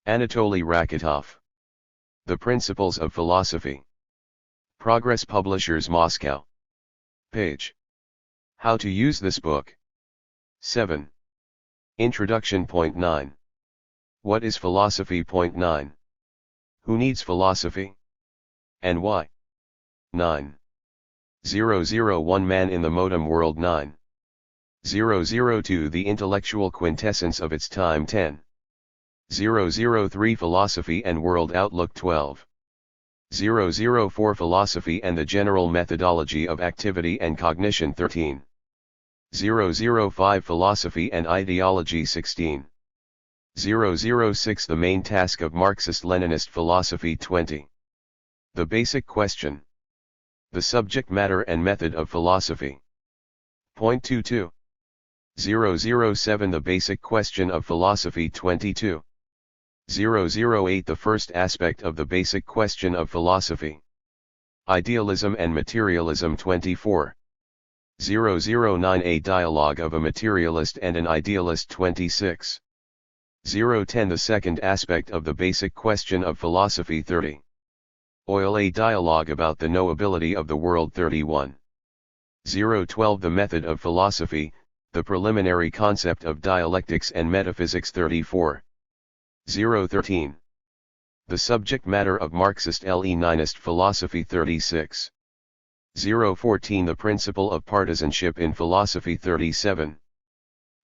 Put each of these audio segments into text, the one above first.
Anatoly Rakitov. The Principles of Philosophy. Progress Publishers, Moscow. Page. How to use this book. 7. Introduction. Point 9. What is philosophy? Point 9. Who needs philosophy? And why? 9. 001 Man in the modem world. 9. 002 The intellectual quintessence of its time. 10. 003 Philosophy and world outlook. 12. 004 Philosophy and the general methodology of activity and cognition. 13. 005 Philosophy and ideology. 16. 006 The main task of Marxist-Leninist philosophy. 20. The basic question. The subject matter and method of philosophy. Point 22. 007 The basic question of philosophy. 22. 008 The first aspect of the basic question of philosophy. Idealism and materialism. 24. 009 A dialogue of a materialist and an idealist. 26. 010 The second aspect of the basic question of philosophy. 30. Oil A dialogue about the knowability of the world. 31. 012 The method of philosophy, the preliminary concept of dialectics and metaphysics. 34. 013. The subject matter of Marxist-Leninist philosophy. 36. 014 The principle of partisanship in philosophy. 37.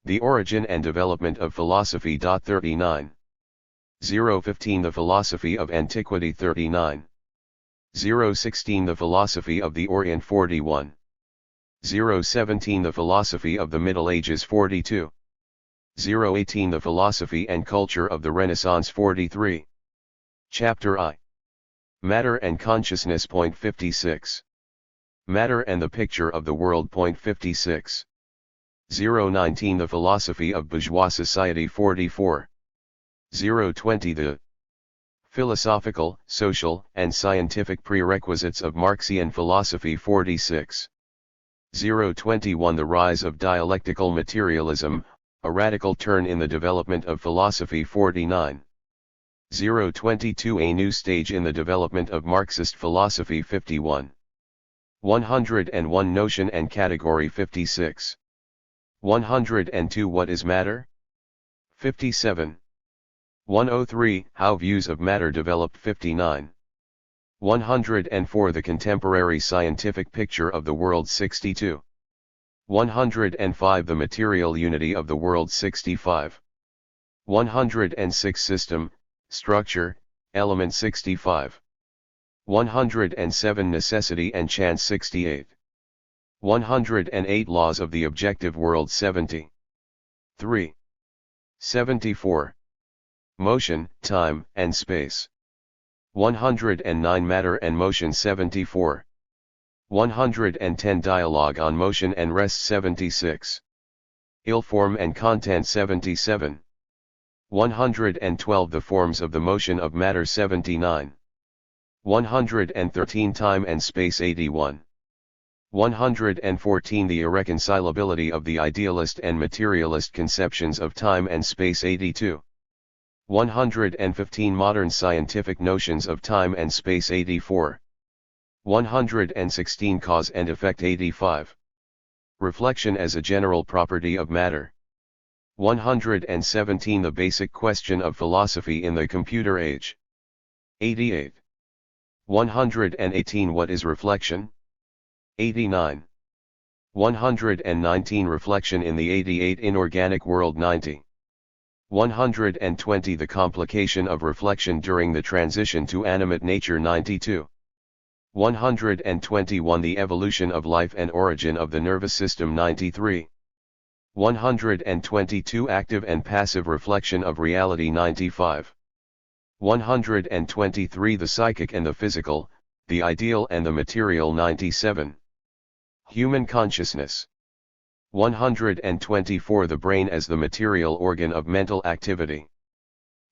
The origin and development of philosophy. 39. 015 The philosophy of antiquity. 39. 016 The philosophy of the Orient. 41. 017 The philosophy of the Middle Ages. 42. 018 The philosophy and culture of the Renaissance. 43. Chapter I. Matter and consciousness. Point 56. Matter and the picture of the world. Point 56. 019 The philosophy of bourgeois society. 44. 020 The philosophical, social, and scientific prerequisites of Marxian philosophy. 46. 021 The rise of dialectical materialism, a radical turn in the development of philosophy. 49. 022 A new stage in the development of Marxist philosophy. 51. 101 Notion and category. 56. 102 What is matter? 57. 103 How views of matter developed. 59. 104 The contemporary scientific picture of the world. 62. 105 The material unity of the world. 65. 106 System, structure, element. 65. 107 Necessity and chance. 68. 108 Laws of the objective world. 70. 3. 74. Motion, time, and space. 109 Matter and motion. 74. 110 Dialogue on motion and rest. 76. Ill form and content. 77. 112 The forms of the motion of matter. 79. 113 Time and space. 81. 114 The irreconcilability of the idealist and materialist conceptions of time and space. 82. 115 Modern scientific notions of time and space. 84. 116 Cause and effect. 85. Reflection as a general property of matter. 117 The basic question of philosophy in the computer age. 88. 118 What is reflection? 89. 119 Reflection in the 88 Inorganic world. 90. 120 The complication of reflection during the transition to animate nature. 92. 121 The evolution of life and origin of the nervous system. 93. 122 Active and passive reflection of reality. 95. 123 The psychic and the physical, the ideal and the material. 97. Human consciousness. 124 The brain as the material organ of mental activity.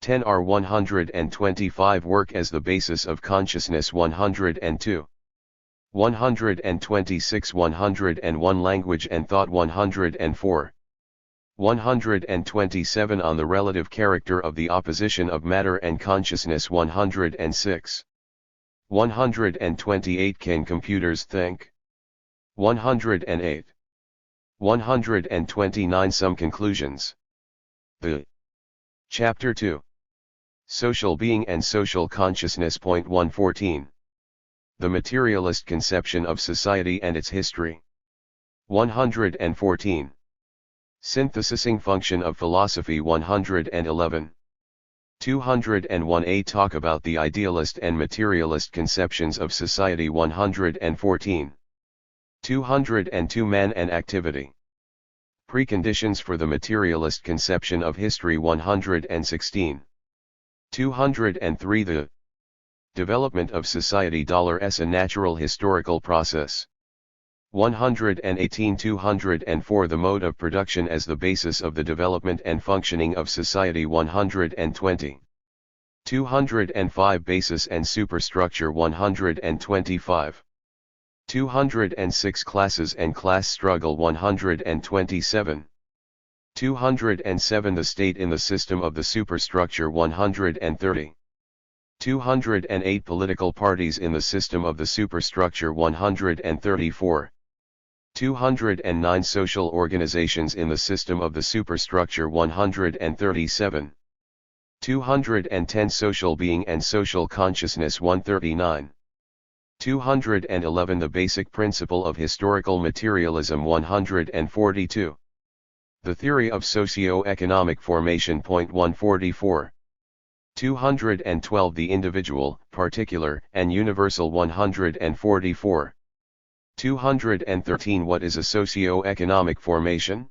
10 R 125 Work as the basis of consciousness. 102. 126 101 Language and thought. 104. 127 On the relative character of the opposition of matter and consciousness. 106. 128 Can computers think? 108. 129 Some conclusions. Chapter 2. Social Being and Social Consciousness. 114. The Materialist Conception of Society and Its History. 114. Synthesizing Function of Philosophy. 111. 201a Talk about the idealist and materialist conceptions of society. 114. 202 Man and Activity. Preconditions for the materialist conception of history. 116. 203 The development of society as a natural historical process. 118 204 The mode of production as the basis of the development and functioning of society. 120. 205 Basis and superstructure. 125. 206 Classes and class struggle. 127. 207 The state in the system of the superstructure. 130. 208 Political parties in the system of the superstructure. 134. 209 Social organizations in the system of the superstructure. 137. 210 Social being and social consciousness. 139. 211 The basic principle of historical materialism. 142. The theory of socio-economic formation. 144. 212 The individual, particular, and universal. 144. 213 What is a socio-economic formation?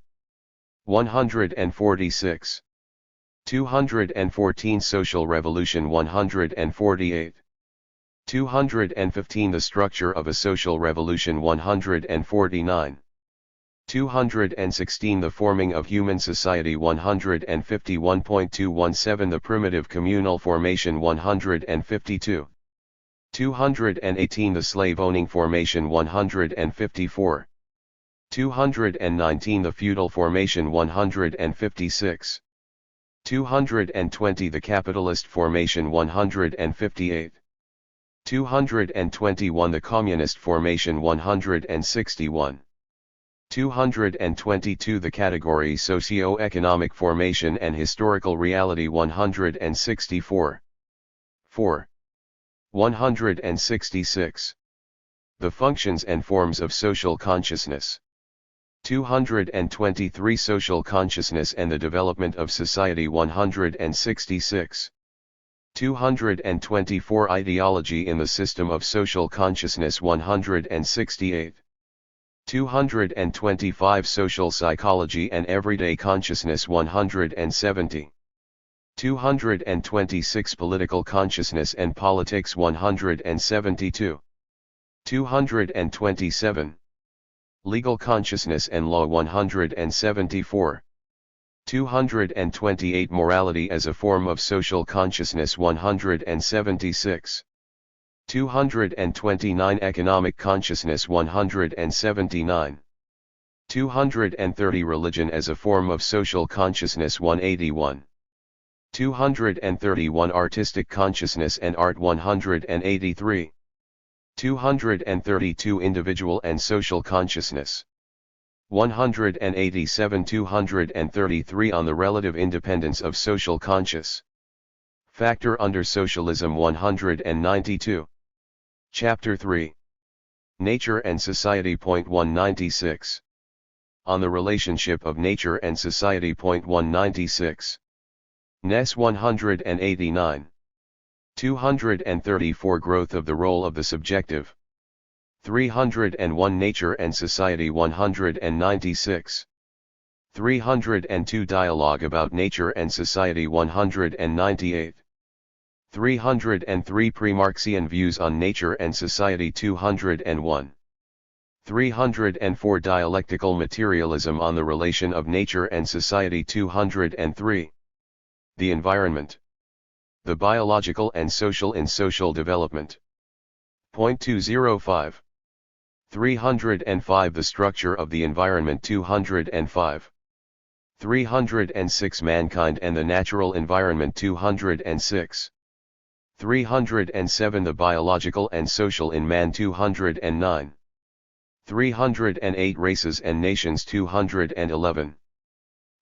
146. 214 Social revolution. 148. 215 The structure of a social revolution. 149. 216 The forming of human society. 151.217 The primitive communal formation. 152. 218 The slave-owning formation. 154. 219 The feudal formation. 156. 220 The capitalist formation. 158. 221 The communist formation. 161. 222 The category socio-economic formation and historical reality. 164. 4. 166. The functions and forms of social consciousness. 223 Social consciousness and the development of society. 166. 224 Ideology in the system of social consciousness. 168. 225 Social psychology and everyday consciousness. 170. 226 Political consciousness and politics. 172. 227. Legal consciousness and law. 174. 228 Morality as a form of social consciousness. 176. 229 Economic consciousness. 179. 230 Religion as a form of social consciousness. 181. 231 Artistic consciousness and art. 183. 232 Individual and social consciousness. 187 233 On the relative independence of social conscious factor under socialism. 192. Chapter 3. Nature and Society. 196. On the relationship of nature and society. 196. NES 189. 234 Growth of the role of the subjective. 301 Nature and Society. 196. 302 Dialogue about Nature and Society. 198. 303 Pre-Marxian Views on Nature and Society. 201. 304 Dialectical Materialism on the Relation of Nature and Society. 203. The Environment. The Biological and Social in Social Development. 205. 305 The Structure of the Environment. 205. 306 Mankind and the Natural Environment 206. 307 The Biological and Social in Man 209. 308 Races and Nations 211.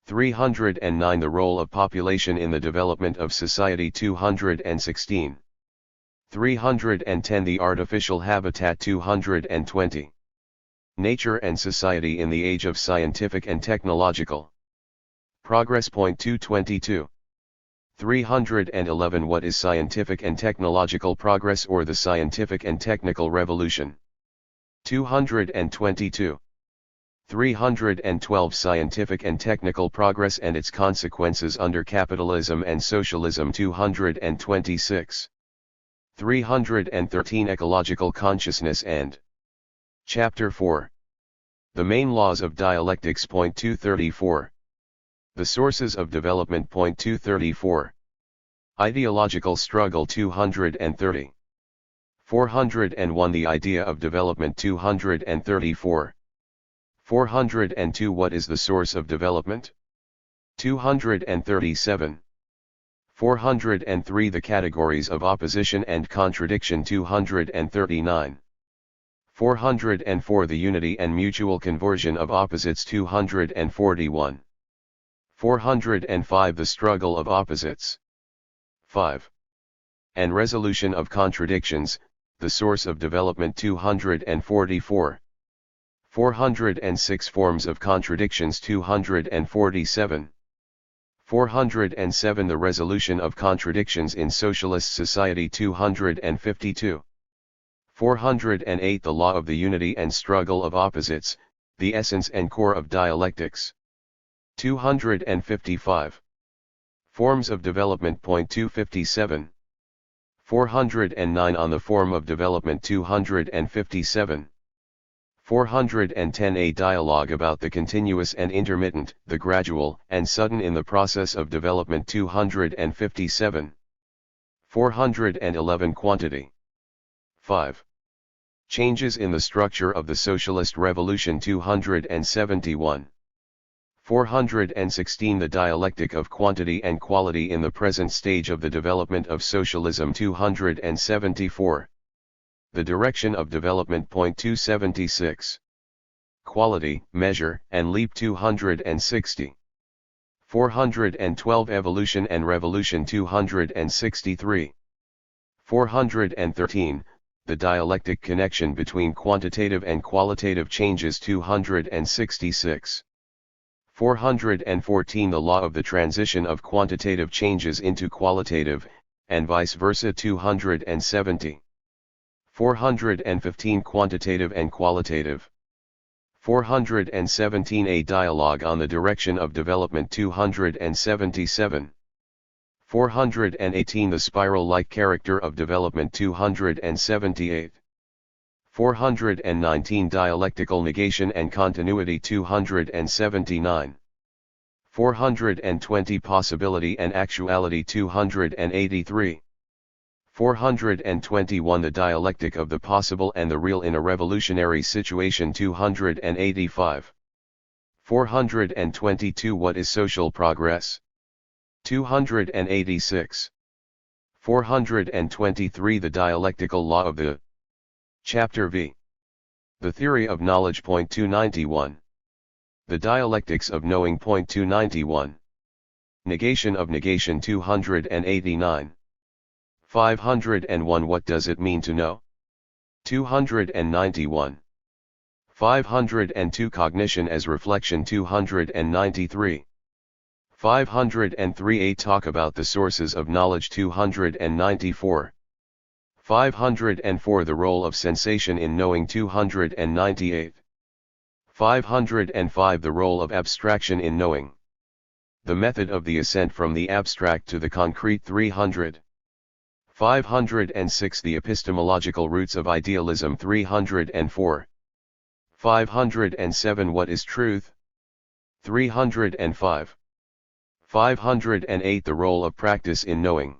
309 The Role of Population in the Development of Society 216. 310 The Artificial Habitat 220. Nature and Society in the Age of Scientific and Technological Progress. Point 222. 311 What is scientific and technological progress or the scientific and technical revolution? 222. 312 Scientific and technical progress and its consequences under capitalism and socialism 226. 313 Ecological consciousness and Chapter 4. The main laws of dialectics. Point 234. The sources of development. Point 234. Ideological struggle 230. 401 The idea of development 234. 402 What is the source of development? 237. 403 The categories of opposition and contradiction 239. 404 The unity and mutual conversion of opposites 241. 405 The struggle of opposites. 5. And resolution of contradictions, the source of development 244. 406 Forms of contradictions 247. 407 The resolution of contradictions in socialist society 252. 408 The law of the unity and struggle of opposites, the essence and core of dialectics. 255. Forms of development. Point 257. 409 On the form of development 257. 410 A dialogue about the continuous and intermittent, the gradual and sudden in the process of development 257. 411 Quantity. 5. Changes in the structure of the socialist revolution 271. 416 The dialectic of quantity and quality in the present stage of the development of socialism 274. The direction of development. Point 276. Quality, measure, and leap 260. 412 Evolution and revolution 263. 413 The dialectic connection between quantitative and qualitative changes 266. 414 The law of the transition of quantitative changes into qualitative, and vice versa 270. 415 Quantitative and qualitative. 417 A dialogue on the direction of development 277. 418 The spiral-like character of development 278. 419 Dialectical negation and continuity 279. 420 Possibility and actuality 283. 421 The dialectic of the possible and the real in a revolutionary situation 285. 422 What is social progress? 286. 423 The dialectical law of the Chapter V. The theory of knowledge. Point 291. The dialectics of knowing. Point 291. Negation of negation 289. 501 What does it mean to know? 291. 502 Cognition as reflection 293. 503 A talk about the sources of knowledge 294. 504 The role of sensation in knowing 298. 505 The role of abstraction in knowing. The method of the ascent from the abstract to the concrete 300. 506 The epistemological roots of idealism 304. 507 What is truth? 305. 508 The role of practice in knowing.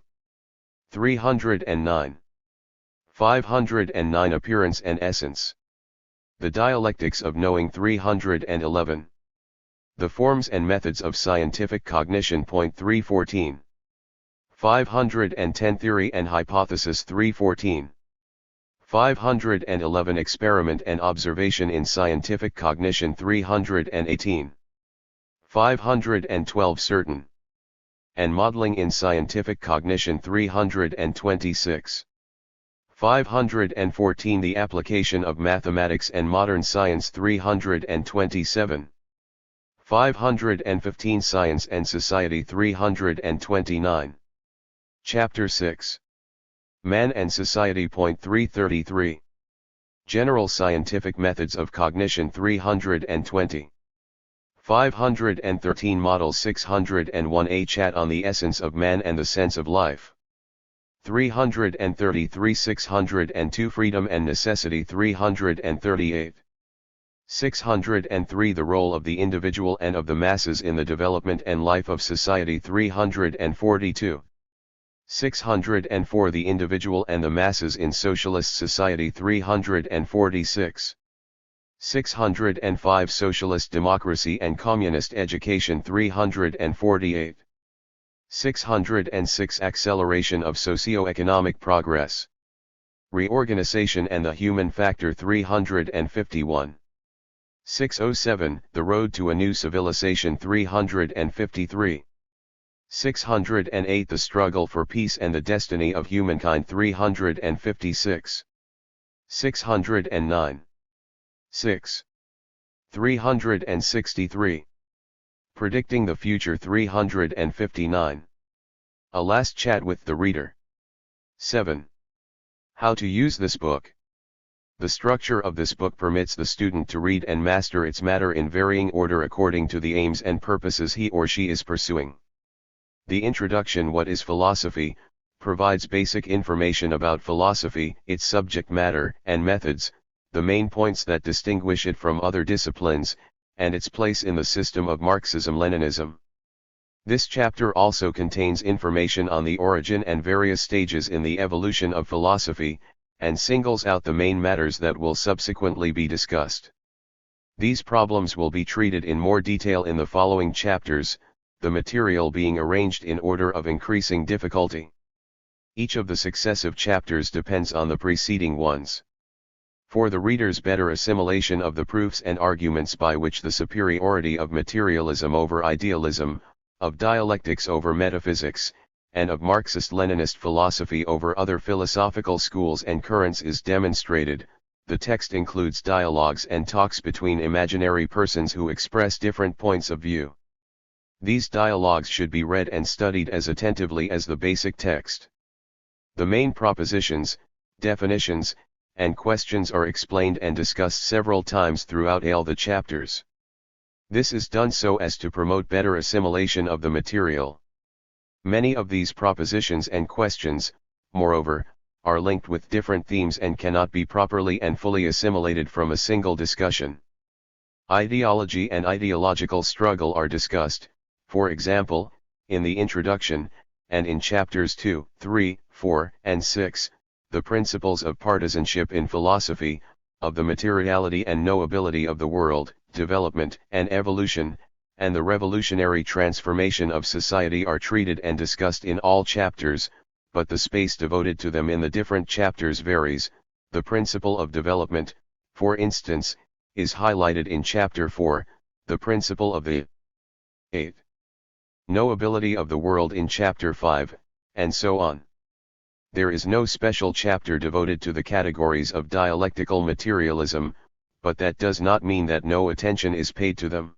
309. 509 Appearance and essence. The dialectics of knowing 311. The Forms and Methods of Scientific Cognition. 314. 510 Theory and Hypothesis. 314. 511 Experiment and Observation in Scientific Cognition. 318. 512 Certain and Modeling in Scientific Cognition. 326. 514 The Application of Mathematics and Modern Science. 327. 515 Science and Society. 329. Chapter 6. Man and Society. 333. General Scientific Methods of Cognition. 320. 513 Model. 601 A Chat on the Essence of Man and the Sense of Life. 333 602 Freedom and Necessity. 338. 603 The Role of the Individual and of the Masses in the Development and Life of Society. 342. 604 The Individual and the Masses in Socialist Society. 346. 605 Socialist Democracy and Communist Education. 348. 606 Acceleration of Socio-Economic Progress. Reorganization and the Human Factor. 351. 607 The Road to a New Civilization. 353. 608 The Struggle for Peace and the Destiny of Humankind. 356. 609. 6. 363. Predicting the Future. 359. A Last Chat with the Reader. 7. How to use this book. The structure of this book permits the student to read and master its matter in varying order according to the aims and purposes he or she is pursuing. The introduction, What is Philosophy, provides basic information about philosophy, its subject matter and methods, the main points that distinguish it from other disciplines, and its place in the system of Marxism-Leninism. This chapter also contains information on the origin and various stages in the evolution of philosophy, and singles out the main matters that will subsequently be discussed. These problems will be treated in more detail in the following chapters, the material being arranged in order of increasing difficulty. Each of the successive chapters depends on the preceding ones. For the reader's better assimilation of the proofs and arguments by which the superiority of materialism over idealism, of dialectics over metaphysics, and of Marxist-Leninist philosophy over other philosophical schools and currents is demonstrated, the text includes dialogues and talks between imaginary persons who express different points of view. These dialogues should be read and studied as attentively as the basic text. The main propositions, definitions, and questions are explained and discussed several times throughout all the chapters. This is done so as to promote better assimilation of the material. Many of these propositions and questions, moreover, are linked with different themes and cannot be properly and fully assimilated from a single discussion. Ideology and ideological struggle are discussed, for example, in the introduction, and in chapters 2, 3, 4, and 6, the principles of partisanship in philosophy, of the materiality and knowability of the world, development and evolution, and the revolutionary transformation of society are treated and discussed in all chapters, but the space devoted to them in the different chapters varies. The principle of development, for instance, is highlighted in chapter 4, the principle of the 8. Knowability of the world in chapter 5, and so on. There is no special chapter devoted to the categories of dialectical materialism, but that does not mean that no attention is paid to them.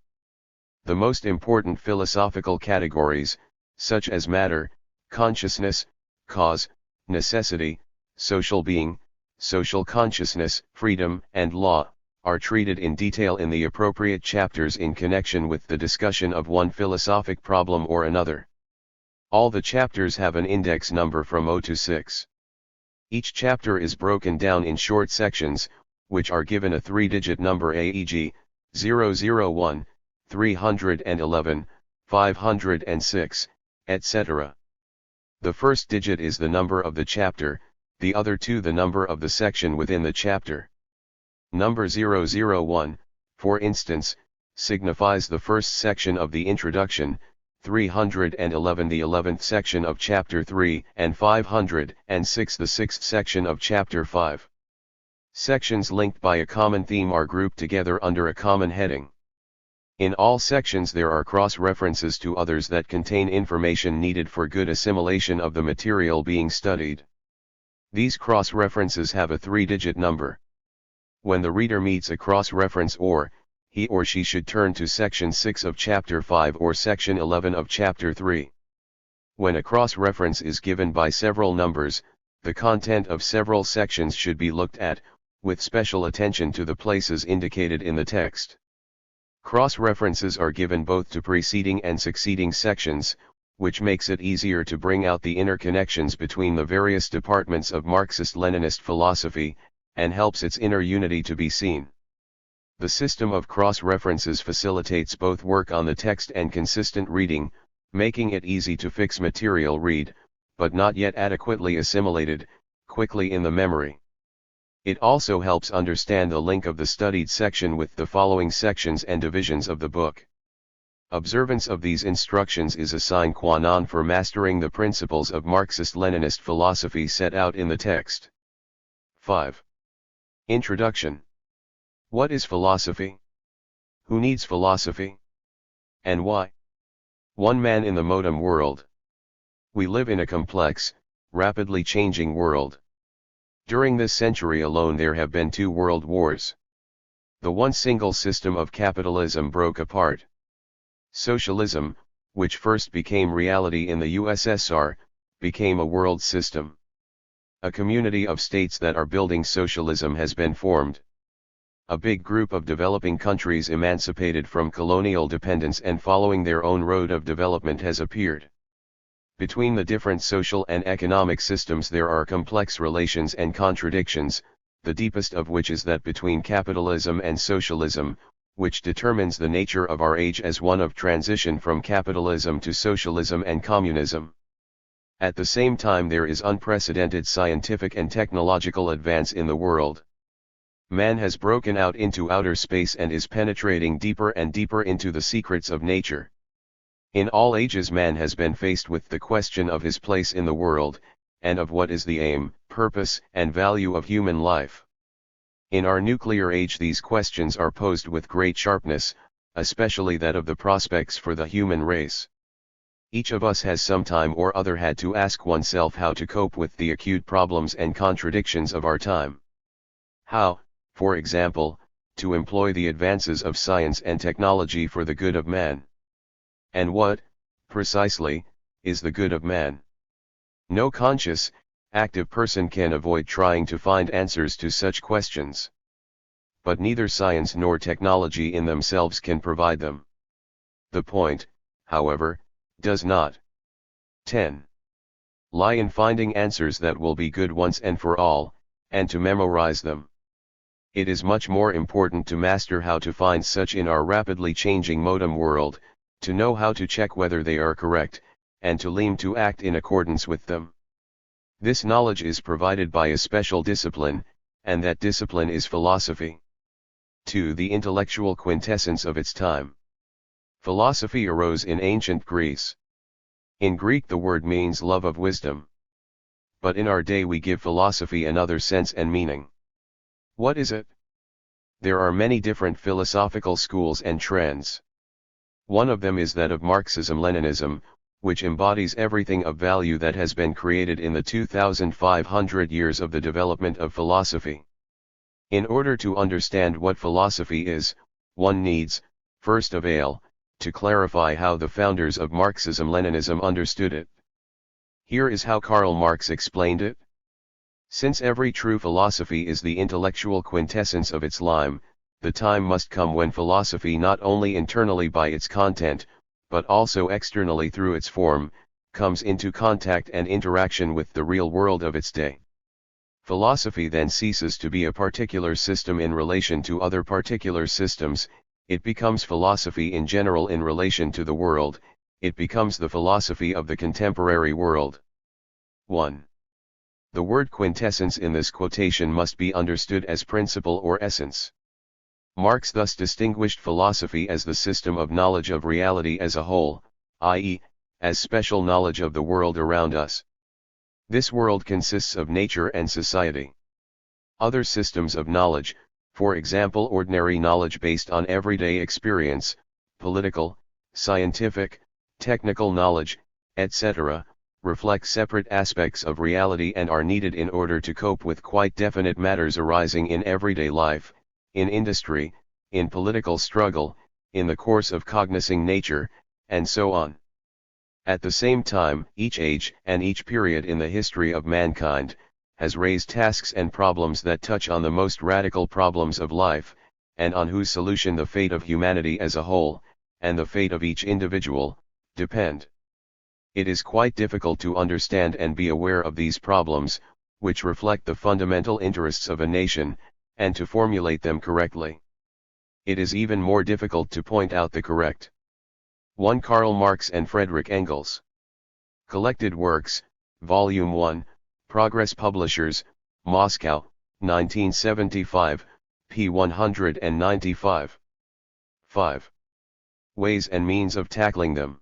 The most important philosophical categories, such as matter, consciousness, cause, necessity, social being, social consciousness, freedom, and law, are treated in detail in the appropriate chapters in connection with the discussion of one philosophic problem or another. All the chapters have an index number from 0 to 6. Each chapter is broken down in short sections, which are given a 3-digit number, e.g., 001, 311, 506, etc. The first digit is the number of the chapter, the other two the number of the section within the chapter. Number 001, for instance, signifies the first section of the introduction, 311 the 11th section of chapter 3, and 506 the 6th section of chapter 5. Sections linked by a common theme are grouped together under a common heading. In all sections there are cross-references to others that contain information needed for good assimilation of the material being studied. These cross-references have a 3-digit number. When the reader meets a cross-reference he or she should turn to section 6 of chapter 5 or section 11 of chapter 3. When a cross-reference is given by several numbers, the content of several sections should be looked at, with special attention to the places indicated in the text. Cross-references are given both to preceding and succeeding sections, which makes it easier to bring out the interconnections between the various departments of Marxist-Leninist philosophy, and helps its inner unity to be seen. The system of cross-references facilitates both work on the text and consistent reading, making it easy to fix material read, but not yet adequately assimilated, quickly in the memory. It also helps understand the link of the studied section with the following sections and divisions of the book. Observance of these instructions is a sine qua non for mastering the principles of Marxist-Leninist philosophy set out in the text. 5. Introduction. What is philosophy? Who needs philosophy? And why? One man in the modern world. We live in a complex, rapidly changing world. During this century alone there have been 2 world wars. The one single system of capitalism broke apart. Socialism, which first became reality in the USSR, became a world system. A community of states that are building socialism has been formed. A big group of developing countries emancipated from colonial dependence and following their own road of development has appeared. Between the different social and economic systems there are complex relations and contradictions, the deepest of which is that between capitalism and socialism, which determines the nature of our age as one of transition from capitalism to socialism and communism. At the same time there is unprecedented scientific and technological advance in the world. Man has broken out into outer space and is penetrating deeper and deeper into the secrets of nature. In all ages man has been faced with the question of his place in the world, and of what is the aim, purpose, and value of human life. In our nuclear age these questions are posed with great sharpness, especially that of the prospects for the human race. Each of us has some time or other had to ask oneself how to cope with the acute problems and contradictions of our time. How, for example, to employ the advances of science and technology for the good of man. And what, precisely, is the good of man? No conscious, active person can avoid trying to find answers to such questions. But neither science nor technology in themselves can provide them. The point, however, does not 10. lie in finding answers that will be good once and for all, and to memorize them. It is much more important to master how to find such in our rapidly changing modern world, to know how to check whether they are correct, and to lean to act in accordance with them. This knowledge is provided by a special discipline, and that discipline is philosophy. 2. The intellectual quintessence of its time. Philosophy arose in ancient Greece. In Greek the word means love of wisdom. But in our day we give philosophy another sense and meaning. What is it? There are many different philosophical schools and trends. One of them is that of Marxism-Leninism, which embodies everything of value that has been created in the 2,500 years of the development of philosophy. In order to understand what philosophy is, one needs, first of all, to clarify how the founders of Marxism-Leninism understood it. Here is how Karl Marx explained it. Since every true philosophy is the intellectual quintessence of its line, the time must come when philosophy not only internally by its content, but also externally through its form, comes into contact and interaction with the real world of its day. Philosophy then ceases to be a particular system in relation to other particular systems, it becomes philosophy in general in relation to the world, it becomes the philosophy of the contemporary world. 1. The word quintessence in this quotation must be understood as principle or essence. Marx thus distinguished philosophy as the system of knowledge of reality as a whole, i.e., as special knowledge of the world around us. This world consists of nature and society. Other systems of knowledge, for example ordinary knowledge based on everyday experience, political, scientific, technical knowledge, etc., reflect separate aspects of reality and are needed in order to cope with quite definite matters arising in everyday life, in industry, in political struggle, in the course of cognizing nature, and so on. At the same time, each age and each period in the history of mankind has raised tasks and problems that touch on the most radical problems of life, and on whose solution the fate of humanity as a whole, and the fate of each individual, depend. It is quite difficult to understand and be aware of these problems, which reflect the fundamental interests of a nation, and to formulate them correctly. It is even more difficult to point out the correct. 1. Karl Marx and Friedrich Engels. Collected Works, Volume 1, Progress Publishers, Moscow, 1975, p. 195. 5. Ways and means of tackling them.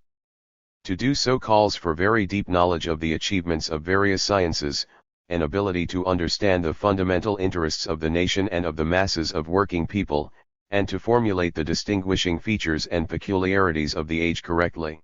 To do so calls for very deep knowledge of the achievements of various sciences, an ability to understand the fundamental interests of the nation and of the masses of working people, and to formulate the distinguishing features and peculiarities of the age correctly.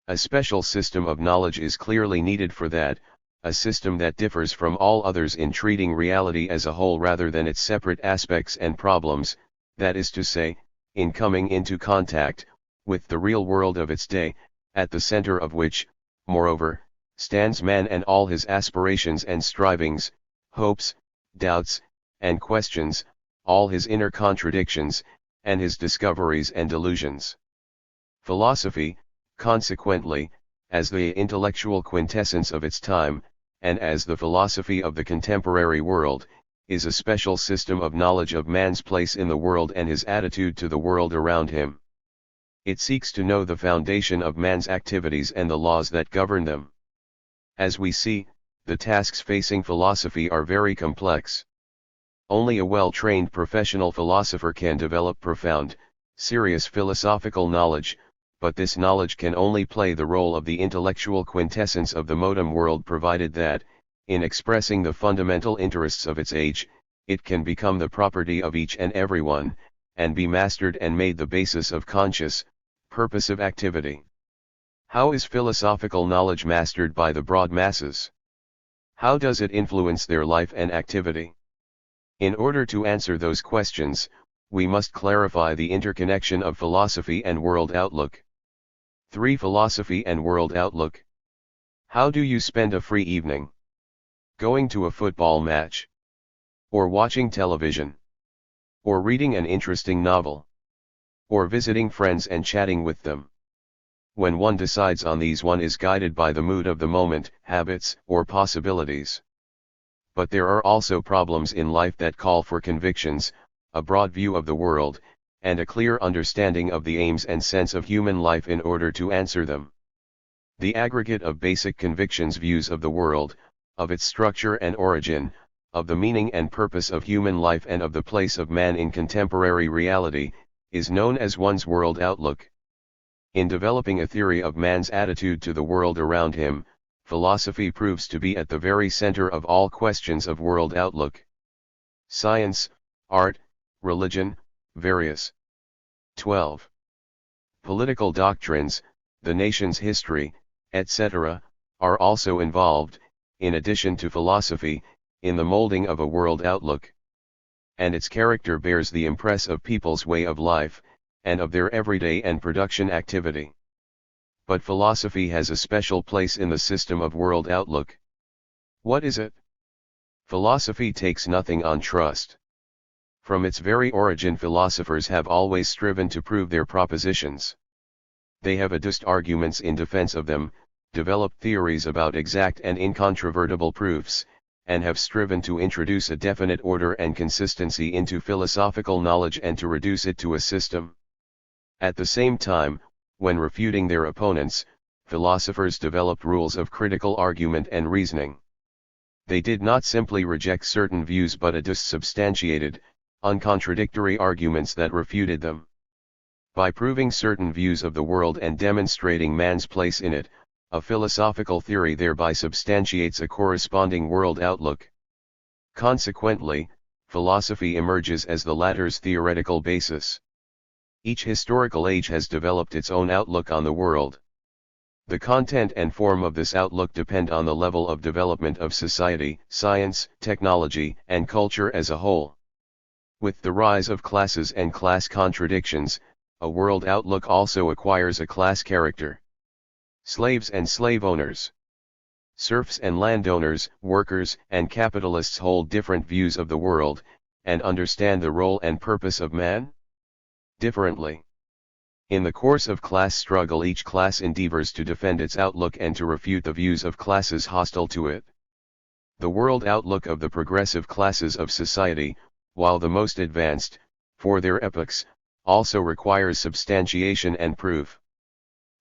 A special system of knowledge is clearly needed for that, a system that differs from all others in treating reality as a whole rather than its separate aspects and problems, that is to say, in coming into contact with the real world of its day, at the center of which, moreover, stands man and all his aspirations and strivings, hopes, doubts, and questions, all his inner contradictions, and his discoveries and delusions. Philosophy, consequently, as the intellectual quintessence of its time, and as the philosophy of the contemporary world, is a special system of knowledge of man's place in the world and his attitude to the world around him. It seeks to know the foundation of man's activities and the laws that govern them. As we see, the tasks facing philosophy are very complex. Only a well-trained professional philosopher can develop profound, serious philosophical knowledge, but this knowledge can only play the role of the intellectual quintessence of the modern world provided that, in expressing the fundamental interests of its age, it can become the property of each and everyone, and be mastered and made the basis of conscious, purposive activity. How is philosophical knowledge mastered by the broad masses? How does it influence their life and activity? In order to answer those questions, we must clarify the interconnection of philosophy and world outlook. 3. Philosophy and world outlook. How do you spend a free evening? Going to a football match? Or watching television? Or reading an interesting novel? Or visiting friends and chatting with them? When one decides on these, one is guided by the mood of the moment, habits, or possibilities. But there are also problems in life that call for convictions, a broad view of the world, and a clear understanding of the aims and sense of human life in order to answer them. The aggregate of basic convictions, views of the world, of its structure and origin, of the meaning and purpose of human life and of the place of man in contemporary reality, is known as one's world outlook. In developing a theory of man's attitude to the world around him, philosophy proves to be at the very center of all questions of world outlook. Science, art, religion, various. 12. Political doctrines, the nation's history, etc., are also involved, in addition to philosophy, in the molding of a world outlook. And its character bears the impress of people's way of life, and of their everyday and production activity. But philosophy has a special place in the system of world outlook. What is it? Philosophy takes nothing on trust. From its very origin, philosophers have always striven to prove their propositions. They have adduced arguments in defense of them, developed theories about exact and incontrovertible proofs, and have striven to introduce a definite order and consistency into philosophical knowledge and to reduce it to a system. At the same time, when refuting their opponents, philosophers developed rules of critical argument and reasoning. They did not simply reject certain views but adduced substantiated, uncontradictory arguments that refuted them. By proving certain views of the world and demonstrating man's place in it, a philosophical theory thereby substantiates a corresponding world outlook. Consequently, philosophy emerges as the latter's theoretical basis. Each historical age has developed its own outlook on the world. The content and form of this outlook depend on the level of development of society, science, technology, and culture as a whole. With the rise of classes and class contradictions, a world outlook also acquires a class character. Slaves and slave owners, serfs and landowners, workers and capitalists hold different views of the world, and understand the role and purpose of man differently. In the course of class struggle, each class endeavors to defend its outlook and to refute the views of classes hostile to it. The world outlook of the progressive classes of society, while the most advanced, for their epochs, also requires substantiation and proof.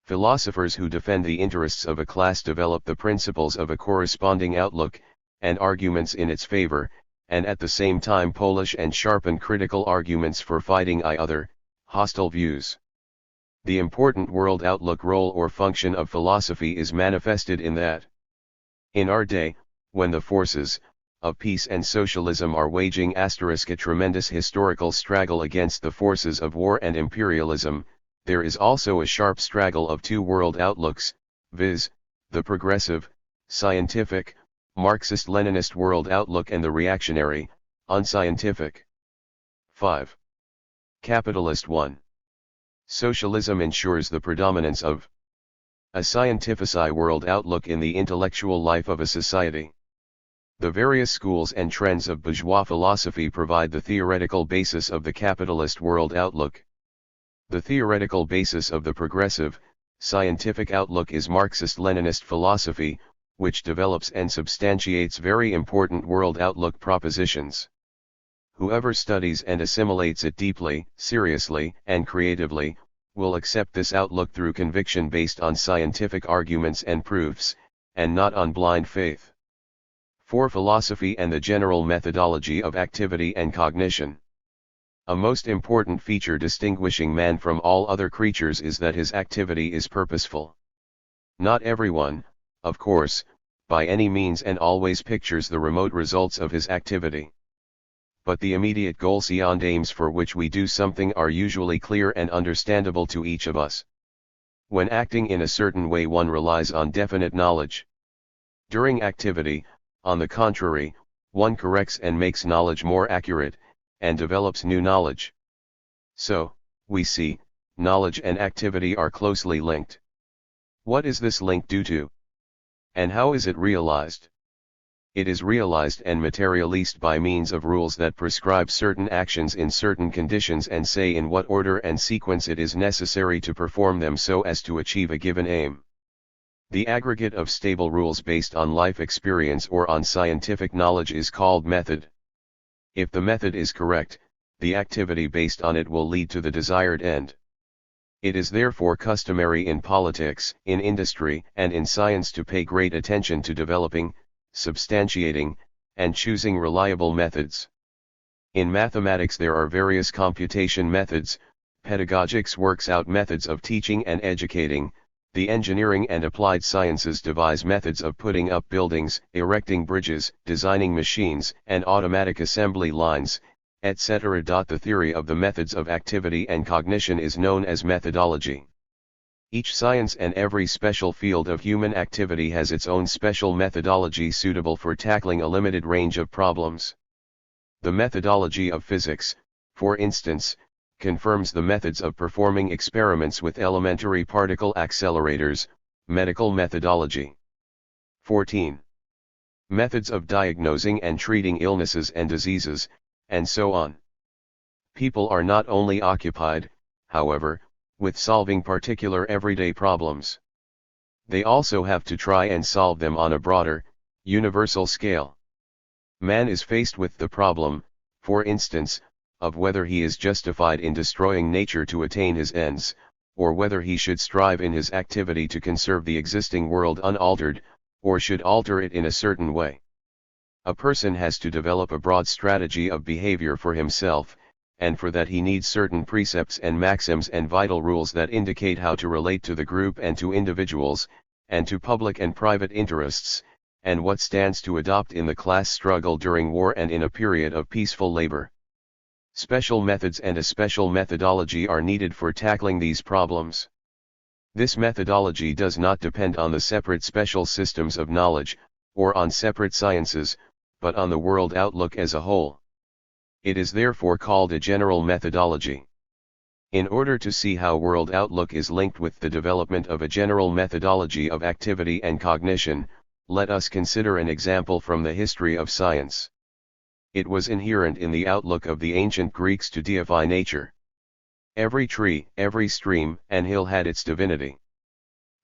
Philosophers who defend the interests of a class develop the principles of a corresponding outlook, and arguments in its favor, and at the same time polish and sharpen critical arguments for fighting other, hostile views. The important world outlook role or function of philosophy is manifested in that, in our day, when the forces of peace and socialism are waging a tremendous historical struggle against the forces of war and imperialism, there is also a sharp struggle of two world outlooks, viz., the progressive, scientific, Marxist-Leninist world outlook and the reactionary, unscientific. 5. Capitalist 1. Socialism ensures the predominance of a scientific world outlook in the intellectual life of a society. The various schools and trends of bourgeois philosophy provide the theoretical basis of the capitalist world outlook. The theoretical basis of the progressive, scientific outlook is Marxist-Leninist philosophy, which develops and substantiates very important world outlook propositions. Whoever studies and assimilates it deeply, seriously, and creatively, will accept this outlook through conviction based on scientific arguments and proofs, and not on blind faith. For philosophy and the general methodology of activity and cognition. A most important feature distinguishing man from all other creatures is that his activity is purposeful. Not everyone, of course, by any means and always pictures the remote results of his activity. But the immediate goals and aims for which we do something are usually clear and understandable to each of us. When acting in a certain way, one relies on definite knowledge. During activity, on the contrary, one corrects and makes knowledge more accurate, and develops new knowledge. So, we see, knowledge and activity are closely linked. What is this link due to? And how is it realized? It is realized and materialized by means of rules that prescribe certain actions in certain conditions and say in what order and sequence it is necessary to perform them so as to achieve a given aim. The aggregate of stable rules based on life experience or on scientific knowledge is called method. If the method is correct, the activity based on it will lead to the desired end. It is therefore customary in politics, in industry, and in science to pay great attention to developing, substantiating, and choosing reliable methods. In mathematics there are various computation methods, pedagogics works out methods of teaching and educating, the engineering and applied sciences devise methods of putting up buildings, erecting bridges, designing machines and automatic assembly lines, etc. The theory of the methods of activity and cognition is known as methodology. Each science and every special field of human activity has its own special methodology suitable for tackling a limited range of problems. The methodology of physics, for instance, confirms the methods of performing experiments with elementary particle accelerators, medical methodology. 14. Methods of diagnosing and treating illnesses and diseases, and so on. People are not only occupied, however, with solving particular everyday problems. They also have to try and solve them on a broader, universal scale. Man is faced with the problem, for instance, of whether he is justified in destroying nature to attain his ends, or whether he should strive in his activity to conserve the existing world unaltered, or should alter it in a certain way. A person has to develop a broad strategy of behavior for himself, and for that he needs certain precepts and maxims and vital rules that indicate how to relate to the group and to individuals, and to public and private interests, and what stands to adopt in the class struggle during war and in a period of peaceful labor. Special methods and a special methodology are needed for tackling these problems. This methodology does not depend on the separate special systems of knowledge, or on separate sciences, but on the world outlook as a whole. It is therefore called a general methodology. In order to see how world outlook is linked with the development of a general methodology of activity and cognition, let us consider an example from the history of science. It was inherent in the outlook of the ancient Greeks to deify nature. Every tree, every stream, and hill had its divinity.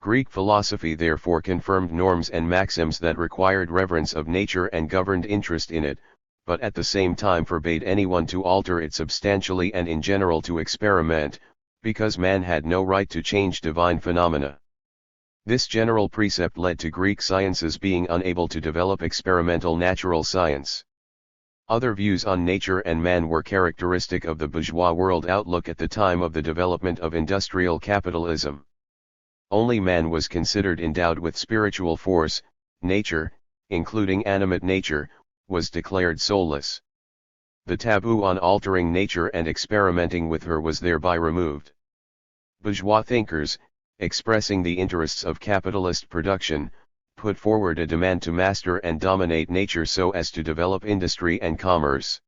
Greek philosophy therefore confirmed norms and maxims that required reverence of nature and governed interest in it, but at the same time forbade anyone to alter it substantially and in general to experiment, because man had no right to change divine phenomena. This general precept led to Greek sciences being unable to develop experimental natural science. Other views on nature and man were characteristic of the bourgeois world outlook at the time of the development of industrial capitalism. Only man was considered endowed with spiritual force. Nature, including animate nature, was declared soulless. The taboo on altering nature and experimenting with her was thereby removed. Bourgeois thinkers, expressing the interests of capitalist production, put forward a demand to master and dominate nature so as to develop industry and commerce.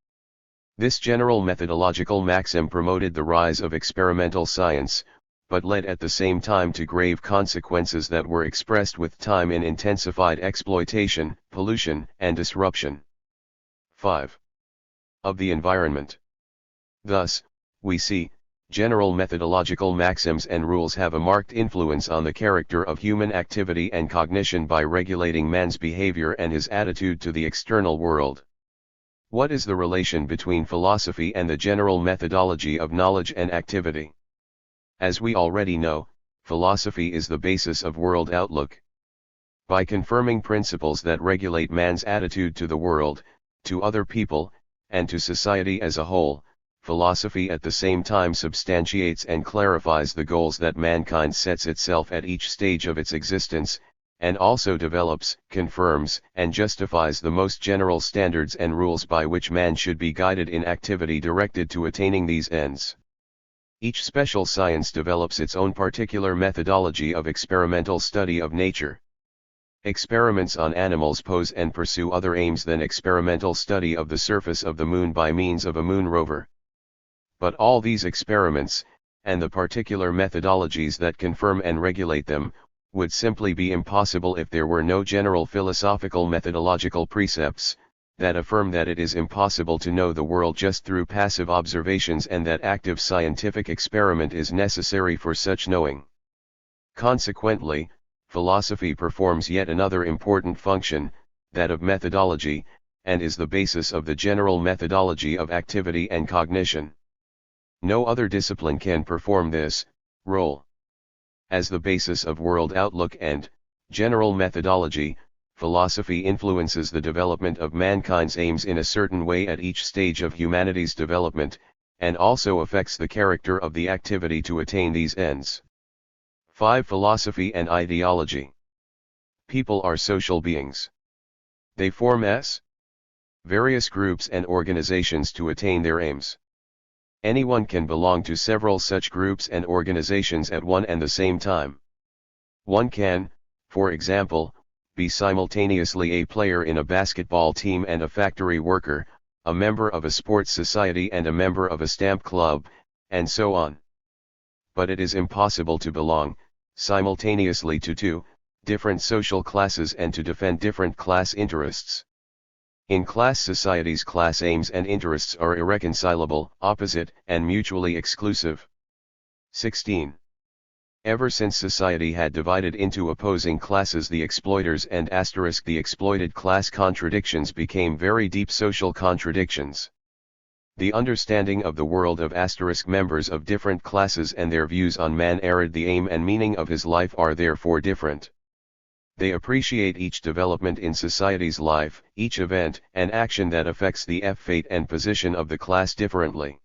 This general methodological maxim promoted the rise of experimental science, but led at the same time to grave consequences that were expressed with time in intensified exploitation, pollution, and disruption. 5. Of the environment. Thus, we see, general methodological maxims and rules have a marked influence on the character of human activity and cognition by regulating man's behavior and his attitude to the external world. What is the relation between philosophy and the general methodology of knowledge and activity? As we already know, philosophy is the basis of world outlook. By confirming principles that regulate man's attitude to the world, to other people, and to society as a whole, philosophy at the same time substantiates and clarifies the goals that mankind sets itself at each stage of its existence, and also develops, confirms, and justifies the most general standards and rules by which man should be guided in activity directed to attaining these ends. Each special science develops its own particular methodology of experimental study of nature. Experiments on animals pose and pursue other aims than experimental study of the surface of the moon by means of a moon rover. But all these experiments, and the particular methodologies that confirm and regulate them, would simply be impossible if there were no general philosophical methodological precepts, that affirm that it is impossible to know the world just through passive observations and that active scientific experiment is necessary for such knowing. Consequently, philosophy performs yet another important function, that of methodology, and is the basis of the general methodology of activity and cognition. No other discipline can perform this role. As the basis of world outlook and general methodology, philosophy influences the development of mankind's aims in a certain way at each stage of humanity's development, and also affects the character of the activity to attain these ends. 5. Philosophy and ideology. People are social beings. They form various groups and organizations to attain their aims. Anyone can belong to several such groups and organizations at one and the same time. One can, for example, be simultaneously a player in a basketball team and a factory worker, a member of a sports society and a member of a stamp club, and so on. But it is impossible to belong, simultaneously to two different social classes and to defend different class interests. In class societies, class aims and interests are irreconcilable, opposite, and mutually exclusive. 16. Ever since society had divided into opposing classes, the exploiters and the exploited class, contradictions became very deep social contradictions. The understanding of the world of members of different classes and their views on man, the aim and meaning of his life are therefore different. They appreciate each development in society's life, each event and action that affects the fate and position of the class differently.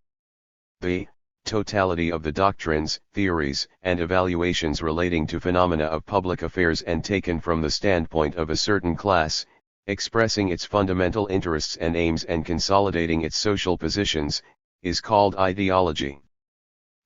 The totality of the doctrines, theories, and evaluations relating to phenomena of public affairs and taken from the standpoint of a certain class, expressing its fundamental interests and aims and consolidating its social positions, is called ideology.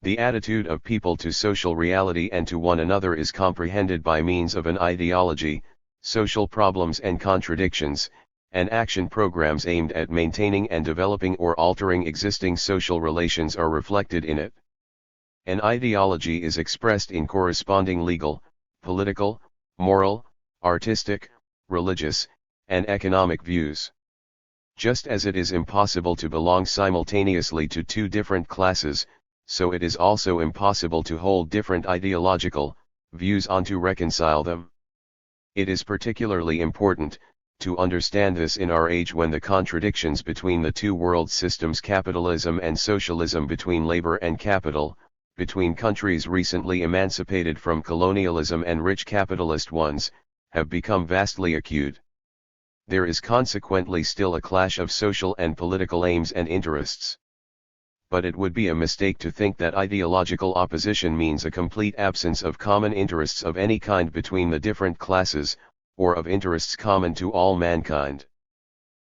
The attitude of people to social reality and to one another is comprehended by means of an ideology. Social problems and contradictions, and action programs aimed at maintaining and developing or altering existing social relations are reflected in it. An ideology is expressed in corresponding legal, political, moral, artistic, religious, and economic views. Just as it is impossible to belong simultaneously to two different classes, so it is also impossible to hold different ideological views on to reconcile them. It is particularly important to understand this in our age when the contradictions between the two world systems, capitalism and socialism, between labor and capital, between countries recently emancipated from colonialism and rich capitalist ones, have become vastly acute. There is consequently still a clash of social and political aims and interests. But it would be a mistake to think that ideological opposition means a complete absence of common interests of any kind between the different classes, or of interests common to all mankind.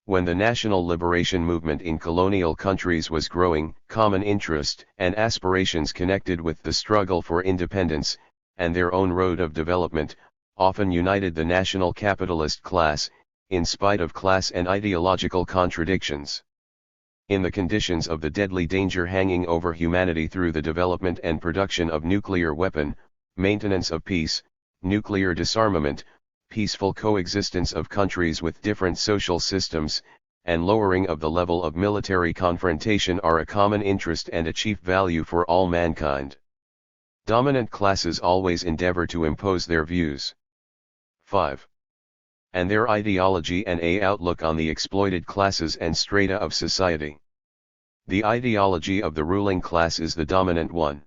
When the national liberation movement in colonial countries was growing, common interest and aspirations connected with the struggle for independence, and their own road of development, often united the national capitalist class, in spite of class and ideological contradictions. In the conditions of the deadly danger hanging over humanity through the development and production of nuclear weapon, maintenance of peace, nuclear disarmament, peaceful coexistence of countries with different social systems, and lowering of the level of military confrontation are a common interest and a chief value for all mankind. Dominant classes always endeavor to impose their views. 5. And their ideology and outlook on the exploited classes and strata of society. The ideology of the ruling class is the dominant one.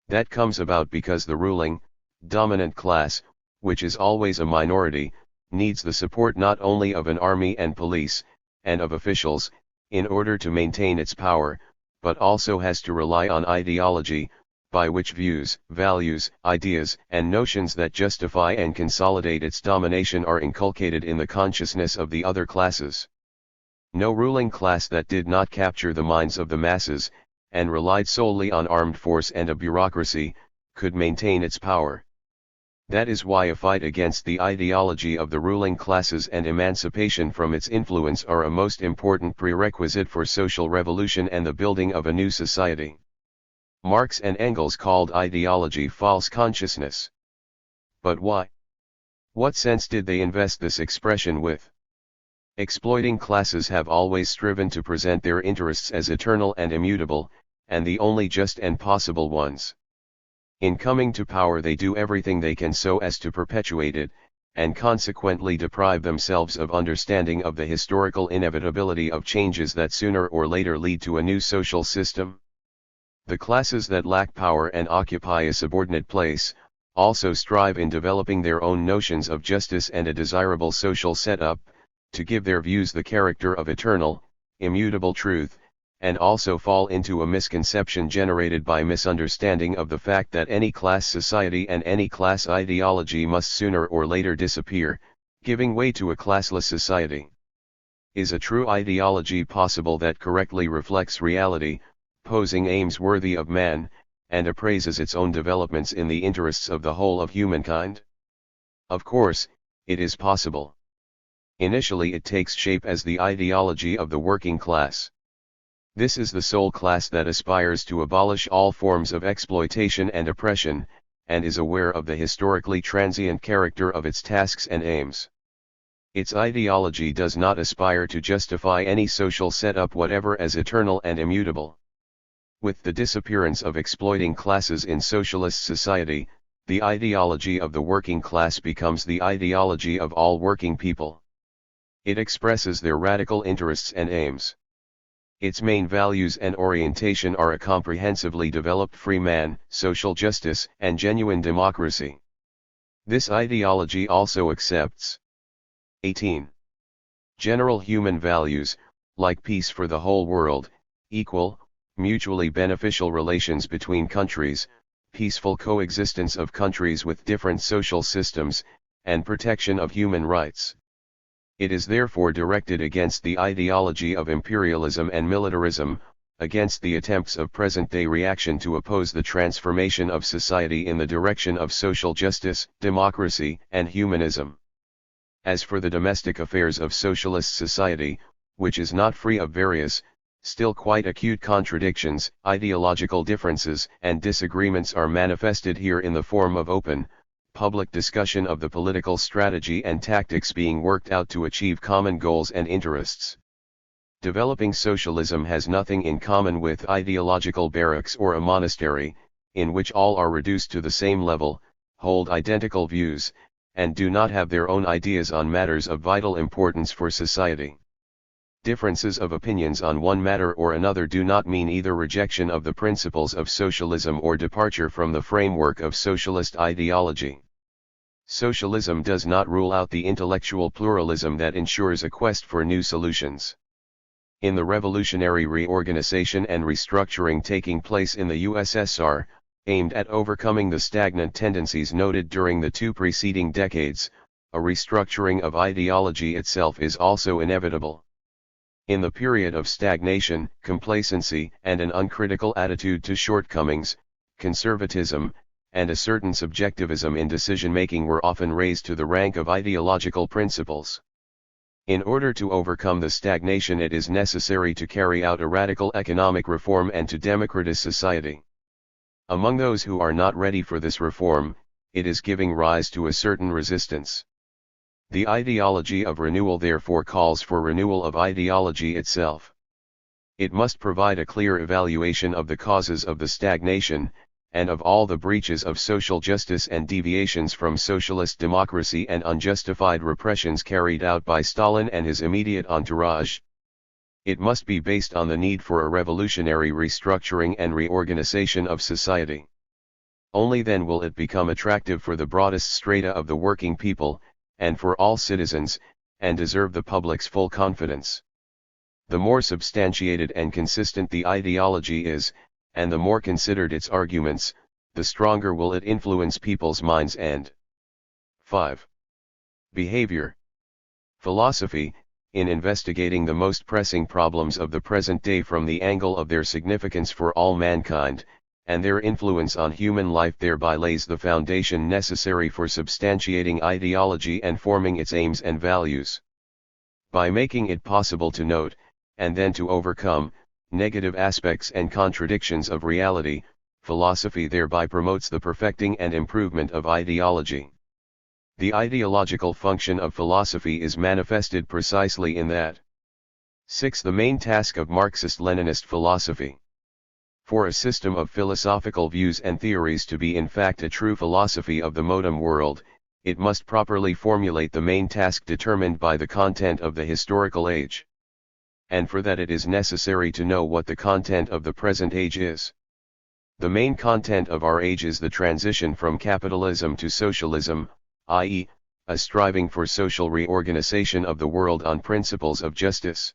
That comes about because the ruling, dominant class, which is always a minority, needs the support not only of an army and police, and of officials, in order to maintain its power, but also has to rely on ideology, by which views, values, ideas, and notions that justify and consolidate its domination are inculcated in the consciousness of the other classes. No ruling class that did not capture the minds of the masses, and relied solely on armed force and a bureaucracy, could maintain its power. That is why a fight against the ideology of the ruling classes and emancipation from its influence are a most important prerequisite for social revolution and the building of a new society. Marx and Engels called ideology false consciousness. But why? What sense did they invest this expression with? Exploiting classes have always striven to present their interests as eternal and immutable, and the only just and possible ones. In coming to power they do everything they can so as to perpetuate it, and consequently deprive themselves of understanding of the historical inevitability of changes that sooner or later lead to a new social system. The classes that lack power and occupy a subordinate place, also strive in developing their own notions of justice and a desirable social setup, to give their views the character of eternal, immutable truth, and also fall into a misconception generated by misunderstanding of the fact that any class society and any class ideology must sooner or later disappear, giving way to a classless society. Is a true ideology possible that correctly reflects reality, posing aims worthy of man, and appraises its own developments in the interests of the whole of humankind? Of course, it is possible. Initially it takes shape as the ideology of the working class. This is the sole class that aspires to abolish all forms of exploitation and oppression, and is aware of the historically transient character of its tasks and aims. Its ideology does not aspire to justify any social setup whatever as eternal and immutable. With the disappearance of exploiting classes in socialist society, the ideology of the working class becomes the ideology of all working people. It expresses their radical interests and aims. Its main values and orientation are a comprehensively developed free man, social justice, and genuine democracy. This ideology also accepts 18. General human values, like peace for the whole world, equal, mutually beneficial relations between countries, peaceful coexistence of countries with different social systems, and protection of human rights. It is therefore directed against the ideology of imperialism and militarism, against the attempts of present-day reaction to oppose the transformation of society in the direction of social justice, democracy, and humanism. As for the domestic affairs of socialist society, which is not free of various, still quite acute contradictions, ideological differences and disagreements are manifested here in the form of open, public discussion of the political strategy and tactics being worked out to achieve common goals and interests. Developing socialism has nothing in common with ideological barracks or a monastery, in which all are reduced to the same level, hold identical views, and do not have their own ideas on matters of vital importance for society. Differences of opinions on one matter or another do not mean either rejection of the principles of socialism or departure from the framework of socialist ideology. Socialism does not rule out the intellectual pluralism that ensures a quest for new solutions. In the revolutionary reorganization and restructuring taking place in the USSR, aimed at overcoming the stagnant tendencies noted during the two preceding decades, a restructuring of ideology itself is also inevitable. In the period of stagnation, complacency, and an uncritical attitude to shortcomings, conservatism, and a certain subjectivism in decision-making were often raised to the rank of ideological principles. In order to overcome the stagnation, it is necessary to carry out a radical economic reform and to democratize society. Among those who are not ready for this reform, it is giving rise to a certain resistance. The ideology of renewal therefore calls for renewal of ideology itself. It must provide a clear evaluation of the causes of the stagnation, and of all the breaches of social justice and deviations from socialist democracy and unjustified repressions carried out by Stalin and his immediate entourage. It must be based on the need for a revolutionary restructuring and reorganization of society. Only then will it become attractive for the broadest strata of the working people, and for all citizens, and deserve the public's full confidence. The more substantiated and consistent the ideology is, and the more considered its arguments, the stronger will it influence people's minds and 5. Behavior. Philosophy, in investigating the most pressing problems of the present day from the angle of their significance for all mankind, and their influence on human life, thereby lays the foundation necessary for substantiating ideology and forming its aims and values. By making it possible to note, and then to overcome, negative aspects and contradictions of reality, philosophy thereby promotes the perfecting and improvement of ideology. The ideological function of philosophy is manifested precisely in that. 6. The main task of Marxist-Leninist philosophy. For a system of philosophical views and theories to be in fact a true philosophy of the modern world, it must properly formulate the main task determined by the content of the historical age. And for that it is necessary to know what the content of the present age is. The main content of our age is the transition from capitalism to socialism, i.e., a striving for social reorganization of the world on principles of justice.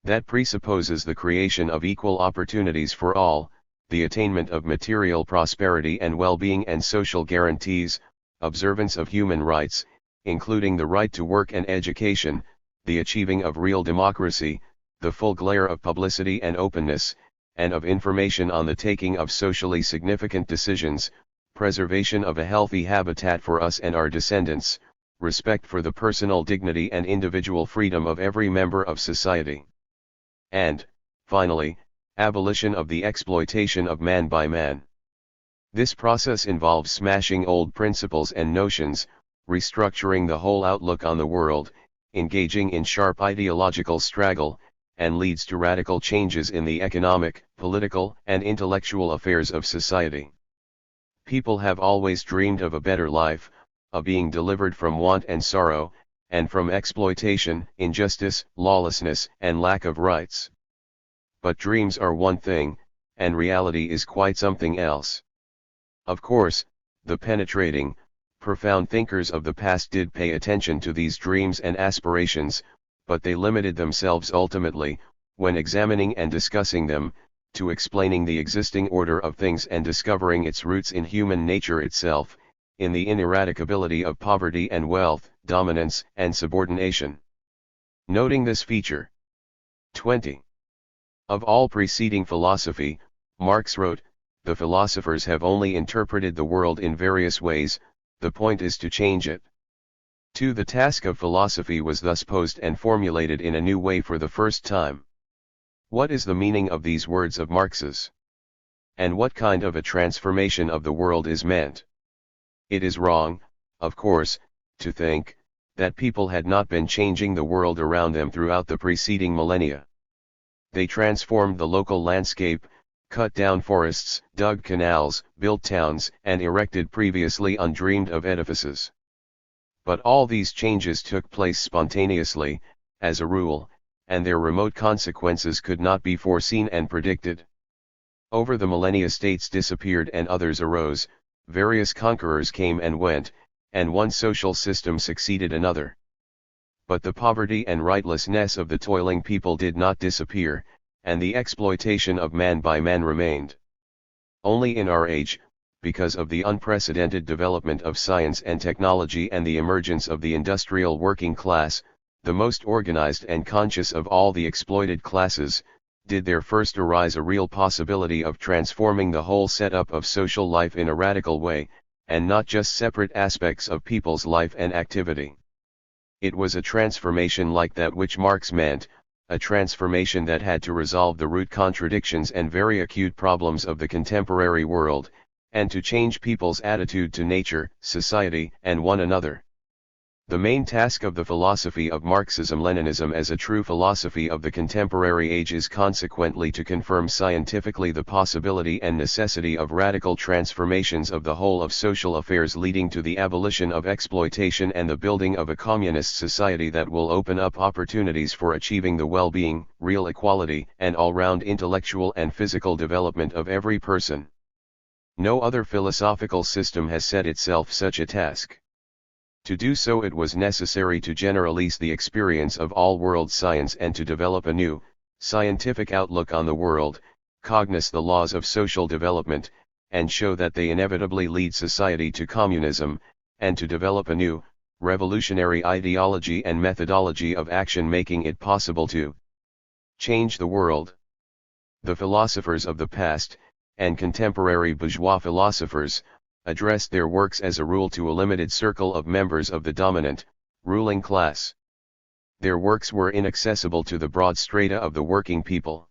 That presupposes the creation of equal opportunities for all, the attainment of material prosperity and well-being and social guarantees, observance of human rights, including the right to work and education, the achieving of real democracy, the full glare of publicity and openness, and of information on the taking of socially significant decisions, preservation of a healthy habitat for us and our descendants, respect for the personal dignity and individual freedom of every member of society. And, finally, abolition of the exploitation of man by man. This process involves smashing old principles and notions, restructuring the whole outlook on the world, engaging in sharp ideological struggle, and leads to radical changes in the economic, political, and intellectual affairs of society. People have always dreamed of a better life, of being delivered from want and sorrow, and from exploitation, injustice, lawlessness, and lack of rights. But dreams are one thing, and reality is quite something else. Of course, the penetrating, profound thinkers of the past did pay attention to these dreams and aspirations, but they limited themselves ultimately, when examining and discussing them, to explaining the existing order of things and discovering its roots in human nature itself, in the ineradicability of poverty and wealth, dominance and subordination. Noting this feature. 20. Of all preceding philosophy, Marx wrote, the philosophers have only interpreted the world in various ways, the point is to change it. 2. The task of philosophy was thus posed and formulated in a new way for the first time. What is the meaning of these words of Marx's? And what kind of a transformation of the world is meant? It is wrong, of course, to think that people had not been changing the world around them throughout the preceding millennia. They transformed the local landscape, cut down forests, dug canals, built towns, and erected previously undreamed of edifices. But all these changes took place spontaneously, as a rule, and their remote consequences could not be foreseen and predicted. Over the millennia states disappeared and others arose, various conquerors came and went, and one social system succeeded another. But the poverty and rightlessness of the toiling people did not disappear, and the exploitation of man by man remained. Only in our age, because of the unprecedented development of science and technology and the emergence of the industrial working class, the most organized and conscious of all the exploited classes, did there first arise a real possibility of transforming the whole setup of social life in a radical way, and not just separate aspects of people's life and activity. It was a transformation like that which Marx meant, a transformation that had to resolve the root contradictions and very acute problems of the contemporary world, and to change people's attitude to nature, society, and one another. The main task of the philosophy of Marxism-Leninism as a true philosophy of the contemporary age is consequently to confirm scientifically the possibility and necessity of radical transformations of the whole of social affairs leading to the abolition of exploitation and the building of a communist society that will open up opportunities for achieving the well-being, real equality, and all-round intellectual and physical development of every person. No other philosophical system has set itself such a task. To do so it was necessary to generalize the experience of all world science and to develop a new, scientific outlook on the world, cognize the laws of social development, and show that they inevitably lead society to communism, and to develop a new, revolutionary ideology and methodology of action making it possible to change the world. The philosophers of the past, and contemporary bourgeois philosophers, addressed their works as a rule to a limited circle of members of the dominant, ruling class. Their works were inaccessible to the broad strata of the working people.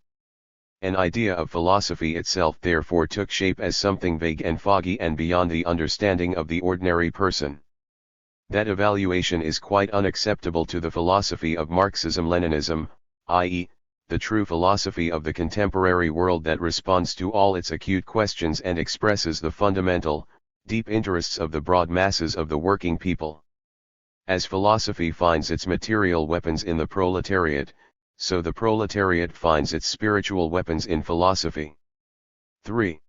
An idea of philosophy itself therefore took shape as something vague and foggy and beyond the understanding of the ordinary person. That evaluation is quite unacceptable to the philosophy of Marxism-Leninism, i.e., the true philosophy of the contemporary world that responds to all its acute questions and expresses the fundamental, deep interests of the broad masses of the working people. As philosophy finds its material weapons in the proletariat, so the proletariat finds its spiritual weapons in philosophy. 3.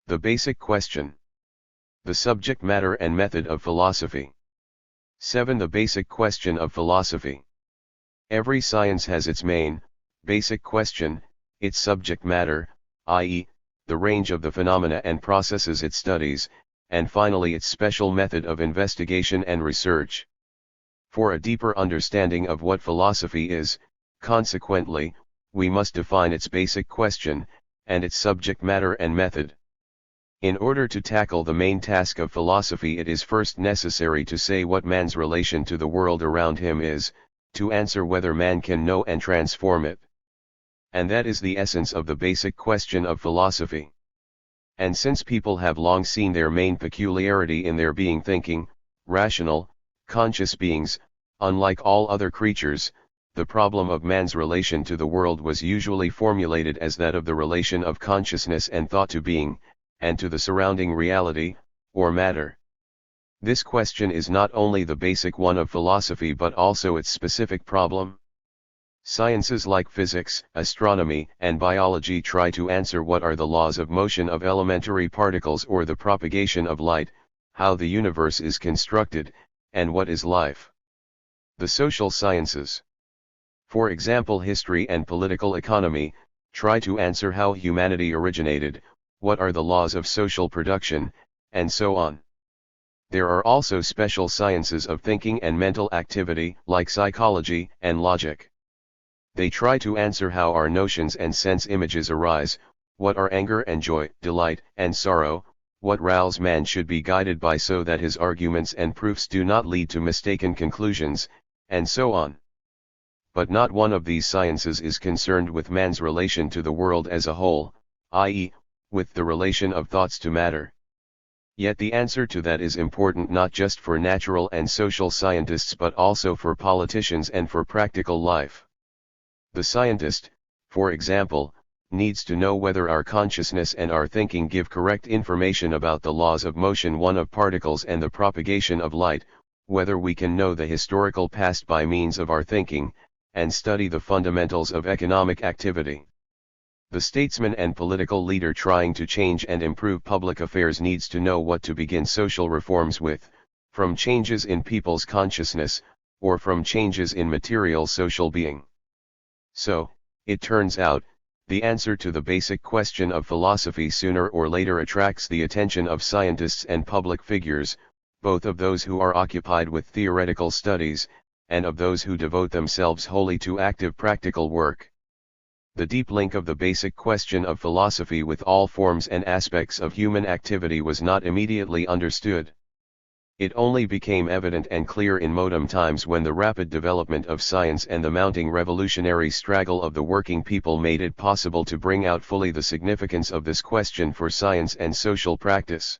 The basic question. The subject matter and method of philosophy. 7. The basic question of philosophy. Every science has its main, basic question, its subject matter, i.e., the range of the phenomena and processes it studies, and finally its special method of investigation and research. For a deeper understanding of what philosophy is, consequently, we must define its basic question, and its subject matter and method. In order to tackle the main task of philosophy it is first necessary to say what man's relation to the world around him is, to answer whether man can know and transform it. And that is the essence of the basic question of philosophy. And since people have long seen their main peculiarity in their being thinking, rational, conscious beings, unlike all other creatures, the problem of man's relation to the world was usually formulated as that of the relation of consciousness and thought to being, and to the surrounding reality, or matter. This question is not only the basic one of philosophy but also its specific problem. Sciences like physics, astronomy, and biology try to answer what are the laws of motion of elementary particles or the propagation of light, how the universe is constructed, and what is life. The social sciences, for example history and political economy, try to answer how humanity originated, what are the laws of social production, and so on. There are also special sciences of thinking and mental activity, like psychology and logic. They try to answer how our notions and sense images arise, what are anger and joy, delight and sorrow, what routes man should be guided by so that his arguments and proofs do not lead to mistaken conclusions, and so on. But not one of these sciences is concerned with man's relation to the world as a whole, i.e., with the relation of thoughts to matter. Yet the answer to that is important not just for natural and social scientists but also for politicians and for practical life. The scientist, for example, needs to know whether our consciousness and our thinking give correct information about the laws of motion one of particles and the propagation of light, whether we can know the historical past by means of our thinking, and study the fundamentals of economic activity. The statesman and political leader trying to change and improve public affairs needs to know what to begin social reforms with, from changes in people's consciousness, or from changes in material social being. So, it turns out, the answer to the basic question of philosophy sooner or later attracts the attention of scientists and public figures, both of those who are occupied with theoretical studies, and of those who devote themselves wholly to active practical work. The deep link of the basic question of philosophy with all forms and aspects of human activity was not immediately understood. It only became evident and clear in modern times when the rapid development of science and the mounting revolutionary struggle of the working people made it possible to bring out fully the significance of this question for science and social practice.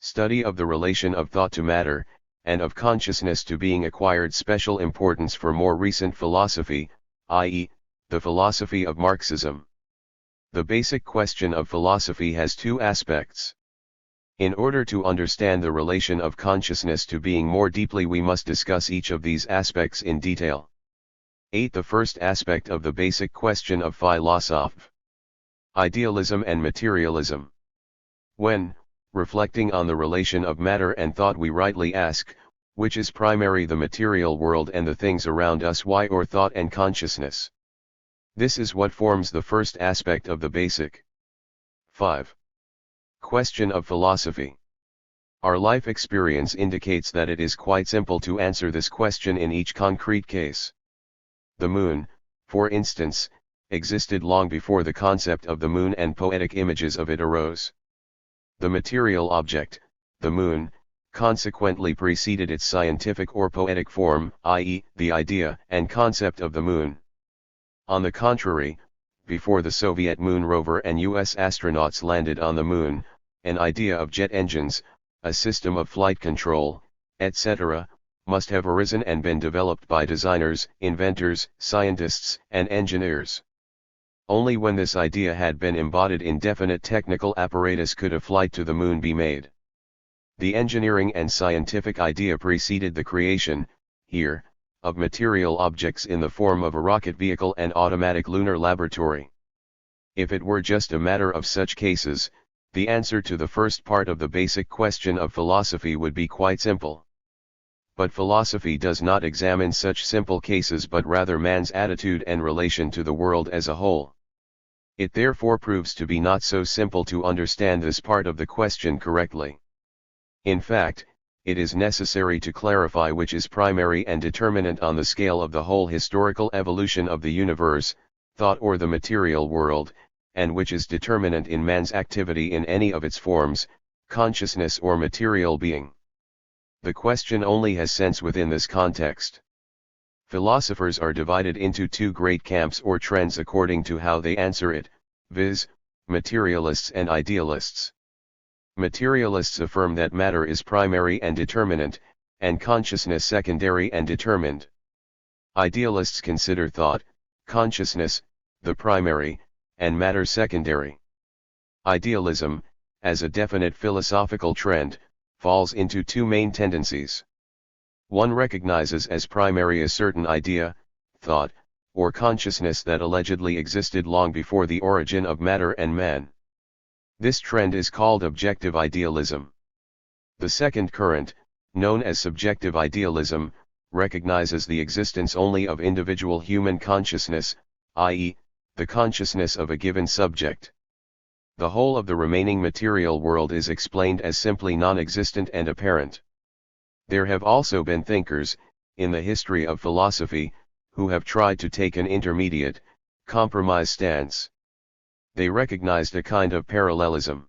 Study of the relation of thought to matter, and of consciousness to being acquired special importance for more recent philosophy, i.e., the philosophy of Marxism. The basic question of philosophy has two aspects. In order to understand the relation of consciousness to being more deeply we must discuss each of these aspects in detail. 8. The first aspect of the basic question of philosophy. Idealism and materialism. When, reflecting on the relation of matter and thought we rightly ask, which is primary the material world and the things around us or thought and consciousness? This is what forms the first aspect of the basic. 5. Question of philosophy. Our life experience indicates that it is quite simple to answer this question in each concrete case. The moon, for instance, existed long before the concept of the moon and poetic images of it arose. The material object, the moon, consequently preceded its scientific or poetic form, i.e., the idea and concept of the moon. On the contrary, before the Soviet moon rover and U.S. astronauts landed on the moon, an idea of jet engines, a system of flight control, etc., must have arisen and been developed by designers, inventors, scientists, and engineers. Only when this idea had been embodied in definite technical apparatus could a flight to the moon be made. The engineering and scientific idea preceded the creation, here, of material objects in the form of a rocket vehicle and automatic lunar laboratory. If it were just a matter of such cases, the answer to the first part of the basic question of philosophy would be quite simple. But philosophy does not examine such simple cases but rather man's attitude and relation to the world as a whole. It therefore proves to be not so simple to understand this part of the question correctly. In fact, it is necessary to clarify which is primary and determinant on the scale of the whole historical evolution of the universe, thought or the material world, and which is determinant in man's activity in any of its forms, consciousness or material being. The question only has sense within this context. Philosophers are divided into two great camps or trends according to how they answer it, viz., materialists and idealists. Materialists affirm that matter is primary and determinant, and consciousness secondary and determined. Idealists consider thought, consciousness, the primary, and matter secondary. Idealism, as a definite philosophical trend, falls into two main tendencies. One recognizes as primary a certain idea, thought, or consciousness that allegedly existed long before the origin of matter and man. This trend is called objective idealism. The second current, known as subjective idealism, recognizes the existence only of individual human consciousness, i.e., the consciousness of a given subject. The whole of the remaining material world is explained as simply non-existent and apparent. There have also been thinkers, in the history of philosophy, who have tried to take an intermediate, compromise stance. They recognized a kind of parallelism.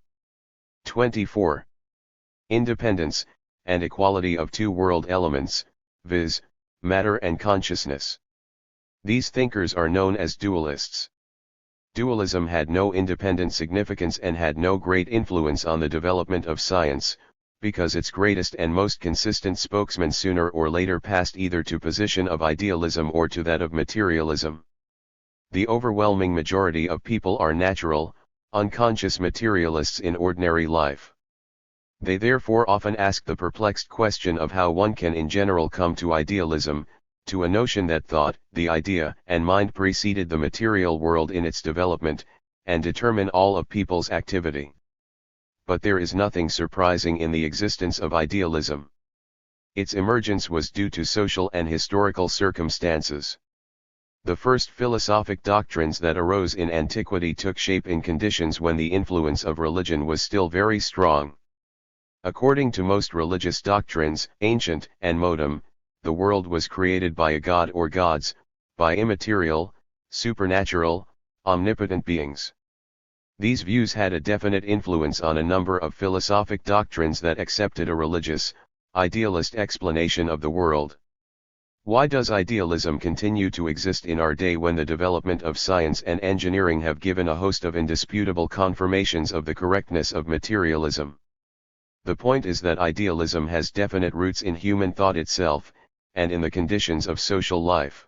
24. Independence, and equality of two world elements, viz., matter and consciousness. These thinkers are known as dualists. Dualism had no independent significance and had no great influence on the development of science, because its greatest and most consistent spokesman sooner or later passed either to position of idealism or to that of materialism. The overwhelming majority of people are natural, unconscious materialists in ordinary life. They therefore often ask the perplexed question of how one can in general come to idealism, to a notion that thought, the idea, and mind preceded the material world in its development, and determine all of people's activity. But there is nothing surprising in the existence of idealism. Its emergence was due to social and historical circumstances. The first philosophic doctrines that arose in antiquity took shape in conditions when the influence of religion was still very strong. According to most religious doctrines, ancient and modern, the world was created by a god or gods, by immaterial, supernatural, omnipotent beings. These views had a definite influence on a number of philosophic doctrines that accepted a religious, idealist explanation of the world. Why does idealism continue to exist in our day when the development of science and engineering have given a host of indisputable confirmations of the correctness of materialism? The point is that idealism has definite roots in human thought itself, and in the conditions of social life.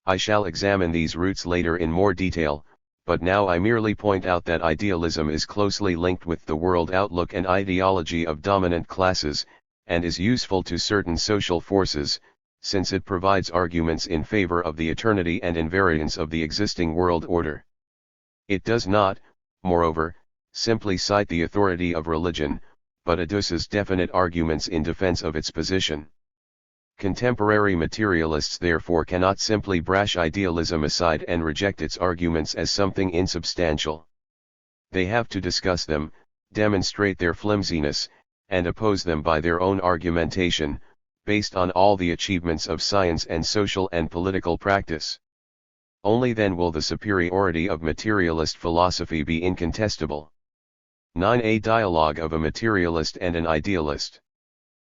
I shall examine these roots later in more detail, but now I merely point out that idealism is closely linked with the world outlook and ideology of dominant classes, and is useful to certain social forces, since it provides arguments in favor of the eternity and invariance of the existing world order. It does not, moreover, simply cite the authority of religion, but adduces definite arguments in defense of its position. Contemporary materialists therefore cannot simply brush idealism aside and reject its arguments as something insubstantial. They have to discuss them, demonstrate their flimsiness, and oppose them by their own argumentation, based on all the achievements of science and social and political practice. Only then will the superiority of materialist philosophy be incontestable. 9. A dialogue of a materialist and an idealist.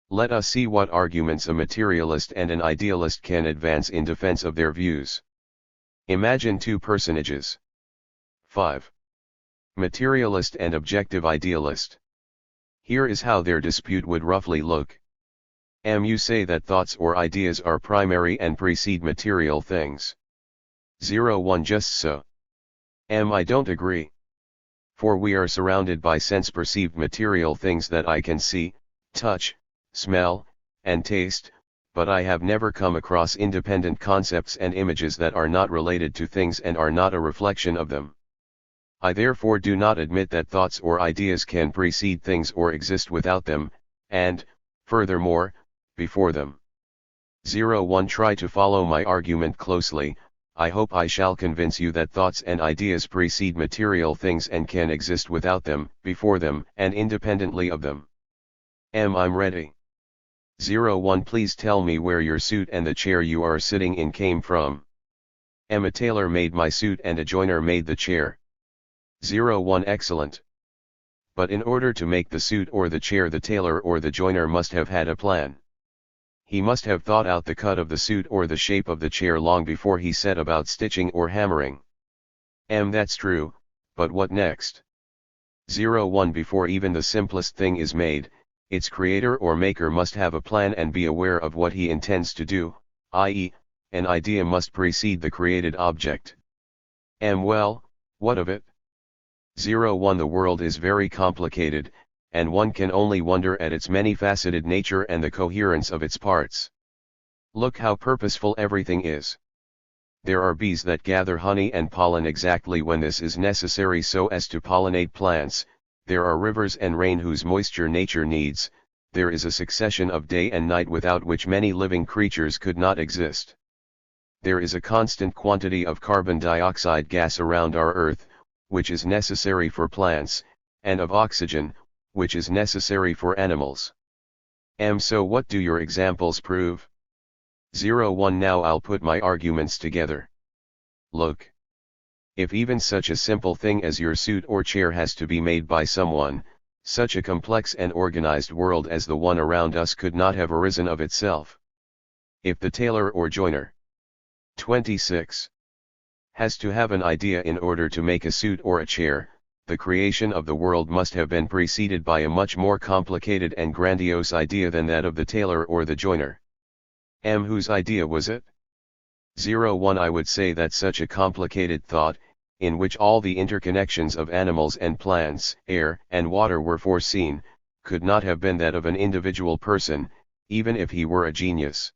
Let us see what arguments a materialist and an idealist can advance in defense of their views. Imagine two personages. 5. Materialist and objective idealist. Here is how their dispute would roughly look. You say that thoughts or ideas are primary and precede material things. 1. Just so. I don't agree. For we are surrounded by sense-perceived material things that I can see, touch, smell, and taste, but I have never come across independent concepts and images that are not related to things and are not a reflection of them. I therefore do not admit that thoughts or ideas can precede things or exist without them, and, furthermore, before them. 1. Try to follow my argument closely. I hope I shall convince you that thoughts and ideas precede material things and can exist without them, before them, and independently of them. I'm ready. 1. Please tell me where your suit and the chair you are sitting in came from. A tailor made my suit and a joiner made the chair. 1. Excellent. But in order to make the suit or the chair, the tailor or the joiner must have had a plan. He must have thought out the cut of the suit or the shape of the chair long before he set about stitching or hammering. That's true, but what next? 1. Before even the simplest thing is made, its creator or maker must have a plan and be aware of what he intends to do, i.e., an idea must precede the created object. Well, what of it? 1. The world is very complicated, and one can only wonder at its many-faceted nature and the coherence of its parts. Look how purposeful everything is. There are bees that gather honey and pollen exactly when this is necessary so as to pollinate plants. There are rivers and rain whose moisture nature needs, there is a succession of day and night without which many living creatures could not exist. There is a constant quantity of carbon dioxide gas around our Earth, which is necessary for plants, and of oxygen, which is necessary for animals. So what do your examples prove? 1. Now I'll put my arguments together. Look. If even such a simple thing as your suit or chair has to be made by someone, such a complex and organized world as the one around us could not have arisen of itself. If the tailor or joiner 26 has to have an idea in order to make a suit or a chair, the creation of the world must have been preceded by a much more complicated and grandiose idea than that of the tailor or the joiner. Whose idea was it? 1. I would say that such a complicated thought, in which all the interconnections of animals and plants, air and water were foreseen, could not have been that of an individual person, even if he were a genius.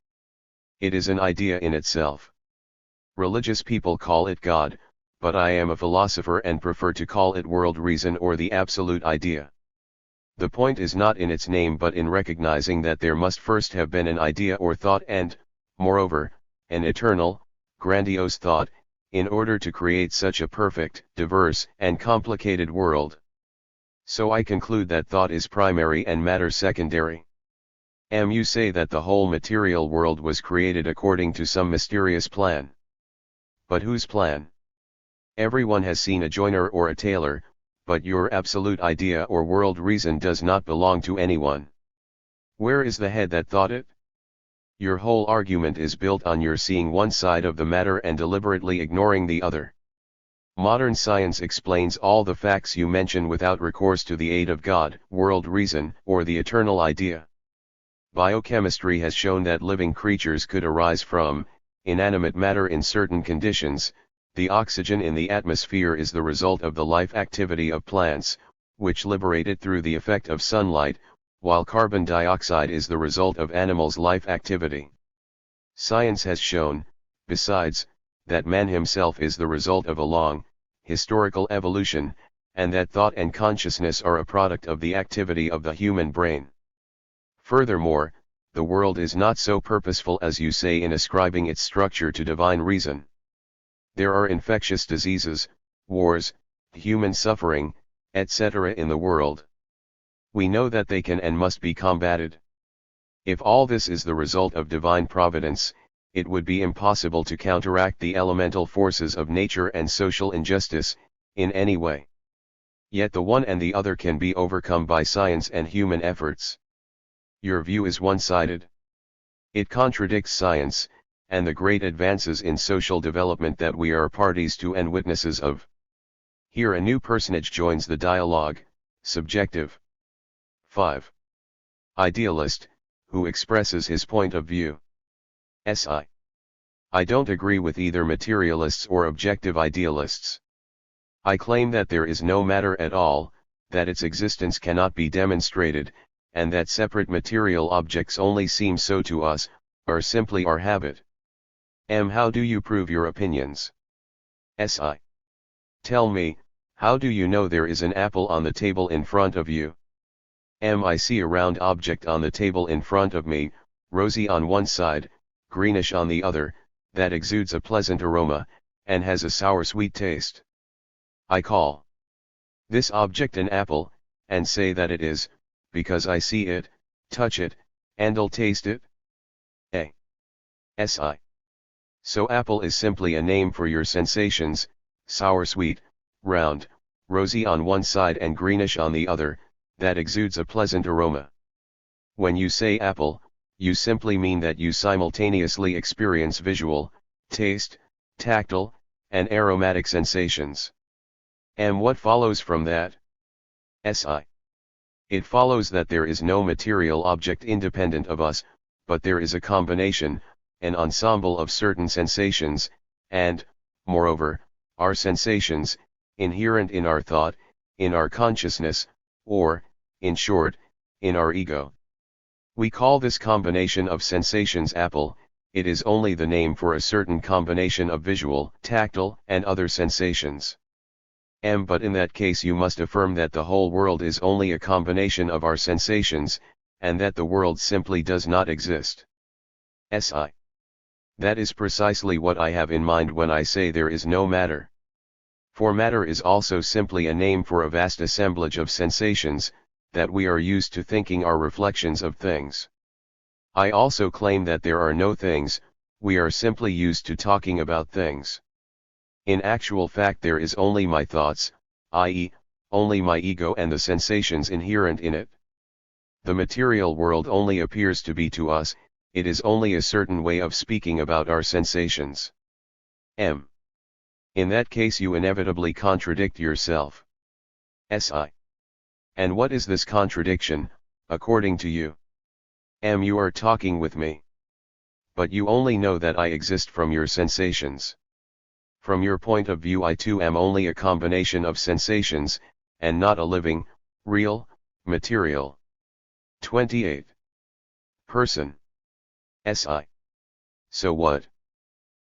It is an idea in itself. Religious people call it God, but I am a philosopher and prefer to call it world reason or the absolute idea. The point is not in its name but in recognizing that there must first have been an idea or thought and, moreover, an eternal, grandiose thought, in order to create such a perfect, diverse, and complicated world. So I conclude that thought is primary and matter secondary. You say that the whole material world was created according to some mysterious plan. But whose plan? Everyone has seen a joiner or a tailor, but your absolute idea or world reason does not belong to anyone. Where is the head that thought it? Your whole argument is built on your seeing one side of the matter and deliberately ignoring the other. Modern science explains all the facts you mention without recourse to the aid of God, world reason, or the eternal idea. Biochemistry has shown that living creatures could arise from inanimate matter in certain conditions. The oxygen in the atmosphere is the result of the life activity of plants, which liberate it through the effect of sunlight, while carbon dioxide is the result of animals' life activity. Science has shown, besides, that man himself is the result of a long, historical evolution, and that thought and consciousness are a product of the activity of the human brain. Furthermore, the world is not so purposeful as you say in ascribing its structure to divine reason. There are infectious diseases, wars, human suffering, etc. in the world. We know that they can and must be combated. If all this is the result of divine providence, it would be impossible to counteract the elemental forces of nature and social injustice, in any way. Yet the one and the other can be overcome by science and human efforts. Your view is one-sided. It contradicts science, and the great advances in social development that we are parties to and witnesses of. Here a new personage joins the dialogue, subjective. 5. Idealist, who expresses his point of view. I don't agree with either materialists or objective idealists. I claim that there is no matter at all, that its existence cannot be demonstrated, and that separate material objects only seem so to us, are simply our habit. How do you prove your opinions? Tell me, how do you know there is an apple on the table in front of you? I see a round object on the table in front of me, rosy on one side, greenish on the other, that exudes a pleasant aroma, and has a sour-sweet taste. I call this object an apple, and say that it is, because I see it, touch it, and'll taste it? So apple is simply a name for your sensations, sour-sweet, round, rosy on one side and greenish on the other, that exudes a pleasant aroma. When you say apple, you simply mean that you simultaneously experience visual, taste, tactile, and aromatic sensations. What follows from that? It follows that there is no material object independent of us, but there is a combination, an ensemble of certain sensations, and, moreover, our sensations, inherent in our thought, in our consciousness, or, in short, in our ego. We call this combination of sensations apple. It is only the name for a certain combination of visual, tactile, and other sensations. But in that case you must affirm that the whole world is only a combination of our sensations, and that the world simply does not exist. Si. That is precisely what I have in mind when I say there is no matter. For matter is also simply a name for a vast assemblage of sensations, that we are used to thinking are reflections of things. I also claim that there are no things, we are simply used to talking about things. In actual fact there is only my thoughts, i.e., only my ego and the sensations inherent in it. The material world only appears to be to us, it is only a certain way of speaking about our sensations. M. In that case you inevitably contradict yourself. Si. And what is this contradiction, according to you? M. You are talking with me. But you only know that I exist from your sensations. From your point of view I too am only a combination of sensations, and not a living, real, material. 28. Person. Si. So what?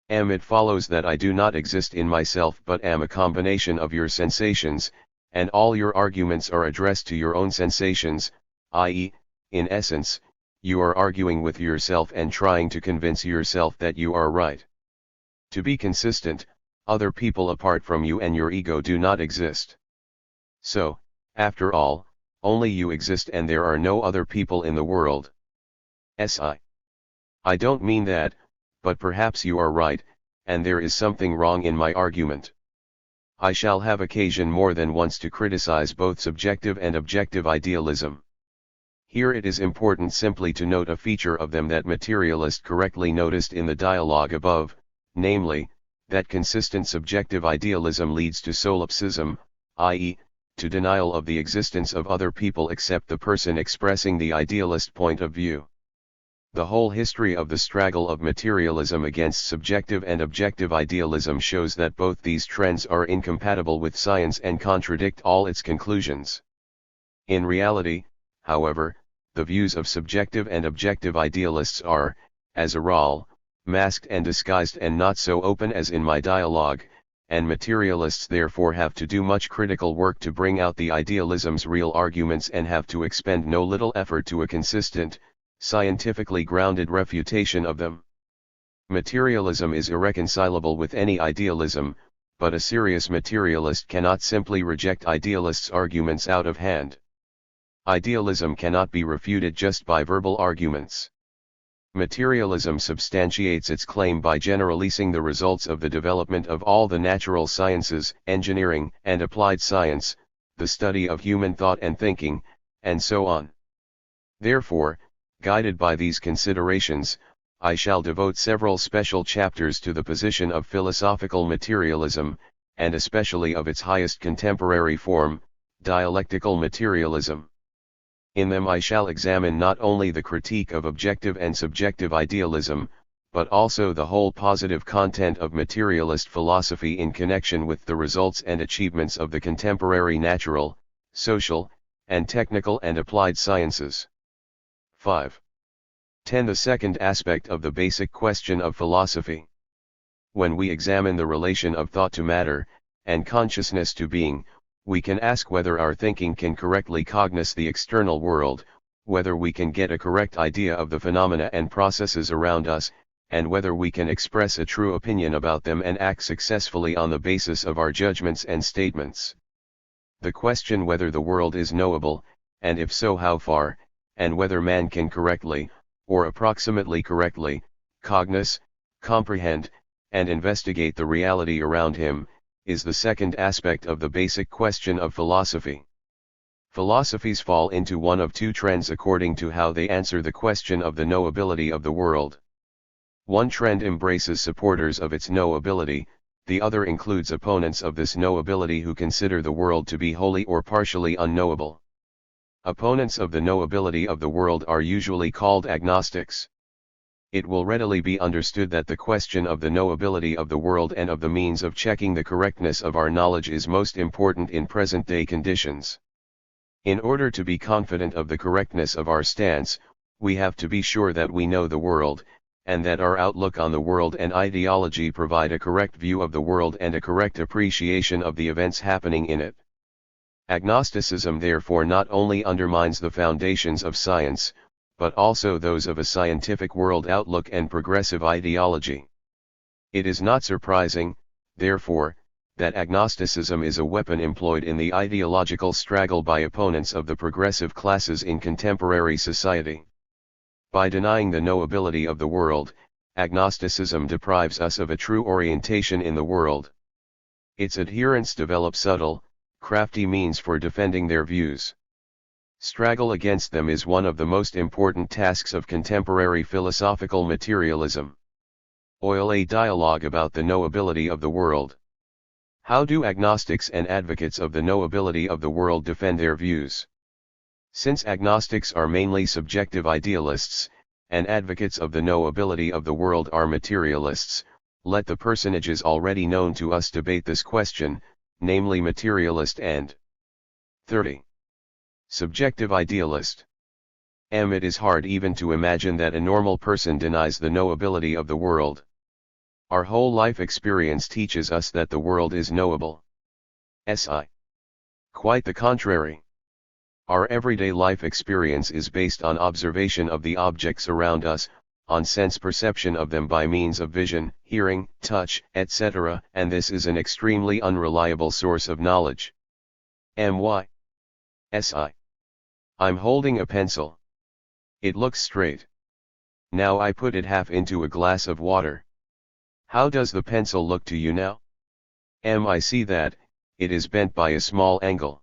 M. It follows that I do not exist in myself but am a combination of your sensations, and all your arguments are addressed to your own sensations, i.e., in essence, you are arguing with yourself and trying to convince yourself that you are right. To be consistent, other people apart from you and your ego do not exist. So, after all, only you exist and there are no other people in the world. Si. I don't mean that, but perhaps you are right, and there is something wrong in my argument. I shall have occasion more than once to criticize both subjective and objective idealism. Here it is important simply to note a feature of them that materialist correctly noticed in the dialogue above, namely, that consistent subjective idealism leads to solipsism, i.e., to denial of the existence of other people except the person expressing the idealist point of view. The whole history of the struggle of materialism against subjective and objective idealism shows that both these trends are incompatible with science and contradict all its conclusions. In reality, however, the views of subjective and objective idealists are, as a rule, masked and disguised and not so open as in my dialogue, and materialists therefore have to do much critical work to bring out the idealism's real arguments and have to expend no little effort to a consistent, scientifically grounded refutation of them. Materialism is irreconcilable with any idealism, but a serious materialist cannot simply reject idealists' arguments out of hand. Idealism cannot be refuted just by verbal arguments. Materialism substantiates its claim by generalizing the results of the development of all the natural sciences, engineering and applied science, the study of human thought and thinking, and so on. Therefore, guided by these considerations, I shall devote several special chapters to the position of philosophical materialism, and especially of its highest contemporary form, dialectical materialism. In them I shall examine not only the critique of objective and subjective idealism, but also the whole positive content of materialist philosophy in connection with the results and achievements of the contemporary natural, social, and technical and applied sciences. 5. 10. The second aspect of the basic question of philosophy. When we examine the relation of thought to matter, and consciousness to being, we can ask whether our thinking can correctly cognize the external world, whether we can get a correct idea of the phenomena and processes around us, and whether we can express a true opinion about them and act successfully on the basis of our judgments and statements. The question whether the world is knowable, and if so how far, and whether man can correctly, or approximately correctly, cognize, comprehend, and investigate the reality around him, is the second aspect of the basic question of philosophy. Philosophies fall into one of two trends according to how they answer the question of the knowability of the world. One trend embraces supporters of its knowability, the other includes opponents of this knowability who consider the world to be wholly or partially unknowable. Opponents of the knowability of the world are usually called agnostics. It will readily be understood that the question of the knowability of the world and of the means of checking the correctness of our knowledge is most important in present-day conditions. In order to be confident of the correctness of our stance, we have to be sure that we know the world, and that our outlook on the world and ideology provide a correct view of the world and a correct appreciation of the events happening in it. Agnosticism therefore not only undermines the foundations of science, but also those of a scientific world outlook and progressive ideology. It is not surprising, therefore, that agnosticism is a weapon employed in the ideological struggle by opponents of the progressive classes in contemporary society. By denying the knowability of the world, agnosticism deprives us of a true orientation in the world. Its adherents develop subtle, crafty means for defending their views. Struggle against them is one of the most important tasks of contemporary philosophical materialism. Oil a dialogue about the knowability of the world. How do agnostics and advocates of the knowability of the world defend their views? Since agnostics are mainly subjective idealists, and advocates of the knowability of the world are materialists, let the personages already known to us debate this question, namely materialist and 30. Subjective idealist. It is hard even to imagine that a normal person denies the knowability of the world. Our whole life experience teaches us that the world is knowable. Quite the contrary. Our everyday life experience is based on observation of the objects around us, on sense perception of them by means of vision, hearing, touch, etc., and this is an extremely unreliable source of knowledge. I'm holding a pencil. It looks straight. Now I put it half into a glass of water. How does the pencil look to you now? I see that, it is bent by a small angle.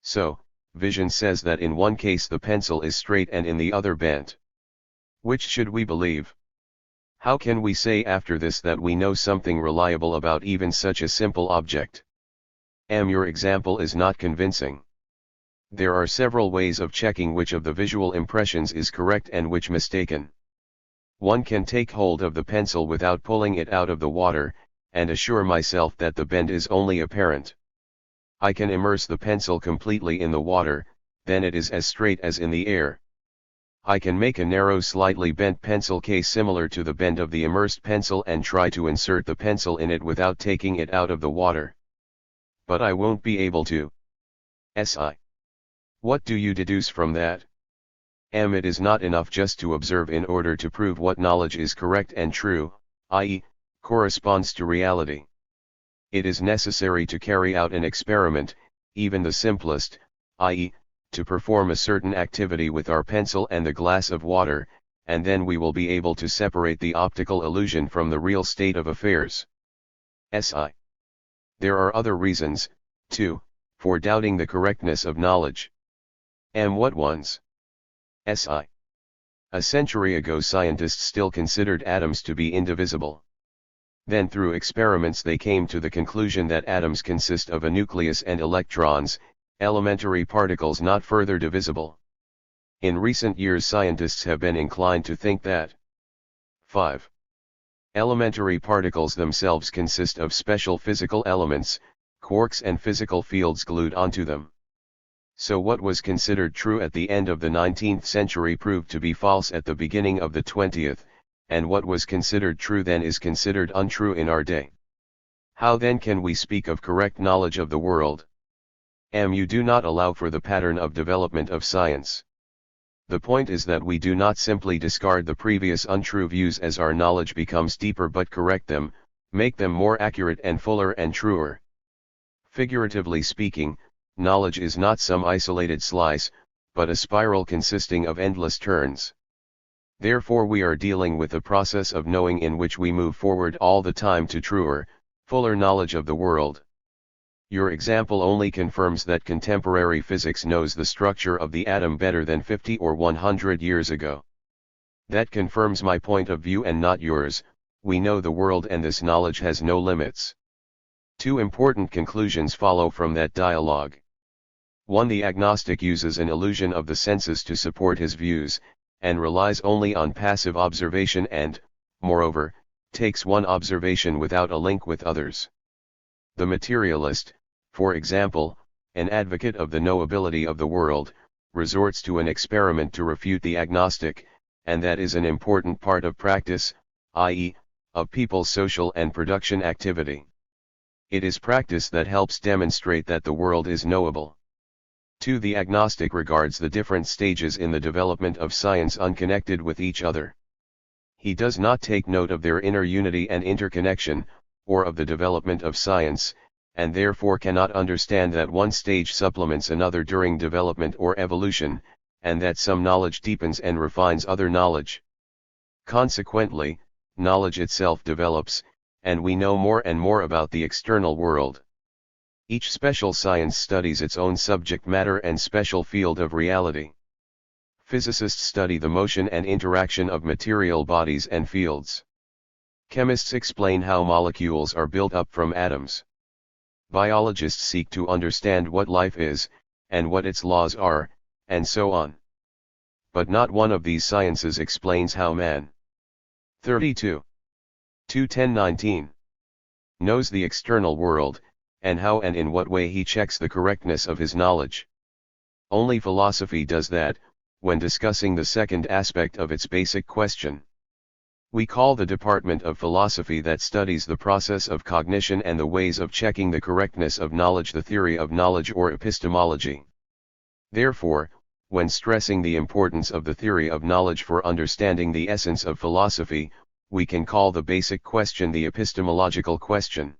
So, vision says that in one case the pencil is straight and in the other bent. Which should we believe? How can we say after this that we know something reliable about even such a simple object? Your example is not convincing. There are several ways of checking which of the visual impressions is correct and which mistaken. One can take hold of the pencil without pulling it out of the water, and assure myself that the bend is only apparent. I can immerse the pencil completely in the water, then it is as straight as in the air. I can make a narrow slightly bent pencil case similar to the bend of the immersed pencil and try to insert the pencil in it without taking it out of the water. But I won't be able to. What do you deduce from that? It is not enough just to observe in order to prove what knowledge is correct and true, i.e., corresponds to reality. It is necessary to carry out an experiment, even the simplest, i.e., to perform a certain activity with our pencil and the glass of water, and then we will be able to separate the optical illusion from the real state of affairs. There are other reasons, too, for doubting the correctness of knowledge. What ones? A century ago scientists still considered atoms to be indivisible. Then through experiments they came to the conclusion that atoms consist of a nucleus and electrons, elementary particles not further divisible. In recent years scientists have been inclined to think that 5. Elementary particles themselves consist of special physical elements, quarks and physical fields glued onto them. So what was considered true at the end of the 19th century proved to be false at the beginning of the 20th, and what was considered true then is considered untrue in our day. How then can we speak of correct knowledge of the world? You do not allow for the pattern of development of science. The point is that we do not simply discard the previous untrue views as our knowledge becomes deeper but correct them, make them more accurate and fuller and truer. Figuratively speaking, knowledge is not some isolated slice, but a spiral consisting of endless turns. Therefore we are dealing with a process of knowing in which we move forward all the time to truer, fuller knowledge of the world. Your example only confirms that contemporary physics knows the structure of the atom better than 50 or 100 years ago. That confirms my point of view and not yours. We know the world and this knowledge has no limits. Two important conclusions follow from that dialogue. 1. The agnostic uses an illusion of the senses to support his views, and relies only on passive observation and, moreover, takes one observation without a link with others. The materialist, for example, an advocate of the knowability of the world, resorts to an experiment to refute the agnostic, and that is an important part of practice, i.e., of people's social and production activity. It is practice that helps demonstrate that the world is knowable. 2. The agnostic regards the different stages in the development of science unconnected with each other. He does not take note of their inner unity and interconnection, or of the development of science, and therefore cannot understand that one stage supplements another during development or evolution, and that some knowledge deepens and refines other knowledge. Consequently, knowledge itself develops, and we know more and more about the external world. Each special science studies its own subject matter and special field of reality. Physicists study the motion and interaction of material bodies and fields. Chemists explain how molecules are built up from atoms. Biologists seek to understand what life is, and what its laws are, and so on. But not one of these sciences explains how man 32. 2:10-19 knows the external world, and how and in what way he checks the correctness of his knowledge. Only philosophy does that, when discussing the second aspect of its basic question. We call the department of philosophy that studies the process of cognition and the ways of checking the correctness of knowledge the theory of knowledge or epistemology. Therefore, when stressing the importance of the theory of knowledge for understanding the essence of philosophy, we can call the basic question the epistemological question.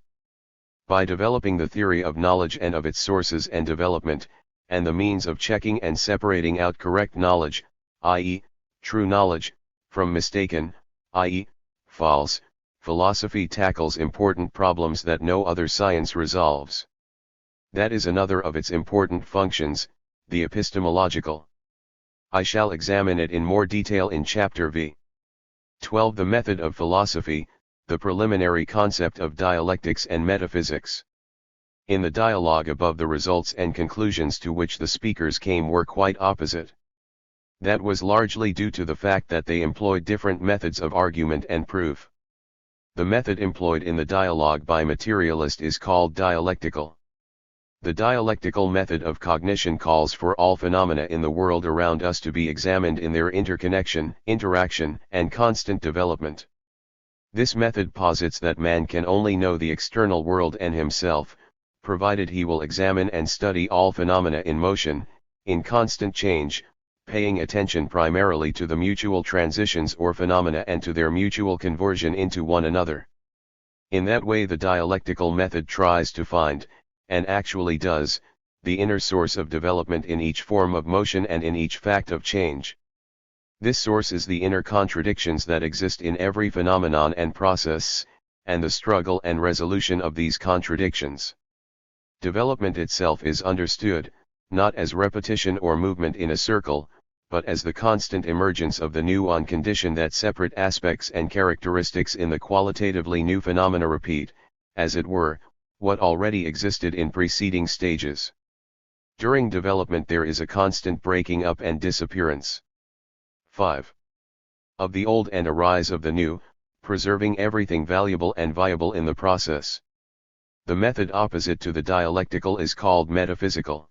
By developing the theory of knowledge and of its sources and development, and the means of checking and separating out correct knowledge, i.e., true knowledge, from mistaken, i.e., false, philosophy tackles important problems that no other science resolves. That is another of its important functions, the epistemological. I shall examine it in more detail in Chapter V. 12. The method of philosophy, the preliminary concept of dialectics and metaphysics. In the dialogue above, the results and conclusions to which the speakers came were quite opposite. That was largely due to the fact that they employed different methods of argument and proof. The method employed in the dialogue by materialist is called dialectical. The dialectical method of cognition calls for all phenomena in the world around us to be examined in their interconnection, interaction, and constant development. This method posits that man can only know the external world and himself, provided he will examine and study all phenomena in motion, in constant change, paying attention primarily to the mutual transitions or phenomena and to their mutual conversion into one another. In that way, the dialectical method tries to find, and actually does, the inner source of development in each form of motion and in each fact of change. This source is the inner contradictions that exist in every phenomenon and process, and the struggle and resolution of these contradictions. Development itself is understood, not as repetition or movement in a circle, but as the constant emergence of the new on condition that separate aspects and characteristics in the qualitatively new phenomena repeat, as it were, what already existed in preceding stages. During development there is a constant breaking up and disappearance. 5. Of the old and a rise of the new, preserving everything valuable and viable in the process. The method opposite to the dialectical is called metaphysical.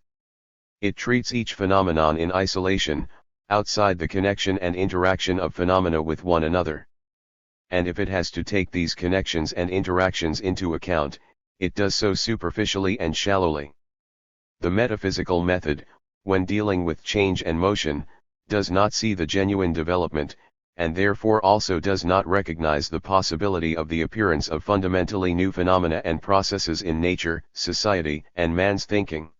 It treats each phenomenon in isolation, outside the connection and interaction of phenomena with one another. And if it has to take these connections and interactions into account, it does so superficially and shallowly. The metaphysical method, when dealing with change and motion, does not see the genuine development, and therefore also does not recognize the possibility of the appearance of fundamentally new phenomena and processes in nature, society, and man's thinking.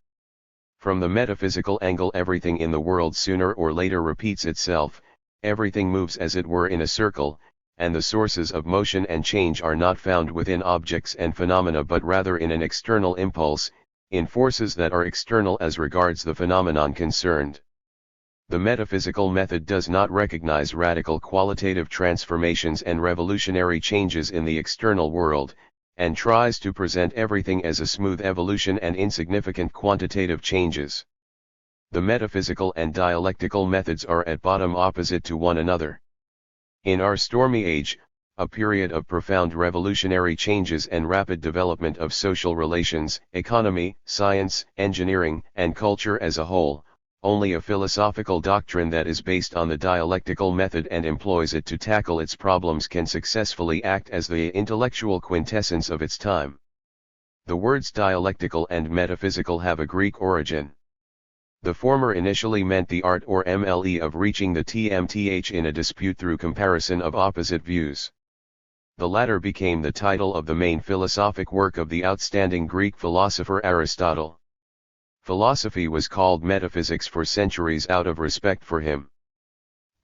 From the metaphysical angle, everything in the world sooner or later repeats itself, everything moves as it were in a circle, and the sources of motion and change are not found within objects and phenomena but rather in an external impulse, in forces that are external as regards the phenomenon concerned. The metaphysical method does not recognize radical qualitative transformations and revolutionary changes in the external world, and tries to present everything as a smooth evolution and insignificant quantitative changes. The metaphysical and dialectical methods are at bottom opposite to one another. In our stormy age, a period of profound revolutionary changes and rapid development of social relations, economy, science, engineering, and culture as a whole, only a philosophical doctrine that is based on the dialectical method and employs it to tackle its problems can successfully act as the intellectual quintessence of its time. The words dialectical and metaphysical have a Greek origin. The former initially meant the art or mle of reaching the TMTH in a dispute through comparison of opposite views. The latter became the title of the main philosophic work of the outstanding Greek philosopher Aristotle. Philosophy was called metaphysics for centuries out of respect for him.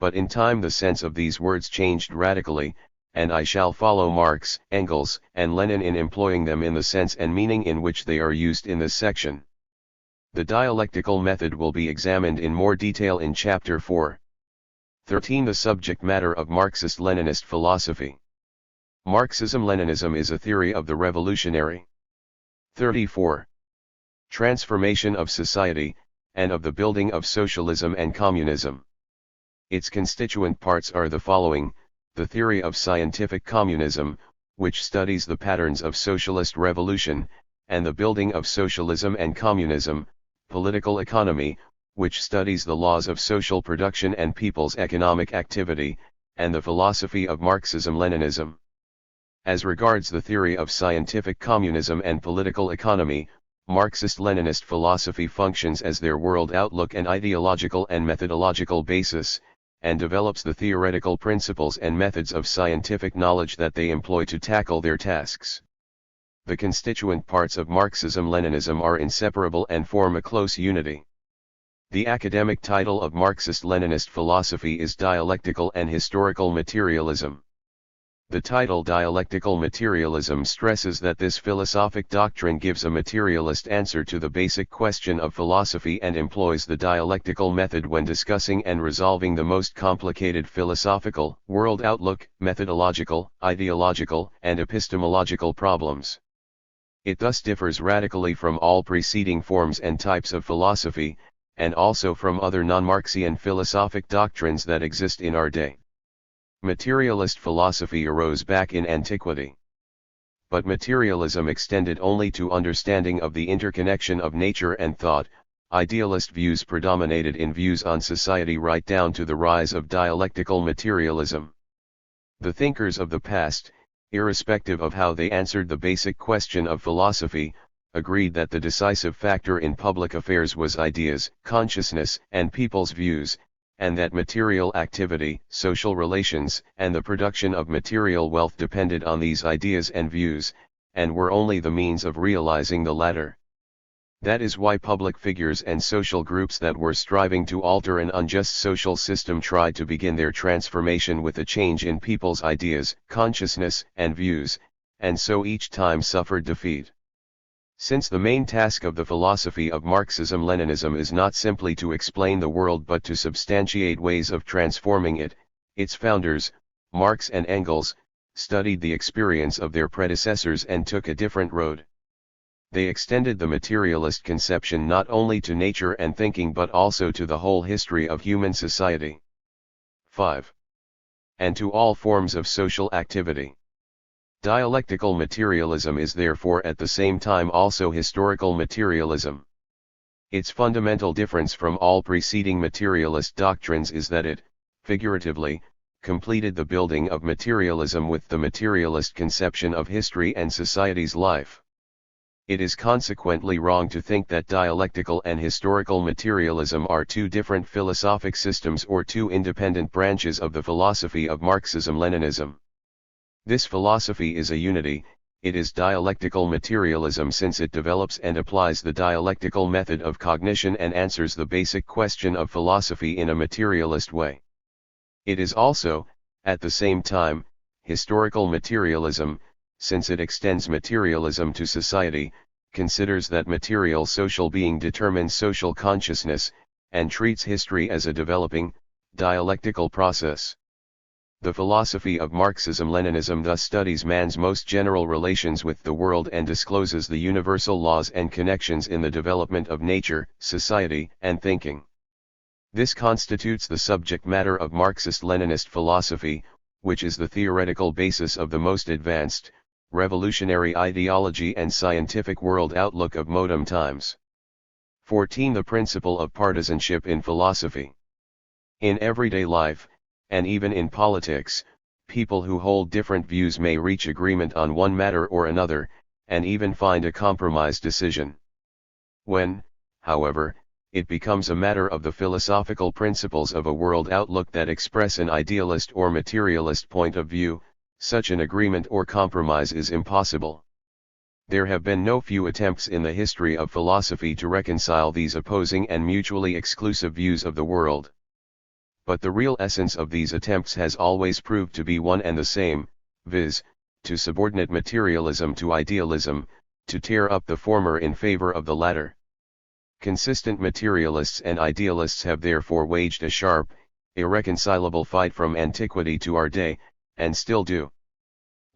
But in time the sense of these words changed radically, and I shall follow Marx, Engels, and Lenin in employing them in the sense and meaning in which they are used in this section. The dialectical method will be examined in more detail in Chapter 4. 13. The subject matter of Marxist-Leninist philosophy. Marxism-Leninism is a theory of the revolutionary. 34. Transformation of society, and of the building of socialism and communism. Its constituent parts are the following: the theory of scientific communism, which studies the patterns of socialist revolution, and the building of socialism and communism; political economy, which studies the laws of social production and people's economic activity; and the philosophy of Marxism-Leninism. As regards the theory of scientific communism and political economy, Marxist-Leninist philosophy functions as their world outlook and ideological and methodological basis, and develops the theoretical principles and methods of scientific knowledge that they employ to tackle their tasks. The constituent parts of Marxism-Leninism are inseparable and form a close unity. The academic title of Marxist-Leninist philosophy is Dialectical and Historical Materialism. The title Dialectical Materialism stresses that this philosophic doctrine gives a materialist answer to the basic question of philosophy and employs the dialectical method when discussing and resolving the most complicated philosophical, world outlook, methodological, ideological, and epistemological problems. It thus differs radically from all preceding forms and types of philosophy, and also from other non-Marxian philosophic doctrines that exist in our day. Materialist philosophy arose back in antiquity. But materialism extended only to understanding of the interconnection of nature and thought. Idealist views predominated in views on society right down to the rise of dialectical materialism. The thinkers of the past, irrespective of how they answered the basic question of philosophy, agreed that the decisive factor in public affairs was ideas, consciousness, and people's views, and that material activity, social relations, and the production of material wealth depended on these ideas and views, and were only the means of realizing the latter. That is why public figures and social groups that were striving to alter an unjust social system tried to begin their transformation with a change in people's ideas, consciousness, and views, and so each time suffered defeat. Since the main task of the philosophy of Marxism-Leninism is not simply to explain the world but to substantiate ways of transforming it, its founders, Marx and Engels, studied the experience of their predecessors and took a different road. They extended the materialist conception not only to nature and thinking but also to the whole history of human society. 5. And to all forms of social activity. Dialectical materialism is therefore at the same time also historical materialism. Its fundamental difference from all preceding materialist doctrines is that it, figuratively, completed the building of materialism with the materialist conception of history and society's life. It is consequently wrong to think that dialectical and historical materialism are two different philosophic systems or two independent branches of the philosophy of Marxism-Leninism. This philosophy is a unity. It is dialectical materialism since it develops and applies the dialectical method of cognition and answers the basic question of philosophy in a materialist way. It is also, at the same time, historical materialism, since it extends materialism to society, considers that material social being determines social consciousness, and treats history as a developing, dialectical process. The philosophy of Marxism-Leninism thus studies man's most general relations with the world and discloses the universal laws and connections in the development of nature, society, and thinking. This constitutes the subject matter of Marxist-Leninist philosophy, which is the theoretical basis of the most advanced, revolutionary ideology and scientific world outlook of modern times. 14. The principle of partisanship in philosophy. In everyday life, and even in politics, people who hold different views may reach agreement on one matter or another, and even find a compromise decision. When, however, it becomes a matter of the philosophical principles of a world outlook that express an idealist or materialist point of view, such an agreement or compromise is impossible. There have been no few attempts in the history of philosophy to reconcile these opposing and mutually exclusive views of the world. But the real essence of these attempts has always proved to be one and the same, viz., to subordinate materialism to idealism, to tear up the former in favor of the latter. Consistent materialists and idealists have therefore waged a sharp, irreconcilable fight from antiquity to our day, and still do.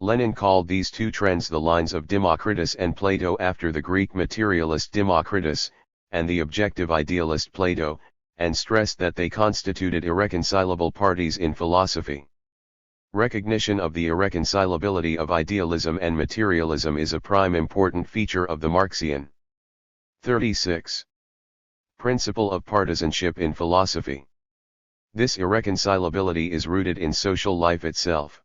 Lenin called these two trends the lines of Democritus and Plato after the Greek materialist Democritus, and the objective idealist Plato, and stressed that they constituted irreconcilable parties in philosophy. Recognition of the irreconcilability of idealism and materialism is a prime important feature of the Marxian. 36. Principle of partisanship in philosophy. This irreconcilability is rooted in social life itself.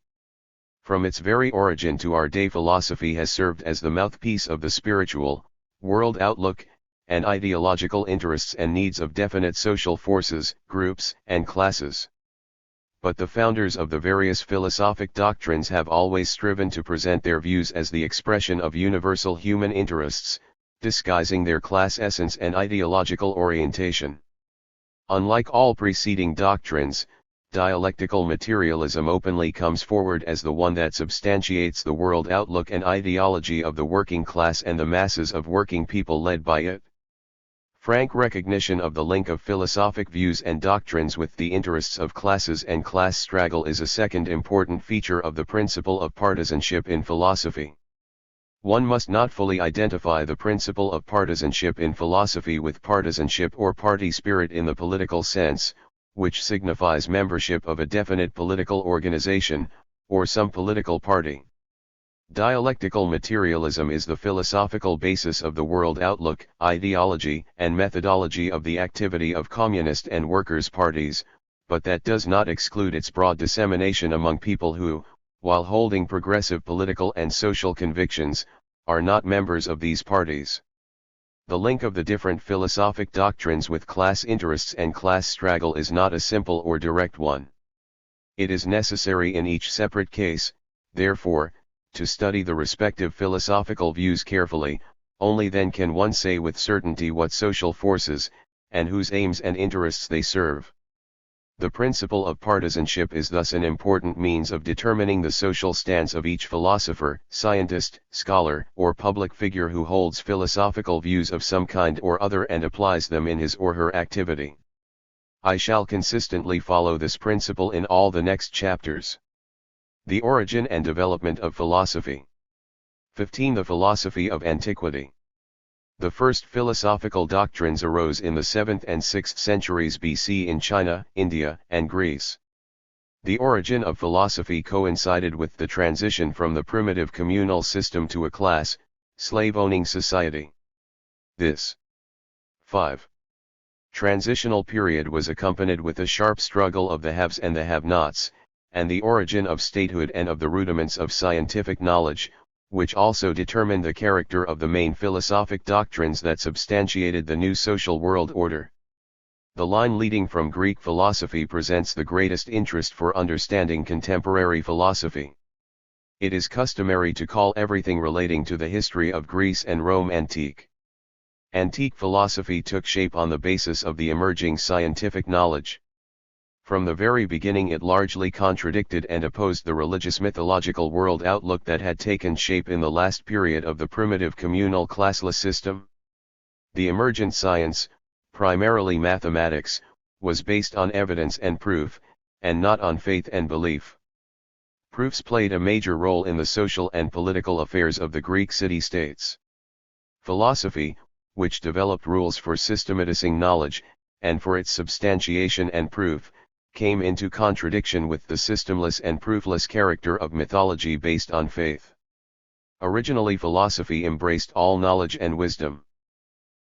From its very origin to our day, philosophy has served as the mouthpiece of the spiritual, world outlook, and ideological interests and needs of definite social forces, groups, and classes. But the founders of the various philosophic doctrines have always striven to present their views as the expression of universal human interests, disguising their class essence and ideological orientation. Unlike all preceding doctrines, dialectical materialism openly comes forward as the one that substantiates the world outlook and ideology of the working class and the masses of working people led by it. Frank recognition of the link of philosophic views and doctrines with the interests of classes and class struggle is a second important feature of the principle of partisanship in philosophy. One must not fully identify the principle of partisanship in philosophy with partisanship or party spirit in the political sense, which signifies membership of a definite political organization, or some political party. Dialectical materialism is the philosophical basis of the world outlook, ideology, and methodology of the activity of communist and workers' parties, but that does not exclude its broad dissemination among people who, while holding progressive political and social convictions, are not members of these parties. The link of the different philosophic doctrines with class interests and class struggle is not a simple or direct one. It is necessary in each separate case, therefore, to study the respective philosophical views carefully. Only then can one say with certainty what social forces, and whose aims and interests they serve. The principle of partisanship is thus an important means of determining the social stance of each philosopher, scientist, scholar, or public figure who holds philosophical views of some kind or other and applies them in his or her activity. I shall consistently follow this principle in all the next chapters. The origin and development of philosophy. 15. The philosophy of antiquity. The first philosophical doctrines arose in the 7th and 6th centuries BC in China, India, and Greece. The origin of philosophy coincided with the transition from the primitive communal system to a class, slave-owning society. This 5. Transitional period was accompanied with a sharp struggle of the haves and the have-nots, and the origin of statehood and of the rudiments of scientific knowledge, which also determined the character of the main philosophic doctrines that substantiated the new social world order. The line leading from Greek philosophy presents the greatest interest for understanding contemporary philosophy. It is customary to call everything relating to the history of Greece and Rome antique. Antique philosophy took shape on the basis of the emerging scientific knowledge. From the very beginning it largely contradicted and opposed the religious mythological world outlook that had taken shape in the last period of the primitive communal classless system. The emergent science, primarily mathematics, was based on evidence and proof, and not on faith and belief. Proofs played a major role in the social and political affairs of the Greek city-states. Philosophy, which developed rules for systematizing knowledge, and for its substantiation and proof, came into contradiction with the systemless and proofless character of mythology based on faith. Originally, philosophy embraced all knowledge and wisdom.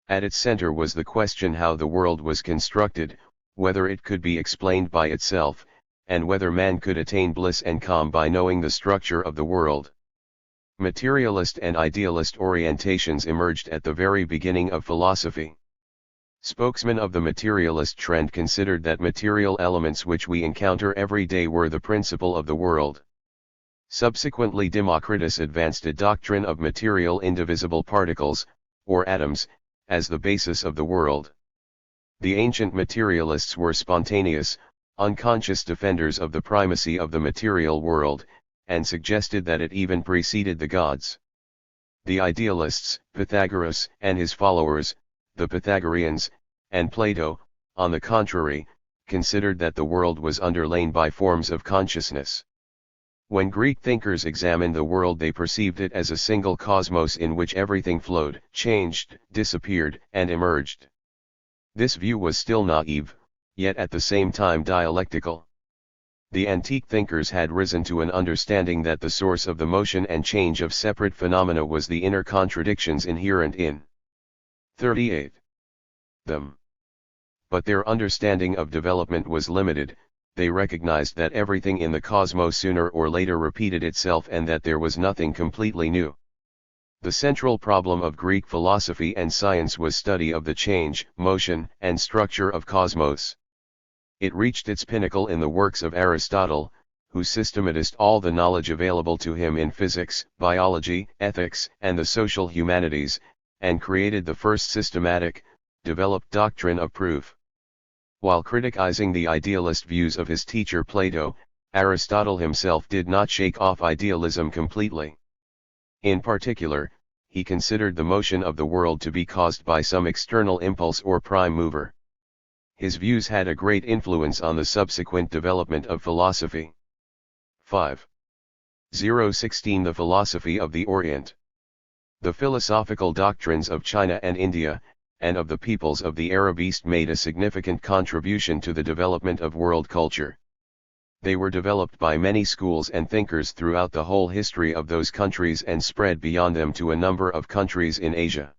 At its center was the question how the world was constructed, whether it could be explained by itself, and whether man could attain bliss and calm by knowing the structure of the world. Materialist and idealist orientations emerged at the very beginning of philosophy. Spokesmen of the materialist trend considered that material elements which we encounter every day were the principle of the world. Subsequently, Democritus advanced a doctrine of material indivisible particles, or atoms, as the basis of the world. The ancient materialists were spontaneous, unconscious defenders of the primacy of the material world, and suggested that it even preceded the gods. The idealists, Pythagoras and his followers, the Pythagoreans, and Plato, on the contrary, considered that the world was underlain by forms of consciousness. When Greek thinkers examined the world, they perceived it as a single cosmos in which everything flowed, changed, disappeared, and emerged. This view was still naive, yet at the same time dialectical. The antique thinkers had risen to an understanding that the source of the motion and change of separate phenomena was the inner contradictions inherent in 38 them. But their understanding of development was limited. They recognized that everything in the cosmos sooner or later repeated itself and that there was nothing completely new. The central problem of Greek philosophy and science was study of the change, motion, and structure of cosmos. It reached its pinnacle in the works of Aristotle, who systematized all the knowledge available to him in physics, biology, ethics, and the social humanities, and created the first systematic, developed doctrine of proof. While criticizing the idealist views of his teacher Plato, Aristotle himself did not shake off idealism completely. In particular, he considered the motion of the world to be caused by some external impulse or prime mover. His views had a great influence on the subsequent development of philosophy. 5.016 The Philosophy of the Orient. The philosophical doctrines of China and India, and of the peoples of the Arab East, made a significant contribution to the development of world culture. They were developed by many schools and thinkers throughout the whole history of those countries and spread beyond them to a number of countries in Asia.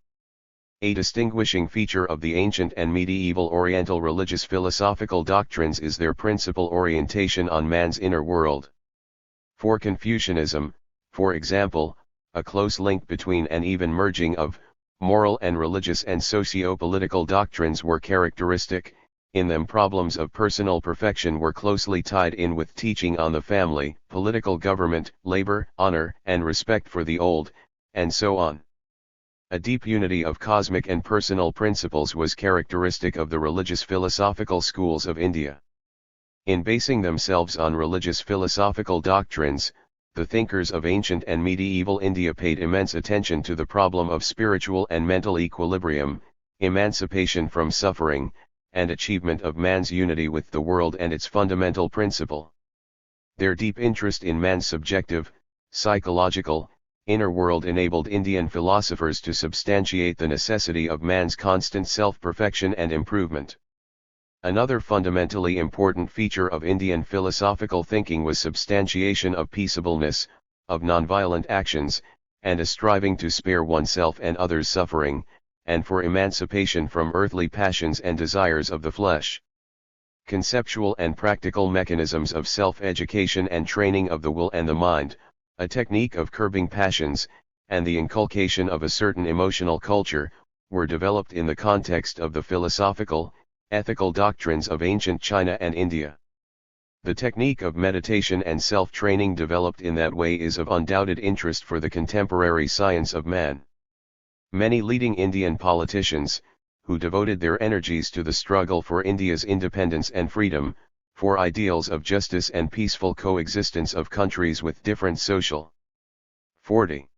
A distinguishing feature of the ancient and medieval Oriental religious philosophical doctrines is their principal orientation on man's inner world. For Confucianism, for example, a close link between and even merging of moral and religious and socio-political doctrines were characteristic. In them, problems of personal perfection were closely tied in with teaching on the family, political government, labor, honor, and respect for the old, and so on. A deep unity of cosmic and personal principles was characteristic of the religious philosophical schools of India. In basing themselves on religious philosophical doctrines, the thinkers of ancient and medieval India paid immense attention to the problem of spiritual and mental equilibrium, emancipation from suffering, and achievement of man's unity with the world and its fundamental principle. Their deep interest in man's subjective, psychological, inner world enabled Indian philosophers to substantiate the necessity of man's constant self-perfection and improvement. Another fundamentally important feature of Indian philosophical thinking was substantiation of peaceableness, of nonviolent actions, and a striving to spare oneself and others suffering, and for emancipation from earthly passions and desires of the flesh. Conceptual and practical mechanisms of self-education and training of the will and the mind, a technique of curbing passions, and the inculcation of a certain emotional culture, were developed in the context of the philosophical, ethical doctrines of ancient China and India. The technique of meditation and self-training developed in that way is of undoubted interest for the contemporary science of man. Many leading Indian politicians, who devoted their energies to the struggle for India's independence and freedom, for ideals of justice and peaceful coexistence of countries with different social, 40,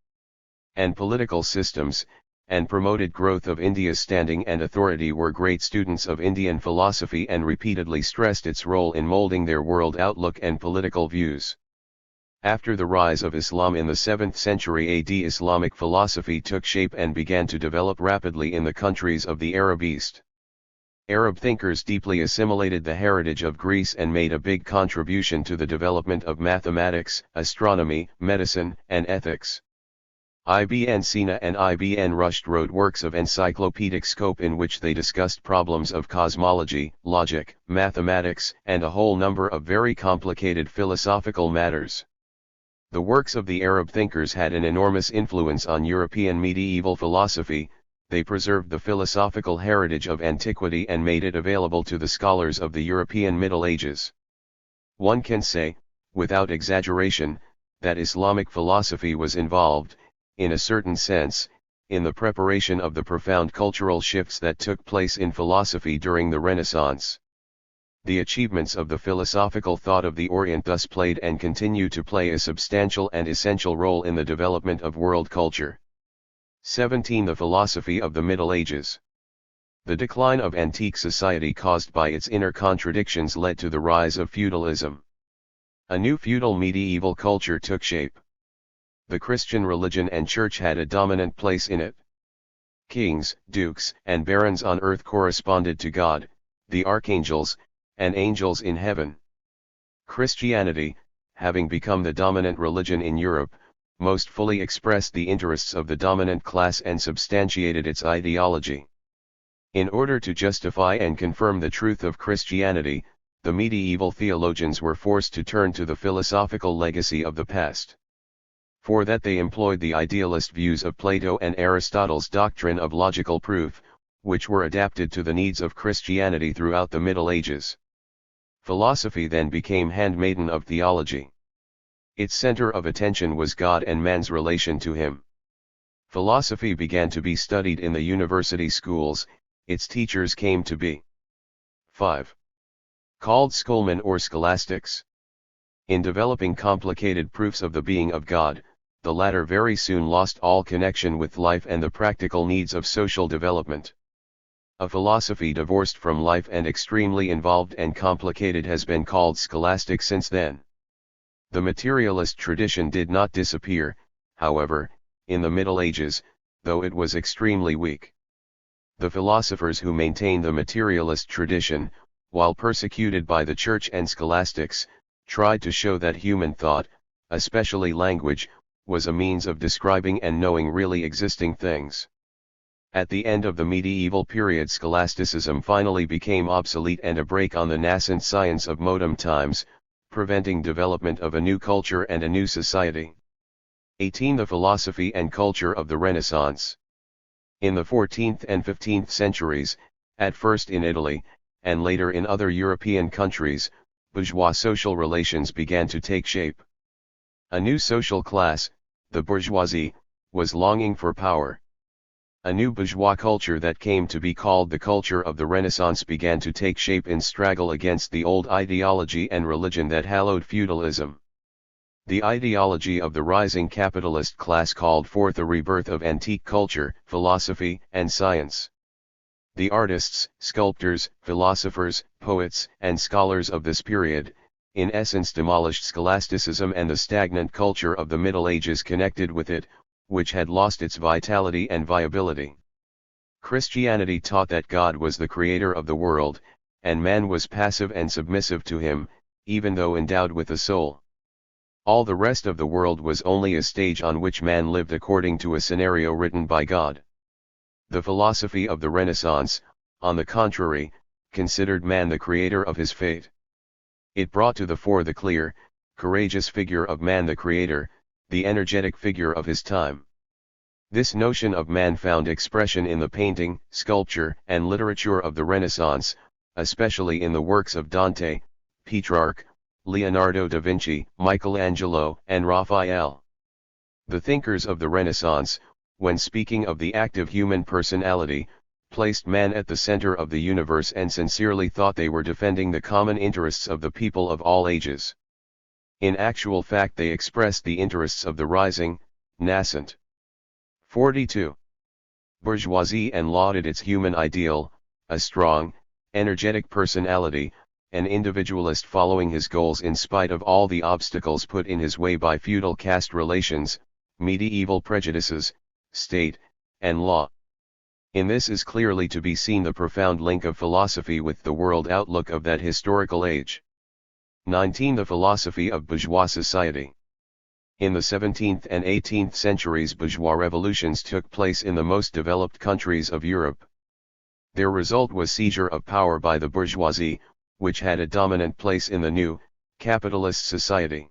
and political systems, and promoted growth of India's standing and authority, were great students of Indian philosophy and repeatedly stressed its role in molding their world outlook and political views. After the rise of Islam in the 7th century AD, Islamic philosophy took shape and began to develop rapidly in the countries of the Arab East. Arab thinkers deeply assimilated the heritage of Greece and made a big contribution to the development of mathematics, astronomy, medicine, and ethics. Ibn Sina and Ibn Rushd wrote works of encyclopedic scope in which they discussed problems of cosmology, logic, mathematics, and a whole number of very complicated philosophical matters. The works of the Arab thinkers had an enormous influence on European medieval philosophy. They preserved the philosophical heritage of antiquity and made it available to the scholars of the European Middle Ages. One can say, without exaggeration, that Islamic philosophy was involved, in a certain sense, in the preparation of the profound cultural shifts that took place in philosophy during the Renaissance. The achievements of the philosophical thought of the Orient thus played and continue to play a substantial and essential role in the development of world culture. 17. The philosophy of the Middle Ages. The decline of antique society caused by its inner contradictions led to the rise of feudalism. A new feudal medieval culture took shape. The Christian religion and church had a dominant place in it. Kings, dukes, and barons on earth corresponded to God, the archangels, and angels in heaven. Christianity, having become the dominant religion in Europe, most fully expressed the interests of the dominant class and substantiated its ideology. In order to justify and confirm the truth of Christianity, the medieval theologians were forced to turn to the philosophical legacy of the past. For that they employed the idealist views of Plato and Aristotle's doctrine of logical proof, which were adapted to the needs of Christianity throughout the Middle Ages. Philosophy then became handmaiden of theology. Its center of attention was God and man's relation to him. Philosophy began to be studied in the university schools. Its teachers came to be 5. Called schoolmen or scholastics. In developing complicated proofs of the being of God, the latter very soon lost all connection with life and the practical needs of social development. A philosophy divorced from life and extremely involved and complicated has been called scholastic since then. The materialist tradition did not disappear, however, in the Middle Ages, though it was extremely weak. The philosophers who maintained the materialist tradition, while persecuted by the church and scholastics, tried to show that human thought, especially language, was a means of describing and knowing really existing things. At the end of the medieval period, scholasticism finally became obsolete and a brake on the nascent science of modern times, preventing development of a new culture and a new society. 18. The philosophy and culture of the Renaissance. In the 14th and 15th centuries, at first in Italy, and later in other European countries, bourgeois social relations began to take shape. A new social class, the bourgeoisie, was longing for power. A new bourgeois culture that came to be called the culture of the Renaissance began to take shape in struggle against the old ideology and religion that hallowed feudalism. The ideology of the rising capitalist class called forth a rebirth of antique culture, philosophy, and science. The artists, sculptors, philosophers, poets, and scholars of this period, in essence demolished scholasticism and the stagnant culture of the Middle Ages connected with it, which had lost its vitality and viability. Christianity taught that God was the creator of the world, and man was passive and submissive to him, even though endowed with a soul. All the rest of the world was only a stage on which man lived according to a scenario written by God. The philosophy of the Renaissance, on the contrary, considered man the creator of his fate. It brought to the fore the clear, courageous figure of man the creator, the energetic figure of his time. This notion of man found expression in the painting, sculpture, and literature of the Renaissance, especially in the works of Dante, Petrarch, Leonardo da Vinci, Michelangelo, and Raphael. The thinkers of the Renaissance, when speaking of the active human personality, placed man at the center of the universe and sincerely thought they were defending the common interests of the people of all ages. In actual fact they expressed the interests of the rising, nascent. 42. Bourgeoisie and lauded its human ideal, a strong, energetic personality, an individualist following his goals in spite of all the obstacles put in his way by feudal caste relations, medieval prejudices, state, and law. In this is clearly to be seen the profound link of philosophy with the world outlook of that historical age. 19. The philosophy of bourgeois society. In the 17th and 18th centuries, bourgeois revolutions took place in the most developed countries of Europe. Their result was seizure of power by the bourgeoisie, which had a dominant place in the new, capitalist society.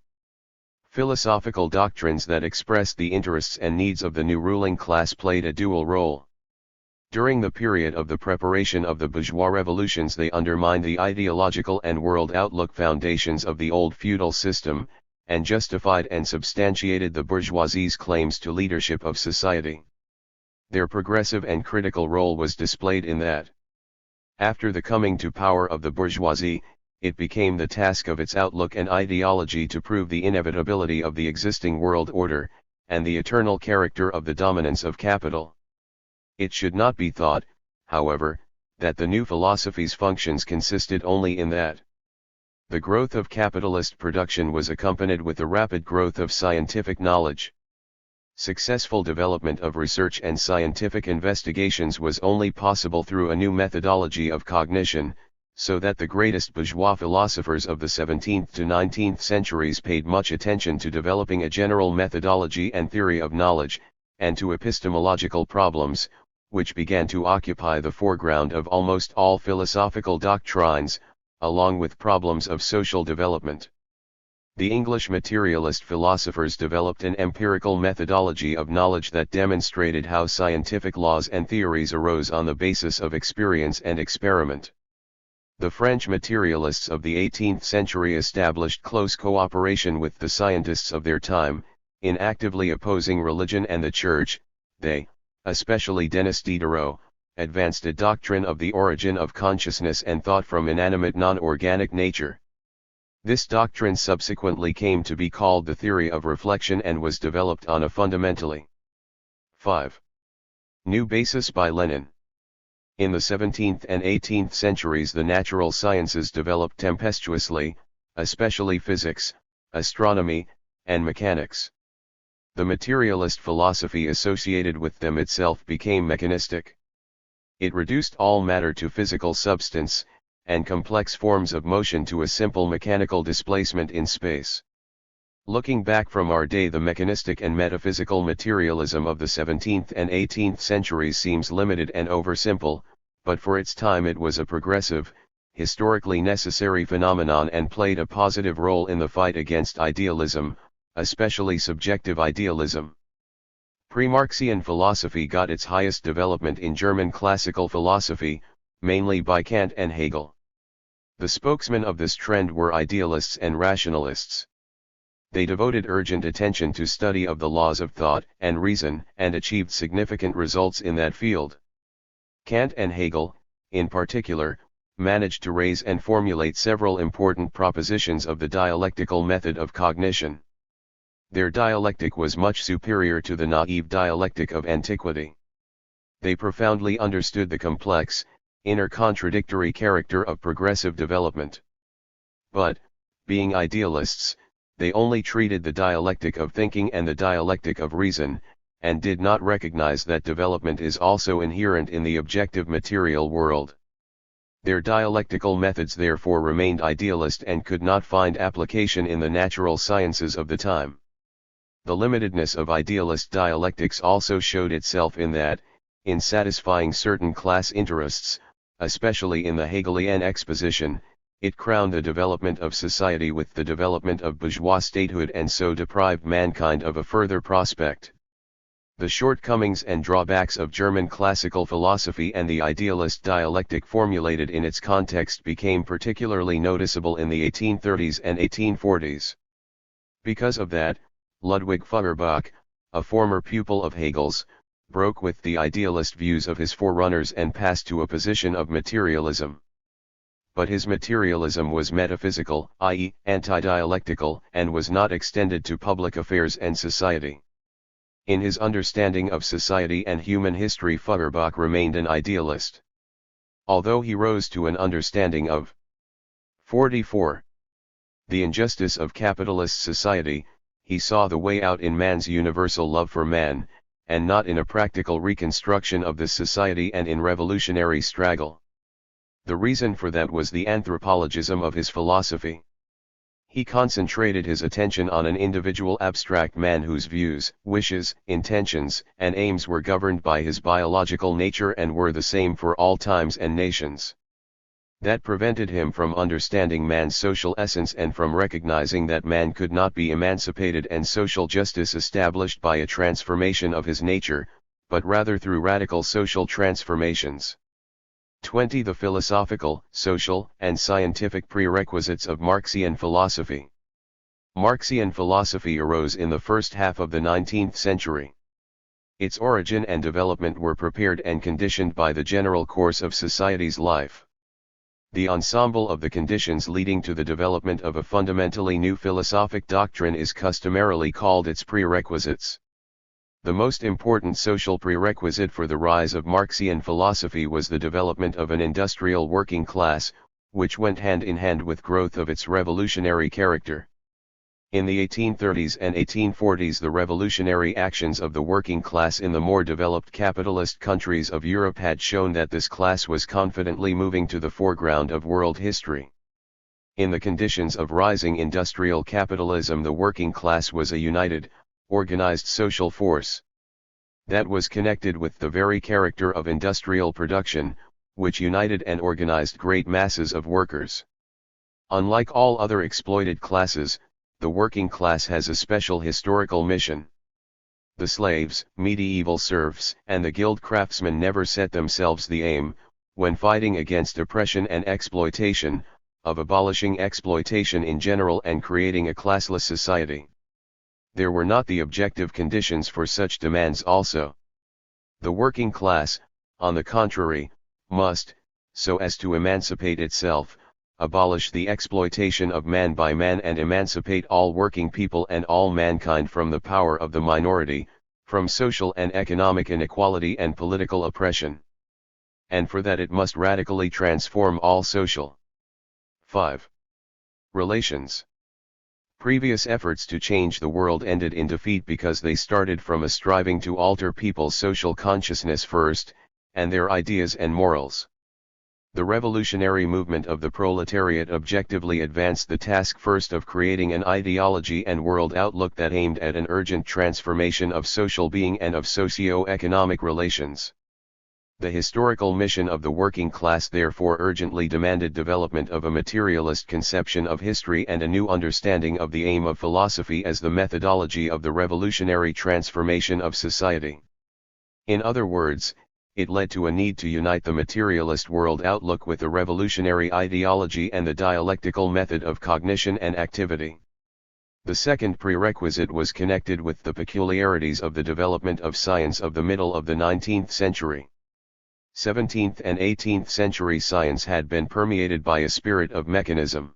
Philosophical doctrines that expressed the interests and needs of the new ruling class played a dual role. During the period of the preparation of the bourgeois revolutions, they undermined the ideological and world outlook foundations of the old feudal system, and justified and substantiated the bourgeoisie's claims to leadership of society. Their progressive and critical role was displayed in that, after the coming to power of the bourgeoisie, it became the task of its outlook and ideology to prove the inevitability of the existing world order, and the eternal character of the dominance of capital. It should not be thought, however, that the new philosophy's functions consisted only in that. The growth of capitalist production was accompanied with the rapid growth of scientific knowledge. Successful development of research and scientific investigations was only possible through a new methodology of cognition, so that the greatest bourgeois philosophers of the 17th to 19th centuries paid much attention to developing a general methodology and theory of knowledge, and to epistemological problems, which began to occupy the foreground of almost all philosophical doctrines, along with problems of social development. The English materialist philosophers developed an empirical methodology of knowledge that demonstrated how scientific laws and theories arose on the basis of experience and experiment. The French materialists of the 18th century established close cooperation with the scientists of their time, in actively opposing religion and the church. They, especially Denis Diderot, advanced a doctrine of the origin of consciousness and thought from inanimate non-organic nature. This doctrine subsequently came to be called the theory of reflection and was developed on a fundamentally 5. New basis by Lenin. In the 17th and 18th centuries, the natural sciences developed tempestuously, especially physics, astronomy, and mechanics. The materialist philosophy associated with them itself became mechanistic. It reduced all matter to physical substance, and complex forms of motion to a simple mechanical displacement in space. Looking back from our day, the mechanistic and metaphysical materialism of the 17th and 18th centuries seems limited and oversimple, but for its time it was a progressive, historically necessary phenomenon and played a positive role in the fight against idealism, especially subjective idealism. Pre-Marxian philosophy got its highest development in German classical philosophy, mainly by Kant and Hegel. The spokesmen of this trend were idealists and rationalists. They devoted urgent attention to study of the laws of thought and reason and achieved significant results in that field. Kant and Hegel, in particular, managed to raise and formulate several important propositions of the dialectical method of cognition. Their dialectic was much superior to the naive dialectic of antiquity. They profoundly understood the complex, inter-contradictory character of progressive development. But, being idealists, they only treated the dialectic of thinking and the dialectic of reason, and did not recognize that development is also inherent in the objective material world. Their dialectical methods therefore remained idealist and could not find application in the natural sciences of the time. The limitedness of idealist dialectics also showed itself in that, in satisfying certain class interests, especially in the Hegelian exposition, it crowned the development of society with the development of bourgeois statehood and so deprived mankind of a further prospect. The shortcomings and drawbacks of German classical philosophy and the idealist dialectic formulated in its context became particularly noticeable in the 1830s and 1840s. Because of that, Ludwig Feuerbach, a former pupil of Hegel's, broke with the idealist views of his forerunners and passed to a position of materialism. But his materialism was metaphysical, i.e., anti-dialectical, and was not extended to public affairs and society. In his understanding of society and human history, Feuerbach remained an idealist. Although he rose to an understanding of 44. The injustice of capitalist society, he saw the way out in man's universal love for man, and not in a practical reconstruction of this society and in revolutionary struggle. The reason for that was the anthropologism of his philosophy. He concentrated his attention on an individual abstract man whose views, wishes, intentions, and aims were governed by his biological nature and were the same for all times and nations. That prevented him from understanding man's social essence and from recognizing that man could not be emancipated and social justice established by a transformation of his nature, but rather through radical social transformations. 20. The philosophical, social, and scientific prerequisites of Marxian philosophy. Marxian philosophy arose in the first half of the 19th century. Its origin and development were prepared and conditioned by the general course of society's life. The ensemble of the conditions leading to the development of a fundamentally new philosophic doctrine is customarily called its prerequisites. The most important social prerequisite for the rise of Marxian philosophy was the development of an industrial working class, which went hand in hand with growth of its revolutionary character. In the 1830s and 1840s, the revolutionary actions of the working class in the more developed capitalist countries of Europe had shown that this class was confidently moving to the foreground of world history. In the conditions of rising industrial capitalism, the working class was a united, organized social force that was connected with the very character of industrial production, which united and organized great masses of workers. Unlike all other exploited classes, the working class has a special historical mission. The slaves, medieval serfs, and the guild craftsmen never set themselves the aim, when fighting against oppression and exploitation, of abolishing exploitation in general and creating a classless society. There were not the objective conditions for such demands also. The working class, on the contrary, must, so as to emancipate itself, abolish the exploitation of man by man and emancipate all working people and all mankind from the power of the minority, from social and economic inequality and political oppression. And for that it must radically transform all social 5. relations. Previous efforts to change the world ended in defeat because they started from a striving to alter people's social consciousness first, and their ideas and morals. The revolutionary movement of the proletariat objectively advanced the task first of creating an ideology and world outlook that aimed at an urgent transformation of social being and of socio-economic relations. The historical mission of the working class therefore urgently demanded development of a materialist conception of history and a new understanding of the aim of philosophy as the methodology of the revolutionary transformation of society. In other words, it led to a need to unite the materialist world outlook with the revolutionary ideology and the dialectical method of cognition and activity. The second prerequisite was connected with the peculiarities of the development of science of the middle of the 19th century. 17th and 18th century science had been permeated by a spirit of mechanism.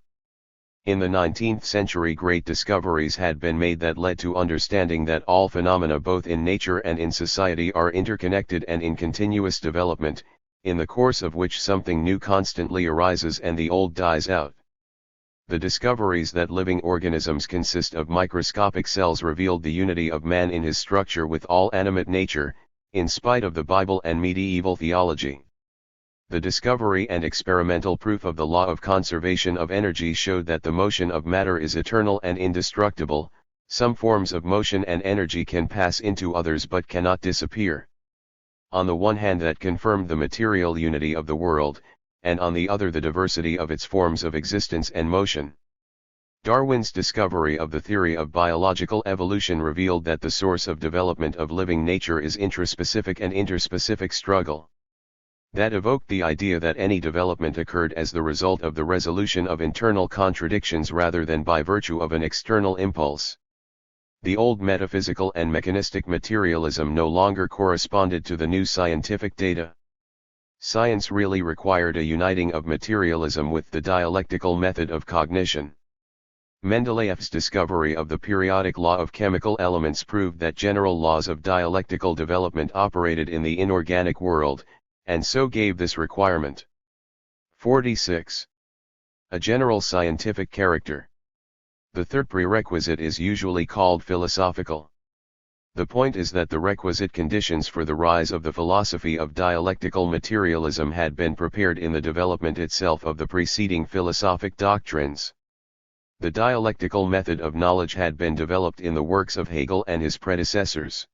In the 19th century great discoveries had been made that led to understanding that all phenomena both in nature and in society are interconnected and in continuous development, in the course of which something new constantly arises and the old dies out. The discoveries that living organisms consist of microscopic cells revealed the unity of man in his structure with all animate nature, in spite of the Bible and medieval theology. The discovery and experimental proof of the law of conservation of energy showed that the motion of matter is eternal and indestructible. Some forms of motion and energy can pass into others but cannot disappear. On the one hand, that confirmed the material unity of the world, and on the other the diversity of its forms of existence and motion. Darwin's discovery of the theory of biological evolution revealed that the source of development of living nature is intraspecific and interspecific struggle. That evoked the idea that any development occurred as the result of the resolution of internal contradictions rather than by virtue of an external impulse. The old metaphysical and mechanistic materialism no longer corresponded to the new scientific data. Science really required a uniting of materialism with the dialectical method of cognition. Mendeleev's discovery of the periodic law of chemical elements proved that general laws of dialectical development operated in the inorganic world, and so gave this requirement. 46. A general scientific character. The third prerequisite is usually called philosophical. The point is that the requisite conditions for the rise of the philosophy of dialectical materialism had been prepared in the development itself of the preceding philosophic doctrines. The dialectical method of knowledge had been developed in the works of Hegel and his predecessors.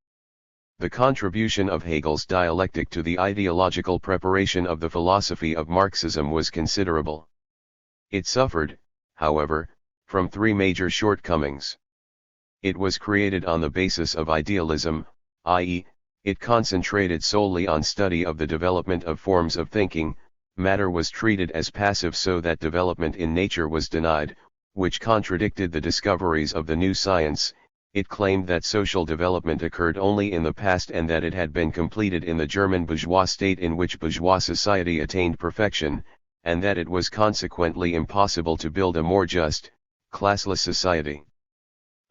The contribution of Hegel's dialectic to the ideological preparation of the philosophy of Marxism was considerable. It suffered, however, from three major shortcomings. It was created on the basis of idealism, i.e., it concentrated solely on study of the development of forms of thinking. Matter was treated as passive so that development in nature was denied, which contradicted the discoveries of the new science. It claimed that social development occurred only in the past and that it had been completed in the German bourgeois state in which bourgeois society attained perfection, and that it was consequently impossible to build a more just, classless society.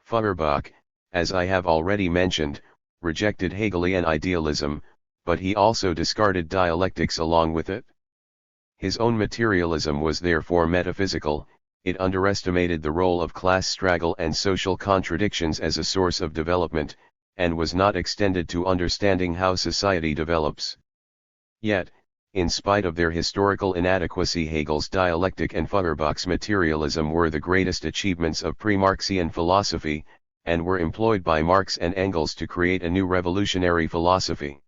Feuerbach, as I have already mentioned, rejected Hegelian idealism, but he also discarded dialectics along with it. His own materialism was therefore metaphysical. It underestimated the role of class struggle and social contradictions as a source of development, and was not extended to understanding how society develops. Yet, in spite of their historical inadequacy, Hegel's dialectic and Feuerbach's materialism were the greatest achievements of pre-Marxian philosophy, and were employed by Marx and Engels to create a new revolutionary philosophy.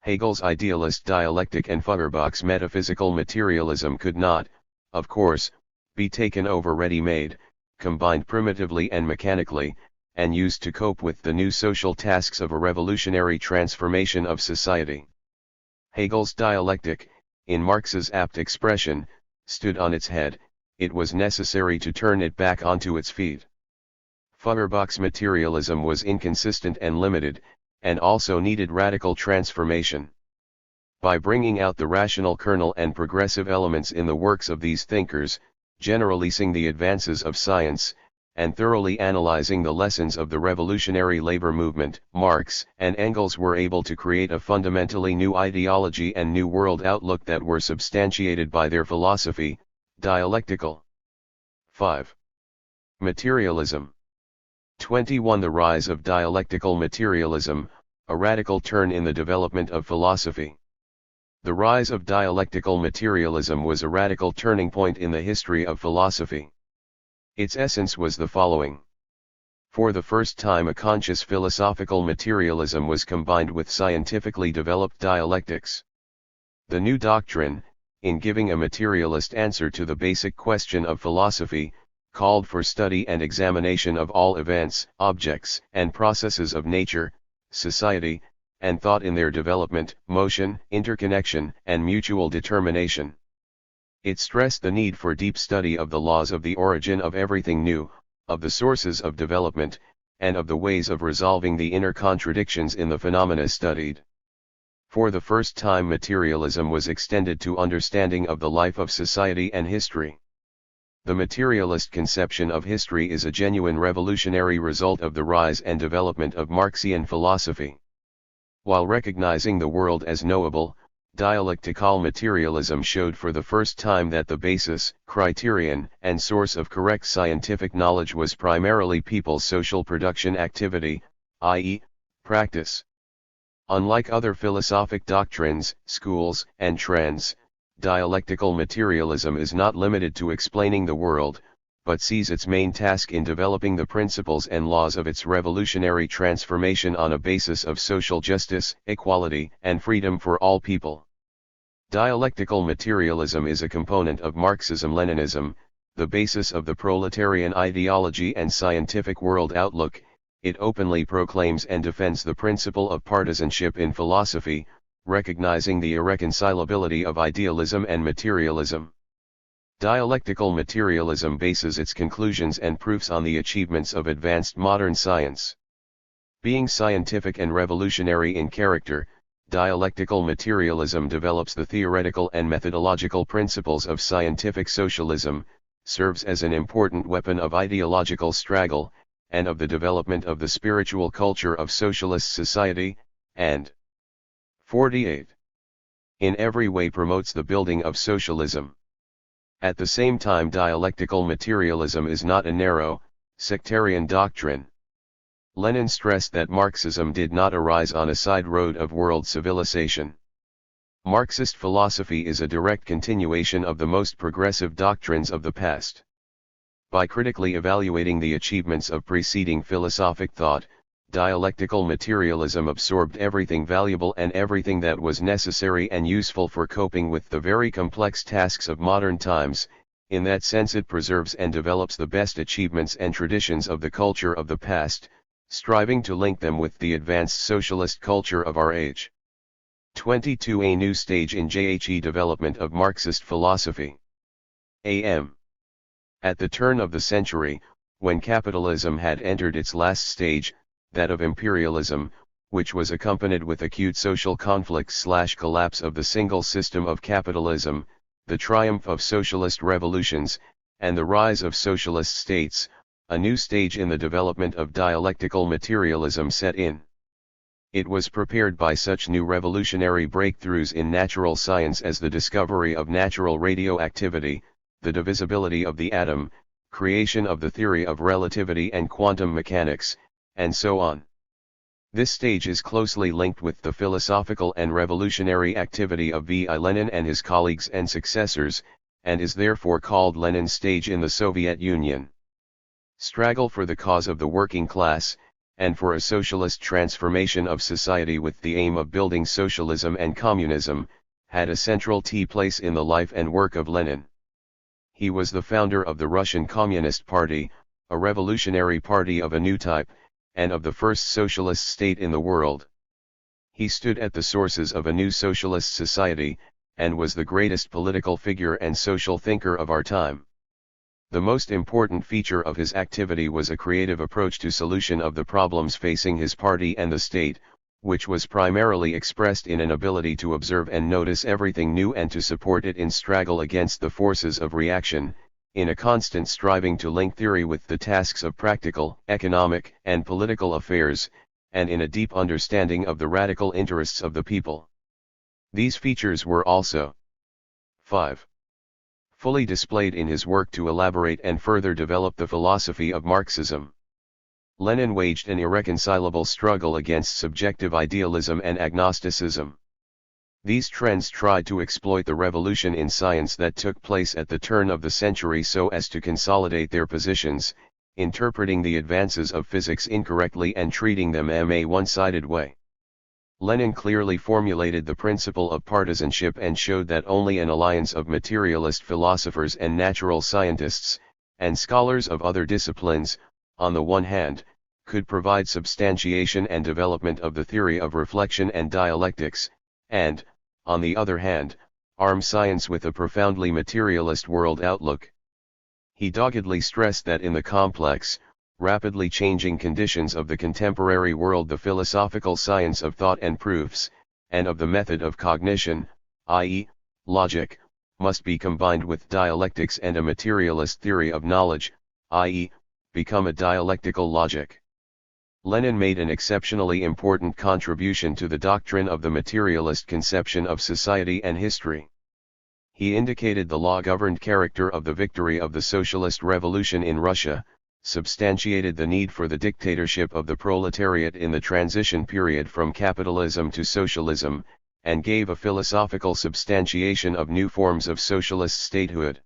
Hegel's idealist dialectic and Feuerbach's metaphysical materialism could not, of course, be taken over ready-made, combined primitively and mechanically, and used to cope with the new social tasks of a revolutionary transformation of society. Hegel's dialectic, in Marx's apt expression, stood on its head. It was necessary to turn it back onto its feet. Feuerbach's materialism was inconsistent and limited, and also needed radical transformation. By bringing out the rational kernel and progressive elements in the works of these thinkers, generalizing the advances of science, and thoroughly analyzing the lessons of the revolutionary labor movement, Marx and Engels were able to create a fundamentally new ideology and new world outlook that were substantiated by their philosophy, dialectical. 5. Materialism. 21. The rise of dialectical materialism, a radical turn in the development of philosophy. The rise of dialectical materialism was a radical turning point in the history of philosophy. Its essence was the following. For the first time, a conscious philosophical materialism was combined with scientifically developed dialectics. The new doctrine, in giving a materialist answer to the basic question of philosophy, called for study and examination of all events, objects, and processes of nature, society, and thought in their development, motion, interconnection, and mutual determination. It stressed the need for deep study of the laws of the origin of everything new, of the sources of development, and of the ways of resolving the inner contradictions in the phenomena studied. For the first time, materialism was extended to understanding of the life of society and history. The materialist conception of history is a genuine revolutionary result of the rise and development of Marxian philosophy. While recognizing the world as knowable, dialectical materialism showed for the first time that the basis, criterion, and source of correct scientific knowledge was primarily people's social production activity, i.e., practice. Unlike other philosophic doctrines, schools, and trends, dialectical materialism is not limited to explaining the world, but sees its main task in developing the principles and laws of its revolutionary transformation on a basis of social justice, equality, and freedom for all people. Dialectical materialism is a component of Marxism-Leninism, the basis of the proletarian ideology and scientific world outlook. It openly proclaims and defends the principle of partisanship in philosophy, recognizing the irreconcilability of idealism and materialism. Dialectical materialism bases its conclusions and proofs on the achievements of advanced modern science. Being scientific and revolutionary in character, dialectical materialism develops the theoretical and methodological principles of scientific socialism, serves as an important weapon of ideological struggle, and of the development of the spiritual culture of socialist society, and 48. In every way promotes the building of socialism. At the same time, dialectical materialism is not a narrow, sectarian doctrine. Lenin stressed that Marxism did not arise on a side road of world civilization. Marxist philosophy is a direct continuation of the most progressive doctrines of the past. By critically evaluating the achievements of preceding philosophic thought, dialectical materialism absorbed everything valuable and everything that was necessary and useful for coping with the very complex tasks of modern times. In that sense it preserves and develops the best achievements and traditions of the culture of the past, striving to link them with the advanced socialist culture of our age. 22. A new stage in JHE development of Marxist philosophy. A.M. At the turn of the century, when capitalism had entered its last stage, that of imperialism, which was accompanied with acute social conflicts/collapse of the single system of capitalism, the triumph of socialist revolutions, and the rise of socialist states, a new stage in the development of dialectical materialism set in. It was prepared by such new revolutionary breakthroughs in natural science as the discovery of natural radioactivity, the divisibility of the atom, creation of the theory of relativity and quantum mechanics, and so on. This stage is closely linked with the philosophical and revolutionary activity of V.I. Lenin and his colleagues and successors, and is therefore called Lenin's stage in the Soviet Union. Struggle for the cause of the working class, and for a socialist transformation of society with the aim of building socialism and communism, had a central place in the life and work of Lenin. He was the founder of the Russian Communist Party, a revolutionary party of a new type, and of the first socialist state in the world. He stood at the sources of a new socialist society, and was the greatest political figure and social thinker of our time. The most important feature of his activity was a creative approach to solution of the problems facing his party and the state, which was primarily expressed in an ability to observe and notice everything new and to support it in struggle against the forces of reaction, in a constant striving to link theory with the tasks of practical, economic, and political affairs, and in a deep understanding of the radical interests of the people. These features were also 5. Fully displayed in his work to elaborate and further develop the philosophy of Marxism. Lenin waged an irreconcilable struggle against subjective idealism and agnosticism. These trends tried to exploit the revolution in science that took place at the turn of the century so as to consolidate their positions, interpreting the advances of physics incorrectly and treating them in a one-sided way. Lenin clearly formulated the principle of partisanship and showed that only an alliance of materialist philosophers and natural scientists, and scholars of other disciplines, on the one hand, could provide substantiation and development of the theory of reflection and dialectics, and, on the other hand, arm science with a profoundly materialist world outlook. He doggedly stressed that in the complex, rapidly changing conditions of the contemporary world the philosophical science of thought and proofs, and of the method of cognition, i.e., logic, must be combined with dialectics and a materialist theory of knowledge, i.e., become a dialectical logic. Lenin made an exceptionally important contribution to the doctrine of the materialist conception of society and history. He indicated the law-governed character of the victory of the socialist revolution in Russia, substantiated the need for the dictatorship of the proletariat in the transition period from capitalism to socialism, and gave a philosophical substantiation of new forms of socialist statehood.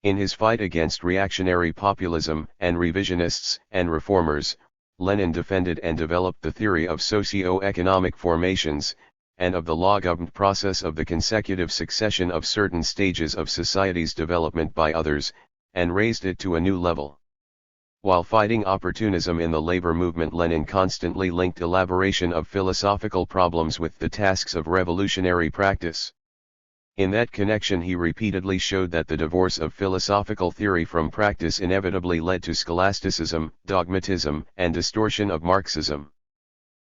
In his fight against reactionary populism and revisionists and reformers, Lenin defended and developed the theory of socio-economic formations, and of the law-governed process of the consecutive succession of certain stages of society's development by others, and raised it to a new level. While fighting opportunism in the labor movement, Lenin constantly linked elaboration of philosophical problems with the tasks of revolutionary practice. In that connection he repeatedly showed that the divorce of philosophical theory from practice inevitably led to scholasticism, dogmatism, and distortion of Marxism.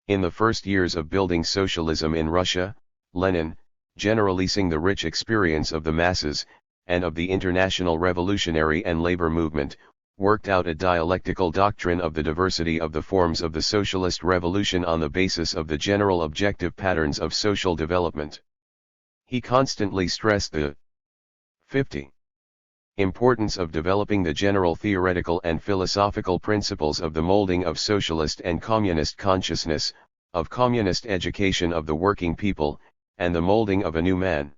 In the first years of building socialism in Russia, Lenin, generalizing the rich experience of the masses, and of the international revolutionary and labor movement, worked out a dialectical doctrine of the diversity of the forms of the socialist revolution on the basis of the general objective patterns of social development. He constantly stressed the 50. Importance of developing the general theoretical and philosophical principles of the molding of socialist and communist consciousness, of communist education of the working people, and the molding of a new man.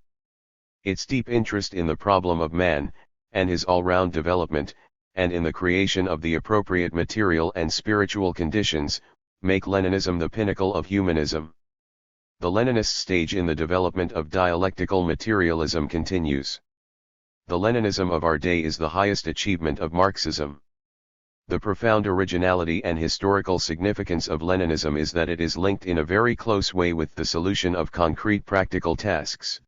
Its deep interest in the problem of man, and his all-round development, and in the creation of the appropriate material and spiritual conditions, make Leninism the pinnacle of humanism. The Leninist stage in the development of dialectical materialism continues. The Leninism of our day is the highest achievement of Marxism. The profound originality and historical significance of Leninism is that it is linked in a very close way with the solution of concrete practical tasks.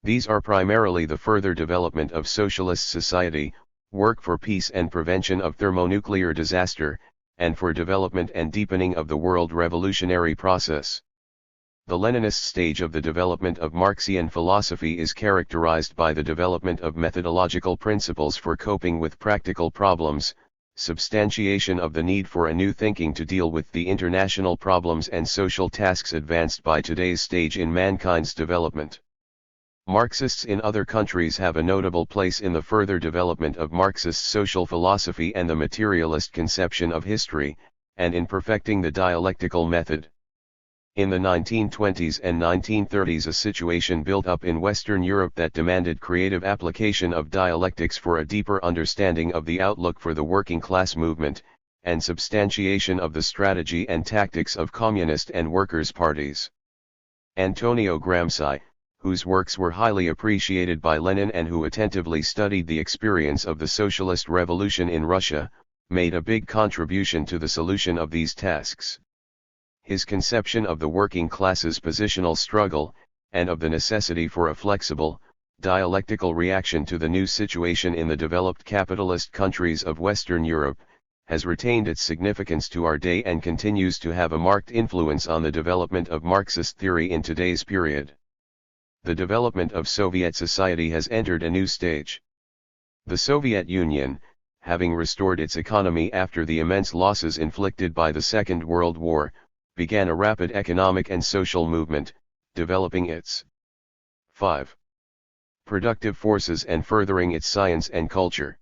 These are primarily the further development of socialist society, work for peace and prevention of thermonuclear disaster, and for development and deepening of the world revolutionary process. The Leninist stage of the development of Marxian philosophy is characterized by the development of methodological principles for coping with practical problems, substantiation of the need for a new thinking to deal with the international problems and social tasks advanced by today's stage in mankind's development. Marxists in other countries have a notable place in the further development of Marxist social philosophy and the materialist conception of history, and in perfecting the dialectical method. In the 1920s and 1930s, a situation built up in Western Europe that demanded creative application of dialectics for a deeper understanding of the outlook for the working class movement, and substantiation of the strategy and tactics of communist and workers' parties. Antonio Gramsci, whose works were highly appreciated by Lenin and who attentively studied the experience of the socialist revolution in Russia, made a big contribution to the solution of these tasks. His conception of the working class's positional struggle, and of the necessity for a flexible, dialectical reaction to the new situation in the developed capitalist countries of Western Europe, has retained its significance to our day and continues to have a marked influence on the development of Marxist theory in today's period. The development of Soviet society has entered a new stage. The Soviet Union, having restored its economy after the immense losses inflicted by the Second World War, began a rapid economic and social movement, developing its 5. productive forces and furthering its science and culture.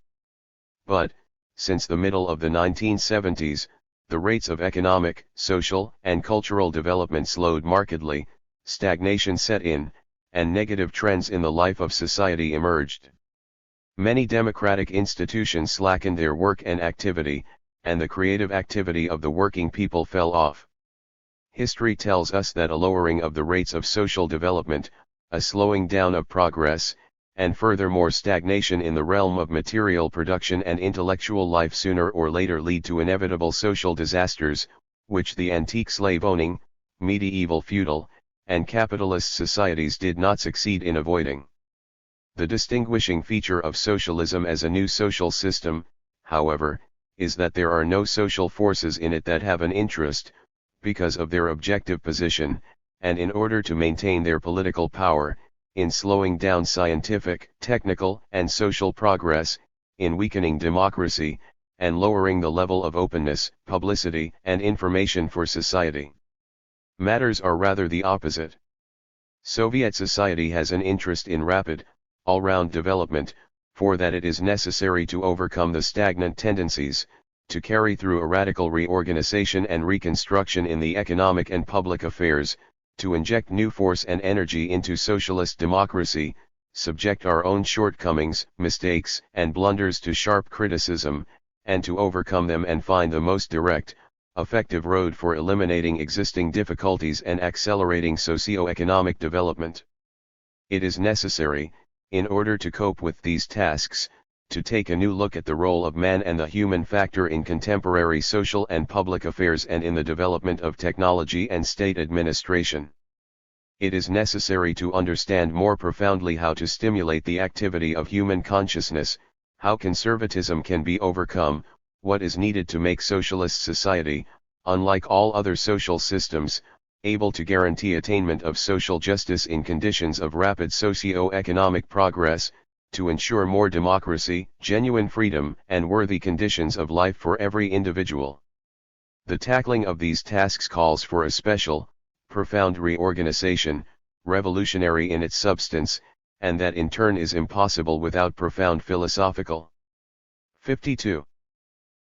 But, since the middle of the 1970s, the rates of economic, social, and cultural development slowed markedly, stagnation set in, and negative trends in the life of society emerged. Many democratic institutions slackened their work and activity, and the creative activity of the working people fell off. History tells us that a lowering of the rates of social development, a slowing down of progress, and furthermore stagnation in the realm of material production and intellectual life sooner or later lead to inevitable social disasters, which the antique slave-owning, medieval feudal, and capitalist societies did not succeed in avoiding. The distinguishing feature of socialism as a new social system, however, is that there are no social forces in it that have an interest, because of their objective position, and in order to maintain their political power, in slowing down scientific, technical, and social progress, in weakening democracy, and lowering the level of openness, publicity, and information for society. Matters are rather the opposite. Soviet society has an interest in rapid, all-round development, for that it is necessary to overcome the stagnant tendencies, to carry through a radical reorganization and reconstruction in the economic and public affairs, to inject new force and energy into socialist democracy, subject our own shortcomings, mistakes, and blunders to sharp criticism, and to overcome them and find the most direct, effective road for eliminating existing difficulties and accelerating socio-economic development. It is necessary, in order to cope with these tasks, to take a new look at the role of man and the human factor in contemporary social and public affairs and in the development of technology and state administration. It is necessary to understand more profoundly how to stimulate the activity of human consciousness, how conservatism can be overcome, what is needed to make socialist society, unlike all other social systems, able to guarantee attainment of social justice in conditions of rapid socio-economic progress, to ensure more democracy, genuine freedom, and worthy conditions of life for every individual. The tackling of these tasks calls for a special, profound reorganization, revolutionary in its substance, and that in turn is impossible without profound philosophical. 52.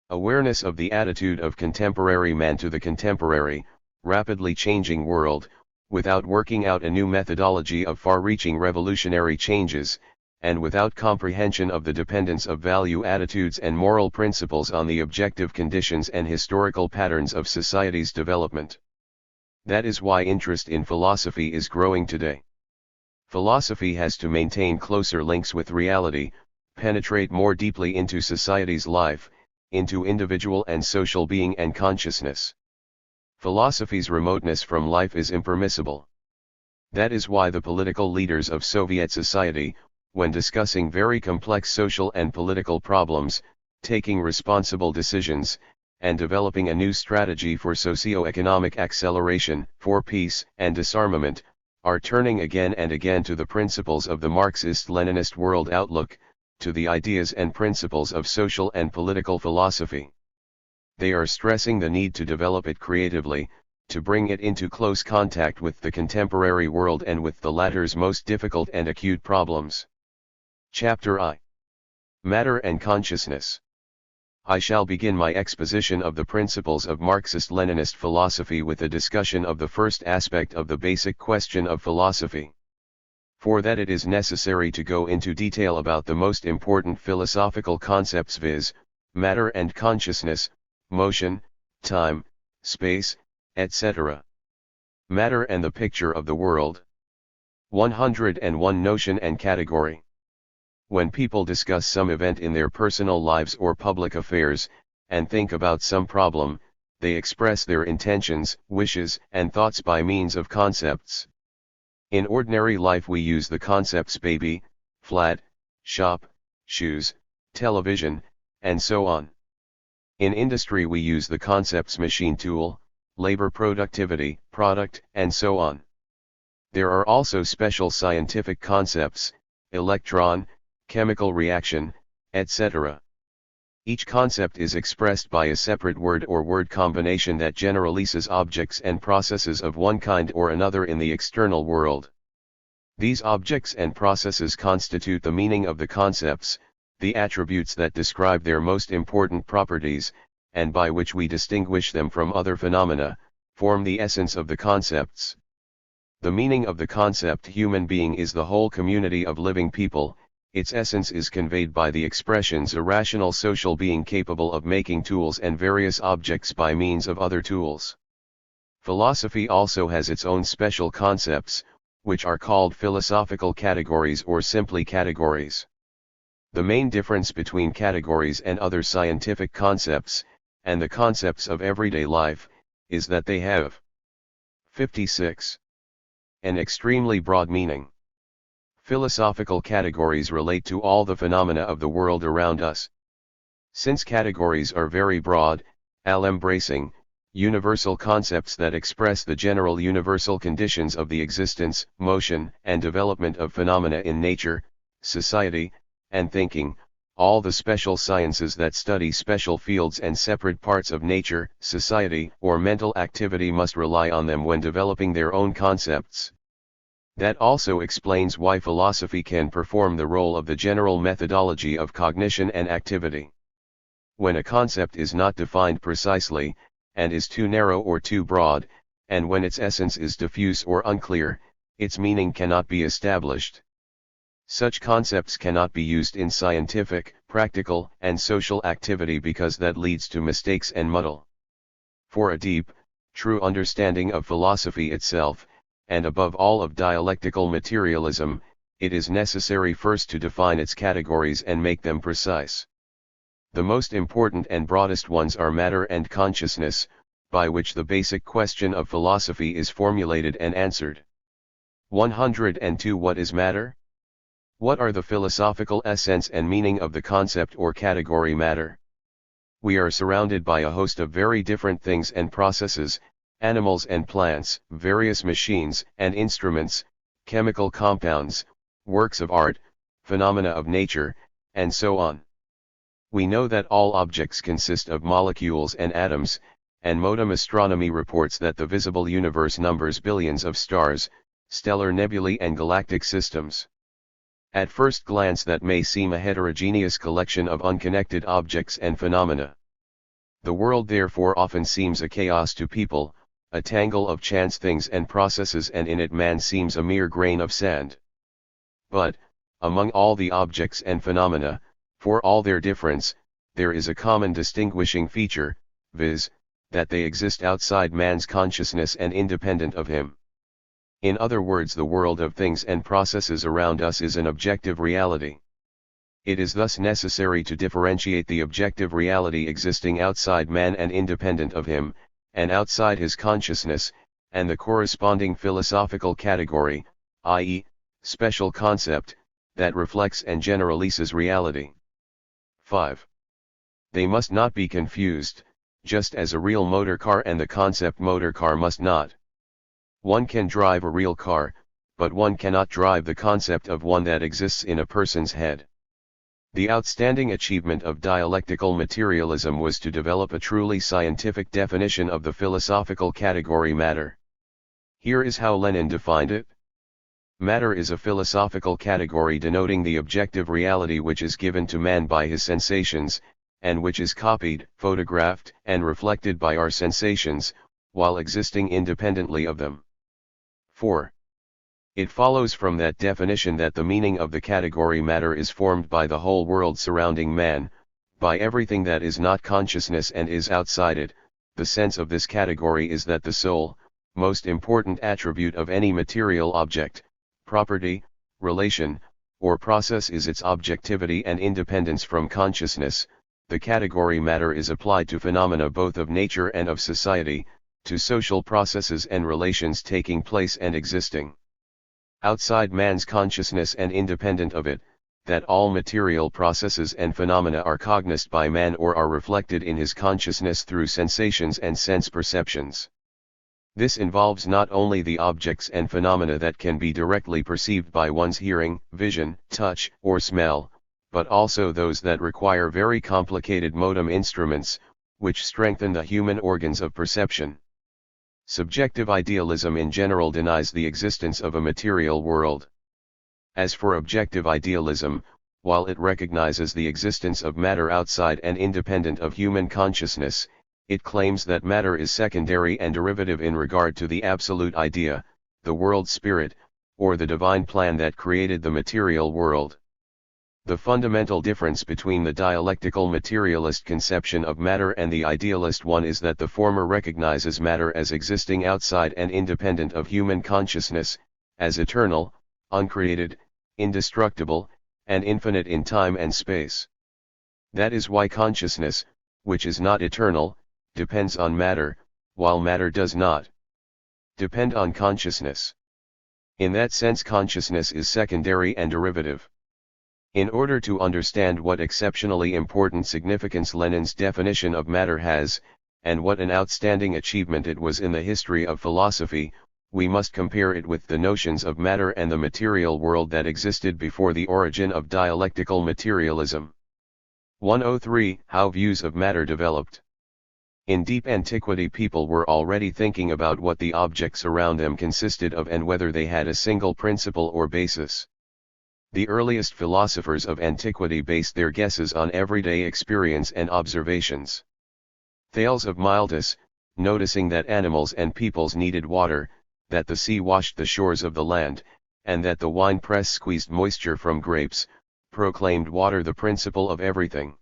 Awareness of the attitude of contemporary man to the contemporary, rapidly changing world, without working out a new methodology of far-reaching revolutionary changes, and without comprehension of the dependence of value attitudes and moral principles on the objective conditions and historical patterns of society's development. That is why interest in philosophy is growing today. Philosophy has to maintain closer links with reality, penetrate more deeply into society's life, into individual and social being and consciousness. Philosophy's remoteness from life is impermissible. That is why the political leaders of Soviet society, when discussing very complex social and political problems, taking responsible decisions, and developing a new strategy for socio-economic acceleration, for peace and disarmament, are turning again and again to the principles of the Marxist-Leninist world outlook, to the ideas and principles of social and political philosophy. They are stressing the need to develop it creatively, to bring it into close contact with the contemporary world and with the latter's most difficult and acute problems. Chapter I. Matter and Consciousness. I shall begin my exposition of the principles of Marxist-Leninist philosophy with a discussion of the first aspect of the basic question of philosophy. For that it is necessary to go into detail about the most important philosophical concepts, viz., matter and consciousness, motion, time, space, etc. Matter and the picture of the world. 101 Notion and category. When people discuss some event in their personal lives or public affairs, and think about some problem, they express their intentions, wishes, and thoughts by means of concepts. In ordinary life we use the concepts baby, flat, shop, shoes, television, and so on. In industry we use the concepts machine tool, labor productivity, product, and so on. There are also special scientific concepts, electron, chemical reaction, etc. Each concept is expressed by a separate word or word combination that generalizes objects and processes of one kind or another in the external world. These objects and processes constitute the meaning of the concepts, the attributes that describe their most important properties, and by which we distinguish them from other phenomena, form the essence of the concepts. The meaning of the concept human being is the whole community of living people. Its essence is conveyed by the expressions a rational social being capable of making tools and various objects by means of other tools. Philosophy also has its own special concepts, which are called philosophical categories or simply categories. The main difference between categories and other scientific concepts, and the concepts of everyday life, is that they have 56. An extremely broad meaning. Philosophical categories relate to all the phenomena of the world around us. Since categories are very broad, all-embracing, universal concepts that express the general universal conditions of the existence, motion, and development of phenomena in nature, society, and thinking, all the special sciences that study special fields and separate parts of nature, society, or mental activity must rely on them when developing their own concepts. That also explains why philosophy can perform the role of the general methodology of cognition and activity. When a concept is not defined precisely, and is too narrow or too broad, and when its essence is diffuse or unclear, its meaning cannot be established. Such concepts cannot be used in scientific, practical, and social activity because that leads to mistakes and muddle. For a deep, true understanding of philosophy itself, and above all of dialectical materialism, it is necessary first to define its categories and make them precise. The most important and broadest ones are matter and consciousness, by which the basic question of philosophy is formulated and answered. 102 What is matter? What are the philosophical essence and meaning of the concept or category matter? We are surrounded by a host of very different things and processes, animals and plants, various machines and instruments, chemical compounds, works of art, phenomena of nature, and so on. We know that all objects consist of molecules and atoms, and modern astronomy reports that the visible universe numbers billions of stars, stellar nebulae and galactic systems. At first glance that may seem a heterogeneous collection of unconnected objects and phenomena. The world therefore often seems a chaos to people, a tangle of chance things and processes, and in it man seems a mere grain of sand. But, among all the objects and phenomena, for all their difference, there is a common distinguishing feature, viz., that they exist outside man's consciousness and independent of him. In other words, the world of things and processes around us is an objective reality. It is thus necessary to differentiate the objective reality existing outside man and independent of him, and outside his consciousness, and the corresponding philosophical category, i.e., special concept, that reflects and generalizes reality. 5. They must not be confused, just as a real motor car and the concept motor car must not. One can drive a real car, but one cannot drive the concept of one that exists in a person's head. The outstanding achievement of dialectical materialism was to develop a truly scientific definition of the philosophical category matter. Here is how Lenin defined it. Matter is a philosophical category denoting the objective reality which is given to man by his sensations, and which is copied, photographed, and reflected by our sensations, while existing independently of them. 4. It follows from that definition that the meaning of the category matter is formed by the whole world surrounding man, by everything that is not consciousness and is outside it. The sense of this category is that the sole, most important attribute of any material object, property, relation, or process is its objectivity and independence from consciousness. The category matter is applied to phenomena both of nature and of society, to social processes and relations taking place and existing outside man's consciousness and independent of it, that all material processes and phenomena are cognized by man or are reflected in his consciousness through sensations and sense perceptions. This involves not only the objects and phenomena that can be directly perceived by one's hearing, vision, touch, or smell, but also those that require very complicated modem instruments, which strengthen the human organs of perception. Subjective idealism in general denies the existence of a material world. As for objective idealism, while it recognizes the existence of matter outside and independent of human consciousness, it claims that matter is secondary and derivative in regard to the absolute idea, the world spirit, or the divine plan that created the material world. The fundamental difference between the dialectical materialist conception of matter and the idealist one is that the former recognizes matter as existing outside and independent of human consciousness, as eternal, uncreated, indestructible, and infinite in time and space. That is why consciousness, which is not eternal, depends on matter, while matter does not depend on consciousness. In that sense, consciousness is secondary and derivative. In order to understand what exceptionally important significance Lenin's definition of matter has, and what an outstanding achievement it was in the history of philosophy, we must compare it with the notions of matter and the material world that existed before the origin of dialectical materialism. 103. How views of matter developed. In deep antiquity, people were already thinking about what the objects around them consisted of and whether they had a single principle or basis. The earliest philosophers of antiquity based their guesses on everyday experience and observations. Thales of Miletus, noticing that animals and peoples needed water, that the sea washed the shores of the land, and that the wine press squeezed moisture from grapes, proclaimed water the principle of everything.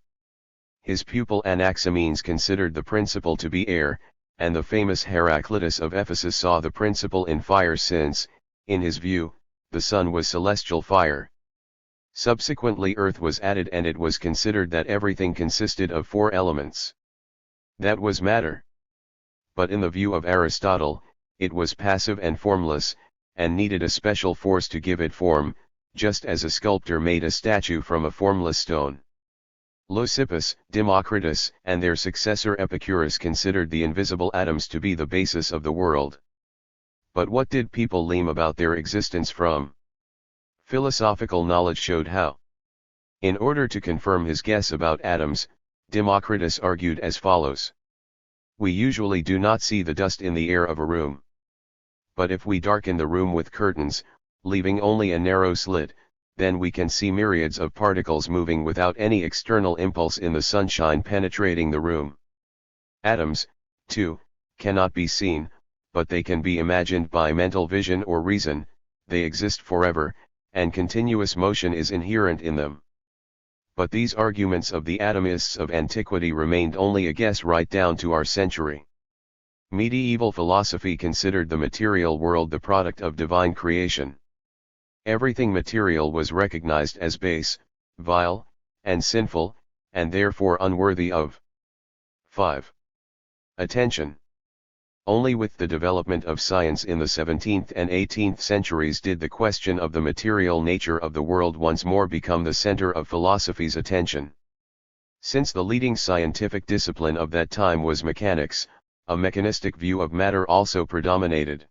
His pupil Anaximenes considered the principle to be air, and the famous Heraclitus of Ephesus saw the principle in fire since, in his view, the sun was celestial fire. Subsequently earth was added and it was considered that everything consisted of 4 elements. That was matter. But in the view of Aristotle, it was passive and formless, and needed a special force to give it form, just as a sculptor made a statue from a formless stone. Leucippus, Democritus, and their successor Epicurus considered the invisible atoms to be the basis of the world. But what did people learn about their existence from? Philosophical knowledge showed how. In order to confirm his guess about atoms, Democritus argued as follows. We usually do not see the dust in the air of a room. But if we darken the room with curtains, leaving only a narrow slit, then we can see myriads of particles moving without any external impulse in the sunshine penetrating the room. Atoms, too, cannot be seen, but they can be imagined by mental vision or reason. They exist forever, and continuous motion is inherent in them. But these arguments of the atomists of antiquity remained only a guess right down to our century. Medieval philosophy considered the material world the product of divine creation. Everything material was recognized as base, vile, and sinful, and therefore unworthy of 5. Attention. Only with the development of science in the 17th and 18th centuries did the question of the material nature of the world once more become the center of philosophy's attention. Since the leading scientific discipline of that time was mechanics, a mechanistic view of matter also predominated.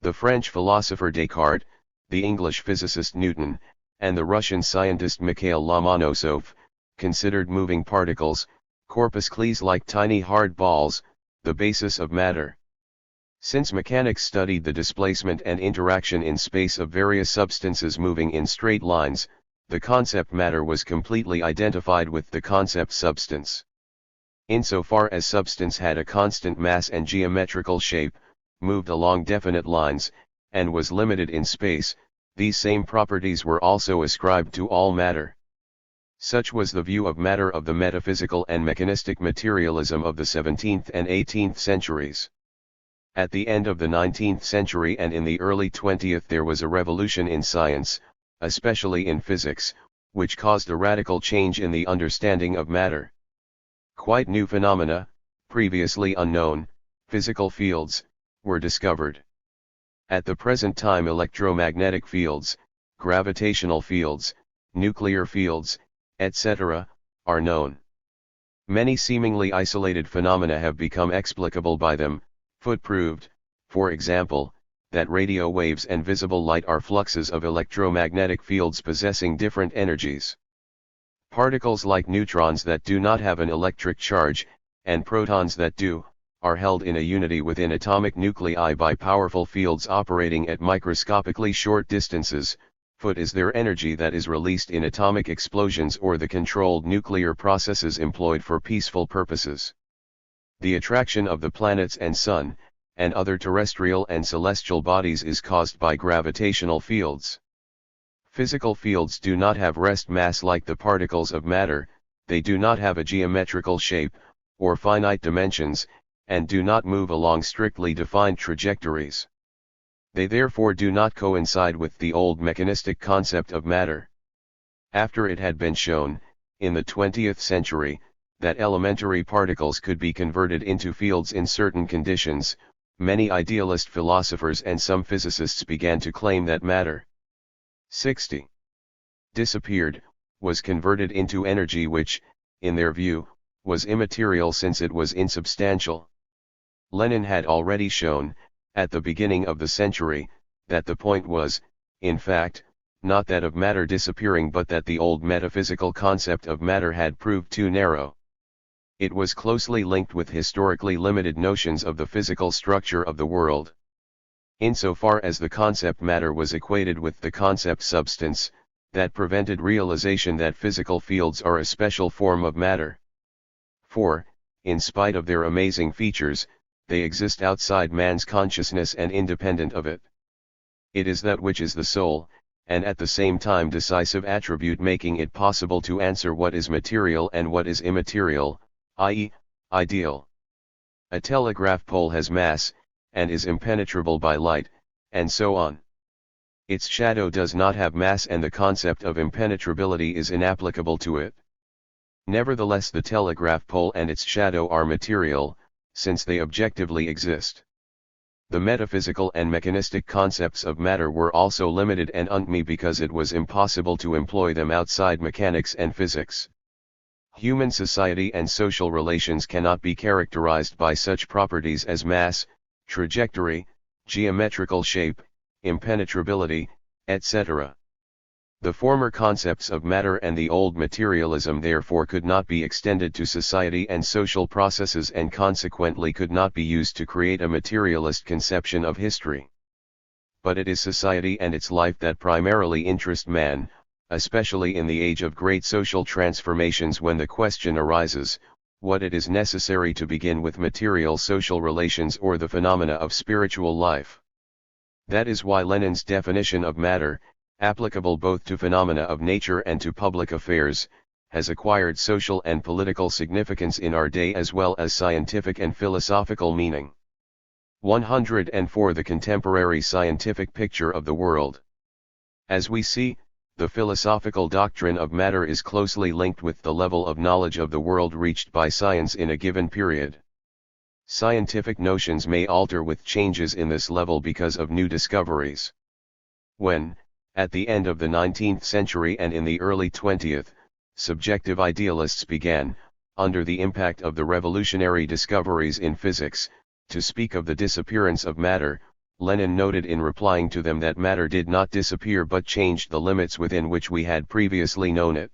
The French philosopher Descartes, the English physicist Newton, and the Russian scientist Mikhail Lomonosov, considered moving particles, corpuscles like tiny hard balls, the basis of matter. Since mechanics studied the displacement and interaction in space of various substances moving in straight lines, the concept matter was completely identified with the concept substance. Insofar as substance had a constant mass and geometrical shape, moved along definite lines, and was limited in space, these same properties were also ascribed to all matter. Such was the view of matter of the metaphysical and mechanistic materialism of the 17th and 18th centuries. At the end of the 19th century and in the early 20th there was a revolution in science, especially in physics, which caused a radical change in the understanding of matter. Quite new phenomena, previously unknown, physical fields, were discovered. At the present time electromagnetic fields, gravitational fields, nuclear fields, etc., are known. Many seemingly isolated phenomena have become explicable by them. Foot proved, for example, that radio waves and visible light are fluxes of electromagnetic fields possessing different energies. Particles like neutrons that do not have an electric charge, and protons that do, are held in a unity within atomic nuclei by powerful fields operating at microscopically short distances. Foot is their energy that is released in atomic explosions or the controlled nuclear processes employed for peaceful purposes. The attraction of the planets and sun, and other terrestrial and celestial bodies is caused by gravitational fields. Physical fields do not have rest mass like the particles of matter, they do not have a geometrical shape, or finite dimensions, and do not move along strictly defined trajectories. They therefore do not coincide with the old mechanistic concept of matter. After it had been shown, in the 20th century, that elementary particles could be converted into fields in certain conditions, many idealist philosophers and some physicists began to claim that matter 60 disappeared, was converted into energy which, in their view, was immaterial since it was insubstantial. Lenin had already shown, at the beginning of the century, that the point was, in fact, not that of matter disappearing but that the old metaphysical concept of matter had proved too narrow. It was closely linked with historically limited notions of the physical structure of the world. Insofar as the concept matter was equated with the concept substance, that prevented realization that physical fields are a special form of matter. For, in spite of their amazing features, they exist outside man's consciousness and independent of it. It is that which is the sole, and at the same time decisive attribute making it possible to answer what is material and what is immaterial, i.e., ideal. A telegraph pole has mass, and is impenetrable by light, and so on. Its shadow does not have mass and the concept of impenetrability is inapplicable to it. Nevertheless the telegraph pole and its shadow are material, since they objectively exist. The metaphysical and mechanistic concepts of matter were also limited and unme because it was impossible to employ them outside mechanics and physics. Human society and social relations cannot be characterized by such properties as mass, trajectory, geometrical shape, impenetrability, etc. The former concepts of matter and the old materialism therefore could not be extended to society and social processes and consequently could not be used to create a materialist conception of history. But it is society and its life that primarily interest man, especially in the age of great social transformations when the question arises, what it is necessary to begin with material social relations or the phenomena of spiritual life. That is why Lenin's definition of matter, applicable both to phenomena of nature and to public affairs, has acquired social and political significance in our day as well as scientific and philosophical meaning. 104. The contemporary scientific picture of the world. As we see, the philosophical doctrine of matter is closely linked with the level of knowledge of the world reached by science in a given period. Scientific notions may alter with changes in this level because of new discoveries. When, at the end of the 19th century and in the early 20th, subjective idealists began, under the impact of the revolutionary discoveries in physics, to speak of the disappearance of matter, Lenin noted in replying to them that matter did not disappear but changed the limits within which we had previously known it.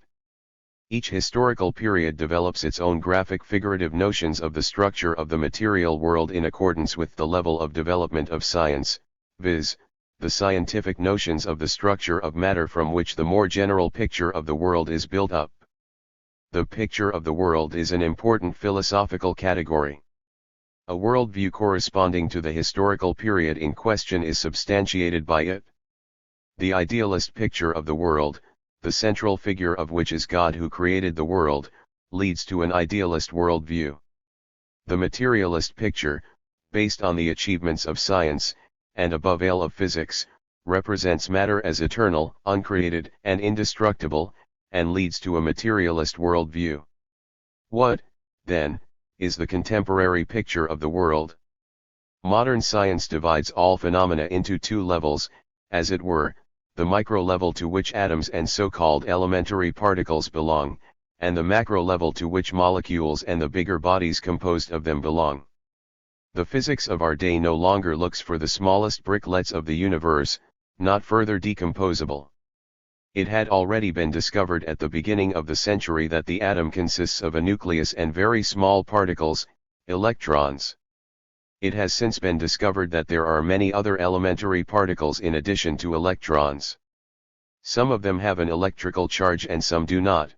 Each historical period develops its own graphic figurative notions of the structure of the material world in accordance with the level of development of science, viz., the scientific notions of the structure of matter from which the more general picture of the world is built up. The picture of the world is an important philosophical category. A worldview corresponding to the historical period in question is substantiated by it. The idealist picture of the world, the central figure of which is God who created the world, leads to an idealist worldview. The materialist picture, based on the achievements of science, and above all of physics, represents matter as eternal, uncreated, and indestructible, and leads to a materialist worldview. What, then, is the contemporary picture of the world? Modern science divides all phenomena into two levels, as it were, the micro level to which atoms and so-called elementary particles belong, and the macro level to which molecules and the bigger bodies composed of them belong. The physics of our day no longer looks for the smallest bricklets of the universe, not further decomposable. It had already been discovered at the beginning of the century that the atom consists of a nucleus and very small particles, electrons. It has since been discovered that there are many other elementary particles in addition to electrons. Some of them have an electrical charge and some do not.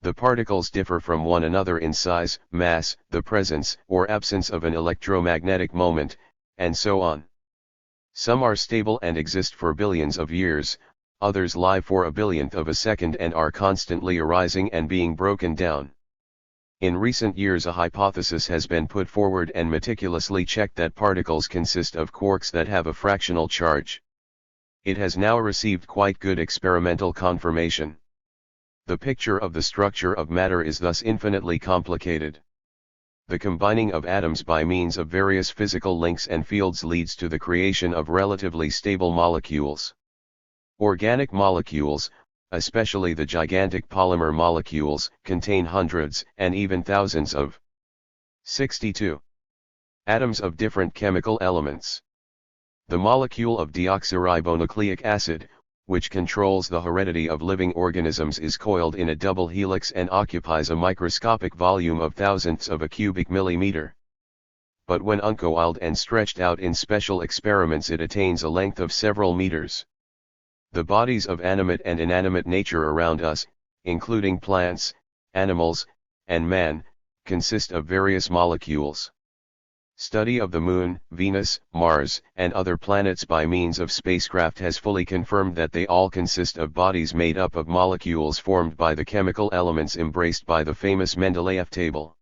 The particles differ from one another in size, mass, the presence or absence of an electromagnetic moment, and so on. Some are stable and exist for billions of years, others lie for a billionth of a second and are constantly arising and being broken down. In recent years a hypothesis has been put forward and meticulously checked that particles consist of quarks that have a fractional charge. It has now received quite good experimental confirmation. The picture of the structure of matter is thus infinitely complicated. The combining of atoms by means of various physical links and fields leads to the creation of relatively stable molecules. Organic molecules, especially the gigantic polymer molecules, contain hundreds and even thousands of 62 atoms of different chemical elements. The molecule of deoxyribonucleic acid, which controls the heredity of living organisms, is coiled in a double helix and occupies a microscopic volume of thousandths of a cubic millimeter. But when uncoiled and stretched out in special experiments it attains a length of several meters. The bodies of animate and inanimate nature around us, including plants, animals, and man, consist of various molecules. Study of the Moon, Venus, Mars, and other planets by means of spacecraft has fully confirmed that they all consist of bodies made up of molecules formed by the chemical elements embraced by the famous Mendeleev table.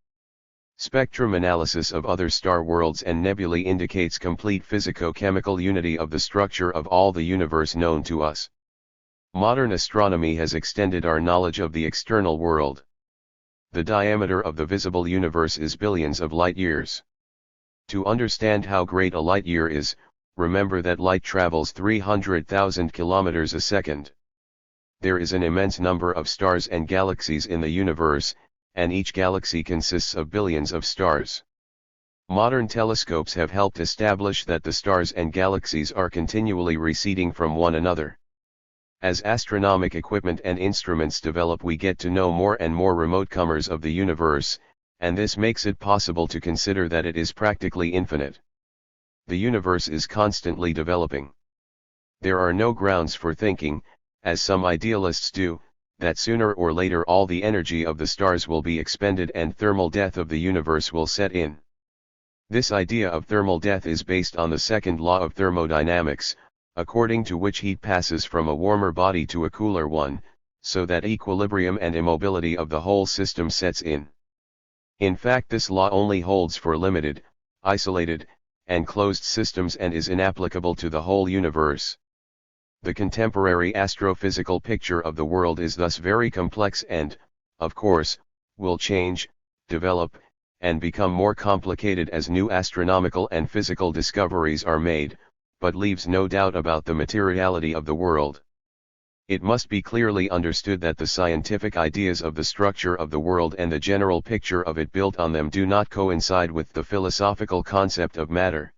Spectrum analysis of other star worlds and nebulae indicates complete physico-chemical unity of the structure of all the universe known to us. Modern astronomy has extended our knowledge of the external world. The diameter of the visible universe is billions of light years. To understand how great a light year is, remember that light travels 300,000 kilometers a second. There is an immense number of stars and galaxies in the universe, and each galaxy consists of billions of stars. Modern telescopes have helped establish that the stars and galaxies are continually receding from one another. As astronomic equipment and instruments develop, we get to know more and more remote comers of the universe, and this makes it possible to consider that it is practically infinite. The universe is constantly developing. There are no grounds for thinking, as some idealists do, that sooner or later all the energy of the stars will be expended and thermal death of the universe will set in. This idea of thermal death is based on the second law of thermodynamics, according to which heat passes from a warmer body to a cooler one, so that equilibrium and immobility of the whole system sets in. In fact, this law only holds for limited, isolated, and closed systems and is inapplicable to the whole universe. The contemporary astrophysical picture of the world is thus very complex and, of course, will change, develop, and become more complicated as new astronomical and physical discoveries are made, but leaves no doubt about the materiality of the world. It must be clearly understood that the scientific ideas of the structure of the world and the general picture of it built on them do not coincide with the philosophical concept of matter.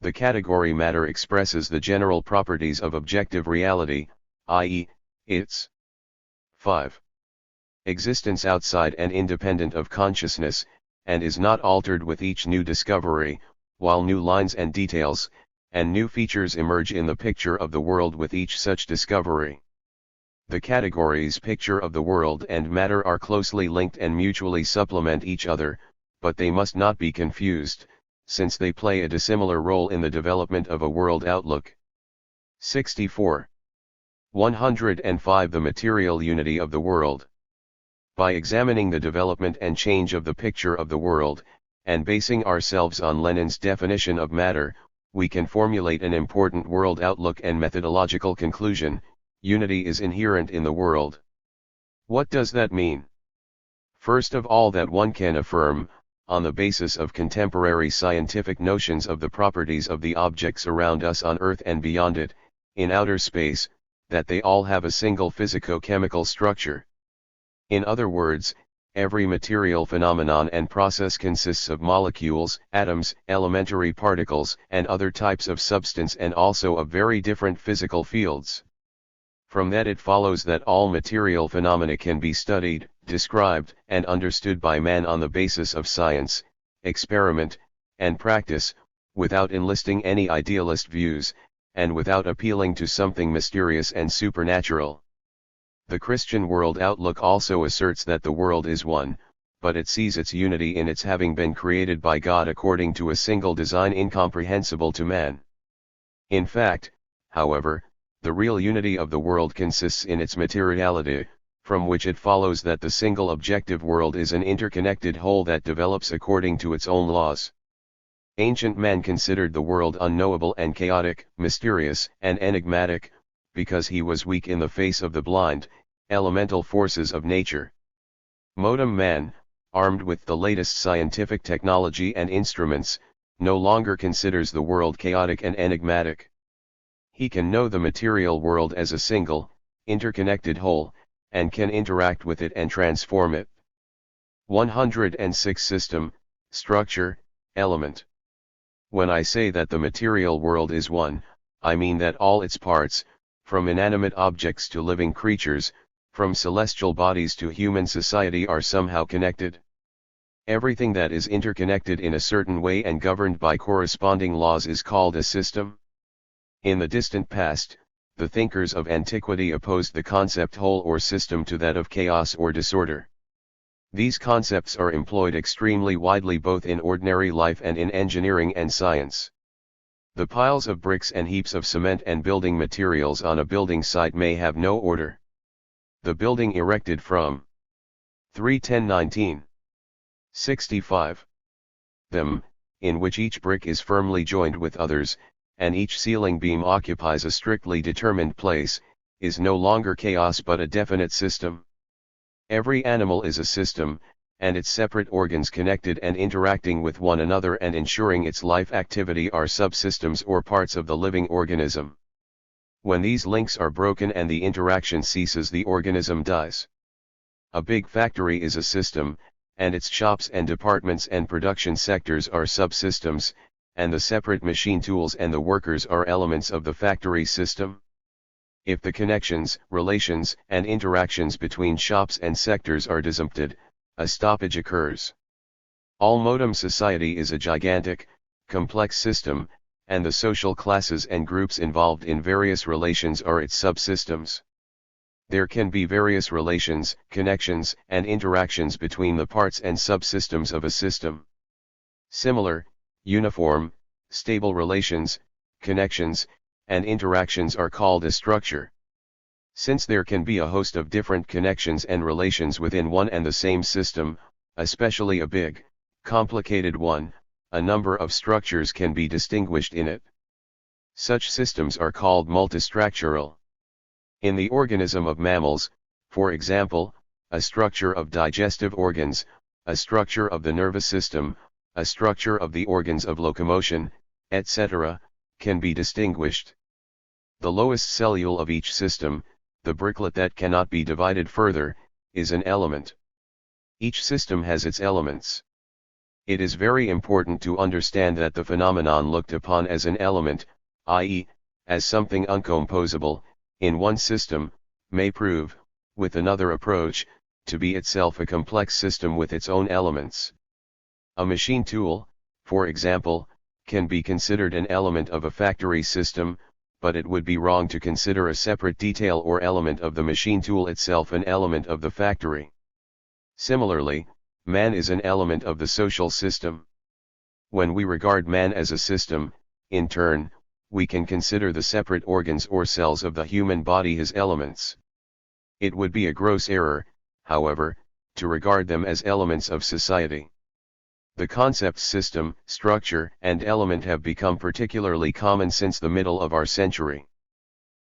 The category matter expresses the general properties of objective reality, i.e., its 5. Existence outside and independent of consciousness, and is not altered with each new discovery, while new lines and details, and new features emerge in the picture of the world with each such discovery. The categories picture of the world and matter are closely linked and mutually supplement each other, but they must not be confused, since they play a dissimilar role in the development of a world outlook. 64. 105. The material unity of the world. By examining the development and change of the picture of the world, and basing ourselves on Lenin's definition of matter, we can formulate an important world outlook and methodological conclusion: unity is inherent in the world. What does that mean? First of all, that one can affirm, on the basis of contemporary scientific notions of the properties of the objects around us on Earth and beyond it, in outer space, that they all have a single physico-chemical structure. In other words, every material phenomenon and process consists of molecules, atoms, elementary particles, and other types of substance, and also of very different physical fields. From that it follows that all material phenomena can be studied, described, and understood by man on the basis of science, experiment, and practice, without enlisting any idealist views, and without appealing to something mysterious and supernatural. The Christian world outlook also asserts that the world is one, but it sees its unity in its having been created by God according to a single design incomprehensible to man. In fact, however, the real unity of the world consists in its materiality, from which it follows that the single objective world is an interconnected whole that develops according to its own laws. Ancient man considered the world unknowable and chaotic, mysterious and enigmatic, because he was weak in the face of the blind, elemental forces of nature. Modern man, armed with the latest scientific technology and instruments, no longer considers the world chaotic and enigmatic. He can know the material world as a single, interconnected whole, and can interact with it and transform it. 106. System, structure, element. When I say that the material world is one, I mean that all its parts, from inanimate objects to living creatures, from celestial bodies to human society, are somehow connected. Everything that is interconnected in a certain way and governed by corresponding laws is called a system. In the distant past, the thinkers of antiquity opposed the concept whole or system to that of chaos or disorder. These concepts are employed extremely widely both in ordinary life and in engineering and science. The piles of bricks and heaps of cement and building materials on a building site may have no order. The building erected from 310-19. 65. Them, in which each brick is firmly joined with others, and each ceiling beam occupies a strictly determined place, is no longer chaos but a definite system. Every animal is a system, and its separate organs connected and interacting with one another and ensuring its life activity are subsystems or parts of the living organism. When these links are broken and the interaction ceases, the organism dies. A big factory is a system, and its shops and departments and production sectors are subsystems, and the separate machine tools and the workers are elements of the factory system. If the connections, relations, and interactions between shops and sectors are disjuncted, a stoppage occurs. All modern society is a gigantic, complex system, and the social classes and groups involved in various relations are its subsystems. There can be various relations, connections, and interactions between the parts and subsystems of a system. Similar, uniform, stable relations, connections, and interactions are called a structure. Since there can be a host of different connections and relations within one and the same system, especially a big, complicated one, a number of structures can be distinguished in it. Such systems are called multistructural. In the organism of mammals, for example, a structure of digestive organs, a structure of the nervous system, a structure of the organs of locomotion, etc., can be distinguished. The lowest cellule of each system, the bricklet that cannot be divided further, is an element. Each system has its elements. It is very important to understand that the phenomenon looked upon as an element, i.e., as something uncomposable, in one system, may prove, with another approach, to be itself a complex system with its own elements. A machine tool, for example, can be considered an element of a factory system, but it would be wrong to consider a separate detail or element of the machine tool itself an element of the factory. Similarly, man is an element of the social system. When we regard man as a system, in turn, we can consider the separate organs or cells of the human body his elements. It would be a gross error, however, to regard them as elements of society. The concepts system, structure, and element have become particularly common since the middle of our century.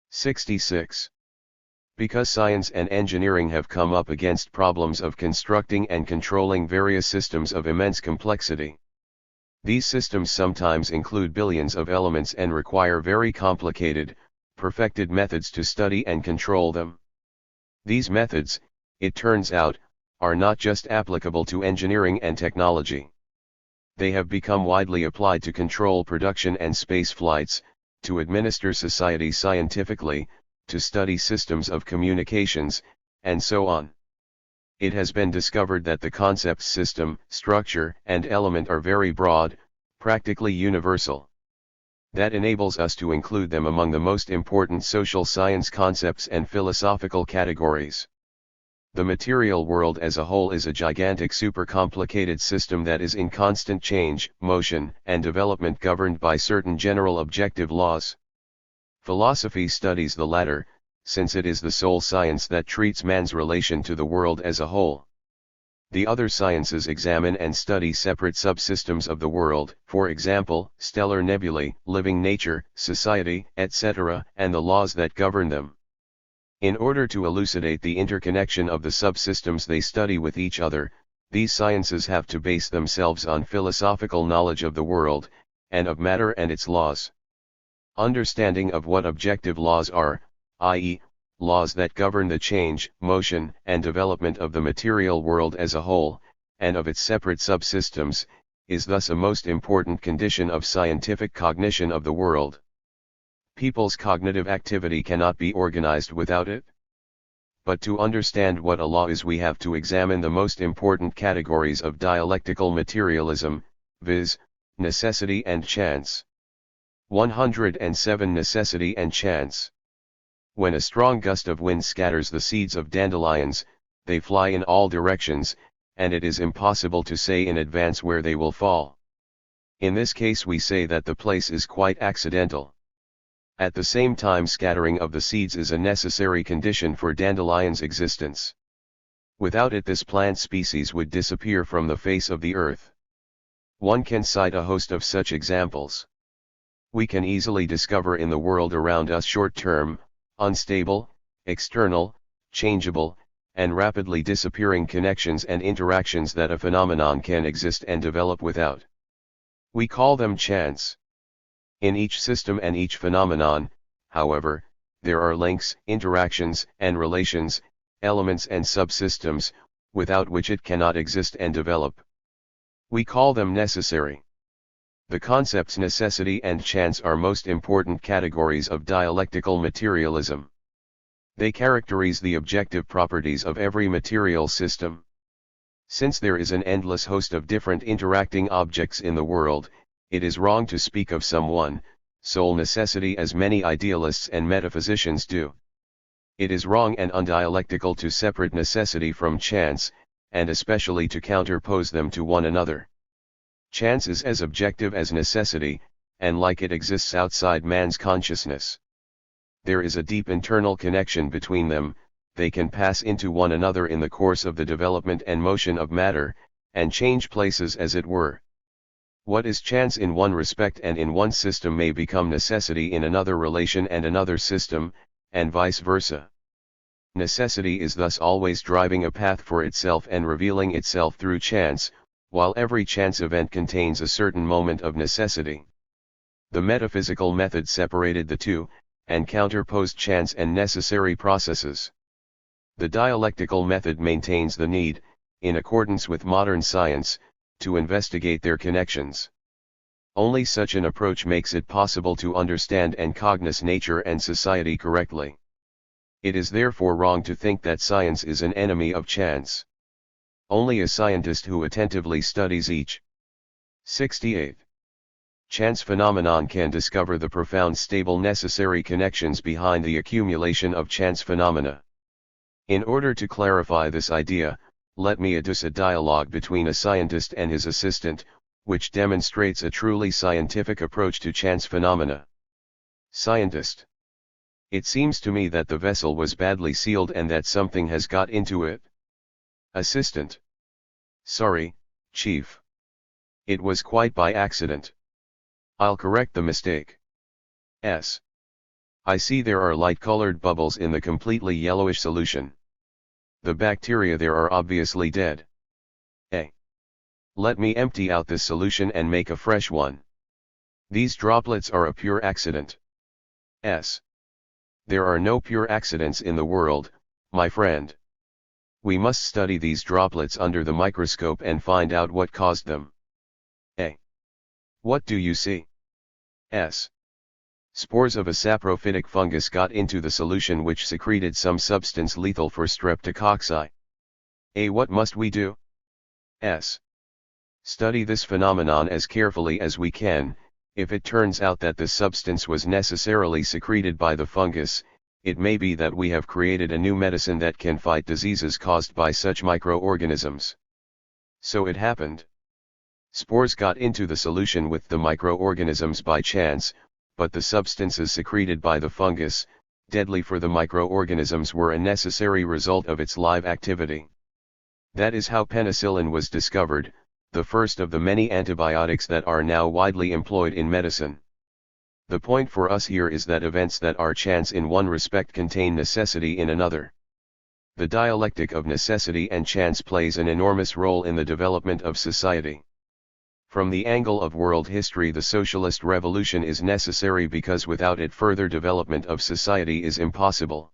66. Because science and engineering have come up against problems of constructing and controlling various systems of immense complexity. These systems sometimes include billions of elements and require very complicated, perfected methods to study and control them. These methods, it turns out, are not just applicable to engineering and technology. They have become widely applied to control production and space flights, to administer society scientifically, to study systems of communications, and so on. It has been discovered that the concepts system, structure, and element are very broad, practically universal. That enables us to include them among the most important social science concepts and philosophical categories. The material world as a whole is a gigantic super-complicated system that is in constant change, motion, and development governed by certain general objective laws. Philosophy studies the latter, since it is the sole science that treats man's relation to the world as a whole. The other sciences examine and study separate subsystems of the world, for example, stellar nebulae, living nature, society, etc., and the laws that govern them. In order to elucidate the interconnection of the subsystems they study with each other, these sciences have to base themselves on philosophical knowledge of the world, and of matter and its laws. Understanding of what objective laws are, i.e., laws that govern the change, motion, and development of the material world as a whole, and of its separate subsystems, is thus a most important condition of scientific cognition of the world. People's cognitive activity cannot be organized without it. But to understand what a law is, we have to examine the most important categories of dialectical materialism, viz., necessity and chance. 107 Necessity and chance. When a strong gust of wind scatters the seeds of dandelions, they fly in all directions, and it is impossible to say in advance where they will fall. In this case we say that the place is quite accidental. At the same time, scattering of the seeds is a necessary condition for dandelion's existence. Without it, this plant species would disappear from the face of the earth. One can cite a host of such examples. We can easily discover in the world around us short-term, unstable, external, changeable, and rapidly disappearing connections and interactions that a phenomenon can exist and develop without. We call them chance. In each system and each phenomenon, however, there are links, interactions, and relations, elements and subsystems, without which it cannot exist and develop. We call them necessary. The concepts necessity and chance are most important categories of dialectical materialism. They characterize the objective properties of every material system. Since there is an endless host of different interacting objects in the world, it is wrong to speak of some one, sole necessity as many idealists and metaphysicians do. It is wrong and undialectical to separate necessity from chance, and especially to counterpose them to one another. Chance is as objective as necessity, and like it exists outside man's consciousness. There is a deep internal connection between them, they can pass into one another in the course of the development and motion of matter, and change places as it were. What is chance in one respect and in one system may become necessity in another relation and another system, and vice versa. Necessity is thus always driving a path for itself and revealing itself through chance, while every chance event contains a certain moment of necessity. The metaphysical method separated the two, and counterposed chance and necessary processes. The dialectical method maintains the need, in accordance with modern science, to investigate their connections. Only such an approach makes it possible to understand and cognize nature and society correctly. It is therefore wrong to think that science is an enemy of chance. Only a scientist who attentively studies each 68 chance phenomenon can discover the profound stable necessary connections behind the accumulation of chance phenomena. In order to clarify this idea, let me adduce a dialogue between a scientist and his assistant, which demonstrates a truly scientific approach to chance phenomena. Scientist: it seems to me that the vessel was badly sealed and that something has got into it. Assistant: sorry, Chief. It was quite by accident. I'll correct the mistake. I see there are light-colored bubbles in the completely yellowish solution. The bacteria there are obviously dead. Let me empty out this solution and make a fresh one. These droplets are a pure accident. There are no pure accidents in the world, my friend. We must study these droplets under the microscope and find out what caused them. What do you see? Spores of a saprophytic fungus got into the solution which secreted some substance lethal for streptococci. What must we do? Study this phenomenon as carefully as we can. If it turns out that this substance was necessarily secreted by the fungus, it may be that we have created a new medicine that can fight diseases caused by such microorganisms. So it happened. Spores got into the solution with the microorganisms by chance, but the substances secreted by the fungus, deadly for the microorganisms, were a necessary result of its live activity. That is how penicillin was discovered, the first of the many antibiotics that are now widely employed in medicine. The point for us here is that events that are chance in one respect contain necessity in another. The dialectic of necessity and chance plays an enormous role in the development of society. From the angle of world history, the socialist revolution is necessary because without it further development of society is impossible.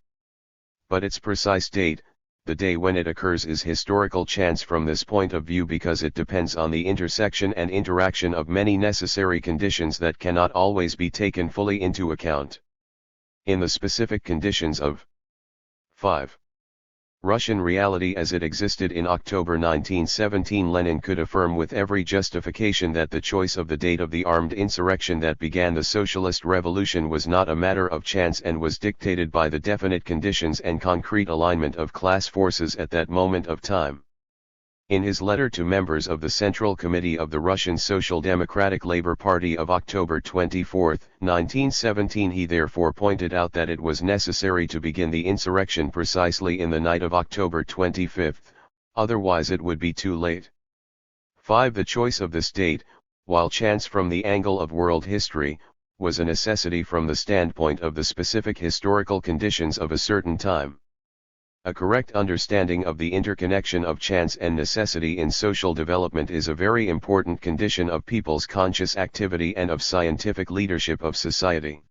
But its precise date, the day when it occurs, is historical chance from this point of view because it depends on the intersection and interaction of many necessary conditions that cannot always be taken fully into account. In the specific conditions of 5. Russian reality as it existed in October 1917, Lenin could affirm with every justification that the choice of the date of the armed insurrection that began the socialist revolution was not a matter of chance and was dictated by the definite conditions and concrete alignment of class forces at that moment of time. In his letter to members of the Central Committee of the Russian Social Democratic Labour Party of October 24, 1917, he therefore pointed out that it was necessary to begin the insurrection precisely in the night of October 25, otherwise it would be too late. 5. The choice of this date, while chance from the angle of world history, was a necessity from the standpoint of the specific historical conditions of a certain time. A correct understanding of the interconnection of chance and necessity in social development is a very important condition of people's conscious activity and of scientific leadership of society.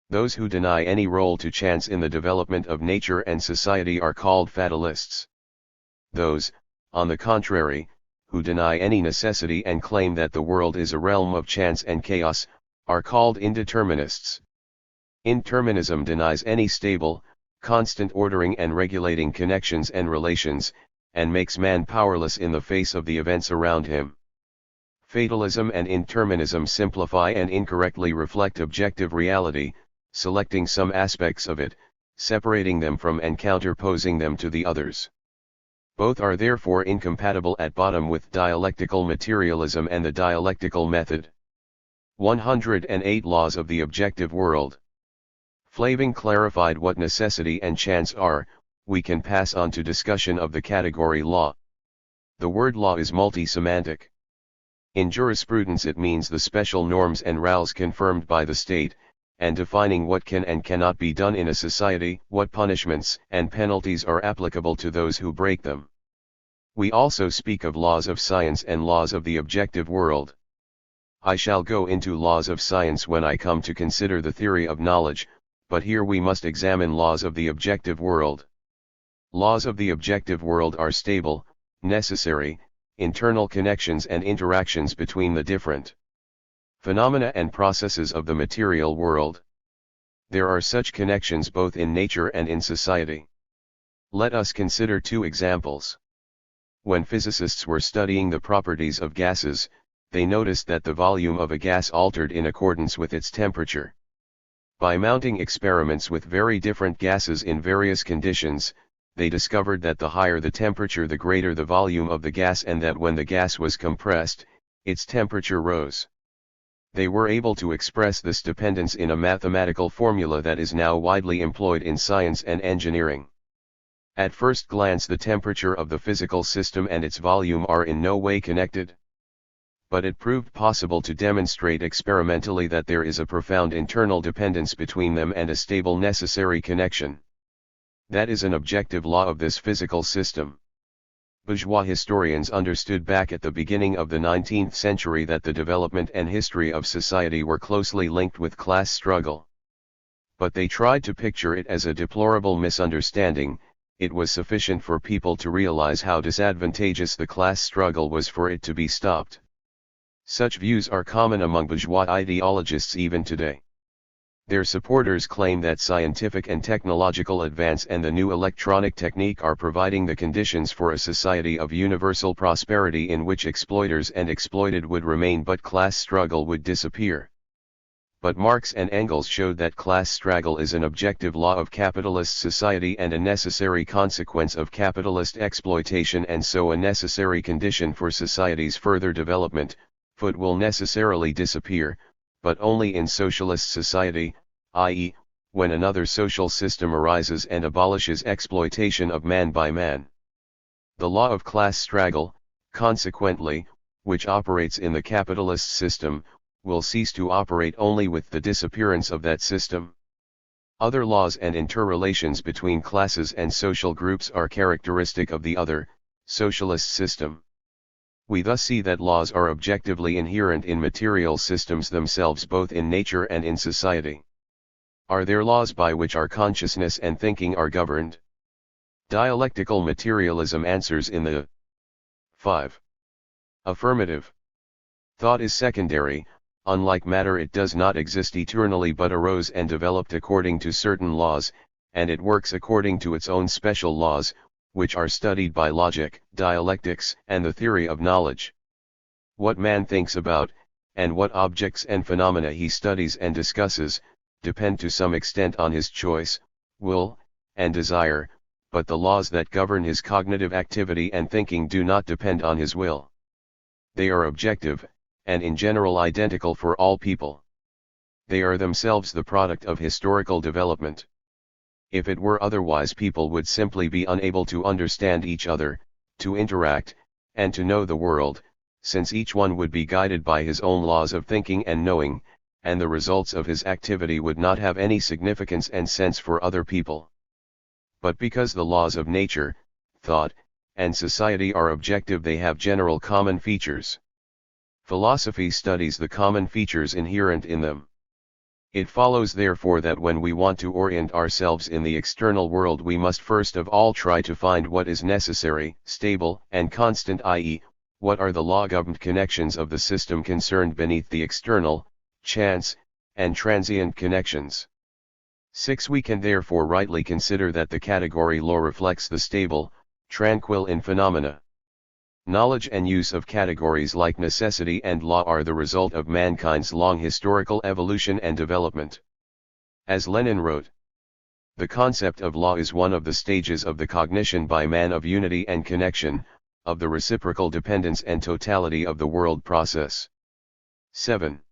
Those who deny any role to chance in the development of nature and society are called fatalists. Those, on the contrary, who deny any necessity and claim that the world is a realm of chance and chaos, are called indeterminists. Indeterminism denies any stable, constant ordering and regulating connections and relations, and makes man powerless in the face of the events around him. Fatalism and indeterminism simplify and incorrectly reflect objective reality, selecting some aspects of it, separating them from and counterposing them to the others. Both are therefore incompatible at bottom with dialectical materialism and the dialectical method. 108 Laws of the Objective World. Flaving clarified what necessity and chance are, we can pass on to discussion of the category law. The word law is multi-semantic. In jurisprudence it means the special norms and rules confirmed by the state, and defining what can and cannot be done in a society, what punishments and penalties are applicable to those who break them. We also speak of laws of science and laws of the objective world. I shall go into laws of science when I come to consider the theory of knowledge, but here we must examine laws of the objective world. Laws of the objective world are stable, necessary, internal connections and interactions between the different phenomena and processes of the material world. There are such connections both in nature and in society. Let us consider two examples. When physicists were studying the properties of gases, they noticed that the volume of a gas altered in accordance with its temperature. By mounting experiments with very different gases in various conditions, they discovered that the higher the temperature the greater the volume of the gas, and that when the gas was compressed, its temperature rose. They were able to express this dependence in a mathematical formula that is now widely employed in science and engineering. At first glance, the temperature of the physical system and its volume are in no way connected. But it proved possible to demonstrate experimentally that there is a profound internal dependence between them and a stable necessary connection. That is an objective law of this physical system. Bourgeois historians understood back at the beginning of the 19th century that the development and history of society were closely linked with class struggle. But they tried to picture it as a deplorable misunderstanding. It was sufficient for people to realize how disadvantageous the class struggle was for it to be stopped. Such views are common among bourgeois ideologists even today. Their supporters claim that scientific and technological advance and the new electronic technique are providing the conditions for a society of universal prosperity in which exploiters and exploited would remain but class struggle would disappear. But Marx and Engels showed that class struggle is an objective law of capitalist society and a necessary consequence of capitalist exploitation, and so a necessary condition for society's further development. Food will necessarily disappear, but only in socialist society, i.e., when another social system arises and abolishes exploitation of man by man. The law of class struggle, consequently, which operates in the capitalist system, will cease to operate only with the disappearance of that system. Other laws and interrelations between classes and social groups are characteristic of the other, socialist system. We thus see that laws are objectively inherent in material systems themselves, both in nature and in society. Are there laws by which our consciousness and thinking are governed? Dialectical materialism answers in the 5. Affirmative. Thought is secondary. Unlike matter, it does not exist eternally but arose and developed according to certain laws, and it works according to its own special laws, which are studied by logic, dialectics, and the theory of knowledge. What man thinks about, and what objects and phenomena he studies and discusses, depend to some extent on his choice, will, and desire, but the laws that govern his cognitive activity and thinking do not depend on his will. They are objective, and in general identical for all people. They are themselves the product of historical development. If it were otherwise, people would simply be unable to understand each other, to interact, and to know the world, since each one would be guided by his own laws of thinking and knowing, and the results of his activity would not have any significance and sense for other people. But because the laws of nature, thought, and society are objective, they have general common features. Philosophy studies the common features inherent in them. It follows therefore that when we want to orient ourselves in the external world, we must first of all try to find what is necessary, stable, and constant, i.e., what are the law-governed connections of the system concerned beneath the external, chance, and transient connections. 6. We can therefore rightly consider that the category law reflects the stable, tranquil in phenomena. Knowledge and use of categories like necessity and law are the result of mankind's long historical evolution and development. As Lenin wrote, the concept of law is one of the stages of the cognition by man of unity and connection, of the reciprocal dependence and totality of the world process. 7.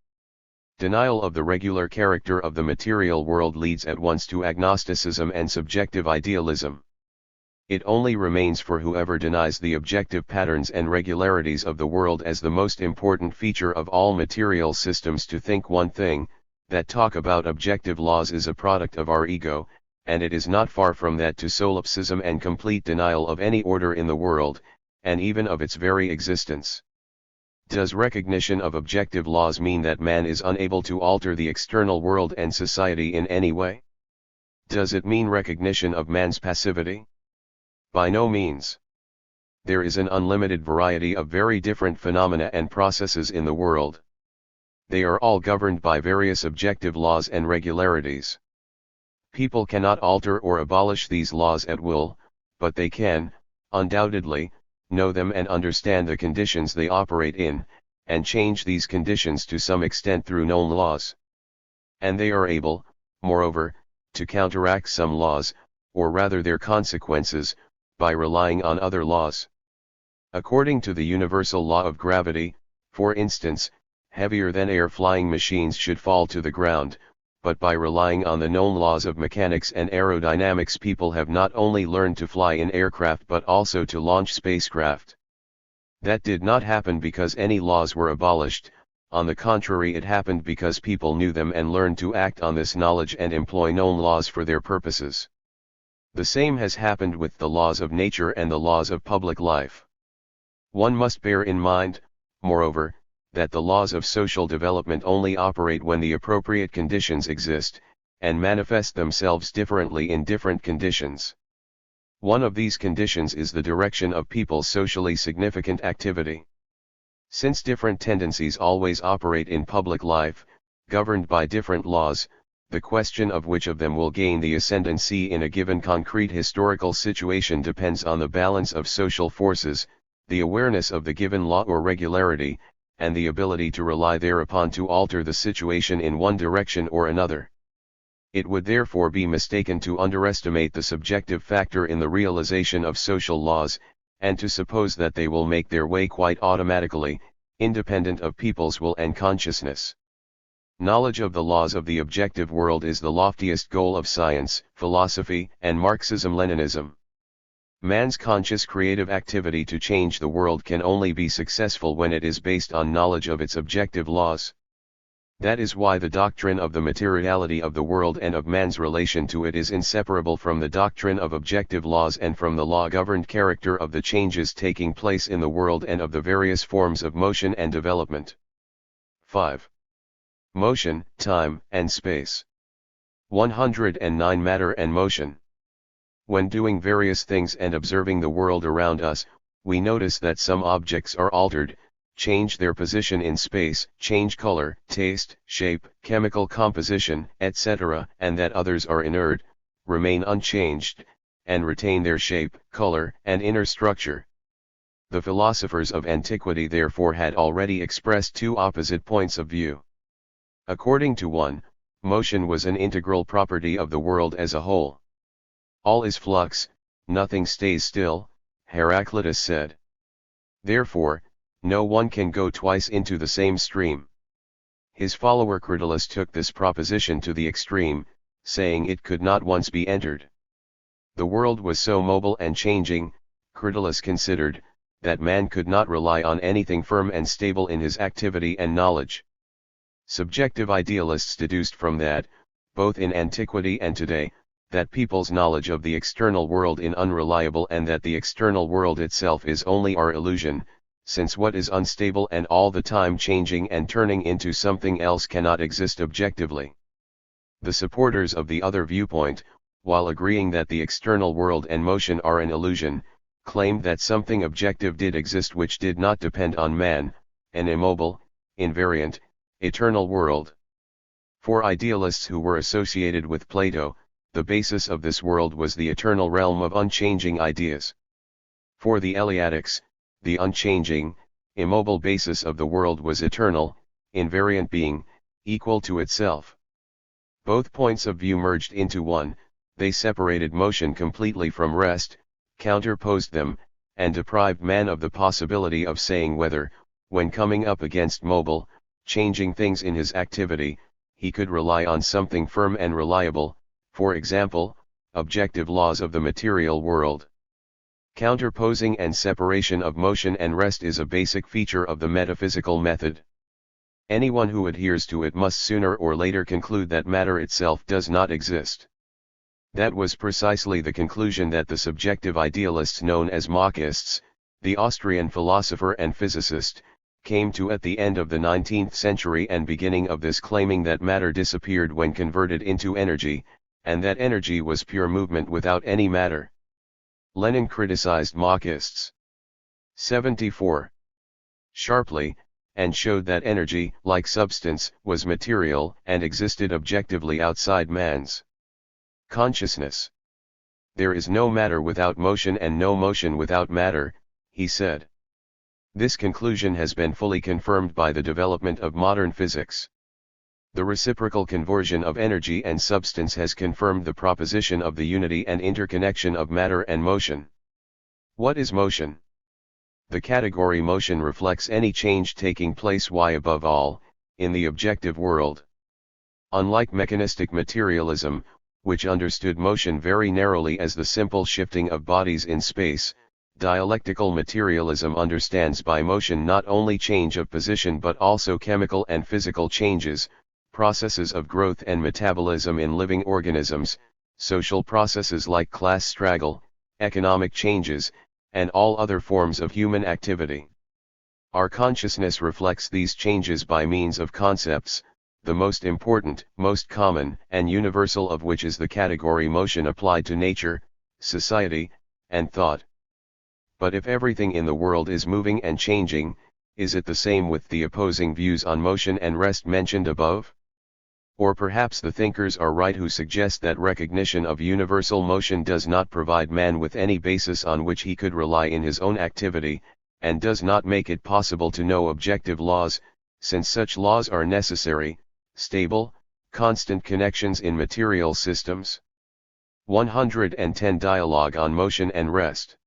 Denial of the regular character of the material world leads at once to agnosticism and subjective idealism. It only remains for whoever denies the objective patterns and regularities of the world as the most important feature of all material systems to think one thing, that talk about objective laws is a product of our ego, and it is not far from that to solipsism and complete denial of any order in the world, and even of its very existence. Does recognition of objective laws mean that man is unable to alter the external world and society in any way? Does it mean recognition of man's passivity? By no means. There is an unlimited variety of very different phenomena and processes in the world. They are all governed by various objective laws and regularities. People cannot alter or abolish these laws at will, but they can, undoubtedly, know them and understand the conditions they operate in, and change these conditions to some extent through known laws. And they are able, moreover, to counteract some laws, or rather their consequences, by relying on other laws. According to the universal law of gravity, for instance, heavier than air flying machines should fall to the ground, but by relying on the known laws of mechanics and aerodynamics people have not only learned to fly in aircraft but also to launch spacecraft. That did not happen because any laws were abolished, on the contrary it happened because people knew them and learned to act on this knowledge and employ known laws for their purposes. The same has happened with the laws of nature and the laws of public life. One must bear in mind, moreover, that the laws of social development only operate when the appropriate conditions exist, and manifest themselves differently in different conditions. One of these conditions is the direction of people's socially significant activity. Since different tendencies always operate in public life, governed by different laws, the question of which of them will gain the ascendancy in a given concrete historical situation depends on the balance of social forces, the awareness of the given law or regularity, and the ability to rely thereupon to alter the situation in one direction or another. It would therefore be mistaken to underestimate the subjective factor in the realization of social laws, and to suppose that they will make their way quite automatically, independent of people's will and consciousness. Knowledge of the laws of the objective world is the loftiest goal of science, philosophy, and Marxism-Leninism. Man's conscious creative activity to change the world can only be successful when it is based on knowledge of its objective laws. That is why the doctrine of the materiality of the world and of man's relation to it is inseparable from the doctrine of objective laws and from the law-governed character of the changes taking place in the world and of the various forms of motion and development. 5. Motion, time, and space. 109 Matter and motion. When doing various things and observing the world around us, we notice that some objects are altered, change their position in space, change color, taste, shape, chemical composition, etc., and that others are inert, remain unchanged, and retain their shape, color, and inner structure. The philosophers of antiquity therefore had already expressed two opposite points of view. According to one, motion was an integral property of the world as a whole. All is flux, nothing stays still, Heraclitus said. Therefore, no one can go twice into the same stream. His follower Critolus took this proposition to the extreme, saying it could not once be entered. The world was so mobile and changing, Critolus considered, that man could not rely on anything firm and stable in his activity and knowledge. Subjective idealists deduced from that, both in antiquity and today, that people's knowledge of the external world is unreliable and that the external world itself is only our illusion, since what is unstable and all the time changing and turning into something else cannot exist objectively. The supporters of the other viewpoint, while agreeing that the external world and motion are an illusion, claimed that something objective did exist which did not depend on man, an immobile, invariant, eternal world. For idealists who were associated with Plato, the basis of this world was the eternal realm of unchanging ideas. For the Eleatics, the unchanging, immobile basis of the world was eternal, invariant being, equal to itself. Both points of view merged into one, they separated motion completely from rest, counterposed them, and deprived man of the possibility of saying whether, when coming up against mobile, changing things in his activity, he could rely on something firm and reliable, for example, objective laws of the material world. Counterposing and separation of motion and rest is a basic feature of the metaphysical method. Anyone who adheres to it must sooner or later conclude that matter itself does not exist. That was precisely the conclusion that the subjective idealists known as Machists, the Austrian philosopher and physicist, came to at the end of the 19th century and beginning of this, claiming that matter disappeared when converted into energy, and that energy was pure movement without any matter. Lenin criticized Machists 74 sharply, and showed that energy, like substance, was material and existed objectively outside man's consciousness. There is no matter without motion and no motion without matter, he said. This conclusion has been fully confirmed by the development of modern physics. The reciprocal conversion of energy and substance has confirmed the proposition of the unity and interconnection of matter and motion. What is motion? The category motion reflects any change taking place above all, in the objective world. Unlike mechanistic materialism, which understood motion very narrowly as the simple shifting of bodies in space, dialectical materialism understands by motion not only change of position but also chemical and physical changes, processes of growth and metabolism in living organisms, social processes like class struggle, economic changes, and all other forms of human activity. Our consciousness reflects these changes by means of concepts, the most important, most common, and universal of which is the category motion applied to nature, society, and thought. But if everything in the world is moving and changing, is it the same with the opposing views on motion and rest mentioned above? Or perhaps the thinkers are right who suggest that recognition of universal motion does not provide man with any basis on which he could rely in his own activity, and does not make it possible to know objective laws, since such laws are necessary, stable, constant connections in material systems. 110 Dialogue on Motion and Rest.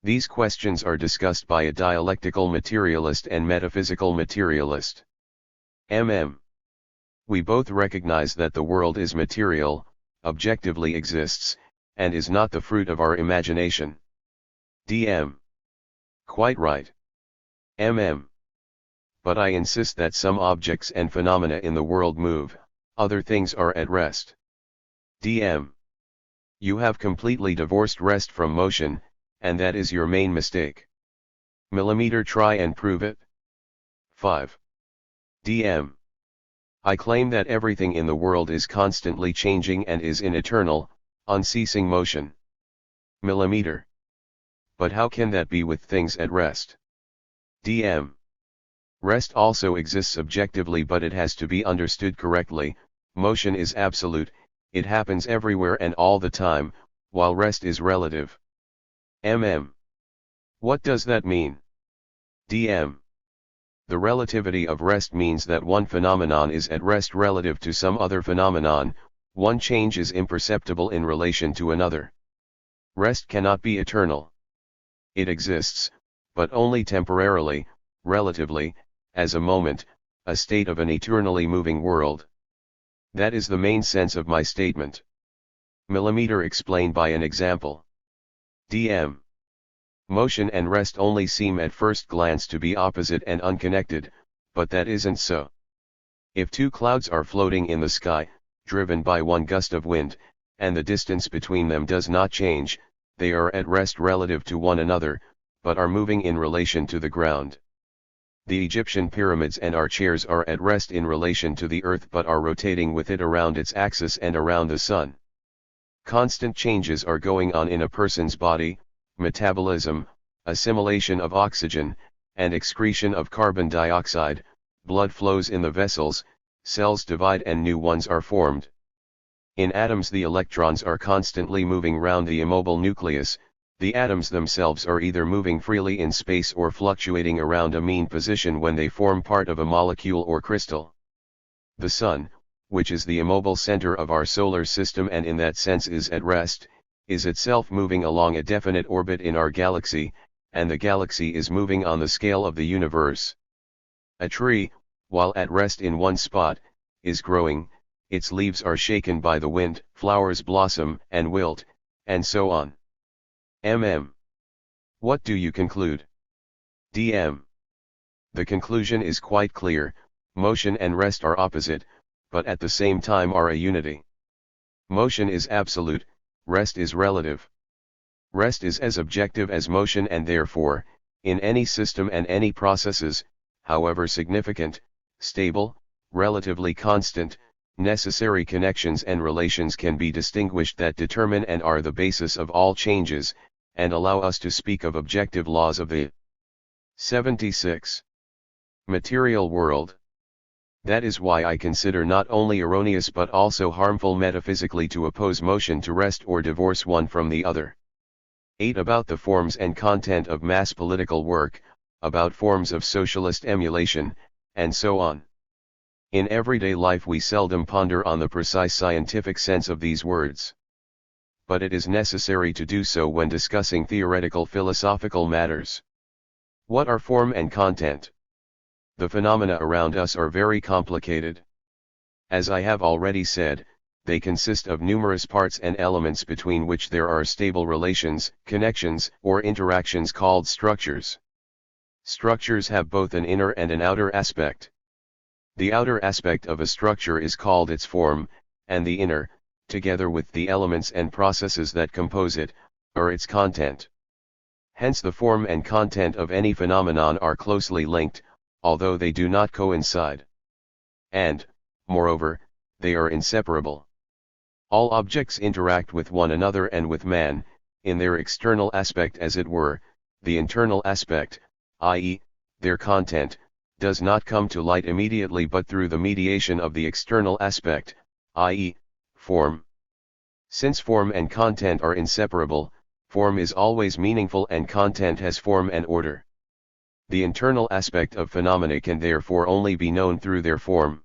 These questions are discussed by a dialectical materialist and metaphysical materialist. We both recognize that the world is material, objectively exists, and is not the fruit of our imagination. DM. Quite right. But I insist that some objects and phenomena in the world move, other things are at rest. DM. You have completely divorced rest from motion, and that is your main mistake. Try and prove it. 5. DM. I claim that everything in the world is constantly changing and is in eternal, unceasing motion. But how can that be with things at rest? DM. Rest also exists objectively, but it has to be understood correctly. Motion is absolute, it happens everywhere and all the time, while rest is relative. What does that mean? DM. The relativity of rest means that one phenomenon is at rest relative to some other phenomenon, one change is imperceptible in relation to another. Rest cannot be eternal. It exists, but only temporarily, relatively, as a moment, a state of an eternally moving world. That is the main sense of my statement. Explained by an example. DM. Motion and rest only seem at first glance to be opposite and unconnected, but that isn't so. If two clouds are floating in the sky, driven by one gust of wind, and the distance between them does not change, they are at rest relative to one another, but are moving in relation to the ground. The Egyptian pyramids and our chairs are at rest in relation to the earth but are rotating with it around its axis and around the sun. Constant changes are going on in a person's body, metabolism, assimilation of oxygen, and excretion of carbon dioxide, blood flows in the vessels, cells divide and new ones are formed. In atoms the electrons are constantly moving round the immobile nucleus, the atoms themselves are either moving freely in space or fluctuating around a mean position when they form part of a molecule or crystal. The Sun, which is the immobile center of our solar system and in that sense is at rest, is itself moving along a definite orbit in our galaxy, and the galaxy is moving on the scale of the universe. A tree, while at rest in one spot, is growing, its leaves are shaken by the wind, flowers blossom and wilt, and so on. What do you conclude? DM. The conclusion is quite clear, motion and rest are opposite, but at the same time are a unity. Motion is absolute, rest is relative. Rest is as objective as motion, and therefore, in any system and any processes, however significant, stable, relatively constant, necessary connections and relations can be distinguished that determine and are the basis of all changes, and allow us to speak of objective laws of the 76. Material world. That is why I consider not only erroneous but also harmful metaphysically to oppose motion to rest or divorce one from the other. 8. About the forms and content of mass political work, about forms of socialist emulation, and so on. In everyday life we seldom ponder on the precise scientific sense of these words. But it is necessary to do so when discussing theoretical philosophical matters. What are form and content? The phenomena around us are very complicated. As I have already said, they consist of numerous parts and elements between which there are stable relations, connections, or interactions called structures. Structures have both an inner and an outer aspect. The outer aspect of a structure is called its form, and the inner, together with the elements and processes that compose it, are its content. Hence the form and content of any phenomenon are closely linked, although they do not coincide. And, moreover, they are inseparable. All objects interact with one another and with man, in their external aspect as it were. The internal aspect, i.e., their content, does not come to light immediately but through the mediation of the external aspect, i.e., form. Since form and content are inseparable, form is always meaningful and content has form and order. The internal aspect of phenomena can therefore only be known through their form.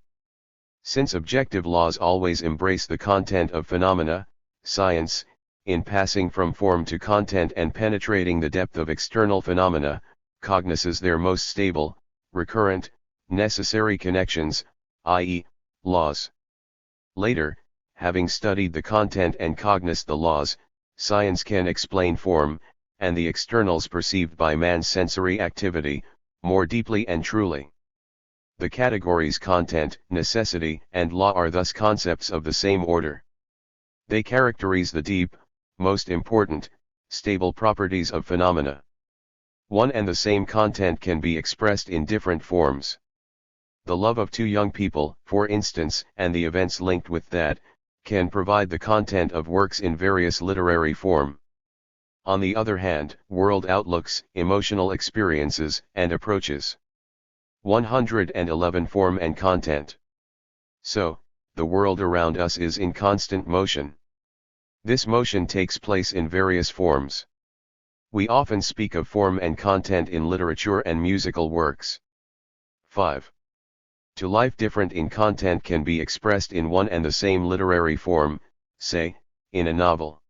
Since objective laws always embrace the content of phenomena, science, in passing from form to content and penetrating the depth of external phenomena, cognizes their most stable, recurrent, necessary connections, i.e., laws. Later, having studied the content and cognized the laws, science can explain form, and the externals perceived by man's sensory activity, more deeply and truly. The categories content, necessity, and law are thus concepts of the same order. They characterize the deep, most important, stable properties of phenomena. One and the same content can be expressed in different forms. The love of two young people, for instance, and the events linked with that, can provide the content of works in various literary form. On the other hand, world outlooks, emotional experiences, and approaches. 111 Form and content. So, the world around us is in constant motion. This motion takes place in various forms. We often speak of form and content in literature and musical works. 5. To life different in content can be expressed in one and the same literary form, say, in a novel.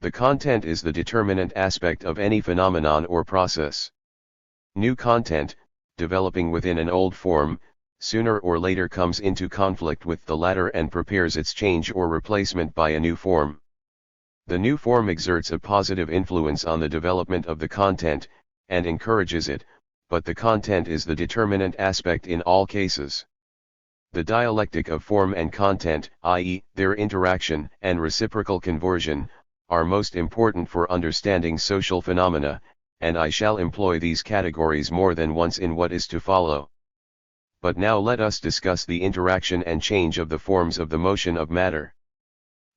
The content is the determinant aspect of any phenomenon or process. New content, developing within an old form, sooner or later comes into conflict with the latter and prepares its change or replacement by a new form. The new form exerts a positive influence on the development of the content, and encourages it, but the content is the determinant aspect in all cases. The dialectic of form and content, i.e., their interaction and reciprocal conversion, are most important for understanding social phenomena, and I shall employ these categories more than once in what is to follow. But now let us discuss the interaction and change of the forms of the motion of matter.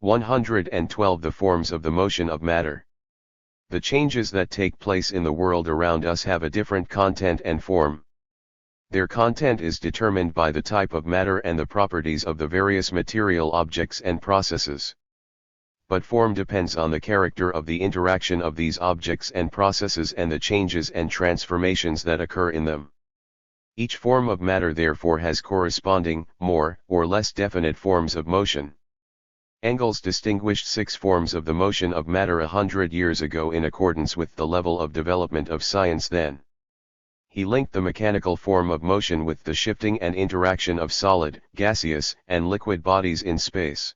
112 The forms of the motion of matter. The changes that take place in the world around us have a different content and form. Their content is determined by the type of matter and the properties of the various material objects and processes. But form depends on the character of the interaction of these objects and processes and the changes and transformations that occur in them. Each form of matter therefore has corresponding, more or less definite forms of motion. Engels distinguished 6 forms of the motion of matter 100 years ago in accordance with the level of development of science then. He linked the mechanical form of motion with the shifting and interaction of solid, gaseous, and liquid bodies in space.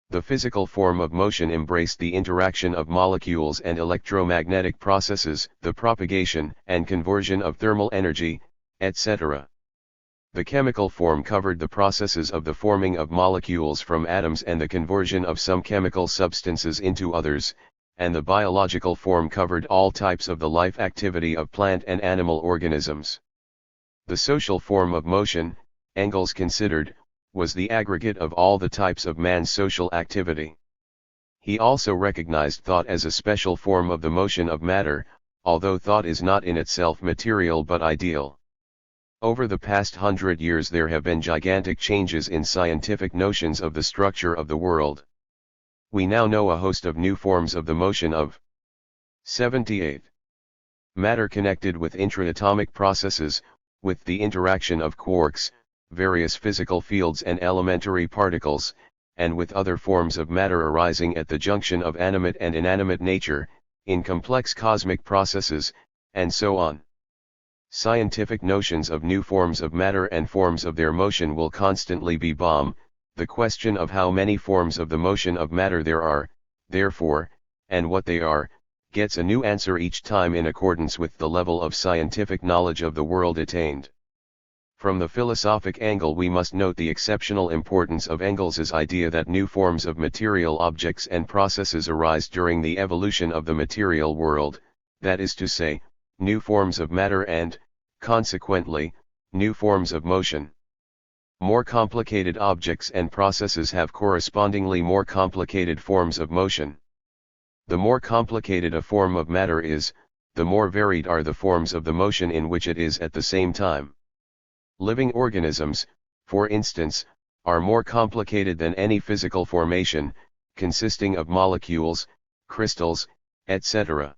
The physical form of motion embraced the interaction of molecules and electromagnetic processes, the propagation and conversion of thermal energy, etc. The chemical form covered the processes of the forming of molecules from atoms and the conversion of some chemical substances into others, and the biological form covered all types of the life activity of plant and animal organisms. The social form of motion, Engels considered, was the aggregate of all the types of man's social activity. He also recognized thought as a special form of the motion of matter, although thought is not in itself material but ideal. Over the past 100 years there have been gigantic changes in scientific notions of the structure of the world. We now know a host of new forms of the motion of 78. Matter connected with intraatomic processes, with the interaction of quarks, various physical fields and elementary particles, and with other forms of matter arising at the junction of animate and inanimate nature, in complex cosmic processes, and so on. Scientific notions of new forms of matter and forms of their motion will constantly be the question of how many forms of the motion of matter there are, therefore, and what they are, gets a new answer each time in accordance with the level of scientific knowledge of the world attained. From the philosophic angle we must note the exceptional importance of Engels's idea that new forms of material objects and processes arise during the evolution of the material world, that is to say, new forms of matter and, consequently, new forms of motion. More complicated objects and processes have correspondingly more complicated forms of motion. The more complicated a form of matter is, the more varied are the forms of the motion in which it is at the same time. Living organisms, for instance, are more complicated than any physical formation, consisting of molecules, crystals, etc.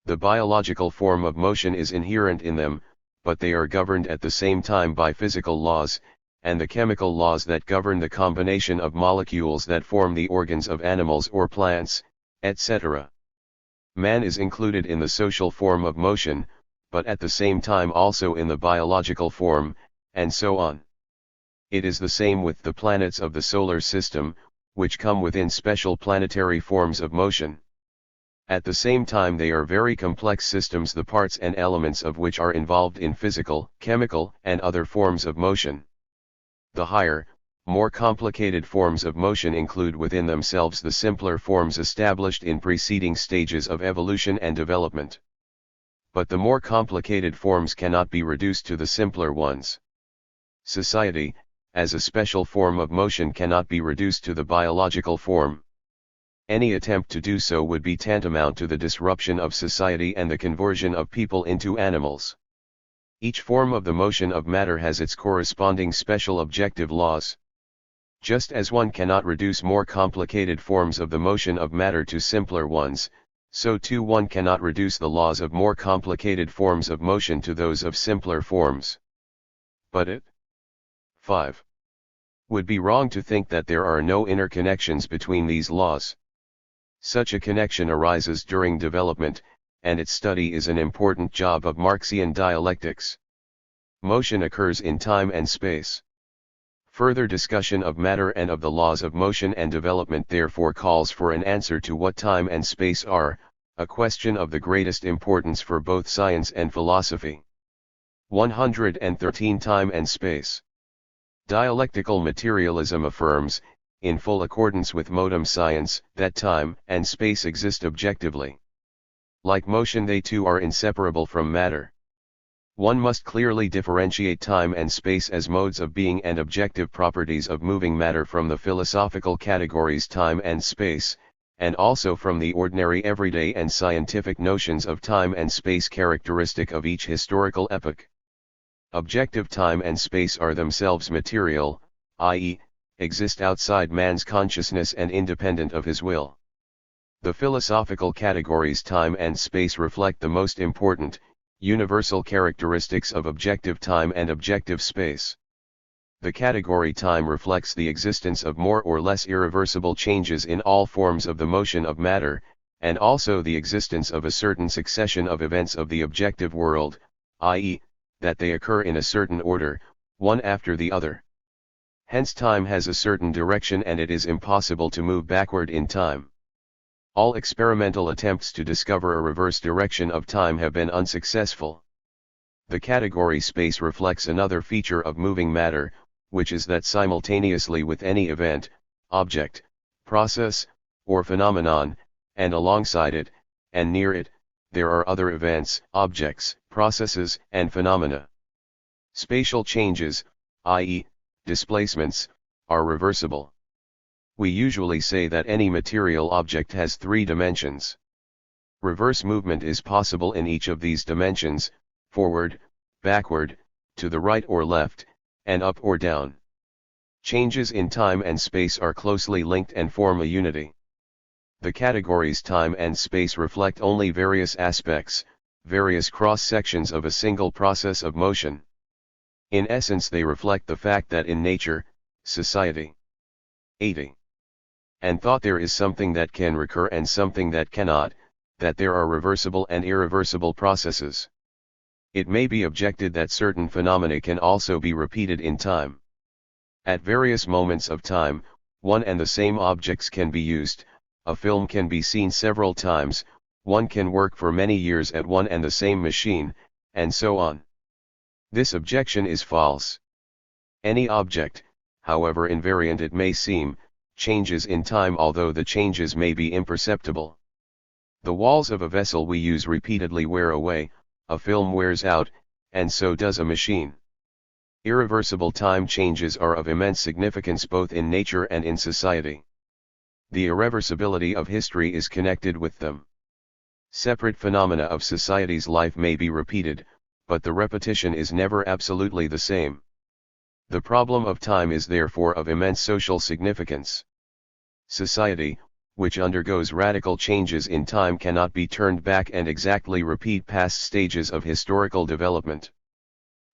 The biological form of motion is inherent in them, but they are governed at the same time by physical laws, and the chemical laws that govern the combination of molecules that form the organs of animals or plants, etc. Man is included in the social form of motion, but at the same time also in the biological form, and so on. It is the same with the planets of the solar system, which come within special planetary forms of motion. At the same time they are very complex systems, the parts and elements of which are involved in physical, chemical, and other forms of motion. The higher, more complicated forms of motion include within themselves the simpler forms established in preceding stages of evolution and development. But the more complicated forms cannot be reduced to the simpler ones. Society, as a special form of motion, cannot be reduced to the biological form. Any attempt to do so would be tantamount to the disruption of society and the conversion of people into animals. Each form of the motion of matter has its corresponding special objective laws. Just as one cannot reduce more complicated forms of the motion of matter to simpler ones, so too one cannot reduce the laws of more complicated forms of motion to those of simpler forms. But it 5. Would be wrong to think that there are no interconnections between these laws. Such a connection arises during development, and its study is an important job of Marxian dialectics. Motion occurs in time and space. Further discussion of matter and of the laws of motion and development therefore calls for an answer to what time and space are, a question of the greatest importance for both science and philosophy. 113 Time and space. Dialectical materialism affirms, in full accordance with modern science, that time and space exist objectively. Like motion, they too are inseparable from matter. One must clearly differentiate time and space as modes of being and objective properties of moving matter from the philosophical categories time and space, and also from the ordinary everyday and scientific notions of time and space characteristic of each historical epoch. Objective time and space are themselves material, i.e., exist outside man's consciousness and independent of his will. The philosophical categories time and space reflect the most important, universal characteristics of objective time and objective space. The category time reflects the existence of more or less irreversible changes in all forms of the motion of matter, and also the existence of a certain succession of events of the objective world, i.e., that they occur in a certain order, one after the other. Hence time has a certain direction and it is impossible to move backward in time. All experimental attempts to discover a reverse direction of time have been unsuccessful. The category space reflects another feature of moving matter, which is that simultaneously with any event, object, process, or phenomenon, and alongside it, and near it, there are other events, objects, processes, and phenomena. Spatial changes, i.e., displacements, are reversible. We usually say that any material object has three dimensions. Reverse movement is possible in each of these dimensions, forward, backward, to the right or left, and up or down. Changes in time and space are closely linked and form a unity. The categories time and space reflect only various aspects, various cross-sections of a single process of motion. In essence, they reflect the fact that in nature, society, 80, and thought there is something that can recur and something that cannot, that there are reversible and irreversible processes. It may be objected that certain phenomena can also be repeated in time. At various moments of time, one and the same objects can be used, a film can be seen several times, one can work for many years at one and the same machine, and so on. This objection is false. Any object, however invariant it may seem, changes in time although the changes may be imperceptible. The walls of a vessel we use repeatedly wear away, a film wears out, and so does a machine. Irreversible time changes are of immense significance both in nature and in society. The irreversibility of history is connected with them. Separate phenomena of society's life may be repeated, but the repetition is never absolutely the same. The problem of time is therefore of immense social significance. Society, which undergoes radical changes in time, cannot be turned back and exactly repeat past stages of historical development.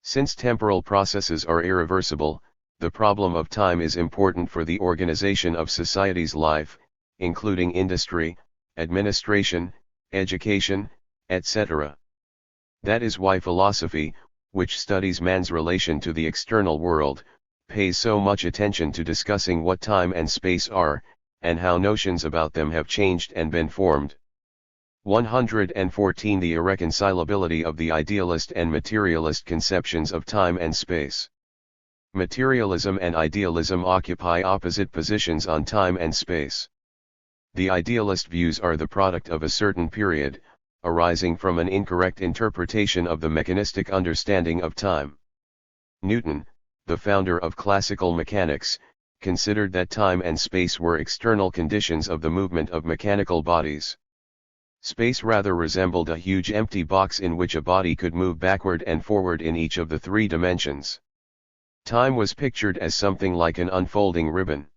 Since temporal processes are irreversible, the problem of time is important for the organization of society's life, including industry, administration, education, etc. That is why philosophy, which studies man's relation to the external world, pays so much attention to discussing what time and space are, and how notions about them have changed and been formed. 114. The irreconcilability of the idealist and materialist conceptions of time and space. Materialism and idealism occupy opposite positions on time and space. The idealist views are the product of a certain period, arising from an incorrect interpretation of the mechanistic understanding of time. Newton, the founder of classical mechanics, considered that time and space were external conditions of the movement of mechanical bodies. Space rather resembled a huge empty box in which a body could move backward and forward in each of the three dimensions. Time was pictured as something like an unfolding ribbon.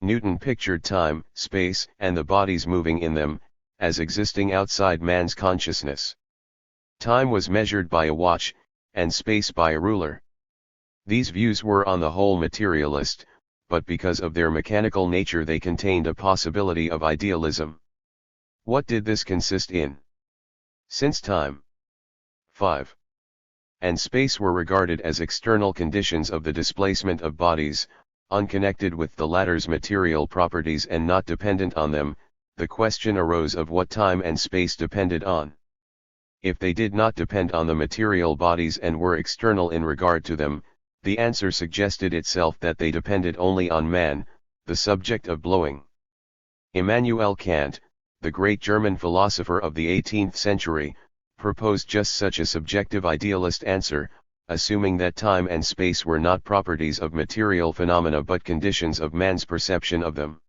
Newton pictured time, space, and the bodies moving in them, as existing outside man's consciousness. Time was measured by a watch, and space by a ruler. These views were on the whole materialist, but because of their mechanical nature they contained a possibility of idealism. What did this consist in? Since time, 5, and space were regarded as external conditions of the displacement of bodies, unconnected with the latter's material properties and not dependent on them, the question arose of what time and space depended on. If they did not depend on the material bodies and were external in regard to them, the answer suggested itself that they depended only on man, the subject of blowing. Immanuel Kant, the great German philosopher of the 18th century, proposed just such a subjective idealist answer, assuming that time and space were not properties of material phenomena but conditions of man's perception of them.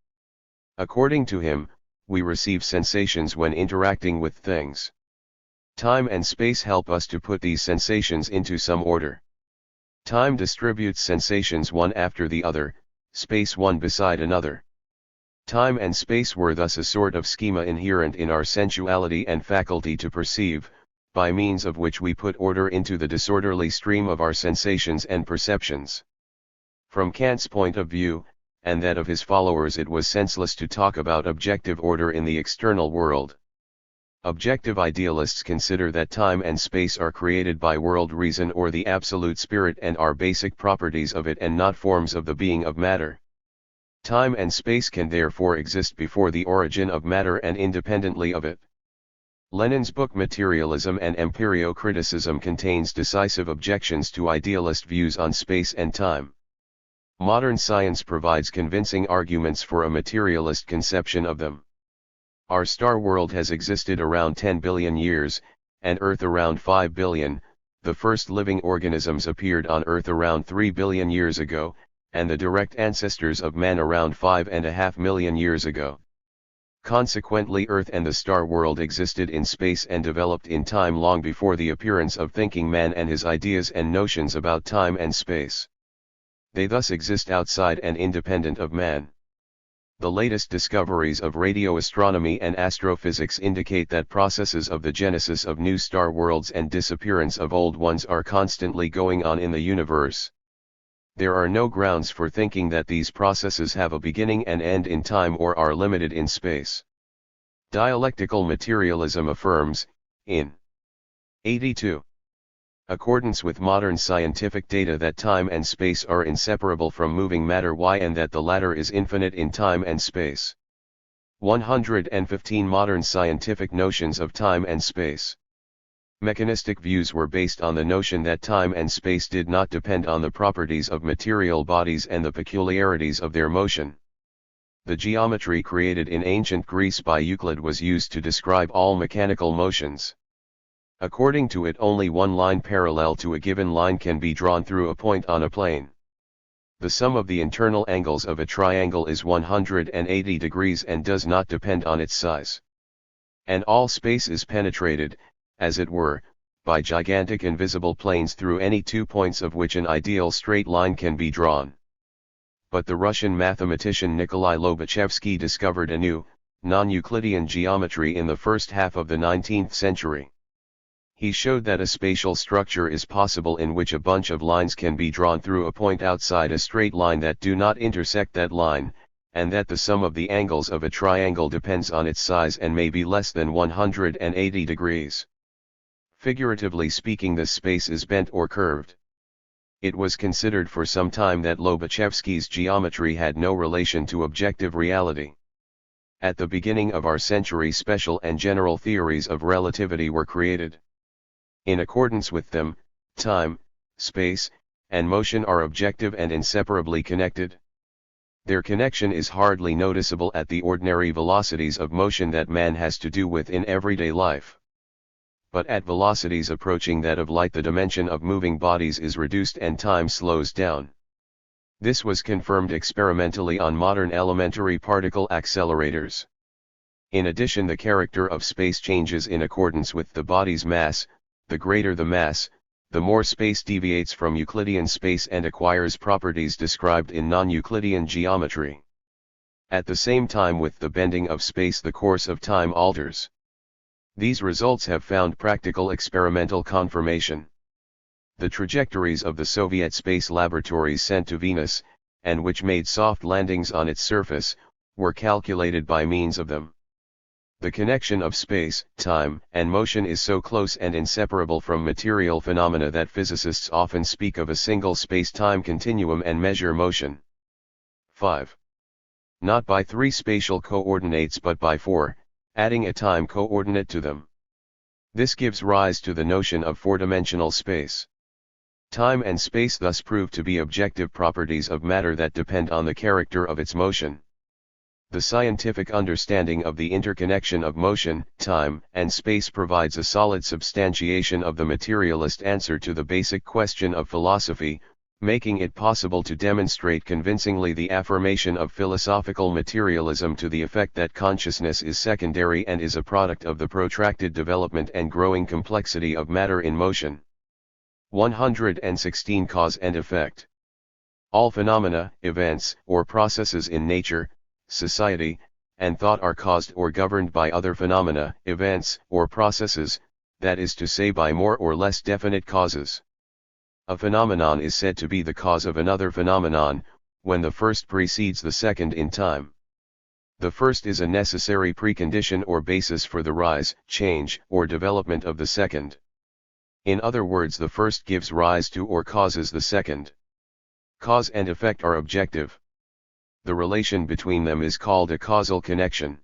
According to him, we receive sensations when interacting with things. Time and space help us to put these sensations into some order. Time distributes sensations one after the other, space one beside another. Time and space were thus a sort of schema inherent in our sensuality and faculty to perceive, by means of which we put order into the disorderly stream of our sensations and perceptions. From Kant's point of view, and that of his followers, it was senseless to talk about objective order in the external world. Objective idealists consider that time and space are created by world reason or the absolute spirit and are basic properties of it and not forms of the being of matter. Time and space can therefore exist before the origin of matter and independently of it. Lenin's book Materialism and Empirio-Criticism contains decisive objections to idealist views on space and time. Modern science provides convincing arguments for a materialist conception of them. Our star world has existed around 10 billion years, and Earth around 5 billion, the first living organisms appeared on Earth around 3 billion years ago, and the direct ancestors of man around 5.5 million years ago. Consequently, Earth and the star world existed in space and developed in time long before the appearance of thinking man and his ideas and notions about time and space. They thus exist outside and independent of man. The latest discoveries of radio astronomy and astrophysics indicate that processes of the genesis of new star worlds and disappearance of old ones are constantly going on in the universe. There are no grounds for thinking that these processes have a beginning and end in time or are limited in space. Dialectical materialism affirms, in 82. Accordance with modern scientific data, that time and space are inseparable from moving matter Y and that the latter is infinite in time and space. 115 Modern scientific notions of time and space. Mechanistic views were based on the notion that time and space did not depend on the properties of material bodies and the peculiarities of their motion. The geometry created in ancient Greece by Euclid was used to describe all mechanical motions. According to it, only one line parallel to a given line can be drawn through a point on a plane. The sum of the internal angles of a triangle is 180 degrees and does not depend on its size. And all space is penetrated, as it were, by gigantic invisible planes through any 2 points of which an ideal straight line can be drawn. But the Russian mathematician Nikolai Lobachevsky discovered a new, non-Euclidean geometry in the first half of the 19th century. He showed that a spatial structure is possible in which a bunch of lines can be drawn through a point outside a straight line that do not intersect that line, and that the sum of the angles of a triangle depends on its size and may be less than 180 degrees. Figuratively speaking, this space is bent or curved. It was considered for some time that Lobachevsky's geometry had no relation to objective reality. At the beginning of our century, special and general theories of relativity were created. In accordance with them, time, space, and motion are objective and inseparably connected. Their connection is hardly noticeable at the ordinary velocities of motion that man has to do with in everyday life. But at velocities approaching that of light, the dimension of moving bodies is reduced and time slows down. This was confirmed experimentally on modern elementary particle accelerators. In addition, the character of space changes in accordance with the body's mass. The greater the mass, the more space deviates from Euclidean space and acquires properties described in non-Euclidean geometry. At the same time, with the bending of space, the course of time alters. These results have found practical experimental confirmation. The trajectories of the Soviet space laboratories sent to Venus, and which made soft landings on its surface, were calculated by means of them. The connection of space, time, and motion is so close and inseparable from material phenomena that physicists often speak of a single space-time continuum and measure motion. 5. Not by 3 spatial coordinates but by 4, adding a time coordinate to them. This gives rise to the notion of 4-dimensional space. Time and space thus prove to be objective properties of matter that depend on the character of its motion. The scientific understanding of the interconnection of motion, time, and space provides a solid substantiation of the materialist answer to the basic question of philosophy, making it possible to demonstrate convincingly the affirmation of philosophical materialism to the effect that consciousness is secondary and is a product of the protracted development and growing complexity of matter in motion. 116 Cause and effect. All phenomena, events, or processes in nature, society, and thought are caused or governed by other phenomena, events, or processes, that is to say by more or less definite causes. A phenomenon is said to be the cause of another phenomenon, when the first precedes the second in time. The first is a necessary precondition or basis for the rise, change, or development of the second. In other words, the first gives rise to or causes the second. Cause and effect are objective. The relation between them is called a causal connection.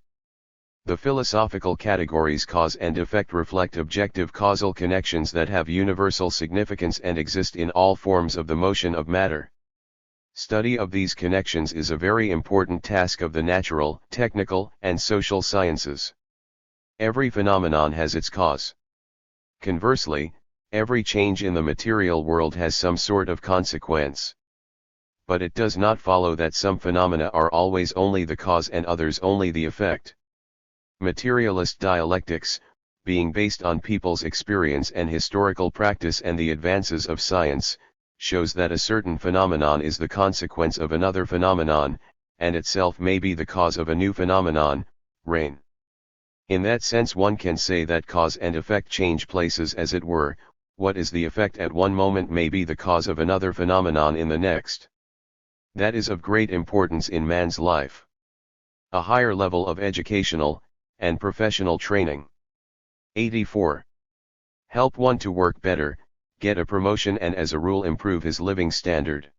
The philosophical categories cause and effect reflect objective causal connections that have universal significance and exist in all forms of the motion of matter. Study of these connections is a very important task of the natural, technical, and social sciences. Every phenomenon has its cause. Conversely, every change in the material world has some sort of consequence. But it does not follow that some phenomena are always only the cause and others only the effect. Materialist dialectics, being based on people's experience and historical practice and the advances of science, shows that a certain phenomenon is the consequence of another phenomenon, and itself may be the cause of a new phenomenon, rain. In that sense one can say that cause and effect change places as it were. What is the effect at one moment may be the cause of another phenomenon in the next. That is of great importance in man's life. A higher level of educational and professional training. 84. Help one to work better, get a promotion and as a rule improve his living standard.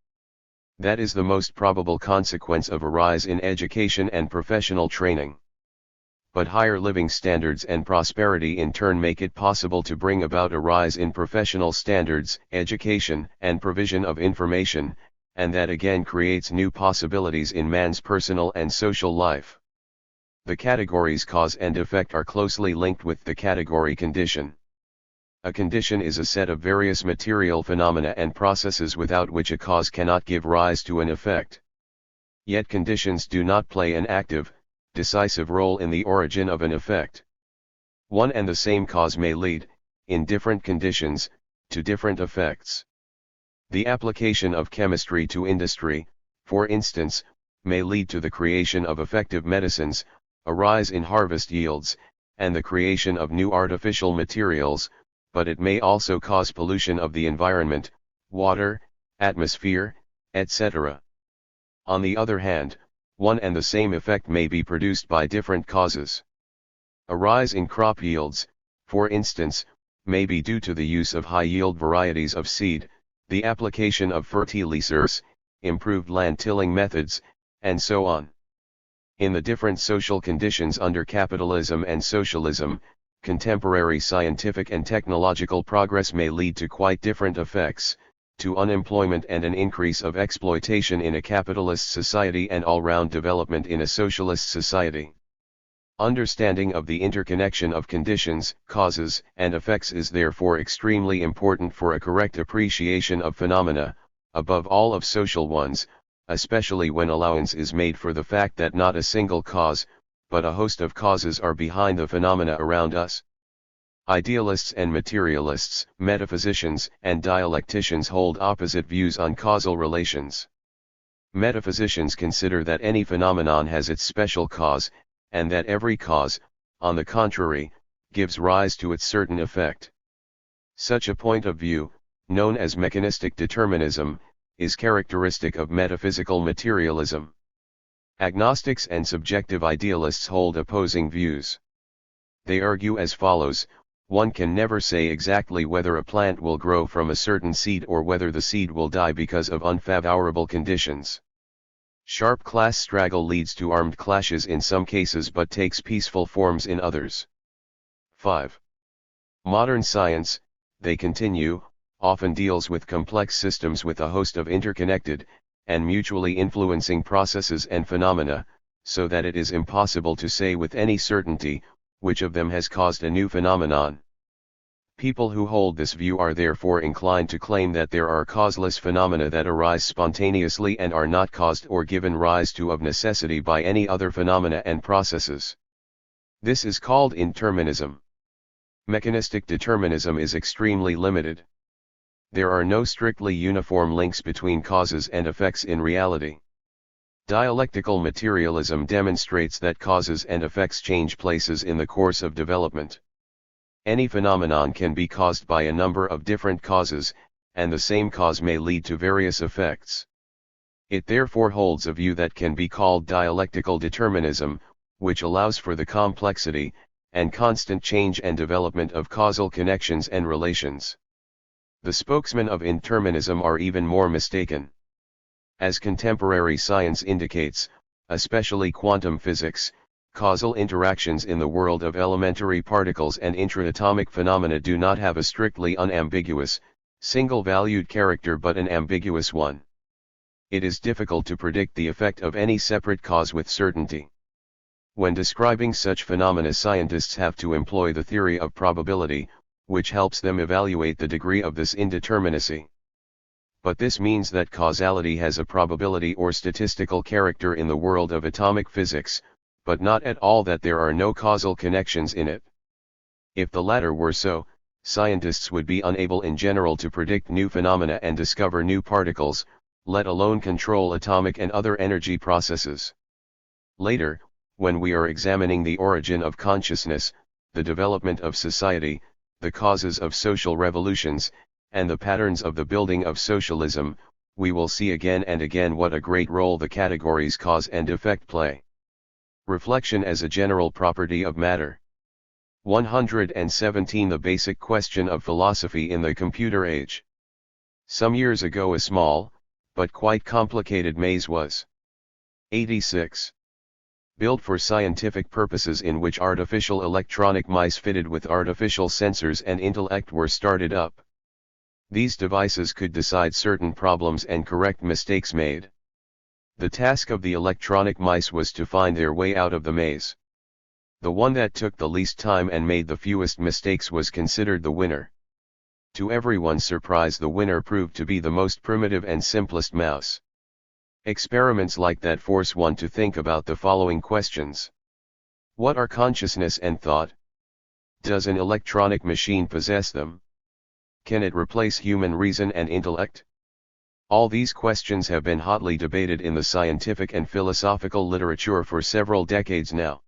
That is the most probable consequence of a rise in education and professional training. But higher living standards and prosperity in turn make it possible to bring about a rise in professional standards, education, and provision of information, and that again creates new possibilities in man's personal and social life. The categories cause and effect are closely linked with the category condition. A condition is a set of various material phenomena and processes without which a cause cannot give rise to an effect. Yet conditions do not play an active, decisive role in the origin of an effect. One and the same cause may lead, in different conditions, to different effects. The application of chemistry to industry, for instance, may lead to the creation of effective medicines, a rise in harvest yields, and the creation of new artificial materials, but it may also cause pollution of the environment, water, atmosphere, etc. On the other hand, one and the same effect may be produced by different causes. A rise in crop yields, for instance, may be due to the use of high-yield varieties of seed, the application of fertilizers, improved land tilling methods, and so on. In the different social conditions under capitalism and socialism, contemporary scientific and technological progress may lead to quite different effects, to unemployment and an increase of exploitation in a capitalist society and all-round development in a socialist society. Understanding of the interconnection of conditions, causes, and effects is therefore extremely important for a correct appreciation of phenomena, above all of social ones, especially when allowance is made for the fact that not a single cause, but a host of causes are behind the phenomena around us. Idealists and materialists, metaphysicians and dialecticians hold opposite views on causal relations. Metaphysicians consider that any phenomenon has its special cause, and that every cause, on the contrary, gives rise to its certain effect. Such a point of view, known as mechanistic determinism, is characteristic of metaphysical materialism. Agnostics and subjective idealists hold opposing views. They argue as follows: one can never say exactly whether a plant will grow from a certain seed or whether the seed will die because of unfavorable conditions. Sharp class struggle leads to armed clashes in some cases but takes peaceful forms in others. 5. Modern science, they continue, often deals with complex systems with a host of interconnected, and mutually influencing processes and phenomena, so that it is impossible to say with any certainty, which of them has caused a new phenomenon. People who hold this view are therefore inclined to claim that there are causeless phenomena that arise spontaneously and are not caused or given rise to of necessity by any other phenomena and processes. This is called indeterminism. Mechanistic determinism is extremely limited. There are no strictly uniform links between causes and effects in reality. Dialectical materialism demonstrates that causes and effects change places in the course of development. Any phenomenon can be caused by a number of different causes, and the same cause may lead to various effects. It therefore holds a view that can be called dialectical determinism, which allows for the complexity, and constant change and development of causal connections and relations. The spokesmen of indeterminism are even more mistaken. As contemporary science indicates, especially quantum physics, causal interactions in the world of elementary particles and intraatomic phenomena do not have a strictly unambiguous, single-valued character but an ambiguous one. It is difficult to predict the effect of any separate cause with certainty. When describing such phenomena, scientists have to employ the theory of probability, which helps them evaluate the degree of this indeterminacy. But this means that causality has a probability or statistical character in the world of atomic physics, but not at all that there are no causal connections in it. If the latter were so, scientists would be unable in general to predict new phenomena and discover new particles, let alone control atomic and other energy processes. Later, when we are examining the origin of consciousness, the development of society, the causes of social revolutions, and the patterns of the building of socialism, we will see again and again what a great role the categories cause and effect play. Reflection as a general property of matter. 117. The basic question of philosophy in the computer age. Some years ago a small, but quite complicated maze was 86. Built for scientific purposes, in which artificial electronic mice fitted with artificial sensors and intellect were started up. These devices could decide certain problems and correct mistakes made. The task of the electronic mice was to find their way out of the maze. The one that took the least time and made the fewest mistakes was considered the winner. To everyone's surprise, the winner proved to be the most primitive and simplest mouse. Experiments like that force one to think about the following questions. What are consciousness and thought? Does an electronic machine possess them? Can it replace human reason and intellect? All these questions have been hotly debated in the scientific and philosophical literature for several decades now.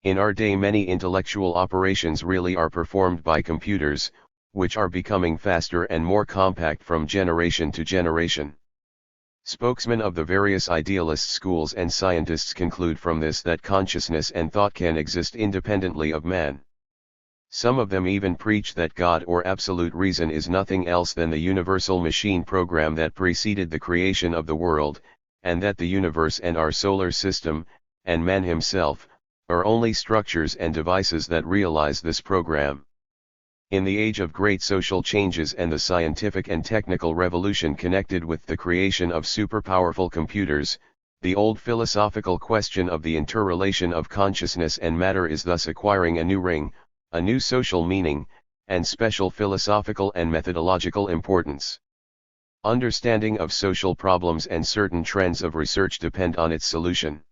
In our day, many intellectual operations really are performed by computers, which are becoming faster and more compact from generation to generation. Spokesmen of the various idealist schools and scientists conclude from this that consciousness and thought can exist independently of man. Some of them even preach that God or absolute reason is nothing else than the universal machine program that preceded the creation of the world, and that the universe and our solar system, and man himself, are only structures and devices that realize this program. In the age of great social changes and the scientific and technical revolution connected with the creation of super-powerful computers, the old philosophical question of the interrelation of consciousness and matter is thus acquiring a new ring, a new social meaning, and special philosophical and methodological importance. Understanding of social problems and certain trends of research depend on its solution.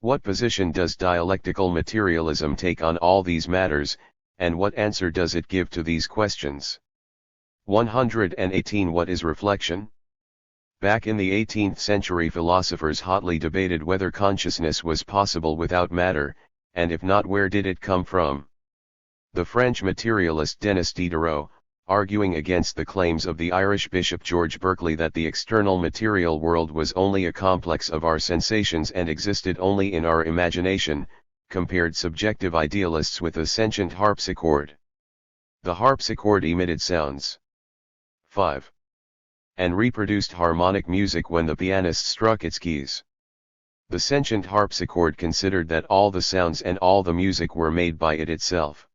What position does dialectical materialism take on all these matters, and what answer does it give to these questions? 118. What is reflection? Back in the 18th century, philosophers hotly debated whether consciousness was possible without matter, and if not, where did it come from? The French materialist Denis Diderot, arguing against the claims of the Irish Bishop George Berkeley that the external material world was only a complex of our sensations and existed only in our imagination, compared subjective idealists with a sentient harpsichord. The harpsichord emitted sounds. 5. And reproduced harmonic music when the pianist struck its keys. The sentient harpsichord considered that all the sounds and all the music were made by it itself.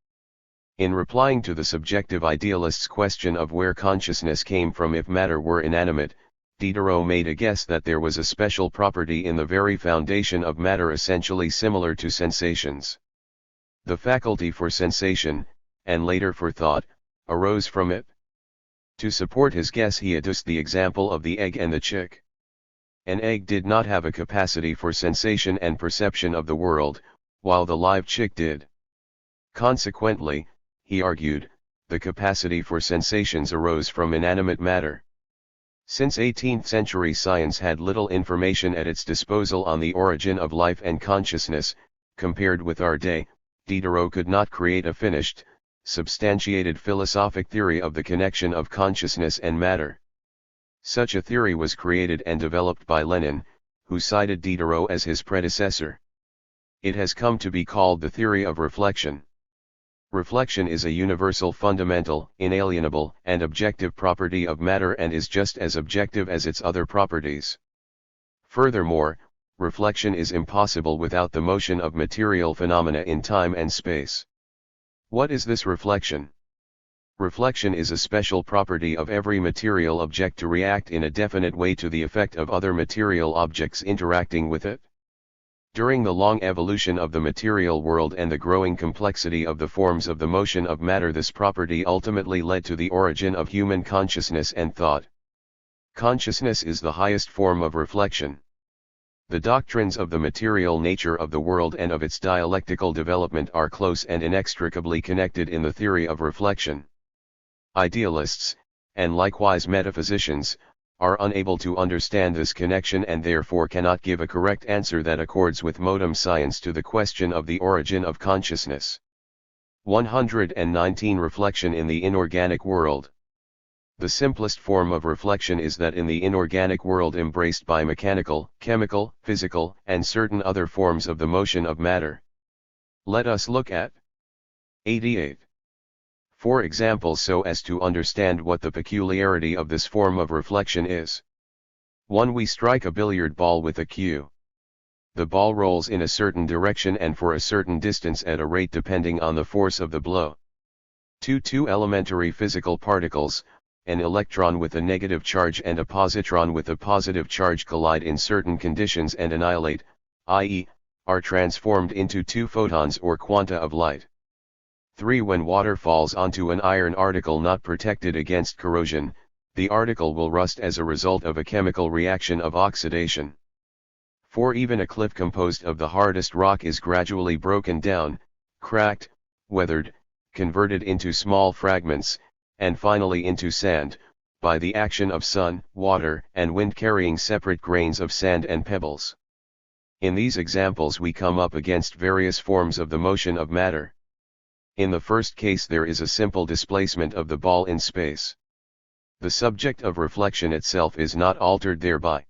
In replying to the subjective idealist's question of where consciousness came from if matter were inanimate, Diderot made a guess that there was a special property in the very foundation of matter essentially similar to sensations. The faculty for sensation, and later for thought, arose from it. To support his guess, he adduced the example of the egg and the chick. An egg did not have a capacity for sensation and perception of the world, while the live chick did. Consequently, he argued, the capacity for sensations arose from inanimate matter. Since 18th century science had little information at its disposal on the origin of life and consciousness, compared with our day, Diderot could not create a finished, substantiated philosophic theory of the connection of consciousness and matter. Such a theory was created and developed by Lenin, who cited Diderot as his predecessor. It has come to be called the theory of reflection. Reflection is a universal, fundamental, inalienable, and objective property of matter and is just as objective as its other properties. Furthermore, reflection is impossible without the motion of material phenomena in time and space. What is this reflection? Reflection is a special property of every material object to react in a definite way to the effect of other material objects interacting with it. During the long evolution of the material world and the growing complexity of the forms of the motion of matter, this property ultimately led to the origin of human consciousness and thought. Consciousness is the highest form of reflection. The doctrines of the material nature of the world and of its dialectical development are close and inextricably connected in the theory of reflection. Idealists, and likewise metaphysicians, are unable to understand this connection and therefore cannot give a correct answer that accords with modern science to the question of the origin of consciousness. 119. Reflection in the inorganic world. The simplest form of reflection is that in the inorganic world embraced by mechanical, chemical, physical, and certain other forms of the motion of matter. Let us look at 88. 4 examples so as to understand what the peculiarity of this form of reflection is. 1. We strike a billiard ball with a cue. The ball rolls in a certain direction and for a certain distance at a rate depending on the force of the blow. 2. Two elementary physical particles, an electron with a negative charge and a positron with a positive charge, collide in certain conditions and annihilate, i.e., are transformed into two photons or quanta of light. 3. When water falls onto an iron article not protected against corrosion, the article will rust as a result of a chemical reaction of oxidation. 4. Even a cliff composed of the hardest rock is gradually broken down, cracked, weathered, converted into small fragments, and finally into sand, by the action of sun, water, and wind carrying separate grains of sand and pebbles. In these examples we come up against various forms of the motion of matter. In the first case there is a simple displacement of the ball in space. The subject of reflection itself is not altered thereby.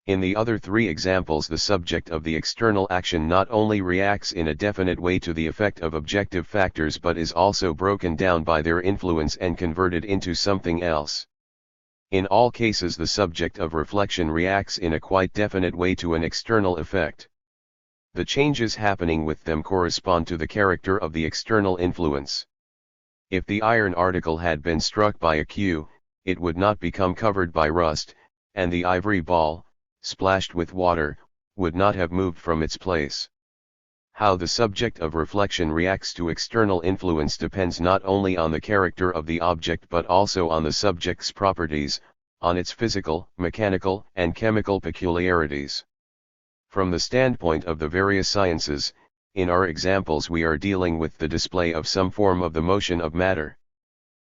In the other 3 examples the subject of the external action not only reacts in a definite way to the effect of objective factors but is also broken down by their influence and converted into something else. In all cases the subject of reflection reacts in a quite definite way to an external effect. The changes happening with them correspond to the character of the external influence. If the iron article had been struck by a cue, it would not become covered by rust, and the ivory ball, splashed with water, would not have moved from its place. How the subject of reflection reacts to external influence depends not only on the character of the object but also on the subject's properties, on its physical, mechanical, and chemical peculiarities. From the standpoint of the various sciences, in our examples we are dealing with the display of some form of the motion of matter.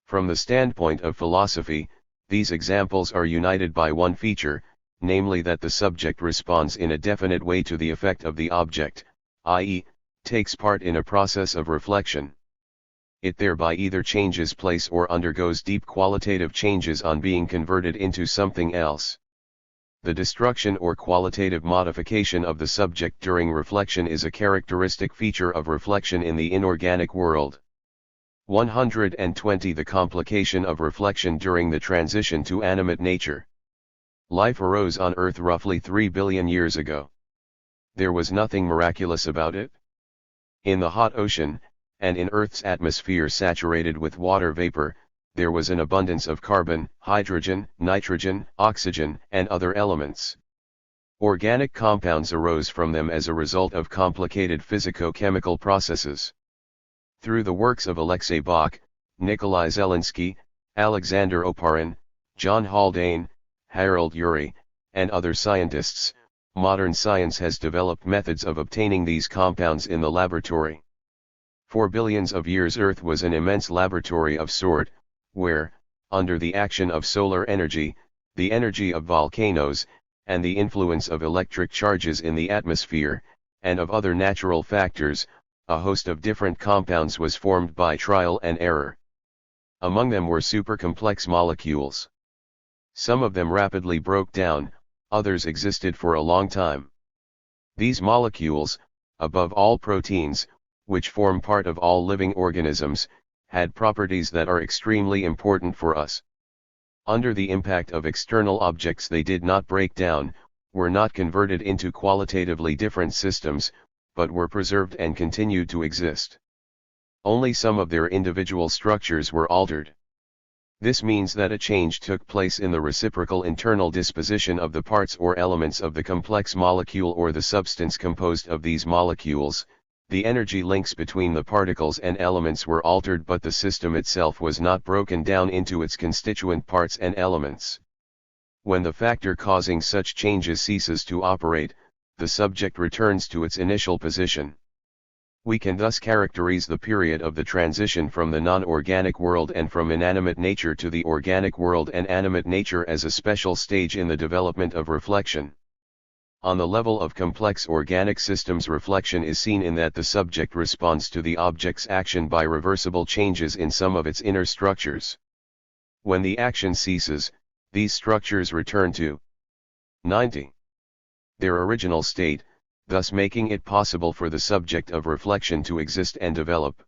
From the standpoint of philosophy, these examples are united by one feature, namely that the subject responds in a definite way to the effect of the object, i.e., takes part in a process of reflection. It thereby either changes place or undergoes deep qualitative changes on being converted into something else. The destruction or qualitative modification of the subject during reflection is a characteristic feature of reflection in the inorganic world. 120. The complication of reflection during the transition to animate nature. Life arose on Earth roughly 3 billion years ago. There was nothing miraculous about it. In the hot ocean, and in Earth's atmosphere saturated with water vapor, there was an abundance of carbon, hydrogen, nitrogen, oxygen, and other elements. Organic compounds arose from them as a result of complicated physico-chemical processes. Through the works of Alexei Bach, Nikolai Zelinsky, Alexander Oparin, John Haldane, Harold Urey, and other scientists, modern science has developed methods of obtaining these compounds in the laboratory. For billions of years Earth was an immense laboratory of sort, where, under the action of solar energy, the energy of volcanoes, and the influence of electric charges in the atmosphere, and of other natural factors, a host of different compounds was formed by trial and error. Among them were supercomplex molecules. Some of them rapidly broke down, others existed for a long time. These molecules, above all proteins, which form part of all living organisms, had properties that are extremely important for us. Under the impact of external objects they did not break down, were not converted into qualitatively different systems, but were preserved and continued to exist. Only some of their individual structures were altered. This means that a change took place in the reciprocal internal disposition of the parts or elements of the complex molecule or the substance composed of these molecules. The energy links between the particles and elements were altered, but the system itself was not broken down into its constituent parts and elements. When the factor causing such changes ceases to operate, the subject returns to its initial position. We can thus characterize the period of the transition from the non-organic world and from inanimate nature to the organic world and animate nature as a special stage in the development of reflection. On the level of complex organic systems, reflection is seen in that the subject responds to the object's action by reversible changes in some of its inner structures. When the action ceases, these structures return to 90. Their original state, thus making it possible for the subject of reflection to exist and develop.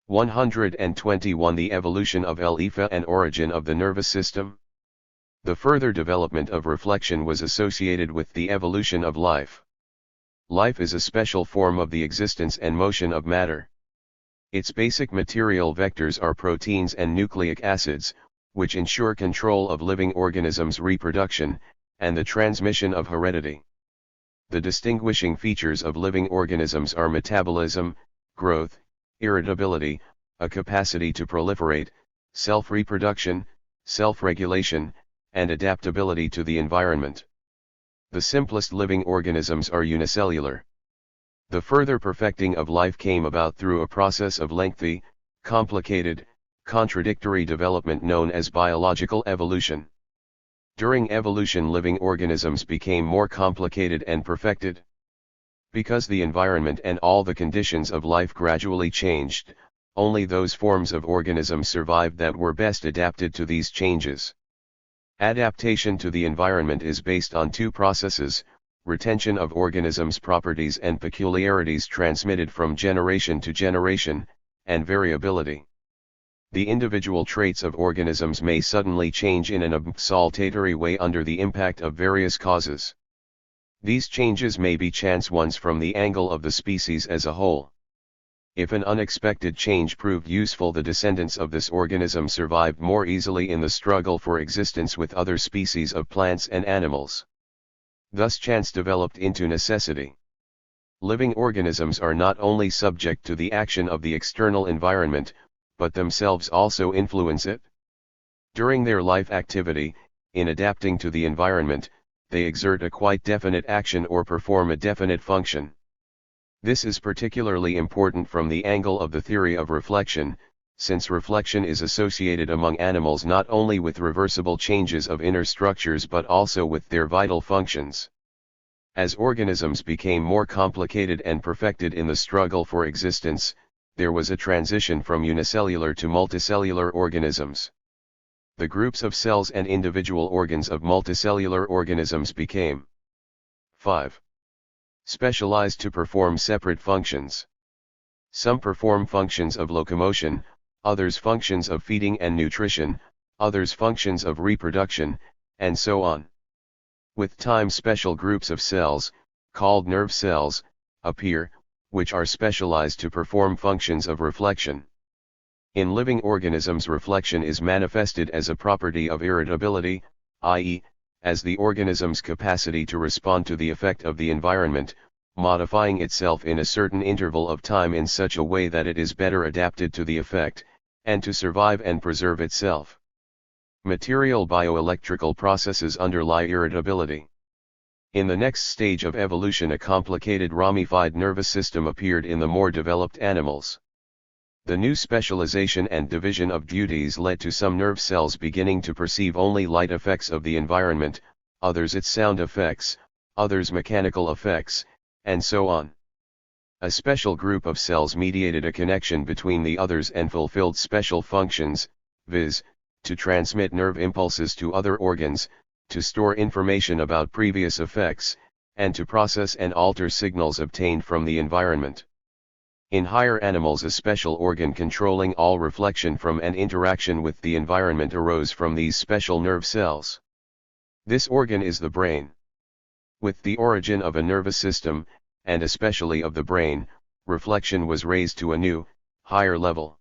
121. The evolution of L-IFA and origin of the nervous system. The further development of reflection was associated with the evolution of life. Life is a special form of the existence and motion of matter. Its basic material vectors are proteins and nucleic acids, which ensure control of living organisms' reproduction, and the transmission of heredity. The distinguishing features of living organisms are metabolism, growth, irritability, a capacity to proliferate, self-reproduction, self-regulation, and adaptability to the environment. The simplest living organisms are unicellular. The further perfecting of life came about through a process of lengthy, complicated, contradictory development known as biological evolution. During evolution, living organisms became more complicated and perfected. Because the environment and all the conditions of life gradually changed, only those forms of organisms survived that were best adapted to these changes. Adaptation to the environment is based on two processes: retention of organisms' properties and peculiarities transmitted from generation to generation, and variability. The individual traits of organisms may suddenly change in an absolutary way under the impact of various causes. These changes may be chance ones from the angle of the species as a whole. If an unexpected change proved useful, the descendants of this organism survived more easily in the struggle for existence with other species of plants and animals. Thus chance developed into necessity. Living organisms are not only subject to the action of the external environment, but themselves also influence it. During their life activity, in adapting to the environment, they exert a quite definite action or perform a definite function. This is particularly important from the angle of the theory of reflection, since reflection is associated among animals not only with reversible changes of inner structures but also with their vital functions. As organisms became more complicated and perfected in the struggle for existence, there was a transition from unicellular to multicellular organisms. The groups of cells and individual organs of multicellular organisms became 5. Specialized to perform separate functions. Some perform functions of locomotion, others functions of feeding and nutrition, others functions of reproduction, and so on. With time, special groups of cells, called nerve cells, appear, which are specialized to perform functions of reflection. In living organisms, reflection is manifested as a property of irritability, i.e., as the organism's capacity to respond to the effect of the environment, modifying itself in a certain interval of time in such a way that it is better adapted to the effect, and to survive and preserve itself. Material bioelectrical processes underlie irritability. In the next stage of evolution, a complicated ramified nervous system appeared in the more developed animals. The new specialization and division of duties led to some nerve cells beginning to perceive only light effects of the environment, others its sound effects, others mechanical effects, and so on. A special group of cells mediated a connection between the others and fulfilled special functions, viz., to transmit nerve impulses to other organs, to store information about previous effects, and to process and alter signals obtained from the environment. In higher animals, a special organ controlling all reflection from and interaction with the environment arose from these special nerve cells. This organ is the brain. With the origin of a nervous system, and especially of the brain, reflection was raised to a new, higher level.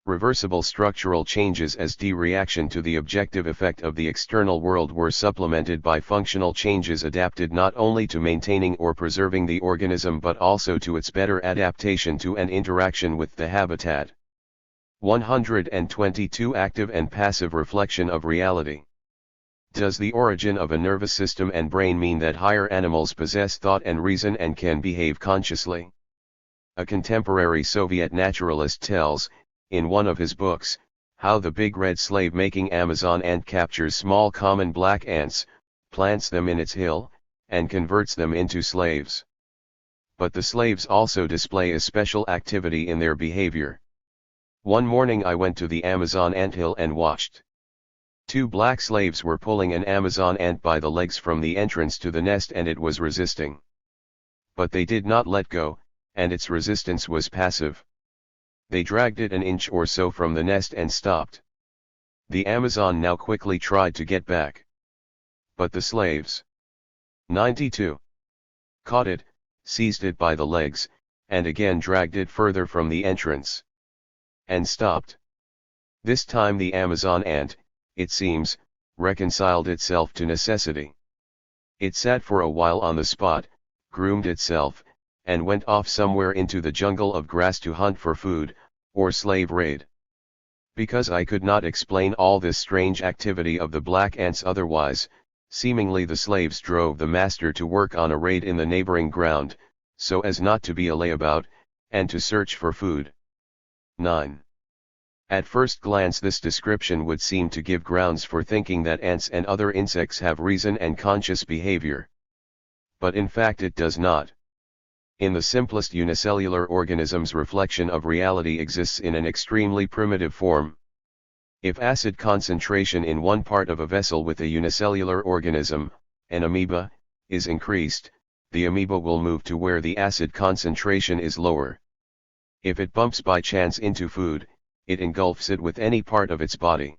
Reversible structural changes as reaction to the objective effect of the external world were supplemented by functional changes adapted not only to maintaining or preserving the organism but also to its better adaptation to and interaction with the habitat. 122 Active and passive reflection of reality. Does the origin of a nervous system and brain mean that higher animals possess thought and reason and can behave consciously? A contemporary Soviet naturalist tells, in one of his books, how the big red slave-making Amazon ant captures small common black ants, plants them in its hill, and converts them into slaves. But the slaves also display a special activity in their behavior. One morning I went to the Amazon anthill and watched. 2 black slaves were pulling an Amazon ant by the legs from the entrance to the nest and it was resisting. But they did not let go, and its resistance was passive. They dragged it an inch or so from the nest and stopped. The Amazon now quickly tried to get back. But the slaves 92 caught it, seized it by the legs, and again dragged it further from the entrance. And stopped. This time the Amazon ant, it seems, reconciled itself to necessity. It sat for a while on the spot, groomed itself, and went off somewhere into the jungle of grass to hunt for food, or slave raid. Because I could not explain all this strange activity of the black ants otherwise, seemingly the slaves drove the master to work on a raid in the neighboring ground, so as not to be a layabout, and to search for food. 9. At first glance this description would seem to give grounds for thinking that ants and other insects have reason and conscious behavior. But in fact it does not. In the simplest unicellular organisms, reflection of reality exists in an extremely primitive form. If acid concentration in one part of a vessel with a unicellular organism, an amoeba, is increased, the amoeba will move to where the acid concentration is lower. If it bumps by chance into food, it engulfs it with any part of its body.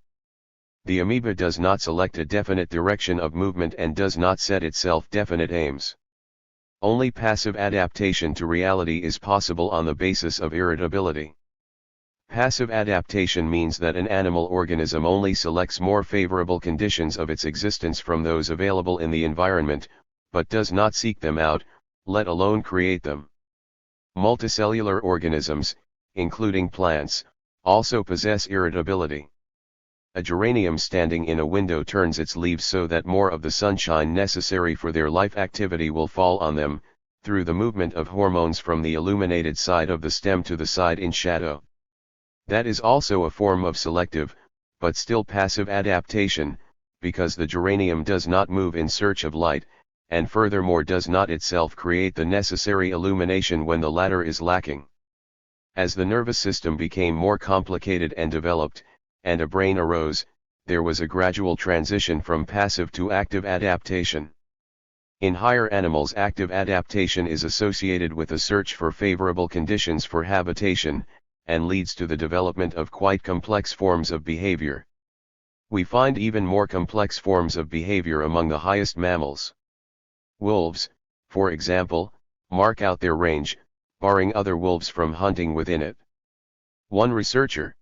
The amoeba does not select a definite direction of movement and does not set itself definite aims. Only passive adaptation to reality is possible on the basis of irritability. Passive adaptation means that an animal organism only selects more favorable conditions of its existence from those available in the environment, but does not seek them out, let alone create them. Multicellular organisms, including plants, also possess irritability. A geranium standing in a window turns its leaves so that more of the sunshine necessary for their life activity will fall on them, through the movement of hormones from the illuminated side of the stem to the side in shadow. That is also a form of selective, but still passive adaptation, because the geranium does not move in search of light, and furthermore does not itself create the necessary illumination when the latter is lacking. As the nervous system became more complicated and developed, and a brain arose, there was a gradual transition from passive to active adaptation. In higher animals, active adaptation is associated with a search for favorable conditions for habitation, and leads to the development of quite complex forms of behavior. We find even more complex forms of behavior among the highest mammals. Wolves, for example, mark out their range, barring other wolves from hunting within it. One researcher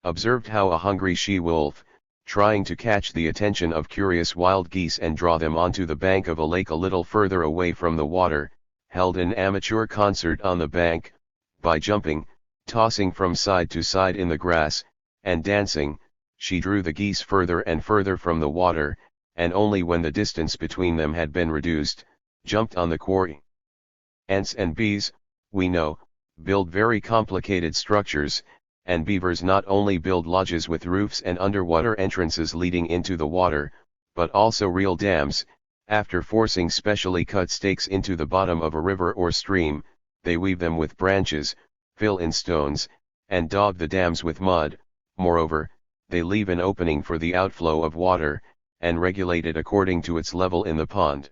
observed how a hungry she-wolf, trying to catch the attention of curious wild geese and draw them onto the bank of a lake a little further away from the water, held an amateur concert on the bank, by jumping, tossing from side to side in the grass, and dancing. She drew the geese further and further from the water, and only when the distance between them had been reduced, jumped on the quarry. Ants and bees, we know, build very complicated structures, and beavers not only build lodges with roofs and underwater entrances leading into the water, but also real dams. After forcing specially cut stakes into the bottom of a river or stream, they weave them with branches, fill in stones, and daub the dams with mud. Moreover, they leave an opening for the outflow of water, and regulate it according to its level in the pond.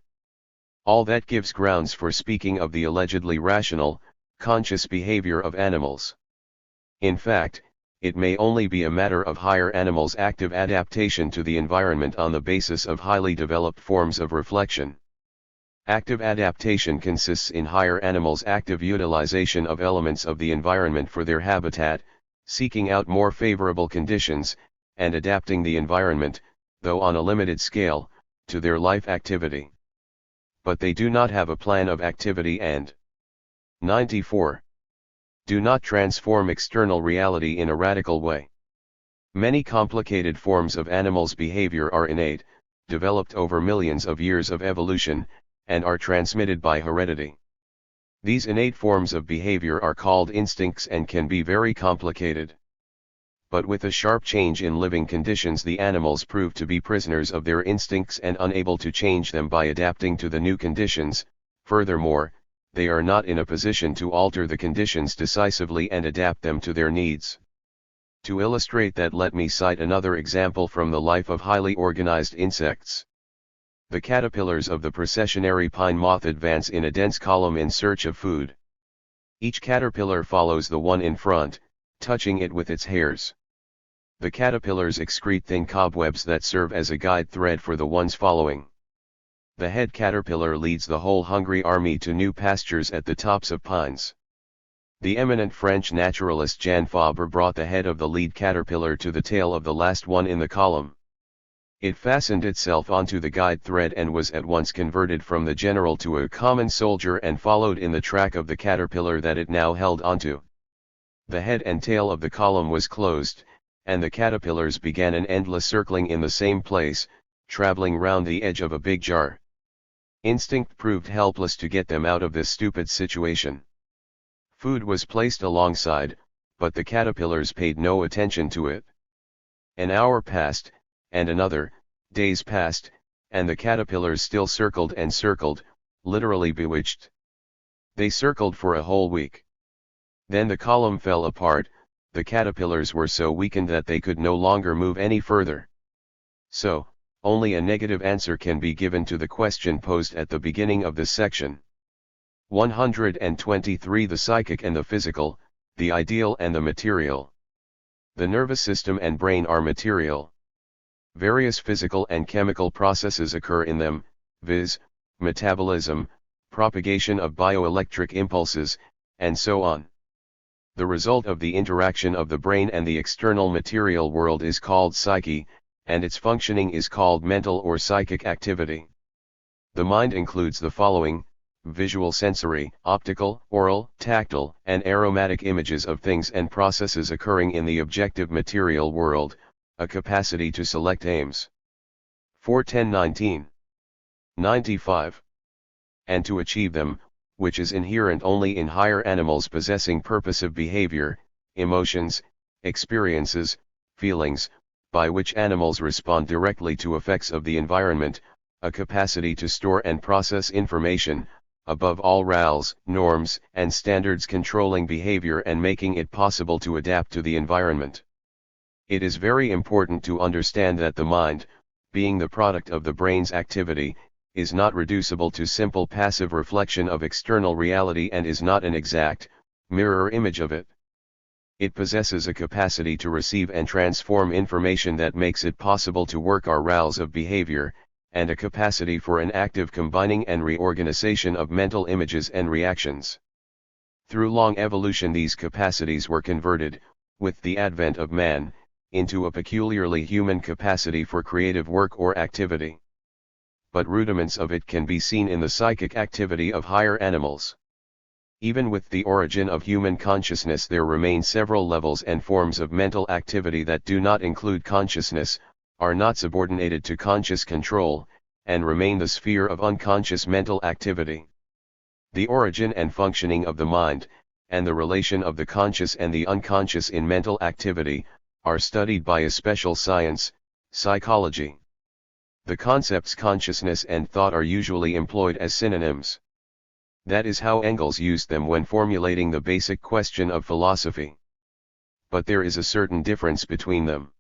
All that gives grounds for speaking of the allegedly rational, conscious behavior of animals. In fact, it may only be a matter of higher animals' active adaptation to the environment on the basis of highly developed forms of reflection. Active adaptation consists in higher animals' active utilization of elements of the environment for their habitat, seeking out more favorable conditions, and adapting the environment, though on a limited scale, to their life activity. But they do not have a plan of activity and 94. Do not transform external reality in a radical way. Many complicated forms of animals' behavior are innate, developed over millions of years of evolution, and are transmitted by heredity. These innate forms of behavior are called instincts and can be very complicated. But with a sharp change in living conditions, the animals prove to be prisoners of their instincts and unable to change them by adapting to the new conditions. Furthermore, they are not in a position to alter the conditions decisively and adapt them to their needs. To illustrate that, let me cite another example from the life of highly organized insects. The caterpillars of the processionary pine moth advance in a dense column in search of food. Each caterpillar follows the one in front, touching it with its hairs. The caterpillars excrete thin cobwebs that serve as a guide thread for the ones following. The head caterpillar leads the whole hungry army to new pastures at the tops of pines. The eminent French naturalist Jan Fabre brought the head of the lead caterpillar to the tail of the last one in the column. It fastened itself onto the guide thread and was at once converted from the general to a common soldier and followed in the track of the caterpillar that it now held onto. The head and tail of the column was closed, and the caterpillars began an endless circling in the same place, traveling round the edge of a big jar. Instinct proved helpless to get them out of this stupid situation. Food was placed alongside, but the caterpillars paid no attention to it. An hour passed, and another, days passed, and the caterpillars still circled and circled, literally bewitched. They circled for a whole week. Then the column fell apart. The caterpillars were so weakened that they could no longer move any further. So, only a negative answer can be given to the question posed at the beginning of this section. 123. The psychic and the physical, the ideal and the material. The nervous system and brain are material. Various physical and chemical processes occur in them, viz., metabolism, propagation of bioelectric impulses, and so on. The result of the interaction of the brain and the external material world is called psyche, and its functioning is called mental or psychic activity. The mind includes the following: visual, sensory, optical, oral, tactile, and aromatic images of things and processes occurring in the objective material world, a capacity to select aims. 410-19. 95. And to achieve them, which is inherent only in higher animals possessing purposive behavior, emotions, experiences, feelings, by which animals respond directly to effects of the environment, a capacity to store and process information, above all rules, norms, and standards controlling behavior and making it possible to adapt to the environment. It is very important to understand that the mind, being the product of the brain's activity, is not reducible to simple passive reflection of external reality and is not an exact, mirror image of it. It possesses a capacity to receive and transform information that makes it possible to work our rules of behavior, and a capacity for an active combining and reorganization of mental images and reactions. Through long evolution, these capacities were converted, with the advent of man, into a peculiarly human capacity for creative work or activity. But rudiments of it can be seen in the psychic activity of higher animals. Even with the origin of human consciousness, there remain several levels and forms of mental activity that do not include consciousness, are not subordinated to conscious control, and remain the sphere of unconscious mental activity. The origin and functioning of the mind, and the relation of the conscious and the unconscious in mental activity, are studied by a special science, psychology. The concepts consciousness and thought are usually employed as synonyms. That is how Engels used them when formulating the basic question of philosophy. But there is a certain difference between them.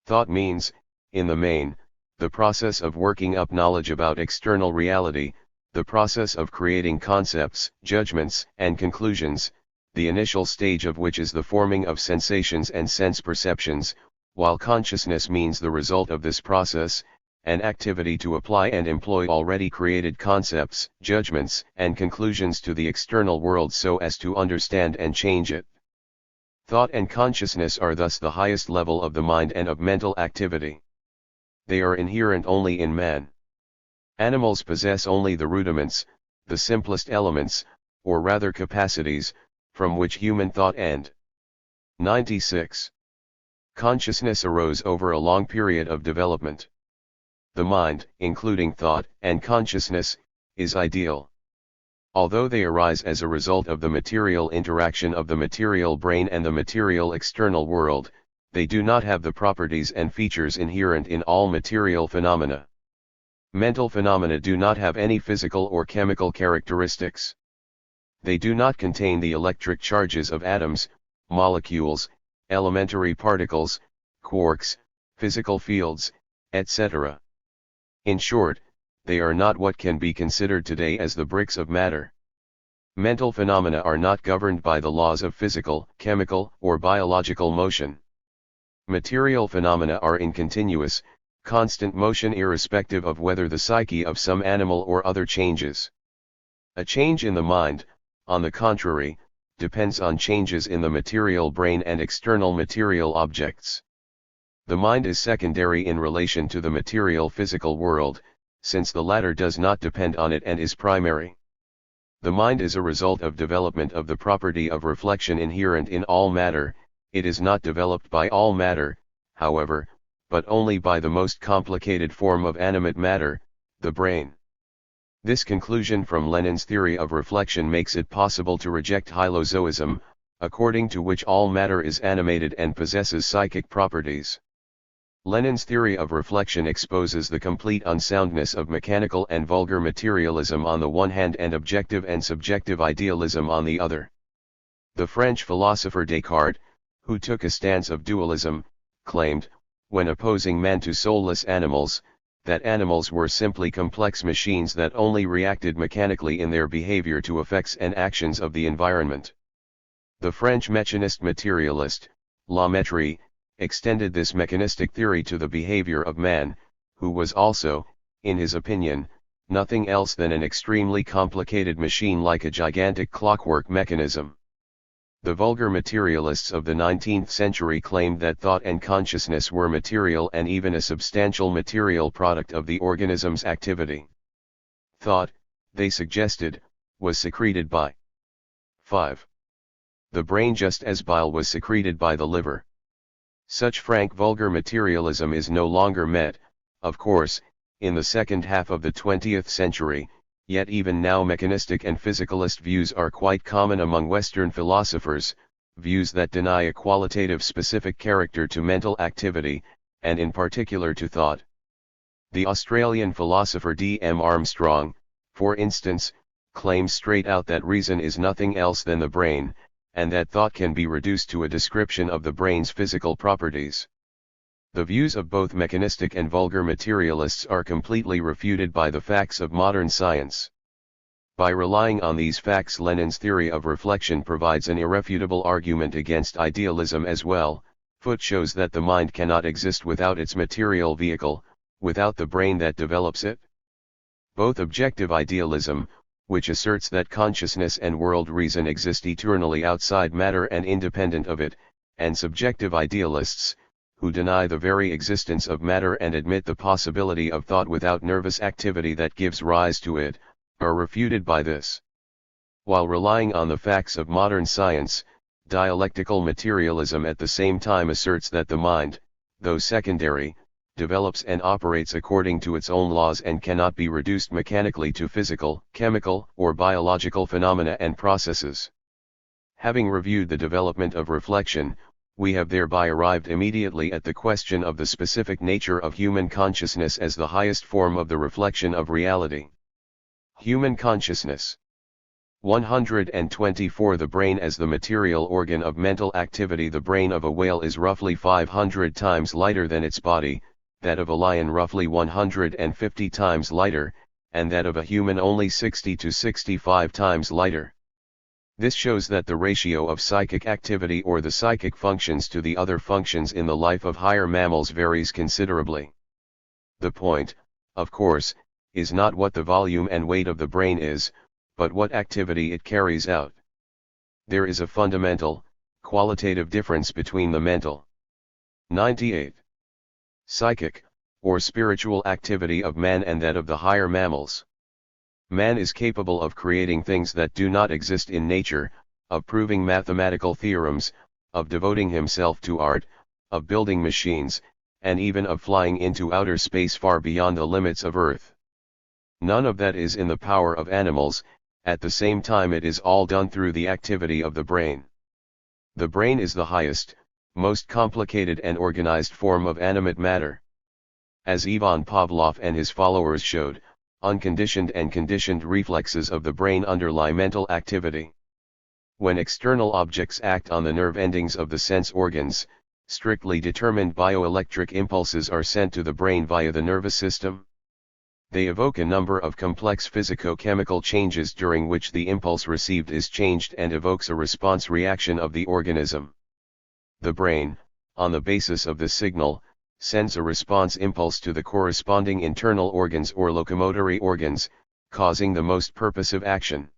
Thought means, in the main, the process of working up knowledge about external reality, The process of creating concepts, judgments, and conclusions, the initial stage of which is the forming of sensations and sense perceptions, while consciousness means the result of this process, an activity to apply and employ already created concepts, judgments, and conclusions to the external world so as to understand and change it. Thought and consciousness are thus the highest level of the mind and of mental activity. They are inherent only in man. Animals possess only the rudiments, the simplest elements, or rather capacities, from which human thought and 96. Consciousness arose over a long period of development. The mind, including thought and consciousness, is ideal. Although they arise as a result of the material interaction of the material brain and the material external world, they do not have the properties and features inherent in all material phenomena. Mental phenomena do not have any physical or chemical characteristics. They do not contain the electric charges of atoms, molecules, elementary particles, quarks, physical fields, etc. In short, they are not what can be considered today as the bricks of matter. Mental phenomena are not governed by the laws of physical, chemical, or biological motion. Material phenomena are in continuous, constant motion irrespective of whether the psyche of some animal or other changes. A change in the mind, on the contrary, depends on changes in the material brain and external material objects. The mind is secondary in relation to the material physical world, since the latter does not depend on it and is primary. The mind is a result of development of the property of reflection inherent in all matter. It is not developed by all matter, however, but only by the most complicated form of animate matter, the brain. This conclusion from Lenin's theory of reflection makes it possible to reject hylozoism, according to which all matter is animated and possesses psychic properties. Lenin's theory of reflection exposes the complete unsoundness of mechanical and vulgar materialism on the one hand and objective and subjective idealism on the other. The French philosopher Descartes, who took a stance of dualism, claimed, when opposing man to soulless animals, that animals were simply complex machines that only reacted mechanically in their behavior to effects and actions of the environment. The French mechanist materialist, La Mettrie, extended this mechanistic theory to the behavior of man, who was also, in his opinion, nothing else than an extremely complicated machine like a gigantic clockwork mechanism. The vulgar materialists of the 19th century claimed that thought and consciousness were material and even a substantial material product of the organism's activity. Thought, they suggested, was secreted by 5. The brain just as bile was secreted by the liver. Such frank vulgar materialism is no longer met, of course, in the second half of the 20th century, yet even now mechanistic and physicalist views are quite common among Western philosophers, views that deny a qualitative specific character to mental activity, and in particular to thought. The Australian philosopher D. M. Armstrong, for instance, claims straight out that reason is nothing else than the brain, and that thought can be reduced to a description of the brain's physical properties. The views of both mechanistic and vulgar materialists are completely refuted by the facts of modern science. By relying on these facts, Lenin's theory of reflection provides an irrefutable argument against idealism as well. Foot shows that the mind cannot exist without its material vehicle, without the brain that develops it. Both objective idealism, which asserts that consciousness and world reason exist eternally outside matter and independent of it, and subjective idealists, who deny the very existence of matter and admit the possibility of thought without nervous activity that gives rise to it, are refuted by this. While relying on the facts of modern science, dialectical materialism at the same time asserts that the mind, though secondary, develops and operates according to its own laws and cannot be reduced mechanically to physical, chemical, or biological phenomena and processes. Having reviewed the development of reflection, we have thereby arrived immediately at the question of the specific nature of human consciousness as the highest form of the reflection of reality. Human consciousness. 124. The brain as the material organ of mental activity. The brain of a whale is roughly 500 times lighter than its body, that of a lion roughly 150 times lighter, and that of a human only 60 to 65 times lighter. This shows that the ratio of psychic activity or the psychic functions to the other functions in the life of higher mammals varies considerably. The point, of course, is not what the volume and weight of the brain is, but what activity it carries out. There is a fundamental, qualitative difference between the mental 98. Psychic, or spiritual activity of man and that of the higher mammals. Man is capable of creating things that do not exist in nature, of proving mathematical theorems, of devoting himself to art, of building machines, and even of flying into outer space far beyond the limits of Earth. None of that is in the power of animals. At the same time it is all done through the activity of the brain. The brain is the highest, most complicated and organized form of animate matter. As Ivan Pavlov and his followers showed, unconditioned and conditioned reflexes of the brain underlie mental activity. When external objects act on the nerve endings of the sense organs, strictly determined bioelectric impulses are sent to the brain via the nervous system. They evoke a number of complex physico-chemical changes during which the impulse received is changed and evokes a response reaction of the organism. The brain, on the basis of the signal, sends a response impulse to the corresponding internal organs or locomotory organs, causing the most purposive action.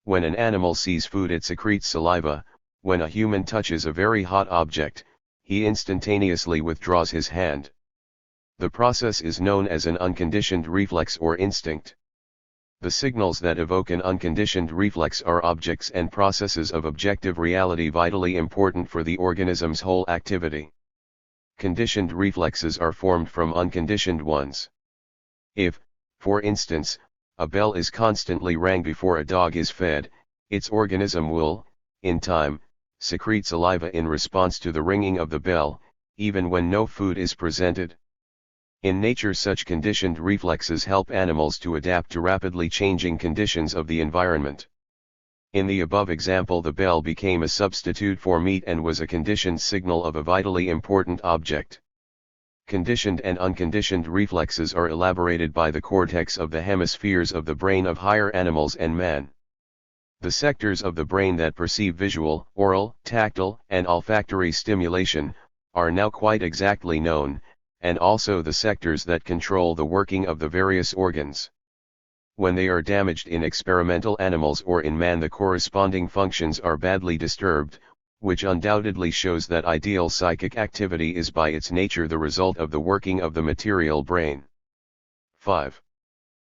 When an animal sees food it secretes saliva. When a human touches a very hot object, he instantaneously withdraws his hand. The process is known as an unconditioned reflex or instinct. The signals that evoke an unconditioned reflex are objects and processes of objective reality vitally important for the organism's whole activity. Conditioned reflexes are formed from unconditioned ones. If, for instance, a bell is constantly rang before a dog is fed, its organism will, in time, secrete saliva in response to the ringing of the bell, even when no food is presented. In nature such conditioned reflexes help animals to adapt to rapidly changing conditions of the environment. In the above example the bell became a substitute for meat and was a conditioned signal of a vitally important object. Conditioned and unconditioned reflexes are elaborated by the cortex of the hemispheres of the brain of higher animals and man. The sectors of the brain that perceive visual, oral, tactile, and olfactory stimulation, are now quite exactly known, and also the sectors that control the working of the various organs. When they are damaged in experimental animals or in man the corresponding functions are badly disturbed, which undoubtedly shows that ideal psychic activity is by its nature the result of the working of the material brain. 5.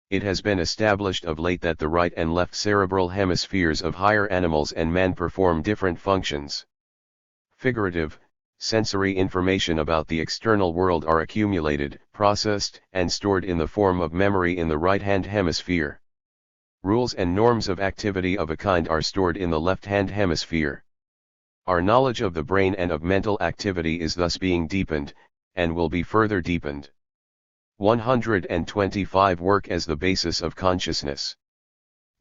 It has been established of late that the right and left cerebral hemispheres of higher animals and man perform different functions. Figurative, sensory information about the external world are accumulated, processed, and stored in the form of memory in the right-hand hemisphere. Rules and norms of activity of a kind are stored in the left-hand hemisphere. Our knowledge of the brain and of mental activity is thus being deepened, and will be further deepened. 125 Work as the basis of consciousness.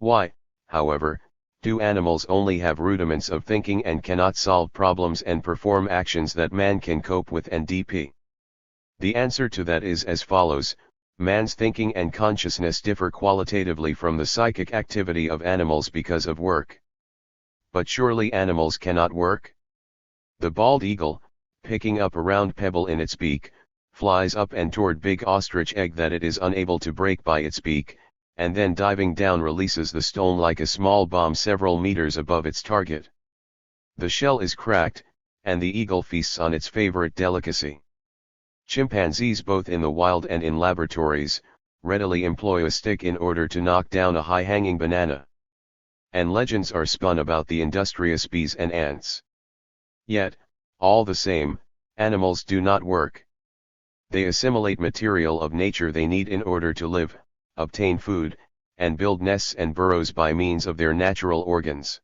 Why, however, do animals only have rudiments of thinking and cannot solve problems and perform actions that man can cope with and dp? The answer to that is as follows: man's thinking and consciousness differ qualitatively from the psychic activity of animals because of work. But surely animals cannot work? The bald eagle, picking up a round pebble in its beak, flies up and toward big ostrich egg that it is unable to break by its beak, and then diving down releases the stone like a small bomb several meters above its target. The shell is cracked, and the eagle feasts on its favorite delicacy. Chimpanzees both in the wild and in laboratories, readily employ a stick in order to knock down a high-hanging banana. And legends are spun about the industrious bees and ants. Yet, all the same, animals do not work. They assimilate material of nature they need in order to live, obtain food, and build nests and burrows by means of their natural organs.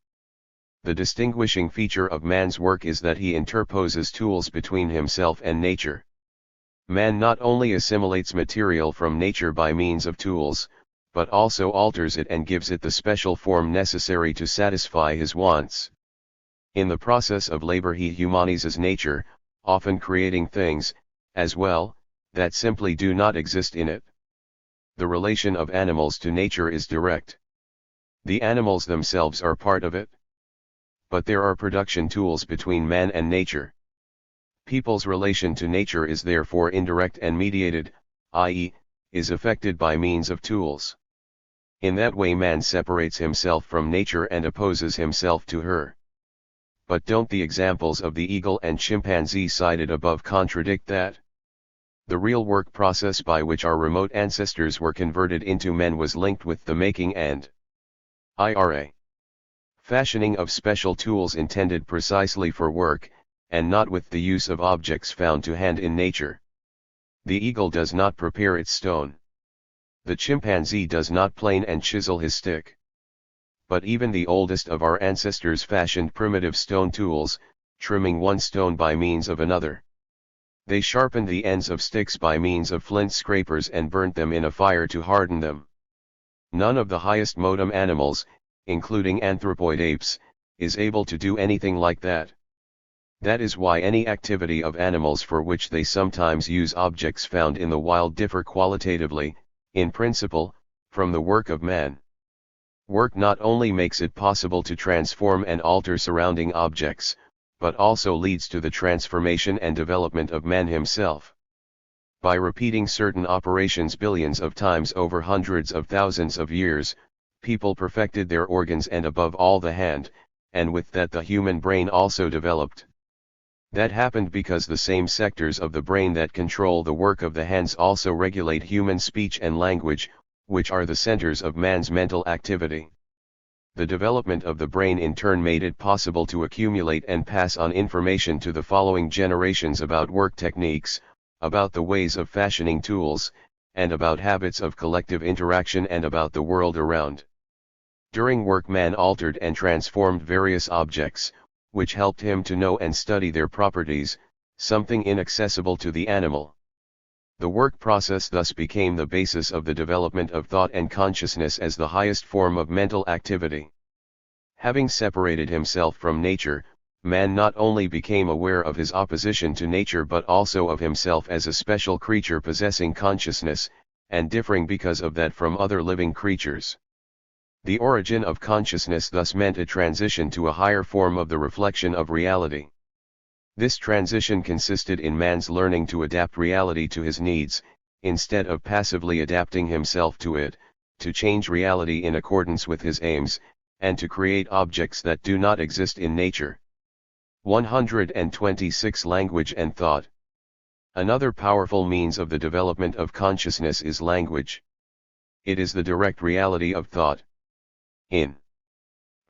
The distinguishing feature of man's work is that he interposes tools between himself and nature. Man not only assimilates material from nature by means of tools, but also alters it and gives it the special form necessary to satisfy his wants. In the process of labor he humanizes nature, often creating things, as well, that simply do not exist in it. The relation of animals to nature is direct. The animals themselves are part of it. But there are production tools between man and nature. People's relation to nature is therefore indirect and mediated, i.e., is affected by means of tools. In that way man separates himself from nature and opposes himself to her. But don't the examples of the eagle and chimpanzee cited above contradict that? The real work process by which our remote ancestors were converted into men was linked with the making and fashioning of special tools intended precisely for work, and not with the use of objects found to hand in nature. The eagle does not prepare its stone. The chimpanzee does not plane and chisel his stick. But even the oldest of our ancestors fashioned primitive stone tools, trimming one stone by means of another. They sharpened the ends of sticks by means of flint scrapers and burnt them in a fire to harden them. None of the highest modem animals, including anthropoid apes, is able to do anything like that. That is why any activity of animals for which they sometimes use objects found in the wild differ qualitatively, in principle, from the work of man. Work not only makes it possible to transform and alter surrounding objects, but also leads to the transformation and development of man himself. By repeating certain operations billions of times over hundreds of thousands of years, people perfected their organs and above all the hand, and with that the human brain also developed. That happened because the same sectors of the brain that control the work of the hands also regulate human speech and language, which are the centers of man's mental activity. The development of the brain in turn made it possible to accumulate and pass on information to the following generations about work techniques, about the ways of fashioning tools, and about habits of collective interaction and about the world around. During work man altered and transformed various objects, which helped him to know and study their properties, something inaccessible to the animal. The work process thus became the basis of the development of thought and consciousness as the highest form of mental activity. Having separated himself from nature, man not only became aware of his opposition to nature but also of himself as a special creature possessing consciousness, and differing because of that from other living creatures. The origin of consciousness thus meant a transition to a higher form of the reflection of reality. This transition consisted in man's learning to adapt reality to his needs, instead of passively adapting himself to it, to change reality in accordance with his aims, and to create objects that do not exist in nature. 126 Language and thought. Another powerful means of the development of consciousness is language. It is the direct reality of thought. In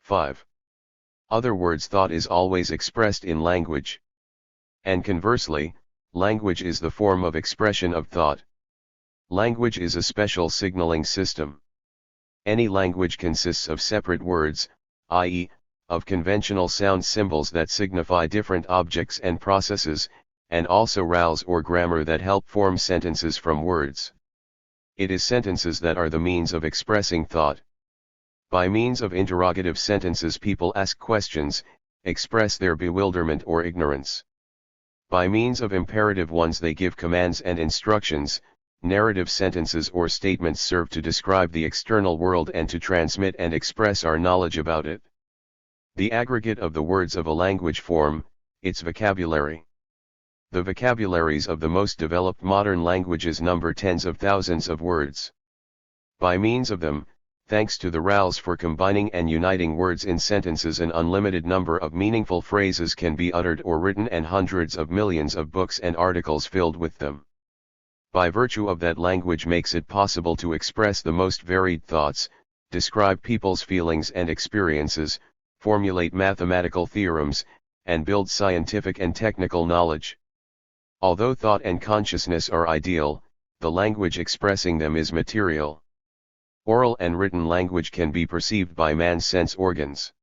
5. Other words, thought is always expressed in language. And conversely, language is the form of expression of thought. Language is a special signaling system. Any language consists of separate words, i.e., of conventional sound symbols that signify different objects and processes, and also vowels or grammar that help form sentences from words. It is sentences that are the means of expressing thought. By means of interrogative sentences people ask questions, express their bewilderment or ignorance. By means of imperative ones they give commands and instructions. Narrative sentences or statements serve to describe the external world and to transmit and express our knowledge about it. The aggregate of the words of a language form its vocabulary. The vocabularies of the most developed modern languages number tens of thousands of words. By means of them, thanks to the rules for combining and uniting words in sentences, an unlimited number of meaningful phrases can be uttered or written and hundreds of millions of books and articles filled with them. By virtue of that, language makes it possible to express the most varied thoughts, describe people's feelings and experiences, formulate mathematical theorems, and build scientific and technical knowledge. Although thought and consciousness are ideal, the language expressing them is material. Oral and written language can be perceived by man's sense organs.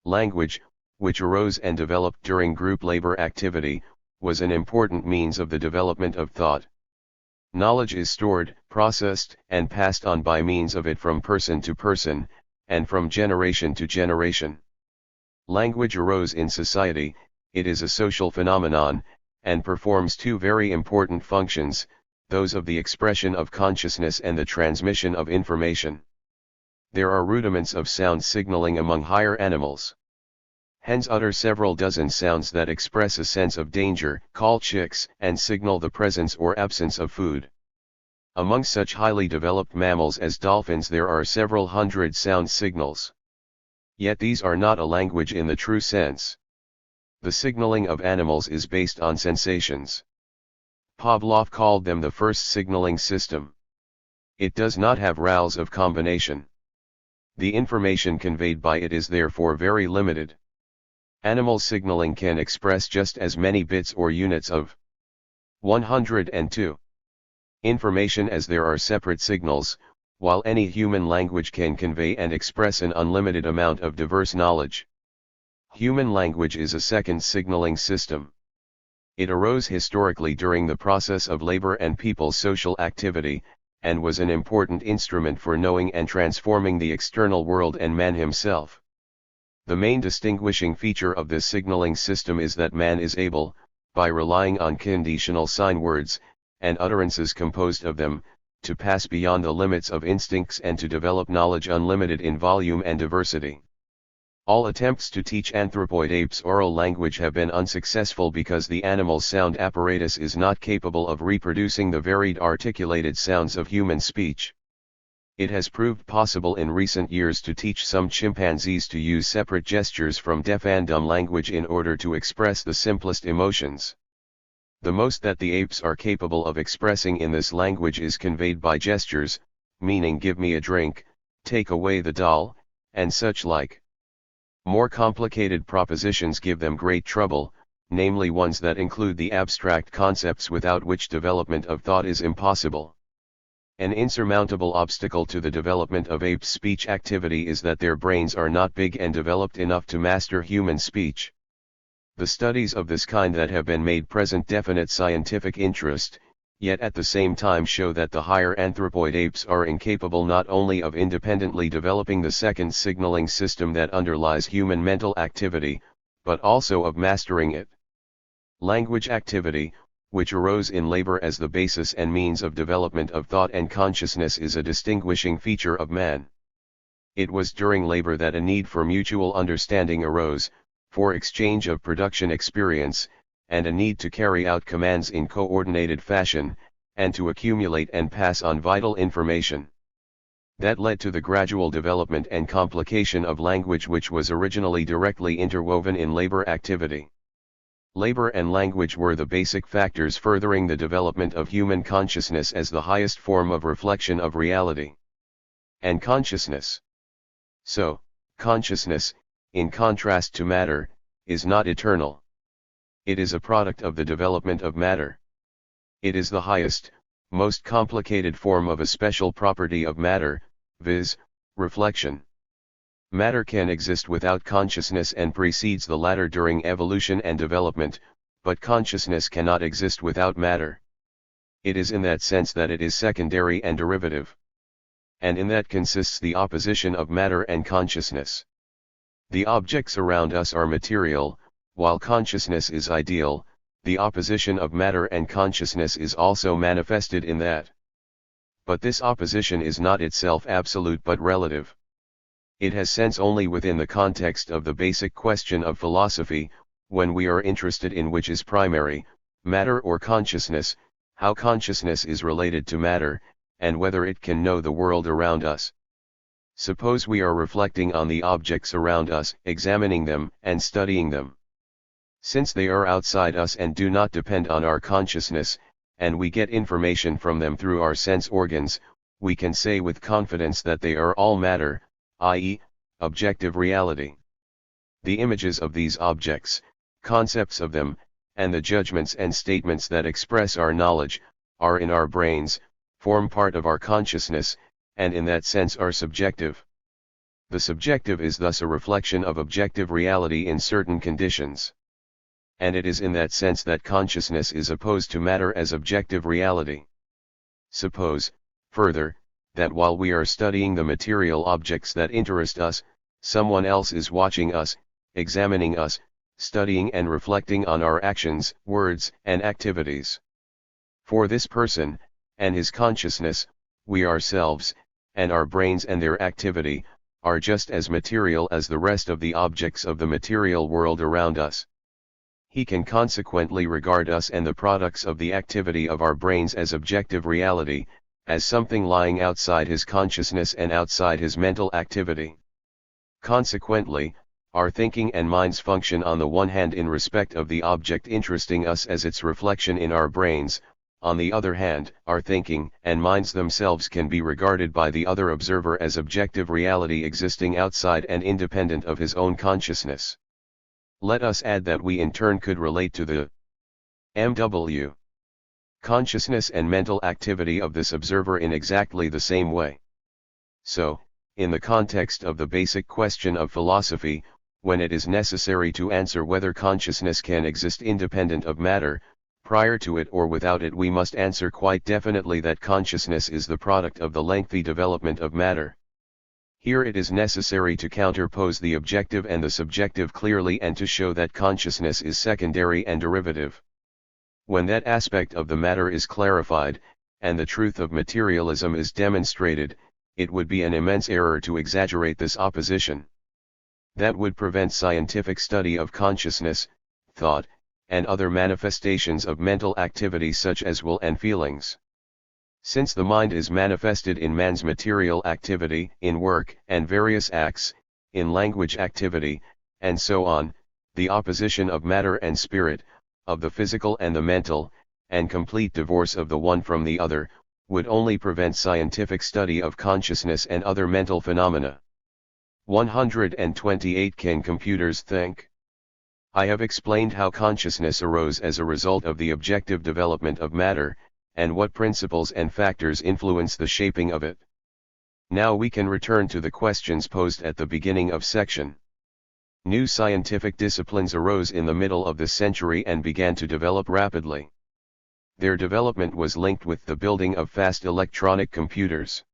Language, which arose and developed during group labor activity, was an important means of the development of thought. Knowledge is stored, processed, and passed on by means of it from person to person, and from generation to generation. Language arose in society, it is a social phenomenon, and performs two very important functions: those of the expression of consciousness and the transmission of information. There are rudiments of sound signaling among higher animals. Hens utter several dozen sounds that express a sense of danger, call chicks, and signal the presence or absence of food. Among such highly developed mammals as dolphins there are several hundred sound signals. Yet these are not a language in the true sense. The signaling of animals is based on sensations. Pavlov called them the first signaling system. It does not have rows of combination. The information conveyed by it is therefore very limited. Animal signaling can express just as many bits or units of 102 information as there are separate signals, while any human language can convey and express an unlimited amount of diverse knowledge. Human language is a second signaling system. It arose historically during the process of labor and people's social activity, and was an important instrument for knowing and transforming the external world and man himself. The main distinguishing feature of this signaling system is that man is able, by relying on conditional sign words, and utterances composed of them, to pass beyond the limits of instincts and to develop knowledge unlimited in volume and diversity. All attempts to teach anthropoid apes oral language have been unsuccessful because the animal's sound apparatus is not capable of reproducing the varied articulated sounds of human speech. It has proved possible in recent years to teach some chimpanzees to use separate gestures from deaf and dumb language in order to express the simplest emotions. The most that the apes are capable of expressing in this language is conveyed by gestures, meaning give me a drink, take away the doll, and such like. More complicated propositions give them great trouble, namely ones that include the abstract concepts without which development of thought is impossible. An insurmountable obstacle to the development of apes' speech activity is that their brains are not big and developed enough to master human speech. The studies of this kind that have been made present definite scientific interest, yet at the same time show that the higher anthropoid apes are incapable not only of independently developing the second signaling system that underlies human mental activity, but also of mastering it. Language activity, which arose in labor as the basis and means of development of thought and consciousness, is a distinguishing feature of man. It was during labor that a need for mutual understanding arose, for exchange of production experience, and a need to carry out commands in coordinated fashion, and to accumulate and pass on vital information. That led to the gradual development and complication of language, which was originally directly interwoven in labor activity. Labor and language were the basic factors furthering the development of human consciousness as the highest form of reflection of reality and consciousness. So, consciousness, in contrast to matter, is not eternal. It is a product of the development of matter. It is the highest, most complicated form of a special property of matter, viz., reflection. Matter can exist without consciousness and precedes the latter during evolution and development, but consciousness cannot exist without matter. It is in that sense that it is secondary and derivative. And in that consists the opposition of matter and consciousness. The objects around us are material, while consciousness is ideal. The opposition of matter and consciousness is also manifested in that. But this opposition is not itself absolute but relative. It has sense only within the context of the basic question of philosophy, when we are interested in which is primary, matter or consciousness, how consciousness is related to matter, and whether it can know the world around us. Suppose we are reflecting on the objects around us, examining them, and studying them. Since they are outside us and do not depend on our consciousness, and we get information from them through our sense organs, we can say with confidence that they are all matter, i.e., objective reality. The images of these objects, concepts of them, and the judgments and statements that express our knowledge, are in our brains, form part of our consciousness, and in that sense are subjective. The subjective is thus a reflection of objective reality in certain conditions. And it is in that sense that consciousness is opposed to matter as objective reality. Suppose, further, that while we are studying the material objects that interest us, someone else is watching us, examining us, studying and reflecting on our actions, words, and activities. For this person, and his consciousness, we ourselves, and our brains and their activity, are just as material as the rest of the objects of the material world around us. He can consequently regard us and the products of the activity of our brains as objective reality, as something lying outside his consciousness and outside his mental activity. Consequently, our thinking and minds function on the one hand in respect of the object interesting us as its reflection in our brains, on the other hand, our thinking and minds themselves can be regarded by the other observer as objective reality existing outside and independent of his own consciousness. Let us add that we in turn could relate to the MW consciousness and mental activity of this observer in exactly the same way. So, in the context of the basic question of philosophy, when it is necessary to answer whether consciousness can exist independent of matter, prior to it or without it, we must answer quite definitely that consciousness is the product of the lengthy development of matter. Here it is necessary to counterpose the objective and the subjective clearly and to show that consciousness is secondary and derivative. When that aspect of the matter is clarified, and the truth of materialism is demonstrated, it would be an immense error to exaggerate this opposition. That would prevent scientific study of consciousness, thought, and other manifestations of mental activity such as will and feelings. Since the mind is manifested in man's material activity, in work and various acts, in language activity, and so on, the opposition of matter and spirit, of the physical and the mental, and complete divorce of the one from the other, would only prevent scientific study of consciousness and other mental phenomena. 128. Can computers think? I have explained how consciousness arose as a result of the objective development of matter, and what principles and factors influence the shaping of it. Now we can return to the questions posed at the beginning of section. New scientific disciplines arose in the middle of this century and began to develop rapidly. Their development was linked with the building of fast electronic computers.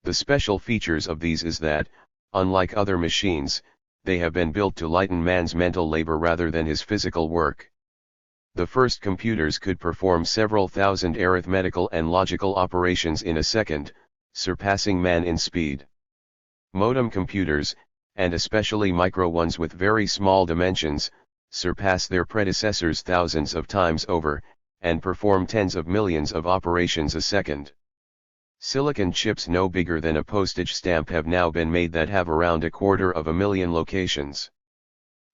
The special features of these is that, unlike other machines, they have been built to lighten man's mental labor rather than his physical work. The first computers could perform several thousand arithmetical and logical operations in a second, surpassing man in speed. Modem computers, and especially micro ones with very small dimensions, surpass their predecessors thousands of times over, and perform tens of millions of operations a second. Silicon chips no bigger than a postage stamp have now been made that have around 250,000 locations.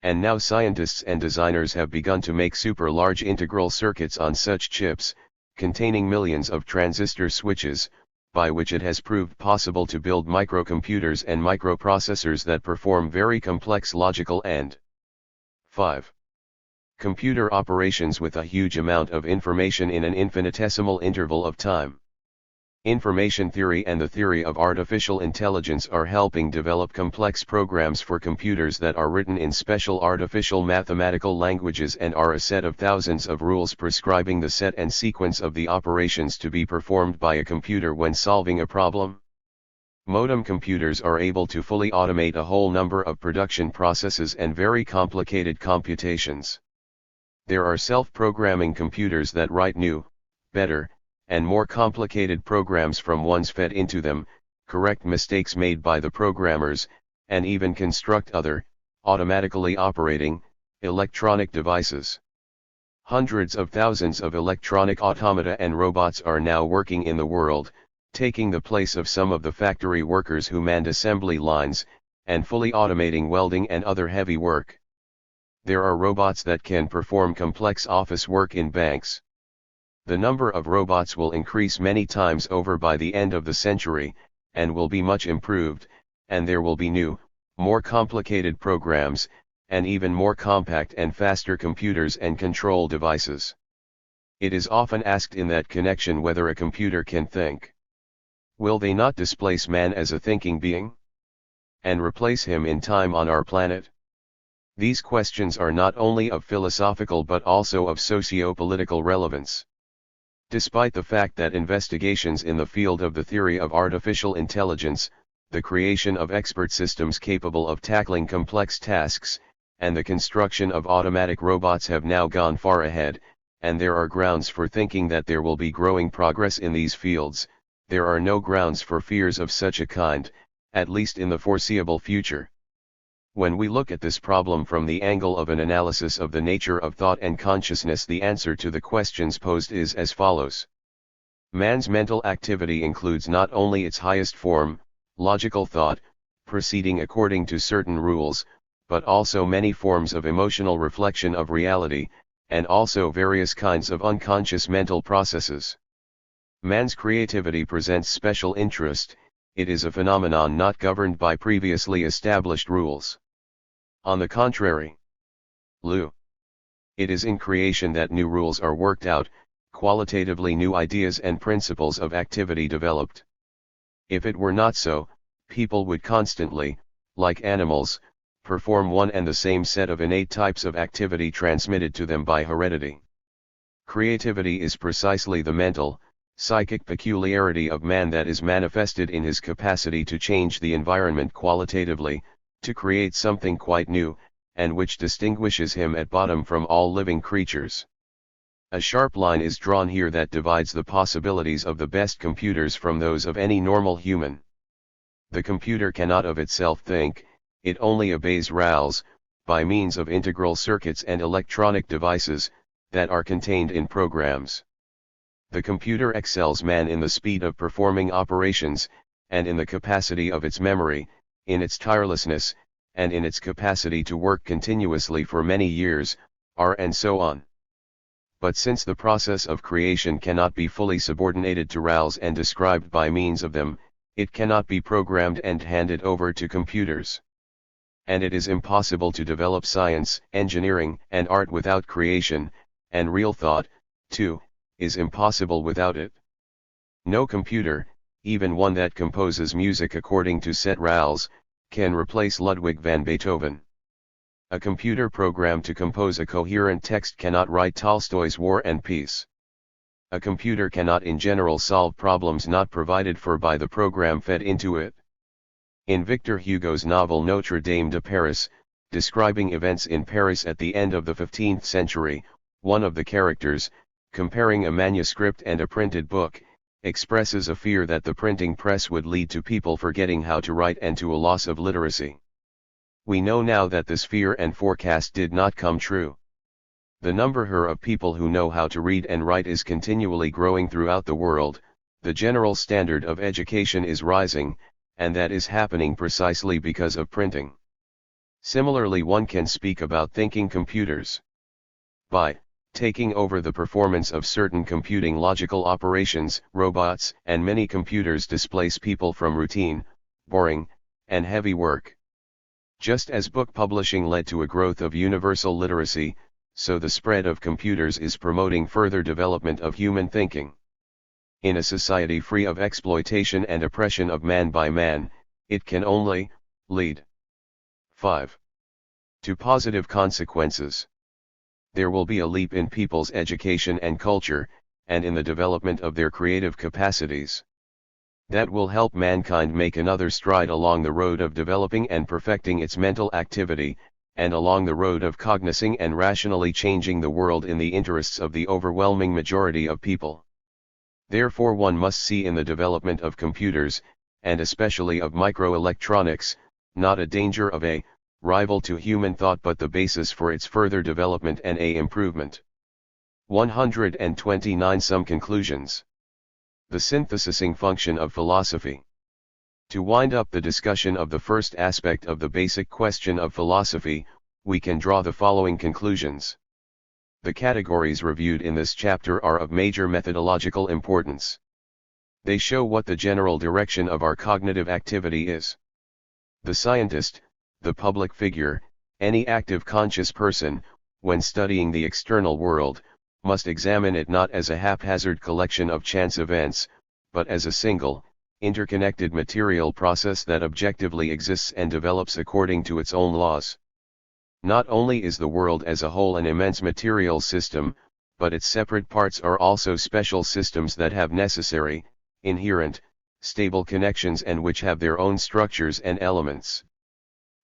And now scientists and designers have begun to make super large integral circuits on such chips, containing millions of transistor switches, by which it has proved possible to build microcomputers and microprocessors that perform very complex logical and 5. Computer operations with a huge amount of information in an infinitesimal interval of time. Information theory and the theory of artificial intelligence are helping develop complex programs for computers that are written in special artificial mathematical languages and are a set of thousands of rules prescribing the set and sequence of the operations to be performed by a computer when solving a problem. Modem computers are able to fully automate a whole number of production processes and very complicated computations. There are self-programming computers that write new, better, and more complicated programs from ones fed into them, correct mistakes made by the programmers, and even construct other, automatically operating, electronic devices. Hundreds of thousands of electronic automata and robots are now working in the world, taking the place of some of the factory workers who manned assembly lines, and fully automating welding and other heavy work. There are robots that can perform complex office work in banks. The number of robots will increase many times over by the end of the century, and will be much improved, and there will be new, more complicated programs, and even more compact and faster computers and control devices. It is often asked in that connection whether a computer can think. Will they not displace man as a thinking being? And replace him in time on our planet? These questions are not only of philosophical but also of socio-political relevance. Despite the fact that investigations in the field of the theory of artificial intelligence, the creation of expert systems capable of tackling complex tasks, and the construction of automatic robots have now gone far ahead, and there are grounds for thinking that there will be growing progress in these fields, there are no grounds for fears of such a kind, at least in the foreseeable future. When we look at this problem from the angle of an analysis of the nature of thought and consciousness, the answer to the questions posed is as follows. Man's mental activity includes not only its highest form, logical thought, proceeding according to certain rules, but also many forms of emotional reflection of reality, and also various kinds of unconscious mental processes. Man's creativity presents special interest. It is a phenomenon not governed by previously established rules. On the contrary, it is in creation that new rules are worked out, qualitatively new ideas and principles of activity developed. If it were not so, people would constantly, like animals, perform one and the same set of innate types of activity transmitted to them by heredity. Creativity is precisely the mental, psychic peculiarity of man that is manifested in his capacity to change the environment qualitatively, to create something quite new, and which distinguishes him at bottom from all living creatures. A sharp line is drawn here that divides the possibilities of the best computers from those of any normal human. The computer cannot of itself think, it only obeys rules, by means of integral circuits and electronic devices, that are contained in programs. The computer excels man in the speed of performing operations, and in the capacity of its memory, in its tirelessness, and in its capacity to work continuously for many years, and so on. But since the process of creation cannot be fully subordinated to rules and described by means of them, it cannot be programmed and handed over to computers. And it is impossible to develop science, engineering, and art without creation, and real thought, too, is impossible without it. No computer, even one that composes music according to set rules, can replace Ludwig van Beethoven. A computer programmed to compose a coherent text cannot write Tolstoy's War and Peace. A computer cannot in general solve problems not provided for by the program fed into it. In Victor Hugo's novel Notre Dame de Paris, describing events in Paris at the end of the 15th century, one of the characters, comparing a manuscript and a printed book, expresses a fear that the printing press would lead to people forgetting how to write and to a loss of literacy. We know now that this fear and forecast did not come true. The number of people who know how to read and write is continually growing throughout the world, the general standard of education is rising, and that is happening precisely because of printing. Similarly, one can speak about thinking computers. By taking over the performance of certain computing logical operations, robots and many computers displace people from routine, boring, and heavy work. Just as book publishing led to a growth of universal literacy, so the spread of computers is promoting further development of human thinking. In a society free of exploitation and oppression of man by man, it can only lead 5. to positive consequences. There will be a leap in people's education and culture, and in the development of their creative capacities. That will help mankind make another stride along the road of developing and perfecting its mental activity, and along the road of cognizing and rationally changing the world in the interests of the overwhelming majority of people. Therefore, one must see in the development of computers, and especially of microelectronics, not a danger of a rival to human thought but the basis for its further development and a improvement. 129 Some conclusions. The synthesizing function of philosophy. To wind up the discussion of the first aspect of the basic question of philosophy, we can draw the following conclusions. The categories reviewed in this chapter are of major methodological importance. They show what the general direction of our cognitive activity is. The scientist, the public figure, any active conscious person, when studying the external world, must examine it not as a haphazard collection of chance events, but as a single, interconnected material process that objectively exists and develops according to its own laws. Not only is the world as a whole an immense material system, but its separate parts are also special systems that have necessary, inherent, stable connections and which have their own structures and elements.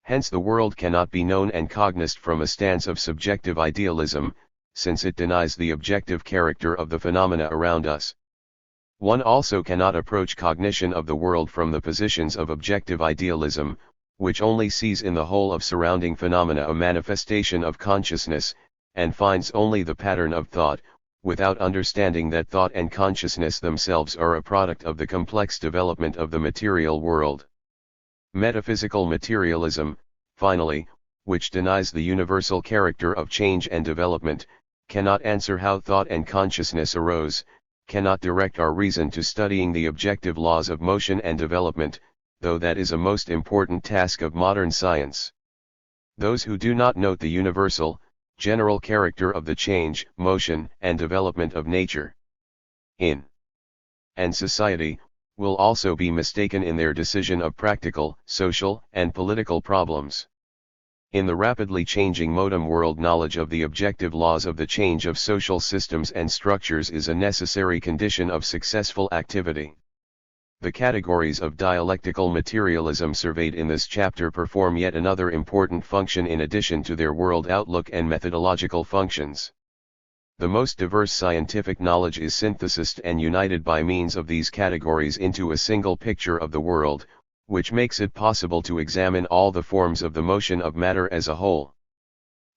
Hence the world cannot be known and cognized from a stance of subjective idealism, since it denies the objective character of the phenomena around us. One also cannot approach cognition of the world from the positions of objective idealism, which only sees in the whole of surrounding phenomena a manifestation of consciousness, and finds only the pattern of thought, without understanding that thought and consciousness themselves are a product of the complex development of the material world. Metaphysical materialism, finally, which denies the universal character of change and development, cannot answer how thought and consciousness arose, cannot direct our reason to studying the objective laws of motion and development, though that is a most important task of modern science. Those who do not note the universal, general character of the change, motion, and development of nature in and society, will also be mistaken in their decision of practical, social, and political problems. In the rapidly changing modern world, knowledge of the objective laws of the change of social systems and structures is a necessary condition of successful activity. The categories of dialectical materialism surveyed in this chapter perform yet another important function in addition to their world outlook and methodological functions. The most diverse scientific knowledge is synthesized and united by means of these categories into a single picture of the world, which makes it possible to examine all the forms of the motion of matter as a whole.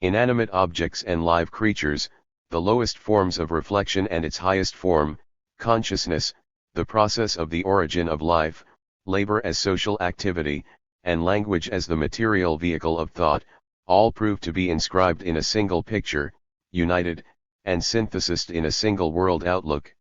Inanimate objects and live creatures, the lowest forms of reflection and its highest form, consciousness, the process of the origin of life, labor as social activity, and language as the material vehicle of thought, all prove to be inscribed in a single picture, united, and synthesized in a single world outlook.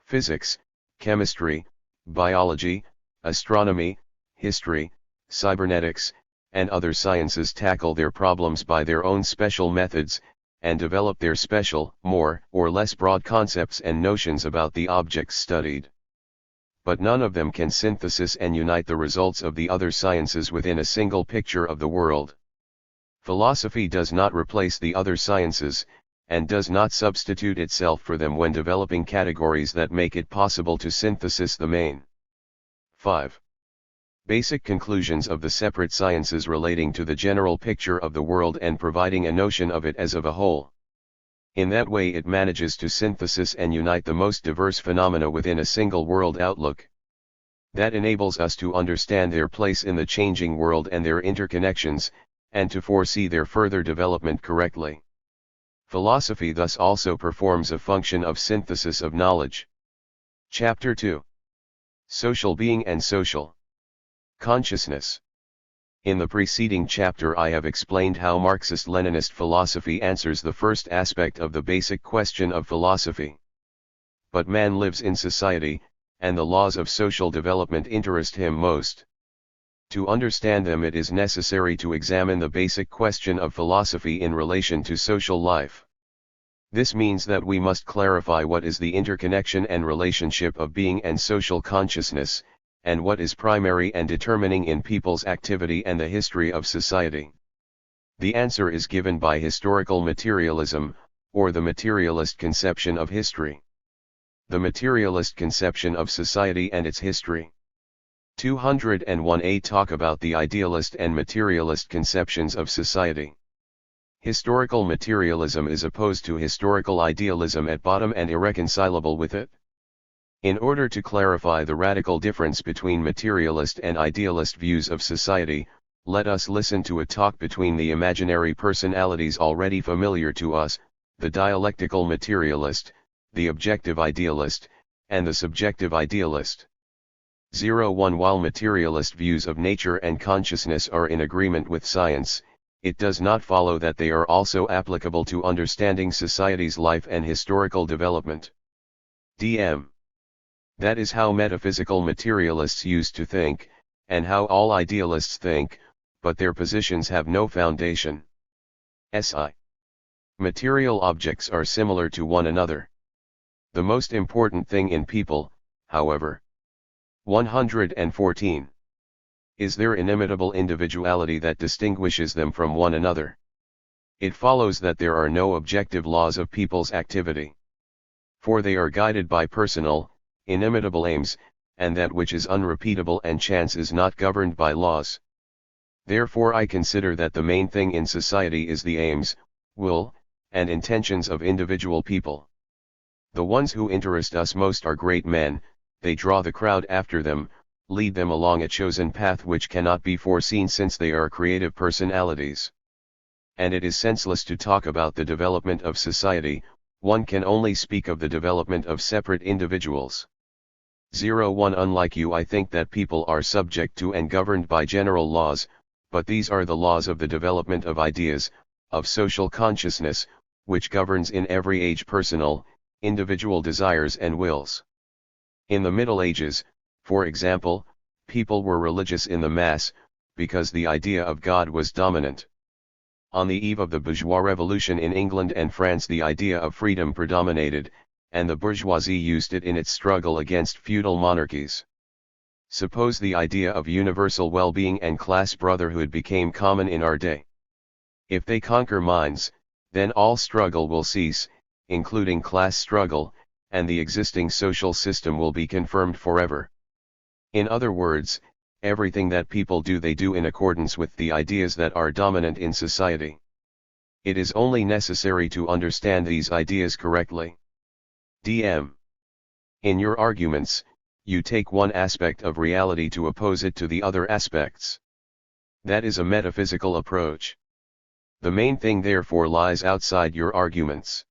Physics, chemistry, biology, astronomy, history, cybernetics, and other sciences tackle their problems by their own special methods, and develop their special, more or less broad concepts and notions about the objects studied. But none of them can synthesize and unite the results of the other sciences within a single picture of the world. Philosophy does not replace the other sciences, and does not substitute itself for them when developing categories that make it possible to synthesize the main. 5. Basic conclusions of the separate sciences relating to the general picture of the world and providing a notion of it as of a whole. In that way it manages to synthesize and unite the most diverse phenomena within a single world outlook. That enables us to understand their place in the changing world and their interconnections, and to foresee their further development correctly. Philosophy thus also performs a function of synthesis of knowledge. Chapter 2. Social being and social consciousness. In the preceding chapter I have explained how Marxist-Leninist philosophy answers the first aspect of the basic question of philosophy. But man lives in society, and the laws of social development interest him most. To understand them it is necessary to examine the basic question of philosophy in relation to social life. This means that we must clarify what is the interconnection and relationship of being and social consciousness, and what is primary and determining in people's activity and the history of society. The answer is given by historical materialism, or the materialist conception of history. The materialist conception of society and its history. 201a talk about the idealist and materialist conceptions of society. Historical materialism is opposed to historical idealism at bottom and irreconcilable with it. In order to clarify the radical difference between materialist and idealist views of society, let us listen to a talk between the imaginary personalities already familiar to us, the dialectical materialist, the objective idealist, and the subjective idealist. 01 While materialist views of nature and consciousness are in agreement with science, it does not follow that they are also applicable to understanding society's life and historical development. DM. That is how metaphysical materialists used to think, and how all idealists think, but their positions have no foundation. SI. Material objects are similar to one another. The most important thing in people, however. 114. Is their inimitable individuality that distinguishes them from one another. It follows that there are no objective laws of people's activity. For they are guided by personal, inimitable aims, and that which is unrepeatable and chance is not governed by laws. Therefore I consider that the main thing in society is the aims, will, and intentions of individual people. The ones who interest us most are great men, they draw the crowd after them, lead them along a chosen path which cannot be foreseen since they are creative personalities. And it is senseless to talk about the development of society, one can only speak of the development of separate individuals. 1 Unlike you, I think that people are subject to and governed by general laws, but these are the laws of the development of ideas, of social consciousness, which governs in every age personal, individual desires and wills. In the Middle Ages, for example, people were religious in the mass, because the idea of God was dominant. On the eve of the bourgeois revolution in England and France, the idea of freedom predominated, and the bourgeoisie used it in its struggle against feudal monarchies. Suppose the idea of universal well-being and class brotherhood became common in our day. If they conquer minds, then all struggle will cease, including class struggle, and the existing social system will be confirmed forever. In other words, everything that people do, they do in accordance with the ideas that are dominant in society. It is only necessary to understand these ideas correctly. DM. In your arguments, you take one aspect of reality to oppose it to the other aspects. That is a metaphysical approach. The main thing therefore lies outside your arguments.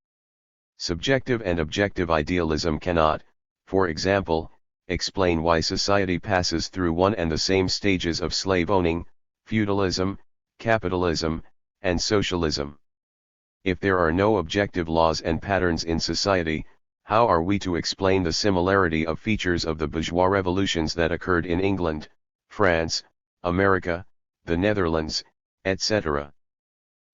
Subjective and objective idealism cannot, for example, explain why society passes through one and the same stages of slave owning, feudalism, capitalism, and socialism. If there are no objective laws and patterns in society, how are we to explain the similarity of features of the bourgeois revolutions that occurred in England, France, America, the Netherlands, etc.?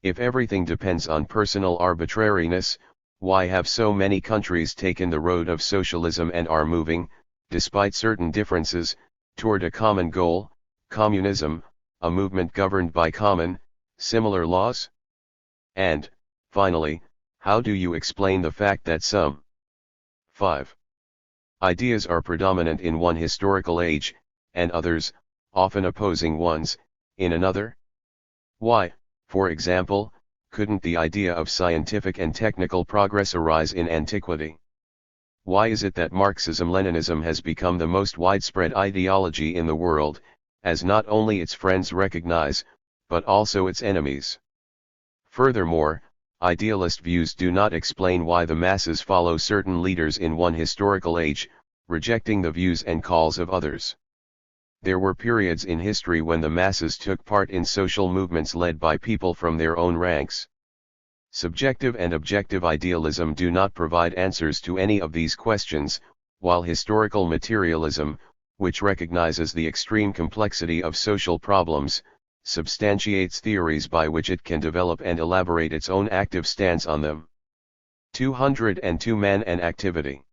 If everything depends on personal arbitrariness, why have so many countries taken the road of socialism and are moving, despite certain differences, toward a common goal, communism, a movement governed by common, similar laws? And, finally, how do you explain the fact that some 5. Ideas are predominant in one historical age, and others, often opposing ones, in another? Why, for example, couldn't the idea of scientific and technical progress arise in antiquity? Why is it that Marxism-Leninism has become the most widespread ideology in the world, as not only its friends recognize, but also its enemies? Furthermore, idealist views do not explain why the masses follow certain leaders in one historical age, rejecting the views and calls of others. There were periods in history when the masses took part in social movements led by people from their own ranks. Subjective and objective idealism do not provide answers to any of these questions, while historical materialism, which recognizes the extreme complexity of social problems, substantiates theories by which it can develop and elaborate its own active stance on them. 202 Man and Activity.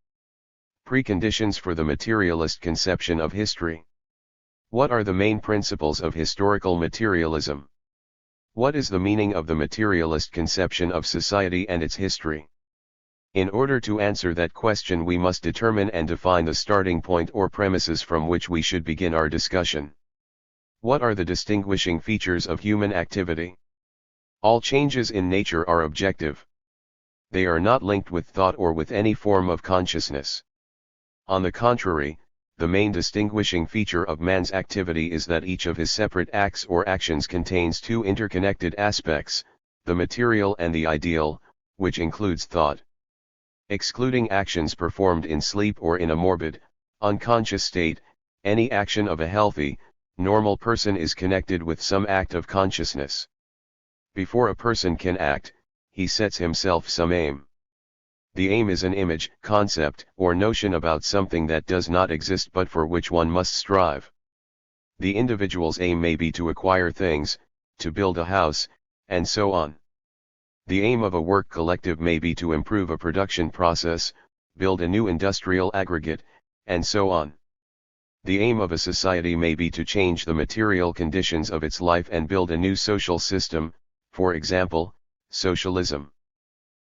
Preconditions for the materialist conception of history. What are the main principles of historical materialism? What is the meaning of the materialist conception of society and its history? In order to answer that question, we must determine and define the starting point or premises from which we should begin our discussion. What are the distinguishing features of human activity? All changes in nature are objective. They are not linked with thought or with any form of consciousness. On the contrary, the main distinguishing feature of man's activity is that each of his separate acts or actions contains two interconnected aspects, the material and the ideal, which includes thought. Excluding actions performed in sleep or in a morbid, unconscious state, any action of a healthy, normal person is connected with some act of consciousness. Before a person can act, he sets himself some aim. The aim is an image, concept, or notion about something that does not exist but for which one must strive. The individual's aim may be to acquire things, to build a house, and so on. The aim of a work collective may be to improve a production process, build a new industrial aggregate, and so on. The aim of a society may be to change the material conditions of its life and build a new social system, for example, socialism.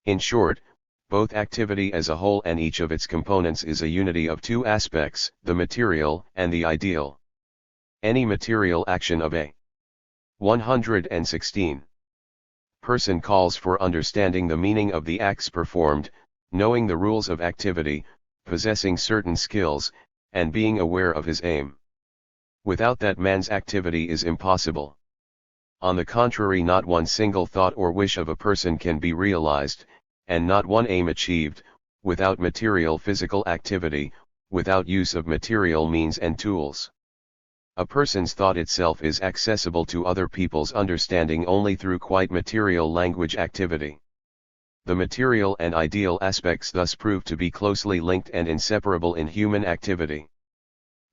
In short, both activity as a whole and each of its components is a unity of two aspects, the material and the ideal. Any material action of a 116 Person calls for understanding the meaning of the acts performed, knowing the rules of activity, possessing certain skills, and being aware of his aim. Without that, man's activity is impossible. On the contrary, not one single thought or wish of a person can be realized, and not one aim achieved, without material physical activity, without use of material means and tools. A person's thought itself is accessible to other people's understanding only through quite material language activity. The material and ideal aspects thus prove to be closely linked and inseparable in human activity.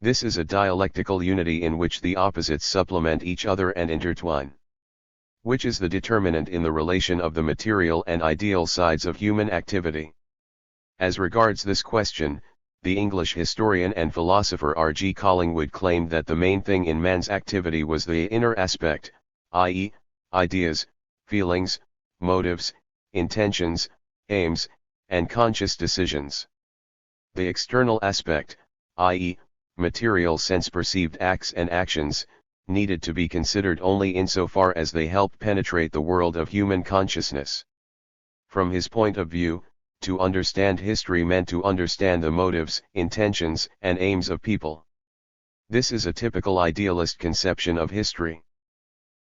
This is a dialectical unity in which the opposites supplement each other and intertwine. Which is the determinant in the relation of the material and ideal sides of human activity? As regards this question, the English historian and philosopher R. G. Collingwood claimed that the main thing in man's activity was the inner aspect, i.e., ideas, feelings, motives, intentions, aims, and conscious decisions. The external aspect, i.e., material sense-perceived acts and actions, needed to be considered only insofar as they help penetrate the world of human consciousness. From his point of view, to understand history meant to understand the motives, intentions, and aims of people. This is a typical idealist conception of history.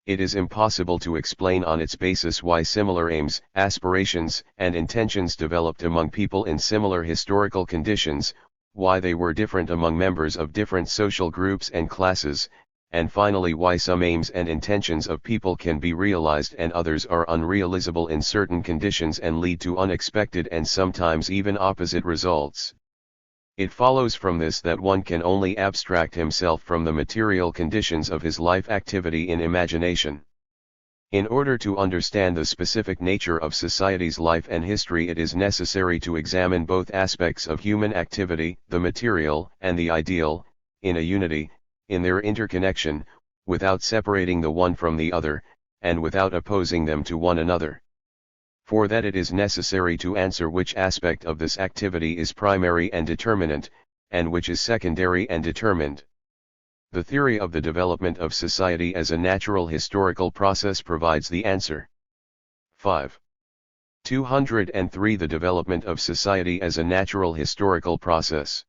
It is impossible to explain on its basis why similar aims, aspirations, and intentions developed among people in similar historical conditions, why they were different among members of different social groups and classes, and finally why some aims and intentions of people can be realized and others are unrealizable in certain conditions and lead to unexpected and sometimes even opposite results. It follows from this that one can only abstract himself from the material conditions of his life activity in imagination. In order to understand the specific nature of society's life and history, it is necessary to examine both aspects of human activity, the material and the ideal, in a unity, in their interconnection, without separating the one from the other, and without opposing them to one another. For that it is necessary to answer which aspect of this activity is primary and determinant, and which is secondary and determined. The theory of the development of society as a natural historical process provides the answer. 5. 203. The development of society as a natural historical process.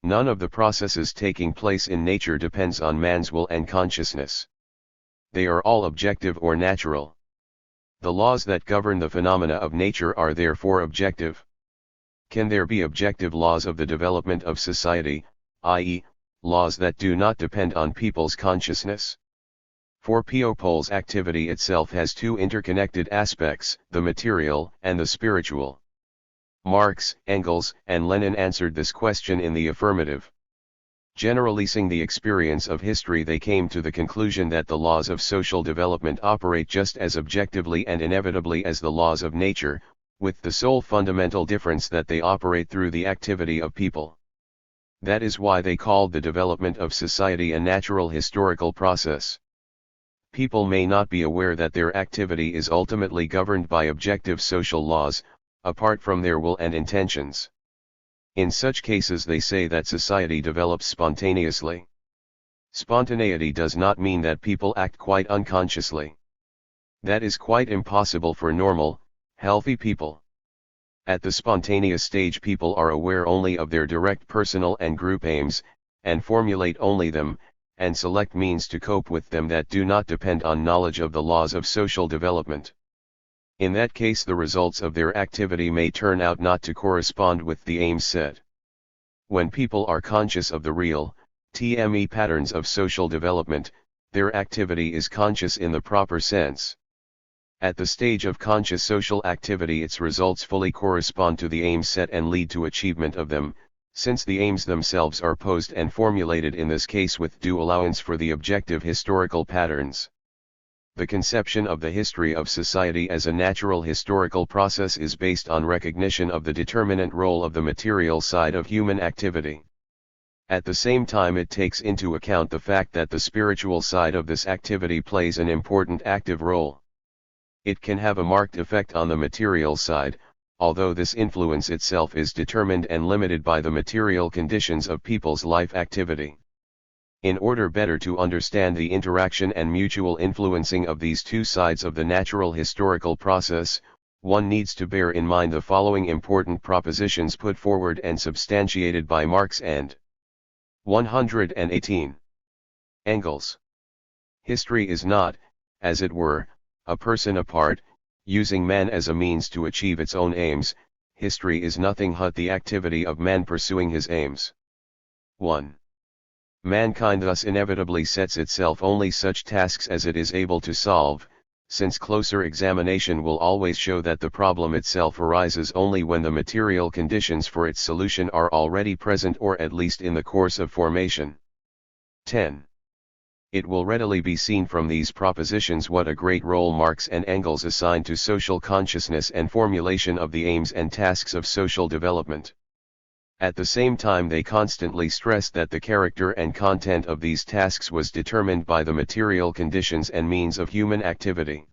None of the processes taking place in nature depends on man's will and consciousness. They are all objective or natural. The laws that govern the phenomena of nature are therefore objective. Can there be objective laws of the development of society, i.e., laws that do not depend on people's consciousness? For people's activity itself has two interconnected aspects, the material and the spiritual. Marx, Engels, and Lenin answered this question in the affirmative. Generalizing the experience of history, they came to the conclusion that the laws of social development operate just as objectively and inevitably as the laws of nature, with the sole fundamental difference that they operate through the activity of people. That is why they called the development of society a natural historical process. People may not be aware that their activity is ultimately governed by objective social laws, apart from their will and intentions. In such cases they say that society develops spontaneously. Spontaneity does not mean that people act quite unconsciously. That is quite impossible for normal, healthy people. At the spontaneous stage, people are aware only of their direct personal and group aims, and formulate only them, and select means to cope with them that do not depend on knowledge of the laws of social development. In that case, the results of their activity may turn out not to correspond with the aims set. When people are conscious of the real, patterns of social development, their activity is conscious in the proper sense. At the stage of conscious social activity, its results fully correspond to the aims set and lead to achievement of them, since the aims themselves are posed and formulated in this case with due allowance for the objective historical patterns. The conception of the history of society as a natural historical process is based on recognition of the determinant role of the material side of human activity. At the same time, it takes into account the fact that the spiritual side of this activity plays an important active role. It can have a marked effect on the material side, although this influence itself is determined and limited by the material conditions of people's life activity. In order better to understand the interaction and mutual influencing of these two sides of the natural historical process, one needs to bear in mind the following important propositions put forward and substantiated by Marx and 118. Engels. History is not, as it were, a person apart, using man as a means to achieve its own aims. History is nothing but the activity of man pursuing his aims. 1. Mankind thus inevitably sets itself only such tasks as it is able to solve, since closer examination will always show that the problem itself arises only when the material conditions for its solution are already present or at least in the course of formation. 10. It will readily be seen from these propositions what a great role Marx and Engels assign to social consciousness and formulation of the aims and tasks of social development. At the same time they constantly stressed that the character and content of these tasks was determined by the material conditions and means of human activity.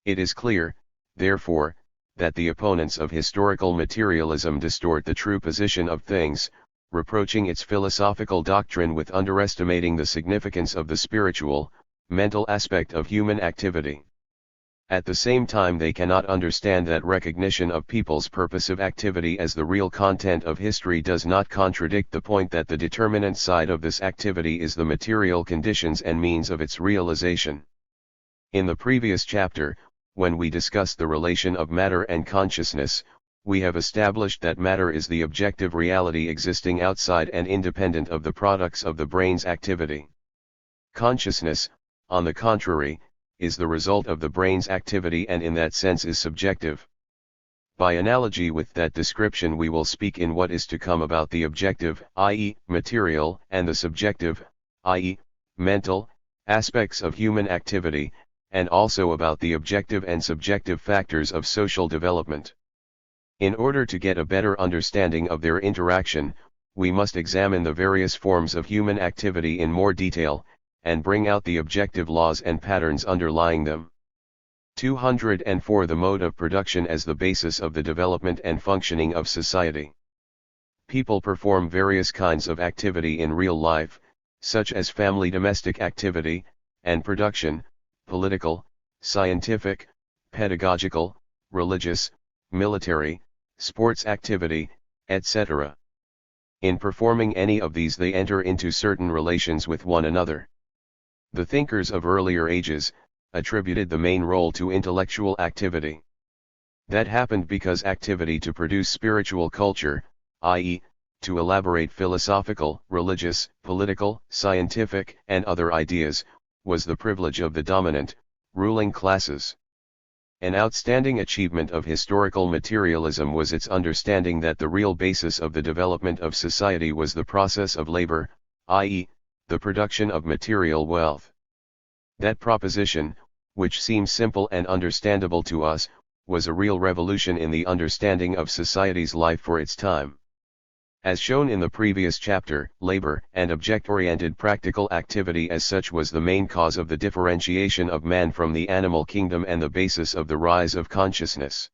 It is clear, therefore, that the opponents of historical materialism distort the true position of things, reproaching its philosophical doctrine with underestimating the significance of the spiritual, mental aspect of human activity. At the same time they cannot understand that recognition of people's purposive activity as the real content of history does not contradict the point that the determinant side of this activity is the material conditions and means of its realization. In the previous chapter, when we discussed the relation of matter and consciousness, we have established that matter is the objective reality existing outside and independent of the products of the brain's activity. Consciousness, on the contrary, is the result of the brain's activity and in that sense is subjective. By analogy with that description we will speak in what is to come about the objective, i.e., material, and the subjective, i.e., mental, aspects of human activity, and also about the objective and subjective factors of social development. In order to get a better understanding of their interaction, we must examine the various forms of human activity in more detail, and bring out the objective laws and patterns underlying them. 204 The mode of production as the basis of the development and functioning of society. People perform various kinds of activity in real life, such as family domestic activity, and production, political, scientific, pedagogical, religious, military, sports activity, etc. In performing any of these they enter into certain relations with one another. The thinkers of earlier ages attributed the main role to intellectual activity. That happened because activity to produce spiritual culture, i.e., to elaborate philosophical, religious, political, scientific, and other ideas, was the privilege of the dominant, ruling classes. An outstanding achievement of historical materialism was its understanding that the real basis of the development of society was the process of labor, i.e., the production of material wealth. That proposition, which seems simple and understandable to us, was a real revolution in the understanding of society's life for its time. As shown in the previous chapter, labor and object-oriented practical activity as such was the main cause of the differentiation of man from the animal kingdom and the basis of the rise of consciousness.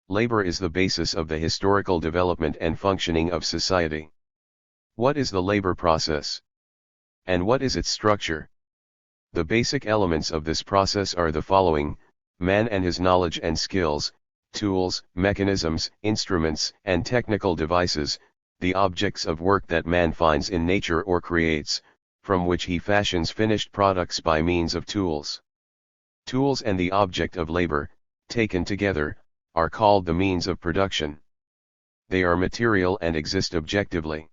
Labor is the basis of the historical development and functioning of society. What is the labor process? And what is its structure? The basic elements of this process are the following: man and his knowledge and skills, tools, mechanisms, instruments, and technical devices, the objects of work that man finds in nature or creates, from which he fashions finished products by means of tools. Tools and the object of labor, taken together, are called the means of production. They are material and exist objectively.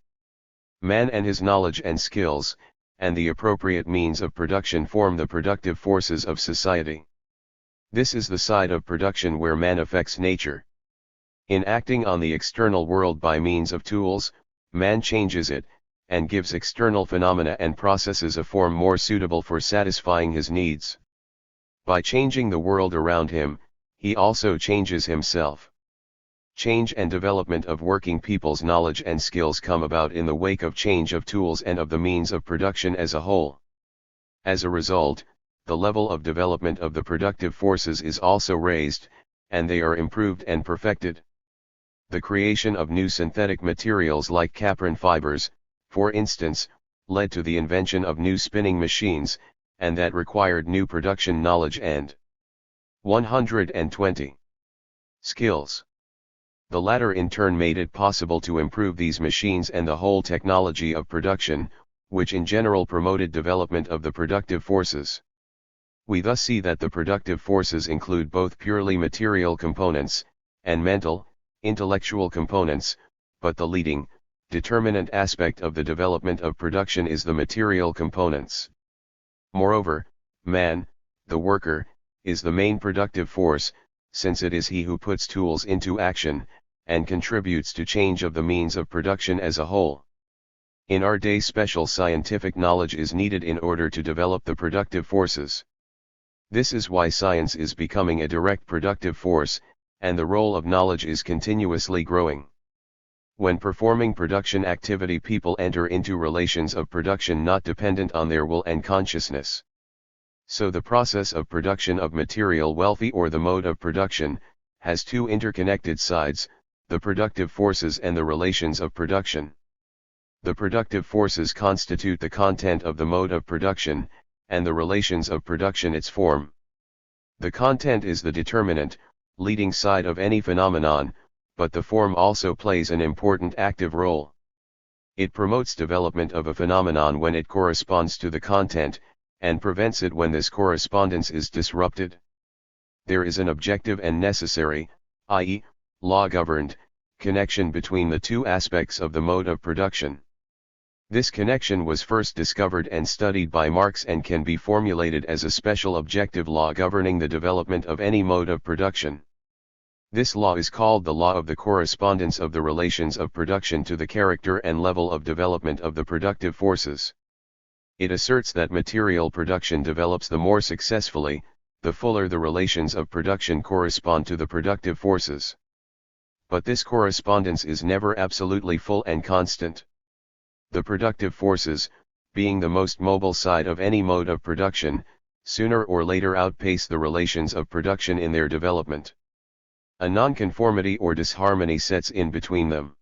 Man and his knowledge and skills, and the appropriate means of production form the productive forces of society. This is the side of production where man affects nature. In acting on the external world by means of tools, man changes it, and gives external phenomena and processes a form more suitable for satisfying his needs. By changing the world around him, he also changes himself. Change and development of working people's knowledge and skills come about in the wake of change of tools and of the means of production as a whole. As a result, the level of development of the productive forces is also raised, and they are improved and perfected. The creation of new synthetic materials like capron fibers, for instance, led to the invention of new spinning machines, and that required new production knowledge and 120 skills. The latter in turn made it possible to improve these machines and the whole technology of production, which in general promoted development of the productive forces. We thus see that the productive forces include both purely material components, and mental, intellectual components, but the leading, determinant aspect of the development of production is the material components. Moreover, man, the worker, is the main productive force, since it is he who puts tools into action, and contributes to change of the means of production as a whole. In our day, special scientific knowledge is needed in order to develop the productive forces. This is why science is becoming a direct productive force, and the role of knowledge is continuously growing. When performing production activity, people enter into relations of production not dependent on their will and consciousness. So the process of production of material wealth, or the mode of production, has two interconnected sides, the productive forces and the relations of production. The productive forces constitute the content of the mode of production, and the relations of production its form. The content is the determinant, leading side of any phenomenon, but the form also plays an important active role. It promotes development of a phenomenon when it corresponds to the content, and prevents it when this correspondence is disrupted. There is an objective and necessary, i.e., law-governed, connection between the two aspects of the mode of production. This connection was first discovered and studied by Marx and can be formulated as a special objective law governing the development of any mode of production. This law is called the law of the correspondence of the relations of production to the character and level of development of the productive forces. It asserts that material production develops the more successfully, the fuller the relations of production correspond to the productive forces. But this correspondence is never absolutely full and constant. The productive forces, being the most mobile side of any mode of production, sooner or later outpace the relations of production in their development. A nonconformity or disharmony sets in between them.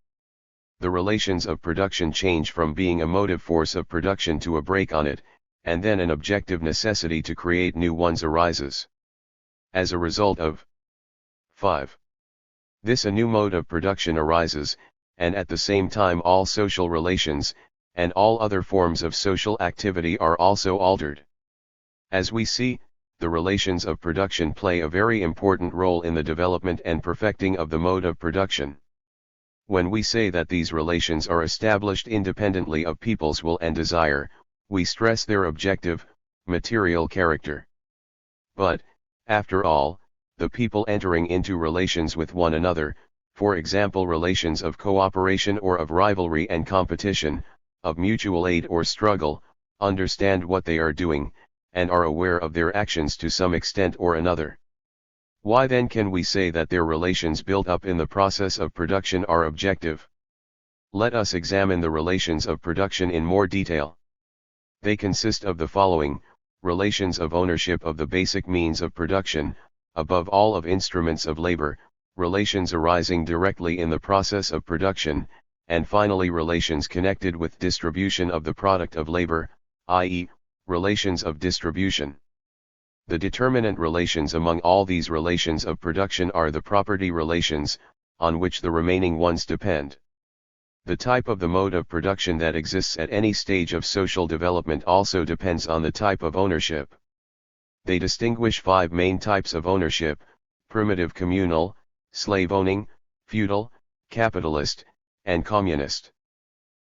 The relations of production change from being a motive force of production to a brake on it, and then an objective necessity to create new ones arises. As a result of 5. This a new mode of production arises, and at the same time all social relations, and all other forms of social activity are also altered. As we see, the relations of production play a very important role in the development and perfecting of the mode of production. When we say that these relations are established independently of people's will and desire, we stress their objective, material character. But, after all, the people entering into relations with one another, for example relations of cooperation or of rivalry and competition, of mutual aid or struggle, understand what they are doing, and are aware of their actions to some extent or another. Why then can we say that their relations built up in the process of production are objective? Let us examine the relations of production in more detail. They consist of the following: relations of ownership of the basic means of production, above all of instruments of labor, relations arising directly in the process of production, and finally relations connected with distribution of the product of labor, i.e., relations of distribution. The determinant relations among all these relations of production are the property relations, on which the remaining ones depend. The type of the mode of production that exists at any stage of social development also depends on the type of ownership. They distinguish 5 main types of ownership: primitive communal, slave owning, feudal, capitalist, and communist.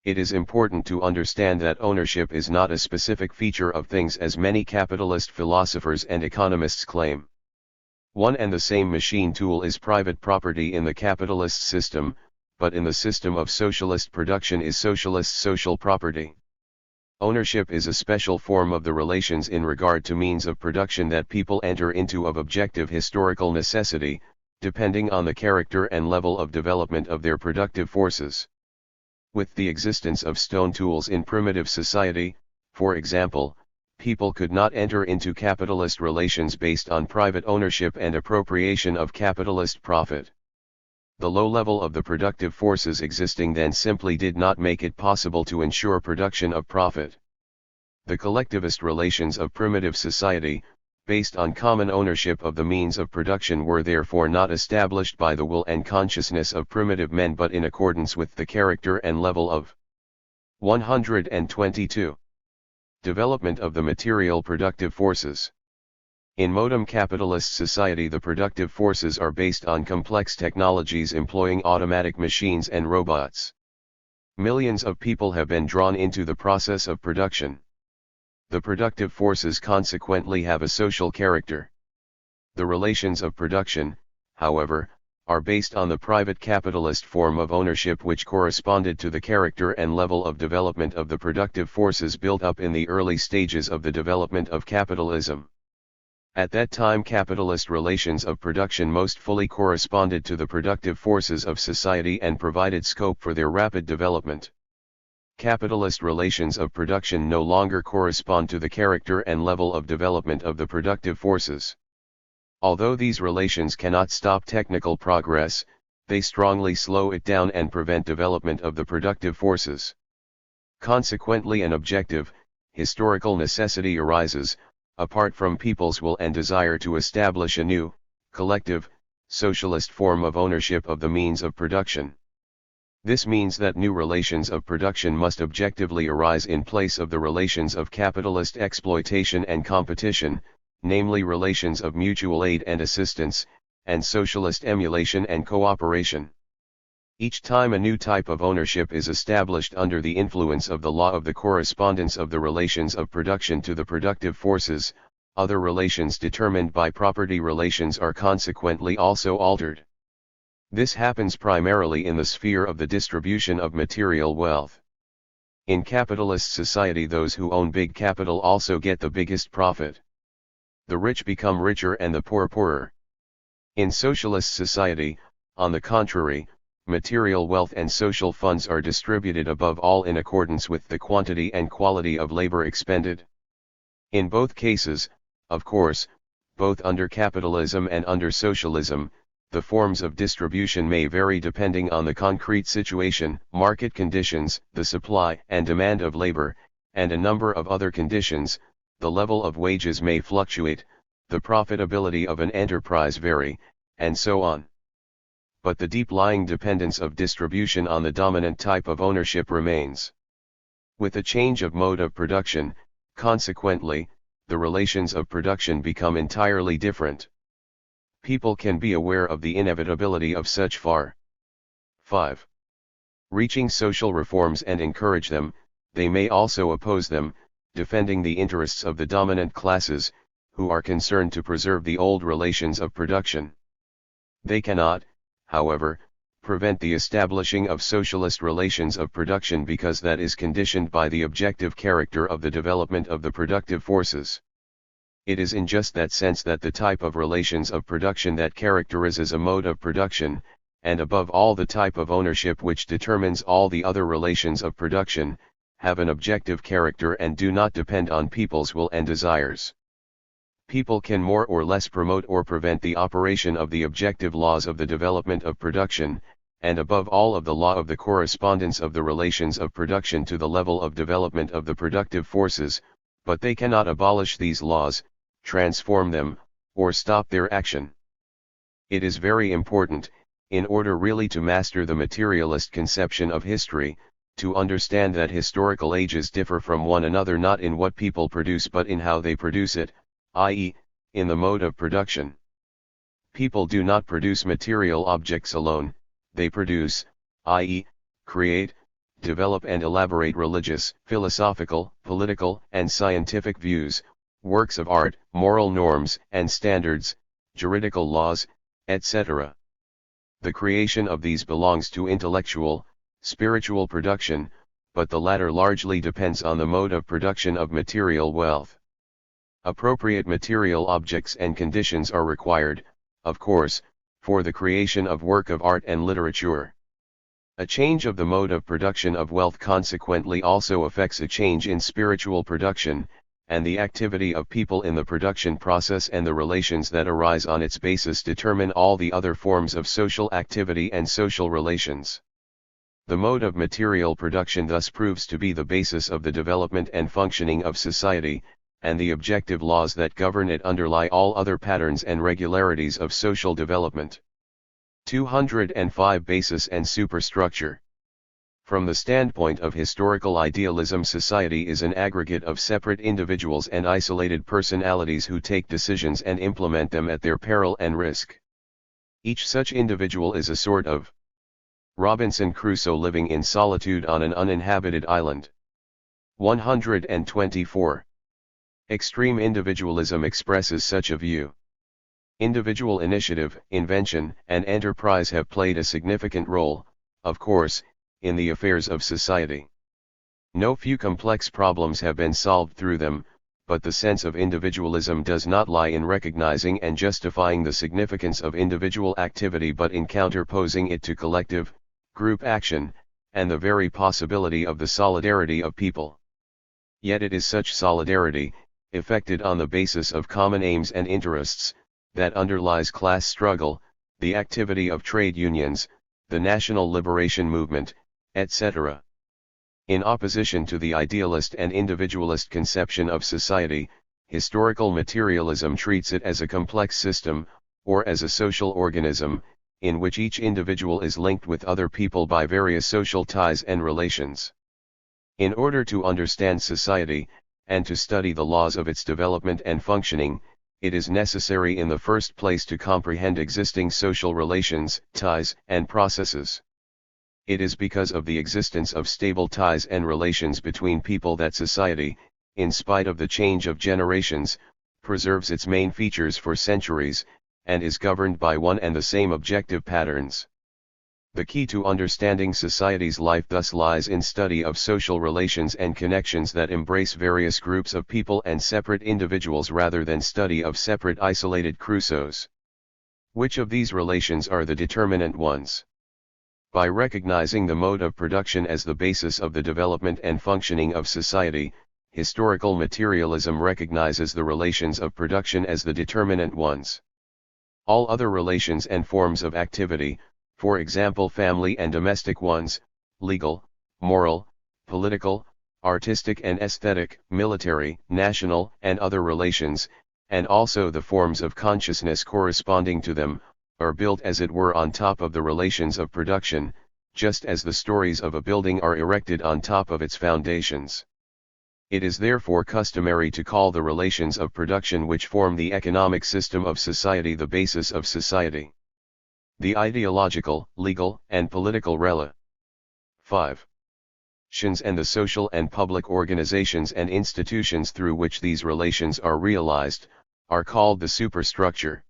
It is important to understand that ownership is not a specific feature of things as many capitalist philosophers and economists claim. One and the same machine tool is private property in the capitalist system, but in the system of socialist production is socialist social property. Ownership is a special form of the relations in regard to means of production that people enter into of objective historical necessity, depending on the character and level of development of their productive forces. With the existence of stone tools in primitive society, for example, people could not enter into capitalist relations based on private ownership and appropriation of capitalist profit. The low level of the productive forces existing then simply did not make it possible to ensure production of profit. The collectivist relations of primitive society, based on common ownership of the means of production, were therefore not established by the will and consciousness of primitive men but in accordance with the character and level of 122. Development of the material productive forces. In modern capitalist society, the productive forces are based on complex technologies employing automatic machines and robots. Millions of people have been drawn into the process of production. The productive forces consequently have a social character. The relations of production, however, are based on the private capitalist form of ownership which corresponded to the character and level of development of the productive forces built up in the early stages of the development of capitalism. At that time, capitalist relations of production most fully corresponded to the productive forces of society and provided scope for their rapid development. Capitalist relations of production no longer correspond to the character and level of development of the productive forces. Although these relations cannot stop technical progress, they strongly slow it down and prevent development of the productive forces. Consequently, an objective, historical necessity arises, apart from people's will and desire, to establish a new, collective, socialist form of ownership of the means of production. This means that new relations of production must objectively arise in place of the relations of capitalist exploitation and competition, namely relations of mutual aid and assistance, and socialist emulation and cooperation. Each time a new type of ownership is established under the influence of the law of the correspondence of the relations of production to the productive forces, other relations determined by property relations are consequently also altered. This happens primarily in the sphere of the distribution of material wealth. In capitalist society, those who own big capital also get the biggest profit. The rich become richer and the poor poorer. In socialist society, on the contrary, material wealth and social funds are distributed above all in accordance with the quantity and quality of labor expended. In both cases, of course, both under capitalism and under socialism, the forms of distribution may vary depending on the concrete situation, market conditions, the supply and demand of labor, and a number of other conditions. The level of wages may fluctuate, the profitability of an enterprise vary, and so on. But the deep-lying dependence of distribution on the dominant type of ownership remains. With a change of mode of production, consequently, the relations of production become entirely different. People can be aware of the inevitability of such far. 5. Reaching social reforms and encourage them, they may also oppose them, defending the interests of the dominant classes, who are concerned to preserve the old relations of production. They cannot, however, prevent the establishing of socialist relations of production because that is conditioned by the objective character of the development of the productive forces. It is in just that sense that the type of relations of production that characterizes a mode of production, and above all the type of ownership which determines all the other relations of production, have an objective character and do not depend on people's will and desires. People can more or less promote or prevent the operation of the objective laws of the development of production, and above all of the law of the correspondence of the relations of production to the level of development of the productive forces, but they cannot abolish these laws, transform them, or stop their action. It is very important, in order really to master the materialist conception of history, to understand that historical ages differ from one another not in what people produce but in how they produce it, i.e., in the mode of production. People do not produce material objects alone, they produce, i.e., create, develop and elaborate religious, philosophical, political and scientific views, works of art, moral norms and standards, juridical laws, etc. The creation of these belongs to intellectual, spiritual production, but the latter largely depends on the mode of production of material wealth. Appropriate material objects and conditions are required, of course, for the creation of work of art and literature. A change of the mode of production of wealth consequently also affects a change in spiritual production, and the activity of people in the production process and the relations that arise on its basis determine all the other forms of social activity and social relations. The mode of material production thus proves to be the basis of the development and functioning of society, and the objective laws that govern it underlie all other patterns and regularities of social development. 205 Basis and superstructure. From the standpoint of historical idealism, society is an aggregate of separate individuals and isolated personalities who take decisions and implement them at their peril and risk. Each such individual is a sort of Robinson Crusoe living in solitude on an uninhabited island. 124. Extreme individualism expresses such a view. Individual initiative, invention, and enterprise have played a significant role, of course, in the affairs of society. No few complex problems have been solved through them, but the sense of individualism does not lie in recognizing and justifying the significance of individual activity but in counterposing it to collective, group action, and the very possibility of the solidarity of people. Yet it is such solidarity, effected on the basis of common aims and interests, that underlies class struggle, the activity of trade unions, the national liberation movement, etc. In opposition to the idealist and individualist conception of society, historical materialism treats it as a complex system, or as a social organism, in which each individual is linked with other people by various social ties and relations. In order to understand society, and to study the laws of its development and functioning, it is necessary in the first place to comprehend existing social relations, ties, and processes. It is because of the existence of stable ties and relations between people that society, in spite of the change of generations, preserves its main features for centuries, and is governed by one and the same objective patterns. The key to understanding society's life thus lies in study of social relations and connections that embrace various groups of people and separate individuals rather than study of separate isolated Crusoes. Which of these relations are the determinant ones? By recognizing the mode of production as the basis of the development and functioning of society, historical materialism recognizes the relations of production as the determinant ones. All other relations and forms of activity, for example family and domestic ones, legal, moral, political, artistic and aesthetic, military, national and other relations, and also the forms of consciousness corresponding to them, are built as it were on top of the relations of production, just as the stories of a building are erected on top of its foundations. It is therefore customary to call the relations of production which form the economic system of society the basis of society. The ideological, legal, and political relations and the social and public organizations and institutions through which these relations are realized, are called the superstructure.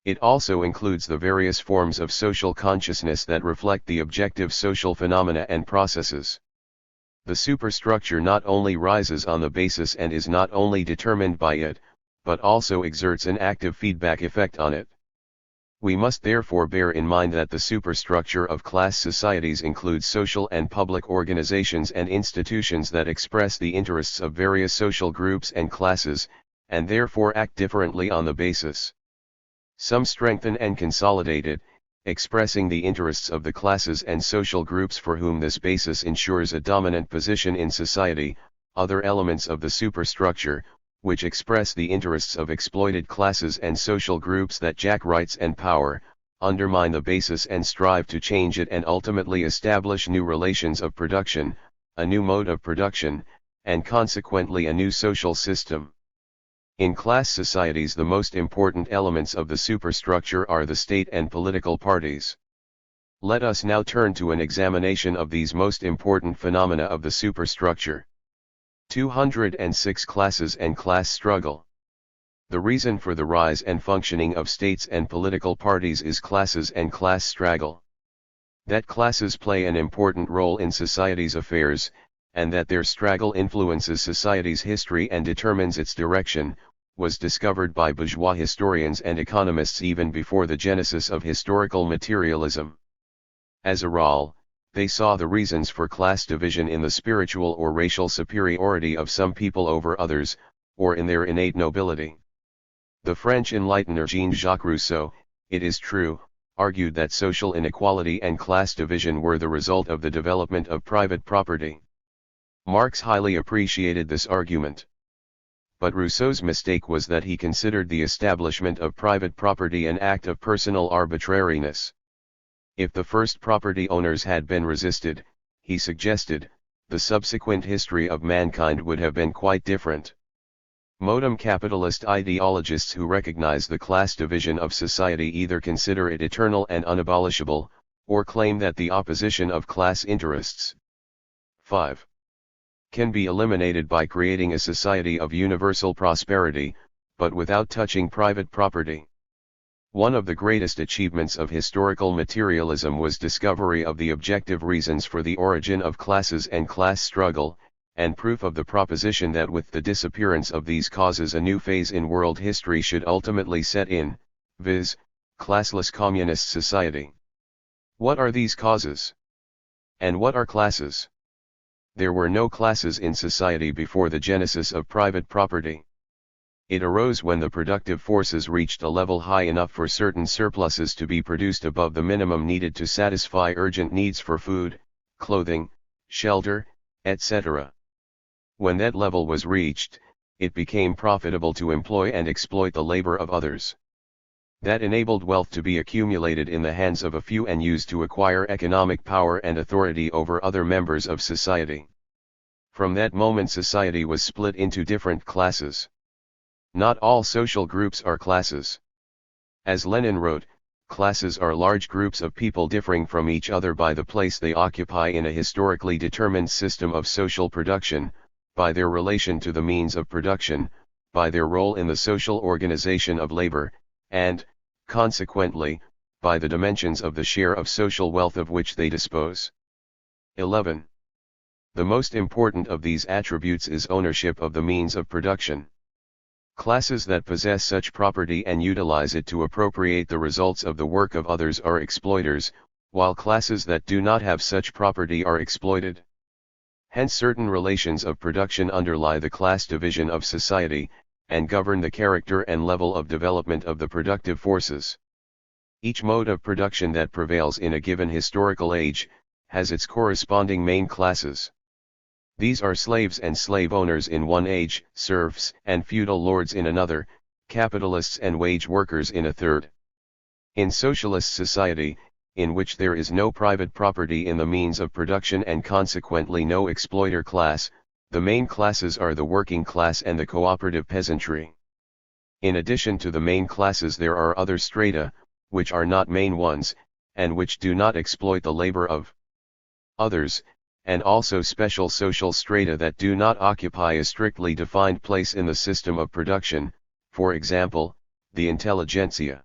It also includes the various forms of social consciousness that reflect the objective social phenomena and processes. The superstructure not only rises on the basis and is not only determined by it, but also exerts an active feedback effect on it. We must therefore bear in mind that the superstructure of class societies includes social and public organizations and institutions that express the interests of various social groups and classes, and therefore act differently on the basis. Some strengthen and consolidate it, expressing the interests of the classes and social groups for whom this basis ensures a dominant position in society. Other elements of the superstructure, which express the interests of exploited classes and social groups that jack rights and power, undermine the basis and strive to change it and ultimately establish new relations of production, a new mode of production, and consequently a new social system. In class societies, the most important elements of the superstructure are the state and political parties. Let us now turn to an examination of these most important phenomena of the superstructure. 206 Classes and class struggle. The reason for the rise and functioning of states and political parties is classes and class struggle. That classes play an important role in society's affairs, and that their struggle influences society's history and determines its direction, was discovered by bourgeois historians and economists even before the genesis of historical materialism. As a rule, they saw the reasons for class division in the spiritual or racial superiority of some people over others, or in their innate nobility. The French enlightener Jean-Jacques Rousseau, it is true, argued that social inequality and class division were the result of the development of private property. Marx highly appreciated this argument. But Rousseau's mistake was that he considered the establishment of private property an act of personal arbitrariness. If the first property owners had been resisted, he suggested, the subsequent history of mankind would have been quite different. Modern capitalist ideologists who recognize the class division of society either consider it eternal and unabolishable, or claim that the opposition of class interests 5. Can be eliminated by creating a society of universal prosperity, but without touching private property. One of the greatest achievements of historical materialism was discovery of the objective reasons for the origin of classes and class struggle, and proof of the proposition that with the disappearance of these causes a new phase in world history should ultimately set in, viz., classless communist society. What are these causes? And what are classes? There were no classes in society before the genesis of private property. It arose when the productive forces reached a level high enough for certain surpluses to be produced above the minimum needed to satisfy urgent needs for food, clothing, shelter, etc. When that level was reached, it became profitable to employ and exploit the labor of others. That enabled wealth to be accumulated in the hands of a few and used to acquire economic power and authority over other members of society. From that moment society was split into different classes. Not all social groups are classes. As Lenin wrote, classes are large groups of people differing from each other by the place they occupy in a historically determined system of social production, by their relation to the means of production, by their role in the social organization of labor, and, consequently, by the dimensions of the share of social wealth of which they dispose. 11. The most important of these attributes is ownership of the means of production. Classes that possess such property and utilize it to appropriate the results of the work of others are exploiters, while classes that do not have such property are exploited. Hence certain relations of production underlie the class division of society, and govern the character and level of development of the productive forces. Each mode of production that prevails in a given historical age, has its corresponding main classes. These are slaves and slave owners in one age, serfs and feudal lords in another, capitalists and wage workers in a third. In socialist society, in which there is no private property in the means of production and consequently no exploiter class, the main classes are the working class and the cooperative peasantry. In addition to the main classes there are other strata, which are not main ones, and which do not exploit the labor of others, and also special social strata that do not occupy a strictly defined place in the system of production, for example, the intelligentsia.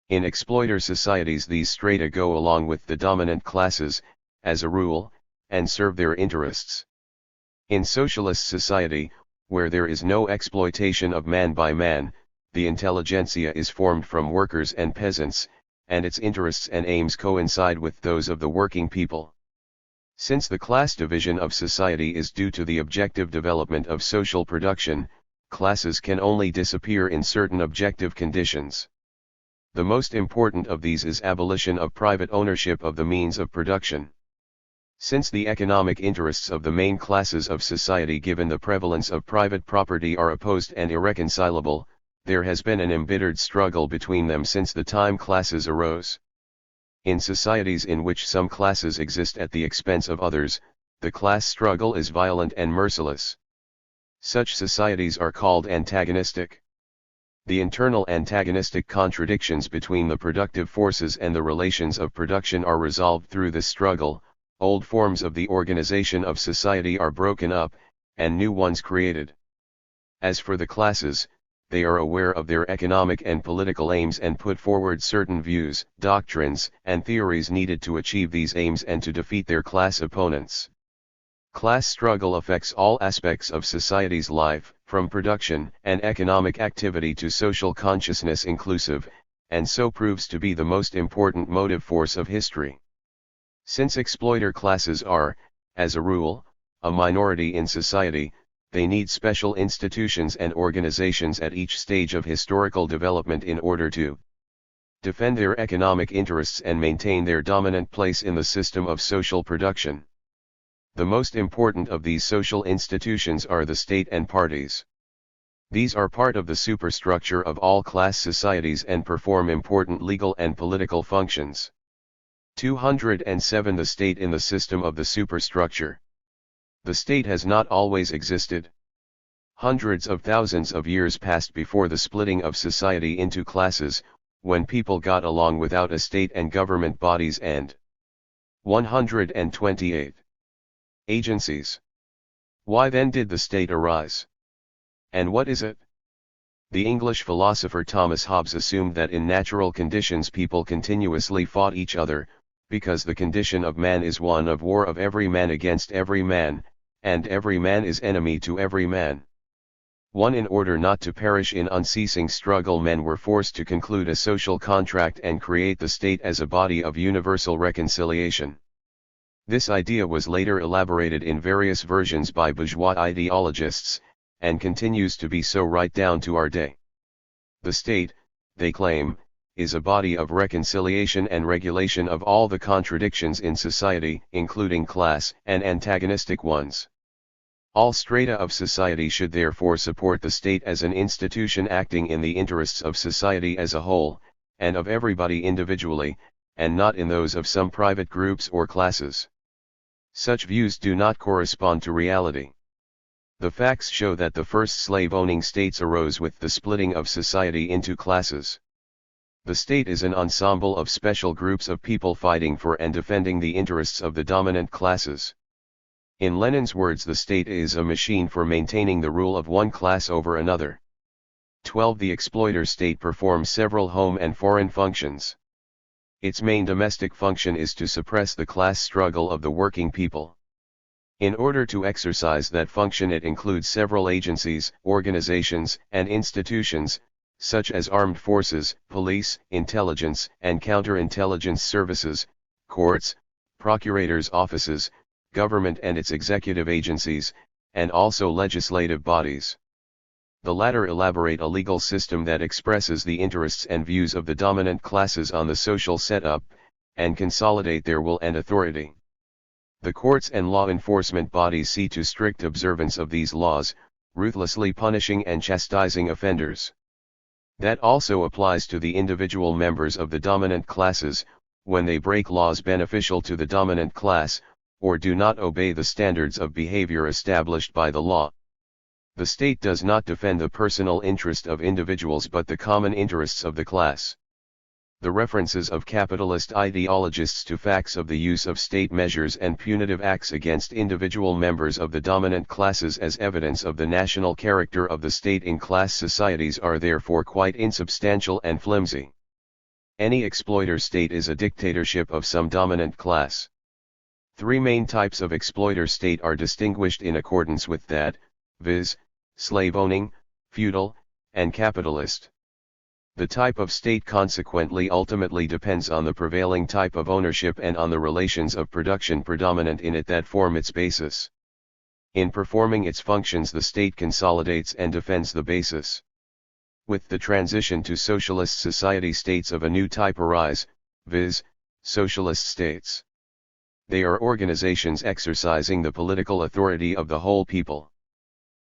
In exploiter societies these strata go along with the dominant classes, as a rule, and serve their interests. In socialist society, where there is no exploitation of man by man, the intelligentsia is formed from workers and peasants, and its interests and aims coincide with those of the working people. Since the class division of society is due to the objective development of social production, classes can only disappear in certain objective conditions. The most important of these is abolition of private ownership of the means of production. Since the economic interests of the main classes of society given the prevalence of private property are opposed and irreconcilable, there has been an embittered struggle between them since the time classes arose. In societies in which some classes exist at the expense of others, the class struggle is violent and merciless. Such societies are called antagonistic. The internal antagonistic contradictions between the productive forces and the relations of production are resolved through this struggle. Old forms of the organization of society are broken up, and new ones created. As for the classes, they are aware of their economic and political aims and put forward certain views, doctrines, and theories needed to achieve these aims and to defeat their class opponents. Class struggle affects all aspects of society's life, from production and economic activity to social consciousness inclusive, and so proves to be the most important motive force of history. Since exploiter classes are, as a rule, a minority in society, they need special institutions and organizations at each stage of historical development in order to defend their economic interests and maintain their dominant place in the system of social production. The most important of these social institutions are the state and parties. These are part of the superstructure of all class societies and perform important legal and political functions. 207 The state in the system of the superstructure. The state has not always existed. Hundreds of thousands of years passed before the splitting of society into classes, when people got along without a state and government bodies and 128 agencies. Why then did the state arise? And what is it? The English philosopher Thomas Hobbes assumed that in natural conditions people continuously fought each other, because the condition of man is one of war of every man against every man, and every man is enemy to every man. In order not to perish in unceasing struggle, men were forced to conclude a social contract and create the state as a body of universal reconciliation. This idea was later elaborated in various versions by bourgeois ideologists, and continues to be so right down to our day. The state, they claim, is a body of reconciliation and regulation of all the contradictions in society, including class and antagonistic ones. All strata of society should therefore support the state as an institution acting in the interests of society as a whole, and of everybody individually, and not in those of some private groups or classes. Such views do not correspond to reality. The facts show that the first slave-owning states arose with the splitting of society into classes. The state is an ensemble of special groups of people fighting for and defending the interests of the dominant classes. In Lenin's words, the state is a machine for maintaining the rule of one class over another. 12. The exploiter state performs several home and foreign functions. Its main domestic function is to suppress the class struggle of the working people. In order to exercise that function, it includes several agencies, organizations, and institutions, such as armed forces, police, intelligence and counterintelligence services, courts, procurators' offices, government and its executive agencies, and also legislative bodies. The latter elaborate a legal system that expresses the interests and views of the dominant classes on the social setup, and consolidate their will and authority. The courts and law enforcement bodies see to strict observance of these laws, ruthlessly punishing and chastising offenders. That also applies to the individual members of the dominant classes, when they break laws beneficial to the dominant class, or do not obey the standards of behavior established by the law. The state does not defend the personal interest of individuals but the common interests of the class. The references of capitalist ideologists to facts of the use of state measures and punitive acts against individual members of the dominant classes as evidence of the national character of the state in class societies are therefore quite insubstantial and flimsy. Any exploiter state is a dictatorship of some dominant class. Three main types of exploiter state are distinguished in accordance with that, viz., slave-owning, feudal, and capitalist. The type of state consequently ultimately depends on the prevailing type of ownership and on the relations of production predominant in it that form its basis. In performing its functions, the state consolidates and defends the basis. With the transition to socialist society, states of a new type arise, viz., socialist states. They are organizations exercising the political authority of the whole people.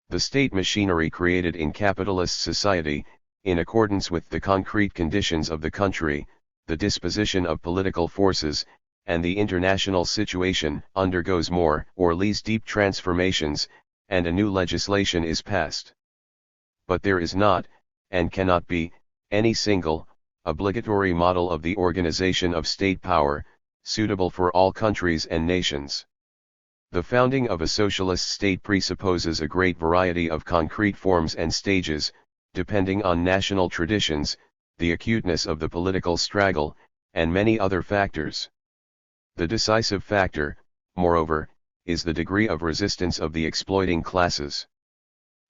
The state machinery created in capitalist society, in accordance with the concrete conditions of the country, the disposition of political forces, and the international situation, undergoes more or less deep transformations, and a new legislation is passed. But there is not, and cannot be, any single, obligatory model of the organization of state power, suitable for all countries and nations. The founding of a socialist state presupposes a great variety of concrete forms and stages, depending on national traditions, the acuteness of the political struggle, and many other factors. The decisive factor, moreover, is the degree of resistance of the exploiting classes.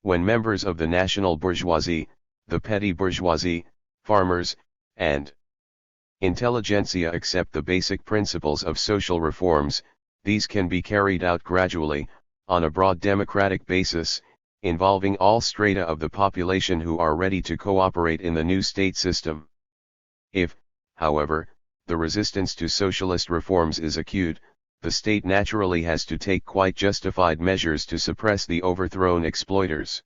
When members of the national bourgeoisie, the petty bourgeoisie, farmers, and intelligentsia accept the basic principles of social reforms, these can be carried out gradually, on a broad democratic basis, involving all strata of the population who are ready to cooperate in the new state system. If, however, the resistance to socialist reforms is acute, the state naturally has to take quite justified measures to suppress the overthrown exploiters.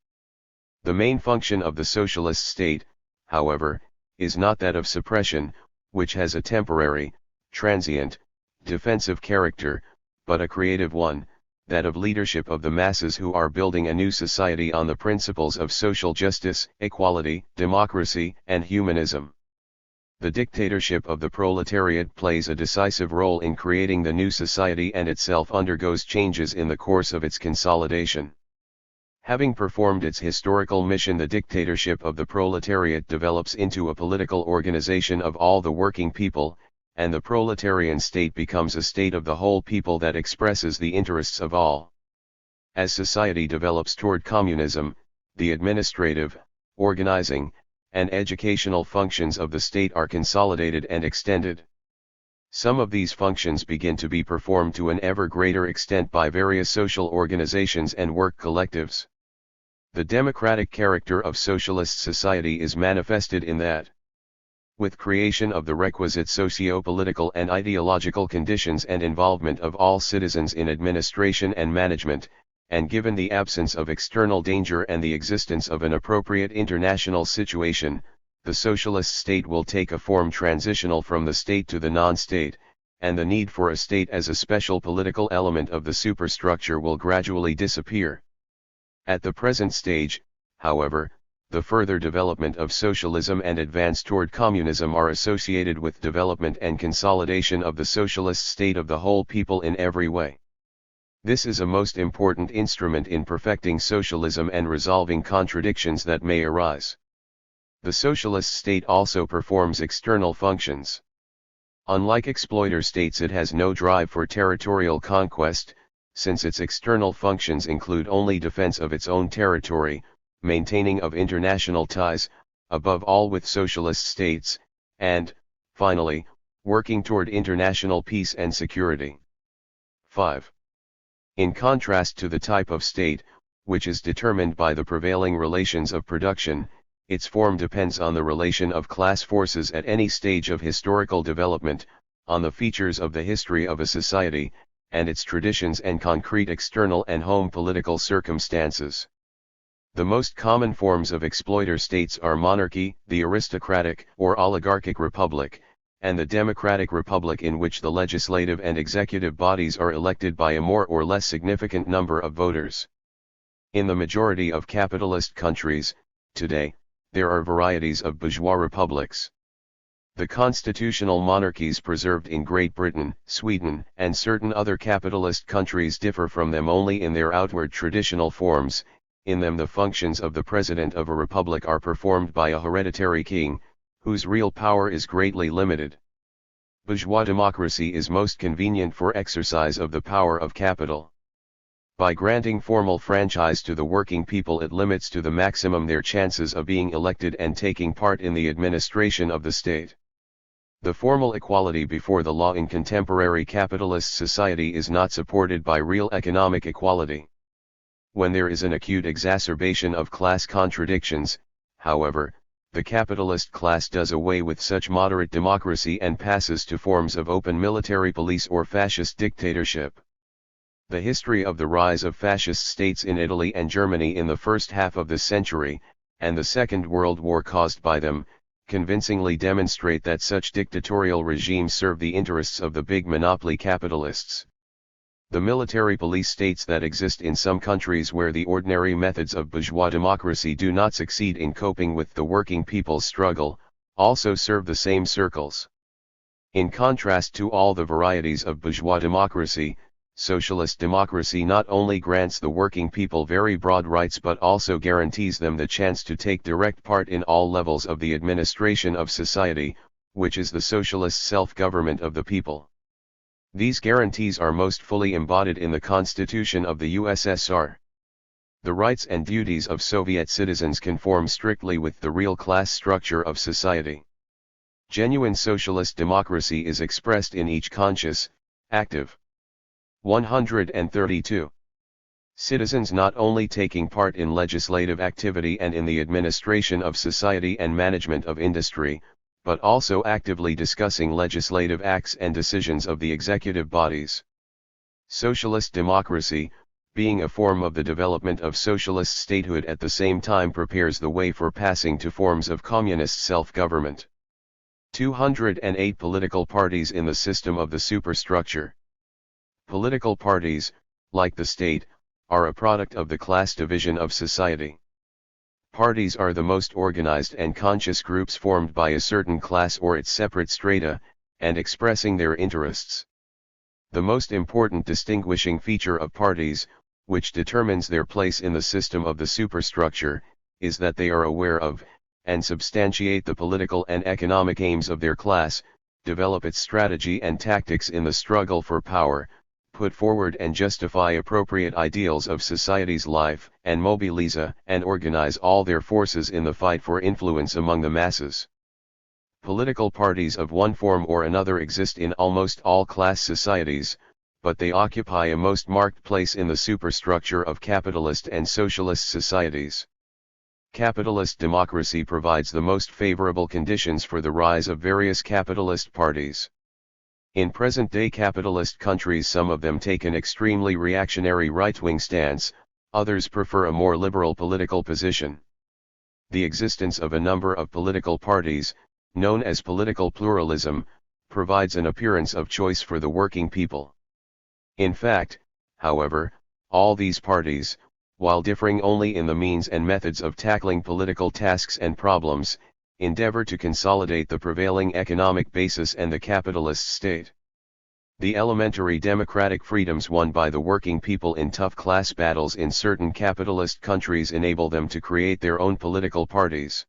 The main function of the socialist state, however, is not that of suppression, which has a temporary, transient, defensive character, but a creative one, that of leadership of the masses who are building a new society on the principles of social justice, equality, democracy, and humanism. The dictatorship of the proletariat plays a decisive role in creating the new society and itself undergoes changes in the course of its consolidation. Having performed its historical mission, the dictatorship of the proletariat develops into a political organization of all the working people, and the proletarian state becomes a state of the whole people that expresses the interests of all. As society develops toward communism, the administrative, organizing, and educational functions of the state are consolidated and extended. Some of these functions begin to be performed to an ever greater extent by various social organizations and work collectives. The democratic character of socialist society is manifested in that, with creation of the requisite socio-political and ideological conditions and involvement of all citizens in administration and management, and given the absence of external danger and the existence of an appropriate international situation, the socialist state will take a form transitional from the state to the non-state, and the need for a state as a special political element of the superstructure will gradually disappear. At the present stage, however, the further development of socialism and advance toward communism are associated with development and consolidation of the socialist state of the whole people in every way. This is a most important instrument in perfecting socialism and resolving contradictions that may arise. The socialist state also performs external functions. Unlike exploiter states, it has no drive for territorial conquest, since its external functions include only defense of its own territory, maintaining of international ties, above all with socialist states, and, finally, working toward international peace and security. 5. In contrast to the type of state, which is determined by the prevailing relations of production, its form depends on the relation of class forces at any stage of historical development, on the features of the history of a society, and its traditions and concrete external and home political circumstances. The most common forms of exploiter states are monarchy, the aristocratic or oligarchic republic, and the democratic republic in which the legislative and executive bodies are elected by a more or less significant number of voters. In the majority of capitalist countries, today, there are varieties of bourgeois republics. The constitutional monarchies preserved in Great Britain, Sweden, and certain other capitalist countries differ from them only in their outward traditional forms. In them the functions of the president of a republic are performed by a hereditary king, whose real power is greatly limited. Bourgeois democracy is most convenient for exercise of the power of capital. By granting formal franchise to the working people, it limits to the maximum their chances of being elected and taking part in the administration of the state. The formal equality before the law in contemporary capitalist society is not supported by real economic equality. When there is an acute exacerbation of class contradictions, however, the capitalist class does away with such moderate democracy and passes to forms of open military police or fascist dictatorship. The history of the rise of fascist states in Italy and Germany in the first half of the century, and the Second World War caused by them, convincingly demonstrate that such dictatorial regimes serve the interests of the big monopoly capitalists. The military police states that exist in some countries where the ordinary methods of bourgeois democracy do not succeed in coping with the working people's struggle, also serve the same circles. In contrast to all the varieties of bourgeois democracy, socialist democracy not only grants the working people very broad rights but also guarantees them the chance to take direct part in all levels of the administration of society, which is the socialist self-government of the people. These guarantees are most fully embodied in the Constitution of the USSR. The rights and duties of Soviet citizens conform strictly with the real class structure of society. Genuine socialist democracy is expressed in each conscious, active. 132. Citizens not only taking part in legislative activity and in the administration of society and management of industry, but also actively discussing legislative acts and decisions of the executive bodies. Socialist democracy, being a form of the development of socialist statehood, at the same time prepares the way for passing to forms of communist self-government. 208 political parties in the system of the superstructure. Political parties, like the state, are a product of the class division of society. Parties are the most organized and conscious groups formed by a certain class or its separate strata, and expressing their interests. The most important distinguishing feature of parties, which determines their place in the system of the superstructure, is that they are aware of, and substantiate the political and economic aims of their class, develop its strategy and tactics in the struggle for power, put forward and justify appropriate ideals of society's life, and mobilize and organize all their forces in the fight for influence among the masses. Political parties of one form or another exist in almost all class societies, but they occupy a most marked place in the superstructure of capitalist and socialist societies. Capitalist democracy provides the most favorable conditions for the rise of various capitalist parties. In present-day capitalist countries, some of them take an extremely reactionary right-wing stance, others prefer a more liberal political position. The existence of a number of political parties, known as political pluralism, provides an appearance of choice for the working people. In fact, however, all these parties, while differing only in the means and methods of tackling political tasks and problems, endeavor to consolidate the prevailing economic basis and the capitalist state. The elementary democratic freedoms won by the working people in tough class battles in certain capitalist countries enable them to create their own political parties.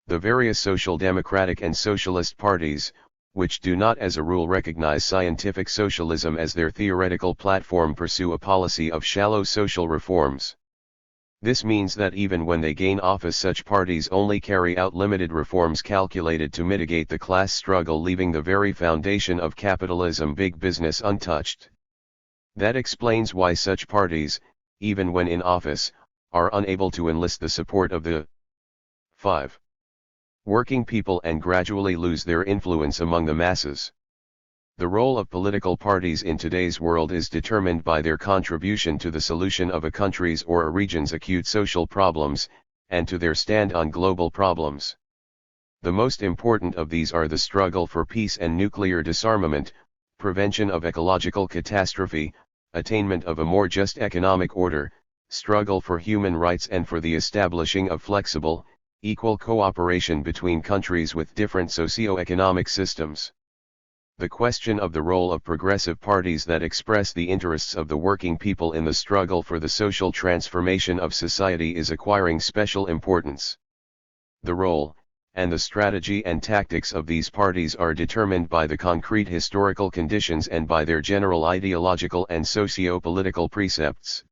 The various social democratic and socialist parties, which do not as a rule recognize scientific socialism as their theoretical platform, pursue a policy of shallow social reforms. This means that even when they gain office, such parties only carry out limited reforms calculated to mitigate the class struggle, leaving the very foundation of capitalism, big business, untouched. That explains why such parties, even when in office, are unable to enlist the support of the 5. Working people and gradually lose their influence among the masses. The role of political parties in today's world is determined by their contribution to the solution of a country's or a region's acute social problems, and to their stand on global problems. The most important of these are the struggle for peace and nuclear disarmament, prevention of ecological catastrophe, attainment of a more just economic order, struggle for human rights, and for the establishing of flexible, equal cooperation between countries with different socio-economic systems. The question of the role of progressive parties that express the interests of the working people in the struggle for the social transformation of society is acquiring special importance. The role, and the strategy and tactics of these parties are determined by the concrete historical conditions and by their general ideological and socio-political precepts.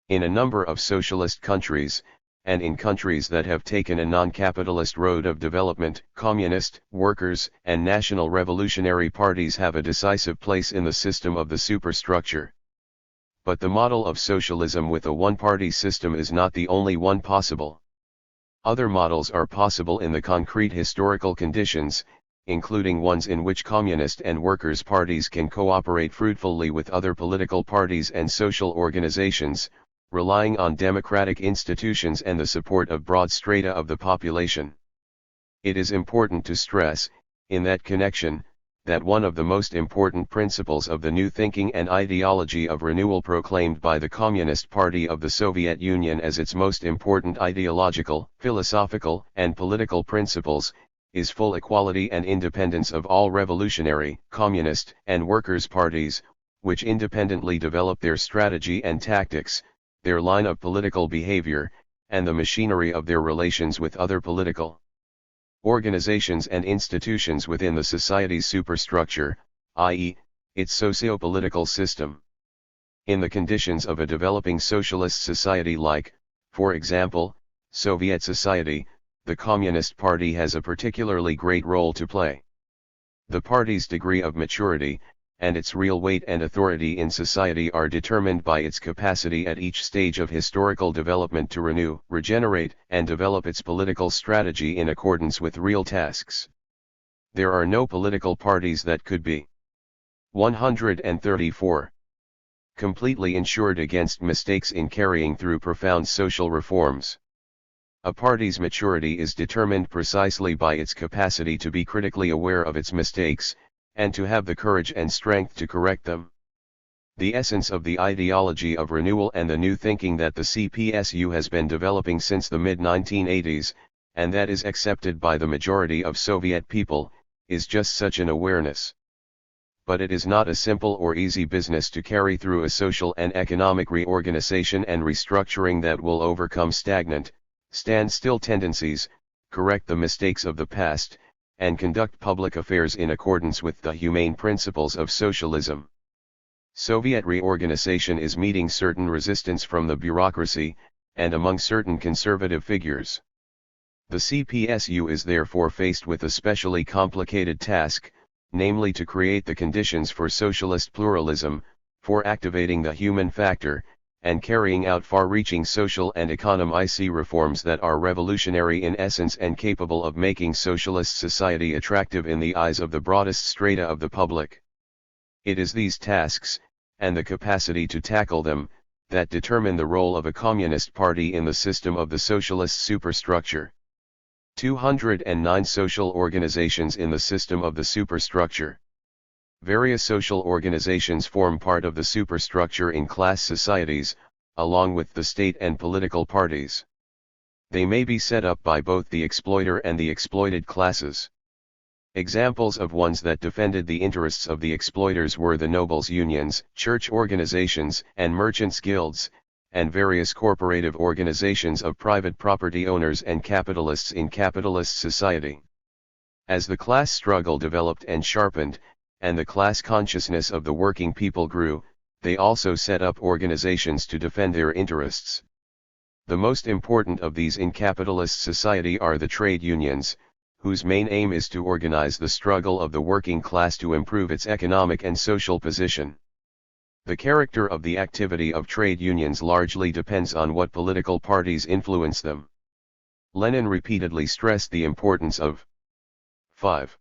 In a number of socialist countries, and in countries that have taken a non-capitalist road of development, communist, workers, and national revolutionary parties have a decisive place in the system of the superstructure. But the model of socialism with a one-party system is not the only one possible. Other models are possible in the concrete historical conditions, including ones in which communist and workers' parties can cooperate fruitfully with other political parties and social organizations, relying on democratic institutions and the support of broad strata of the population. It is important to stress, in that connection, that one of the most important principles of the new thinking and ideology of renewal proclaimed by the Communist Party of the Soviet Union as its most important ideological, philosophical, and political principles, is full equality and independence of all revolutionary, communist, and workers' parties, which independently develop their strategy and tactics, their line of political behavior, and the machinery of their relations with other political organizations and institutions within the society's superstructure, i.e., its socio-political system. In the conditions of a developing socialist society like, for example, Soviet society, the Communist Party has a particularly great role to play. The party's degree of maturity, and its real weight and authority in society are determined by its capacity at each stage of historical development to renew, regenerate, and develop its political strategy in accordance with real tasks. There are no political parties that could be 134. Completely insured against mistakes in carrying through profound social reforms. A party's maturity is determined precisely by its capacity to be critically aware of its mistakes, and to have the courage and strength to correct them. The essence of the ideology of renewal and the new thinking that the CPSU has been developing since the mid-1980s, and that is accepted by the majority of Soviet people, is just such an awareness. But it is not a simple or easy business to carry through a social and economic reorganization and restructuring that will overcome stagnant, standstill tendencies, correct the mistakes of the past, and conduct public affairs in accordance with the humane principles of socialism. Soviet reorganization is meeting certain resistance from the bureaucracy, and among certain conservative figures. The CPSU is therefore faced with a specially complicated task, namely to create the conditions for socialist pluralism, for activating the human factor, and carrying out far-reaching social and economic reforms that are revolutionary in essence and capable of making socialist society attractive in the eyes of the broadest strata of the public. It is these tasks, and the capacity to tackle them, that determine the role of a communist party in the system of the socialist superstructure. 209 social organizations in the system of the superstructure. Various social organizations form part of the superstructure in class societies, along with the state and political parties. They may be set up by both the exploiter and the exploited classes. Examples of ones that defended the interests of the exploiters were the nobles' unions, church organizations, and merchants' guilds, and various corporative organizations of private property owners and capitalists in capitalist society. As the class struggle developed and sharpened, and the class consciousness of the working people grew, they also set up organizations to defend their interests. The most important of these in capitalist society are the trade unions, whose main aim is to organize the struggle of the working class to improve its economic and social position. The character of the activity of trade unions largely depends on what political parties influence them. Lenin repeatedly stressed the importance of 5.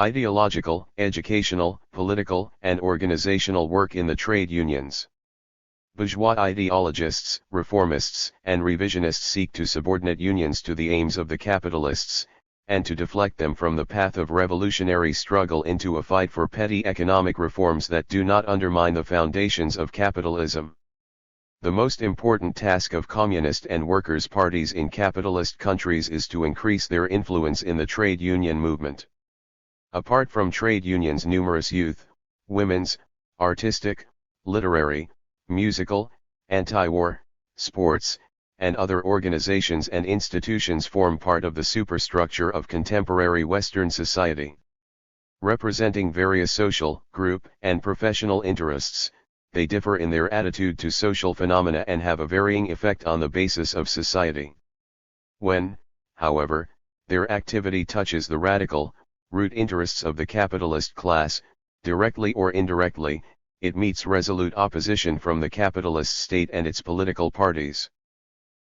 Ideological, educational, political, and organizational work in the trade unions. Bourgeois ideologists, reformists, and revisionists seek to subordinate unions to the aims of the capitalists, and to deflect them from the path of revolutionary struggle into a fight for petty economic reforms that do not undermine the foundations of capitalism. The most important task of communist and workers' parties in capitalist countries is to increase their influence in the trade union movement. Apart from trade unions, numerous youth, women's, artistic, literary, musical, anti-war, sports, and other organizations and institutions form part of the superstructure of contemporary Western society. Representing various social, group, and professional interests, they differ in their attitude to social phenomena and have a varying effect on the basis of society. When, however, their activity touches the radical, root interests of the capitalist class, directly or indirectly, it meets resolute opposition from the capitalist state and its political parties.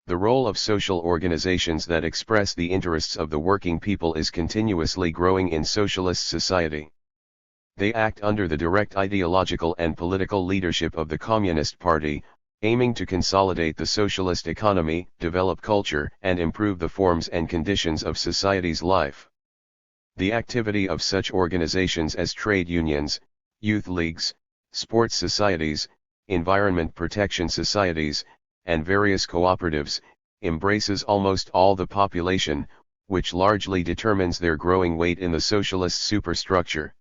The role of social organizations that express the interests of the working people is continuously growing in socialist society. They act under the direct ideological and political leadership of the Communist Party, aiming to consolidate the socialist economy, develop culture, and improve the forms and conditions of society's life. The activity of such organizations as trade unions, youth leagues, sports societies, environment protection societies, and various cooperatives, embraces almost all the population, which largely determines their growing weight in the socialist superstructure.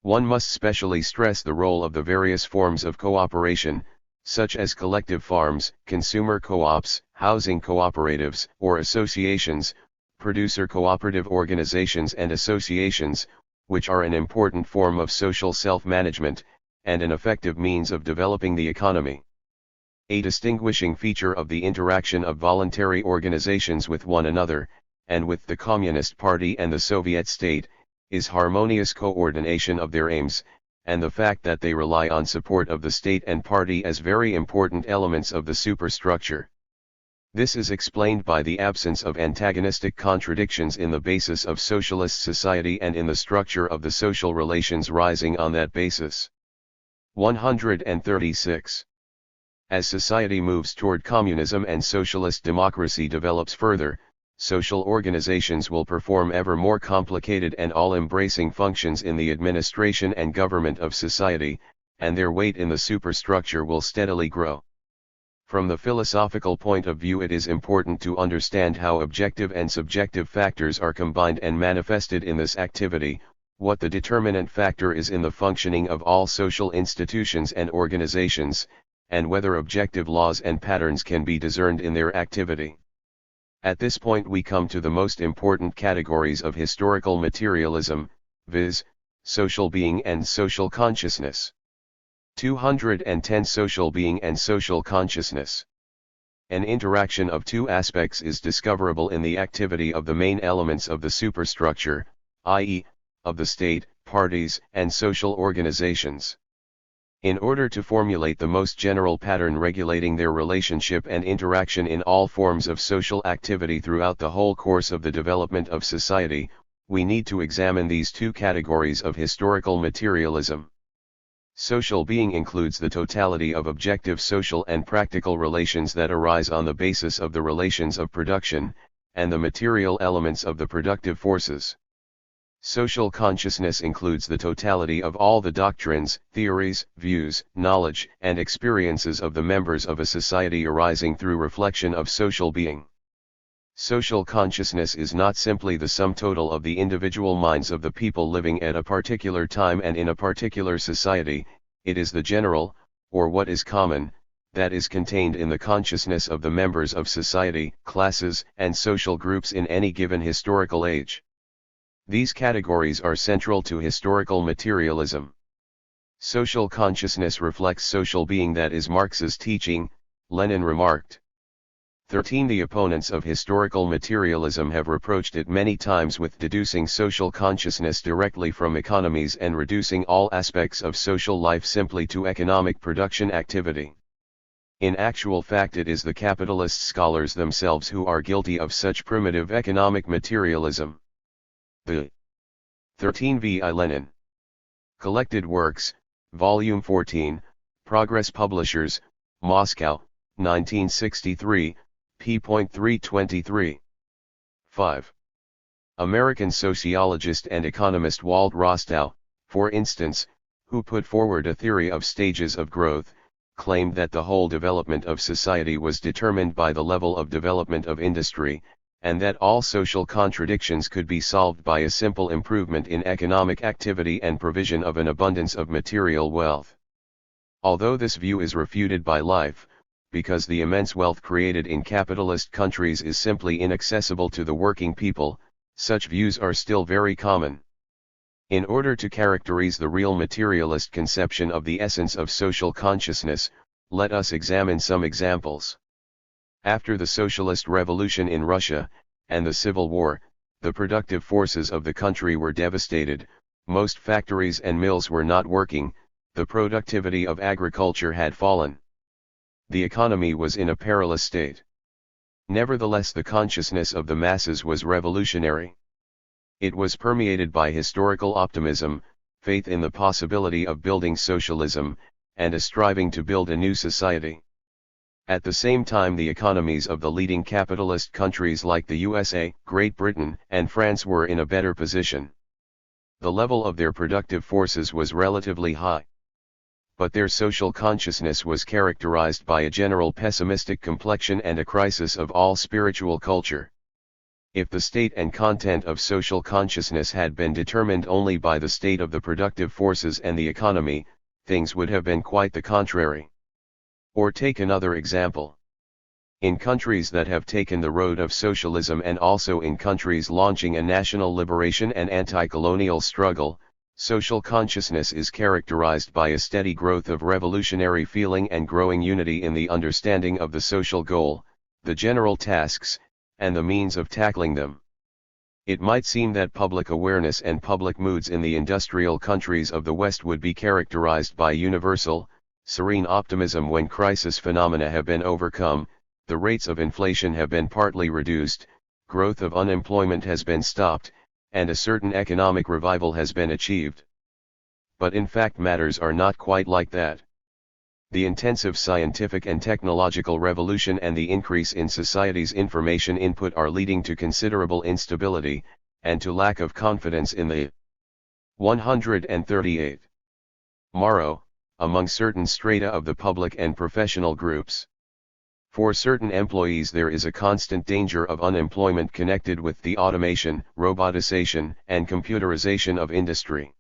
One must specially stress the role of the various forms of cooperation, such as collective farms, consumer co-ops, housing cooperatives or associations, producer cooperative organizations and associations, which are an important form of social self-management, and an effective means of developing the economy. A distinguishing feature of the interaction of voluntary organizations with one another, and with the Communist Party and the Soviet state, is harmonious coordination of their aims, and the fact that they rely on support of the state and party as very important elements of the superstructure. This is explained by the absence of antagonistic contradictions in the basis of socialist society and in the structure of the social relations rising on that basis. 136. As society moves toward communism and socialist democracy develops further, social organizations will perform ever more complicated and all-embracing functions in the administration and government of society, and their weight in the superstructure will steadily grow. From the philosophical point of view, it is important to understand how objective and subjective factors are combined and manifested in this activity, what the determinant factor is in the functioning of all social institutions and organizations, and whether objective laws and patterns can be discerned in their activity. At this point we come to the most important categories of historical materialism, viz., social being and social consciousness. 210 Social being and social consciousness. An interaction of two aspects is discoverable in the activity of the main elements of the superstructure, i.e., of the state, parties, and social organizations. In order to formulate the most general pattern regulating their relationship and interaction in all forms of social activity throughout the whole course of the development of society, we need to examine these two categories of historical materialism. Social being includes the totality of objective social and practical relations that arise on the basis of the relations of production, and the material elements of the productive forces. Social consciousness includes the totality of all the doctrines, theories, views, knowledge, and experiences of the members of a society arising through reflection of social being. Social consciousness is not simply the sum total of the individual minds of the people living at a particular time and in a particular society, it is the general, or what is common, that is contained in the consciousness of the members of society, classes, and social groups in any given historical age. These categories are central to historical materialism. Social consciousness reflects social being, that is Marx's teaching, Lenin remarked. 13 The opponents of historical materialism have reproached it many times with deducing social consciousness directly from economies and reducing all aspects of social life simply to economic production activity. In actual fact, it is the capitalist scholars themselves who are guilty of such primitive economic materialism. The 13 V.I. Lenin. Collected Works, Volume 14, Progress Publishers, Moscow, 1963, p.323. 5. American sociologist and economist Walt Rostow, for instance, who put forward a theory of stages of growth, claimed that the whole development of society was determined by the level of development of industry, and that all social contradictions could be solved by a simple improvement in economic activity and provision of an abundance of material wealth. Although this view is refuted by life, because the immense wealth created in capitalist countries is simply inaccessible to the working people, such views are still very common. In order to characterize the real materialist conception of the essence of social consciousness, let us examine some examples. After the socialist revolution in Russia, and the Civil War, the productive forces of the country were devastated, most factories and mills were not working, the productivity of agriculture had fallen. The economy was in a perilous state. Nevertheless, the consciousness of the masses was revolutionary. It was permeated by historical optimism, faith in the possibility of building socialism, and a striving to build a new society. At the same time, the economies of the leading capitalist countries like the USA, Great Britain, and France were in a better position. The level of their productive forces was relatively high. But their social consciousness was characterized by a general pessimistic complexion and a crisis of all spiritual culture. If the state and content of social consciousness had been determined only by the state of the productive forces and the economy, things would have been quite the contrary. Or take another example. In countries that have taken the road of socialism and also in countries launching a national liberation and anti-colonial struggle, social consciousness is characterized by a steady growth of revolutionary feeling and growing unity in the understanding of the social goal, the general tasks, and the means of tackling them. It might seem that public awareness and public moods in the industrial countries of the West would be characterized by universal, serene optimism when crisis phenomena have been overcome, the rates of inflation have been partly reduced, growth of unemployment has been stopped, and a certain economic revival has been achieved. But in fact matters are not quite like that. The intensive scientific and technological revolution and the increase in society's information input are leading to considerable instability, and to lack of confidence in the 138 morrow, among certain strata of the public and professional groups. For certain employees there is a constant danger of unemployment connected with the automation, robotization, and computerization of industry.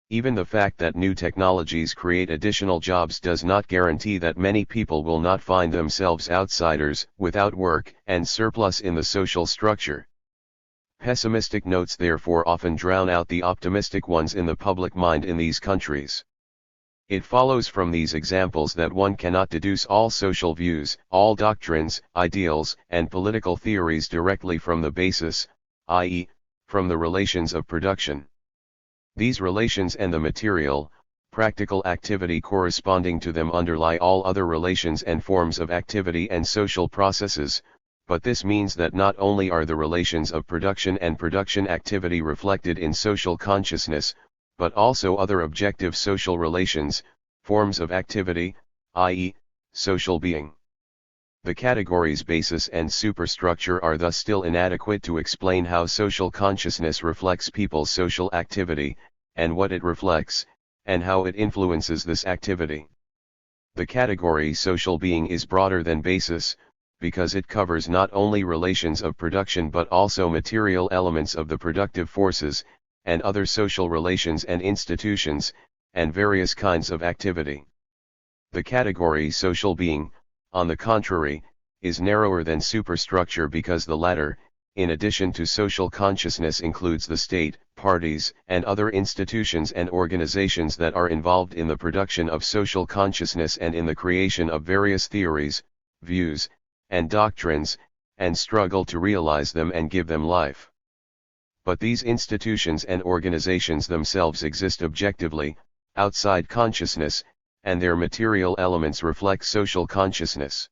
Even the fact that new technologies create additional jobs does not guarantee that many people will not find themselves outsiders, without work, and surplus in the social structure. Pessimistic notes therefore often drown out the optimistic ones in the public mind in these countries. It follows from these examples that one cannot deduce all social views, all doctrines, ideals, and political theories directly from the basis, i.e., from the relations of production. These relations and the material, practical activity corresponding to them underlie all other relations and forms of activity and social processes, but this means that not only are the relations of production and production activity reflected in social consciousness, but also other objective social relations, forms of activity, i.e., social being. The categories basis and superstructure are thus still inadequate to explain how social consciousness reflects people's social activity, and what it reflects, and how it influences this activity. The category social being is broader than basis, because it covers not only relations of production but also material elements of the productive forces, and other social relations and institutions, and various kinds of activity. The category social being, on the contrary, is narrower than superstructure because the latter, in addition to social consciousness, includes the state, parties, and other institutions and organizations that are involved in the production of social consciousness and in the creation of various theories, views, and doctrines, and struggle to realize them and give them life. But these institutions and organizations themselves exist objectively, outside consciousness, and their material elements reflect social consciousness.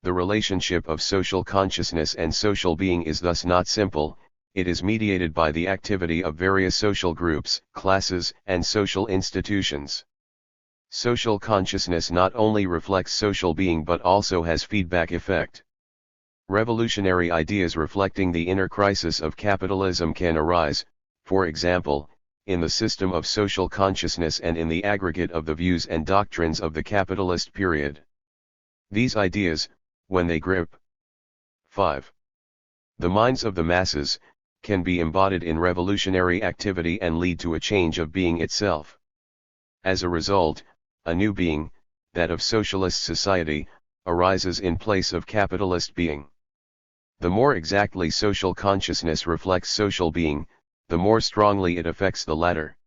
The relationship of social consciousness and social being is thus not simple, it is mediated by the activity of various social groups, classes, and social institutions. Social consciousness not only reflects social being but also has feedback effect. Revolutionary ideas reflecting the inner crisis of capitalism can arise, for example, in the system of social consciousness and in the aggregate of the views and doctrines of the capitalist period. These ideas, when they grip 5. the minds of the masses, can be embodied in revolutionary activity and lead to a change of being itself. As a result, a new being, that of socialist society, arises in place of capitalist being. The more exactly social consciousness reflects social being, the more strongly it affects the latter.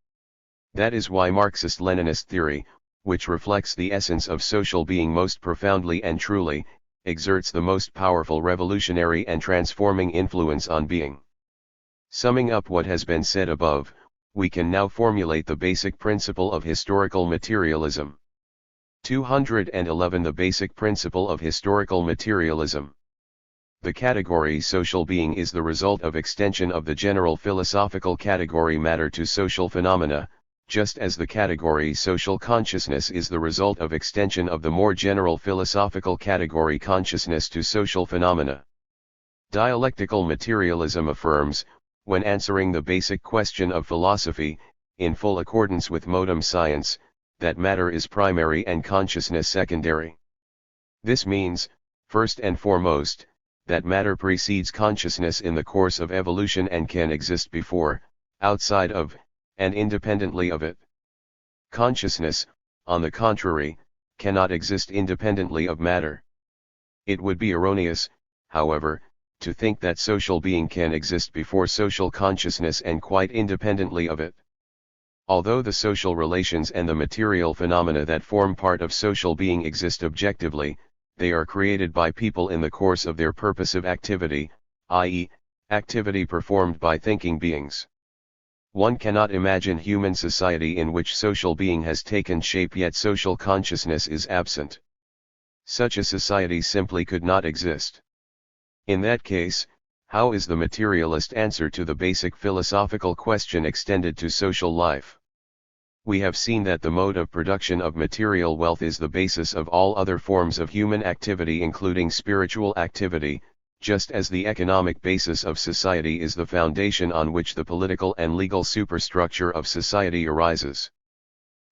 That is why Marxist-Leninist theory, which reflects the essence of social being most profoundly and truly, exerts the most powerful revolutionary and transforming influence on being. Summing up what has been said above, we can now formulate the basic principle of historical materialism. 211 The basic principle of historical materialism. The category social being is the result of extension of the general philosophical category matter to social phenomena, just as the category social consciousness is the result of extension of the more general philosophical category consciousness to social phenomena. Dialectical materialism affirms, when answering the basic question of philosophy, in full accordance with modern science, that matter is primary and consciousness secondary. This means, first and foremost, that matter precedes consciousness in the course of evolution and can exist before, outside of, and independently of it. Consciousness, on the contrary, cannot exist independently of matter. It would be erroneous, however, to think that social being can exist before social consciousness and quite independently of it. Although the social relations and the material phenomena that form part of social being exist objectively, they are created by people in the course of their purposive activity, i.e., Activity performed by thinking beings. One cannot imagine human society in which social being has taken shape yet social consciousness is absent. Such a society simply could not exist. In that case, how is the materialist answer to the basic philosophical question extended to social life? We have seen that the mode of production of material wealth is the basis of all other forms of human activity including spiritual activity, just as the economic basis of society is the foundation on which the political and legal superstructure of society arises.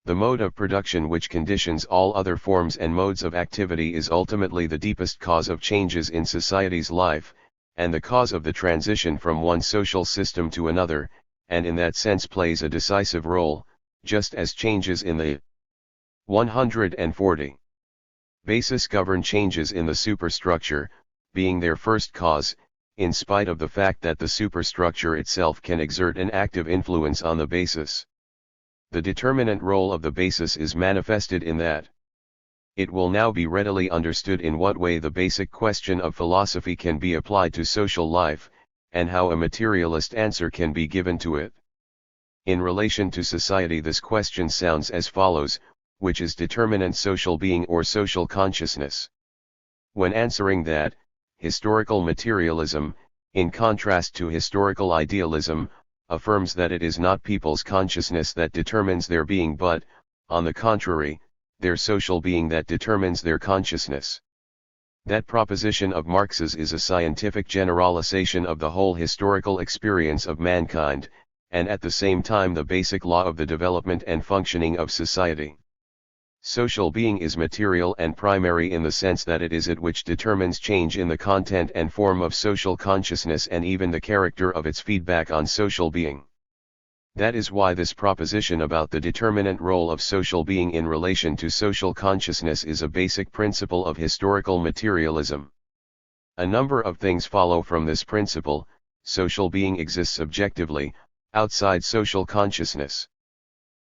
The mode of production which conditions all other forms and modes of activity is ultimately the deepest cause of changes in society's life, and the cause of the transition from one social system to another, and in that sense plays a decisive role, just as changes in the 140 basis govern changes in the superstructure, being their first cause, in spite of the fact that the superstructure itself can exert an active influence on the basis. The determinant role of the basis is manifested in that. It will now be readily understood in what way the basic question of philosophy can be applied to social life, and how a materialist answer can be given to it. In relation to society, this question sounds as follows: which is determinant social being or social consciousness? When answering that, historical materialism, in contrast to historical idealism, affirms that it is not people's consciousness that determines their being but, on the contrary, their social being that determines their consciousness. That proposition of Marx's is a scientific generalization of the whole historical experience of mankind, and at the same time the basic law of the development and functioning of society. Social being is material and primary in the sense that it is it which determines change in the content and form of social consciousness and even the character of its feedback on social being. That is why this proposition about the determinant role of social being in relation to social consciousness is a basic principle of historical materialism. A number of things follow from this principle. Social being exists objectively, outside social consciousness.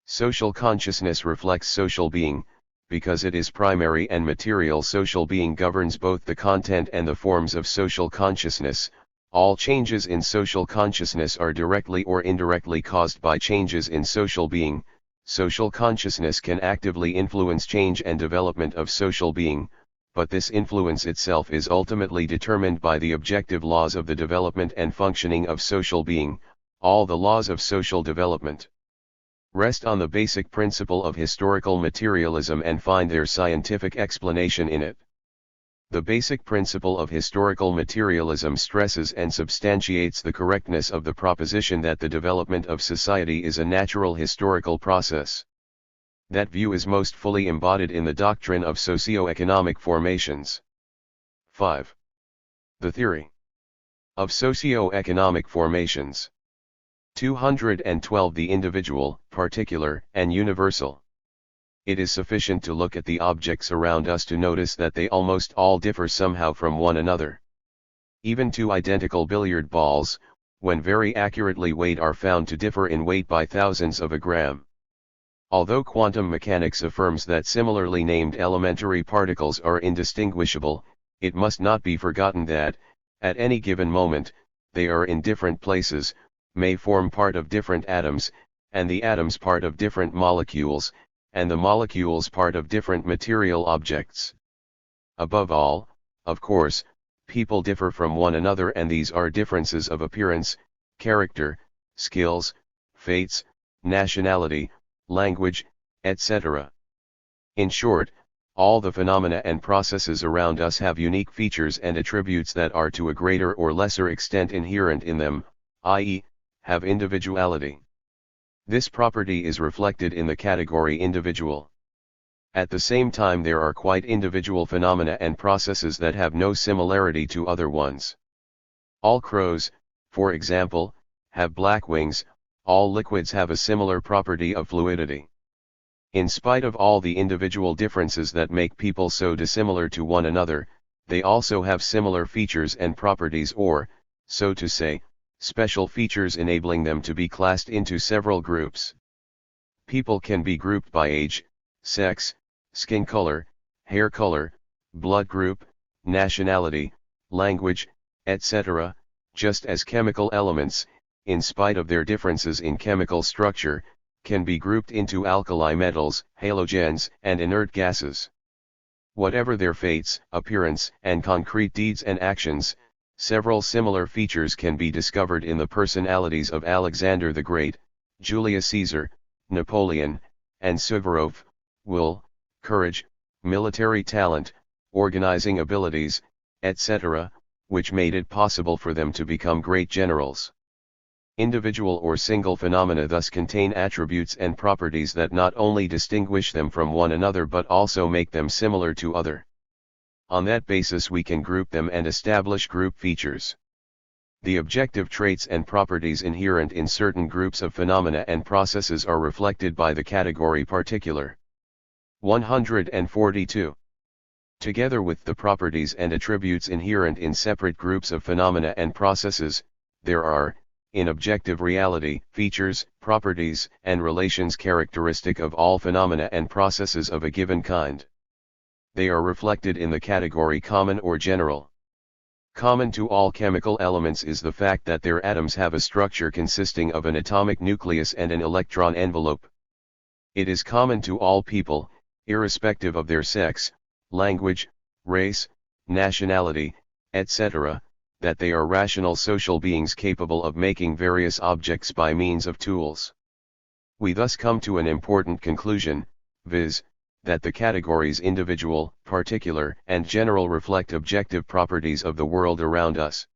Social consciousness reflects social being, because it is primary and material. Social being governs both the content and the forms of social consciousness. All changes in social consciousness are directly or indirectly caused by changes in social being. Social consciousness can actively influence change and development of social being, but this influence itself is ultimately determined by the objective laws of the development and functioning of social being. All the laws of social development rest on the basic principle of historical materialism and find their scientific explanation in it. The basic principle of historical materialism stresses and substantiates the correctness of the proposition that the development of society is a natural historical process. That view is most fully embodied in the doctrine of socio-economic formations. 5. The theory of socio-economic formations. 212. The individual, particular, and universal. It is sufficient to look at the objects around us to notice that they almost all differ somehow from one another. Even two identical billiard balls, when very accurately weighed, are found to differ in weight by thousandths of a gram. Although quantum mechanics affirms that similarly named elementary particles are indistinguishable, it must not be forgotten that, at any given moment, they are in different places, may form part of different atoms, and the atoms part of different molecules, and the molecules part of different material objects. Above all, of course, people differ from one another, and these are differences of appearance, character, skills, fates, nationality, language, etc. In short, all the phenomena and processes around us have unique features and attributes that are to a greater or lesser extent inherent in them, i.e., have individuality. This property is reflected in the category individual. At the same time, there are quite individual phenomena and processes that have no similarity to other ones. All crows, for example, have black wings. All liquids have a similar property of fluidity. In spite of all the individual differences that make people so dissimilar to one another, they also have similar features and properties, or, so to say, special features enabling them to be classed into several groups. People can be grouped by age, sex, skin color, hair color, blood group, nationality, language, etc., just as chemical elements, in spite of their differences in chemical structure, can be grouped into alkali metals, halogens, and inert gases. Whatever their fates, appearance, and concrete deeds and actions, several similar features can be discovered in the personalities of Alexander the Great, Julius Caesar, Napoleon, and Suvorov: will, courage, military talent, organizing abilities, etc., which made it possible for them to become great generals. Individual or single phenomena thus contain attributes and properties that not only distinguish them from one another but also make them similar to other. On that basis we can group them and establish group features. The objective traits and properties inherent in certain groups of phenomena and processes are reflected by the category particular. 142. Together with the properties and attributes inherent in separate groups of phenomena and processes, there are, in objective reality, features, properties, and relations characteristic of all phenomena and processes of a given kind. They are reflected in the category common or general. Common to all chemical elements is the fact that their atoms have a structure consisting of an atomic nucleus and an electron envelope. It is common to all people, irrespective of their sex, language, race, nationality, etc., that they are rational social beings capable of making various objects by means of tools. We thus come to an important conclusion, viz., that the categories individual, particular, and general reflect objective properties of the world around us.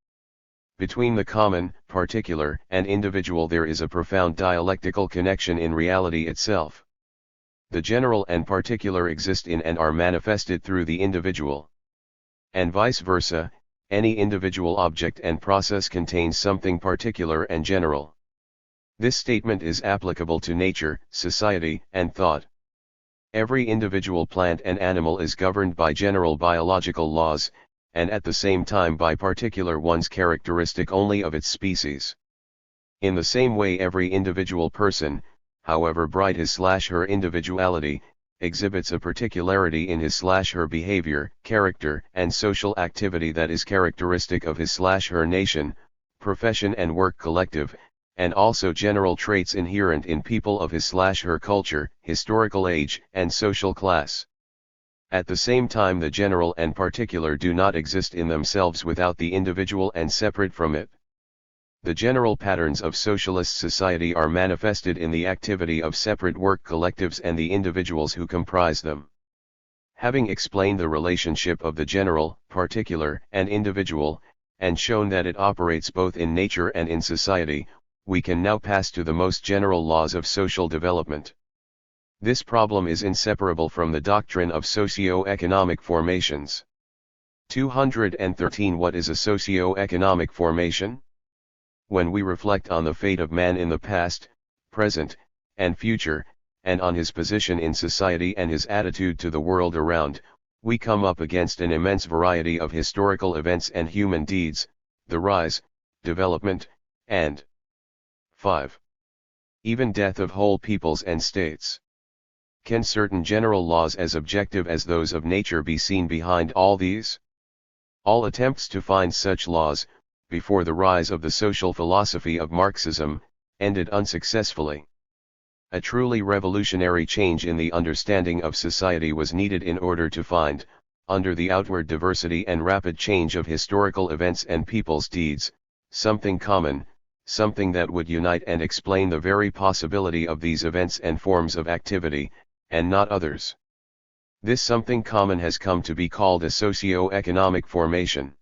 Between the common, particular, and individual there is a profound dialectical connection in reality itself. The general and particular exist in and are manifested through the individual. And vice versa, any individual object and process contains something particular and general. This statement is applicable to nature, society, and thought. Every individual plant and animal is governed by general biological laws, and at the same time by particular ones characteristic only of its species. In the same way every individual person, however bright his/her individuality, exhibits a particularity in his/her behavior, character, and social activity that is characteristic of his/her nation, profession and work collective, and also general traits inherent in people of his/her culture, historical age, and social class. At the same time the general and particular do not exist in themselves without the individual and separate from it. The general patterns of socialist society are manifested in the activity of separate work collectives and the individuals who comprise them. Having explained the relationship of the general, particular, and individual, and shown that it operates both in nature and in society, we can now pass to the most general laws of social development. This problem is inseparable from the doctrine of socio-economic formations. 213. What is a socio-economic formation? When we reflect on the fate of man in the past, present, and future, and on his position in society and his attitude to the world around, we come up against an immense variety of historical events and human deeds, the rise, development, and 5. Even death of whole peoples and states. Can certain general laws as objective as those of nature be seen behind all these? All attempts to find such laws, before the rise of the social philosophy of Marxism, ended unsuccessfully. A truly revolutionary change in the understanding of society was needed in order to find, under the outward diversity and rapid change of historical events and people's deeds, something common, something that would unite and explain the very possibility of these events and forms of activity, and not others. This something common has come to be called a socio-economic formation.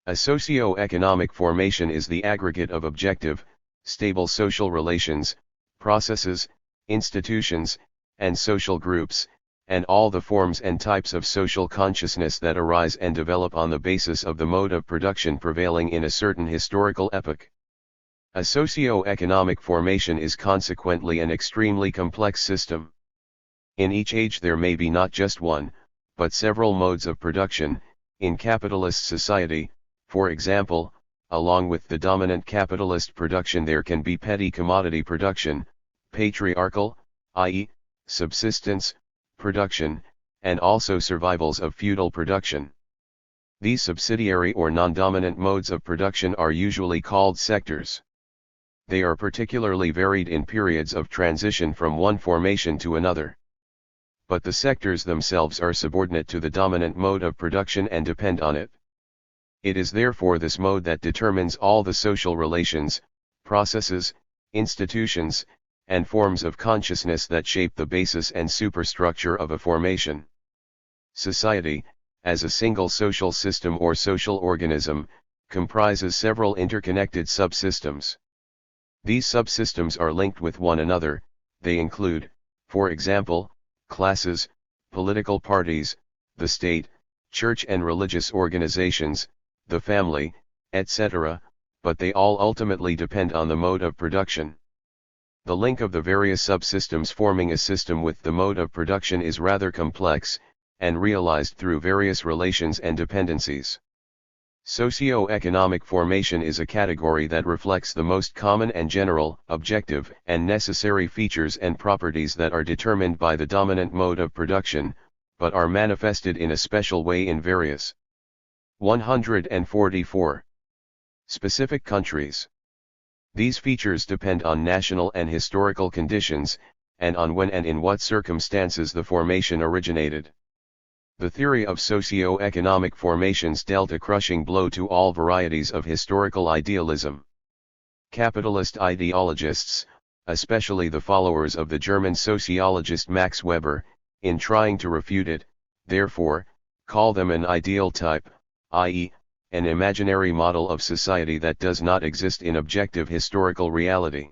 A socio-economic formation is the aggregate of objective, stable social relations, processes, institutions, and social groups, and all the forms and types of social consciousness that arise and develop on the basis of the mode of production prevailing in a certain historical epoch. A socio-economic formation is consequently an extremely complex system. In each age there may be not just one, but several modes of production. In capitalist society, for example, along with the dominant capitalist production there can be petty commodity production, patriarchal, i.e., subsistence, production, and also survivals of feudal production. These subsidiary or non-dominant modes of production are usually called sectors. They are particularly varied in periods of transition from one formation to another. But the sectors themselves are subordinate to the dominant mode of production and depend on it. It is therefore this mode that determines all the social relations, processes, institutions, and forms of consciousness that shape the basis and superstructure of a formation. Society, as a single social system or social organism, comprises several interconnected subsystems. These subsystems are linked with one another. They include, for example, classes, political parties, the state, church and religious organizations, the family, etc., but they all ultimately depend on the mode of production. The link of the various subsystems forming a system with the mode of production is rather complex, and realized through various relations and dependencies. Socio-economic formation is a category that reflects the most common and general, objective, and necessary features and properties that are determined by the dominant mode of production, but are manifested in a special way in various 144 specific countries. These features depend on national and historical conditions, and on when and in what circumstances the formation originated. The theory of socio-economic formations dealt a crushing blow to all varieties of historical idealism. Capitalist ideologists, especially the followers of the German sociologist Max Weber, in trying to refute it, therefore, call them an ideal type, i.e., an imaginary model of society that does not exist in objective historical reality.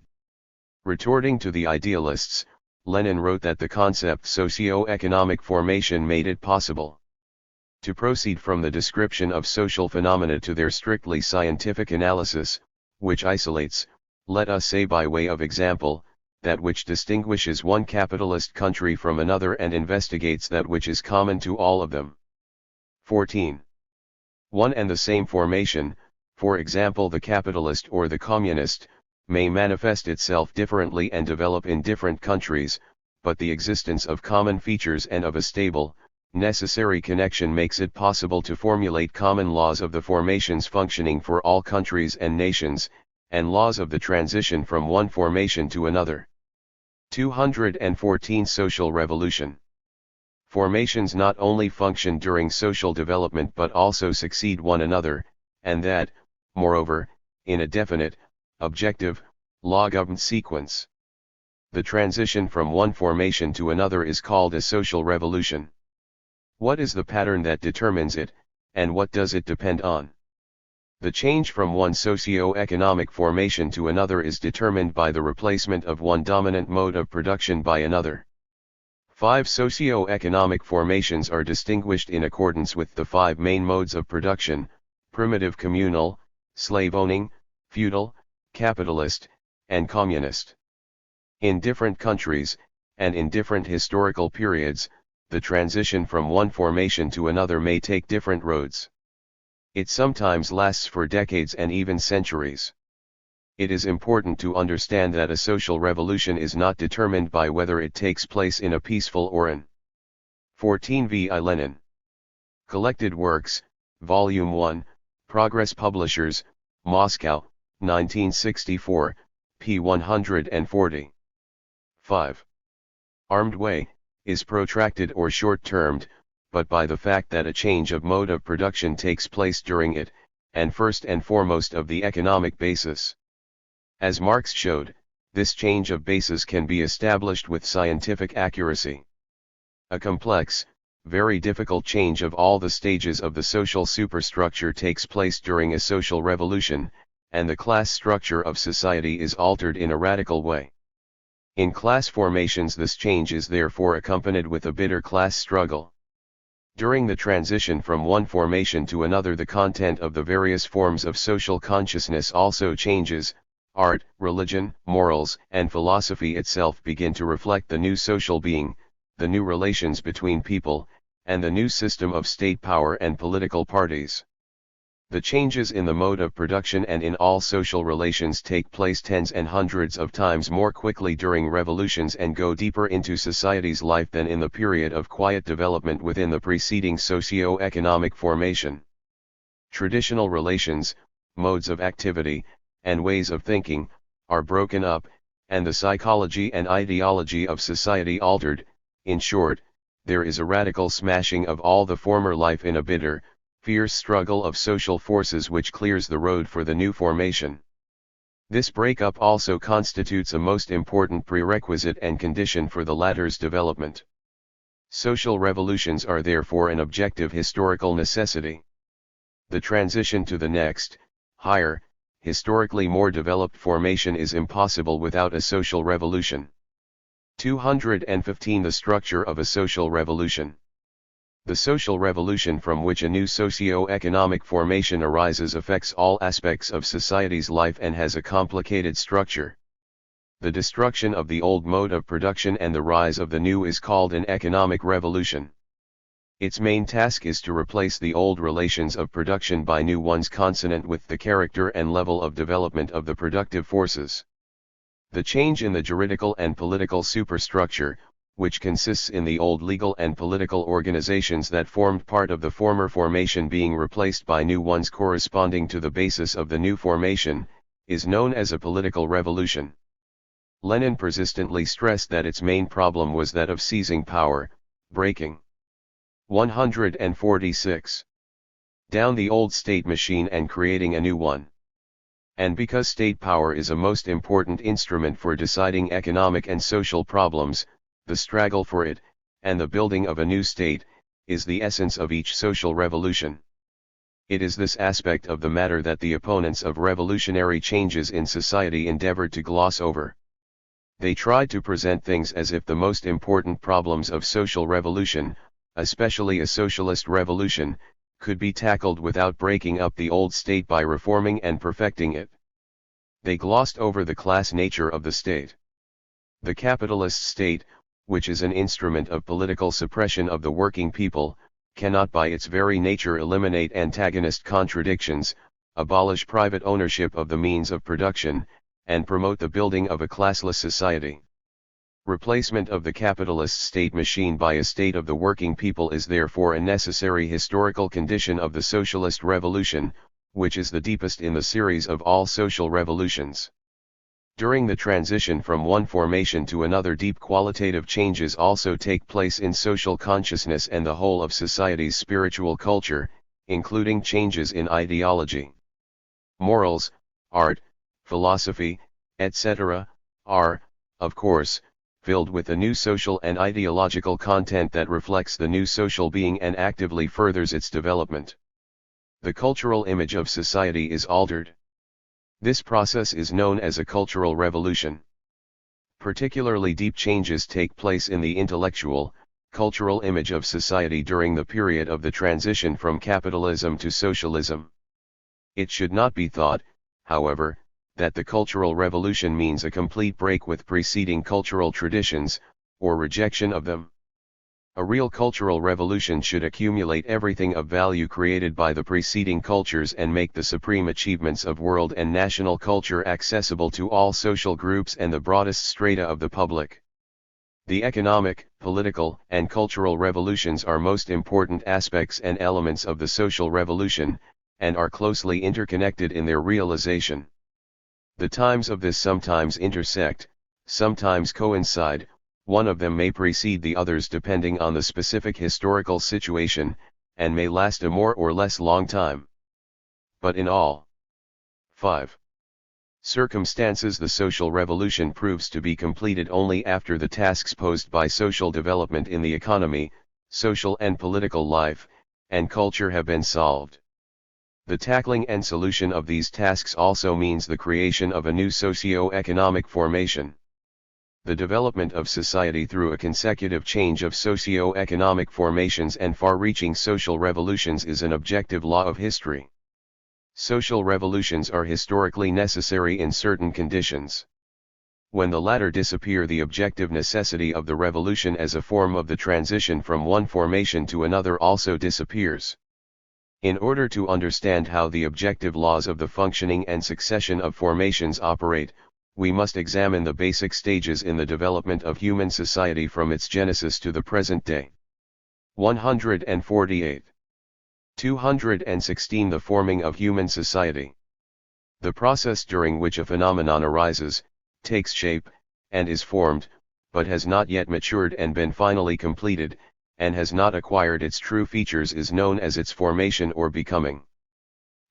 Retorting to the idealists, Lenin wrote that the concept socio-economic formation made it possible to proceed from the description of social phenomena to their strictly scientific analysis, which isolates, let us say by way of example, that which distinguishes one capitalist country from another and investigates that which is common to all of them. 14. One and the same formation, for example the capitalist or the communist, may manifest itself differently and develop in different countries, but the existence of common features and of a stable, necessary connection makes it possible to formulate common laws of the formations functioning for all countries and nations, and laws of the transition from one formation to another. 214 Social Revolution. Formations not only function during social development but also succeed one another, and that, moreover, in a definite, objective, law-governed sequence. The transition from one formation to another is called a social revolution. What is the pattern that determines it, and what does it depend on? The change from one socio-economic formation to another is determined by the replacement of one dominant mode of production by another. 5 socio-economic formations are distinguished in accordance with the 5 main modes of production: primitive communal, slave-owning, feudal, capitalist, and communist. In different countries, and in different historical periods, the transition from one formation to another may take different roads. It sometimes lasts for decades and even centuries. It is important to understand that a social revolution is not determined by whether it takes place in a peaceful or an 14 v. I. Lenin. Collected Works, Volume 1, Progress Publishers, Moscow, 1964, p. 140. 5. Armed way, is protracted or short-termed, but by the fact that a change of mode of production takes place during it, and first and foremost of the economic basis. As Marx showed, this change of basis can be established with scientific accuracy. A complex, very difficult change of all the stages of the social superstructure takes place during a social revolution, and the class structure of society is altered in a radical way. In class formations this change is therefore accompanied with a bitter class struggle. During the transition from one formation to another the content of the various forms of social consciousness also changes. Art, religion, morals, and philosophy itself begin to reflect the new social being, the new relations between people, and the new system of state power and political parties. The changes in the mode of production and in all social relations take place tens and hundreds of times more quickly during revolutions and go deeper into society's life than in the period of quiet development within the preceding socio-economic formation. Traditional relations, modes of activity, and ways of thinking, are broken up, and the psychology and ideology of society altered. In short, there is a radical smashing of all the former life in a bitter, fierce struggle of social forces which clears the road for the new formation. This breakup also constitutes a most important prerequisite and condition for the latter's development. Social revolutions are therefore an objective historical necessity. The transition to the next, higher, historically more developed formation is impossible without a social revolution. 215. The structure of a social revolution. The social revolution from which a new socio-economic formation arises affects all aspects of society's life and has a complicated structure. The destruction of the old mode of production and the rise of the new is called an economic revolution. Its main task is to replace the old relations of production by new ones consonant with the character and level of development of the productive forces. The change in the juridical and political superstructure, which consists in the old legal and political organizations that formed part of the former formation being replaced by new ones corresponding to the basis of the new formation, is known as a political revolution. Lenin persistently stressed that its main problem was that of seizing power, breaking 146 down the old state machine and creating a new one. And because state power is a most important instrument for deciding economic and social problems, the struggle for it, and the building of a new state, is the essence of each social revolution. It is this aspect of the matter that the opponents of revolutionary changes in society endeavored to gloss over. They tried to present things as if the most important problems of social revolution, especially a socialist revolution, could be tackled without breaking up the old state by reforming and perfecting it. They glossed over the class nature of the state. The capitalist state, which is an instrument of political suppression of the working people, cannot by its very nature eliminate antagonist contradictions, abolish private ownership of the means of production, and promote the building of a classless society. Replacement of the capitalist state machine by a state of the working people is therefore a necessary historical condition of the socialist revolution, which is the deepest in the series of all social revolutions. During the transition from one formation to another, deep qualitative changes also take place in social consciousness and the whole of society's spiritual culture, including changes in ideology. Morals, art, philosophy, etc., are, of course, filled with a new social and ideological content that reflects the new social being and actively furthers its development. The cultural image of society is altered. This process is known as a cultural revolution. Particularly deep changes take place in the intellectual, cultural image of society during the period of the transition from capitalism to socialism. It should not be thought, however, that the cultural revolution means a complete break with preceding cultural traditions, or rejection of them. A real cultural revolution should accumulate everything of value created by the preceding cultures and make the supreme achievements of world and national culture accessible to all social groups and the broadest strata of the public. The economic, political, and cultural revolutions are most important aspects and elements of the social revolution, and are closely interconnected in their realization. The times of this sometimes intersect, sometimes coincide. One of them may precede the others depending on the specific historical situation, and may last a more or less long time. But in all 5 circumstances the social revolution proves to be completed only after the tasks posed by social development in the economy, social and political life, and culture have been solved. The tackling and solution of these tasks also means the creation of a new socio-economic formation. The development of society through a consecutive change of socio-economic formations and far-reaching social revolutions is an objective law of history. Social revolutions are historically necessary in certain conditions. When the latter disappear, the objective necessity of the revolution as a form of the transition from one formation to another also disappears. In order to understand how the objective laws of the functioning and succession of formations operate, we must examine the basic stages in the development of human society from its genesis to the present day. 148. 216 The forming of human society. The process during which a phenomenon arises, takes shape, and is formed, but has not yet matured and been finally completed, and has not acquired its true features is known as its formation or becoming.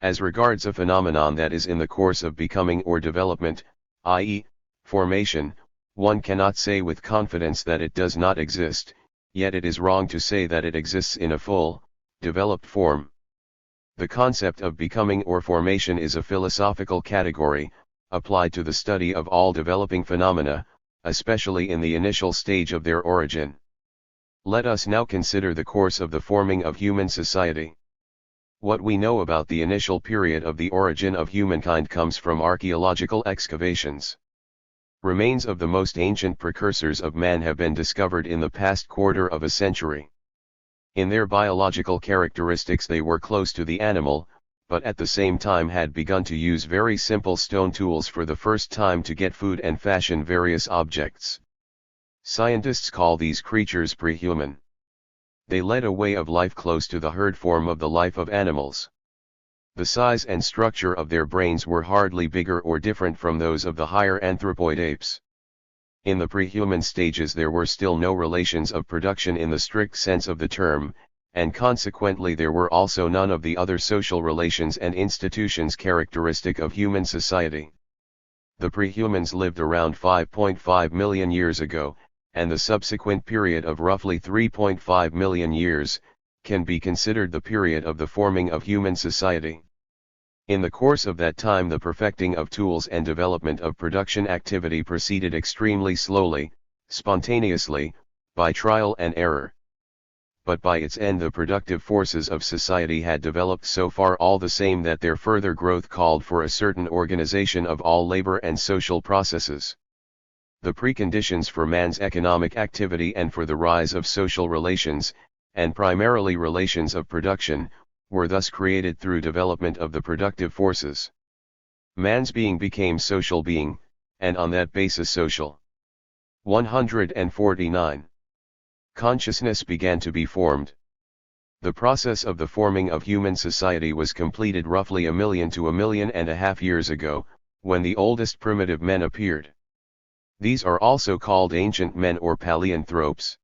As regards a phenomenon that is in the course of becoming or development, i.e., formation, one cannot say with confidence that it does not exist, yet it is wrong to say that it exists in a full, developed form. The concept of becoming or formation is a philosophical category, applied to the study of all developing phenomena, especially in the initial stage of their origin. Let us now consider the course of the forming of human society. What we know about the initial period of the origin of humankind comes from archaeological excavations. Remains of the most ancient precursors of man have been discovered in the past quarter of a century. In their biological characteristics they were close to the animal, but at the same time had begun to use very simple stone tools for the first time to get food and fashion various objects. Scientists call these creatures prehuman. They led a way of life close to the herd form of the life of animals. The size and structure of their brains were hardly bigger or different from those of the higher anthropoid apes. In the prehuman stages there were still no relations of production in the strict sense of the term, and consequently there were also none of the other social relations and institutions characteristic of human society. The prehumans lived around 5.5 million years ago, and the subsequent period of roughly 3.5 million years, can be considered the period of the forming of human society. In the course of that time the perfecting of tools and development of production activity proceeded extremely slowly, spontaneously, by trial and error. But by its end the productive forces of society had developed so far all the same that their further growth called for a certain organization of all labor and social processes. The preconditions for man's economic activity and for the rise of social relations, and primarily relations of production, were thus created through development of the productive forces. Man's being became social being, and on that basis social. 149. Consciousness began to be formed. The process of the forming of human society was completed roughly 1 million to 1.5 million years ago, when the oldest primitive men appeared. These are also called ancient men or paleanthropes.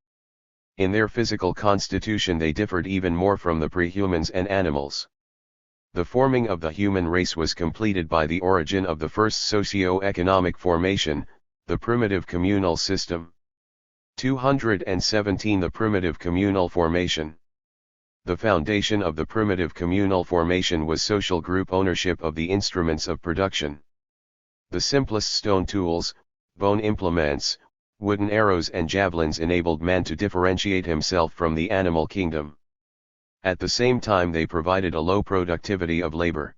In their physical constitution they differed even more from the prehumans and animals. The forming of the human race was completed by the origin of the first socio-economic formation, the primitive communal system. 217 The primitive communal formation. The foundation of the primitive communal formation was social group ownership of the instruments of production. The simplest stone tools, bone implements, wooden arrows and javelins enabled man to differentiate himself from the animal kingdom. At the same time they provided a low productivity of labor.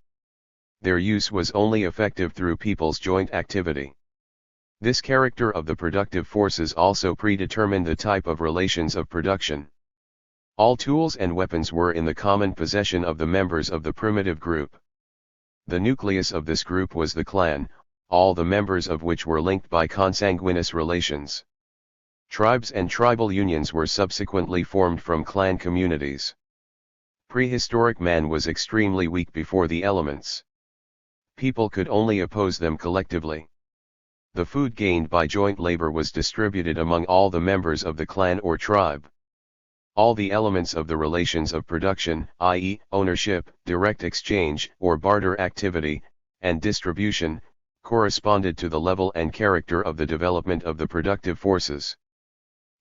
Their use was only effective through people's joint activity. This character of the productive forces also predetermined the type of relations of production. All tools and weapons were in the common possession of the members of the primitive group. The nucleus of this group was the clan, all the members of which were linked by consanguineous relations. Tribes and tribal unions were subsequently formed from clan communities. Prehistoric man was extremely weak before the elements. People could only oppose them collectively. The food gained by joint labor was distributed among all the members of the clan or tribe. All the elements of the relations of production, i.e., ownership, direct exchange or barter activity, and distribution, corresponded to the level and character of the development of the productive forces.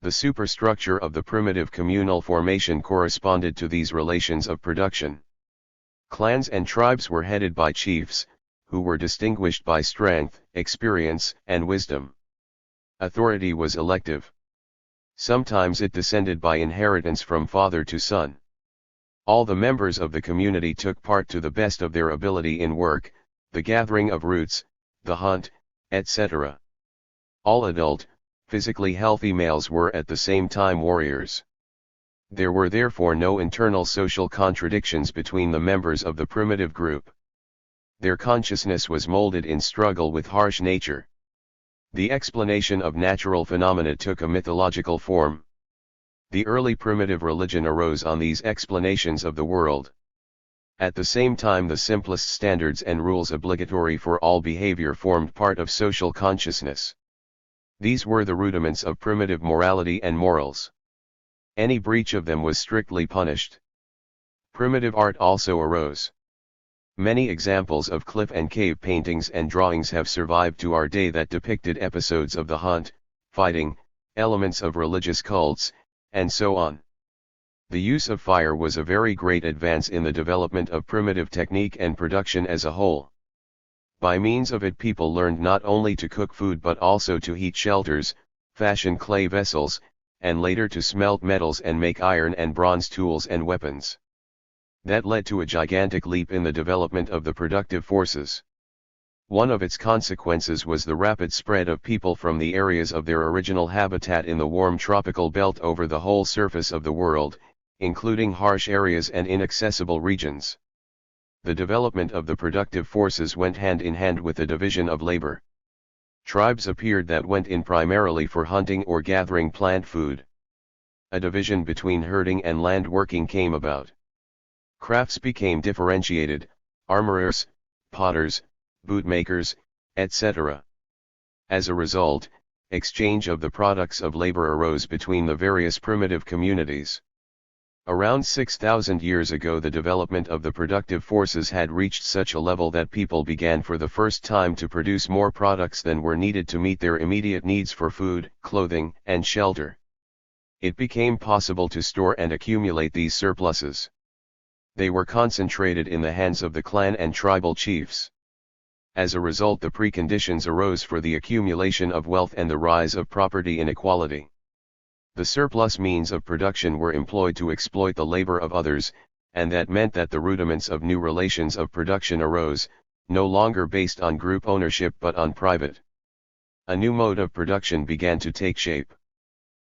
The superstructure of the primitive communal formation corresponded to these relations of production. Clans and tribes were headed by chiefs, who were distinguished by strength, experience, and wisdom. Authority was elective. Sometimes it descended by inheritance from father to son. All the members of the community took part to the best of their ability in work, the gathering of roots, the hunt, etc. All adult, physically healthy males were at the same time warriors. There were therefore no internal social contradictions between the members of the primitive group. Their consciousness was molded in struggle with harsh nature. The explanation of natural phenomena took a mythological form. The early primitive religion arose on these explanations of the world. At the same time, the simplest standards and rules obligatory for all behavior formed part of social consciousness. These were the rudiments of primitive morality and morals. Any breach of them was strictly punished. Primitive art also arose. Many examples of cliff and cave paintings and drawings have survived to our day that depicted episodes of the hunt, fighting, elements of religious cults, and so on. The use of fire was a very great advance in the development of primitive technique and production as a whole. By means of it, people learned not only to cook food but also to heat shelters, fashion clay vessels, and later to smelt metals and make iron and bronze tools and weapons. That led to a gigantic leap in the development of the productive forces. One of its consequences was the rapid spread of people from the areas of their original habitat in the warm tropical belt over the whole surface of the world, including harsh areas and inaccessible regions. The development of the productive forces went hand in hand with the division of labor. Tribes appeared that went in primarily for hunting or gathering plant food. A division between herding and land working came about. Crafts became differentiated: armorers, potters, bootmakers, etc. As a result, exchange of the products of labor arose between the various primitive communities. Around 6,000 years ago, the development of the productive forces had reached such a level that people began for the first time to produce more products than were needed to meet their immediate needs for food, clothing, and shelter. It became possible to store and accumulate these surpluses. They were concentrated in the hands of the clan and tribal chiefs. As a result, the preconditions arose for the accumulation of wealth and the rise of property inequality. The surplus means of production were employed to exploit the labor of others, and that meant that the rudiments of new relations of production arose, no longer based on group ownership but on private. A new mode of production began to take shape.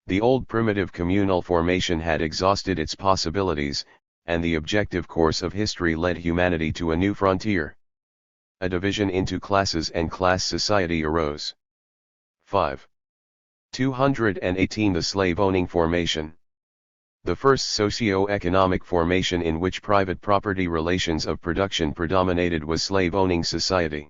The old primitive communal formation had exhausted its possibilities, and the objective course of history led humanity to a new frontier. A division into classes and class society arose. 5. 218 The slave-owning formation. The first socio-economic formation in which private property relations of production predominated was slave-owning society.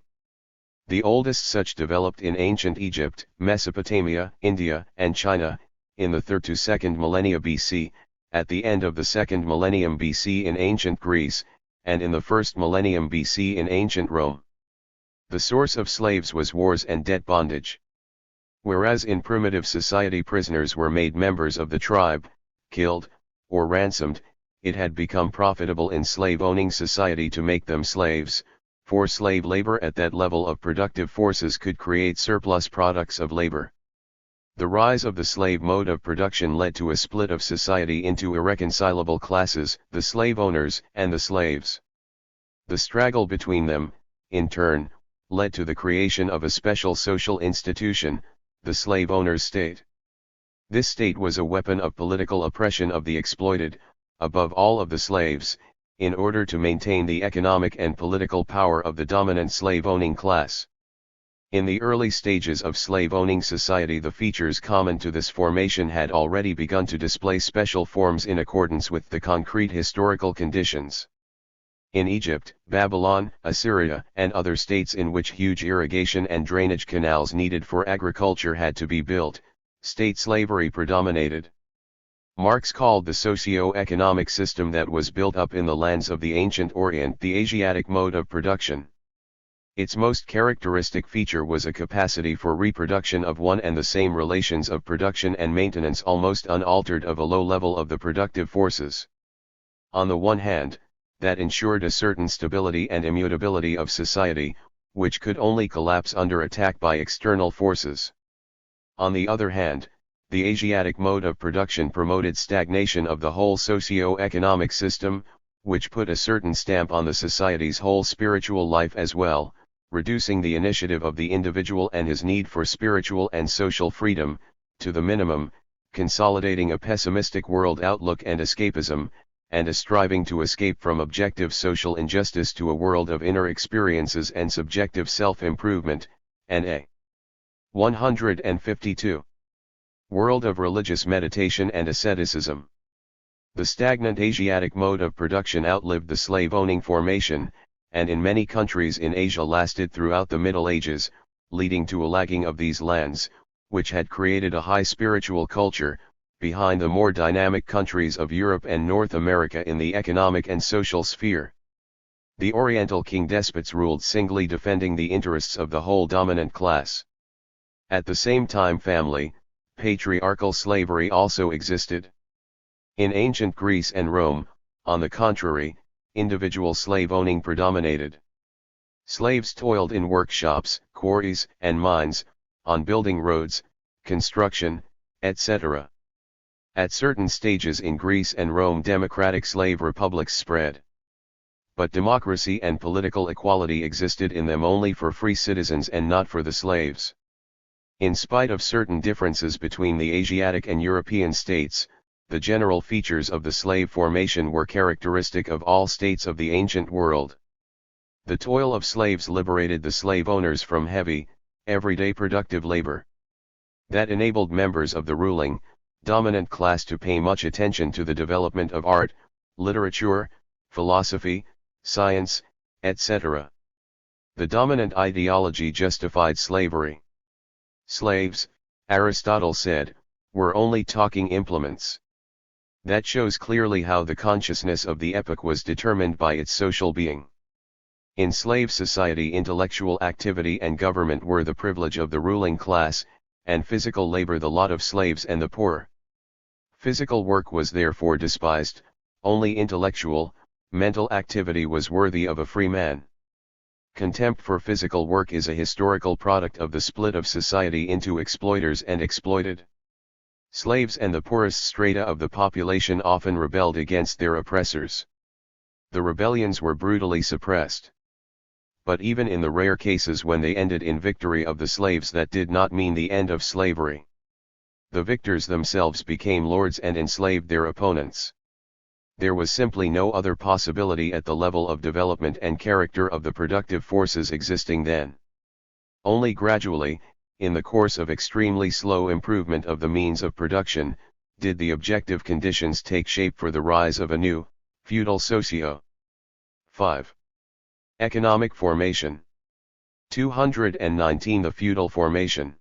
The oldest such developed in ancient Egypt, Mesopotamia, India, and China, in the 3rd to 2nd millennia BC, at the end of the 2nd millennium BC in ancient Greece, and in the 1st millennium BC in ancient Rome. The source of slaves was wars and debt bondage. Whereas in primitive society prisoners were made members of the tribe, killed, or ransomed, it had become profitable in slave-owning society to make them slaves, for slave labor at that level of productive forces could create surplus products of labor. The rise of the slave mode of production led to a split of society into irreconcilable classes, the slave owners and the slaves. The struggle between them, in turn, led to the creation of a special social institution, the slave owner's state. This state was a weapon of political oppression of the exploited, above all of the slaves, in order to maintain the economic and political power of the dominant slave-owning class. In the early stages of slave-owning society, the features common to this formation had already begun to display special forms in accordance with the concrete historical conditions. In Egypt, Babylon, Assyria, and other states in which huge irrigation and drainage canals needed for agriculture had to be built, state slavery predominated. Marx called the socio-economic system that was built up in the lands of the ancient Orient the Asiatic mode of production. Its most characteristic feature was a capacity for reproduction of one and the same relations of production and maintenance almost unaltered of a low level of the productive forces. On the one hand, that ensured a certain stability and immutability of society, which could only collapse under attack by external forces. On the other hand, the Asiatic mode of production promoted stagnation of the whole socio-economic system, which put a certain stamp on the society's whole spiritual life as well, reducing the initiative of the individual and his need for spiritual and social freedom to the minimum, consolidating a pessimistic world outlook and escapism, and a striving to escape from objective social injustice to a world of inner experiences and subjective self-improvement, N.A. 152. World of religious meditation and asceticism. The stagnant Asiatic mode of production outlived the slave-owning formation, and in many countries in Asia lasted throughout the Middle Ages, leading to a lagging of these lands, which had created a high spiritual culture, behind the more dynamic countries of Europe and North America in the economic and social sphere. The Oriental king despots ruled singly, defending the interests of the whole dominant class. At the same time, family, patriarchal slavery also existed. In ancient Greece and Rome, on the contrary, individual slave-owning predominated. Slaves toiled in workshops, quarries, and mines, on building roads, construction, etc. At certain stages in Greece and Rome, democratic slave republics spread. But democracy and political equality existed in them only for free citizens and not for the slaves. In spite of certain differences between the Asiatic and European states, the general features of the slave formation were characteristic of all states of the ancient world. The toil of slaves liberated the slave owners from heavy, everyday productive labor. That enabled members of the ruling, dominant class to pay much attention to the development of art, literature, philosophy, science, etc. The dominant ideology justified slavery. Slaves, Aristotle said, were only talking implements. That shows clearly how the consciousness of the epoch was determined by its social being. In slave society, intellectual activity and government were the privilege of the ruling class, and physical labor the lot of slaves and the poor. Physical work was therefore despised, only intellectual, mental activity was worthy of a free man. Contempt for physical work is a historical product of the split of society into exploiters and exploited. Slaves and the poorest strata of the population often rebelled against their oppressors. The rebellions were brutally suppressed. But even in the rare cases when they ended in victory of the slaves, that did not mean the end of slavery. The victors themselves became lords and enslaved their opponents. There was simply no other possibility at the level of development and character of the productive forces existing then. Only gradually, in the course of extremely slow improvement of the means of production, did the objective conditions take shape for the rise of a new, feudal socio. 5. Economic formation. 219. The feudal formation.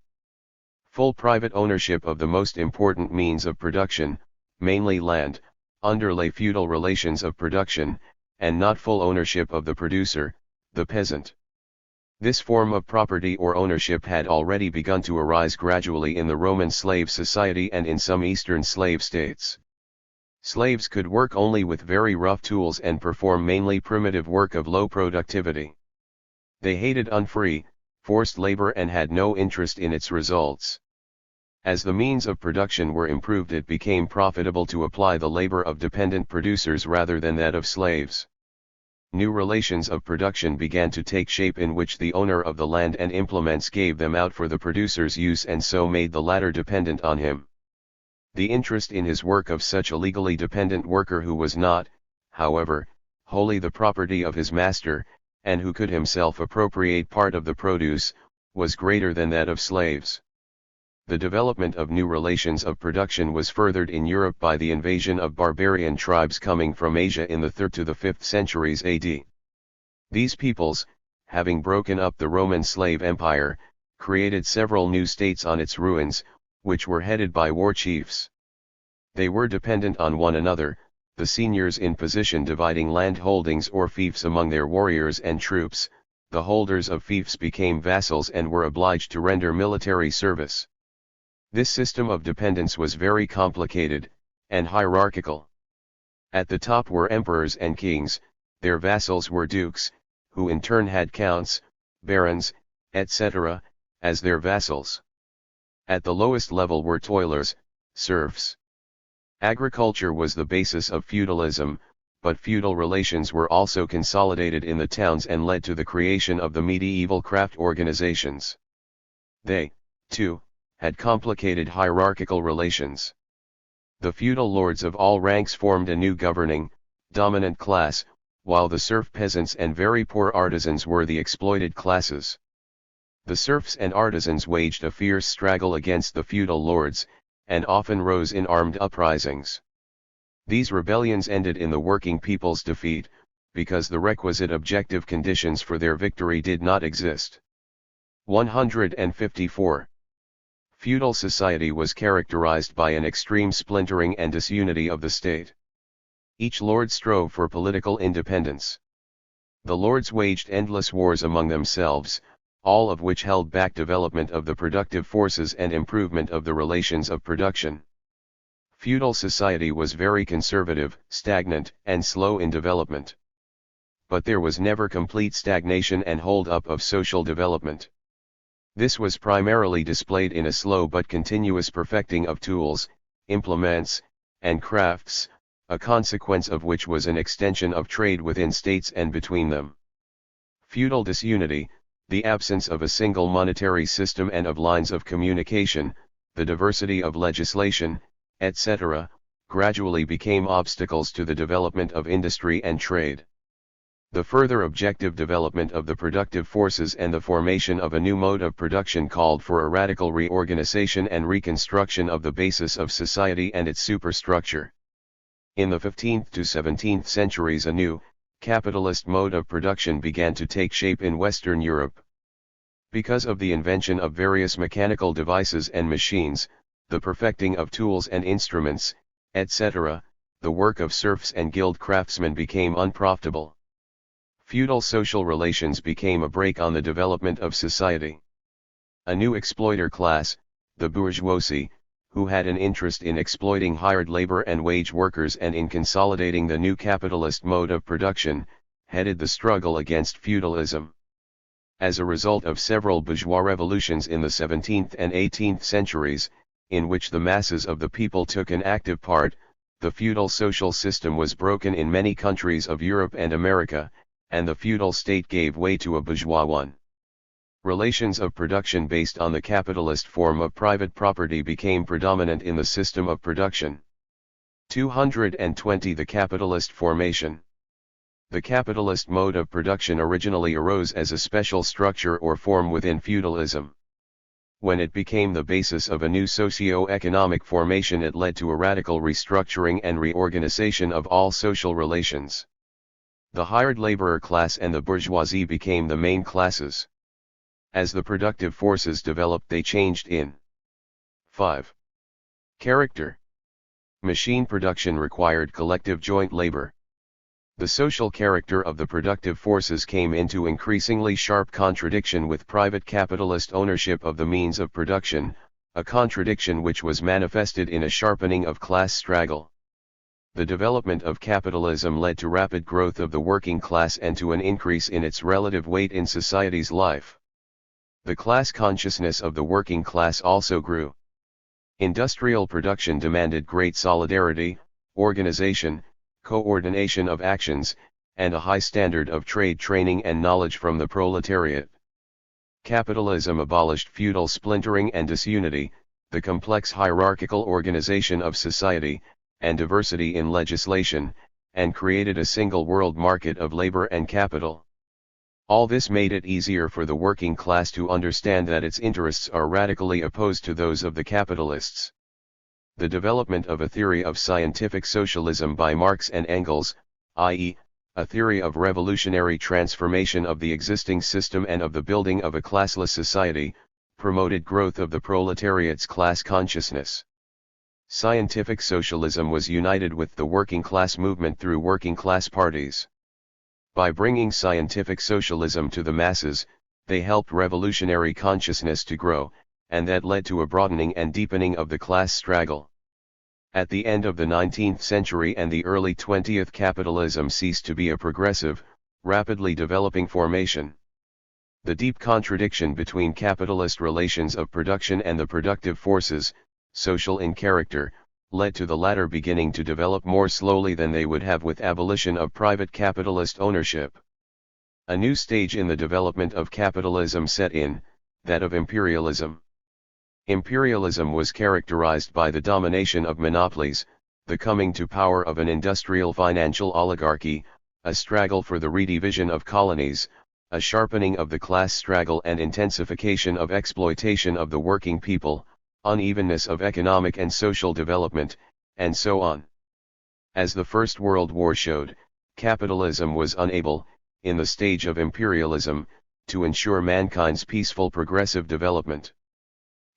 Full private ownership of the most important means of production, mainly land, underlay feudal relations of production, and not full ownership of the producer, the peasant. This form of property or ownership had already begun to arise gradually in the Roman slave society and in some Eastern slave states. Slaves could work only with very rough tools and perform mainly primitive work of low productivity. They hated unfree, forced labor and had no interest in its results. As the means of production were improved, it became profitable to apply the labor of dependent producers rather than that of slaves. New relations of production began to take shape in which the owner of the land and implements gave them out for the producer's use and so made the latter dependent on him. The interest in his work of such a legally dependent worker who was not, however, wholly the property of his master, and who could himself appropriate part of the produce, was greater than that of slaves. The development of new relations of production was furthered in Europe by the invasion of barbarian tribes coming from Asia in the 3rd to the 5th centuries AD. These peoples, having broken up the Roman slave empire, created several new states on its ruins, which were headed by war chiefs. They were dependent on one another, the seniors in position dividing land holdings or fiefs among their warriors and troops. The holders of fiefs became vassals and were obliged to render military service. This system of dependence was very complicated, and hierarchical. At the top were emperors and kings, their vassals were dukes, who in turn had counts, barons, etc., as their vassals. At the lowest level were toilers, serfs. Agriculture was the basis of feudalism, but feudal relations were also consolidated in the towns and led to the creation of the medieval craft organizations. They, too, had complicated hierarchical relations. The feudal lords of all ranks formed a new governing, dominant class, while the serf peasants and very poor artisans were the exploited classes. The serfs and artisans waged a fierce struggle against the feudal lords, and often rose in armed uprisings. These rebellions ended in the working people's defeat, because the requisite objective conditions for their victory did not exist. 154. Feudal society was characterized by an extreme splintering and disunity of the state. Each lord strove for political independence. The lords waged endless wars among themselves, all of which held back development of the productive forces and improvement of the relations of production. Feudal society was very conservative, stagnant, and slow in development. But there was never complete stagnation and hold-up of social development. This was primarily displayed in a slow but continuous perfecting of tools, implements, and crafts, a consequence of which was an extension of trade within states and between them. Feudal disunity, the absence of a single monetary system and of lines of communication, the diversity of legislation, etc., gradually became obstacles to the development of industry and trade. The further objective development of the productive forces and the formation of a new mode of production called for a radical reorganization and reconstruction of the basis of society and its superstructure. In the 15th to 17th centuries a new, capitalist mode of production began to take shape in Western Europe. Because of the invention of various mechanical devices and machines, the perfecting of tools and instruments, etc., the work of serfs and guild craftsmen became unprofitable. Feudal social relations became a brake on the development of society. A new exploiter class, the bourgeoisie, who had an interest in exploiting hired labor and wage workers and in consolidating the new capitalist mode of production, headed the struggle against feudalism. As a result of several bourgeois revolutions in the 17th and 18th centuries, in which the masses of the people took an active part, the feudal social system was broken in many countries of Europe and America, and the feudal state gave way to a bourgeois one. Relations of production based on the capitalist form of private property became predominant in the system of production. 220. The capitalist formation. The capitalist mode of production originally arose as a special structure or form within feudalism. When it became the basis of a new socio-economic formation, it led to a radical restructuring and reorganization of all social relations. The hired laborer class and the bourgeoisie became the main classes. As the productive forces developed, they changed in 5. Character. Machine production required collective joint labor. The social character of the productive forces came into increasingly sharp contradiction with private capitalist ownership of the means of production, a contradiction which was manifested in a sharpening of class struggle. The development of capitalism led to rapid growth of the working class and to an increase in its relative weight in society's life. The class consciousness of the working class also grew. Industrial production demanded great solidarity, organization, coordination of actions, and a high standard of trade training and knowledge from the proletariat. Capitalism abolished feudal splintering and disunity, the complex hierarchical organization of society, and diversity in legislation, and created a single world market of labor and capital. All this made it easier for the working class to understand that its interests are radically opposed to those of the capitalists. The development of a theory of scientific socialism by Marx and Engels, i.e., a theory of revolutionary transformation of the existing system and of the building of a classless society, promoted growth of the proletariat's class consciousness. Scientific socialism was united with the working class movement through working class parties. By bringing scientific socialism to the masses, they helped revolutionary consciousness to grow, and that led to a broadening and deepening of the class struggle. At the end of the 19th century and the early 20th, capitalism ceased to be a progressive, rapidly developing formation. The deep contradiction between capitalist relations of production and the productive forces, social in character, led to the latter beginning to develop more slowly than they would have with abolition of private capitalist ownership. A new stage in the development of capitalism set in, that of imperialism. Imperialism was characterized by the domination of monopolies, the coming to power of an industrial financial oligarchy, a struggle for the redivision of colonies, a sharpening of the class struggle and intensification of exploitation of the working people, unevenness of economic and social development, and so on. As the First World War showed, capitalism was unable, in the stage of imperialism, to ensure mankind's peaceful progressive development.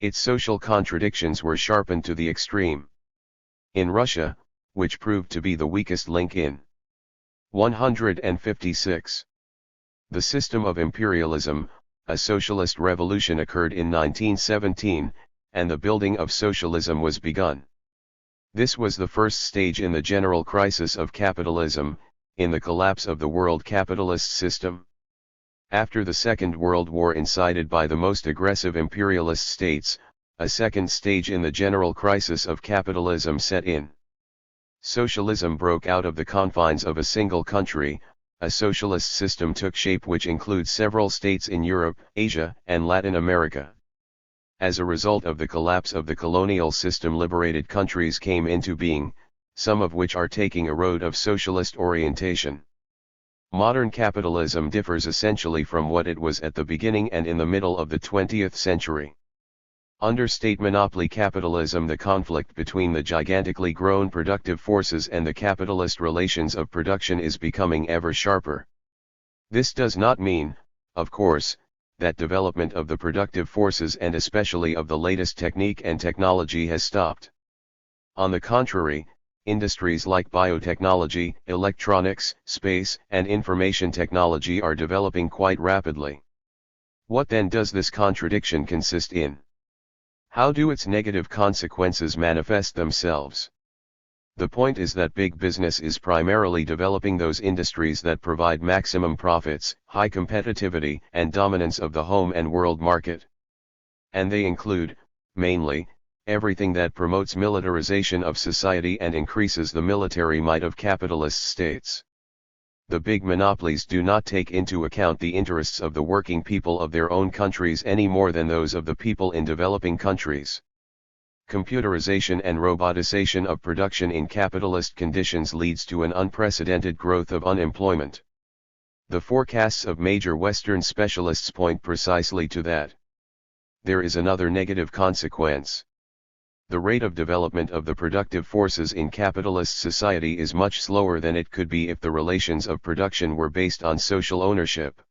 Its social contradictions were sharpened to the extreme. In Russia, which proved to be the weakest link in 156. The system of imperialism, a socialist revolution occurred in 1917, and the building of socialism was begun. This was the first stage in the general crisis of capitalism, in the collapse of the world capitalist system. After the Second World War incited by the most aggressive imperialist states, a second stage in the general crisis of capitalism set in. Socialism broke out of the confines of a single country, a socialist system took shape which includes several states in Europe, Asia, and Latin America. As a result of the collapse of the colonial system, liberated countries came into being, some of which are taking a road of socialist orientation. Modern capitalism differs essentially from what it was at the beginning and in the middle of the 20th century. Under state monopoly capitalism, the conflict between the gigantically grown productive forces and the capitalist relations of production is becoming ever sharper. This does not mean, of course, that development of the productive forces and especially of the latest technique and technology has stopped. On the contrary, industries like biotechnology, electronics, space, and information technology are developing quite rapidly. What then does this contradiction consist in? How do its negative consequences manifest themselves? The point is that big business is primarily developing those industries that provide maximum profits, high competitivity, and dominance of the home and world market. And they include, mainly, everything that promotes militarization of society and increases the military might of capitalist states. The big monopolies do not take into account the interests of the working people of their own countries any more than those of the people in developing countries. Computerization and robotization of production in capitalist conditions leads to an unprecedented growth of unemployment. The forecasts of major Western specialists point precisely to that. There is another negative consequence. The rate of development of the productive forces in capitalist society is much slower than it could be if the relations of production were based on social ownership.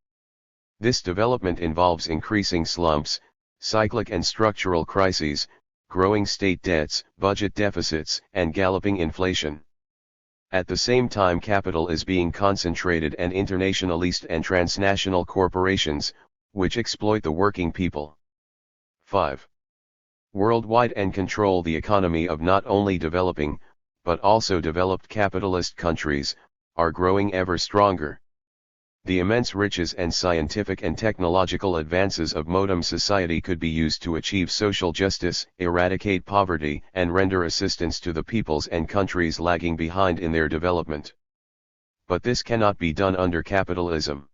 This development involves increasing slumps, cyclic and structural crises, growing state debts, budget deficits, and galloping inflation. At the same time, capital is being concentrated and internationalist and transnational corporations, which exploit the working people. 5. Worldwide and control the economy of not only developing, but also developed capitalist countries, are growing ever stronger. The immense riches and scientific and technological advances of modern society could be used to achieve social justice, eradicate poverty, and render assistance to the peoples and countries lagging behind in their development. But this cannot be done under capitalism.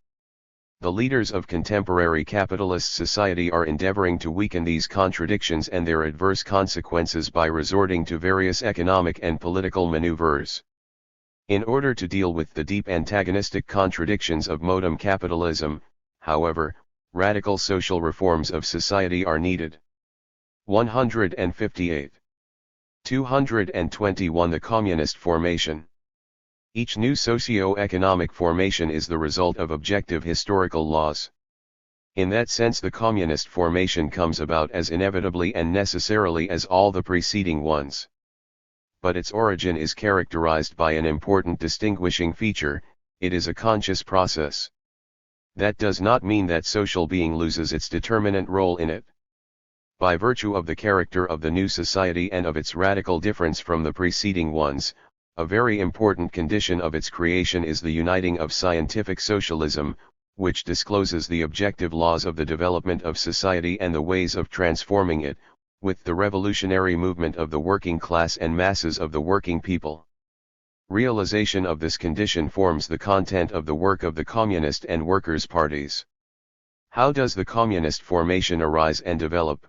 The leaders of contemporary capitalist society are endeavoring to weaken these contradictions and their adverse consequences by resorting to various economic and political maneuvers. In order to deal with the deep antagonistic contradictions of modern capitalism, however, radical social reforms of society are needed. 158. 221. The communist formation. Each new socio-economic formation is the result of objective historical laws. In that sense, the communist formation comes about as inevitably and necessarily as all the preceding ones. But its origin is characterized by an important distinguishing feature: it is a conscious process. That does not mean that social being loses its determinant role in it. By virtue of the character of the new society and of its radical difference from the preceding ones, a very important condition of its creation is the uniting of scientific socialism, which discloses the objective laws of the development of society and the ways of transforming it, with the revolutionary movement of the working class and masses of the working people. Realization of this condition forms the content of the work of the Communist and Workers' parties. How does the communist formation arise and develop?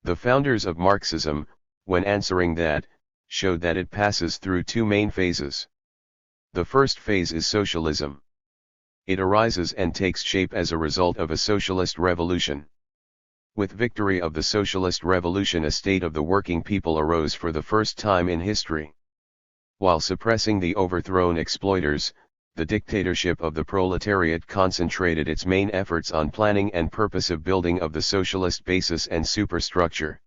The founders of Marxism, when answering that, showed that it passes through two main phases. The first phase is socialism. It arises and takes shape as a result of a socialist revolution. With victory of the socialist revolution, a state of the working people arose for the first time in history. While suppressing the overthrown exploiters, the dictatorship of the proletariat concentrated its main efforts on planning and purposive building of the socialist basis and superstructure.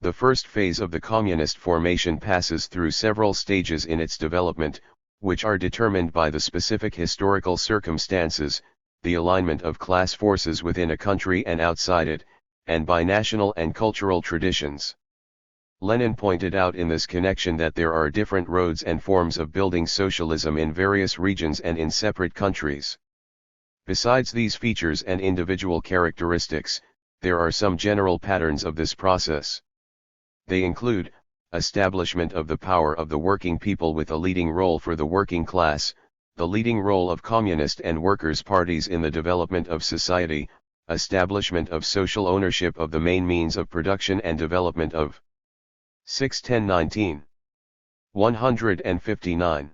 The first phase of the communist formation passes through several stages in its development, which are determined by the specific historical circumstances, the alignment of class forces within a country and outside it, and by national and cultural traditions. Lenin pointed out in this connection that there are different roads and forms of building socialism in various regions and in separate countries. Besides these features and individual characteristics, there are some general patterns of this process. They include, establishment of the power of the working people with a leading role for the working class, the leading role of communist and workers' parties in the development of society, establishment of social ownership of the main means of production and development of 610-19. 159.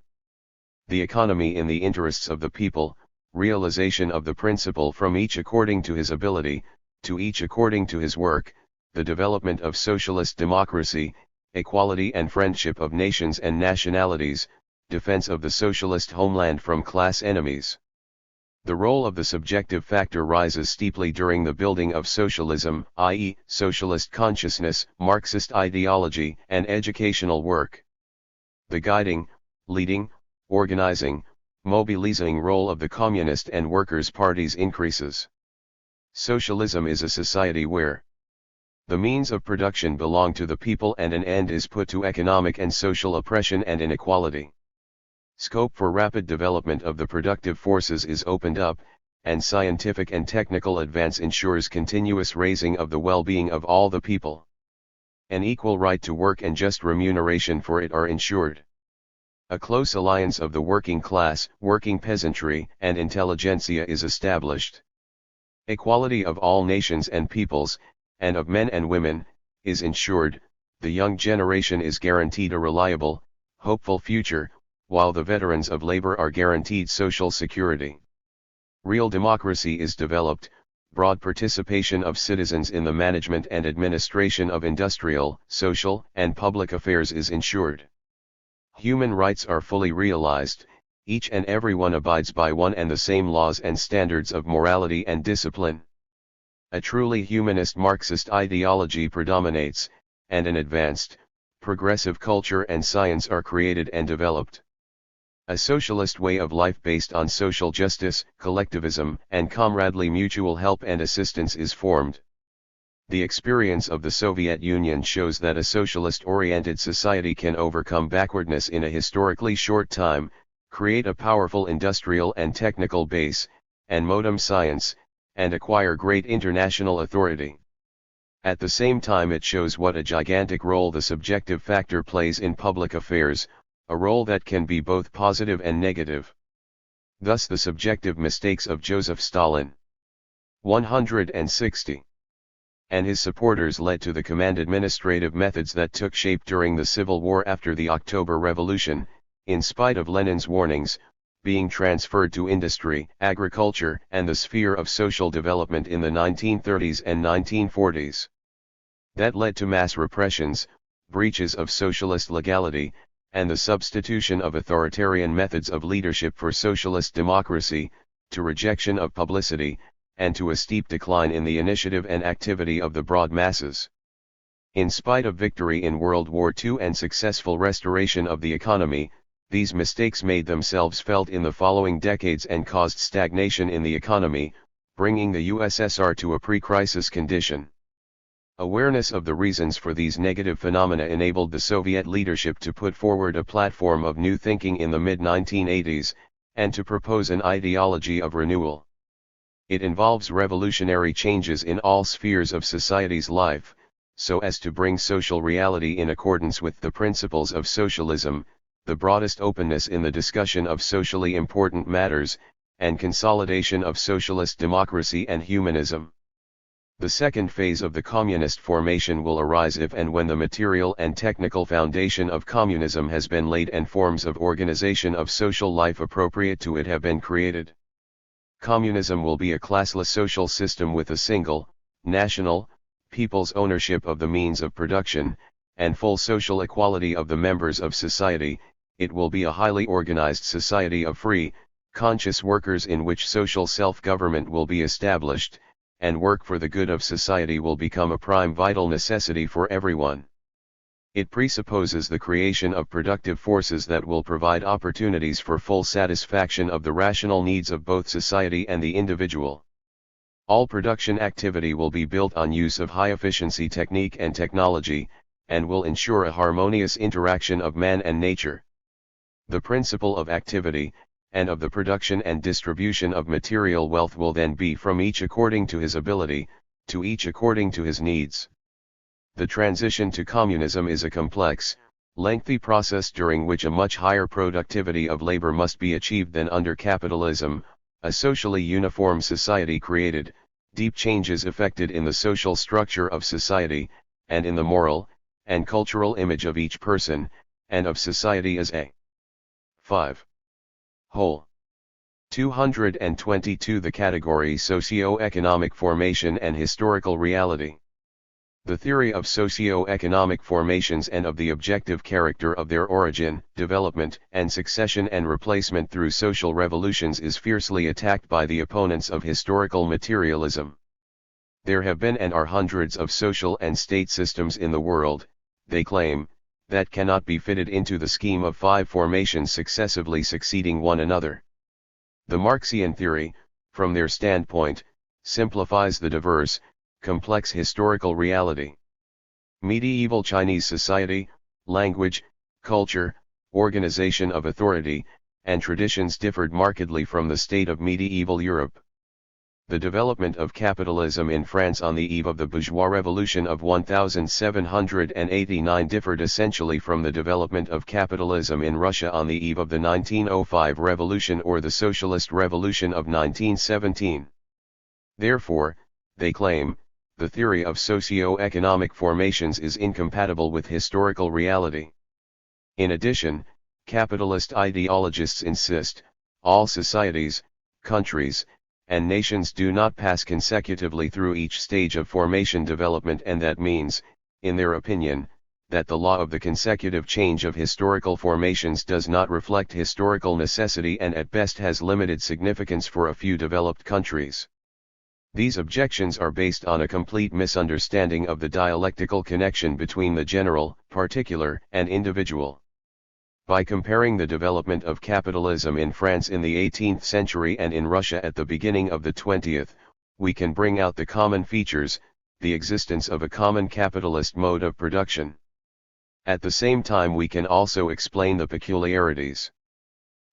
The economy in the interests of the people, realization of the principle from each according to his ability, to each according to his work, the development of socialist democracy, equality and friendship of nations and nationalities, defense of the socialist homeland from class enemies. The role of the subjective factor rises steeply during the building of socialism, i.e., socialist consciousness, Marxist ideology, and educational work. The guiding, leading, organizing, mobilizing role of the communist and workers' parties increases. Socialism is a society where the means of production belong to the people and an end is put to economic and social oppression and inequality. Scope for rapid development of the productive forces is opened up, and scientific and technical advance ensures continuous raising of the well-being of all the people. An equal right to work and just remuneration for it are ensured. A close alliance of the working class, working peasantry, and intelligentsia is established. Equality of all nations and peoples, and of men and women, is ensured. The young generation is guaranteed a reliable, hopeful future, while the veterans of labor are guaranteed social security. Real democracy is developed, broad participation of citizens in the management and administration of industrial, social, and public affairs is ensured. Human rights are fully realized, each and everyone abides by one and the same laws and standards of morality and discipline. A truly humanist Marxist ideology predominates, and an advanced, progressive culture and science are created and developed. A socialist way of life based on social justice, collectivism, and comradely mutual help and assistance is formed. The experience of the Soviet Union shows that a socialist-oriented society can overcome backwardness in a historically short time, create a powerful industrial and technical base, and modern science, and acquire great international authority. At the same time it shows what a gigantic role the subjective factor plays in public affairs, a role that can be both positive and negative. Thus the subjective mistakes of Joseph Stalin 160 and his supporters led to the command administrative methods that took shape during the Civil War after the October Revolution, in spite of Lenin's warnings, being transferred to industry, agriculture, and the sphere of social development in the 1930s and 1940s. That led to mass repressions, breaches of socialist legality, and the substitution of authoritarian methods of leadership for socialist democracy, to rejection of publicity, and to a steep decline in the initiative and activity of the broad masses. In spite of victory in World War II and successful restoration of the economy, these mistakes made themselves felt in the following decades and caused stagnation in the economy, bringing the USSR to a pre-crisis condition. Awareness of the reasons for these negative phenomena enabled the Soviet leadership to put forward a platform of new thinking in the mid-1980s, and to propose an ideology of renewal. It involves revolutionary changes in all spheres of society's life, so as to bring social reality in accordance with the principles of socialism, the broadest openness in the discussion of socially important matters, and consolidation of socialist democracy and humanism. The second phase of the communist formation will arise if and when the material and technical foundation of communism has been laid and forms of organization of social life appropriate to it have been created. Communism will be a classless social system with a single, national, people's ownership of the means of production, and full social equality of the members of society, it will be a highly organized society of free, conscious workers in which social self-government will be established, and work for the good of society will become a prime vital necessity for everyone. It presupposes the creation of productive forces that will provide opportunities for full satisfaction of the rational needs of both society and the individual. All production activity will be built on use of high-efficiency technique and technology, and will ensure a harmonious interaction of man and nature. The principle of activity, and of the production and distribution of material wealth will then be from each according to his ability, to each according to his needs. The transition to communism is a complex, lengthy process during which a much higher productivity of labor must be achieved than under capitalism, a socially uniform society created, deep changes effected in the social structure of society, and in the moral and cultural image of each person, and of society as a 5. Whole. 222. The category socio-economic formation and historical reality. The theory of socio-economic formations and of the objective character of their origin, development, and succession and replacement through social revolutions is fiercely attacked by the opponents of historical materialism. There have been and are hundreds of social and state systems in the world, they claim, that cannot be fitted into the scheme of 5 formations successively succeeding one another. The Marxian theory, from their standpoint, simplifies the diverse, complex historical reality. Medieval Chinese society, language, culture, organization of authority, and traditions differed markedly from the state of medieval Europe. The development of capitalism in France on the eve of the bourgeois revolution of 1789 differed essentially from the development of capitalism in Russia on the eve of the 1905 revolution or the socialist revolution of 1917. Therefore, they claim, the theory of socio-economic formations is incompatible with historical reality. In addition, capitalist ideologists insist, all societies, countries, and nations do not pass consecutively through each stage of formation development, and that means, in their opinion, that the law of the consecutive change of historical formations does not reflect historical necessity and at best has limited significance for a few developed countries. These objections are based on a complete misunderstanding of the dialectical connection between the general, particular, and individual. By comparing the development of capitalism in France in the 18th century and in Russia at the beginning of the 20th, we can bring out the common features, the existence of a common capitalist mode of production. At the same time we can also explain the peculiarities.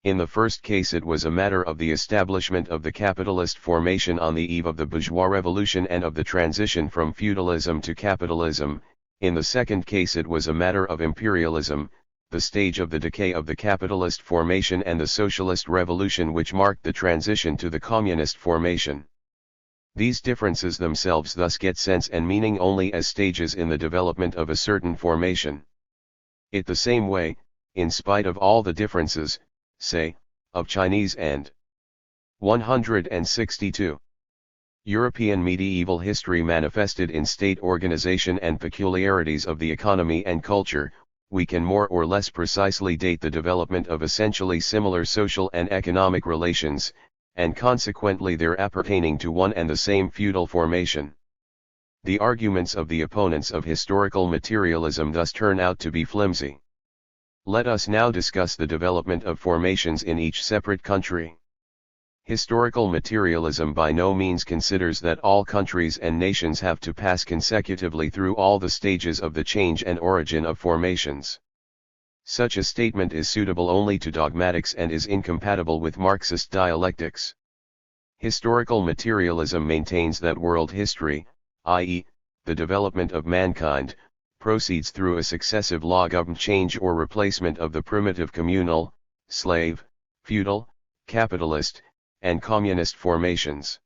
In the first case it was a matter of the establishment of the capitalist formation on the eve of the bourgeois revolution and of the transition from feudalism to capitalism. In the second case it was a matter of imperialism, the stage of the decay of the capitalist formation and the socialist revolution which marked the transition to the communist formation. These differences themselves thus get sense and meaning only as stages in the development of a certain formation. In the same way, in spite of all the differences, say, of Chinese and 162. European medieval history manifested in state organization and peculiarities of the economy and culture, we can more or less precisely date the development of essentially similar social and economic relations, and consequently their appertaining to one and the same feudal formation. The arguments of the opponents of historical materialism thus turn out to be flimsy. Let us now discuss the development of formations in each separate country. Historical materialism by no means considers that all countries and nations have to pass consecutively through all the stages of the change and origin of formations. Such a statement is suitable only to dogmatics and is incompatible with Marxist dialectics. Historical materialism maintains that world history, i.e., the development of mankind, proceeds through a successive logarithm change or replacement of the primitive communal, slave, feudal, capitalist, and communist formations.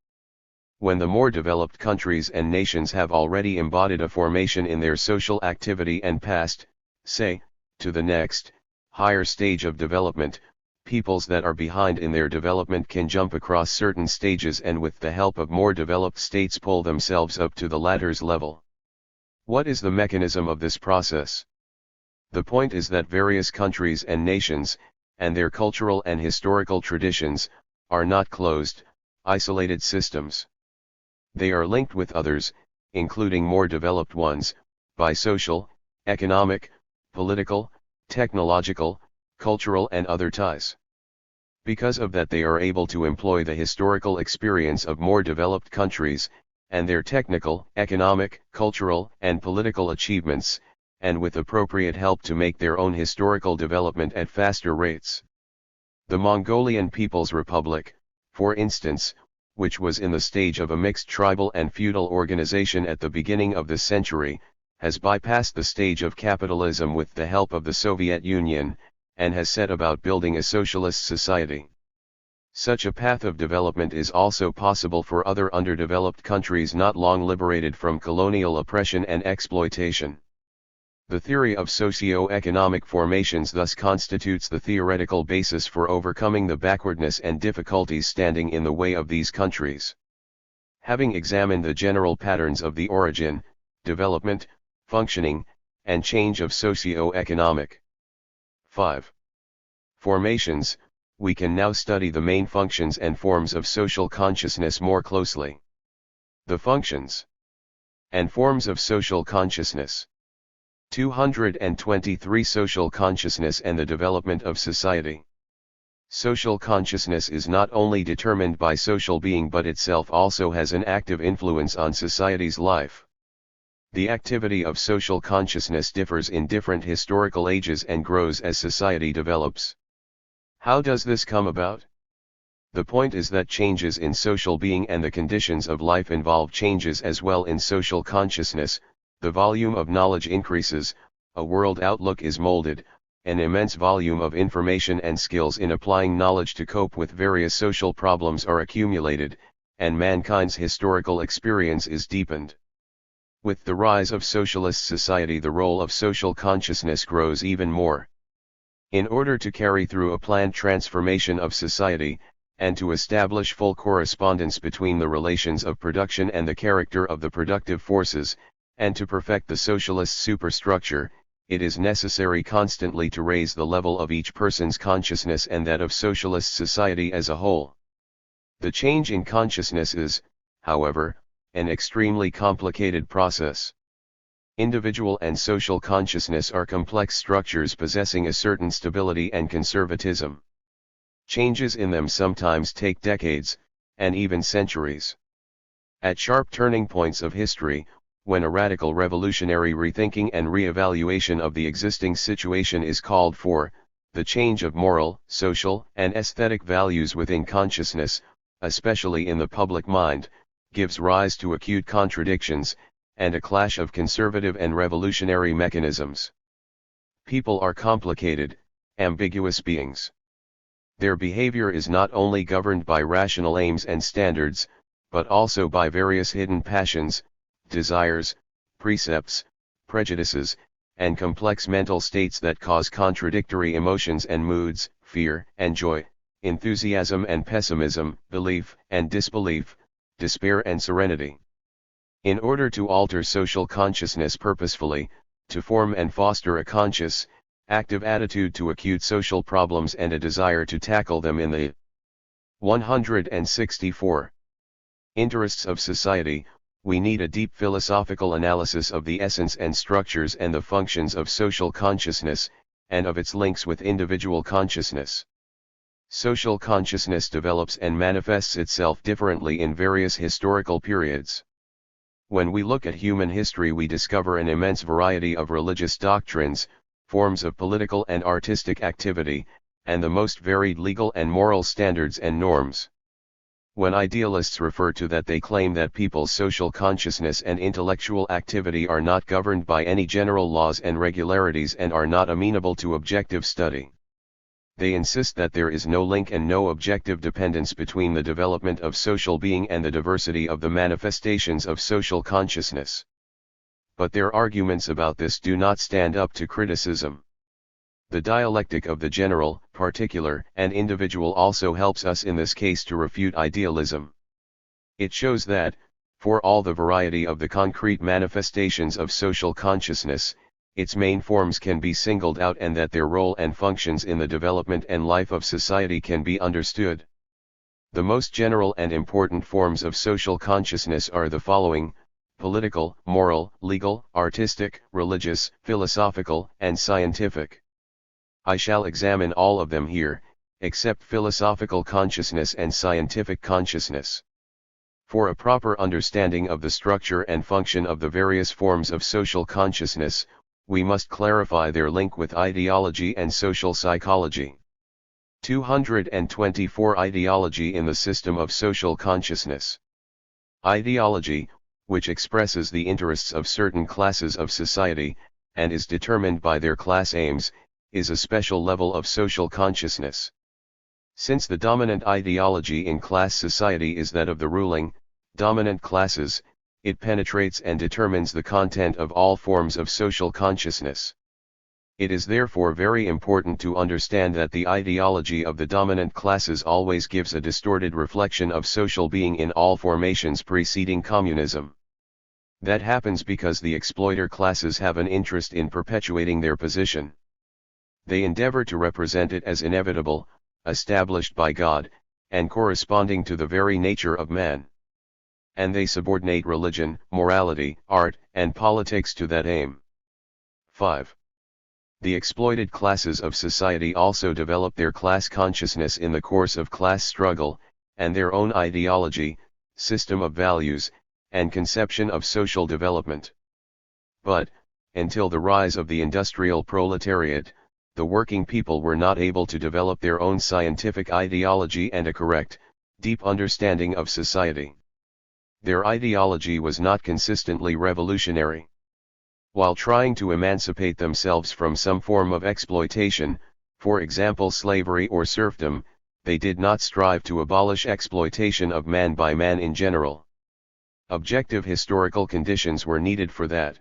When the more developed countries and nations have already embodied a formation in their social activity and passed, say, to the next, higher stage of development, peoples that are behind in their development can jump across certain stages and with the help of more developed states pull themselves up to the latter's level. What is the mechanism of this process? The point is that various countries and nations, and their cultural and historical traditions, are not closed, isolated systems. They are linked with others, including more developed ones, by social, economic, political, technological, cultural and other ties. Because of that they are able to employ the historical experience of more developed countries, and their technical, economic, cultural, and political achievements, and with appropriate help to make their own historical development at faster rates. The Mongolian People's Republic, for instance, which was in the stage of a mixed tribal and feudal organization at the beginning of the century, has bypassed the stage of capitalism with the help of the Soviet Union, and has set about building a socialist society. Such a path of development is also possible for other underdeveloped countries not long liberated from colonial oppression and exploitation. The theory of socio-economic formations thus constitutes the theoretical basis for overcoming the backwardness and difficulties standing in the way of these countries. Having examined the general patterns of the origin, development, functioning, and change of socio-economic 5. Formations, we can now study the main functions and forms of social consciousness more closely. The functions and forms of social consciousness. 223 Social consciousness and the development of society. Social consciousness is not only determined by social being but itself also has an active influence on society's life. The activity of social consciousness differs in different historical ages and grows as society develops. How does this come about? The point is that changes in social being and the conditions of life involve changes as well in social consciousness. The volume of knowledge increases, a world outlook is molded, an immense volume of information and skills in applying knowledge to cope with various social problems are accumulated, and mankind's historical experience is deepened. With the rise of socialist society, the role of social consciousness grows even more. In order to carry through a planned transformation of society, and to establish full correspondence between the relations of production and the character of the productive forces, and to perfect the socialist superstructure, it is necessary constantly to raise the level of each person's consciousness and that of socialist society as a whole. The change in consciousness is, however, an extremely complicated process. Individual and social consciousness are complex structures possessing a certain stability and conservatism. Changes in them sometimes take decades, and even centuries. At sharp turning points of history, when a radical revolutionary rethinking and re-evaluation of the existing situation is called for, the change of moral, social, and aesthetic values within consciousness, especially in the public mind, gives rise to acute contradictions, and a clash of conservative and revolutionary mechanisms. People are complicated, ambiguous beings. Their behavior is not only governed by rational aims and standards, but also by various hidden passions, desires, precepts, prejudices, and complex mental states that cause contradictory emotions and moods, fear and joy, enthusiasm and pessimism, belief and disbelief, despair and serenity. In order to alter social consciousness purposefully, to form and foster a conscious, active attitude to acute social problems and a desire to tackle them in the 164 interests of society, we need a deep philosophical analysis of the essence and structures and the functions of social consciousness, and of its links with individual consciousness. Social consciousness develops and manifests itself differently in various historical periods. When we look at human history, we discover an immense variety of religious doctrines, forms of political and artistic activity, and the most varied legal and moral standards and norms. When idealists refer to that, they claim that people's social consciousness and intellectual activity are not governed by any general laws and regularities and are not amenable to objective study. They insist that there is no link and no objective dependence between the development of social being and the diversity of the manifestations of social consciousness. But their arguments about this do not stand up to criticism. The dialectic of the general, particular, and individual also helps us in this case to refute idealism. It shows that, for all the variety of the concrete manifestations of social consciousness, its main forms can be singled out and that their role and functions in the development and life of society can be understood. The most general and important forms of social consciousness are the following: political, moral, legal, artistic, religious, philosophical, and scientific. I shall examine all of them here, except philosophical consciousness and scientific consciousness. For a proper understanding of the structure and function of the various forms of social consciousness, we must clarify their link with ideology and social psychology. 224 Ideology in the system of social consciousness. Ideology, which expresses the interests of certain classes of society, and is determined by their class aims, is a special level of social consciousness. Since the dominant ideology in class society is that of the ruling, dominant classes, it penetrates and determines the content of all forms of social consciousness. It is therefore very important to understand that the ideology of the dominant classes always gives a distorted reflection of social being in all formations preceding communism. That happens because the exploiter classes have an interest in perpetuating their position. They endeavor to represent it as inevitable, established by God, and corresponding to the very nature of man. And they subordinate religion, morality, art, and politics to that aim. 5. The exploited classes of society also develop their class consciousness in the course of class struggle, and their own ideology, system of values, and conception of social development. But, until the rise of the industrial proletariat, the working people were not able to develop their own scientific ideology and a correct, deep understanding of society. Their ideology was not consistently revolutionary. While trying to emancipate themselves from some form of exploitation, for example slavery or serfdom, they did not strive to abolish exploitation of man by man in general. Objective historical conditions were needed for that.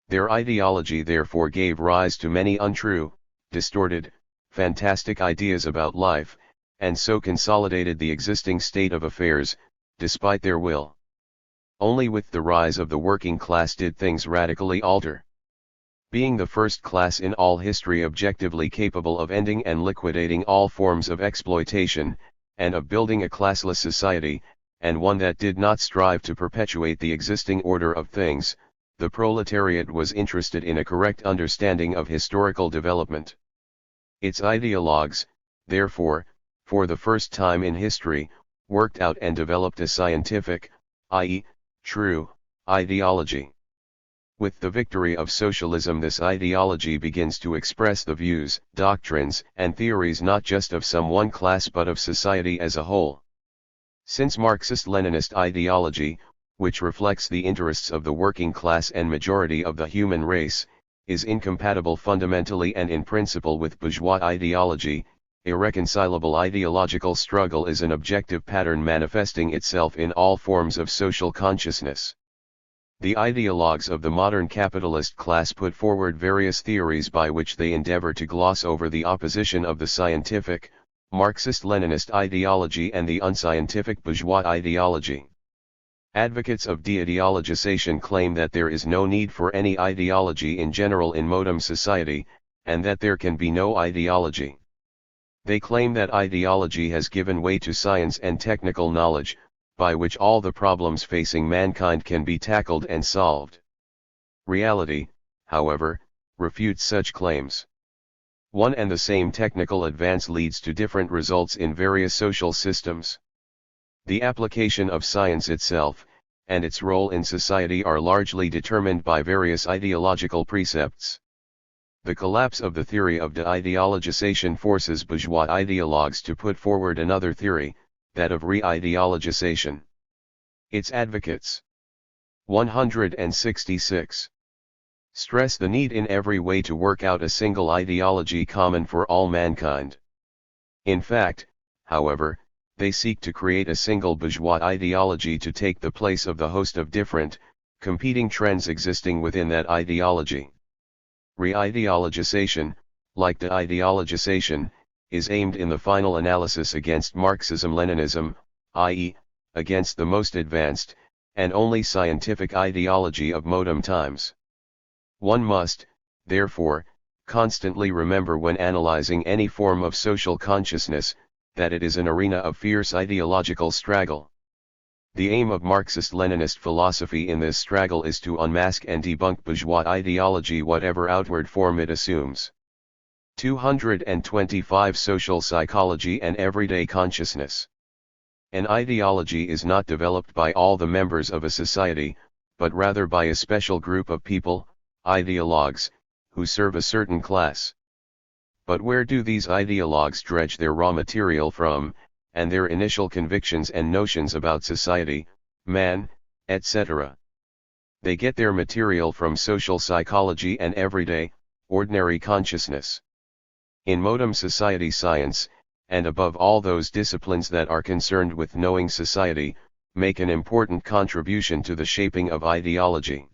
Their ideology therefore gave rise to many untrue, distorted, fantastic ideas about life, and so consolidated the existing state of affairs, despite their will. Only with the rise of the working class did things radically alter. Being the first class in all history objectively capable of ending and liquidating all forms of exploitation, and of building a classless society, and one that did not strive to perpetuate the existing order of things, the proletariat was interested in a correct understanding of historical development. Its ideologues, therefore, for the first time in history, worked out and developed a scientific, i.e., true, ideology. With the victory of socialism, this ideology begins to express the views, doctrines, and theories not just of some one class but of society as a whole. Since Marxist-Leninist ideology, which reflects the interests of the working class and majority of the human race, is incompatible fundamentally and in principle with bourgeois ideology, irreconcilable ideological struggle is an objective pattern manifesting itself in all forms of social consciousness. The ideologues of the modern capitalist class put forward various theories by which they endeavor to gloss over the opposition of the scientific, Marxist-Leninist ideology and the unscientific bourgeois ideology. Advocates of de-ideologization claim that there is no need for any ideology in general in modern society, and that there can be no ideology. They claim that ideology has given way to science and technical knowledge, by which all the problems facing mankind can be tackled and solved. Reality, however, refutes such claims. One and the same technical advance leads to different results in various social systems. The application of science itself, and its role in society are largely determined by various ideological precepts. The collapse of the theory of de-ideologization forces bourgeois ideologues to put forward another theory, that of re-ideologization. Its advocates. 166. Stress the need in every way to work out a single ideology common for all mankind. In fact, however, they seek to create a single bourgeois ideology to take the place of the host of different, competing trends existing within that ideology. Re-ideologization, like de-ideologization, is aimed in the final analysis against Marxism-Leninism, i.e., against the most advanced, and only scientific ideology of modern times. One must, Therefore, constantly remember when analyzing any form of social consciousness, that it is an arena of fierce ideological struggle. The aim of Marxist-Leninist philosophy in this struggle is to unmask and debunk bourgeois ideology, whatever outward form it assumes. 225 Social Psychology and Everyday Consciousness. An ideology is not developed by all the members of a society, but rather by a special group of people, ideologues, who serve a certain class. But where do these ideologues dredge their raw material from, and their initial convictions and notions about society, man, etc.? They get their material from social psychology and everyday, ordinary consciousness. In modern society science, and above all those disciplines that are concerned with knowing society, make an important contribution to the shaping of ideology.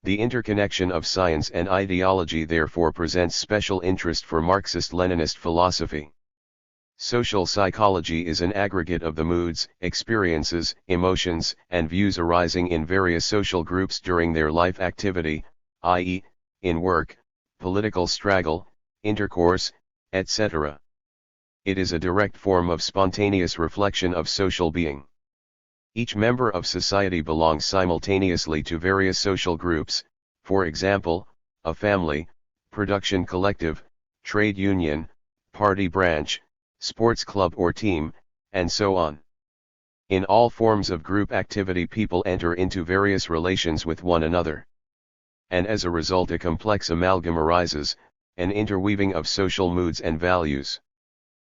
The interconnection of science and ideology therefore presents special interest for Marxist-Leninist philosophy. Social psychology is an aggregate of the moods, experiences, emotions, and views arising in various social groups during their life activity, i.e., in work, political struggle, intercourse, etc. It is a direct form of spontaneous reflection of social being. Each member of society belongs simultaneously to various social groups, for example, a family, production collective, trade union, party branch, sports club or team, and so on. In all forms of group activity, people enter into various relations with one another. And as a result, a complex amalgam arises, an interweaving of social moods and values.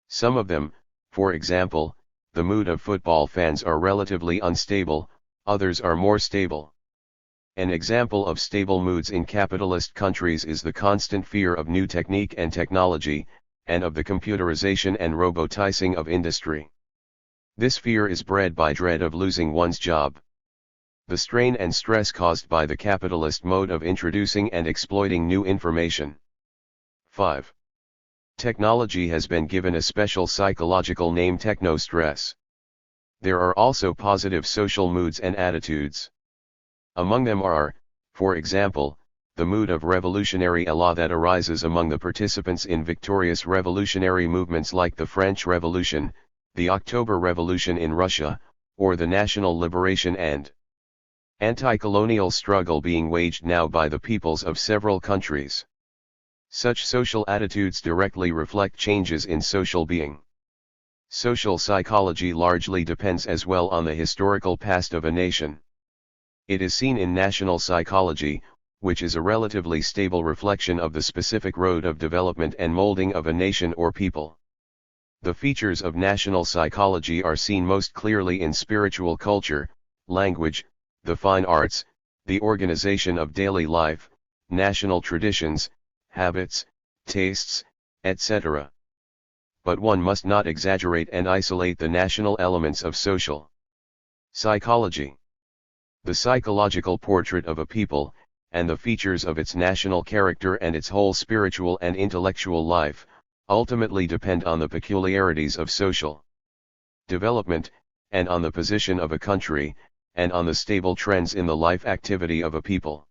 Some of them, for example, the mood of football fans, are relatively unstable, others are more stable. An example of stable moods in capitalist countries is the constant fear of new technique and technology, and of the computerization and robotizing of industry. This fear is bred by dread of losing one's job. The strain and stress caused by the capitalist mode of introducing and exploiting new information. 5. Technology has been given a special psychological name, techno-stress. There are also positive social moods and attitudes. Among them are, for example, the mood of revolutionary élan that arises among the participants in victorious revolutionary movements like the French Revolution, the October Revolution in Russia, or the national liberation and anti-colonial struggle being waged now by the peoples of several countries. Such social attitudes directly reflect changes in social being. Social psychology largely depends as well on the historical past of a nation. It is seen in national psychology, which is a relatively stable reflection of the specific road of development and molding of a nation or people. The features of national psychology are seen most clearly in spiritual culture, language, the fine arts, the organization of daily life, national traditions, habits, tastes, etc. But one must not exaggerate and isolate the national elements of social psychology. The psychological portrait of a people, and the features of its national character and its whole spiritual and intellectual life, ultimately depend on the peculiarities of social development, and on the position of a country, and on the stable trends in the life activity of a people.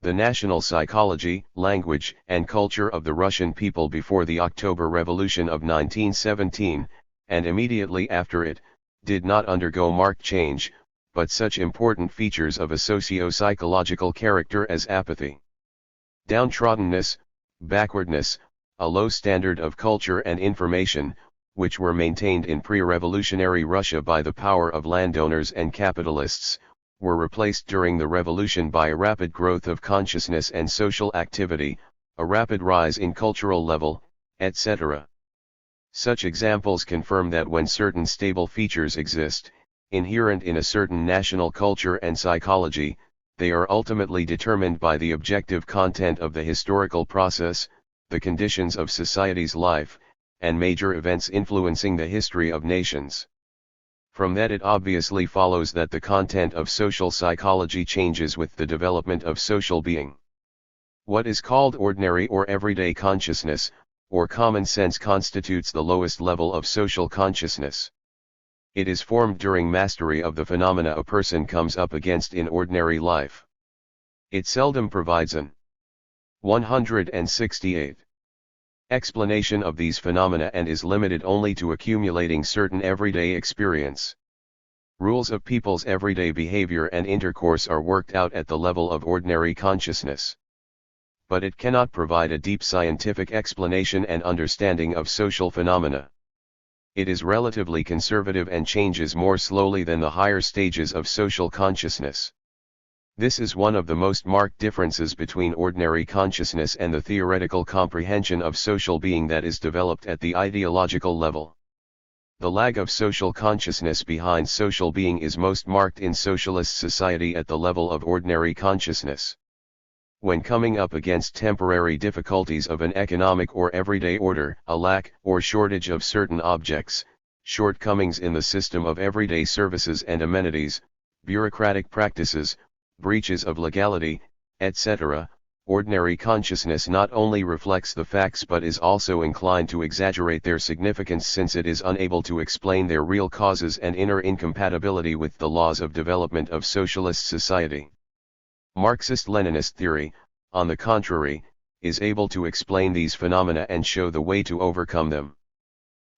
The national psychology, language, and culture of the Russian people before the October Revolution of 1917, and immediately after it, did not undergo marked change, but such important features of a socio-psychological character as apathy, downtroddenness, backwardness, a low standard of culture and information, which were maintained in pre-revolutionary Russia by the power of landowners and capitalists, were replaced during the revolution by a rapid growth of consciousness and social activity, a rapid rise in cultural level, etc. Such examples confirm that when certain stable features exist, inherent in a certain national culture and psychology, they are ultimately determined by the objective content of the historical process, the conditions of society's life, and major events influencing the history of nations. From that it obviously follows that the content of social psychology changes with the development of social being. What is called ordinary or everyday consciousness, or common sense, constitutes the lowest level of social consciousness. It is formed during mastery of the phenomena a person comes up against in ordinary life. It seldom provides an 168. Explanation of these phenomena and is limited only to accumulating certain everyday experience. Rules of people's everyday behavior and intercourse are worked out at the level of ordinary consciousness. But it cannot provide a deep scientific explanation and understanding of social phenomena. It is relatively conservative and changes more slowly than the higher stages of social consciousness. This is one of the most marked differences between ordinary consciousness and the theoretical comprehension of social being that is developed at the ideological level. The lag of social consciousness behind social being is most marked in socialist society at the level of ordinary consciousness. When coming up against temporary difficulties of an economic or everyday order, a lack or shortage of certain objects, shortcomings in the system of everyday services and amenities, bureaucratic practices, breaches of legality, etc., ordinary consciousness not only reflects the facts but is also inclined to exaggerate their significance since it is unable to explain their real causes and inner incompatibility with the laws of development of socialist society. Marxist-Leninist theory, on the contrary, is able to explain these phenomena and show the way to overcome them.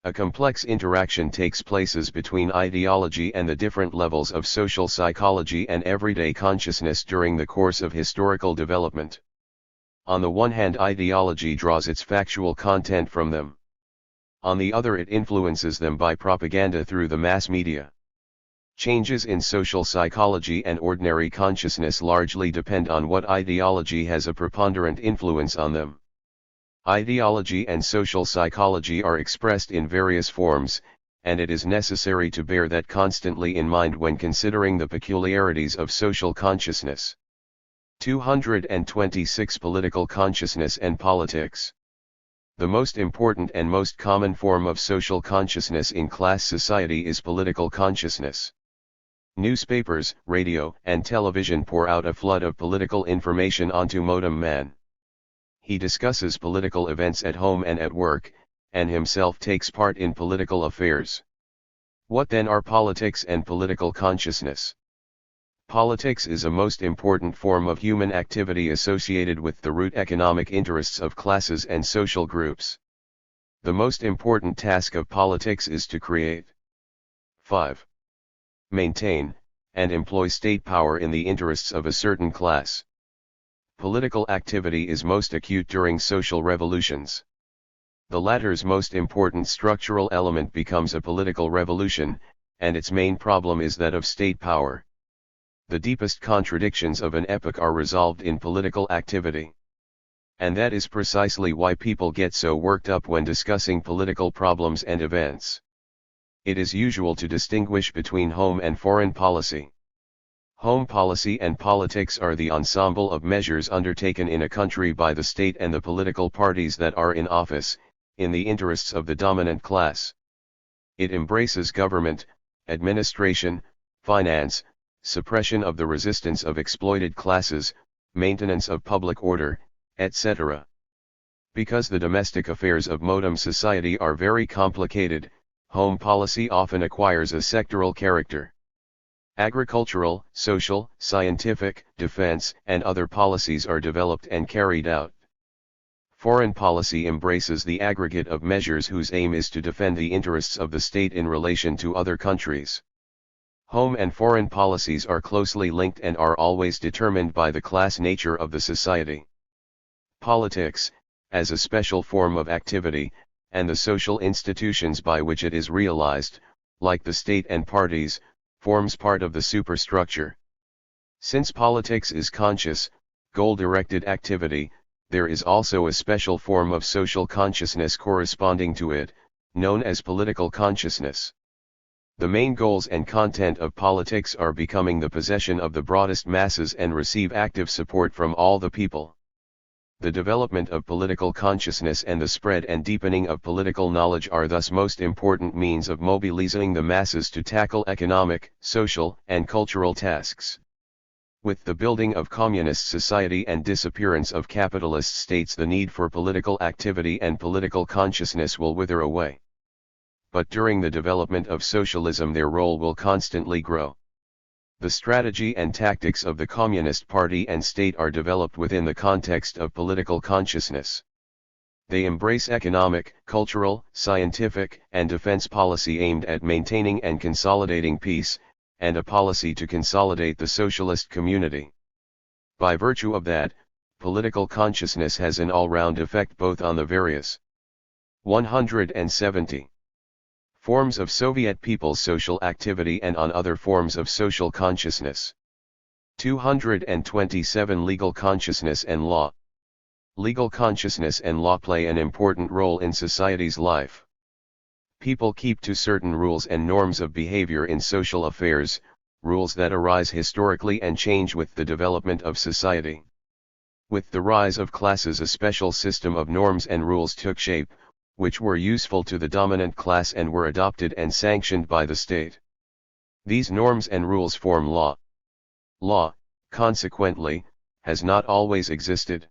A complex interaction takes places between ideology and the different levels of social psychology and everyday consciousness during the course of historical development. On the one hand, ideology draws its factual content from them. On the other, it influences them by propaganda through the mass media. Changes in social psychology and ordinary consciousness largely depend on what ideology has a preponderant influence on them. Ideology and social psychology are expressed in various forms, and it is necessary to bear that constantly in mind when considering the peculiarities of social consciousness. 226. Political consciousness and politics. The most important and most common form of social consciousness in class society is political consciousness. Newspapers, radio, and television pour out a flood of political information onto modem man. He discusses political events at home and at work, and himself takes part in political affairs. What then are politics and political consciousness? Politics is a most important form of human activity associated with the root economic interests of classes and social groups. The most important task of politics is to create, 5. Maintain, and employ state power in the interests of a certain class. Political activity is most acute during social revolutions. The latter's most important structural element becomes a political revolution, and its main problem is that of state power. The deepest contradictions of an epoch are resolved in political activity. And that is precisely why people get so worked up when discussing political problems and events. It is usual to distinguish between home and foreign policy. Home policy and politics are the ensemble of measures undertaken in a country by the state and the political parties that are in office, in the interests of the dominant class. It embraces government, administration, finance, suppression of the resistance of exploited classes, maintenance of public order, etc. Because the domestic affairs of modem society are very complicated, home policy often acquires a sectoral character. Agricultural, social, scientific, defense, and other policies are developed and carried out. Foreign policy embraces the aggregate of measures whose aim is to defend the interests of the state in relation to other countries. Home and foreign policies are closely linked and are always determined by the class nature of the society. Politics, as a special form of activity, and the social institutions by which it is realized, like the state and parties, forms part of the superstructure. Since politics is conscious, goal-directed activity, there is also a special form of social consciousness corresponding to it, known as political consciousness. The main goals and content of politics are becoming the possession of the broadest masses and receive active support from all the people. The development of political consciousness and the spread and deepening of political knowledge are thus most important means of mobilizing the masses to tackle economic, social, and cultural tasks. With the building of communist society and disappearance of capitalist states, the need for political activity and political consciousness will wither away. But during the development of socialism their role will constantly grow. The strategy and tactics of the Communist Party and state are developed within the context of political consciousness. They embrace economic, cultural, scientific, and defense policy aimed at maintaining and consolidating peace, and a policy to consolidate the socialist community. By virtue of that, political consciousness has an all-round effect both on the various 170 forms of Soviet people's social activity and on other forms of social consciousness. 227 Legal consciousness and law. Legal consciousness and law play an important role in society's life. People keep to certain rules and norms of behavior in social affairs, rules that arise historically and change with the development of society. With the rise of classes, a special system of norms and rules took shape, which were useful to the dominant class and were adopted and sanctioned by the state. These norms and rules form law. Law, consequently, has not always existed.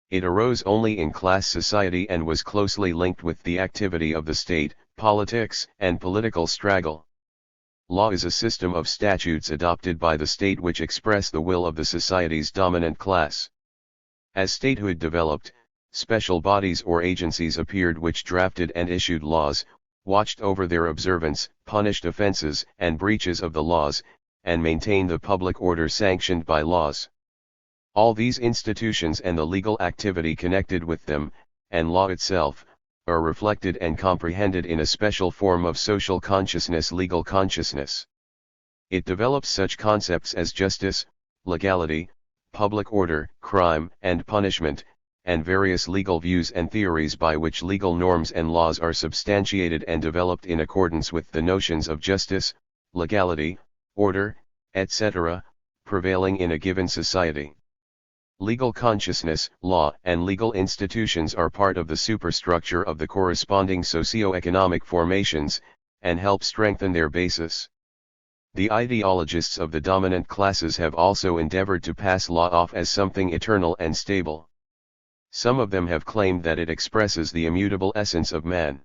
It arose only in class society and was closely linked with the activity of the state, politics, and political struggle. Law is a system of statutes adopted by the state which express the will of the society's dominant class. As statehood developed, special bodies or agencies appeared which drafted and issued laws, watched over their observance, punished offenses and breaches of the laws, and maintained the public order sanctioned by laws. All these institutions and the legal activity connected with them, and law itself, are reflected and comprehended in a special form of social consciousness, legal consciousness. It develops such concepts as justice, legality, public order, crime and punishment, and various legal views and theories by which legal norms and laws are substantiated and developed in accordance with the notions of justice, legality, order, etc., prevailing in a given society. Legal consciousness, law, and legal institutions are part of the superstructure of the corresponding socio-economic formations, and help strengthen their basis. The ideologists of the dominant classes have also endeavored to pass law off as something eternal and stable. Some of them have claimed that it expresses the immutable essence of man.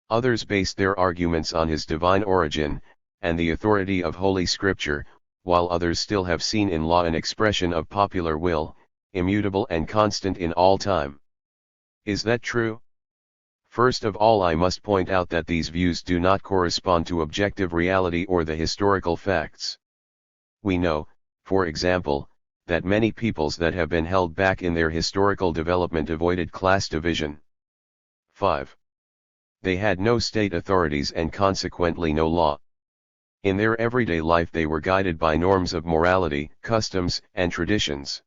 Others based their arguments on his divine origin, and the authority of Holy Scripture, while others still have seen in law an expression of popular will, immutable and constant in all time. Is that true? First of all, I must point out that these views do not correspond to objective reality or the historical facts. We know, for example, that many peoples that have been held back in their historical development avoided class division. 5. They had no state authorities and consequently no law. In their everyday life they were guided by norms of morality, customs, and traditions.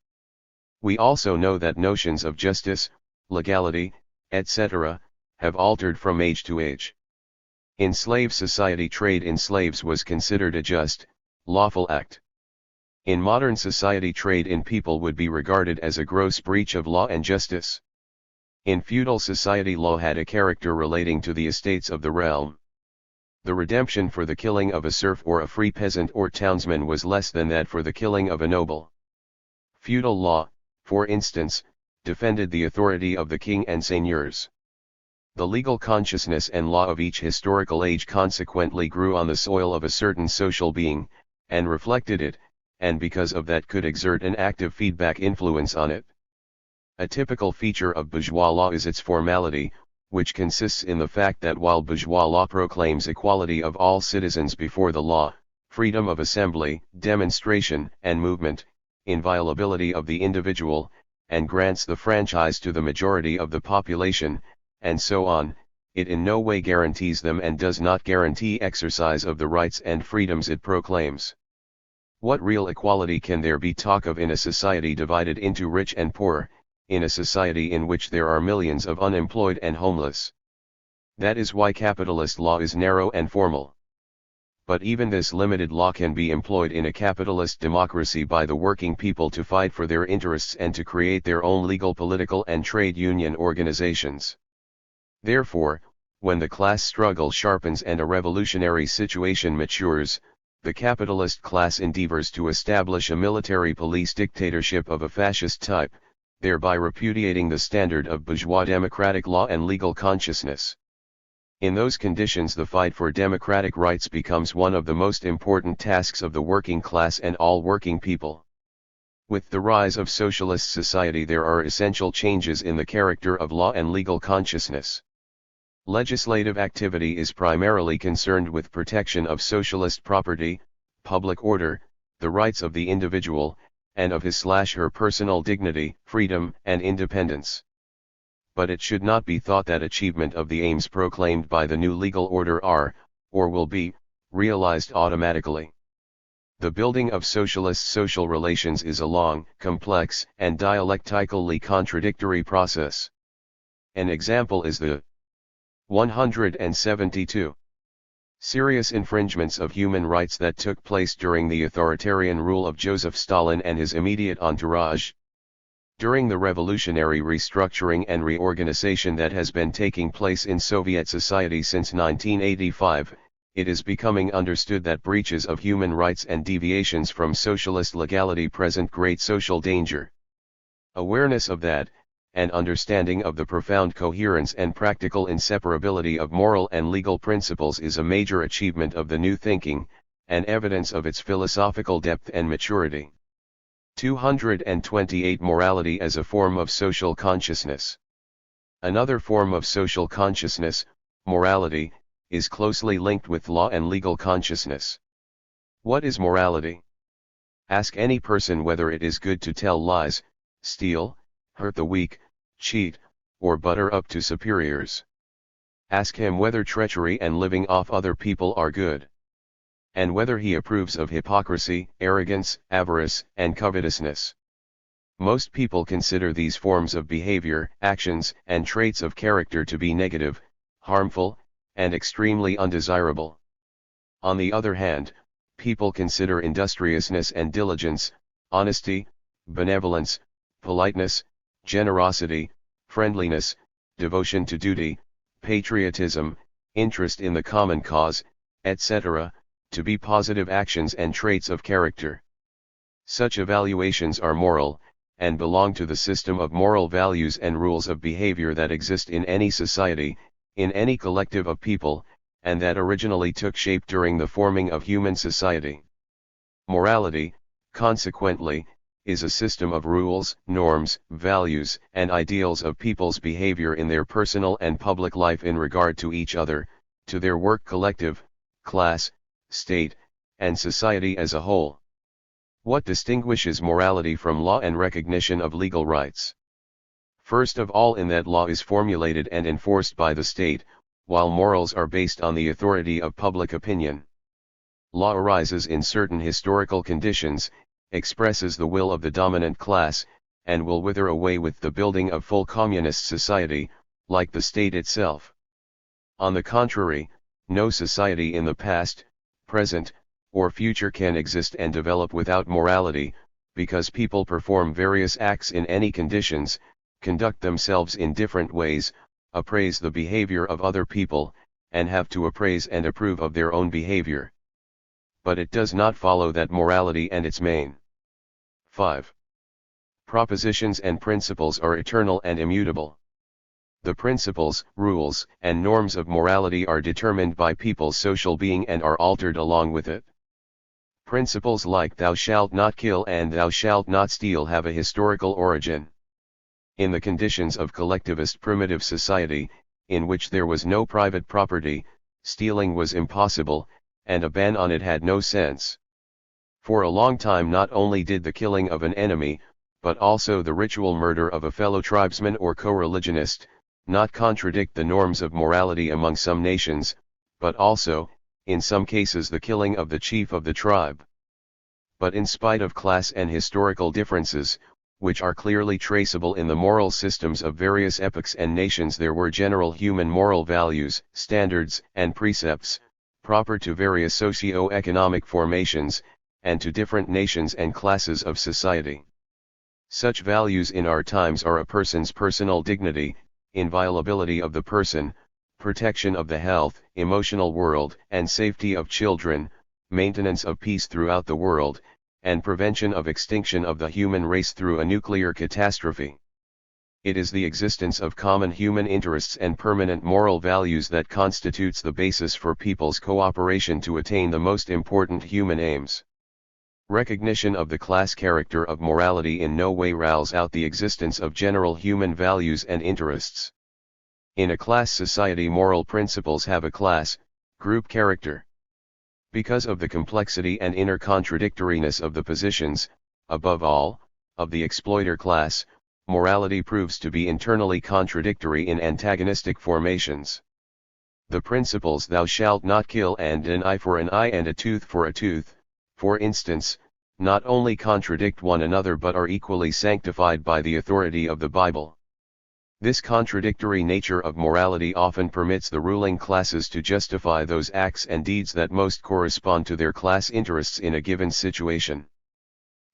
We also know that notions of justice, legality, etc., have altered from age to age. In slave society, trade in slaves was considered a just, lawful act. In modern society, trade in people would be regarded as a gross breach of law and justice. In feudal society, law had a character relating to the estates of the realm. The redemption for the killing of a serf or a free peasant or townsman was less than that for the killing of a noble. Feudal law, for instance, defended the authority of the king and seigneurs. The legal consciousness and law of each historical age consequently grew on the soil of a certain social being, and reflected it, and because of that could exert an active feedback influence on it. A typical feature of bourgeois law is its formality, which consists in the fact that while bourgeois law proclaims equality of all citizens before the law, freedom of assembly, demonstration, and movement, inviolability of the individual, and grants the franchise to the majority of the population, and so on, it in no way guarantees them and does not guarantee exercise of the rights and freedoms it proclaims. What real equality can there be talk of in a society divided into rich and poor, in a society in which there are millions of unemployed and homeless? That is why capitalist law is narrow and formal. But even this limited law can be employed in a capitalist democracy by the working people to fight for their interests and to create their own legal, political and trade union organizations. Therefore, when the class struggle sharpens and a revolutionary situation matures, the capitalist class endeavors to establish a military police dictatorship of a fascist type, thereby repudiating the standard of bourgeois democratic law and legal consciousness. In those conditions, the fight for democratic rights becomes one of the most important tasks of the working class and all working people. With the rise of socialist society, there are essential changes in the character of law and legal consciousness. Legislative activity is primarily concerned with protection of socialist property, public order, the rights of the individual, and of his/her personal dignity, freedom, and independence. But it should not be thought that achievement of the aims proclaimed by the new legal order are, or will be, realized automatically. The building of socialist social relations is a long, complex, and dialectically contradictory process. An example is the 172 serious infringements of human rights that took place during the authoritarian rule of Joseph Stalin and his immediate entourage. During the revolutionary restructuring and reorganization that has been taking place in Soviet society since 1985, it is becoming understood that breaches of human rights and deviations from socialist legality present great social danger. Awareness of that, and understanding of the profound coherence and practical inseparability of moral and legal principles is a major achievement of the new thinking, and evidence of its philosophical depth and maturity. 228 Morality as a form of social consciousness. Another form of social consciousness, morality, is closely linked with law and legal consciousness. What is morality? Ask any person whether it is good to tell lies, steal, hurt the weak, cheat, or butter up to superiors. Ask him whether treachery and living off other people are good, and whether he approves of hypocrisy, arrogance, avarice, and covetousness. Most people consider these forms of behavior, actions, and traits of character to be negative, harmful, and extremely undesirable. On the other hand, people consider industriousness and diligence, honesty, benevolence, politeness, generosity, friendliness, devotion to duty, patriotism, interest in the common cause, etc., to be positive actions and traits of character. Such evaluations are moral, and belong to the system of moral values and rules of behavior that exist in any society, in any collective of people, and that originally took shape during the forming of human society. Morality, consequently, is a system of rules, norms, values, and ideals of people's behavior in their personal and public life in regard to each other, to their work collective, class, state, and society as a whole. What distinguishes morality from law and recognition of legal rights? First of all, in that law is formulated and enforced by the state, while morals are based on the authority of public opinion. Law arises in certain historical conditions, expresses the will of the dominant class, and will wither away with the building of full communist society, like the state itself. On the contrary, no society in the past, present, or future can exist and develop without morality, because people perform various acts in any conditions, conduct themselves in different ways, appraise the behavior of other people, and have to appraise and approve of their own behavior. But it does not follow that morality and its main 5 propositions and principles are eternal and immutable. The principles, rules, and norms of morality are determined by people's social being and are altered along with it. Principles like "thou shalt not kill" and "thou shalt not steal" have a historical origin. In the conditions of collectivist primitive society, in which there was no private property, stealing was impossible, and a ban on it had no sense. For a long time not only did the killing of an enemy, but also the ritual murder of a fellow tribesman or co-religionist, not contradict the norms of morality among some nations, but also, in some cases, the killing of the chief of the tribe. But in spite of class and historical differences, which are clearly traceable in the moral systems of various epochs and nations, there were general human moral values, standards, and precepts, proper to various socio-economic formations, and to different nations and classes of society. Such values in our times are a person's personal dignity, inviolability of the person, protection of the health, emotional world, and safety of children, maintenance of peace throughout the world, and prevention of extinction of the human race through a nuclear catastrophe. It is the existence of common human interests and permanent moral values that constitutes the basis for people's cooperation to attain the most important human aims. Recognition of the class character of morality in no way rules out the existence of general human values and interests. In a class society, moral principles have a class, group character. Because of the complexity and inner contradictoriness of the positions, above all, of the exploiter class, morality proves to be internally contradictory in antagonistic formations. The principles "thou shalt not kill" and "an eye for an eye and a tooth for a tooth," for instance, not only contradict one another but are equally sanctified by the authority of the Bible. This contradictory nature of morality often permits the ruling classes to justify those acts and deeds that most correspond to their class interests in a given situation.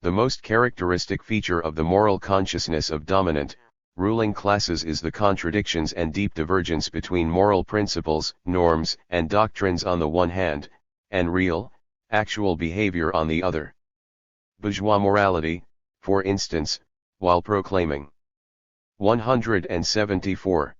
The most characteristic feature of the moral consciousness of dominant, ruling classes is the contradictions and deep divergence between moral principles, norms, and doctrines on the one hand, and real, actual behavior on the other. Bourgeois morality, for instance, while proclaiming 174.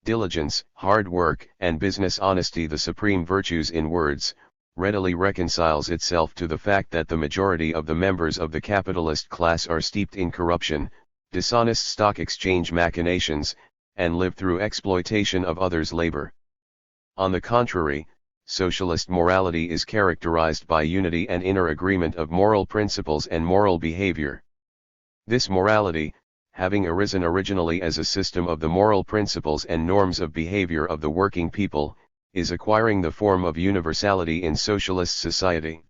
Diligence, hard work, and business honesty, the supreme virtues in words, readily reconciles itself to the fact that the majority of the members of the capitalist class are steeped in corruption, dishonest stock exchange machinations, and live through exploitation of others' labor. On the contrary, socialist morality is characterized by unity and inner agreement of moral principles and moral behavior. This morality, having arisen originally as a system of the moral principles and norms of behavior of the working people, is acquiring the form of universality in socialist society.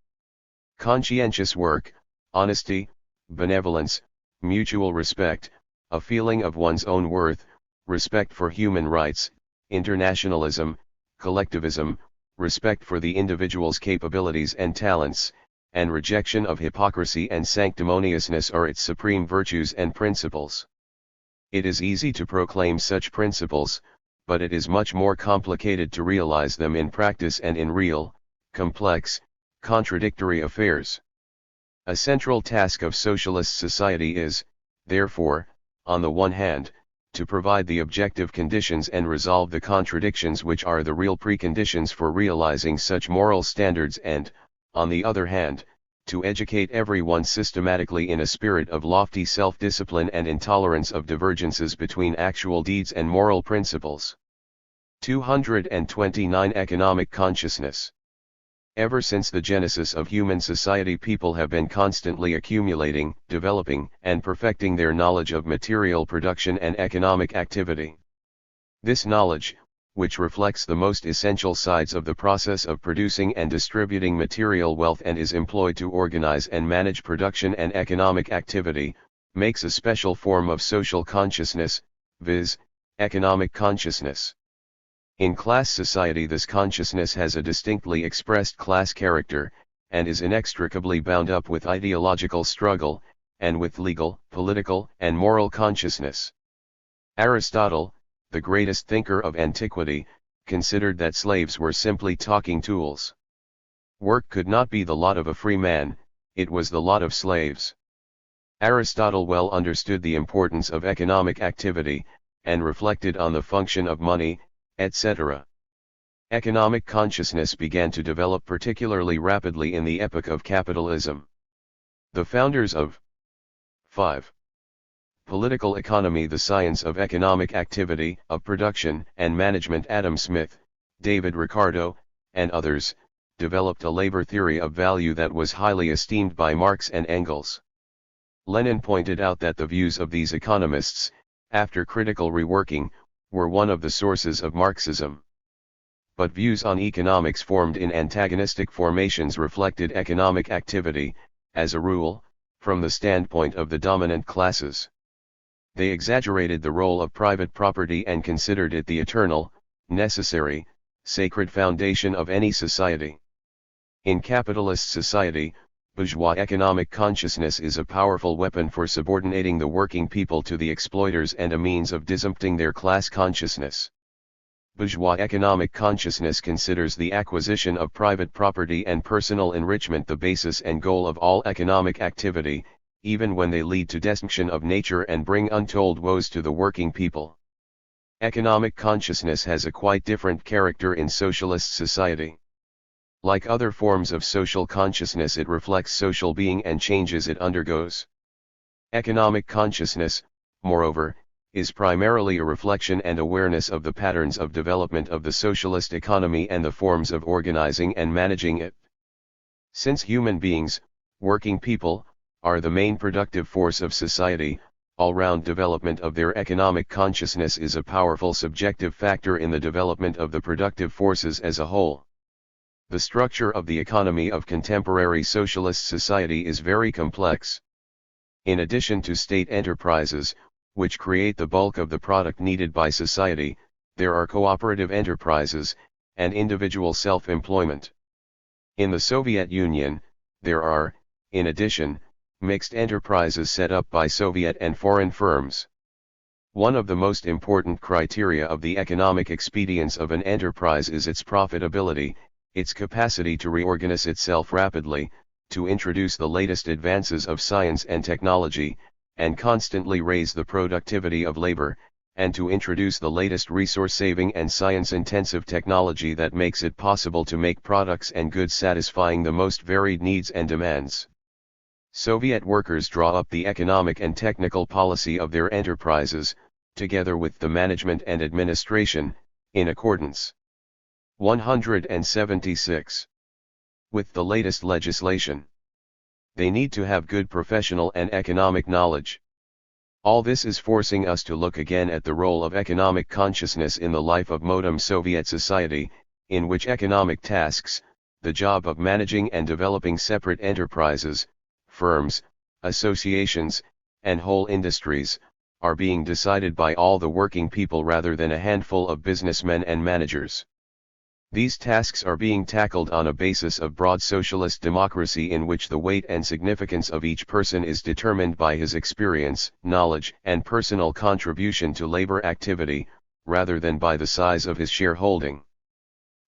Conscientious work, honesty, benevolence, mutual respect, a feeling of one's own worth, respect for human rights, internationalism, collectivism, respect for the individual's capabilities and talents, and rejection of hypocrisy and sanctimoniousness are its supreme virtues and principles. It is easy to proclaim such principles, but it is much more complicated to realize them in practice and in real, complex, contradictory affairs. A central task of socialist society is, therefore, on the one hand, to provide the objective conditions and resolve the contradictions which are the real preconditions for realizing such moral standards and, on the other hand, to educate everyone systematically in a spirit of lofty self-discipline and intolerance of divergences between actual deeds and moral principles. 229. Economic consciousness. Ever since the genesis of human society, people have been constantly accumulating, developing, and perfecting their knowledge of material production and economic activity. This knowledge, which reflects the most essential sides of the process of producing and distributing material wealth and is employed to organize and manage production and economic activity, makes a special form of social consciousness, viz., economic consciousness. In class society, this consciousness has a distinctly expressed class character, and is inextricably bound up with ideological struggle, and with legal, political, and moral consciousness. Aristotle, the greatest thinker of antiquity, considered that slaves were simply talking tools. Work could not be the lot of a free man, it was the lot of slaves. Aristotle well understood the importance of economic activity, and reflected on the function of money, etc. Economic consciousness began to develop particularly rapidly in the epoch of capitalism. The founders of 5. Political economy, the science of economic activity, of production and management, Adam Smith, David Ricardo, and others, developed a labor theory of value that was highly esteemed by Marx and Engels. Lenin pointed out that the views of these economists, after critical reworking, were one of the sources of Marxism. But views on economics formed in antagonistic formations reflected economic activity, as a rule, from the standpoint of the dominant classes. They exaggerated the role of private property and considered it the eternal, necessary, sacred foundation of any society. In capitalist society, bourgeois economic consciousness is a powerful weapon for subordinating the working people to the exploiters and a means of disempting their class consciousness. Bourgeois economic consciousness considers the acquisition of private property and personal enrichment the basis and goal of all economic activity, even when they lead to destruction of nature and bring untold woes to the working people. Economic consciousness has a quite different character in socialist society. Like other forms of social consciousness, it reflects social being and changes it undergoes. Economic consciousness, moreover, is primarily a reflection and awareness of the patterns of development of the socialist economy and the forms of organizing and managing it. Since human beings, working people, are the main productive force of society, all-round development of their economic consciousness is a powerful subjective factor in the development of the productive forces as a whole. The structure of the economy of contemporary socialist society is very complex. In addition to state enterprises, which create the bulk of the product needed by society, there are cooperative enterprises, and individual self-employment. In the Soviet Union, there are, in addition, mixed enterprises set up by Soviet and foreign firms. One of the most important criteria of the economic expedience of an enterprise is its profitability, its capacity to reorganize itself rapidly, to introduce the latest advances of science and technology, and constantly raise the productivity of labor, and to introduce the latest resource-saving and science-intensive technology that makes it possible to make products and goods satisfying the most varied needs and demands. Soviet workers draw up the economic and technical policy of their enterprises, together with the management and administration, in accordance 176 with the latest legislation. They need to have good professional and economic knowledge. All this is forcing us to look again at the role of economic consciousness in the life of modern Soviet society, in which economic tasks, the job of managing and developing separate enterprises, firms, associations, and whole industries, are being decided by all the working people rather than a handful of businessmen and managers. These tasks are being tackled on a basis of broad socialist democracy in which the weight and significance of each person is determined by his experience, knowledge, and personal contribution to labor activity, rather than by the size of his shareholding.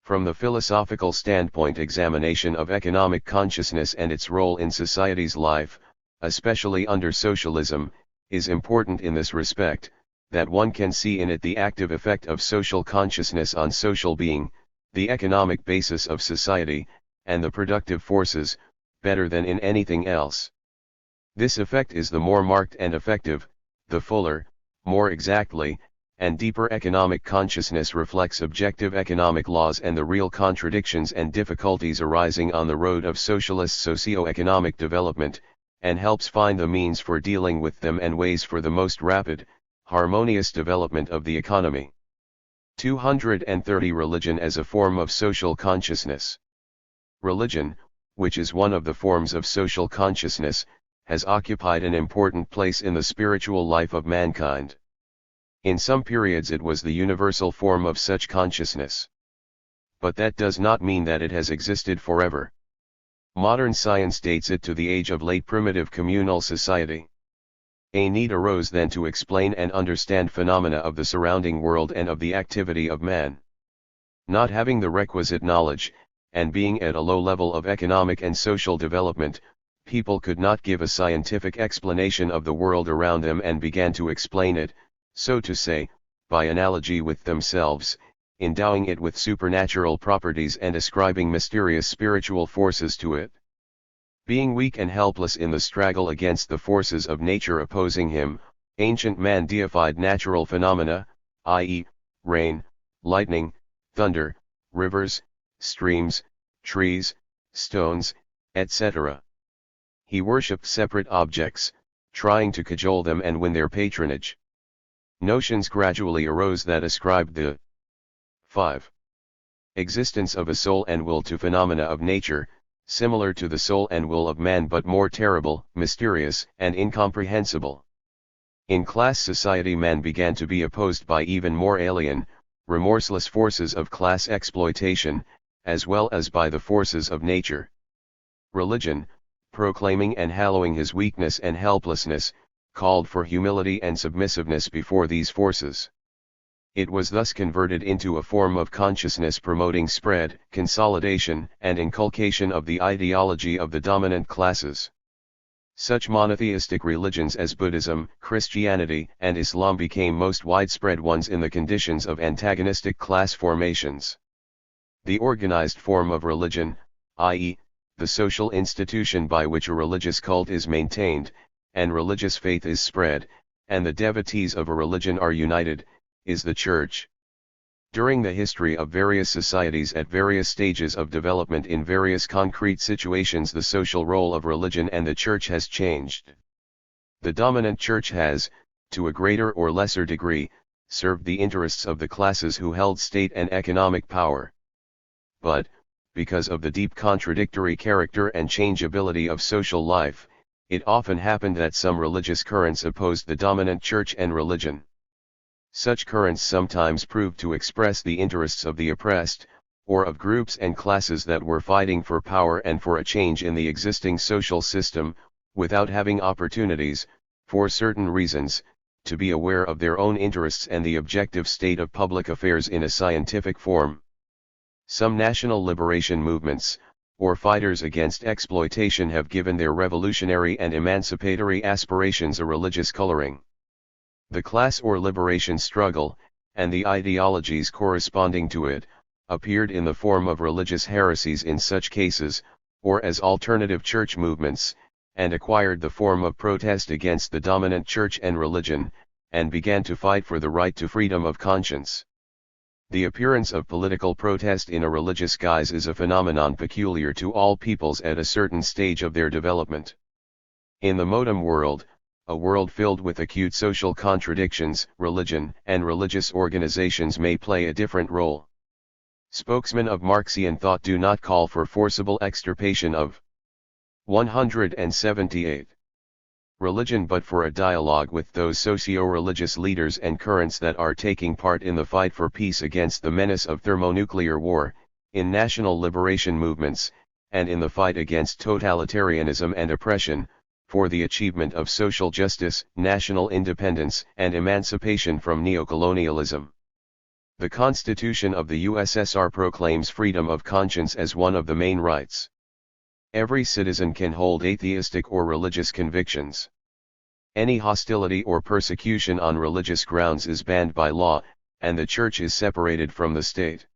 From the philosophical standpoint, examination of economic consciousness and its role in society's life, especially under socialism, is important in this respect, that one can see in it the active effect of social consciousness on social being, the economic basis of society, and the productive forces, better than in anything else. This effect is the more marked and effective, the fuller, more exactly, and deeper economic consciousness reflects objective economic laws and the real contradictions and difficulties arising on the road of socialist socio-economic development, and helps find the means for dealing with them and ways for the most rapid, harmonious development of the economy. 230 Religion as a form of social consciousness. Religion, which is one of the forms of social consciousness, has occupied an important place in the spiritual life of mankind. In some periods it was the universal form of such consciousness. But that does not mean that it has existed forever. Modern science dates it to the age of late primitive communal society. A need arose then to explain and understand phenomena of the surrounding world and of the activity of man. Not having the requisite knowledge, and being at a low level of economic and social development, people could not give a scientific explanation of the world around them and began to explain it, so to say, by analogy with themselves, endowing it with supernatural properties and ascribing mysterious spiritual forces to it. Being weak and helpless in the struggle against the forces of nature opposing him, ancient man deified natural phenomena, i.e., rain, lightning, thunder, rivers, streams, trees, stones, etc. He worshipped separate objects, trying to cajole them and win their patronage. Notions gradually arose that ascribed the 5. Existence of a soul and will to phenomena of nature, similar to the soul and will of man but more terrible, mysterious, and incomprehensible. In class society man began to be opposed by even more alien, remorseless forces of class exploitation, as well as by the forces of nature. Religion, proclaiming and hallowing his weakness and helplessness, called for humility and submissiveness before these forces. It was thus converted into a form of consciousness promoting spread, consolidation, and inculcation of the ideology of the dominant classes. Such monotheistic religions as Buddhism, Christianity, and Islam became most widespread ones in the conditions of antagonistic class formations. The organized form of religion, i.e., the social institution by which a religious cult is maintained, and religious faith is spread, and the devotees of a religion are united, is the Church. During the history of various societies at various stages of development in various concrete situations, the social role of religion and the Church has changed. The dominant Church has, to a greater or lesser degree, served the interests of the classes who held state and economic power. But, because of the deep contradictory character and changeability of social life, it often happened that some religious currents opposed the dominant Church and religion. Such currents sometimes proved to express the interests of the oppressed, or of groups and classes that were fighting for power and for a change in the existing social system, without having opportunities, for certain reasons, to be aware of their own interests and the objective state of public affairs in a scientific form. Some national liberation movements, or fighters against exploitation, have given their revolutionary and emancipatory aspirations a religious coloring. The class or liberation struggle, and the ideologies corresponding to it, appeared in the form of religious heresies in such cases, or as alternative church movements, and acquired the form of protest against the dominant church and religion, and began to fight for the right to freedom of conscience. The appearance of political protest in a religious guise is a phenomenon peculiar to all peoples at a certain stage of their development. In the modern world, a world filled with acute social contradictions, religion and religious organizations may play a different role. Spokesmen of Marxian thought do not call for forcible extirpation of 178. Religion, but for a dialogue with those socio-religious leaders and currents that are taking part in the fight for peace against the menace of thermonuclear war, in national liberation movements, and in the fight against totalitarianism and oppression, for the achievement of social justice, national independence, and emancipation from neocolonialism. The Constitution of the USSR proclaims freedom of conscience as one of the main rights. Every citizen can hold atheistic or religious convictions. Any hostility or persecution on religious grounds is banned by law, and the Church is separated from the state.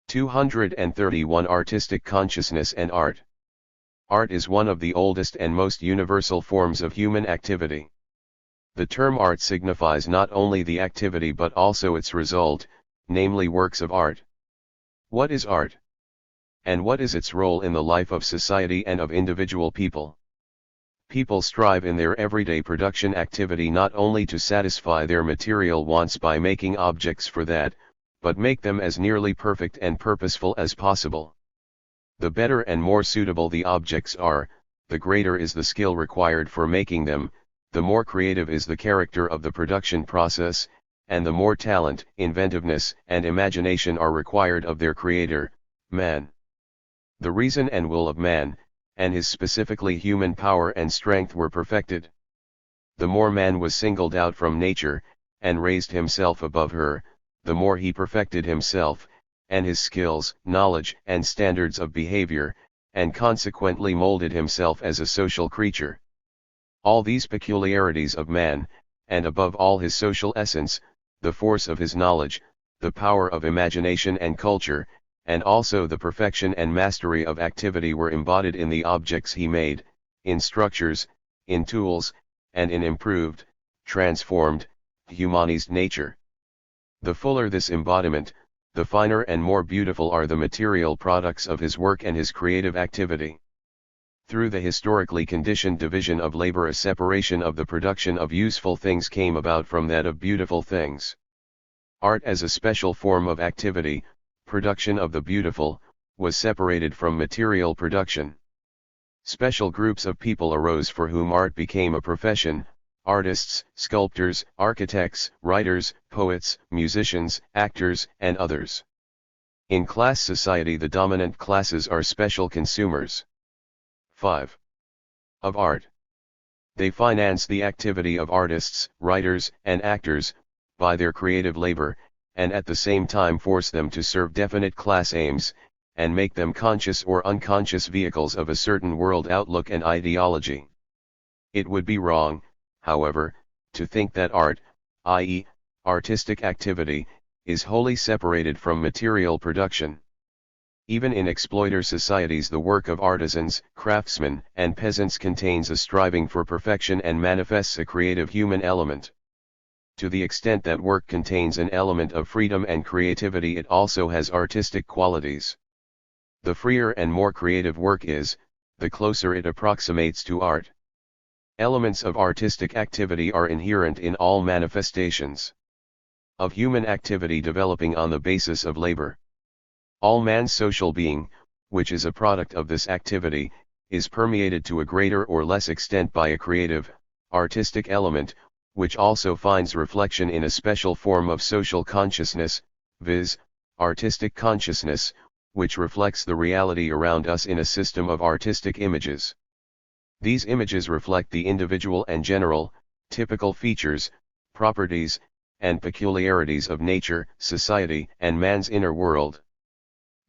231 Artistic consciousness and art. Art is one of the oldest and most universal forms of human activity. The term art signifies not only the activity but also its result, namely works of art. What is art? And what is its role in the life of society and of individual people? People strive in their everyday production activity not only to satisfy their material wants by making objects for that, but make them as nearly perfect and purposeful as possible. The better and more suitable the objects are, the greater is the skill required for making them, the more creative is the character of the production process, and the more talent, inventiveness, and imagination are required of their creator, man. The reason and will of man, and his specifically human power and strength, were perfected. The more man was singled out from nature, and raised himself above her, the more he perfected himself, and his skills, knowledge, and standards of behavior, and consequently molded himself as a social creature. All these peculiarities of man, and above all his social essence, the force of his knowledge, the power of imagination and culture, and also the perfection and mastery of activity, were embodied in the objects he made, in structures, in tools, and in improved, transformed, humanized nature. The fuller this embodiment, the finer and more beautiful are the material products of his work and his creative activity. Through the historically conditioned division of labor, a separation of the production of useful things came about from that of beautiful things. Art as a special form of activity, production of the beautiful, was separated from material production. Special groups of people arose for whom art became a profession: artists, sculptors, architects, writers, poets, musicians, actors, and others. In class society, the dominant classes are special consumers. 5. Of art. They finance the activity of artists, writers, and actors, by their creative labor, and at the same time force them to serve definite class aims, and make them conscious or unconscious vehicles of a certain world outlook and ideology. It would be wrong, however, to think that art, i.e., artistic activity, is wholly separated from material production. Even in exploiter societies, the work of artisans, craftsmen, and peasants contains a striving for perfection and manifests a creative human element. To the extent that work contains an element of freedom and creativity, it also has artistic qualities. The freer and more creative work is, the closer it approximates to art. Elements of artistic activity are inherent in all manifestations of human activity developing on the basis of labor. All man's social being, which is a product of this activity, is permeated to a greater or less extent by a creative, artistic element, which also finds reflection in a special form of social consciousness, viz., artistic consciousness, which reflects the reality around us in a system of artistic images. These images reflect the individual and general, typical features, properties, and peculiarities of nature, society, and man's inner world.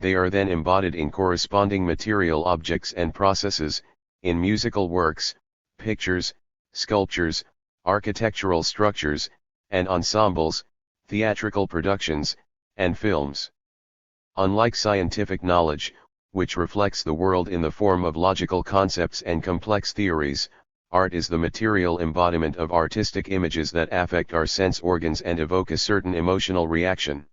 They are then embodied in corresponding material objects and processes, in musical works, pictures, sculptures, architectural structures, and ensembles, theatrical productions, and films. Unlike scientific knowledge, which reflects the world in the form of logical concepts and complex theories, art is the material embodiment of artistic images that affect our sense organs and evoke a certain emotional reaction.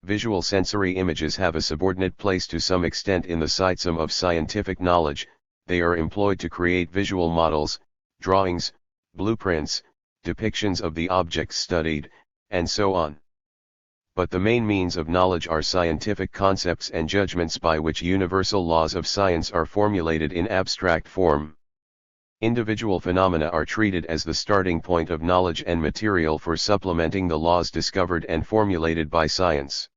Visual sensory images have a subordinate place to some extent in the system of scientific knowledge. They are employed to create visual models, drawings, blueprints, depictions of the objects studied, and so on. But the main means of knowledge are scientific concepts and judgments by which universal laws of science are formulated in abstract form. Individual phenomena are treated as the starting point of knowledge and material for supplementing the laws discovered and formulated by science.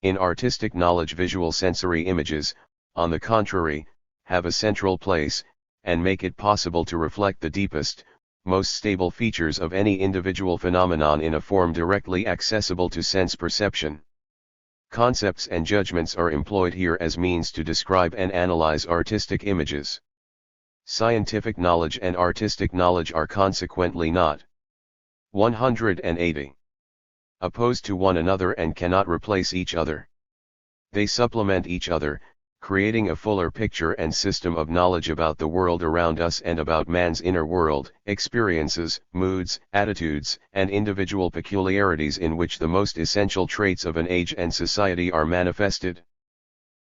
In artistic knowledge, visual sensory images, on the contrary, have a central place, and make it possible to reflect the deepest, most stable features of any individual phenomenon in a form directly accessible to sense perception. Concepts and judgments are employed here as means to describe and analyze artistic images. Scientific knowledge and artistic knowledge are consequently not 180 opposed to one another and cannot replace each other. They supplement each other, creating a fuller picture and system of knowledge about the world around us and about man's inner world, experiences, moods, attitudes, and individual peculiarities in which the most essential traits of an age and society are manifested.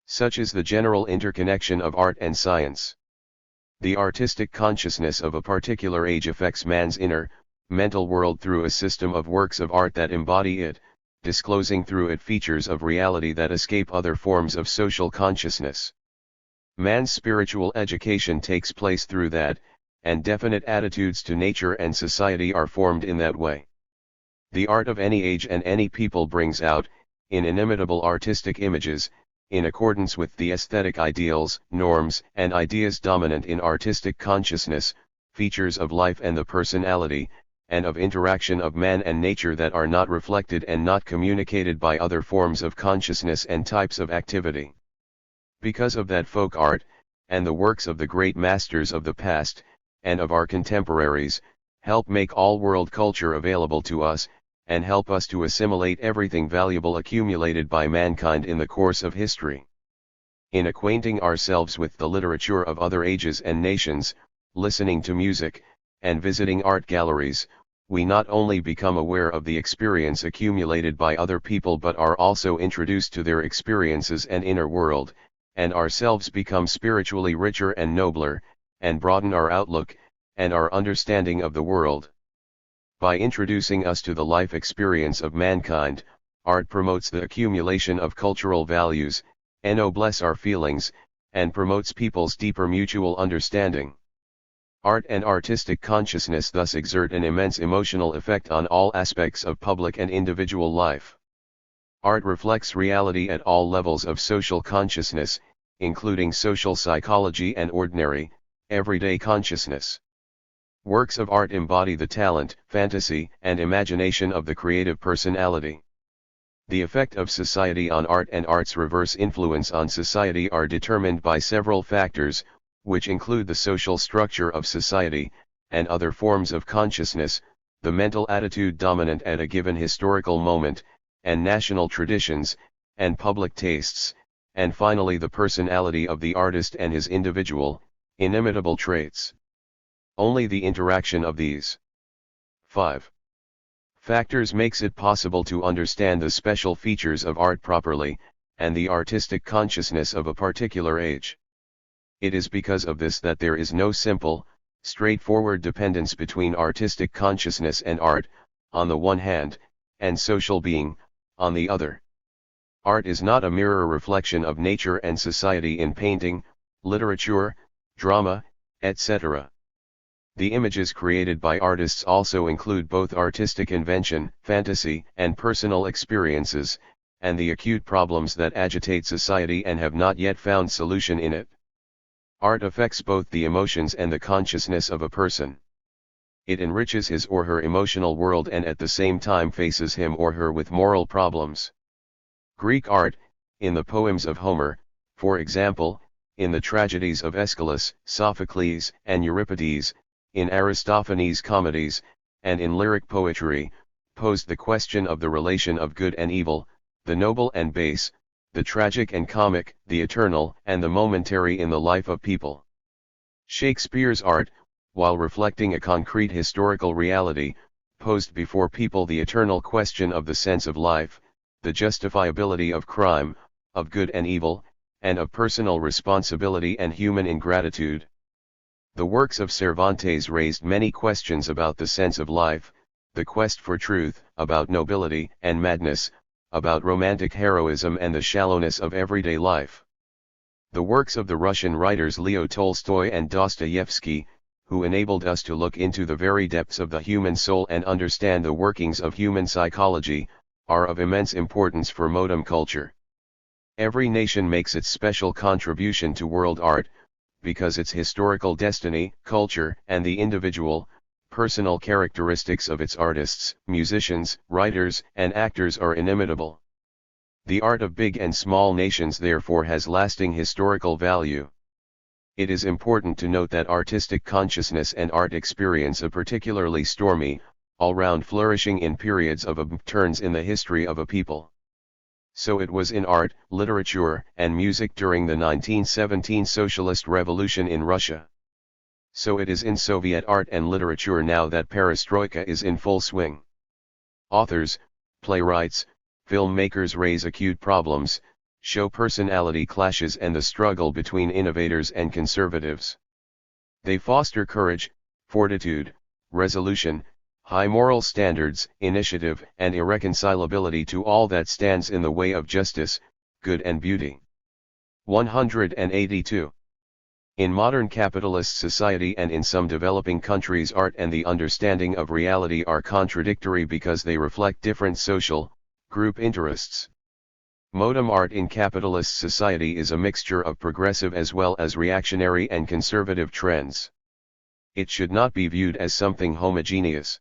Such is the general interconnection of art and science. The artistic consciousness of a particular age affects man's inner, mental world through a system of works of art that embody it, disclosing through it features of reality that escape other forms of social consciousness. Man's spiritual education takes place through that, and definite attitudes to nature and society are formed in that way. The art of any age and any people brings out, in inimitable artistic images, in accordance with the aesthetic ideals, norms, and ideas dominant in artistic consciousness, features of life and the personality, and of interaction of man and nature that are not reflected and not communicated by other forms of consciousness and types of activity. Because of that, folk art, and the works of the great masters of the past, and of our contemporaries, help make all world culture available to us, and help us to assimilate everything valuable accumulated by mankind in the course of history. In acquainting ourselves with the literature of other ages and nations, listening to music, and visiting art galleries, we not only become aware of the experience accumulated by other people but are also introduced to their experiences and inner world, and ourselves become spiritually richer and nobler, and broaden our outlook, and our understanding of the world. By introducing us to the life experience of mankind, art promotes the accumulation of cultural values, ennobles our feelings, and promotes people's deeper mutual understanding. Art and artistic consciousness thus exert an immense emotional effect on all aspects of public and individual life. Art reflects reality at all levels of social consciousness, including social psychology and ordinary, everyday consciousness. Works of art embody the talent, fantasy, and imagination of the creative personality. The effect of society on art and art's reverse influence on society are determined by several factors, which include the social structure of society, and other forms of consciousness, the mental attitude dominant at a given historical moment, and national traditions, and public tastes, and finally the personality of the artist and his individual, inimitable traits. Only the interaction of these 5 factors makes it possible to understand the special features of art properly, and the artistic consciousness of a particular age. It is because of this that there is no simple, straightforward dependence between artistic consciousness and art, on the one hand, and social being, on the other. Art is not a mirror reflection of nature and society in painting, literature, drama, etc. The images created by artists also include both artistic invention, fantasy, and personal experiences, and the acute problems that agitate society and have not yet found solution in it. Art affects both the emotions and the consciousness of a person. It enriches his or her emotional world and at the same time faces him or her with moral problems. Greek art, in the poems of Homer, for example, in the tragedies of Aeschylus, Sophocles, and Euripides, in Aristophanes' comedies, and in lyric poetry, posed the question of the relation of good and evil, the noble and base, the tragic and comic, the eternal and the momentary in the life of people. Shakespeare's art, while reflecting a concrete historical reality, posed before people the eternal question of the sense of life, the justifiability of crime, of good and evil, and of personal responsibility and human ingratitude. The works of Cervantes raised many questions about the sense of life, the quest for truth, about nobility and madness, about romantic heroism and the shallowness of everyday life. The works of the Russian writers Leo Tolstoy and Dostoevsky, who enabled us to look into the very depths of the human soul and understand the workings of human psychology, are of immense importance for modern culture. Every nation makes its special contribution to world art, because its historical destiny, culture, and the individual, personal characteristics of its artists, musicians, writers, and actors are inimitable. The art of big and small nations therefore has lasting historical value. It is important to note that artistic consciousness and art experience a particularly stormy, all-round flourishing in periods of upturns in the history of a people. So it was in art, literature, and music during the 1917 Socialist Revolution in Russia. So it is in Soviet art and literature now that perestroika is in full swing. Authors, playwrights, filmmakers raise acute problems, show personality clashes and the struggle between innovators and conservatives. They foster courage, fortitude, resolution, high moral standards, initiative, and irreconcilability to all that stands in the way of justice, good and beauty. 182. In modern capitalist society and in some developing countries, art and the understanding of reality are contradictory because they reflect different social, group interests. Modern art in capitalist society is a mixture of progressive as well as reactionary and conservative trends. It should not be viewed as something homogeneous.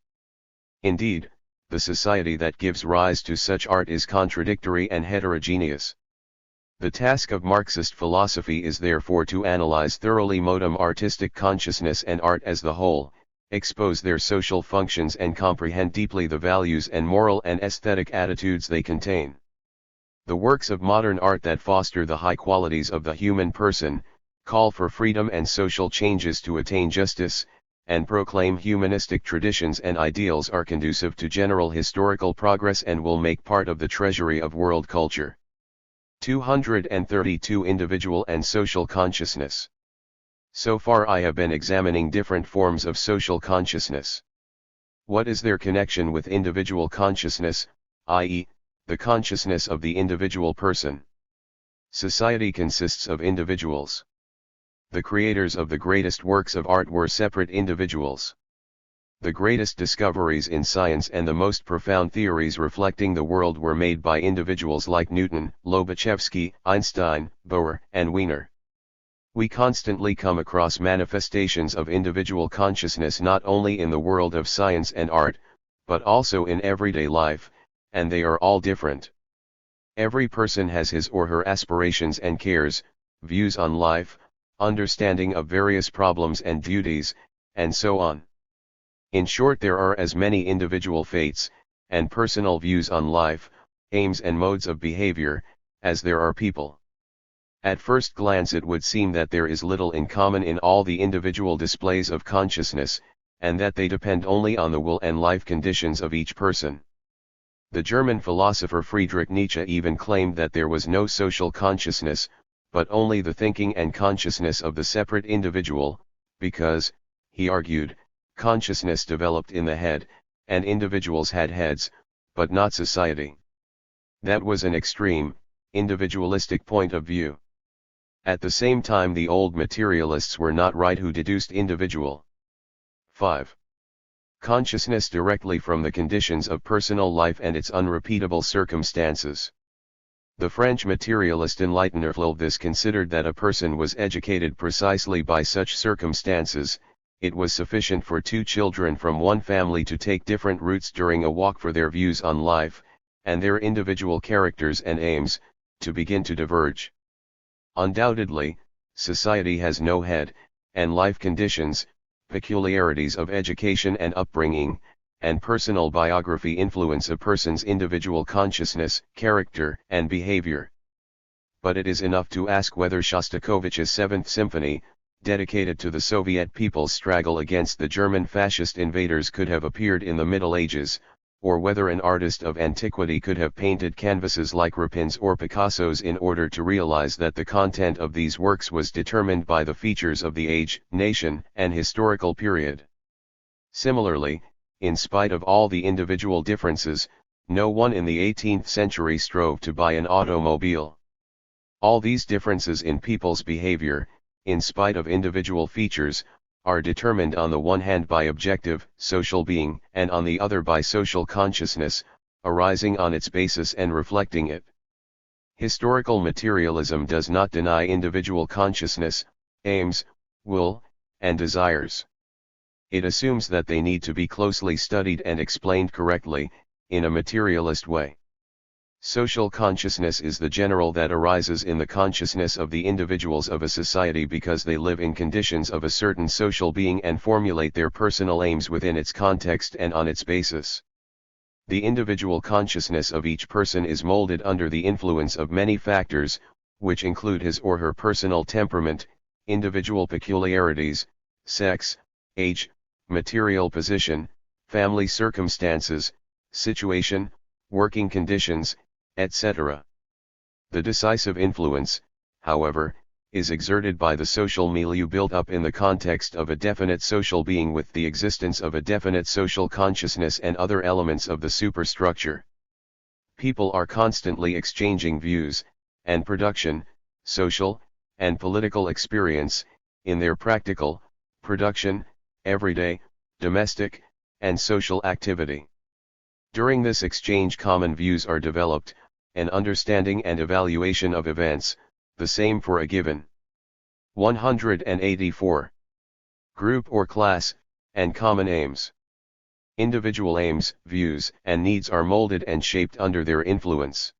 Indeed, the society that gives rise to such art is contradictory and heterogeneous. The task of Marxist philosophy is therefore to analyze thoroughly modern artistic consciousness and art as the whole, expose their social functions and comprehend deeply the values and moral and aesthetic attitudes they contain. The works of modern art that foster the high qualities of the human person, call for freedom and social changes to attain justice, and proclaim humanistic traditions and ideals are conducive to general historical progress and will make part of the treasury of world culture. 232 Individual and social consciousness. So far I have been examining different forms of social consciousness. What is their connection with individual consciousness, i.e., the consciousness of the individual person? Society consists of individuals. The creators of the greatest works of art were separate individuals. The greatest discoveries in science and the most profound theories reflecting the world were made by individuals like Newton, Lobachevsky, Einstein, Bohr, and Wiener. We constantly come across manifestations of individual consciousness not only in the world of science and art, but also in everyday life, and they are all different. Every person has his or her aspirations and cares, views on life, understanding of various problems and duties, and so on. In short, there are as many individual fates, and personal views on life, aims and modes of behavior, as there are people. At first glance it would seem that there is little in common in all the individual displays of consciousness, and that they depend only on the will and life conditions of each person. The German philosopher Friedrich Nietzsche even claimed that there was no social consciousness, but only the thinking and consciousness of the separate individual, because, he argued, consciousness developed in the head, and individuals had heads, but not society. That was an extreme, individualistic point of view. At the same time, the old materialists were not right who deduced individual 5. Consciousness directly from the conditions of personal life and its unrepeatable circumstances. The French materialist enlightener Flovis considered that a person was educated precisely by such circumstances. It was sufficient for two children from one family to take different routes during a walk for their views on life, and their individual characters and aims, to begin to diverge. Undoubtedly, society has no head, and life conditions, peculiarities of education and upbringing, and personal biography influence a person's individual consciousness, character, and behavior. But it is enough to ask whether Shostakovich's Seventh Symphony, dedicated to the Soviet people's struggle against the German fascist invaders, could have appeared in the Middle Ages, or whether an artist of antiquity could have painted canvases like Rapin's or Picasso's in order to realize that the content of these works was determined by the features of the age, nation, and historical period. Similarly, in spite of all the individual differences, no one in the 18th century strove to buy an automobile. All these differences in people's behavior, in spite of individual features, are determined on the one hand by objective, social being, and on the other by social consciousness, arising on its basis and reflecting it. Historical materialism does not deny individual consciousness, aims, will, and desires. It assumes that they need to be closely studied and explained correctly, in a materialist way. Social consciousness is the general that arises in the consciousness of the individuals of a society because they live in conditions of a certain social being and formulate their personal aims within its context and on its basis. The individual consciousness of each person is molded under the influence of many factors, which include his or her personal temperament, individual peculiarities, sex, age, material position, family circumstances, situation, working conditions, etc. The decisive influence, however, is exerted by the social milieu built up in the context of a definite social being with the existence of a definite social consciousness and other elements of the superstructure. People are constantly exchanging views, and production, social, and political experience, in their practical, production, everyday, domestic, and social activity. During this exchange common views are developed, an understanding and evaluation of events, the same for a given 184. Group or class, and common aims. Individual aims, views, and needs are molded and shaped under their influence.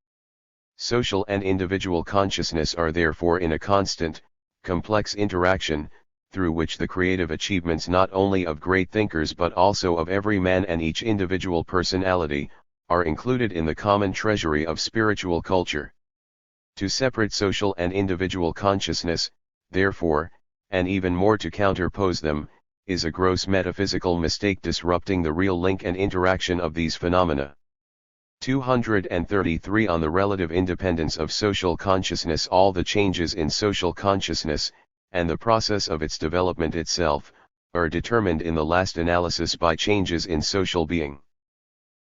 Social and individual consciousness are therefore in a constant, complex interaction, through which the creative achievements not only of great thinkers but also of every man and each individual personality, are included in the common treasury of spiritual culture. To separate social and individual consciousness, therefore, and even more to counterpose them, is a gross metaphysical mistake disrupting the real link and interaction of these phenomena. 233 On the relative independence of social consciousness. All the changes in social consciousness, and the process of its development itself, are determined in the last analysis by changes in social being.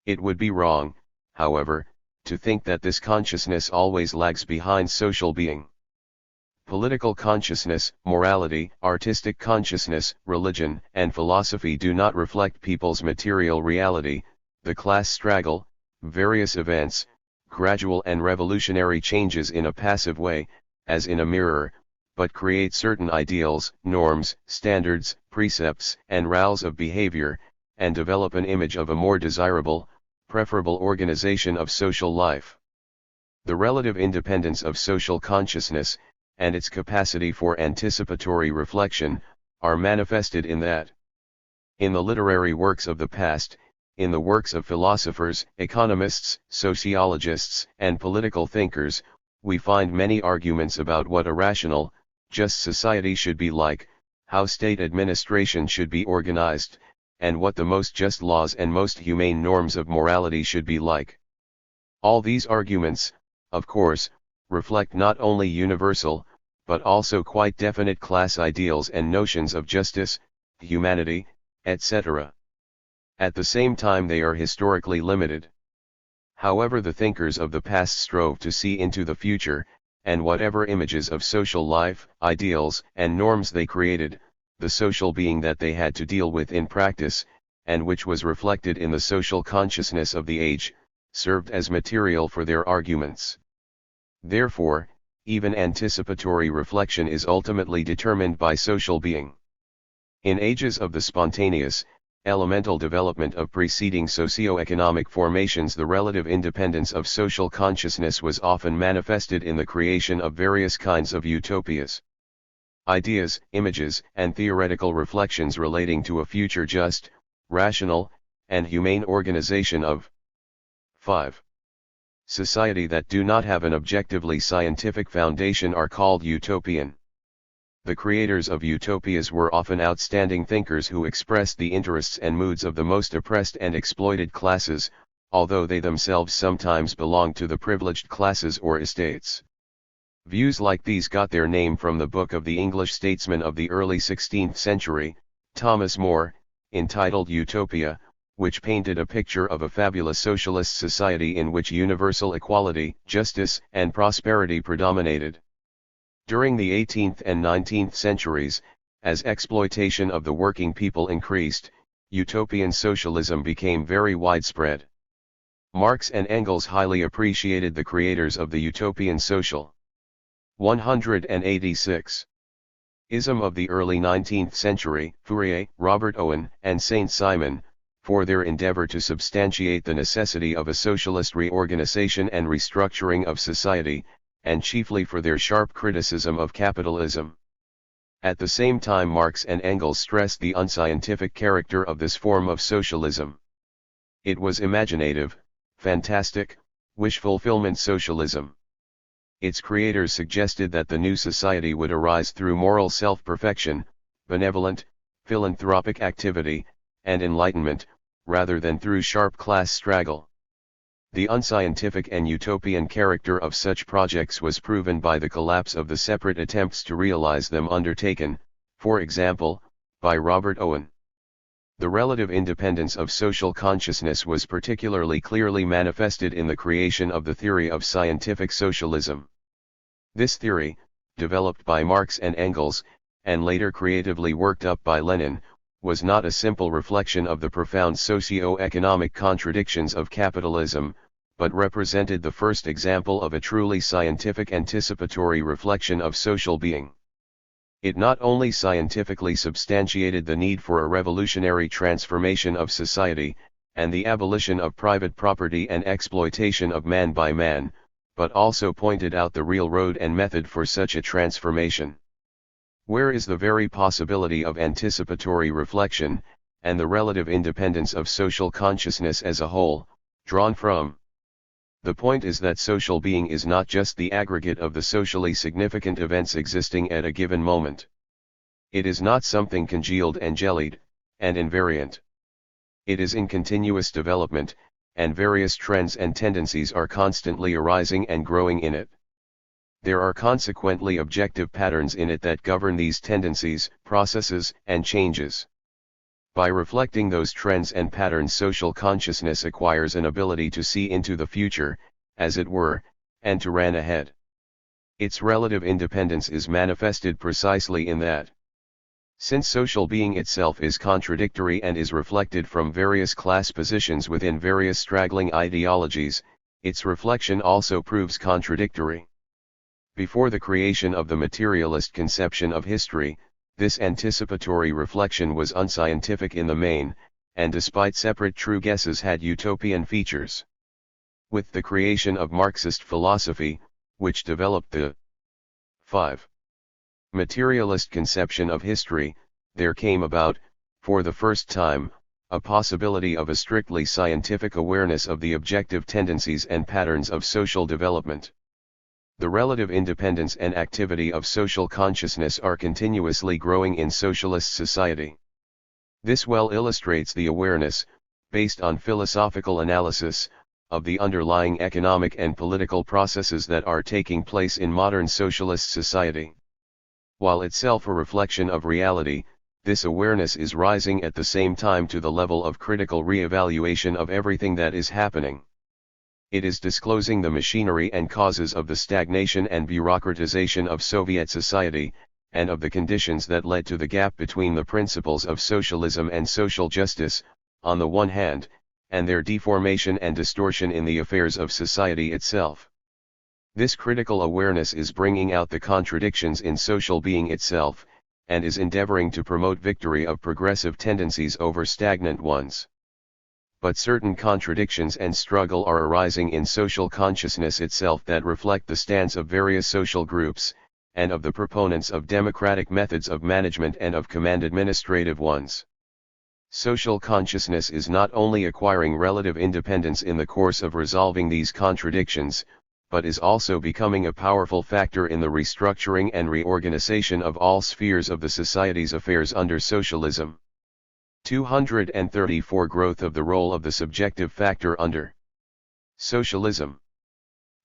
It would be wrong, however, to think that this consciousness always lags behind social being. Political consciousness, morality, artistic consciousness, religion, and philosophy do not reflect people's material reality. The class struggle, various events, gradual and revolutionary changes in a passive way, as in a mirror, but create certain ideals, norms, standards, precepts, and rules of behavior, and develop an image of a more desirable, preferable organization of social life. The relative independence of social consciousness, and its capacity for anticipatory reflection, are manifested in that In the literary works of the past, in the works of philosophers, economists, sociologists, and political thinkers, we find many arguments about what a rational, just society should be like, how state administration should be organized, and what the most just laws and most humane norms of morality should be like. All these arguments, of course, reflect not only universal, but also quite definite class ideals and notions of justice, humanity, etc. At the same time they are historically limited. However, the thinkers of the past strove to see into the future, and whatever images of social life, ideals, and norms they created, the social being that they had to deal with in practice, and which was reflected in the social consciousness of the age, served as material for their arguments. Therefore, even anticipatory reflection is ultimately determined by social being. In ages of the spontaneous, elemental development of preceding socio-economic formations, the relative independence of social consciousness was often manifested in the creation of various kinds of utopias. Ideas, images, and theoretical reflections relating to a future just, rational, and humane organization of 5. Society that do not have an objectively scientific foundation are called utopian. The creators of utopias were often outstanding thinkers who expressed the interests and moods of the most oppressed and exploited classes, although they themselves sometimes belonged to the privileged classes or estates. Views like these got their name from the book of the English statesman of the early 16th century, Thomas More, entitled Utopia, which painted a picture of a fabulous socialist society in which universal equality, justice, and prosperity predominated. During the 18th and 19th centuries, as exploitation of the working people increased, utopian socialism became very widespread. Marx and Engels highly appreciated the creators of the utopian social. 186. Ism of the early 19th century, Fourier, Robert Owen, and Saint-Simon, for their endeavor to substantiate the necessity of a socialist reorganization and restructuring of society, and chiefly for their sharp criticism of capitalism. At the same time, Marx and Engels stressed the unscientific character of this form of socialism. It was imaginative, fantastic, wish-fulfillment socialism. Its creators suggested that the new society would arise through moral self-perfection, benevolent, philanthropic activity, and enlightenment, rather than through sharp class struggle. The unscientific and utopian character of such projects was proven by the collapse of the separate attempts to realize them undertaken, for example, by Robert Owen. The relative independence of social consciousness was particularly clearly manifested in the creation of the theory of scientific socialism. This theory, developed by Marx and Engels, and later creatively worked up by Lenin, was not a simple reflection of the profound socio-economic contradictions of capitalism, but represented the first example of a truly scientific anticipatory reflection of social being. It not only scientifically substantiated the need for a revolutionary transformation of society, and the abolition of private property and exploitation of man by man, but also pointed out the real road and method for such a transformation. Where is the very possibility of anticipatory reflection, and the relative independence of social consciousness as a whole, drawn from? The point is that social being is not just the aggregate of the socially significant events existing at a given moment. It is not something congealed and jellied, and invariant. It is in continuous development, and various trends and tendencies are constantly arising and growing in it. There are consequently objective patterns in it that govern these tendencies, processes, and changes. By reflecting those trends and patterns, social consciousness acquires an ability to see into the future, as it were, and to run ahead. Its relative independence is manifested precisely in that. Since social being itself is contradictory and is reflected from various class positions within various straggling ideologies, its reflection also proves contradictory. Before the creation of the materialist conception of history, this anticipatory reflection was unscientific in the main, and despite separate true guesses had utopian features. With the creation of Marxist philosophy, which developed the 5. Materialist conception of history, there came about, for the first time, a possibility of a strictly scientific awareness of the objective tendencies and patterns of social development. The relative independence and activity of social consciousness are continuously growing in socialist society. This well illustrates the awareness, based on philosophical analysis, of the underlying economic and political processes that are taking place in modern socialist society. While itself a reflection of reality, this awareness is rising at the same time to the level of critical re-evaluation of everything that is happening. It is disclosing the machinery and causes of the stagnation and bureaucratization of Soviet society, and of the conditions that led to the gap between the principles of socialism and social justice, on the one hand, and their deformation and distortion in the affairs of society itself. This critical awareness is bringing out the contradictions in social being itself, and is endeavoring to promote victory of progressive tendencies over stagnant ones. But certain contradictions and struggle are arising in social consciousness itself that reflect the stance of various social groups, and of the proponents of democratic methods of management and of command administrative ones. Social consciousness is not only acquiring relative independence in the course of resolving these contradictions, but is also becoming a powerful factor in the restructuring and reorganization of all spheres of the society's affairs under socialism. 234 Growth of the role of the subjective factor under socialism.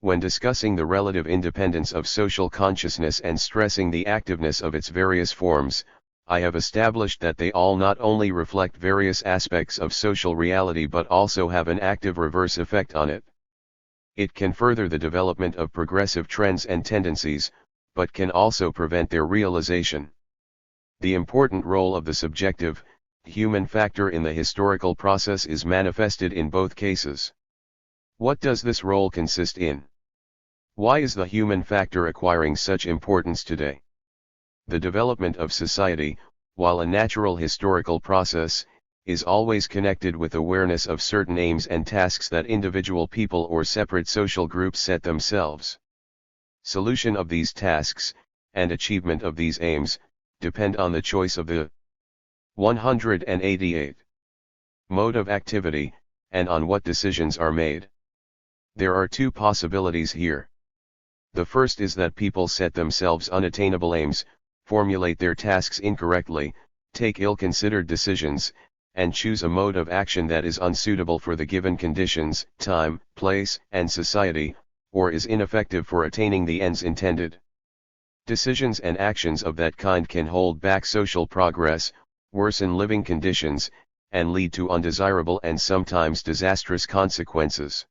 When discussing the relative independence of social consciousness and stressing the activeness of its various forms, I have established that they all not only reflect various aspects of social reality but also have an active reverse effect on it. It can further the development of progressive trends and tendencies, but can also prevent their realization. The important role of the subjective, human factor in the historical process is manifested in both cases. What does this role consist in? Why is the human factor acquiring such importance today? The development of society, while a natural historical process, is always connected with awareness of certain aims and tasks that individual people or separate social groups set themselves. Solution of these tasks, and achievement of these aims, depend on the choice of the 188 mode of activity, and on what decisions are made. There are two possibilities here. The first is that people set themselves unattainable aims, formulate their tasks incorrectly, take ill-considered decisions, and choose a mode of action that is unsuitable for the given conditions, time, place, and society, or is ineffective for attaining the ends intended. Decisions and actions of that kind can hold back social progress, worsen living conditions, and lead to undesirable and sometimes disastrous consequences.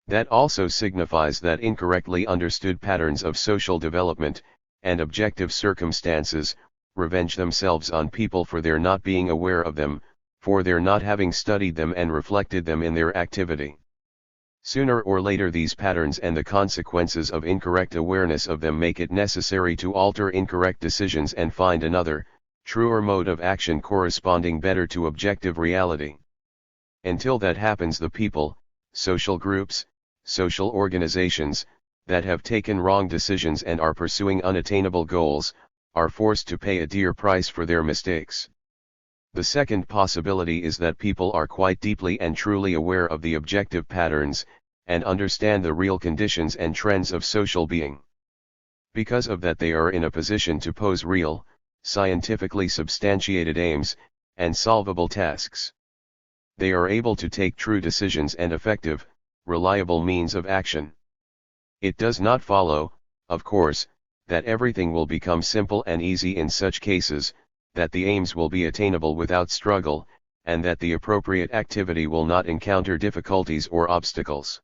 That also signifies that incorrectly understood patterns of social development, and objective circumstances, revenge themselves on people for their not being aware of them, for their not having studied them and reflected them in their activity. Sooner or later these patterns and the consequences of incorrect awareness of them make it necessary to alter incorrect decisions and find another, truer mode of action corresponding better to objective reality. Until that happens, the people, social groups, social organizations, that have taken wrong decisions and are pursuing unattainable goals, are forced to pay a dear price for their mistakes. The second possibility is that people are quite deeply and truly aware of the objective patterns, and understand the real conditions and trends of social being. Because of that, they are in a position to pose real, scientifically substantiated aims, and solvable tasks. They are able to take true decisions and effective, reliable means of action. It does not follow, of course, that everything will become simple and easy in such cases, that the aims will be attainable without struggle, and that the appropriate activity will not encounter difficulties or obstacles.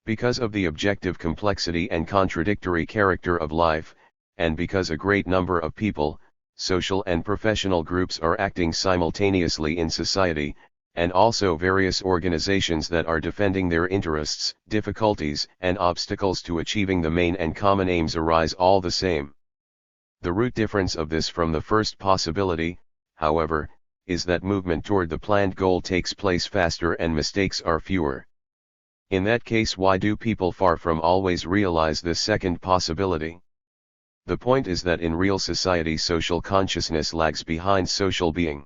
Because of the objective complexity and contradictory character of life, and because a great number of people, social and professional groups are acting simultaneously in society, and also various organizations that are defending their interests, difficulties and obstacles to achieving the main and common aims arise all the same. The root difference of this from the first possibility, however, is that movement toward the planned goal takes place faster and mistakes are fewer. In that case, why do people far from always realize this second possibility? The point is that in real society social consciousness lags behind social being.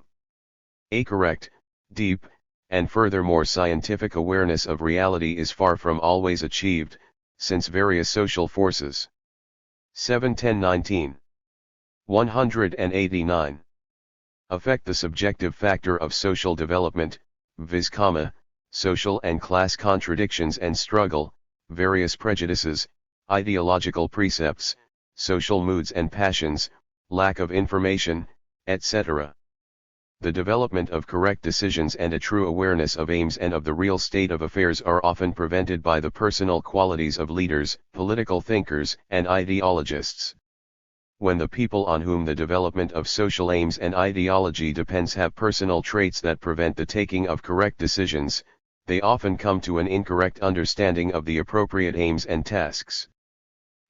A correct, deep, and furthermore scientific awareness of reality is far from always achieved, since various social forces. 7-10-19. 189. Affect the subjective factor of social development, viz., social and class contradictions and struggle, various prejudices, ideological precepts, social moods and passions, lack of information, etc. The development of correct decisions and a true awareness of aims and of the real state of affairs are often prevented by the personal qualities of leaders, political thinkers, and ideologists. When the people on whom the development of social aims and ideology depends have personal traits that prevent the taking of correct decisions, they often come to an incorrect understanding of the appropriate aims and tasks.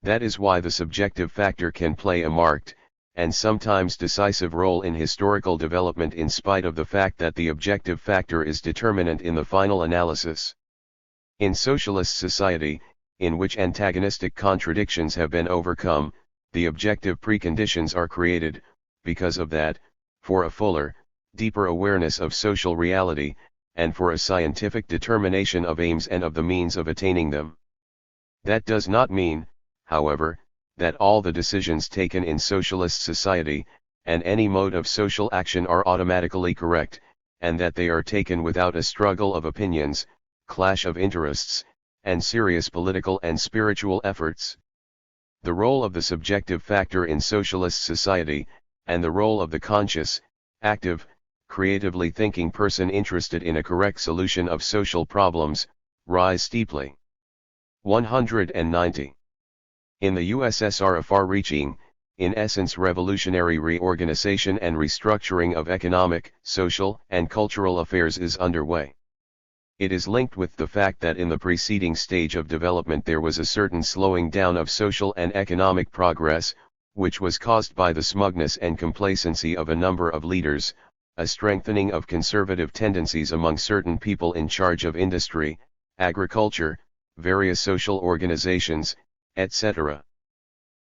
That is why the subjective factor can play a marked, and sometimes decisive role in historical development in spite of the fact that the objective factor is determinant in the final analysis. In socialist society, in which antagonistic contradictions have been overcome, the objective preconditions are created, because of that, for a fuller, deeper awareness of social reality, and for a scientific determination of aims and of the means of attaining them. That does not mean, however, that all the decisions taken in socialist society, and any mode of social action are automatically correct, and that they are taken without a struggle of opinions, clash of interests, and serious political and spiritual efforts. The role of the subjective factor in socialist society, and the role of the conscious, active, creatively thinking person interested in a correct solution of social problems, rise steeply. 190. In the USSR, a far-reaching, in essence revolutionary reorganization and restructuring of economic, social, and cultural affairs is underway. It is linked with the fact that in the preceding stage of development there was a certain slowing down of social and economic progress, which was caused by the smugness and complacency of a number of leaders, a strengthening of conservative tendencies among certain people in charge of industry, agriculture, various social organizations, etc.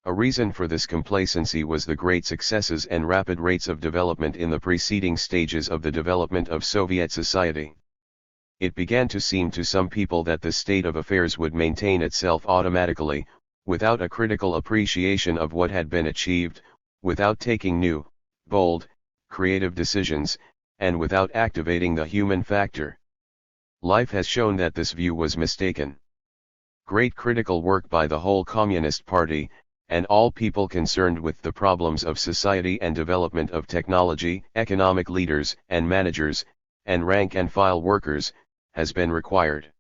A reason for this complacency was the great successes and rapid rates of development in the preceding stages of the development of Soviet society. It began to seem to some people that the state of affairs would maintain itself automatically, without a critical appreciation of what had been achieved, without taking new, bold, creative decisions, and without activating the human factor. Life has shown that this view was mistaken. Great critical work by the whole Communist Party, and all people concerned with the problems of society and development of technology, economic leaders and managers, and rank-and-file workers, has been required.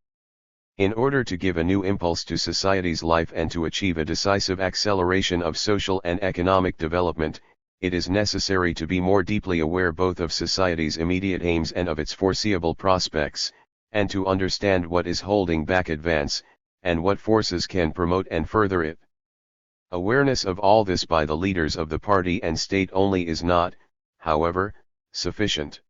In order to give a new impulse to society's life and to achieve a decisive acceleration of social and economic development, it is necessary to be more deeply aware both of society's immediate aims and of its foreseeable prospects, and to understand what is holding back advance, and what forces can promote and further it. Awareness of all this by the leaders of the party and state only is not, however, sufficient.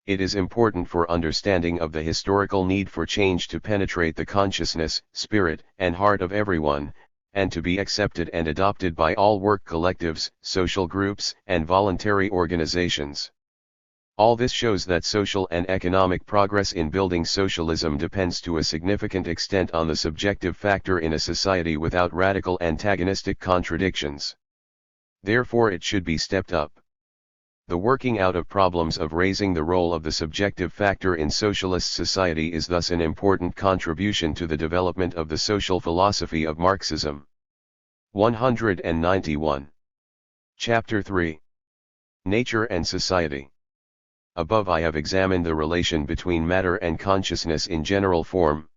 It is important for understanding of the historical need for change to penetrate the consciousness, spirit, and heart of everyone, and to be accepted and adopted by all work collectives, social groups, and voluntary organizations. All this shows that social and economic progress in building socialism depends to a significant extent on the subjective factor in a society without radical antagonistic contradictions. Therefore it should be stepped up. The working out of problems of raising the role of the subjective factor in socialist society is thus an important contribution to the development of the social philosophy of Marxism. 191. Chapter 3. Nature and Society. Above I have examined the relation between matter and consciousness in general form.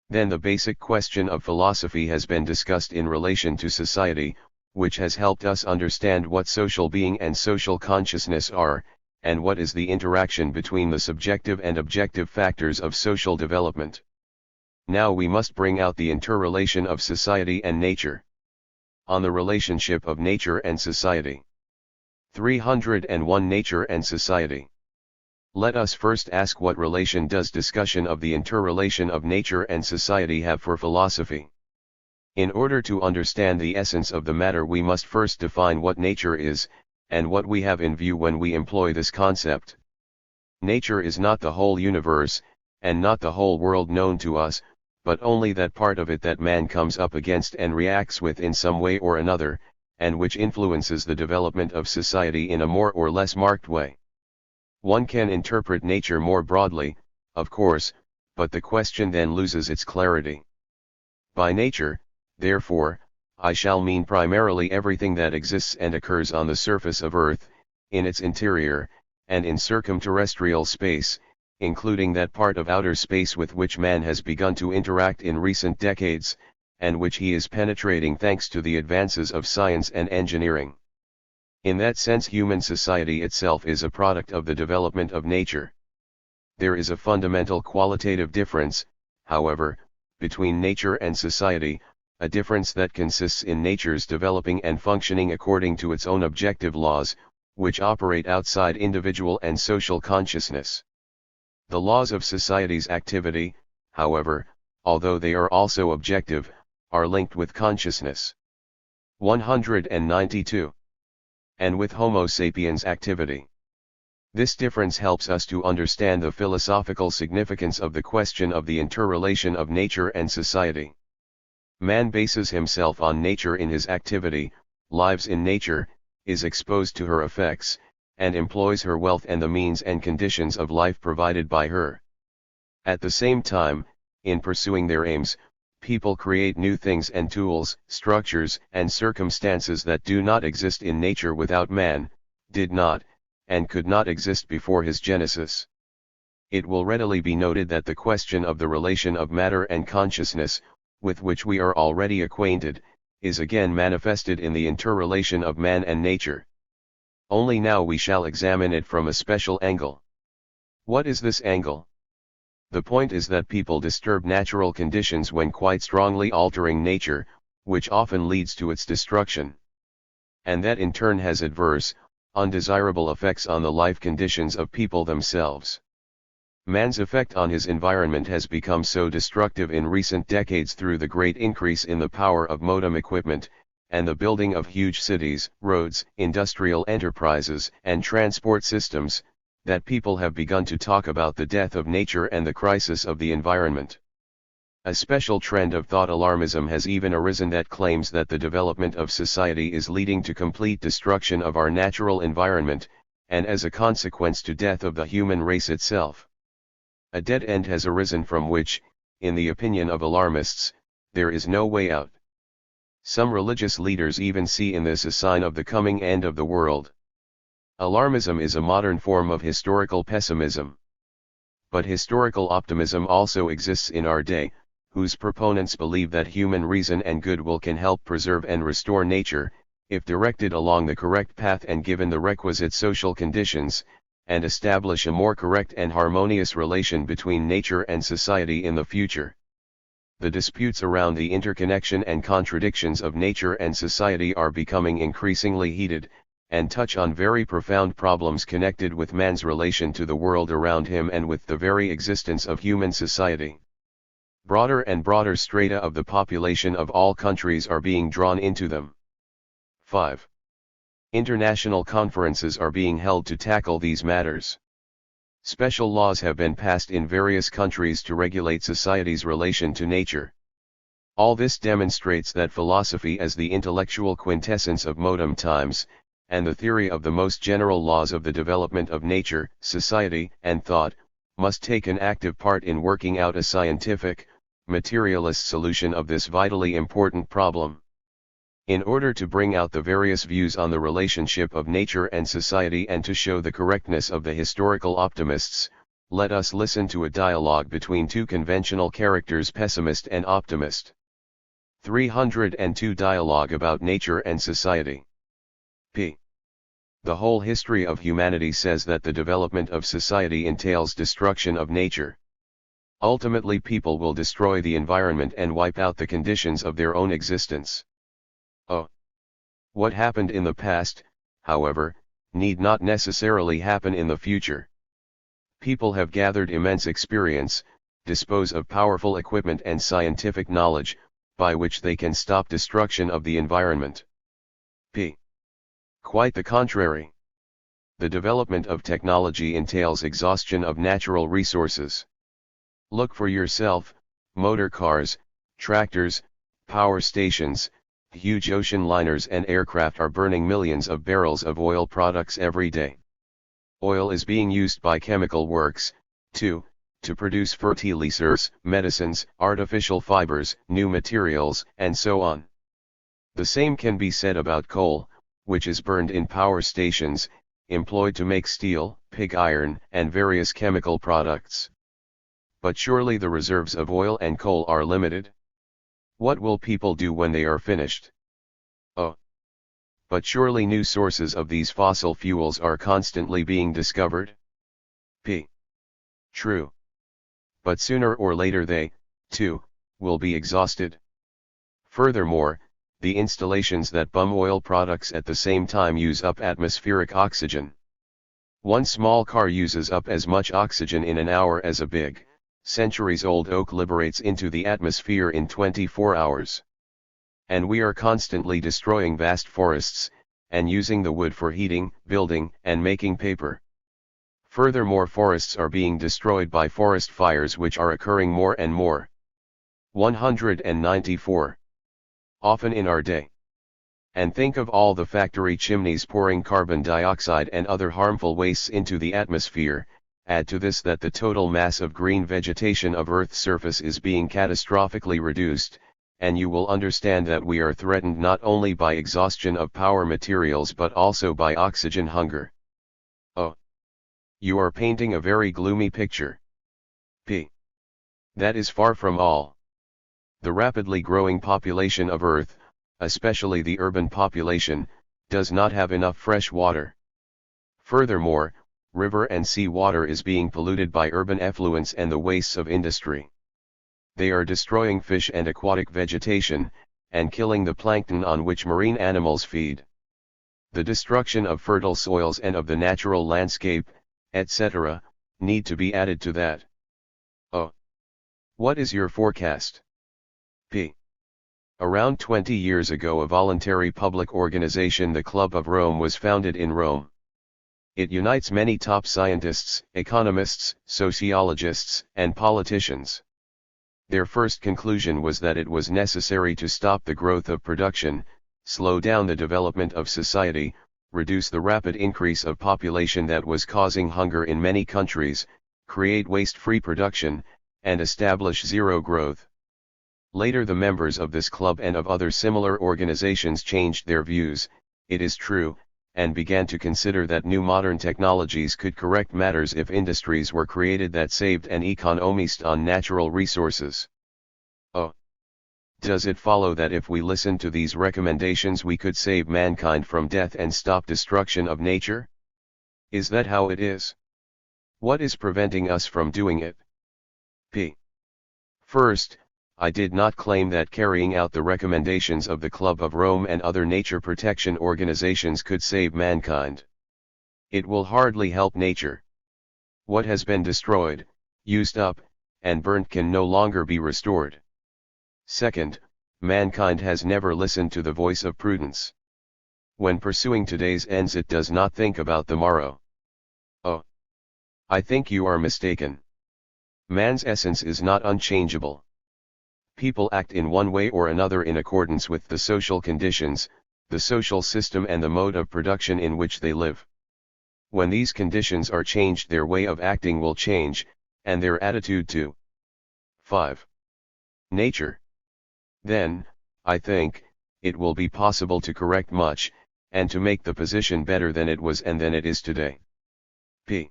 Then the basic question of philosophy has been discussed in relation to society, which has helped us understand what social being and social consciousness are, and what is the interaction between the subjective and objective factors of social development. Now we must bring out the interrelation of society and nature. On the relationship of nature and society. 301 Nature and Society. Let us first ask what relation does discussion of the interrelation of nature and society have for philosophy? In order to understand the essence of the matter we must first define what nature is, and what we have in view when we employ this concept. Nature is not the whole universe, and not the whole world known to us, but only that part of it that man comes up against and reacts with in some way or another, and which influences the development of society in a more or less marked way. One can interpret nature more broadly, of course, but the question then loses its clarity. By nature, therefore, I shall mean primarily everything that exists and occurs on the surface of Earth, in its interior, and in circumterrestrial space, including that part of outer space with which man has begun to interact in recent decades, and which he is penetrating thanks to the advances of science and engineering. In that sense, human society itself is a product of the development of nature. There is a fundamental qualitative difference, however, between nature and society, a difference that consists in nature's developing and functioning according to its own objective laws, which operate outside individual and social consciousness. The laws of society's activity, however, although they are also objective, are linked with consciousness. 192. And with Homo sapiens' activity. This difference helps us to understand the philosophical significance of the question of the interrelation of nature and society. Man bases himself on nature in his activity, lives in nature, is exposed to her effects, and employs her wealth and the means and conditions of life provided by her. At the same time, in pursuing their aims, people create new things and tools, structures, and circumstances that do not exist in nature without man, did not, and could not exist before his genesis. It will readily be noted that the question of the relation of matter and consciousness, with which we are already acquainted, is again manifested in the interrelation of man and nature. Only now we shall examine it from a special angle. What is this angle? The point is that people disturb natural conditions when quite strongly altering nature, which often leads to its destruction. And that in turn has adverse, undesirable effects on the life conditions of people themselves. Man's effect on his environment has become so destructive in recent decades through the great increase in the power of modern equipment, and the building of huge cities, roads, industrial enterprises, and transport systems, that people have begun to talk about the death of nature and the crisis of the environment. A special trend of thought alarmism has even arisen that claims that the development of society is leading to complete destruction of our natural environment, and as a consequence to death of the human race itself. A dead end has arisen from which, in the opinion of alarmists, there is no way out. Some religious leaders even see in this a sign of the coming end of the world. Alarmism is a modern form of historical pessimism. But historical optimism also exists in our day, whose proponents believe that human reason and goodwill can help preserve and restore nature, if directed along the correct path and given the requisite social conditions, and establish a more correct and harmonious relation between nature and society in the future. The disputes around the interconnection and contradictions of nature and society are becoming increasingly heated, and touch on very profound problems connected with man's relation to the world around him and with the very existence of human society. Broader and broader strata of the population of all countries are being drawn into them. 5. International conferences are being held to tackle these matters. Special laws have been passed in various countries to regulate society's relation to nature. All this demonstrates that philosophy as the intellectual quintessence of modern times, and the theory of the most general laws of the development of nature, society, and thought, must take an active part in working out a scientific, materialist solution of this vitally important problem. In order to bring out the various views on the relationship of nature and society and to show the correctness of the historical optimists, let us listen to a dialogue between two conventional characters, pessimist and optimist. 302 Dialogue about nature and society. P. The whole history of humanity says that the development of society entails destruction of nature. Ultimately, people will destroy the environment and wipe out the conditions of their own existence. What happened in the past, however, need not necessarily happen in the future. People have gathered immense experience, dispose of powerful equipment and scientific knowledge, by which they can stop destruction of the environment. P. Quite the contrary. The development of technology entails exhaustion of natural resources. Look for yourself: motor cars, tractors, power stations, huge ocean liners and aircraft are burning millions of barrels of oil products every day. Oil is being used by chemical works, too, to produce fertilizers, medicines, artificial fibers, new materials, and so on. The same can be said about coal, which is burned in power stations, employed to make steel, pig iron, and various chemical products. But surely the reserves of oil and coal are limited. What will people do when they are finished? Oh! But surely new sources of these fossil fuels are constantly being discovered? P. True. But sooner or later they, too, will be exhausted. Furthermore, the installations that pump oil products at the same time use up atmospheric oxygen. One small car uses up as much oxygen in an hour as a big, centuries-old oak liberates into the atmosphere in 24 hours. And we are constantly destroying vast forests, and using the wood for heating, building, and making paper. Furthermore, forests are being destroyed by forest fires which are occurring more and more. 194. Often in our day. And think of all the factory chimneys pouring carbon dioxide and other harmful wastes into the atmosphere. Add to this that the total mass of green vegetation of Earth's surface is being catastrophically reduced, and you will understand that we are threatened not only by exhaustion of power materials but also by oxygen hunger. Oh! You are painting a very gloomy picture. P. That is far from all. The rapidly growing population of Earth, especially the urban population, does not have enough fresh water. Furthermore, river and sea water is being polluted by urban effluents and the wastes of industry. They are destroying fish and aquatic vegetation, and killing the plankton on which marine animals feed. The destruction of fertile soils and of the natural landscape, etc., need to be added to that. Oh! What is your forecast? P. Around 20 years ago a voluntary public organization, the Club of Rome, was founded in Rome. It unites many top scientists, economists, sociologists, and politicians. Their first conclusion was that it was necessary to stop the growth of production, slow down the development of society, reduce the rapid increase of population that was causing hunger in many countries, create waste-free production, and establish zero growth. Later the members of this club and of other similar organizations changed their views, it is true, and began to consider that new modern technologies could correct matters if industries were created that saved and economized on natural resources. Oh! Does it follow that if we listen to these recommendations we could save mankind from death and stop destruction of nature? Is that how it is? What is preventing us from doing it? P. First, I did not claim that carrying out the recommendations of the Club of Rome and other nature protection organizations could save mankind. It will hardly help nature. What has been destroyed, used up, and burnt can no longer be restored. Second, mankind has never listened to the voice of prudence. When pursuing today's ends it does not think about the morrow. Oh! I think you are mistaken. Man's essence is not unchangeable. People act in one way or another in accordance with the social conditions, the social system and the mode of production in which they live. When these conditions are changed their way of acting will change, and their attitude too. 5. Nature. Then, I think, it will be possible to correct much, and to make the position better than it was and than it is today. P.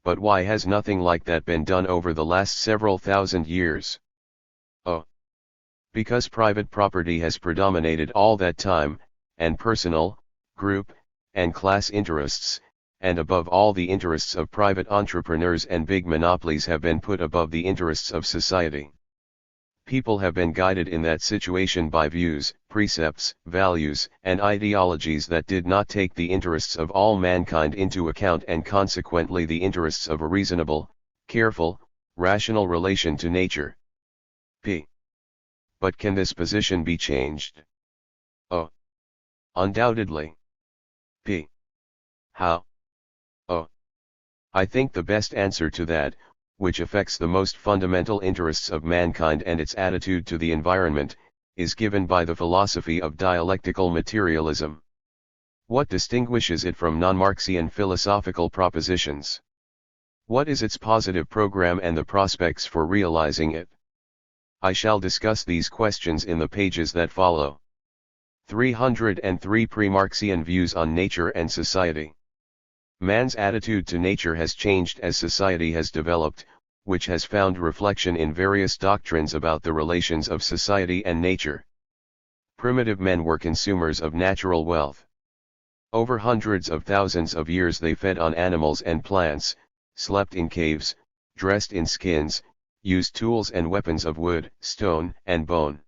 But why has nothing like that been done over the last several thousand years? Oh! Because private property has predominated all that time, and personal, group, and class interests, and above all the interests of private entrepreneurs and big monopolies have been put above the interests of society. People have been guided in that situation by views, precepts, values, and ideologies that did not take the interests of all mankind into account and consequently the interests of a reasonable, careful, rational relation to nature. P. But can this position be changed? Oh! Undoubtedly. P. How? I think the best answer to that, which affects the most fundamental interests of mankind and its attitude to the environment, is given by the philosophy of dialectical materialism. What distinguishes it from non-Marxian philosophical propositions? What is its positive program and the prospects for realizing it? I shall discuss these questions in the pages that follow. 303 Pre-Marxian Views on Nature and Society. Man's attitude to nature has changed as society has developed, which has found reflection in various doctrines about the relations of society and nature. Primitive men were consumers of natural wealth. Over hundreds of thousands of years they fed on animals and plants, slept in caves, dressed in skins, used tools and weapons of wood, stone, and bone.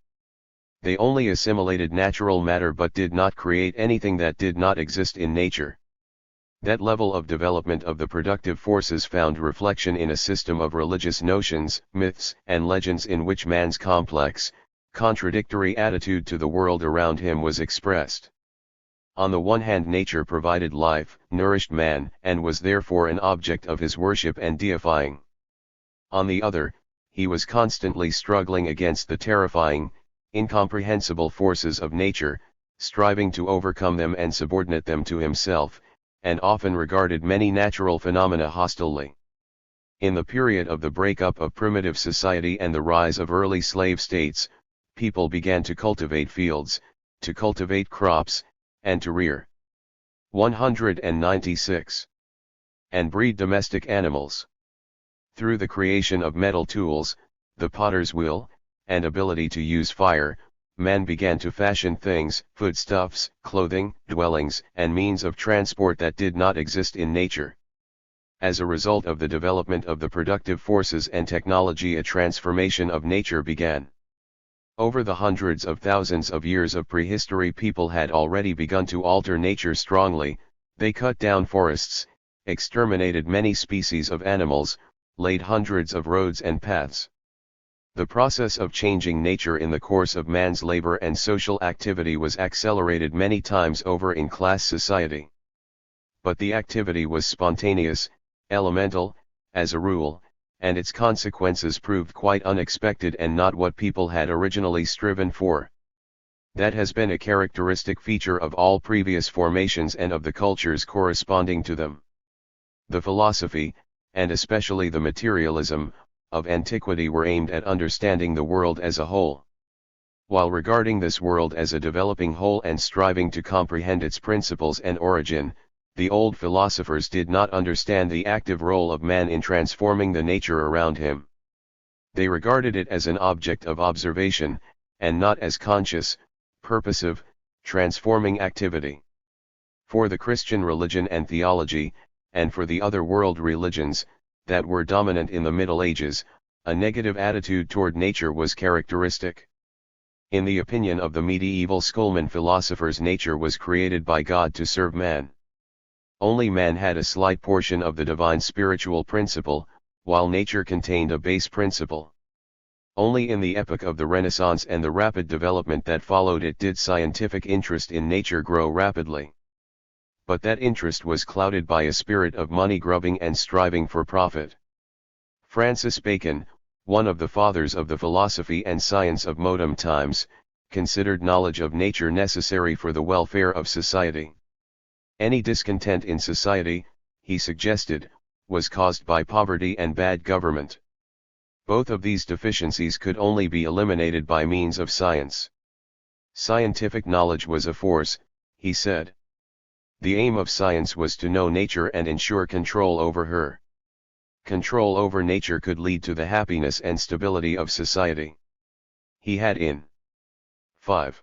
They only assimilated natural matter but did not create anything that did not exist in nature. That level of development of the productive forces found reflection in a system of religious notions, myths, and legends in which man's complex, contradictory attitude to the world around him was expressed. On the one hand, nature provided life, nourished man, and was therefore an object of his worship and deifying. On the other, he was constantly struggling against the terrifying, incomprehensible forces of nature, striving to overcome them and subordinate them to himself, and often regarded many natural phenomena hostilely. In the period of the breakup of primitive society and the rise of early slave states, people began to cultivate fields, to cultivate crops, and to rear 196 and breed domestic animals. Through the creation of metal tools, the potter's wheel, and ability to use fire, man began to fashion things, foodstuffs, clothing, dwellings, and means of transport that did not exist in nature. As a result of the development of the productive forces and technology, a transformation of nature began. Over the hundreds of thousands of years of prehistory, people had already begun to alter nature strongly. They cut down forests, exterminated many species of animals, laid hundreds of roads and paths. The process of changing nature in the course of man's labor and social activity was accelerated many times over in class society. But the activity was spontaneous, elemental, as a rule, and its consequences proved quite unexpected and not what people had originally striven for. That has been a characteristic feature of all previous formations and of the cultures corresponding to them. The philosophy, and especially the materialism, of antiquity were aimed at understanding the world as a whole. While regarding this world as a developing whole and striving to comprehend its principles and origin, the old philosophers did not understand the active role of man in transforming the nature around him. They regarded it as an object of observation, and not as conscious, purposive, transforming activity. For the Christian religion and theology, and for the other world religions, that were dominant in the Middle Ages, a negative attitude toward nature was characteristic. In the opinion of the medieval schoolmen philosophers, nature was created by God to serve man. Only man had a slight portion of the divine spiritual principle, while nature contained a base principle. Only in the epoch of the Renaissance and the rapid development that followed it did scientific interest in nature grow rapidly. But that interest was clouded by a spirit of money-grubbing and striving for profit. Francis Bacon, one of the fathers of the philosophy and science of modern times, considered knowledge of nature necessary for the welfare of society. Any discontent in society, he suggested, was caused by poverty and bad government. Both of these deficiencies could only be eliminated by means of science. Scientific knowledge was a force, he said. The aim of science was to know nature and ensure control over her. Control over nature could lead to the happiness and stability of society. He had in 5.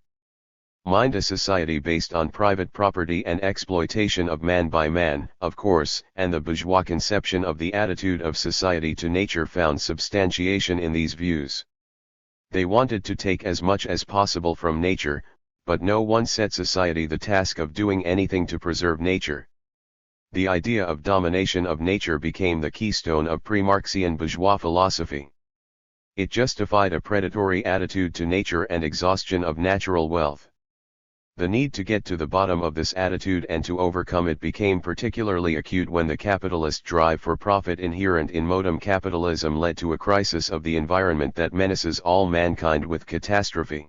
Mind a society based on private property and exploitation of man by man, of course, and the bourgeois conception of the attitude of society to nature found substantiation in these views. They wanted to take as much as possible from nature, but no one set society the task of doing anything to preserve nature. The idea of domination of nature became the keystone of pre-Marxian bourgeois philosophy. It justified a predatory attitude to nature and exhaustion of natural wealth. The need to get to the bottom of this attitude and to overcome it became particularly acute when the capitalist drive for profit inherent in modern capitalism led to a crisis of the environment that menaces all mankind with catastrophe.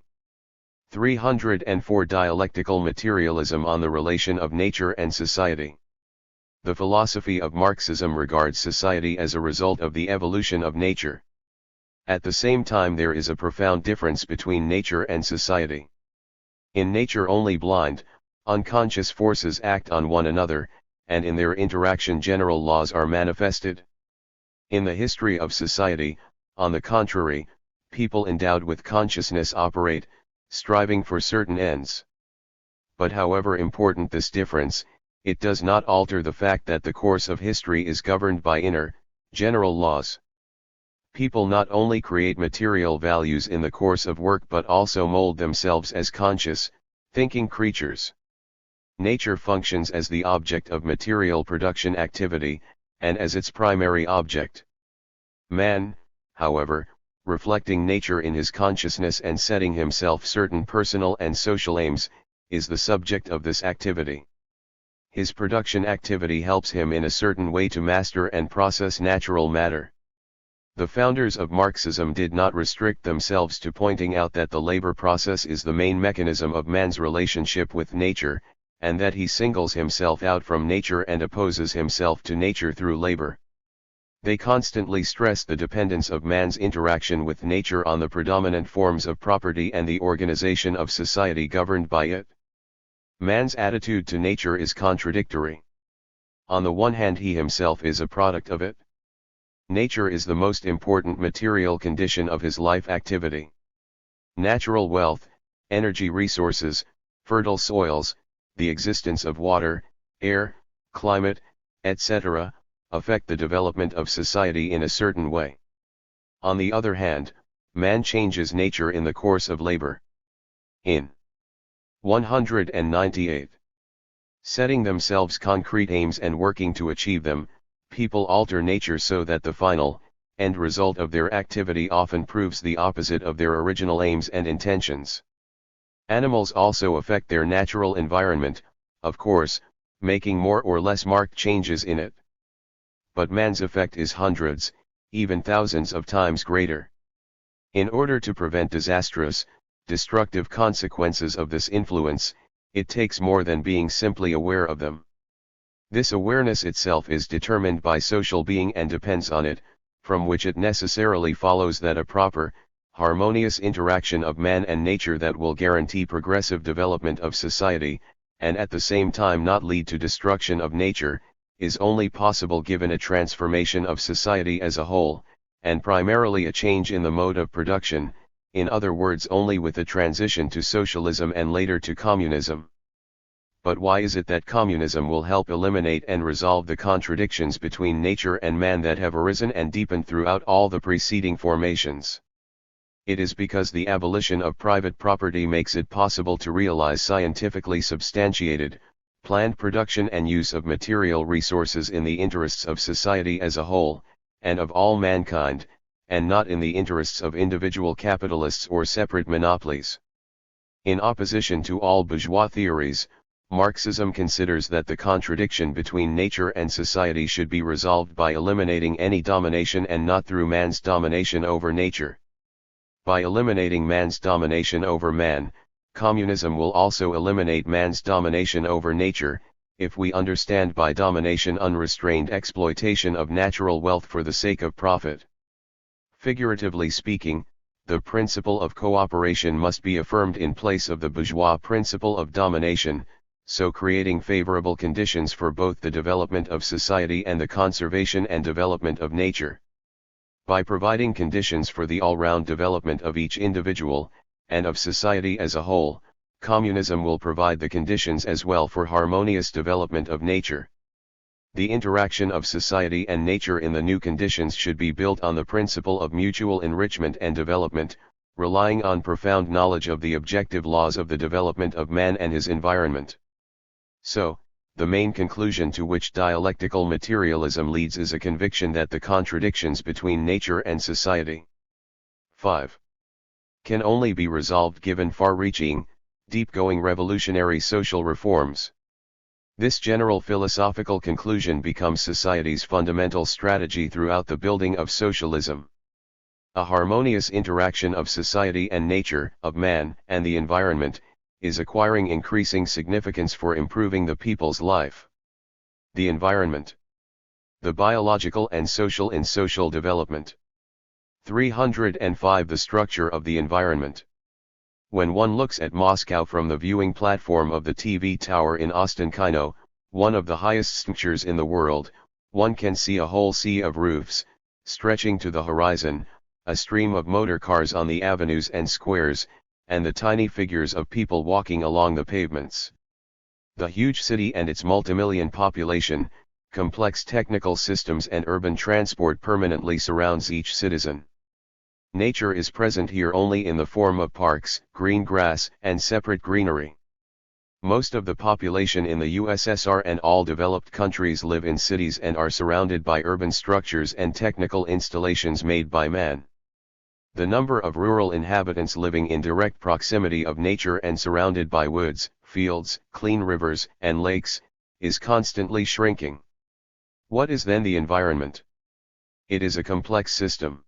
304 Dialectical materialism on the relation of nature and society. The philosophy of Marxism regards society as a result of the evolution of nature. At the same time, there is a profound difference between nature and society. In nature only blind, unconscious forces act on one another, and in their interaction general laws are manifested. In the history of society, on the contrary, people endowed with consciousness operate, striving for certain ends. But however important this difference, it does not alter the fact that the course of history is governed by inner, general laws. People not only create material values in the course of work but also mold themselves as conscious, thinking creatures. Nature functions as the object of material production activity, and as its primary object. Man, however, reflecting nature in his consciousness and setting himself certain personal and social aims, is the subject of this activity. His production activity helps him in a certain way to master and process natural matter. The founders of Marxism did not restrict themselves to pointing out that the labor process is the main mechanism of man's relationship with nature, and that he singles himself out from nature and opposes himself to nature through labor. They constantly stressed the dependence of man's interaction with nature on the predominant forms of property and the organization of society governed by it. Man's attitude to nature is contradictory. On the one hand, he himself is a product of it. Nature is the most important material condition of his life activity. Natural wealth, energy resources, fertile soils, the existence of water, air, climate, etc., affect the development of society in a certain way. On the other hand, man changes nature in the course of labor. In 198. Setting themselves concrete aims and working to achieve them, people alter nature so that the final, end result of their activity often proves the opposite of their original aims and intentions. Animals also affect their natural environment, of course, making more or less marked changes in it. But man's effect is hundreds, even thousands of times greater. In order to prevent disastrous, destructive consequences of this influence, it takes more than being simply aware of them. This awareness itself is determined by social being and depends on it, from which it necessarily follows that a proper, harmonious interaction of man and nature that will guarantee progressive development of society, and at the same time not lead to destruction of nature, is only possible given a transformation of society as a whole, and primarily a change in the mode of production, in other words only with a transition to socialism and later to communism. But why is it that communism will help eliminate and resolve the contradictions between nature and man that have arisen and deepened throughout all the preceding formations? It is because the abolition of private property makes it possible to realize scientifically substantiated, planned production and use of material resources in the interests of society as a whole, and of all mankind, and not in the interests of individual capitalists or separate monopolies. In opposition to all bourgeois theories, Marxism considers that the contradiction between nature and society should be resolved by eliminating any domination and not through man's domination over nature. By eliminating man's domination over man, communism will also eliminate man's domination over nature, if we understand by domination unrestrained exploitation of natural wealth for the sake of profit. Figuratively speaking, the principle of cooperation must be affirmed in place of the bourgeois principle of domination, so creating favorable conditions for both the development of society and the conservation and development of nature. By providing conditions for the all-round development of each individual, and of society as a whole, communism will provide the conditions as well for harmonious development of nature. The interaction of society and nature in the new conditions should be built on the principle of mutual enrichment and development, relying on profound knowledge of the objective laws of the development of man and his environment. So, the main conclusion to which dialectical materialism leads is a conviction that the contradictions between nature and society 5. Can only be resolved given far-reaching, deep-going revolutionary social reforms. This general philosophical conclusion becomes society's fundamental strategy throughout the building of socialism. A harmonious interaction of society and nature, of man and the environment, is acquiring increasing significance for improving the people's life. The environment. The biological and social in social development. 305 The structure of the environment. When one looks at Moscow from the viewing platform of the TV tower in Ostankino, one of the highest structures in the world, one can see a whole sea of roofs, stretching to the horizon, a stream of motor cars on the avenues and squares, and the tiny figures of people walking along the pavements. The huge city and its multimillion population, complex technical systems and urban transport permanently surrounds each citizen. Nature is present here only in the form of parks, green grass, and separate greenery. Most of the population in the USSR and all developed countries live in cities and are surrounded by urban structures and technical installations made by man. The number of rural inhabitants living in direct proximity of nature and surrounded by woods, fields, clean rivers, and lakes, is constantly shrinking. What is then the environment? It is a complex system.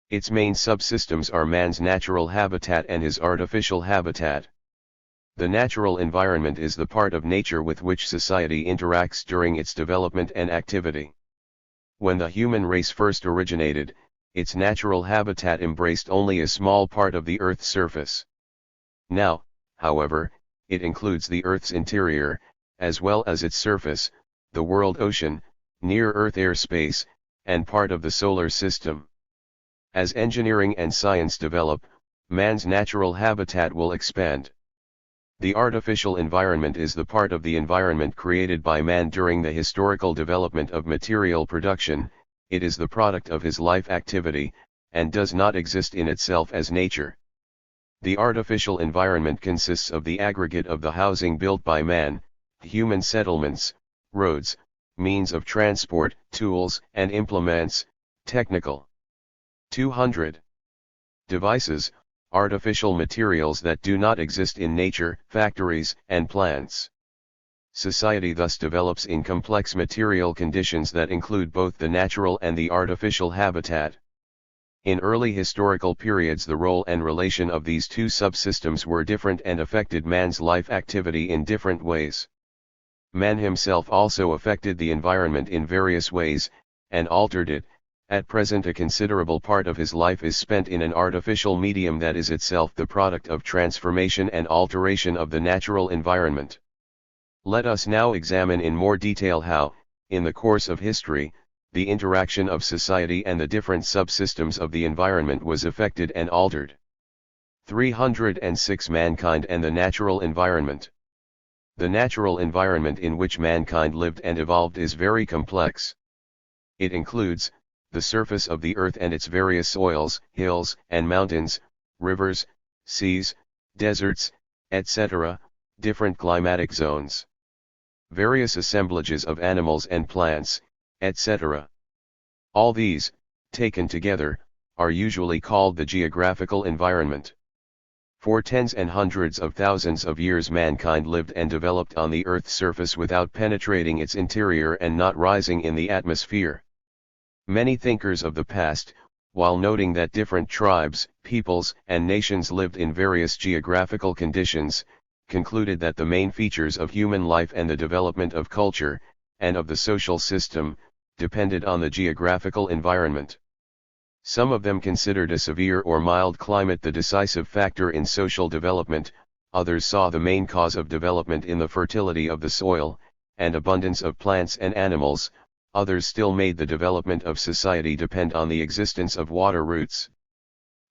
Its main subsystems are man's natural habitat and his artificial habitat. The natural environment is the part of nature with which society interacts during its development and activity. When the human race first originated, its natural habitat embraced only a small part of the Earth's surface. Now, however, it includes the Earth's interior, as well as its surface, the world ocean, near-Earth airspace, and part of the solar system. As engineering and science develop, man's natural habitat will expand. The artificial environment is the part of the environment created by man during the historical development of material production. It is the product of his life activity, and does not exist in itself as nature. The artificial environment consists of the aggregate of the housing built by man, human settlements, roads, means of transport, tools and implements, technical. 200. Devices, artificial materials that do not exist in nature, factories, and plants. Society thus develops in complex material conditions that include both the natural and the artificial habitat. In early historical periods, the role and relation of these two subsystems were different and affected man's life activity in different ways. Man himself also affected the environment in various ways, and altered it. At present, a considerable part of his life is spent in an artificial medium that is itself the product of transformation and alteration of the natural environment. Let us now examine in more detail how, in the course of history, the interaction of society and the different subsystems of the environment was affected and altered. 306 Mankind and the natural environment. The natural environment in which mankind lived and evolved is very complex. It includes the surface of the earth and its various soils, hills and mountains, rivers, seas, deserts, etc., different climatic zones, various assemblages of animals and plants, etc. All these, taken together, are usually called the geographical environment. For tens and hundreds of thousands of years mankind lived and developed on the Earth's surface without penetrating its interior and not rising in the atmosphere. Many thinkers of the past, while noting that different tribes, peoples, and nations lived in various geographical conditions, concluded that the main features of human life and the development of culture, and of the social system, depended on the geographical environment. Some of them considered a severe or mild climate the decisive factor in social development, others saw the main cause of development in the fertility of the soil, and abundance of plants and animals, others still made the development of society depend on the existence of water routes.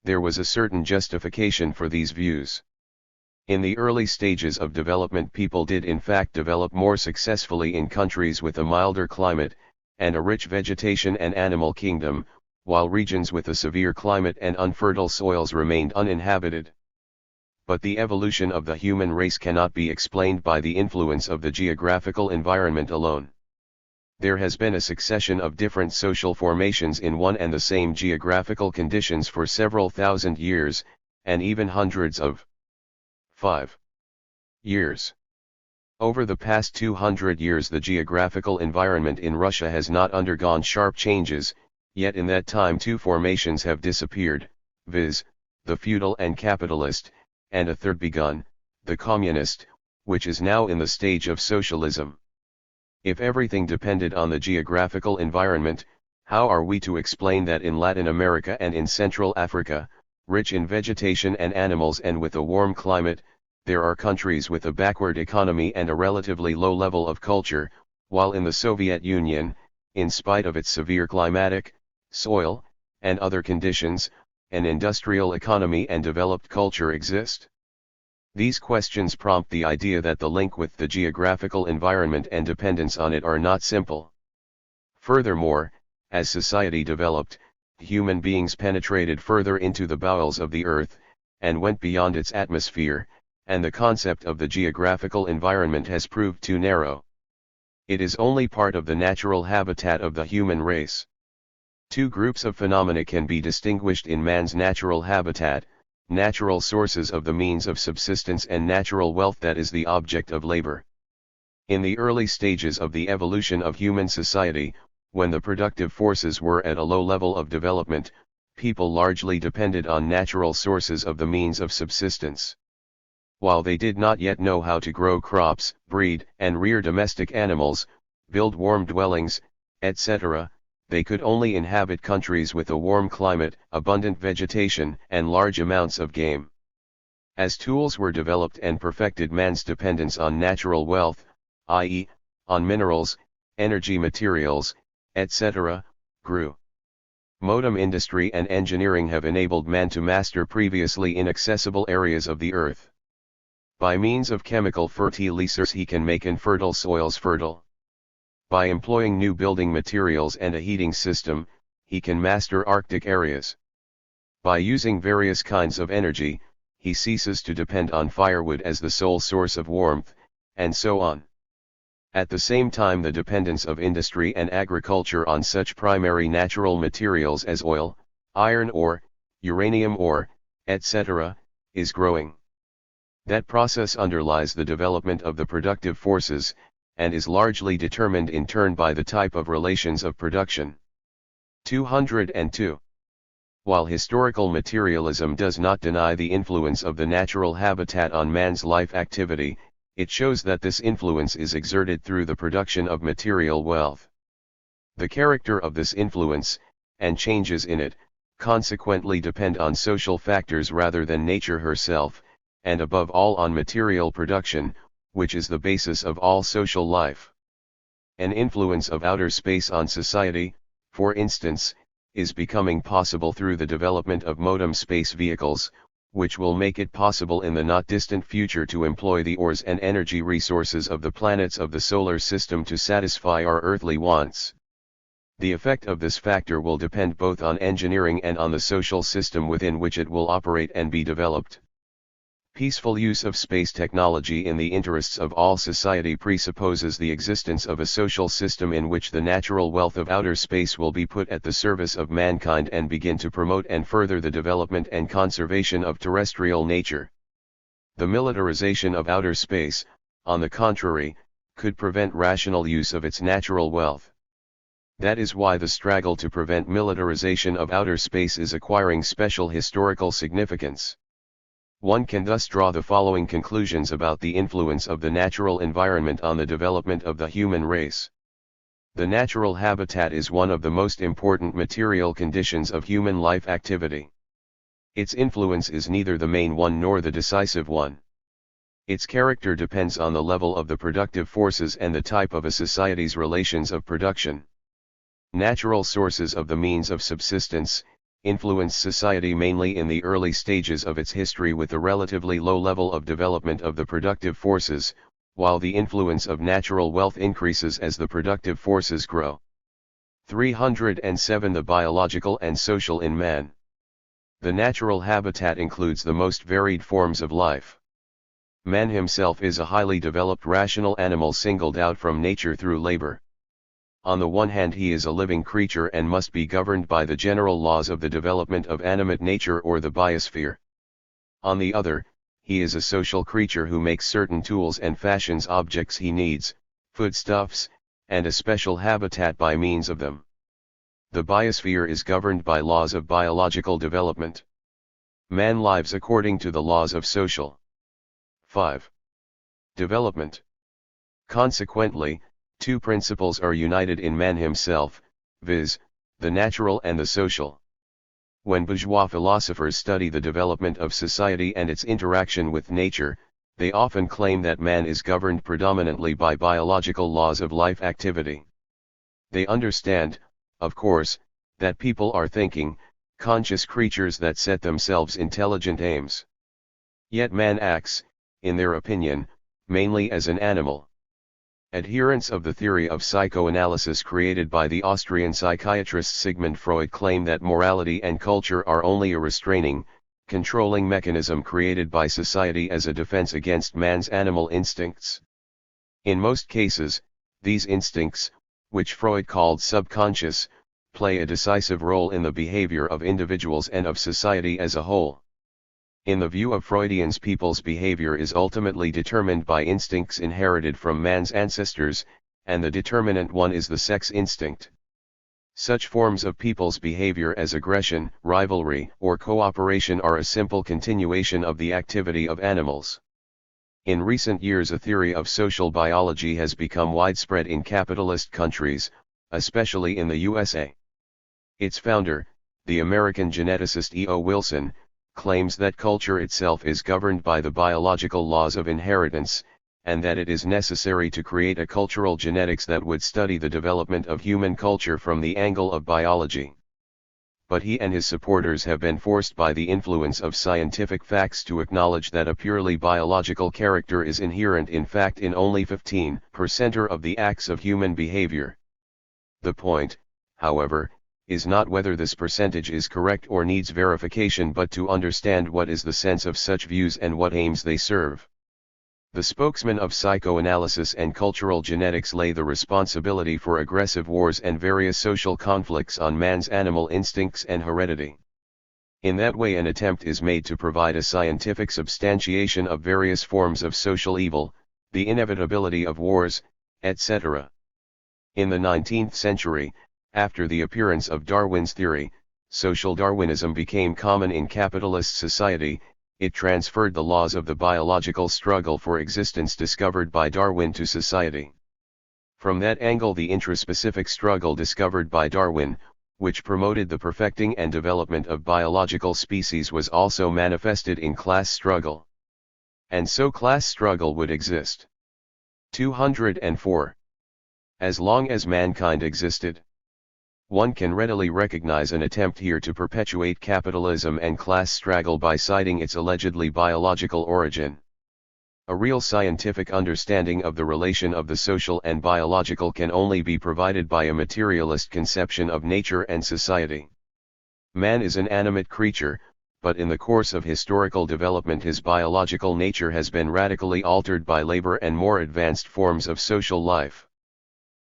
There was a certain justification for these views. In the early stages of development, people did in fact develop more successfully in countries with a milder climate, and a rich vegetation and animal kingdom, while regions with a severe climate and unfertile soils remained uninhabited. But the evolution of the human race cannot be explained by the influence of the geographical environment alone. There has been a succession of different social formations in one and the same geographical conditions for several thousand years, and even hundreds of 5. Years. Over the past 200 years the geographical environment in Russia has not undergone sharp changes, yet in that time two formations have disappeared, viz., the feudal and capitalist, and a third begun, the communist, which is now in the stage of socialism. If everything depended on the geographical environment, how are we to explain that in Latin America and in Central Africa, rich in vegetation and animals and with a warm climate, there are countries with a backward economy and a relatively low level of culture, while in the Soviet Union, in spite of its severe climatic, soil, and other conditions, an industrial economy and developed culture exist? These questions prompt the idea that the link with the geographical environment and dependence on it are not simple. Furthermore, as society developed, human beings penetrated further into the bowels of the earth, and went beyond its atmosphere, and the concept of the geographical environment has proved too narrow. It is only part of the natural habitat of the human race. Two groups of phenomena can be distinguished in man's natural habitat: natural sources of the means of subsistence and natural wealth that is the object of labor. In the early stages of the evolution of human society, when the productive forces were at a low level of development, people largely depended on natural sources of the means of subsistence. While they did not yet know how to grow crops, breed and rear domestic animals, build warm dwellings, etc., they could only inhabit countries with a warm climate, abundant vegetation, and large amounts of game. As tools were developed and perfected, man's dependence on natural wealth, i.e., on minerals, energy materials, etc., grew. Modern industry and engineering have enabled man to master previously inaccessible areas of the earth. By means of chemical fertilizers he can make infertile soils fertile. By employing new building materials and a heating system, he can master Arctic areas. By using various kinds of energy, he ceases to depend on firewood as the sole source of warmth, and so on. At the same time, the dependence of industry and agriculture on such primary natural materials as oil, iron ore, uranium ore, etc., is growing. That process underlies the development of the productive forces, and is largely determined in turn by the type of relations of production. 202. While historical materialism does not deny the influence of the natural habitat on man's life activity, it shows that this influence is exerted through the production of material wealth. The character of this influence, and changes in it, consequently depend on social factors rather than nature herself, and above all on material production, which is the basis of all social life. An influence of outer space on society, for instance, is becoming possible through the development of modern space vehicles, which will make it possible in the not distant future to employ the ores and energy resources of the planets of the solar system to satisfy our earthly wants. The effect of this factor will depend both on engineering and on the social system within which it will operate and be developed. Peaceful use of space technology in the interests of all society presupposes the existence of a social system in which the natural wealth of outer space will be put at the service of mankind and begin to promote and further the development and conservation of terrestrial nature. The militarization of outer space, on the contrary, could prevent rational use of its natural wealth. That is why the struggle to prevent militarization of outer space is acquiring special historical significance. One can thus draw the following conclusions about the influence of the natural environment on the development of the human race. The natural habitat is one of the most important material conditions of human life activity. Its influence is neither the main one nor the decisive one. Its character depends on the level of the productive forces and the type of a society's relations of production. Natural sources of the means of subsistence influence society mainly in the early stages of its history with a relatively low level of development of the productive forces, while the influence of natural wealth increases as the productive forces grow. 307. The biological and social in man. The natural habitat includes the most varied forms of life. Man himself is a highly developed rational animal singled out from nature through labor. On the one hand, he is a living creature and must be governed by the general laws of the development of animate nature or the biosphere. On the other, he is a social creature who makes certain tools and fashions objects he needs, foodstuffs, and a special habitat by means of them. The biosphere is governed by laws of biological development. Man lives according to the laws of social 5. Development. Consequently, two principles are united in man himself, viz., the natural and the social. When bourgeois philosophers study the development of society and its interaction with nature, they often claim that man is governed predominantly by biological laws of life activity. They understand, of course, that people are thinking, conscious creatures that set themselves intelligent aims. Yet man acts, in their opinion, mainly as an animal. Adherents of the theory of psychoanalysis created by the Austrian psychiatrist Sigmund Freud claim that morality and culture are only a restraining, controlling mechanism created by society as a defense against man's animal instincts. In most cases, these instincts, which Freud called subconscious, play a decisive role in the behavior of individuals and of society as a whole. In the view of Freudians, people's behavior is ultimately determined by instincts inherited from man's ancestors, and the determinant one is the sex instinct. Such forms of people's behavior as aggression, rivalry, or cooperation are a simple continuation of the activity of animals. In recent years, a theory of social biology has become widespread in capitalist countries, especially in the USA. Its founder, the American geneticist E.O. Wilson, claims that culture itself is governed by the biological laws of inheritance, and that it is necessary to create a cultural genetics that would study the development of human culture from the angle of biology. But he and his supporters have been forced by the influence of scientific facts to acknowledge that a purely biological character is inherent in fact in only 15% of the acts of human behavior. The point, however, is not whether this percentage is correct or needs verification, but to understand what is the sense of such views and what aims they serve. The spokesman of psychoanalysis and cultural genetics lay the responsibility for aggressive wars and various social conflicts on man's animal instincts and heredity. In that way, an attempt is made to provide a scientific substantiation of various forms of social evil, the inevitability of wars, etc. In the 19th century, after the appearance of Darwin's theory, social Darwinism became common in capitalist society. It transferred the laws of the biological struggle for existence discovered by Darwin to society. From that angle, the intraspecific struggle discovered by Darwin, which promoted the perfecting and development of biological species, was also manifested in class struggle. And so class struggle would exist. 204. As long as mankind existed. One can readily recognize an attempt here to perpetuate capitalism and class struggle by citing its allegedly biological origin. A real scientific understanding of the relation of the social and biological can only be provided by a materialist conception of nature and society. Man is an animate creature, but in the course of historical development his biological nature has been radically altered by labor and more advanced forms of social life.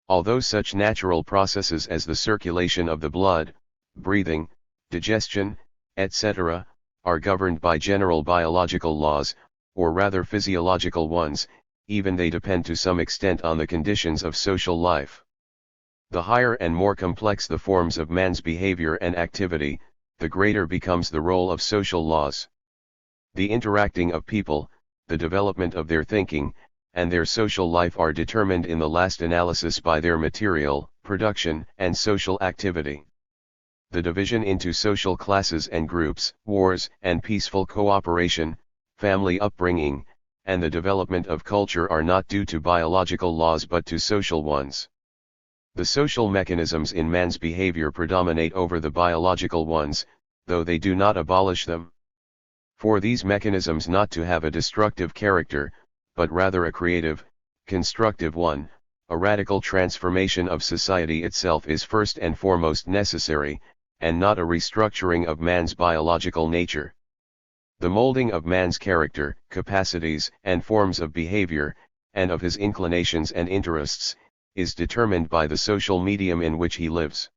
Although such natural processes as the circulation of the blood, breathing, digestion, etc., are governed by general biological laws, or rather physiological ones, even they depend to some extent on the conditions of social life. The higher and more complex the forms of man's behavior and activity, the greater becomes the role of social laws. The interacting of people, the development of their thinking, and their social life are determined in the last analysis by their material, production, and social activity. The division into social classes and groups, wars and peaceful cooperation, family upbringing, and the development of culture are not due to biological laws but to social ones. The social mechanisms in man's behavior predominate over the biological ones, though they do not abolish them. For these mechanisms not to have a destructive character, but rather a creative, constructive one, a radical transformation of society itself is first and foremost necessary, and not a restructuring of man's biological nature. The molding of man's character, capacities, and forms of behavior, and of his inclinations and interests, is determined by the social medium in which he lives.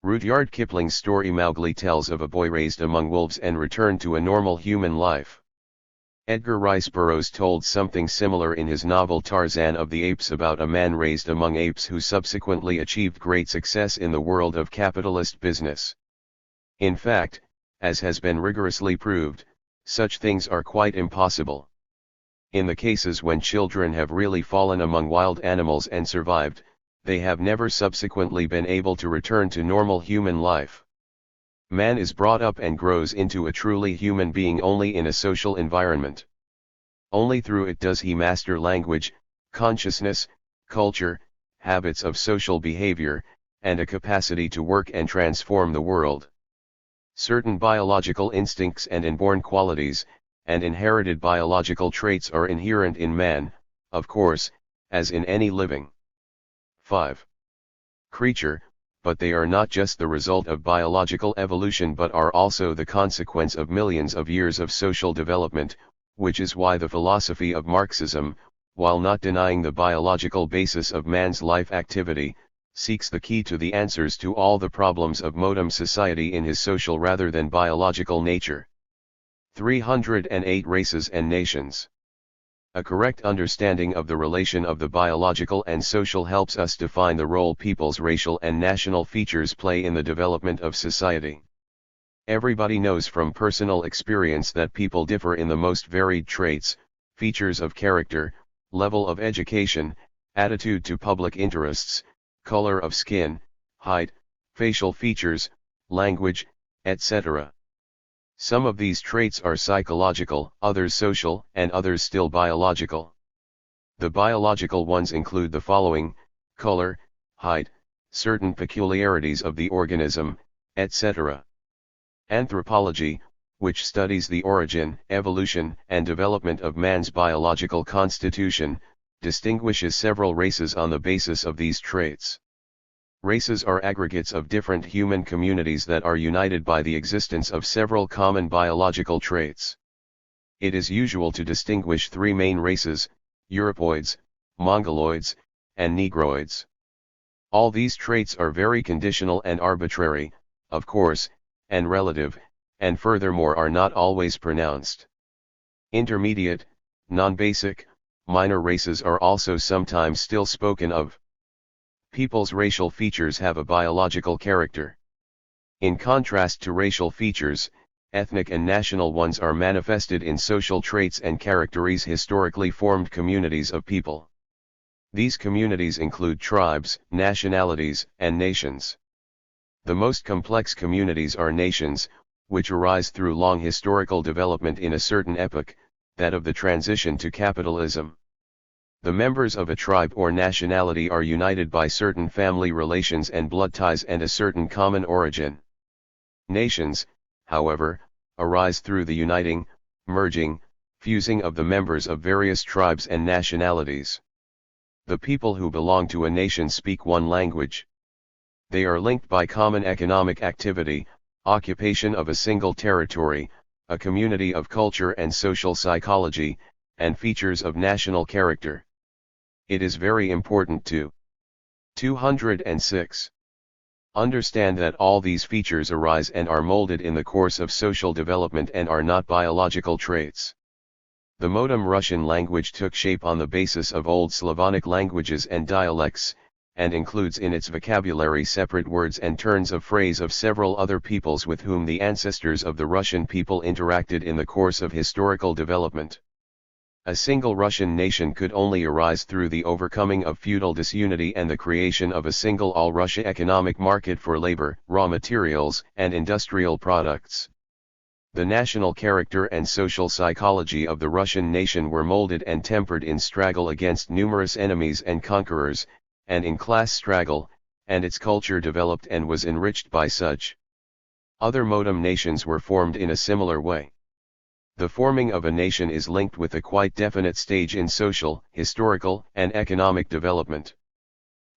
Rudyard Kipling's story Mowgli tells of a boy raised among wolves and returned to a normal human life. Edgar Rice Burroughs told something similar in his novel Tarzan of the Apes about a man raised among apes who subsequently achieved great success in the world of capitalist business. In fact, as has been rigorously proved, such things are quite impossible. In the cases when children have really fallen among wild animals and survived, they have never subsequently been able to return to normal human life. Man is brought up and grows into a truly human being only in a social environment. Only through it does he master language, consciousness, culture, habits of social behavior, and a capacity to work and transform the world. Certain biological instincts and inborn qualities, and inherited biological traits are inherent in man, of course, as in any living 5. creature, but they are not just the result of biological evolution but are also the consequence of millions of years of social development, which is why the philosophy of Marxism, while not denying the biological basis of man's life activity, seeks the key to the answers to all the problems of modern society in his social rather than biological nature. 308 Races and Nations. A correct understanding of the relation of the biological and social helps us define the role people's racial and national features play in the development of society. Everybody knows from personal experience that people differ in the most varied traits, features of character, level of education, attitude to public interests, color of skin, height, facial features, language, etc. Some of these traits are psychological, others social, and others still biological. The biological ones include the following: color, height, certain peculiarities of the organism, etc. Anthropology, which studies the origin, evolution, and development of man's biological constitution, distinguishes several races on the basis of these traits. Races are aggregates of different human communities that are united by the existence of several common biological traits. It is usual to distinguish three main races: Europoids, Mongoloids, and Negroids. All these traits are very conditional and arbitrary, of course, and relative, and furthermore are not always pronounced. Intermediate, non-basic, minor races are also sometimes still spoken of. People's racial features have a biological character. In contrast to racial features, ethnic and national ones are manifested in social traits and characterize historically formed communities of people. These communities include tribes, nationalities, and nations. The most complex communities are nations, which arise through long historical development in a certain epoch, that of the transition to capitalism. The members of a tribe or nationality are united by certain family relations and blood ties and a certain common origin. Nations, however, arise through the uniting, merging, fusing of the members of various tribes and nationalities. The people who belong to a nation speak one language. They are linked by common economic activity, occupation of a single territory, a community of culture and social psychology, and features of national character. It is very important to 206. Understand that all these features arise and are molded in the course of social development and are not biological traits. The modern Russian language took shape on the basis of old Slavonic languages and dialects, and includes in its vocabulary separate words and turns of phrase of several other peoples with whom the ancestors of the Russian people interacted in the course of historical development. A single Russian nation could only arise through the overcoming of feudal disunity and the creation of a single all-Russia economic market for labor, raw materials, and industrial products. The national character and social psychology of the Russian nation were molded and tempered in struggle against numerous enemies and conquerors, and in class struggle, and its culture developed and was enriched by such. Other modern nations were formed in a similar way. The forming of a nation is linked with a quite definite stage in social, historical, and economic development.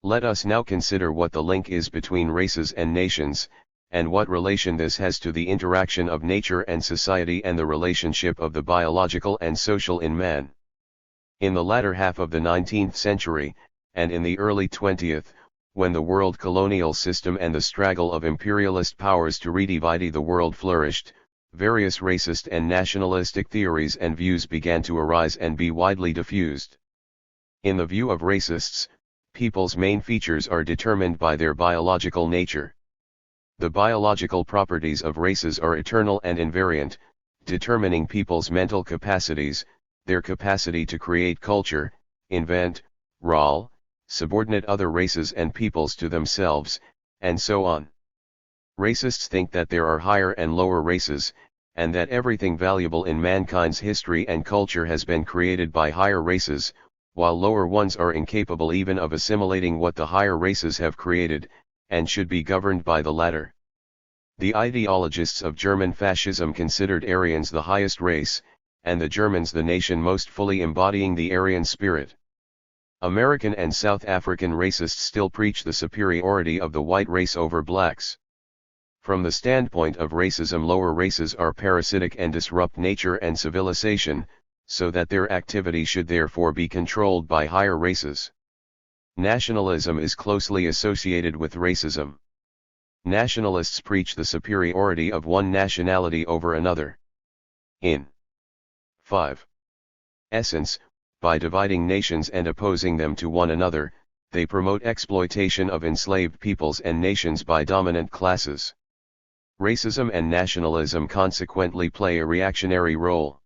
Let us now consider what the link is between races and nations, and what relation this has to the interaction of nature and society and the relationship of the biological and social in man. In the latter half of the 19th century, and in the early 20th, when the world colonial system and the struggle of imperialist powers to redivide the world flourished, various racist and nationalistic theories and views began to arise and be widely diffused. In the view of racists, people's main features are determined by their biological nature. The biological properties of races are eternal and invariant, determining people's mental capacities, their capacity to create culture, invent, rule, subordinate other races and peoples to themselves, and so on. Racists think that there are higher and lower races, and that everything valuable in mankind's history and culture has been created by higher races, while lower ones are incapable even of assimilating what the higher races have created, and should be governed by the latter. The ideologists of German fascism considered Aryans the highest race, and the Germans the nation most fully embodying the Aryan spirit. American and South African racists still preach the superiority of the white race over blacks. From the standpoint of racism, lower races are parasitic and disrupt nature and civilization, so that their activity should therefore be controlled by higher races. Nationalism is closely associated with racism. Nationalists preach the superiority of one nationality over another. In 5. Essence, by dividing nations and opposing them to one another, they promote exploitation of enslaved peoples and nations by dominant classes. Racism and nationalism consequently play a reactionary role.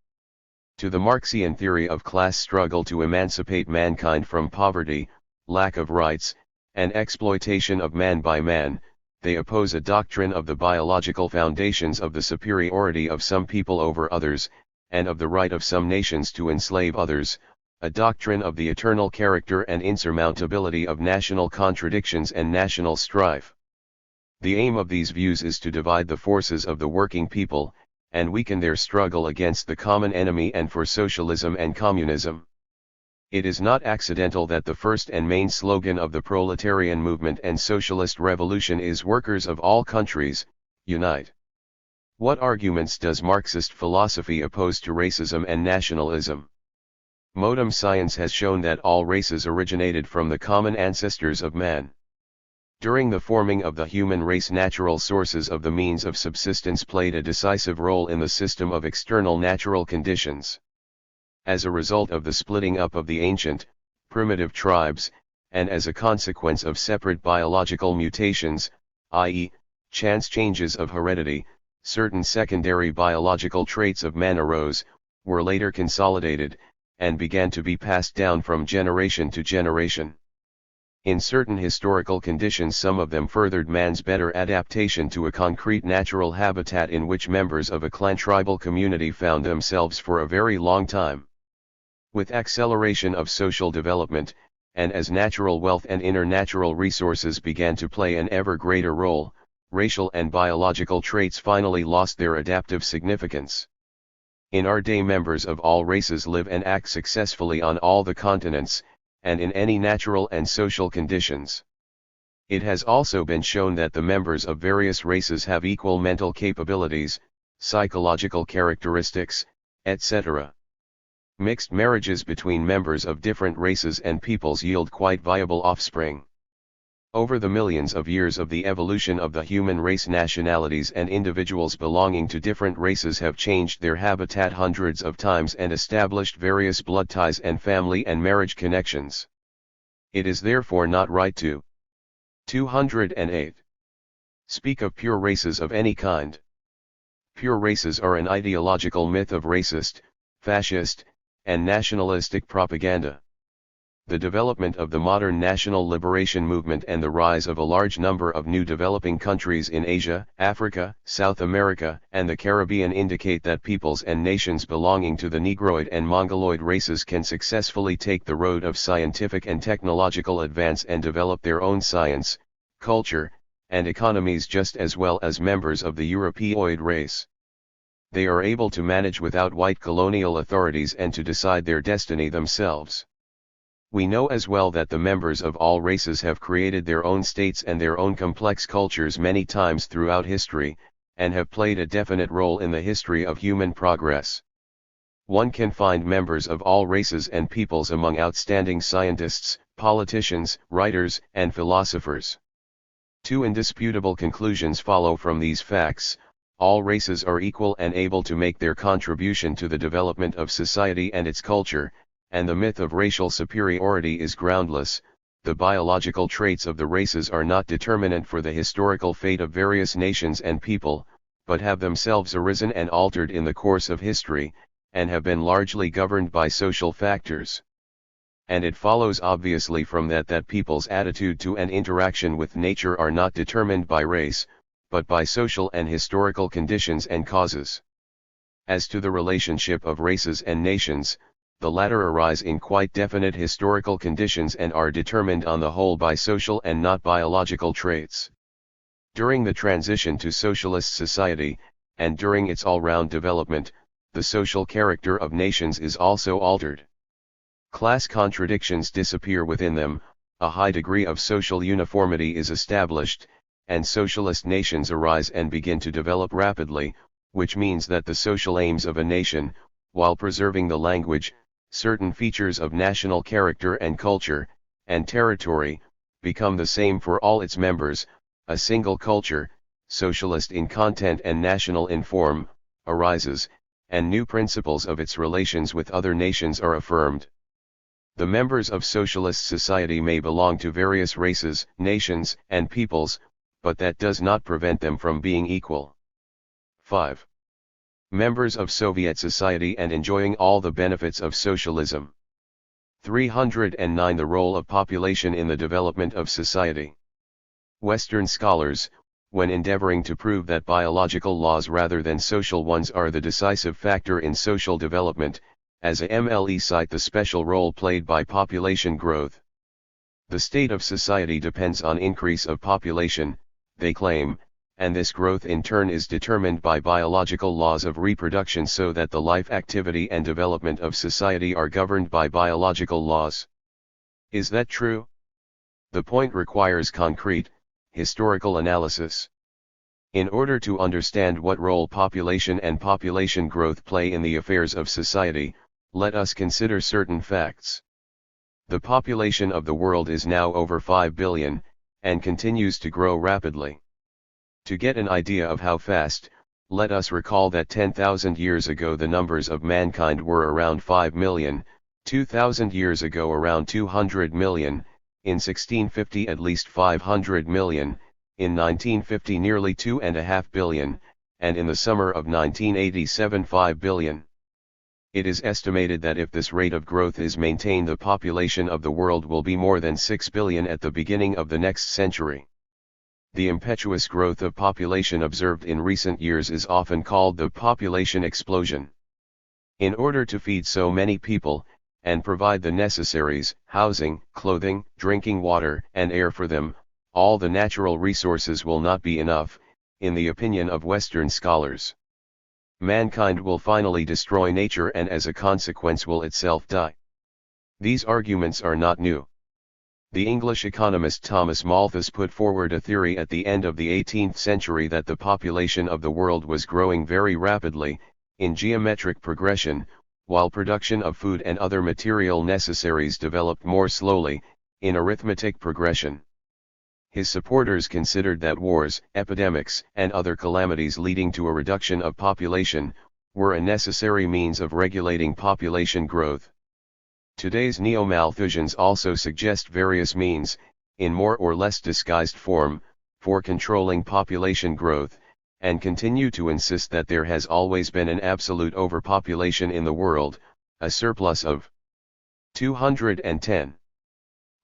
To the Marxian theory of class struggle to emancipate mankind from poverty, lack of rights, and exploitation of man by man, they oppose a doctrine of the biological foundations of the superiority of some people over others, and of the right of some nations to enslave others, a doctrine of the eternal character and insurmountability of national contradictions and national strife. The aim of these views is to divide the forces of the working people, and weaken their struggle against the common enemy and for socialism and communism. It is not accidental that the first and main slogan of the proletarian movement and socialist revolution is "Workers of all countries, unite." What arguments does Marxist philosophy oppose to racism and nationalism? Modern science has shown that all races originated from the common ancestors of man. During the forming of the human race, natural sources of the means of subsistence played a decisive role in the system of external natural conditions. As a result of the splitting up of the ancient, primitive tribes, and as a consequence of separate biological mutations, i.e., chance changes of heredity, certain secondary biological traits of man arose, were later consolidated, and began to be passed down from generation to generation. In certain historical conditions, some of them furthered man's better adaptation to a concrete natural habitat in which members of a clan tribal community found themselves for a very long time. With acceleration of social development, and as natural wealth and inner natural resources began to play an ever greater role, racial and biological traits finally lost their adaptive significance. In our day, members of all races live and act successfully on all the continents, and in any natural and social conditions. It has also been shown that the members of various races have equal mental capabilities, psychological characteristics, etc. Mixed marriages between members of different races and peoples yield quite viable offspring. Over the millions of years of the evolution of the human race, nationalities and individuals belonging to different races have changed their habitat hundreds of times and established various blood ties and family and marriage connections. It is therefore not right to 208. Speak of pure races of any kind. Pure races are an ideological myth of racist, fascist, and nationalistic propaganda. The development of the modern national liberation movement and the rise of a large number of new developing countries in Asia, Africa, South America, and the Caribbean indicate that peoples and nations belonging to the Negroid and Mongoloid races can successfully take the road of scientific and technological advance and develop their own science, culture, and economies just as well as members of the Europeoid race. They are able to manage without white colonial authorities and to decide their destiny themselves. We know as well that the members of all races have created their own states and their own complex cultures many times throughout history, and have played a definite role in the history of human progress. One can find members of all races and peoples among outstanding scientists, politicians, writers, and philosophers. Two indisputable conclusions follow from these facts: all races are equal and able to make their contribution to the development of society and its culture, and the myth of racial superiority is groundless. The biological traits of the races are not determinant for the historical fate of various nations and people, but have themselves arisen and altered in the course of history, and have been largely governed by social factors. And it follows obviously from that people's attitude to and interaction with nature are not determined by race, but by social and historical conditions and causes. As to the relationship of races and nations, the latter arise in quite definite historical conditions and are determined on the whole by social and not biological traits. During the transition to socialist society, and during its all-round development, the social character of nations is also altered. Class contradictions disappear within them, a high degree of social uniformity is established, and socialist nations arise and begin to develop rapidly, which means that the social aims of a nation, while preserving the language, certain features of national character and culture, and territory, become the same for all its members. A single culture, socialist in content and national in form, arises, and new principles of its relations with other nations are affirmed. The members of socialist society may belong to various races, nations, and peoples, but that does not prevent them from being equal. 5. Members of Soviet society and enjoying all the benefits of socialism. 309. The role of population in the development of society. Western scholars, when endeavoring to prove that biological laws rather than social ones are the decisive factor in social development, as a MLE cite the special role played by population growth. The state of society depends on increase of population, they claim, and this growth in turn is determined by biological laws of reproduction, so that the life activity and development of society are governed by biological laws. Is that true? The point requires concrete, historical analysis. In order to understand what role population and population growth play in the affairs of society, let us consider certain facts. The population of the world is now over 5 billion, and continues to grow rapidly. To get an idea of how fast, let us recall that 10,000 years ago the numbers of mankind were around 5 million, 2,000 years ago around 200 million, in 1650 at least 500 million, in 1950 nearly 2.5 billion, and in the summer of 1987 5 billion. It is estimated that if this rate of growth is maintained, the population of the world will be more than 6 billion at the beginning of the next century. The impetuous growth of population observed in recent years is often called the population explosion. In order to feed so many people, and provide the necessaries, housing, clothing, drinking water, and air for them, all the natural resources will not be enough, in the opinion of Western scholars. Mankind will finally destroy nature and as a consequence will itself die. These arguments are not new. The English economist Thomas Malthus put forward a theory at the end of the 18th century that the population of the world was growing very rapidly, in geometric progression, while production of food and other material necessaries developed more slowly, in arithmetic progression. His supporters considered that wars, epidemics, and other calamities leading to a reduction of population, were a necessary means of regulating population growth. Today's neo-Malthusians also suggest various means, in more or less disguised form, for controlling population growth, and continue to insist that there has always been an absolute overpopulation in the world, a surplus of 210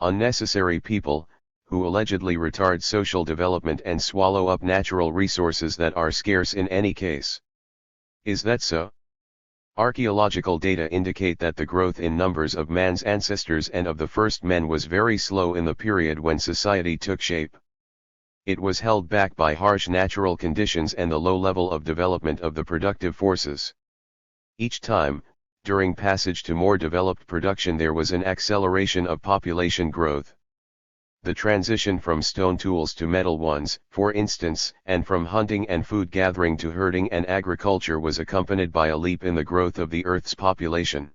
unnecessary people, who allegedly retard social development and swallow up natural resources that are scarce in any case. Is that so? Archaeological data indicate that the growth in numbers of man's ancestors and of the first men was very slow in the period when society took shape. It was held back by harsh natural conditions and the low level of development of the productive forces. Each time, during passage to more developed production, there was an acceleration of population growth. The transition from stone tools to metal ones, for instance, and from hunting and food gathering to herding and agriculture was accompanied by a leap in the growth of the Earth's population.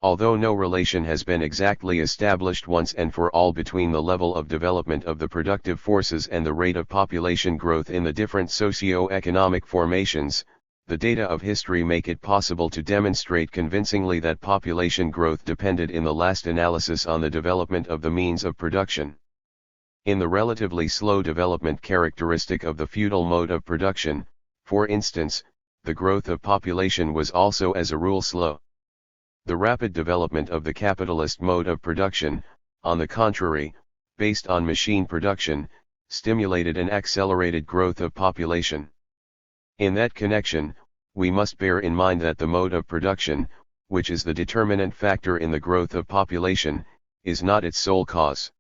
Although no relation has been exactly established once and for all between the level of development of the productive forces and the rate of population growth in the different socio-economic formations, the data of history make it possible to demonstrate convincingly that population growth depended in the last analysis on the development of the means of production. In the relatively slow development characteristic of the feudal mode of production, for instance, the growth of population was also as a rule slow. The rapid development of the capitalist mode of production, on the contrary, based on machine production, stimulated an accelerated growth of population. In that connection, we must bear in mind that the mode of production, which is the determinant factor in the growth of population, is not its sole cause.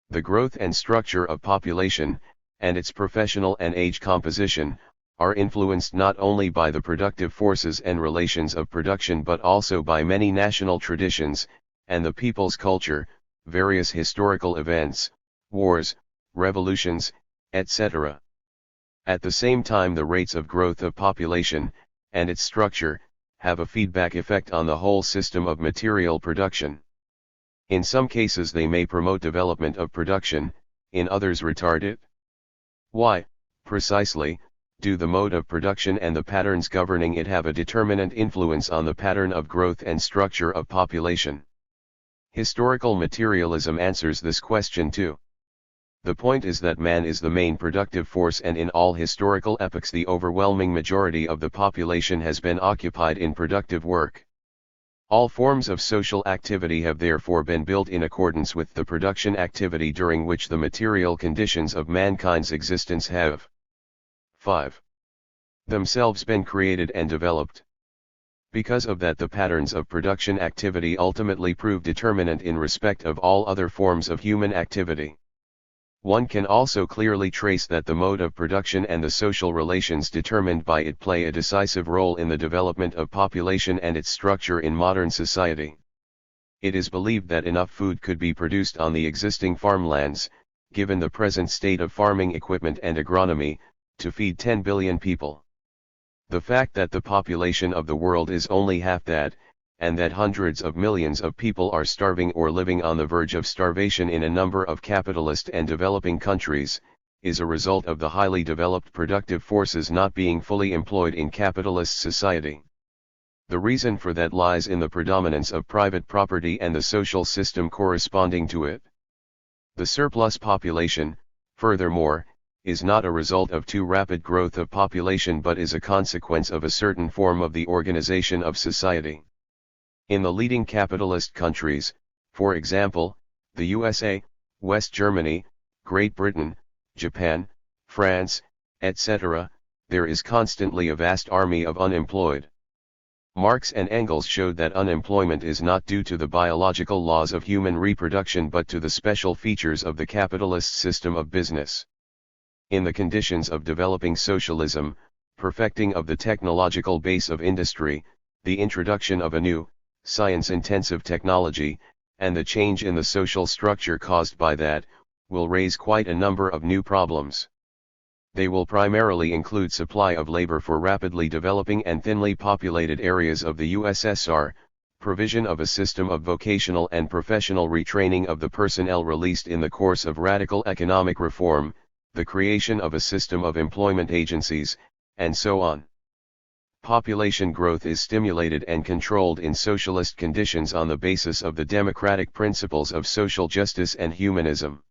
The growth and structure of population, and its professional and age composition, are influenced not only by the productive forces and relations of production but also by many national traditions, and the people's culture, various historical events, wars, revolutions, etc. At the same time, the rates of growth of population, and its structure, have a feedback effect on the whole system of material production. In some cases they may promote development of production, in others retard it. Why, precisely, do the mode of production and the patterns governing it have a determinant influence on the pattern of growth and structure of population? Historical materialism answers this question too. The point is that man is the main productive force, and in all historical epochs the overwhelming majority of the population has been occupied in productive work. All forms of social activity have therefore been built in accordance with the production activity during which the material conditions of mankind's existence have 5. Themselves been created and developed. Because of that, the patterns of production activity ultimately prove determinant in respect of all other forms of human activity. One can also clearly trace that the mode of production and the social relations determined by it play a decisive role in the development of population and its structure in modern society. It is believed that enough food could be produced on the existing farmlands, given the present state of farming equipment and agronomy, to feed 10 billion people. The fact that the population of the world is only half that, and that hundreds of millions of people are starving or living on the verge of starvation in a number of capitalist and developing countries, is a result of the highly developed productive forces not being fully employed in capitalist society. The reason for that lies in the predominance of private property and the social system corresponding to it. The surplus population, furthermore, is not a result of too rapid growth of population but is a consequence of a certain form of the organization of society. In the leading capitalist countries, for example, the USA, West Germany, Great Britain, Japan, France, etc., there is constantly a vast army of unemployed. Marx and Engels showed that unemployment is not due to the biological laws of human reproduction but to the special features of the capitalist system of business. In the conditions of developing socialism, perfecting of the technological base of industry, the introduction of a new, science-intensive technology, and the change in the social structure caused by that, will raise quite a number of new problems. They will primarily include supply of labor for rapidly developing and thinly populated areas of the USSR, provision of a system of vocational and professional retraining of the personnel released in the course of radical economic reform, the creation of a system of employment agencies, and so on. Population growth is stimulated and controlled in socialist conditions on the basis of the democratic principles of social justice and humanism.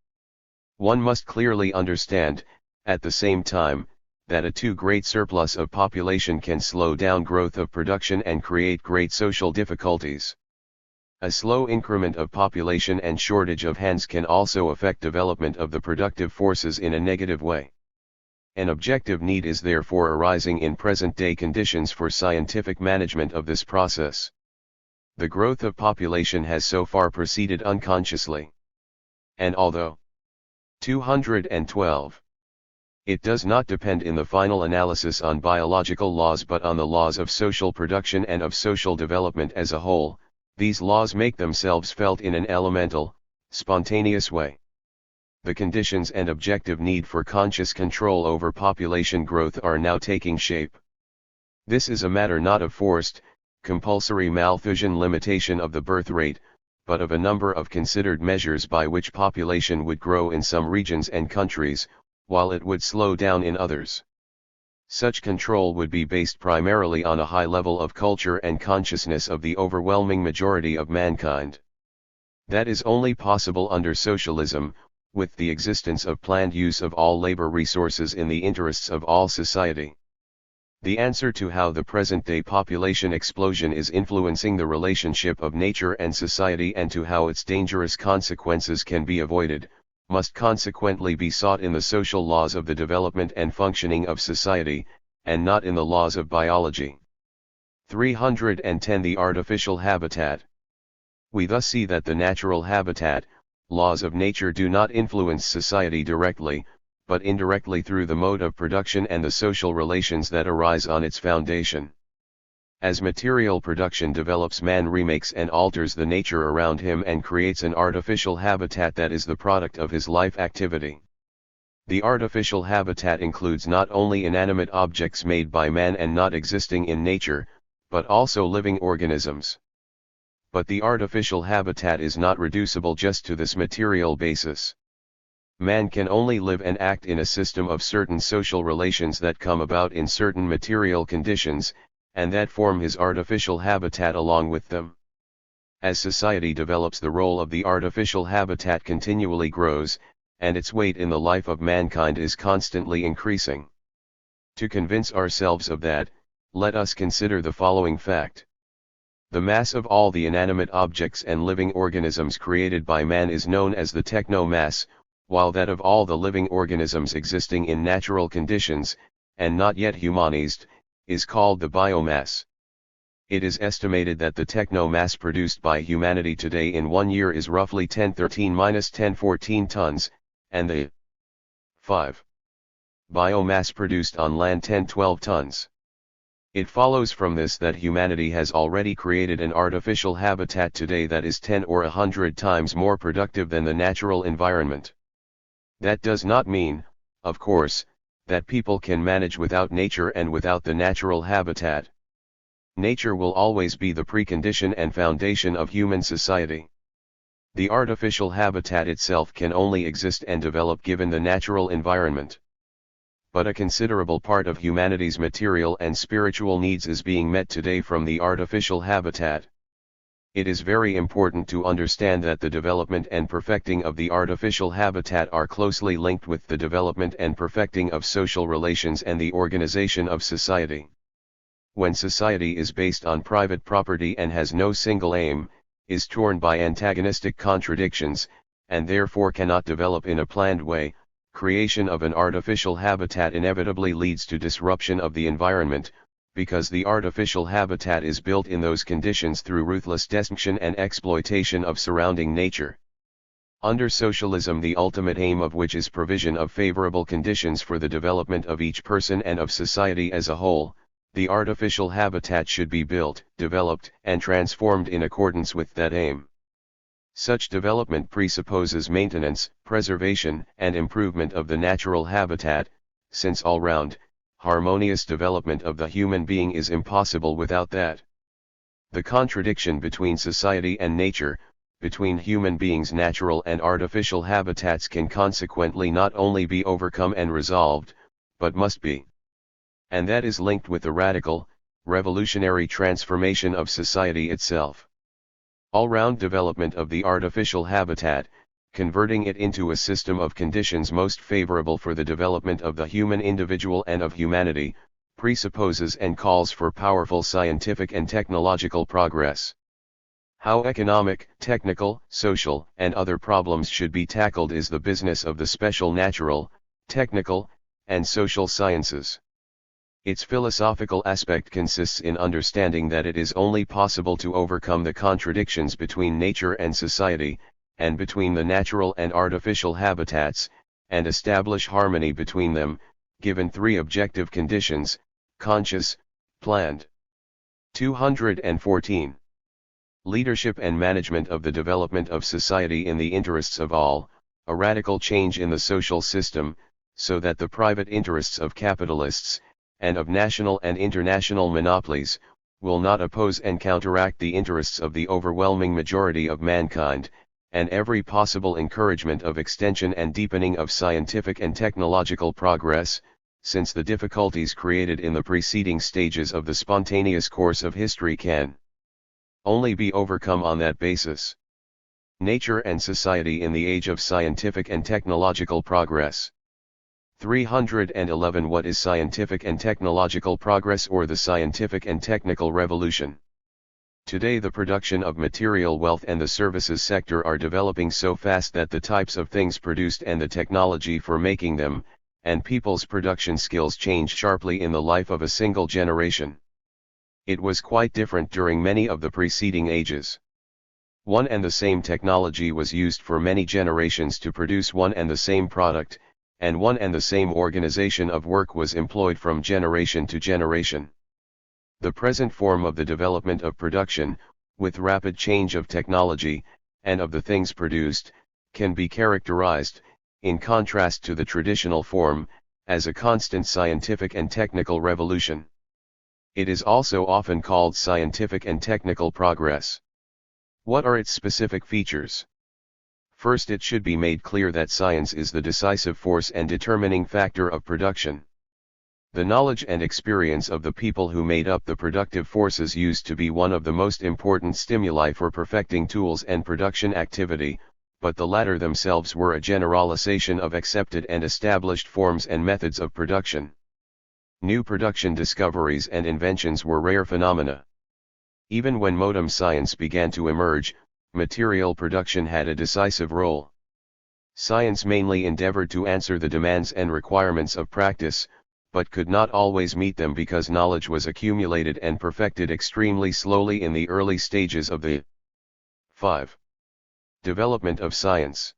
One must clearly understand, at the same time, that a too great surplus of population can slow down growth of production and create great social difficulties. A slow increment of population and shortage of hands can also affect development of the productive forces in a negative way. An objective need is therefore arising in present-day conditions for scientific management of this process. The growth of population has so far proceeded unconsciously. And although 212. It does not depend in the final analysis on biological laws but on the laws of social production and of social development as a whole, these laws make themselves felt in an elemental, spontaneous way. The conditions and objective need for conscious control over population growth are now taking shape. This is a matter not of forced, compulsory Malthusian limitation of the birth rate, but of a number of considered measures by which population would grow in some regions and countries, while it would slow down in others. Such control would be based primarily on a high level of culture and consciousness of the overwhelming majority of mankind. That is only possible under socialism, with the existence of planned use of all labor resources in the interests of all society. The answer to how the present-day population explosion is influencing the relationship of nature and society and to how its dangerous consequences can be avoided, must consequently be sought in the social laws of the development and functioning of society, and not in the laws of biology. 310 The artificial habitat. We thus see that the natural habitat, laws of nature do not influence society directly, but indirectly through the mode of production and the social relations that arise on its foundation. As material production develops, man remakes and alters the nature around him and creates an artificial habitat that is the product of his life activity. The artificial habitat includes not only inanimate objects made by man and not existing in nature, but also living organisms. But the artificial habitat is not reducible just to this material basis. Man can only live and act in a system of certain social relations that come about in certain material conditions, and that form his artificial habitat along with them. As society develops, the role of the artificial habitat continually grows, and its weight in the life of mankind is constantly increasing. To convince ourselves of that, let us consider the following fact. The mass of all the inanimate objects and living organisms created by man is known as the techno-mass, while that of all the living organisms existing in natural conditions, and not yet humanized, is called the biomass. It is estimated that the techno-mass produced by humanity today in 1 year is roughly 1013-1014 tons, and the 5. Biomass produced on land 1012 tons. It follows from this that humanity has already created an artificial habitat today that is 10 or 100 times more productive than the natural environment. That does not mean, of course, that people can manage without nature and without the natural habitat. Nature will always be the precondition and foundation of human society. The artificial habitat itself can only exist and develop given the natural environment. But a considerable part of humanity's material and spiritual needs is being met today from the artificial habitat. It is very important to understand that the development and perfecting of the artificial habitat are closely linked with the development and perfecting of social relations and the organization of society. When society is based on private property and has no single aim, is torn by antagonistic contradictions, and therefore cannot develop in a planned way, creation of an artificial habitat inevitably leads to disruption of the environment, because the artificial habitat is built in those conditions through ruthless destruction and exploitation of surrounding nature. Under socialism, the ultimate aim of which is provision of favorable conditions for the development of each person and of society as a whole, the artificial habitat should be built, developed, and transformed in accordance with that aim. Such development presupposes maintenance, preservation, and improvement of the natural habitat, since all-round, harmonious development of the human being is impossible without that. The contradiction between society and nature, between human beings' natural and artificial habitats, can consequently not only be overcome and resolved, but must be. And that is linked with the radical, revolutionary transformation of society itself. All-round development of the artificial habitat, converting it into a system of conditions most favorable for the development of the human individual and of humanity, presupposes and calls for powerful scientific and technological progress. How economic, technical, social, and other problems should be tackled is the business of the special natural, technical, and social sciences. Its philosophical aspect consists in understanding that it is only possible to overcome the contradictions between nature and society, and between the natural and artificial habitats, and establish harmony between them, given three objective conditions: conscious, planned. 214. Leadership and management of the development of society in the interests of all, a radical change in the social system, so that the private interests of capitalists, and of national and international monopolies, will not oppose and counteract the interests of the overwhelming majority of mankind, and every possible encouragement of extension and deepening of scientific and technological progress, since the difficulties created in the preceding stages of the spontaneous course of history can only be overcome on that basis. Nature and society in the age of scientific and technological progress. 311 What is scientific and technological progress or the scientific and technical revolution? Today the production of material wealth and the services sector are developing so fast that the types of things produced and the technology for making them, and people's production skills change sharply in the life of a single generation. It was quite different during many of the preceding ages. One and the same technology was used for many generations to produce one and the same product, and one and the same organization of work was employed from generation to generation. The present form of the development of production, with rapid change of technology, and of the things produced, can be characterized, in contrast to the traditional form, as a constant scientific and technical revolution. It is also often called scientific and technical progress. What are its specific features? First, it should be made clear that science is the decisive force and determining factor of production. The knowledge and experience of the people who made up the productive forces used to be one of the most important stimuli for perfecting tools and production activity, but the latter themselves were a generalization of accepted and established forms and methods of production. New production discoveries and inventions were rare phenomena. Even when modern science began to emerge, material production had a decisive role. Science mainly endeavored to answer the demands and requirements of practice, but could not always meet them because knowledge was accumulated and perfected extremely slowly in the early stages of the 5. Development of science.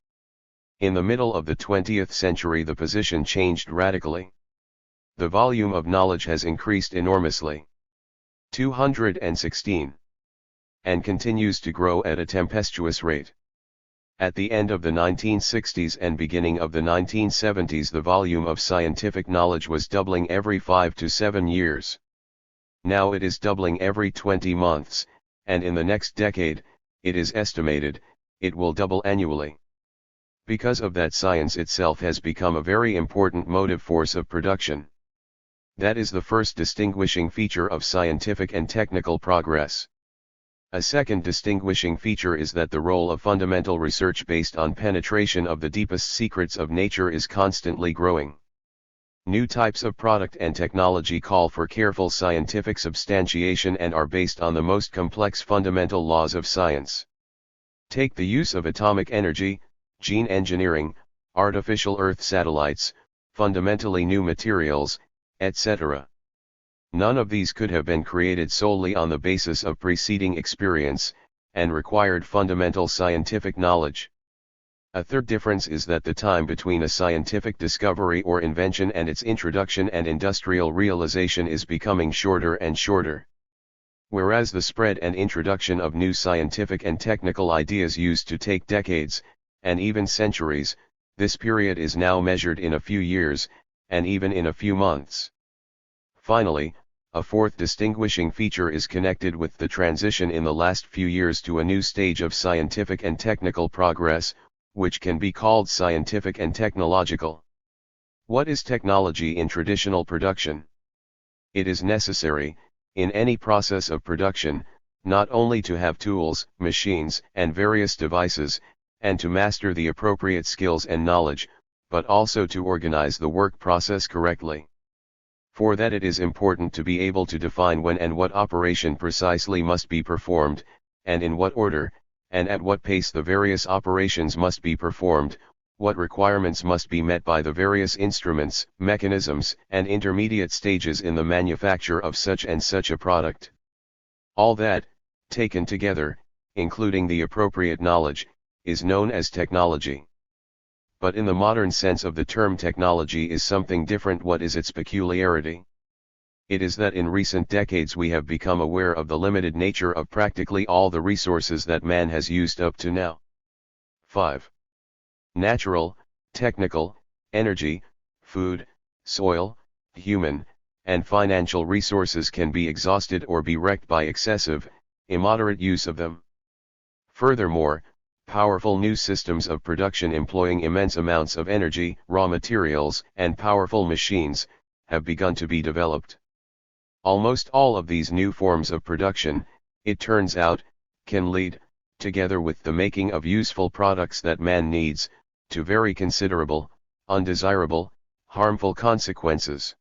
In the middle of the 20th century the position changed radically. The volume of knowledge has increased enormously. 216. And continues to grow at a tempestuous rate. At the end of the 1960s and beginning of the 1970s the volume of scientific knowledge was doubling every 5 to 7 years. Now it is doubling every 20 months, and in the next decade, it is estimated, it will double annually. Because of that, science itself has become a very important motive force of production. That is the first distinguishing feature of scientific and technical progress. A second distinguishing feature is that the role of fundamental research based on penetration of the deepest secrets of nature is constantly growing. New types of product and technology call for careful scientific substantiation and are based on the most complex fundamental laws of science. Take the use of atomic energy, gene engineering, artificial Earth satellites, fundamentally new materials, etc. None of these could have been created solely on the basis of preceding experience, and required fundamental scientific knowledge. A third difference is that the time between a scientific discovery or invention and its introduction and industrial realization is becoming shorter and shorter. Whereas the spread and introduction of new scientific and technical ideas used to take decades, and even centuries, this period is now measured in a few years, and even in a few months. Finally, a fourth distinguishing feature is connected with the transition in the last few years to a new stage of scientific and technical progress, which can be called scientific and technological. What is technology in traditional production? It is necessary, in any process of production, not only to have tools, machines, and various devices, and to master the appropriate skills and knowledge, but also to organize the work process correctly. For that it is important to be able to define when and what operation precisely must be performed, and in what order, and at what pace the various operations must be performed, what requirements must be met by the various instruments, mechanisms, and intermediate stages in the manufacture of such and such a product. All that, taken together, including the appropriate knowledge, is known as technology. But in the modern sense of the term, technology is something different. What is its peculiarity? It is that in recent decades we have become aware of the limited nature of practically all the resources that man has used up to now. 5. Natural, technical, energy, food, soil, human, and financial resources can be exhausted or be wrecked by excessive, immoderate use of them. Furthermore, powerful new systems of production employing immense amounts of energy, raw materials, and powerful machines, have begun to be developed. Almost all of these new forms of production, it turns out, can lead, together with the making of useful products that man needs, to very considerable, undesirable, harmful consequences.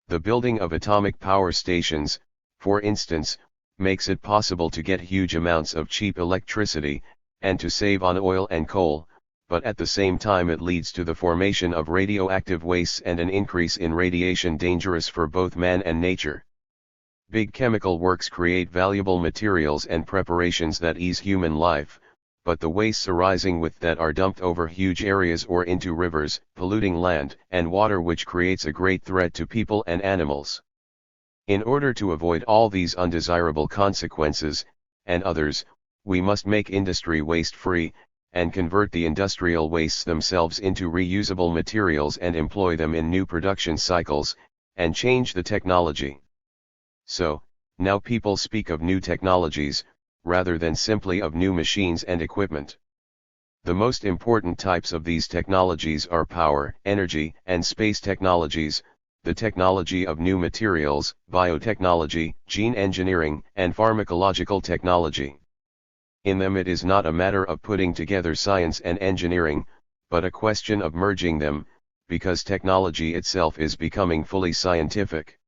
The building of atomic power stations, for instance, makes it possible to get huge amounts of cheap electricity, and to save on oil and coal, but at the same time it leads to the formation of radioactive wastes and an increase in radiation dangerous for both man and nature. Big chemical works create valuable materials and preparations that ease human life, but the wastes arising with that are dumped over huge areas or into rivers, polluting land and water, which creates a great threat to people and animals. In order to avoid all these undesirable consequences, and others, we must make industry waste-free, and convert the industrial wastes themselves into reusable materials and employ them in new production cycles, and change the technology. So, now people speak of new technologies, rather than simply of new machines and equipment. The most important types of these technologies are power, energy, and space technologies, the technology of new materials, biotechnology, gene engineering, and pharmacological technology. In them it is not a matter of putting together science and engineering, but a question of merging them, because technology itself is becoming fully scientific.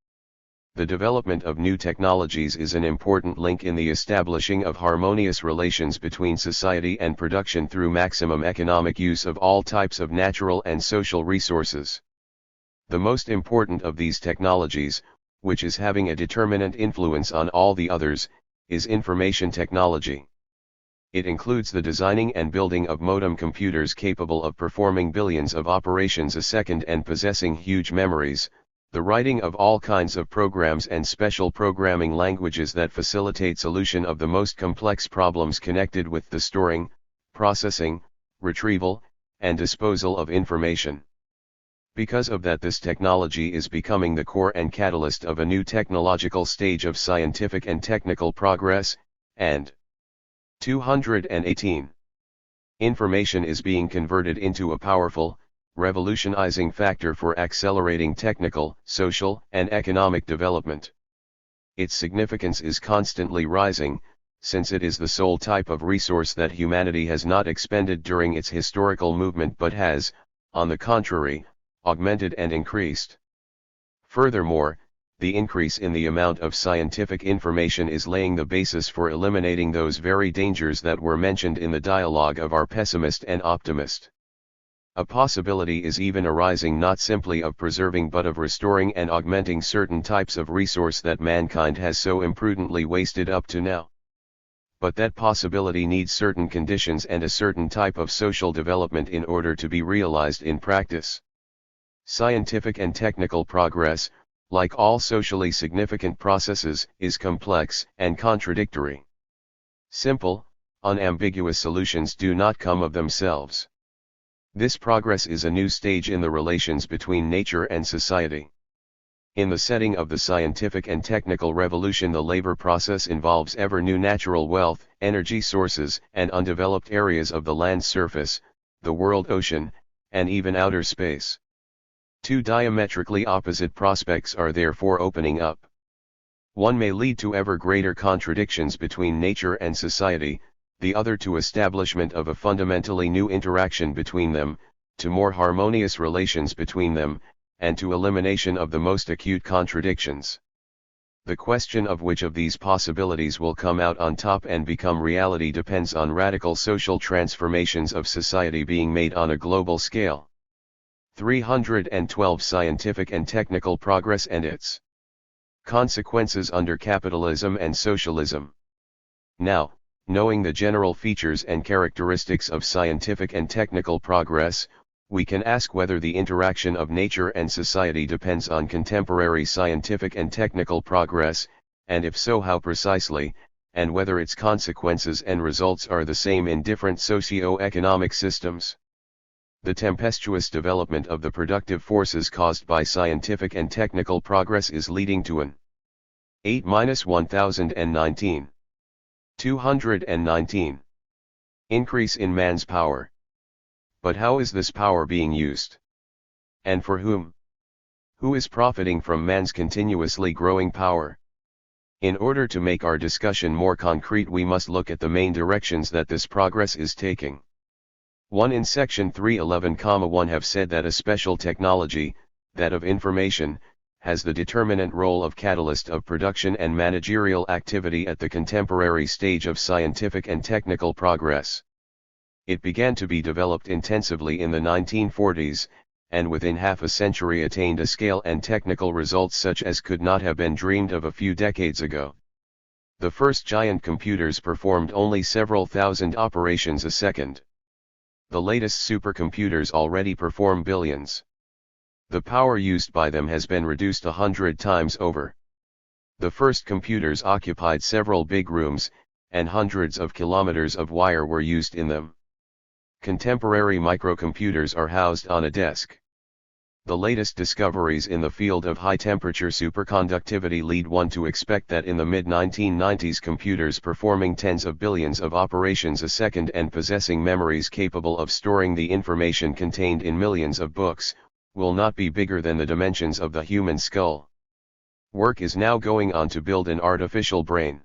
The development of new technologies is an important link in the establishing of harmonious relations between society and production through maximum economic use of all types of natural and social resources. The most important of these technologies, which is having a determinant influence on all the others, is information technology. It includes the designing and building of modem computers capable of performing billions of operations a second and possessing huge memories, the writing of all kinds of programs and special programming languages that facilitate solution of the most complex problems connected with the storing, processing, retrieval, and disposal of information. Because of that, this technology is becoming the core and catalyst of a new technological stage of scientific and technical progress, and 218. Information is being converted into a powerful, revolutionizing factor for accelerating technical, social, and economic development. Its significance is constantly rising, since it is the sole type of resource that humanity has not expended during its historical movement but has, on the contrary, augmented and increased. Furthermore, the increase in the amount of scientific information is laying the basis for eliminating those very dangers that were mentioned in the dialogue of our pessimist and optimist. A possibility is even arising not simply of preserving but of restoring and augmenting certain types of resource that mankind has so imprudently wasted up to now. But that possibility needs certain conditions and a certain type of social development in order to be realized in practice. Scientific and technical progress, like all socially significant processes, is complex and contradictory. Simple, unambiguous solutions do not come of themselves. This progress is a new stage in the relations between nature and society. In the setting of the scientific and technical revolution, the labor process involves ever new natural wealth, energy sources, and undeveloped areas of the land surface, the world ocean, and even outer space. Two diametrically opposite prospects are therefore opening up. One may lead to ever greater contradictions between nature and society, the other to establishment of a fundamentally new interaction between them, to more harmonious relations between them, and to elimination of the most acute contradictions. The question of which of these possibilities will come out on top and become reality depends on radical social transformations of society being made on a global scale. 312 Scientific and technical progress and its consequences under capitalism and socialism. Now, knowing the general features and characteristics of scientific and technical progress, we can ask whether the interaction of nature and society depends on contemporary scientific and technical progress, and if so, how precisely, and whether its consequences and results are the same in different socio-economic systems. The tempestuous development of the productive forces caused by scientific and technical progress is leading to an 8-1019. 219. Increase in man's power. But how is this power being used? And for whom? Who is profiting from man's continuously growing power? In order to make our discussion more concrete, we must look at the main directions that this progress is taking. 1. In section 311,1 have said that a special technology, that of information, has the determinant role of catalyst of production and managerial activity at the contemporary stage of scientific and technical progress. It began to be developed intensively in the 1940s, and within half a century attained a scale and technical results such as could not have been dreamed of a few decades ago. The first giant computers performed only several thousand operations a second. The latest supercomputers already perform billions. The power used by them has been reduced 100 times over. The first computers occupied several big rooms, and hundreds of kilometers of wire were used in them. Contemporary microcomputers are housed on a desk. The latest discoveries in the field of high-temperature superconductivity lead one to expect that in the mid-1990s computers performing tens of billions of operations a second and possessing memories capable of storing the information contained in millions of books, will not be bigger than the dimensions of the human skull. Work is now going on to build an artificial brain.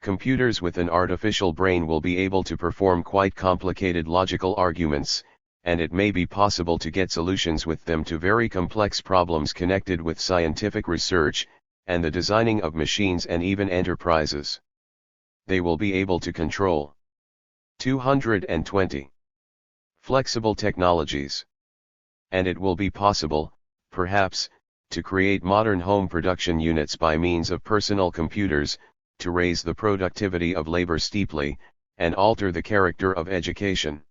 Computers with an artificial brain will be able to perform quite complicated logical arguments, and it may be possible to get solutions with them to very complex problems connected with scientific research, and the designing of machines and even enterprises. They will be able to control 220 flexible technologies. And it will be possible, perhaps, to create modern home production units by means of personal computers, to raise the productivity of labor steeply, and alter the character of education.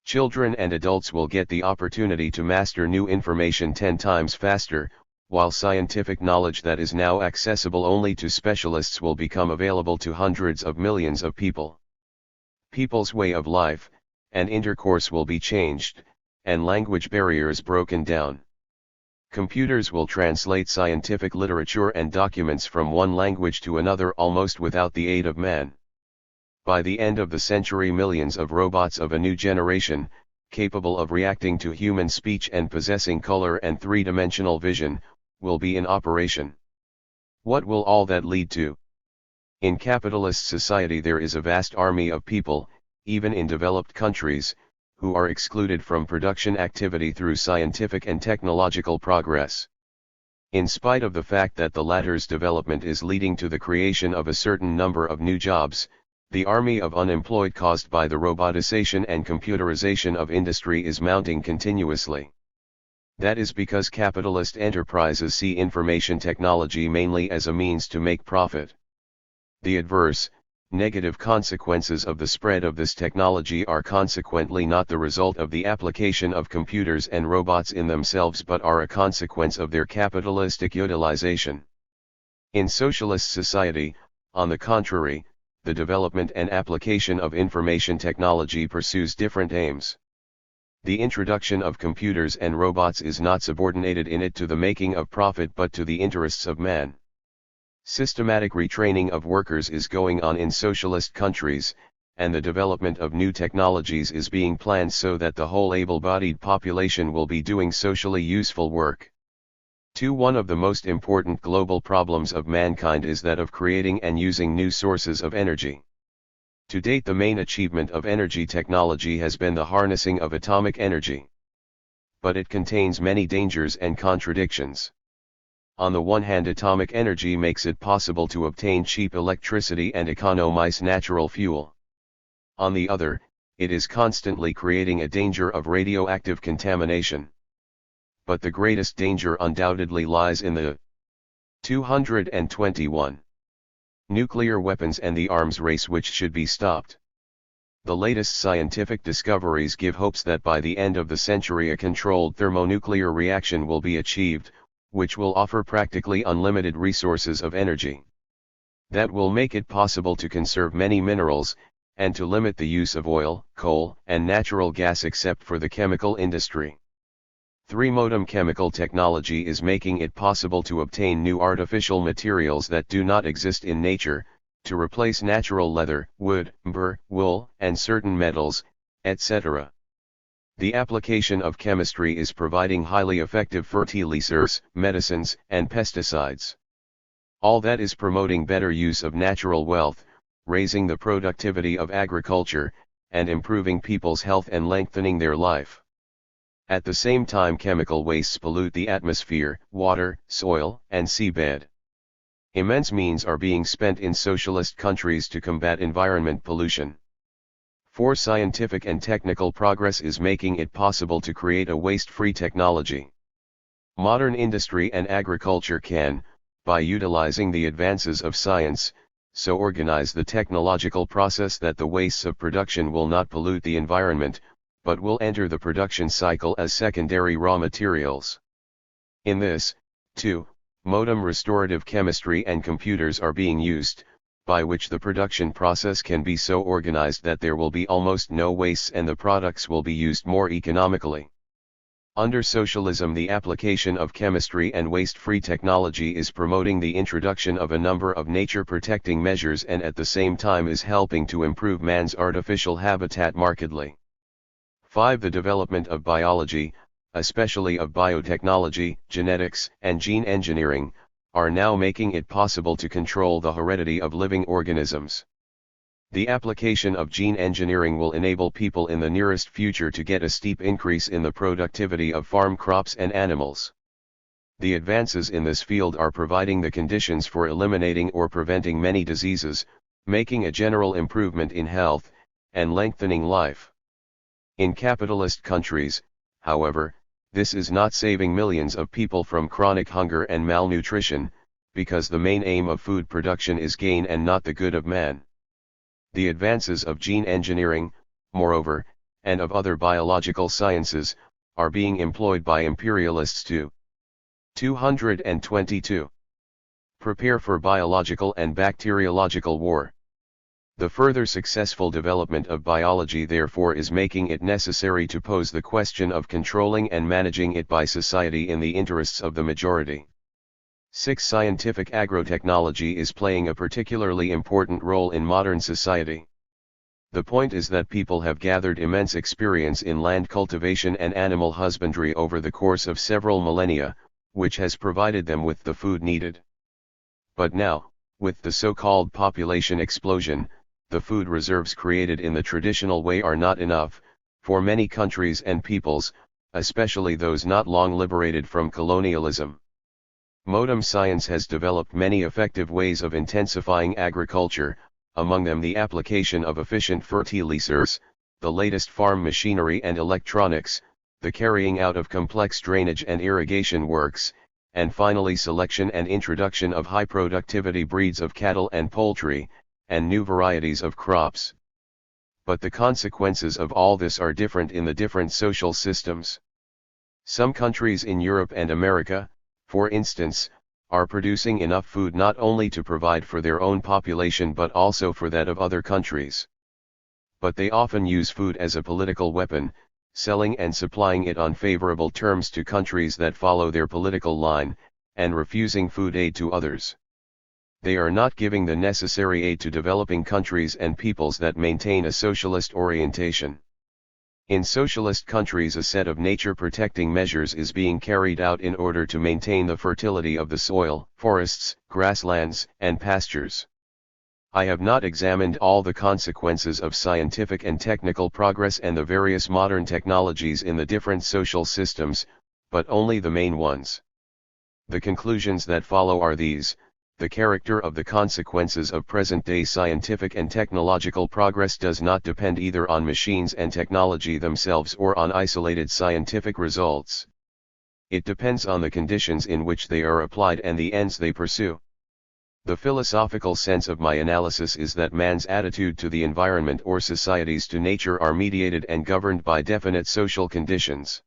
Children and adults will get the opportunity to master new information 10 times faster, while scientific knowledge that is now accessible only to specialists will become available to hundreds of millions of people. People's way of life and intercourse will be changed, and language barriers broken down. Computers will translate scientific literature and documents from one language to another almost without the aid of man. By the end of the century, millions of robots of a new generation, capable of reacting to human speech and possessing color and three-dimensional vision, will be in operation. What will all that lead to? In capitalist society there is a vast army of people, even in developed countries, who are excluded from production activity through scientific and technological progress. In spite of the fact that the latter's development is leading to the creation of a certain number of new jobs, the army of unemployed caused by the robotization and computerization of industry is mounting continuously. That is because capitalist enterprises see information technology mainly as a means to make profit. The adverse, negative consequences of the spread of this technology are consequently not the result of the application of computers and robots in themselves but are a consequence of their capitalistic utilization. In socialist society, on the contrary, the development and application of information technology pursues different aims. The introduction of computers and robots is not subordinated in it to the making of profit but to the interests of man. Systematic retraining of workers is going on in socialist countries, and the development of new technologies is being planned so that the whole able-bodied population will be doing socially useful work. One of the most important global problems of mankind is that of creating and using new sources of energy. To date, the main achievement of energy technology has been the harnessing of atomic energy. But it contains many dangers and contradictions. On the one hand, atomic energy makes it possible to obtain cheap electricity and economize natural fuel. On the other, it is constantly creating a danger of radioactive contamination. But the greatest danger undoubtedly lies in the 221 nuclear weapons and the arms race, which should be stopped. The latest scientific discoveries give hopes that by the end of the century a controlled thermonuclear reaction will be achieved, which will offer practically unlimited resources of energy. That will make it possible to conserve many minerals, and to limit the use of oil, coal, and natural gas except for the chemical industry. 3. Modern chemical technology is making it possible to obtain new artificial materials that do not exist in nature, to replace natural leather, wood, burr, wool, and certain metals, etc. The application of chemistry is providing highly effective fertilizers, medicines, and pesticides. All that is promoting better use of natural wealth, raising the productivity of agriculture, and improving people's health and lengthening their life. At the same time, chemical wastes pollute the atmosphere, water, soil, and seabed. Immense means are being spent in socialist countries to combat environment pollution. 4. Scientific and technical progress is making it possible to create a waste-free technology. Modern industry and agriculture can, by utilizing the advances of science, so organize the technological process that the wastes of production will not pollute the environment, but will enter the production cycle as secondary raw materials. In this, too, modern restorative chemistry and computers are being used, by which the production process can be so organized that there will be almost no wastes and the products will be used more economically. Under socialism, the application of chemistry and waste-free technology is promoting the introduction of a number of nature-protecting measures and at the same time is helping to improve man's artificial habitat markedly. 5. The development of biology, especially of biotechnology, genetics, and gene engineering, are now making it possible to control the heredity of living organisms. The application of gene engineering will enable people in the nearest future to get a steep increase in the productivity of farm crops and animals. The advances in this field are providing the conditions for eliminating or preventing many diseases, making a general improvement in health, and lengthening life. In capitalist countries, however, this is not saving millions of people from chronic hunger and malnutrition, because the main aim of food production is gain and not the good of man. The advances of gene engineering, moreover, and of other biological sciences, are being employed by imperialists to 222. Prepare for biological and bacteriological war. The further successful development of biology therefore is making it necessary to pose the question of controlling and managing it by society in the interests of the majority. 6. Scientific agrotechnology is playing a particularly important role in modern society. The point is that people have gathered immense experience in land cultivation and animal husbandry over the course of several millennia, which has provided them with the food needed. But now, with the so-called population explosion, the food reserves created in the traditional way are not enough, for many countries and peoples, especially those not long liberated from colonialism. Modern science has developed many effective ways of intensifying agriculture, among them the application of efficient fertilizers, the latest farm machinery and electronics, the carrying out of complex drainage and irrigation works, and finally selection and introduction of high productivity breeds of cattle and poultry, and new varieties of crops. But the consequences of all this are different in the different social systems. Some countries in Europe and America, for instance, are producing enough food not only to provide for their own population but also for that of other countries. But they often use food as a political weapon, selling and supplying it on favorable terms to countries that follow their political line, and refusing food aid to others. They are not giving the necessary aid to developing countries and peoples that maintain a socialist orientation. In socialist countries, a set of nature-protecting measures is being carried out in order to maintain the fertility of the soil, forests, grasslands, and pastures. I have not examined all the consequences of scientific and technical progress and the various modern technologies in the different social systems, but only the main ones. The conclusions that follow are these. The character of the consequences of present-day scientific and technological progress does not depend either on machines and technology themselves or on isolated scientific results. It depends on the conditions in which they are applied and the ends they pursue. The philosophical sense of my analysis is that man's attitude to the environment or societies to nature are mediated and governed by definite social conditions.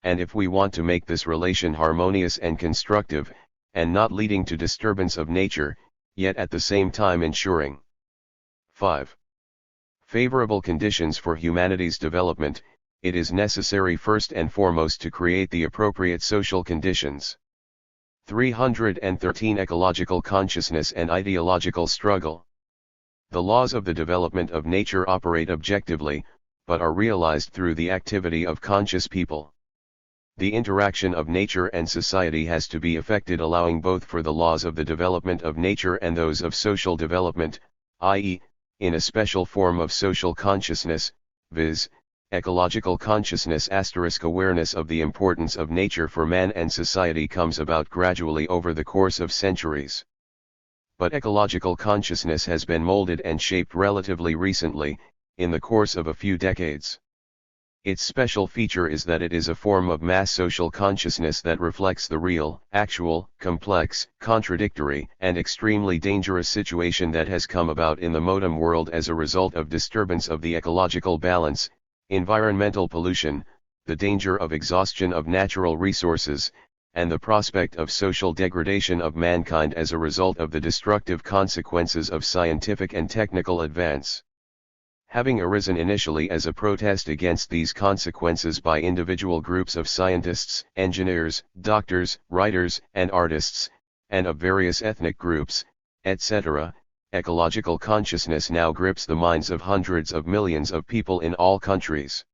And if we want to make this relation harmonious and constructive, and not leading to disturbance of nature, yet at the same time ensuring 5. Favorable conditions for humanity's development. It is necessary first and foremost to create the appropriate social conditions. 313 Ecological consciousness and ideological struggle. The laws of the development of nature operate objectively, but are realized through the activity of conscious people. The interaction of nature and society has to be effected, allowing both for the laws of the development of nature and those of social development, i.e., in a special form of social consciousness, viz., ecological consciousness. Awareness of the importance of nature for man and society comes about gradually over the course of centuries. But ecological consciousness has been molded and shaped relatively recently, in the course of a few decades. Its special feature is that it is a form of mass social consciousness that reflects the real, actual, complex, contradictory, and extremely dangerous situation that has come about in the modern world as a result of disturbance of the ecological balance, environmental pollution, the danger of exhaustion of natural resources, and the prospect of social degradation of mankind as a result of the destructive consequences of scientific and technical advance. Having arisen initially as a protest against these consequences by individual groups of scientists, engineers, doctors, writers, and artists, and of various ethnic groups, etc., ecological consciousness now grips the minds of hundreds of millions of people in all countries.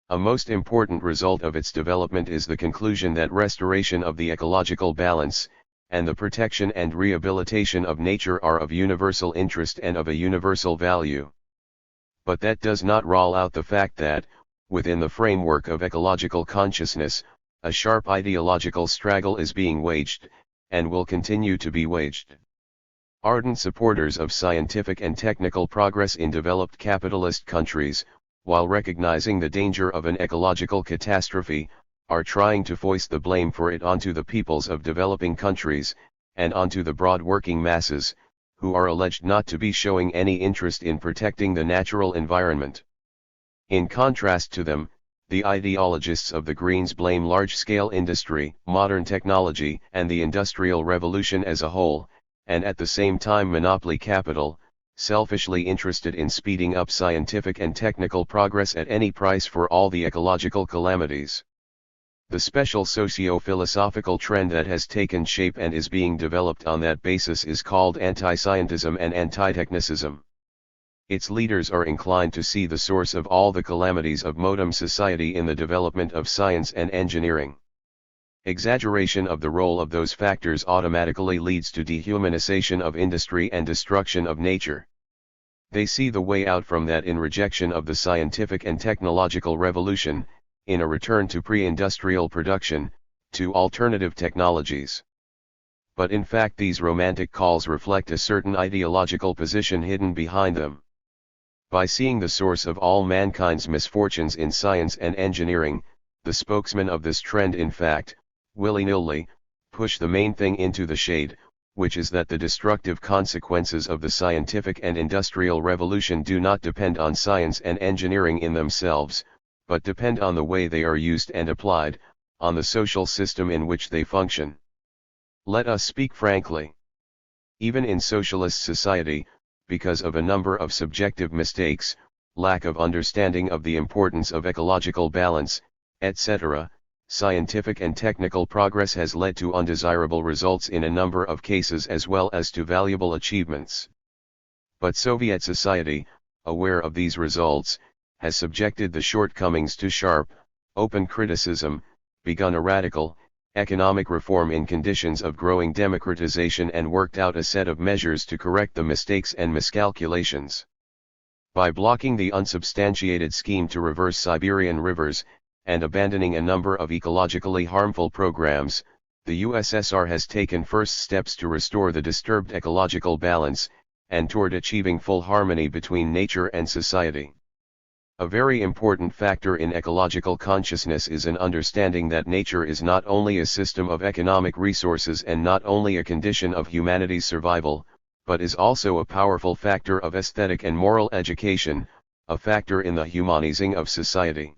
A most important result of its development is the conclusion that restoration of the ecological balance, and the protection and rehabilitation of nature are of universal interest and of a universal value. But that does not rule out the fact that, within the framework of ecological consciousness, a sharp ideological struggle is being waged, and will continue to be waged. Ardent supporters of scientific and technical progress in developed capitalist countries, while recognizing the danger of an ecological catastrophe, are trying to foist the blame for it onto the peoples of developing countries, and onto the broad working masses, who are alleged not to be showing any interest in protecting the natural environment. In contrast to them, the ideologists of the Greens blame large-scale industry, modern technology, and the Industrial Revolution as a whole, and at the same time monopoly capital, selfishly interested in speeding up scientific and technical progress at any price for all the ecological calamities. The special socio-philosophical trend that has taken shape and is being developed on that basis is called anti-scientism and anti-technicism. Its leaders are inclined to see the source of all the calamities of modern society in the development of science and engineering. Exaggeration of the role of those factors automatically leads to dehumanization of industry and destruction of nature. They see the way out from that in rejection of the scientific and technological revolution, in a return to pre-industrial production, to alternative technologies. But in fact these romantic calls reflect a certain ideological position hidden behind them. By seeing the source of all mankind's misfortunes in science and engineering, the spokesmen of this trend in fact, willy-nilly, push the main thing into the shade, which is that the destructive consequences of the scientific and industrial revolution do not depend on science and engineering in themselves, but depend on the way they are used and applied, on the social system in which they function. Let us speak frankly. Even in socialist society, because of a number of subjective mistakes, lack of understanding of the importance of ecological balance, etc., scientific and technical progress has led to undesirable results in a number of cases as well as to valuable achievements. But Soviet society, aware of these results, has subjected the shortcomings to sharp, open criticism, begun a radical, economic reform in conditions of growing democratization and worked out a set of measures to correct the mistakes and miscalculations. By blocking the unsubstantiated scheme to reverse Siberian rivers, and abandoning a number of ecologically harmful programs, the USSR has taken first steps to restore the disturbed ecological balance, and toward achieving full harmony between nature and society. A very important factor in ecological consciousness is an understanding that nature is not only a system of economic resources and not only a condition of humanity's survival, but is also a powerful factor of aesthetic and moral education, a factor in the humanizing of society.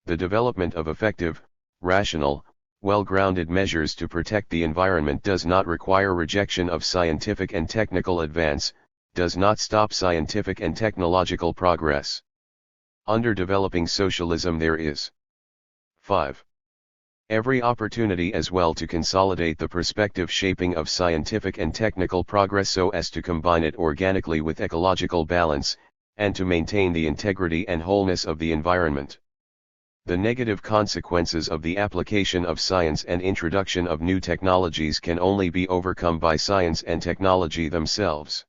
The development of effective, rational, well-grounded measures to protect the environment does not require rejection of scientific and technical advance, does not stop scientific and technological progress. Under developing socialism there is 5. Every opportunity as well to consolidate the perspective shaping of scientific and technical progress so as to combine it organically with ecological balance, and to maintain the integrity and wholeness of the environment. The negative consequences of the application of science and introduction of new technologies can only be overcome by science and technology themselves.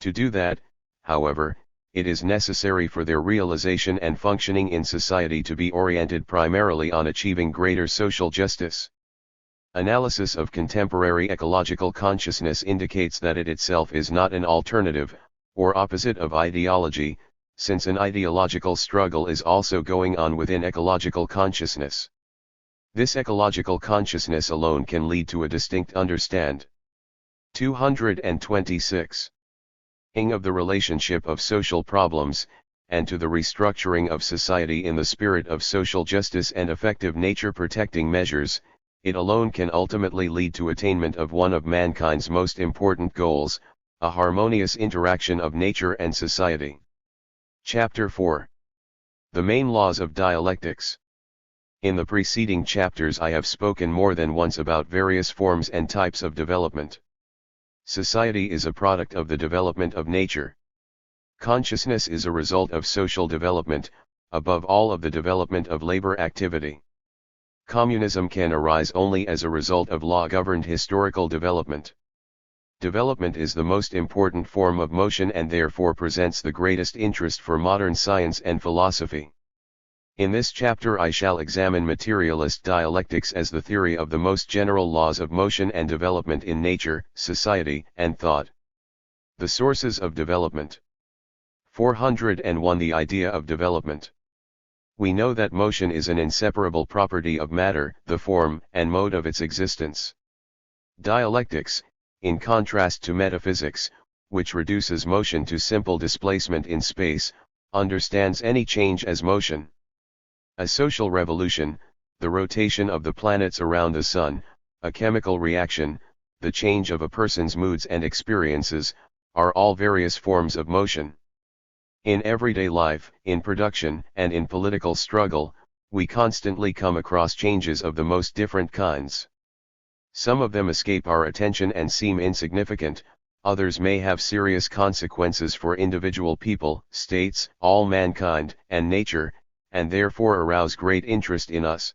To do that, however, it is necessary for their realization and functioning in society to be oriented primarily on achieving greater social justice. Analysis of contemporary ecological consciousness indicates that it itself is not an alternative, or opposite of ideology, since an ideological struggle is also going on within ecological consciousness. This ecological consciousness alone can lead to a distinct understanding. 226. Of the relationship of social problems, and to the restructuring of society in the spirit of social justice and effective nature-protecting measures, it alone can ultimately lead to attainment of one of mankind's most important goals, a harmonious interaction of nature and society. Chapter 4. The main laws of dialectics. In the preceding chapters I have spoken more than once about various forms and types of development. Society is a product of the development of nature. Consciousness is a result of social development, above all of the development of labor activity. Communism can arise only as a result of law-governed historical development. Development is the most important form of motion and therefore presents the greatest interest for modern science and philosophy. In this chapter I shall examine materialist dialectics as the theory of the most general laws of motion and development in nature, society, and thought. The sources of development. 401. The idea of development. We know that motion is an inseparable property of matter, the form and mode of its existence. Dialectics, in contrast to metaphysics, which reduces motion to simple displacement in space, understands any change as motion. A social revolution, the rotation of the planets around the sun, a chemical reaction, the change of a person's moods and experiences, are all various forms of motion. In everyday life, in production, and in political struggle, we constantly come across changes of the most different kinds. Some of them escape our attention and seem insignificant, others may have serious consequences for individual people, states, all mankind, and nature, and therefore arouse great interest in us.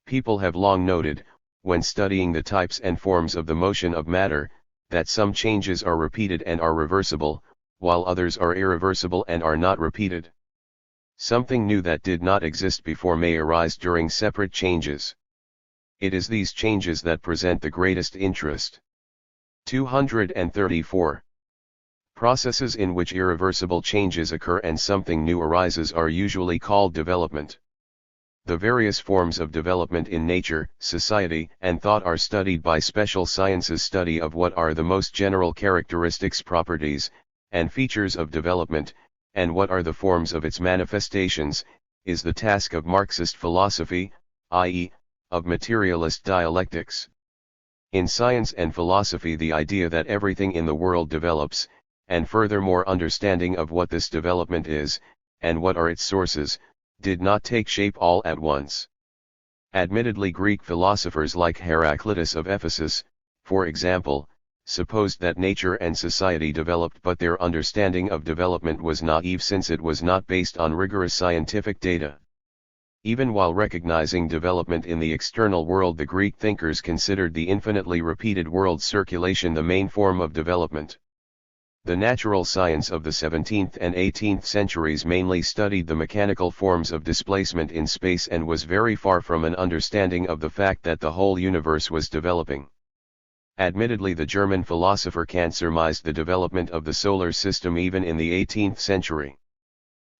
People have long noted, when studying the types and forms of the motion of matter, that some changes are repeated and are reversible, while others are irreversible and are not repeated. Something new that did not exist before may arise during separate changes. It is these changes that present the greatest interest. 234. Processes in which irreversible changes occur and something new arises are usually called development. The various forms of development in nature, society, and thought are studied by special sciences. Study of what are the most general characteristics, properties, and features of development, and what are the forms of its manifestations, is the task of Marxist philosophy, i.e., of materialist dialectics. In science and philosophy, the idea that everything in the world develops, and furthermore understanding of what this development is, and what are its sources, did not take shape all at once. Admittedly, Greek philosophers like Heraclitus of Ephesus, for example, supposed that nature and society developed, but their understanding of development was naive since it was not based on rigorous scientific data. Even while recognizing development in the external world, the Greek thinkers considered the infinitely repeated world circulation the main form of development. The natural science of the 17th and 18th centuries mainly studied the mechanical forms of displacement in space and was very far from an understanding of the fact that the whole universe was developing. Admittedly, the German philosopher Kant surmised the development of the solar system even in the 18th century.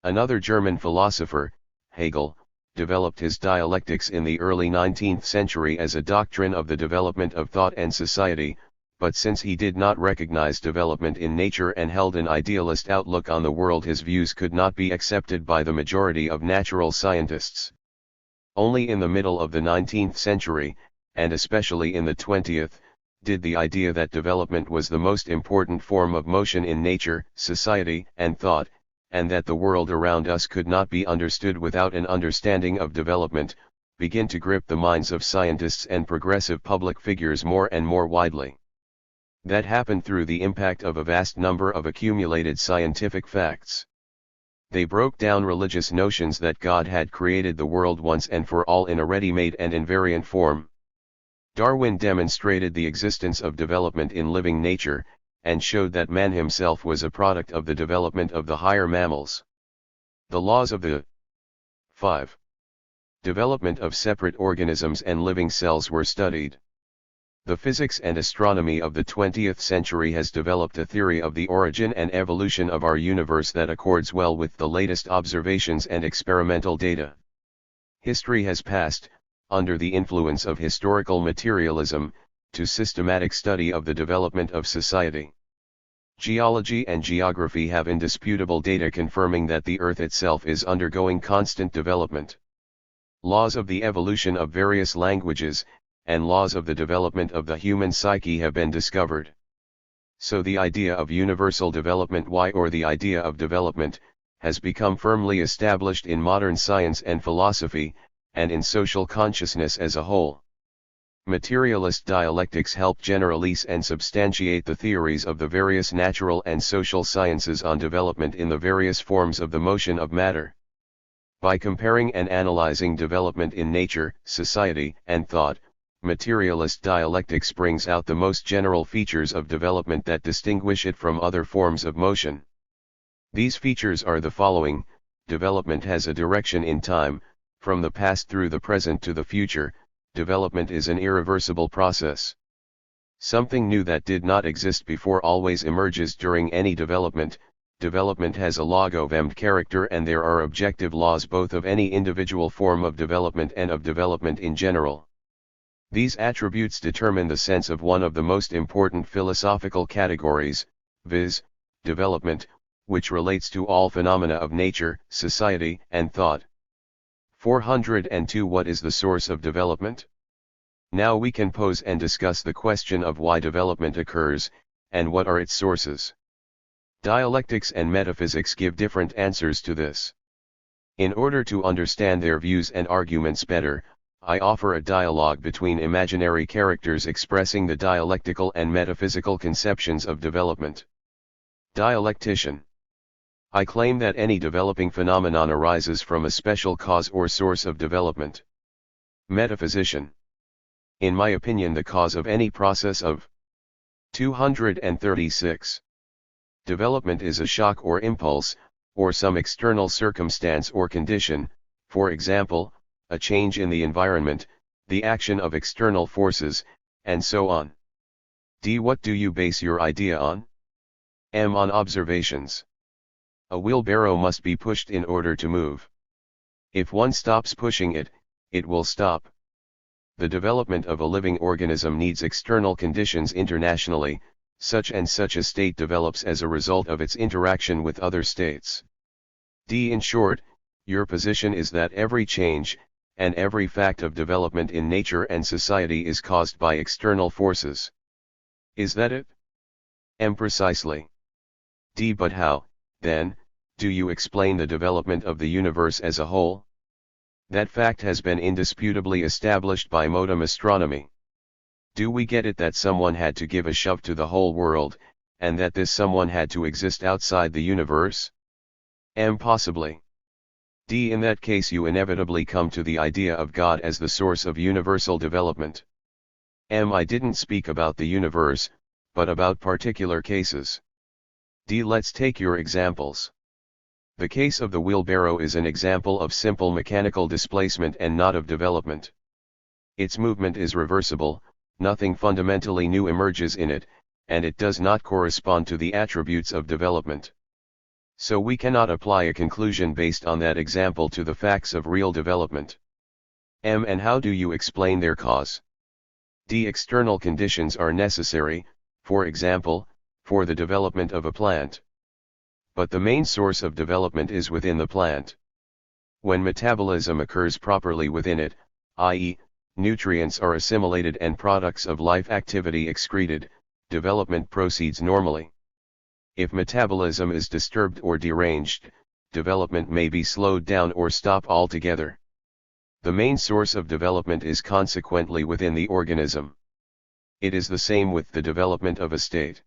Another German philosopher, Hegel, developed his dialectics in the early 19th century as a doctrine of the development of thought and society, but since he did not recognize development in nature and held an idealist outlook on the world, his views could not be accepted by the majority of natural scientists. Only in the middle of the 19th century, and especially in the 20th, did the idea that development was the most important form of motion in nature, society, and thought, and that the world around us could not be understood without an understanding of development, begin to grip the minds of scientists and progressive public figures more and more widely. That happened through the impact of a vast number of accumulated scientific facts. They broke down religious notions that God had created the world once and for all in a ready-made and invariant form. Darwin demonstrated the existence of development in living nature, and showed that man himself was a product of the development of the higher mammals. The laws of the 5. Development of separate organisms and living cells were studied. The physics and astronomy of the 20th century has developed a theory of the origin and evolution of our universe that accords well with the latest observations and experimental data. History has passed, under the influence of historical materialism, to systematic study of the development of society. Geology and geography have indisputable data confirming that the Earth itself is undergoing constant development. Laws of the evolution of various languages, and laws of the development of the human psyche have been discovered. So the idea of universal development, or the idea of development, has become firmly established in modern science and philosophy, and in social consciousness as a whole. Materialist dialectics help generalize and substantiate the theories of the various natural and social sciences on development in the various forms of the motion of matter. By comparing and analyzing development in nature, society, and thought, materialist dialectics brings out the most general features of development that distinguish it from other forms of motion. These features are the following: development has a direction in time, from the past through the present to the future. Development is an irreversible process. Something new that did not exist before always emerges during any development. Development has a log-of-end character, and there are objective laws both of any individual form of development and of development in general. These attributes determine the sense of one of the most important philosophical categories, viz., development, which relates to all phenomena of nature, society, and thought. 402. What is the source of development? Now we can pose and discuss the question of why development occurs, and what are its sources. Dialectics and metaphysics give different answers to this. In order to understand their views and arguments better, I offer a dialogue between imaginary characters expressing the dialectical and metaphysical conceptions of development. Dialectician: I claim that any developing phenomenon arises from a special cause or source of development. Metaphysician: in my opinion, the cause of any process of 236. Development is a shock or impulse, or some external circumstance or condition, for example, a change in the environment, the action of external forces, and so on. D. What do you base your idea on? M. On observations. A wheelbarrow must be pushed in order to move. If one stops pushing it, it will stop. The development of a living organism needs external conditions internationally. Such and such a state develops as a result of its interaction with other states. D. In short, your position is that every change, and every fact of development in nature and society is caused by external forces. Is that it? M. Precisely. D. But how, then, do you explain the development of the universe as a whole? That fact has been indisputably established by modern astronomy. Do we get it that someone had to give a shove to the whole world, and that this someone had to exist outside the universe? M. Possibly. D. In that case you inevitably come to the idea of God as the source of universal development. M. I didn't speak about the universe, but about particular cases. D. Let's take your examples. The case of the wheelbarrow is an example of simple mechanical displacement and not of development. Its movement is reversible, nothing fundamentally new emerges in it, and it does not correspond to the attributes of development. So we cannot apply a conclusion based on that example to the facts of real development. M. And how do you explain their cause? D. External conditions are necessary, for example, for the development of a plant. But the main source of development is within the plant. When metabolism occurs properly within it, i.e., nutrients are assimilated and products of life activity excreted, development proceeds normally. If metabolism is disturbed or deranged, development may be slowed down or stop altogether. The main source of development is consequently within the organism. It is the same with the development of a state.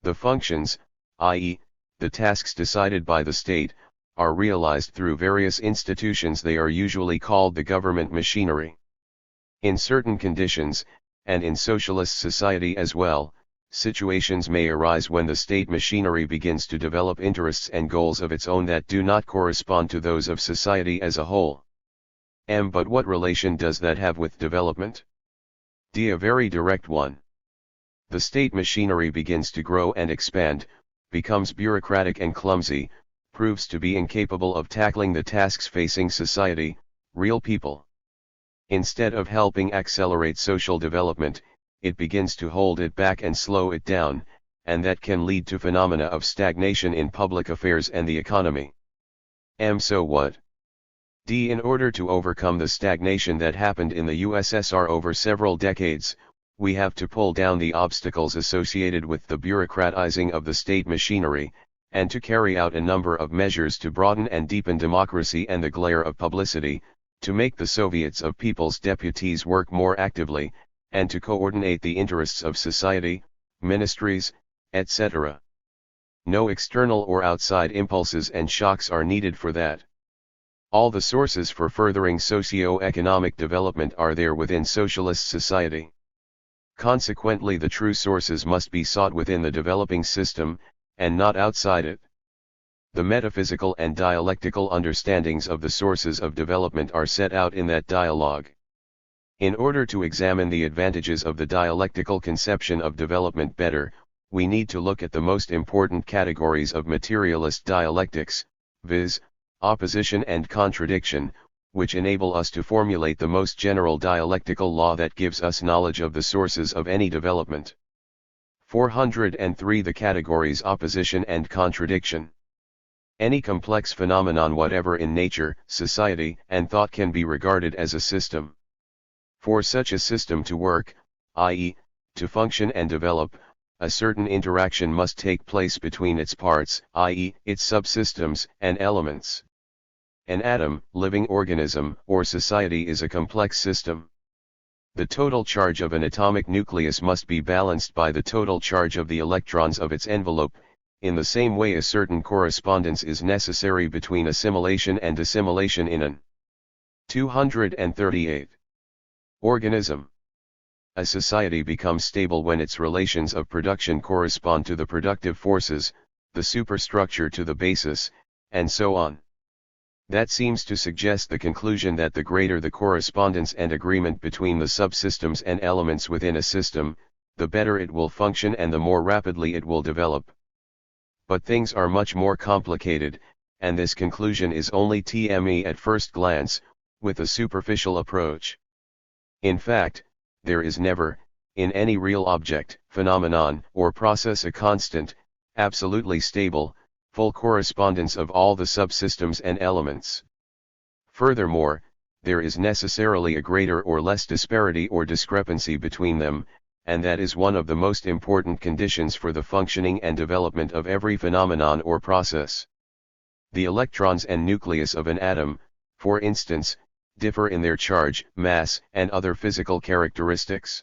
The functions, i.e., the tasks decided by the state, are realized through various institutions. They are usually called the government machinery. In certain conditions, and in socialist society as well, situations may arise when the state machinery begins to develop interests and goals of its own that do not correspond to those of society as a whole. But what relation does that have with development? A very direct one. The state machinery begins to grow and expand, becomes bureaucratic and clumsy, proves to be incapable of tackling the tasks facing society, real people. Instead of helping accelerate social development, it begins to hold it back and slow it down, and that can lead to phenomena of stagnation in public affairs and the economy. So what? In order to overcome the stagnation that happened in the USSR over several decades, we have to pull down the obstacles associated with the bureaucratizing of the state machinery, and to carry out a number of measures to broaden and deepen democracy and the glare of publicity, to make the Soviets of People's Deputies work more actively, and to coordinate the interests of society, ministries, etc. No external or outside impulses and shocks are needed for that. All the sources for furthering socio-economic development are there within socialist society. Consequently, the true sources must be sought within the developing system, and not outside it. The metaphysical and dialectical understandings of the sources of development are set out in that dialogue. In order to examine the advantages of the dialectical conception of development better, we need to look at the most important categories of materialist dialectics, viz., opposition and contradiction, which enable us to formulate the most general dialectical law that gives us knowledge of the sources of any development. 403 The categories opposition and contradiction. Any complex phenomenon whatever in nature, society, and thought can be regarded as a system. For such a system to work, i.e., to function and develop, a certain interaction must take place between its parts, i.e., its subsystems and elements. An atom, living organism, or society is a complex system. The total charge of an atomic nucleus must be balanced by the total charge of the electrons of its envelope. In the same way, a certain correspondence is necessary between assimilation and dissimilation in an 238. Organism. A society becomes stable when its relations of production correspond to the productive forces, the superstructure to the basis, and so on. That seems to suggest the conclusion that the greater the correspondence and agreement between the subsystems and elements within a system, the better it will function and the more rapidly it will develop. But things are much more complicated, and this conclusion is only TME at first glance, with a superficial approach. In fact, there is never, in any real object, phenomenon, or process a constant, absolutely stable, full correspondence of all the subsystems and elements. Furthermore, there is necessarily a greater or less disparity or discrepancy between them, and that is one of the most important conditions for the functioning and development of every phenomenon or process. The electrons and nucleus of an atom, for instance, differ in their charge, mass, and other physical characteristics.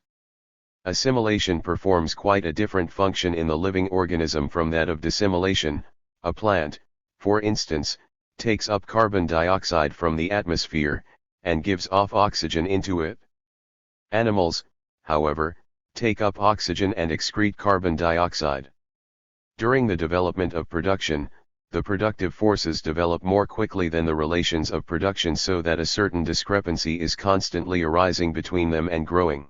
Assimilation performs quite a different function in the living organism from that of dissimilation. A plant, for instance, takes up carbon dioxide from the atmosphere, and gives off oxygen into it. Animals, however, take up oxygen and excrete carbon dioxide. During the development of production, the productive forces develop more quickly than the relations of production, so that a certain discrepancy is constantly arising between them and growing.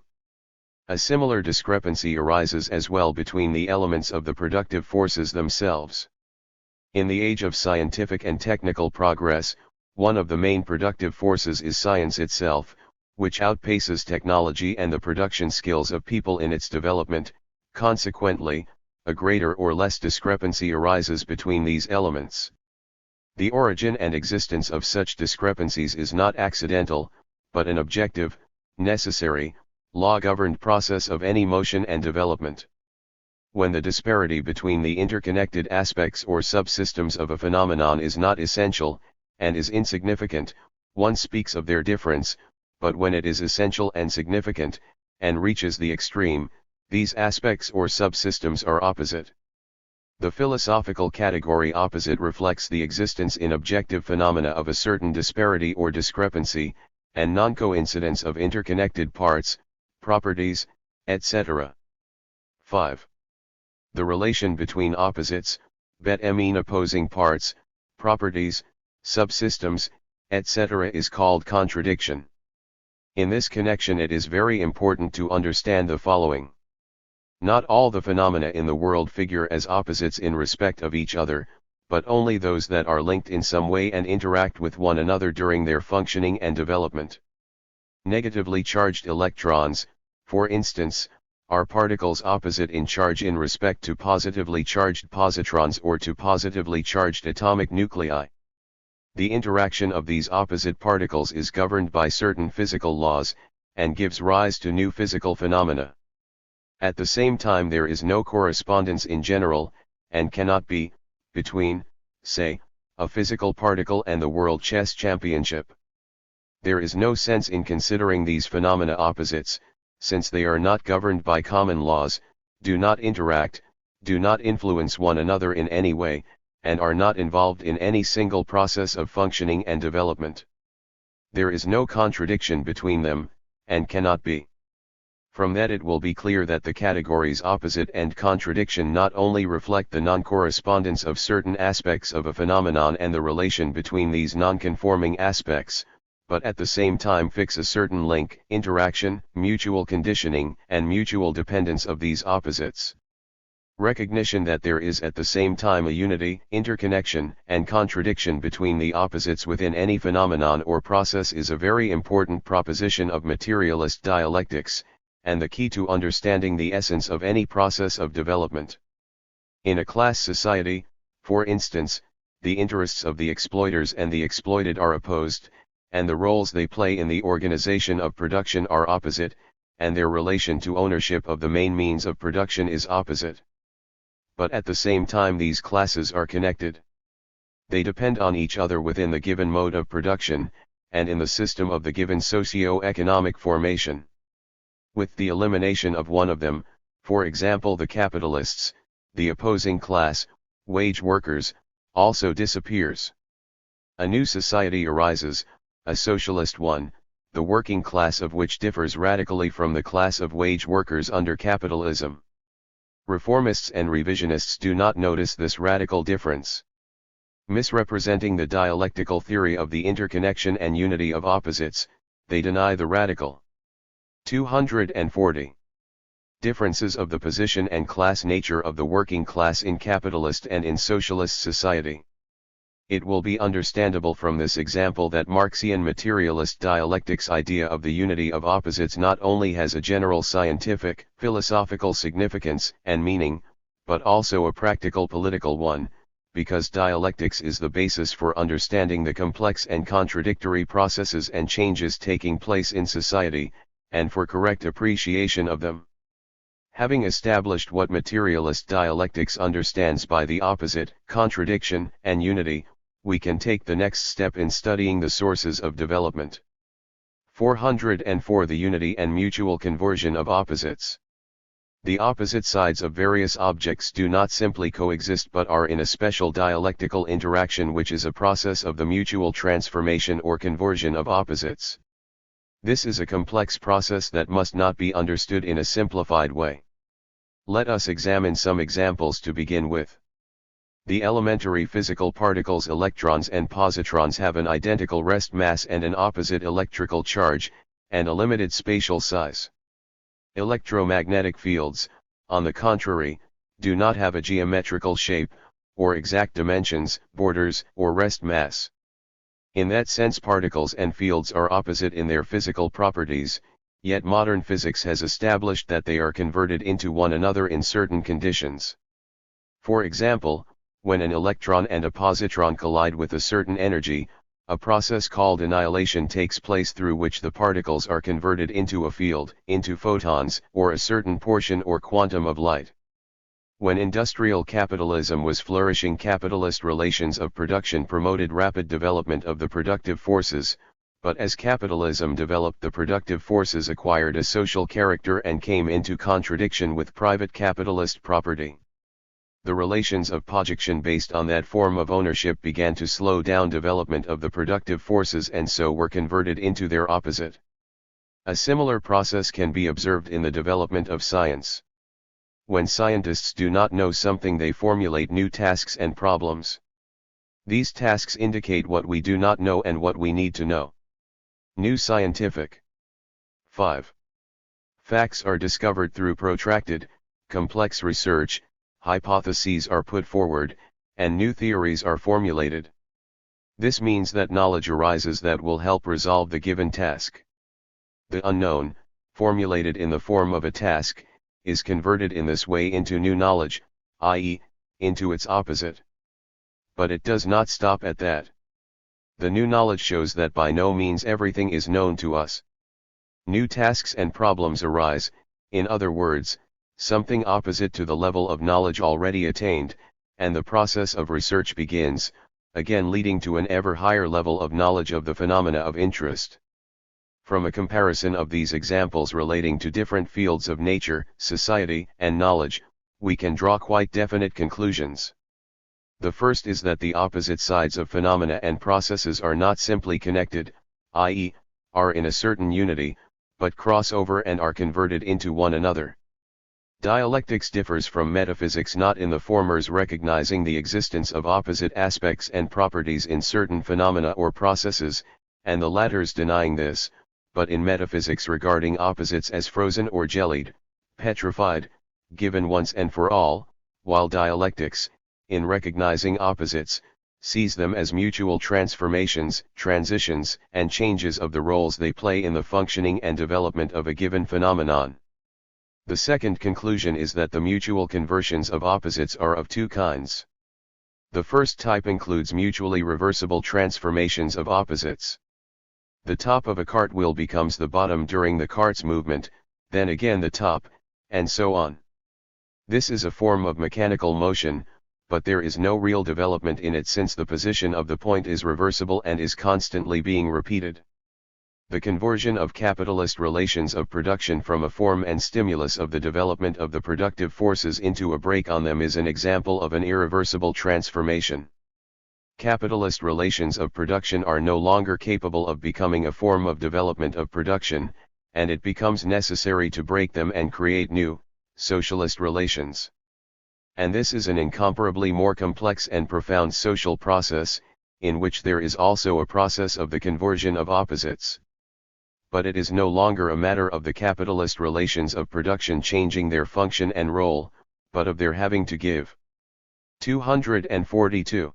A similar discrepancy arises as well between the elements of the productive forces themselves. In the age of scientific and technical progress, one of the main productive forces is science itself, which outpaces technology and the production skills of people in its development. Consequently, a greater or less discrepancy arises between these elements. The origin and existence of such discrepancies is not accidental, but an objective, necessary, law-governed process of any motion and development. When the disparity between the interconnected aspects or subsystems of a phenomenon is not essential, and is insignificant, one speaks of their difference, but when it is essential and significant, and reaches the extreme, these aspects or subsystems are opposite. The philosophical category opposite reflects the existence in objective phenomena of a certain disparity or discrepancy, and non-coincidence of interconnected parts, properties, etc. 5. The relation between opposites, mean opposing parts, properties, subsystems, etc. is called contradiction. In this connection it is very important to understand the following. Not all the phenomena in the world figure as opposites in respect of each other, but only those that are linked in some way and interact with one another during their functioning and development. Negatively charged electrons, for instance, are particles opposite in charge in respect to positively charged positrons or to positively charged atomic nuclei. The interaction of these opposite particles is governed by certain physical laws, and gives rise to new physical phenomena. At the same time there is no correspondence in general, and cannot be, between, say, a physical particle and the World Chess Championship. There is no sense in considering these phenomena opposites, since they are not governed by common laws, do not interact, do not influence one another in any way, and are not involved in any single process of functioning and development. There is no contradiction between them, and cannot be. From that it will be clear that the categories opposite and contradiction not only reflect the non-correspondence of certain aspects of a phenomenon and the relation between these non-conforming aspects, but at the same time fix a certain link, interaction, mutual conditioning, and mutual dependence of these opposites. Recognition that there is at the same time a unity, interconnection, and contradiction between the opposites within any phenomenon or process is a very important proposition of materialist dialectics, and the key to understanding the essence of any process of development. In a class society, for instance, the interests of the exploiters and the exploited are opposed, and the roles they play in the organization of production are opposite, and their relation to ownership of the main means of production is opposite. But at the same time these classes are connected. They depend on each other within the given mode of production, and in the system of the given socio-economic formation. With the elimination of one of them, for example the capitalists, the opposing class, wage workers, also disappears. A new society arises, a socialist one, the working class of which differs radically from the class of wage workers under capitalism. Reformists and revisionists do not notice this radical difference. Misrepresenting the dialectical theory of the interconnection and unity of opposites, they deny the radical. 240. Differences of the position and class nature of the working class in capitalist and in socialist society. It will be understandable from this example that Marxian materialist dialectics' idea of the unity of opposites not only has a general scientific, philosophical significance and meaning, but also a practical political one, because dialectics is the basis for understanding the complex and contradictory processes and changes taking place in society, and for correct appreciation of them. Having established what materialist dialectics understands by the opposite, contradiction, and unity, we can take the next step in studying the sources of development. 404 The unity and mutual conversion of opposites. The opposite sides of various objects do not simply coexist but are in a special dialectical interaction which is a process of the mutual transformation or conversion of opposites. This is a complex process that must not be understood in a simplified way. Let us examine some examples to begin with. The elementary physical particles electrons and positrons have an identical rest mass and an opposite electrical charge, and a limited spatial size. Electromagnetic fields, on the contrary, do not have a geometrical shape, or exact dimensions, borders, or rest mass. In that sense particles and fields are opposite in their physical properties, yet modern physics has established that they are converted into one another in certain conditions. For example, when an electron and a positron collide with a certain energy, A process called annihilation takes place through which the particles are converted into a field, into photons, or a certain portion or quantum of light. When industrial capitalism was flourishing, capitalist relations of production promoted rapid development of the productive forces, but as capitalism developed, the productive forces acquired a social character and came into contradiction with private capitalist property. The relations of projection based on that form of ownership began to slow down development of the productive forces and so were converted into their opposite. A similar process can be observed in the development of science. When scientists do not know something, they formulate new tasks and problems. These tasks indicate what we do not know and what we need to know. New scientific. 5. Facts are discovered through protracted, complex research, hypotheses are put forward, and new theories are formulated. This means that knowledge arises that will help resolve the given task. The unknown, formulated in the form of a task, is converted in this way into new knowledge, i.e., into its opposite. But it does not stop at that. The new knowledge shows that by no means everything is known to us. New tasks and problems arise, in other words, something opposite to the level of knowledge already attained, and the process of research begins, again leading to an ever higher level of knowledge of the phenomena of interest. From a comparison of these examples relating to different fields of nature, society, and knowledge, we can draw quite definite conclusions. The first is that the opposite sides of phenomena and processes are not simply connected, i.e., are in a certain unity, but cross over and are converted into one another. Dialectics differs from metaphysics not in the former's recognizing the existence of opposite aspects and properties in certain phenomena or processes, and the latter's denying this, but in metaphysics regarding opposites as frozen or jellied, petrified, given once and for all, while dialectics, in recognizing opposites, sees them as mutual transformations, transitions, and changes of the roles they play in the functioning and development of a given phenomenon. The second conclusion is that the mutual conversions of opposites are of two kinds. The first type includes mutually reversible transformations of opposites. The top of a cartwheel becomes the bottom during the cart's movement, then again the top, and so on. This is a form of mechanical motion, but there is no real development in it since the position of the point is reversible and is constantly being repeated. The conversion of capitalist relations of production from a form and stimulus of the development of the productive forces into a brake on them is an example of an irreversible transformation. Capitalist relations of production are no longer capable of becoming a form of development of production, and it becomes necessary to break them and create new, socialist relations. And this is an incomparably more complex and profound social process, in which there is also a process of the conversion of opposites. But it is no longer a matter of the capitalist relations of production changing their function and role, but of their having to give. 242.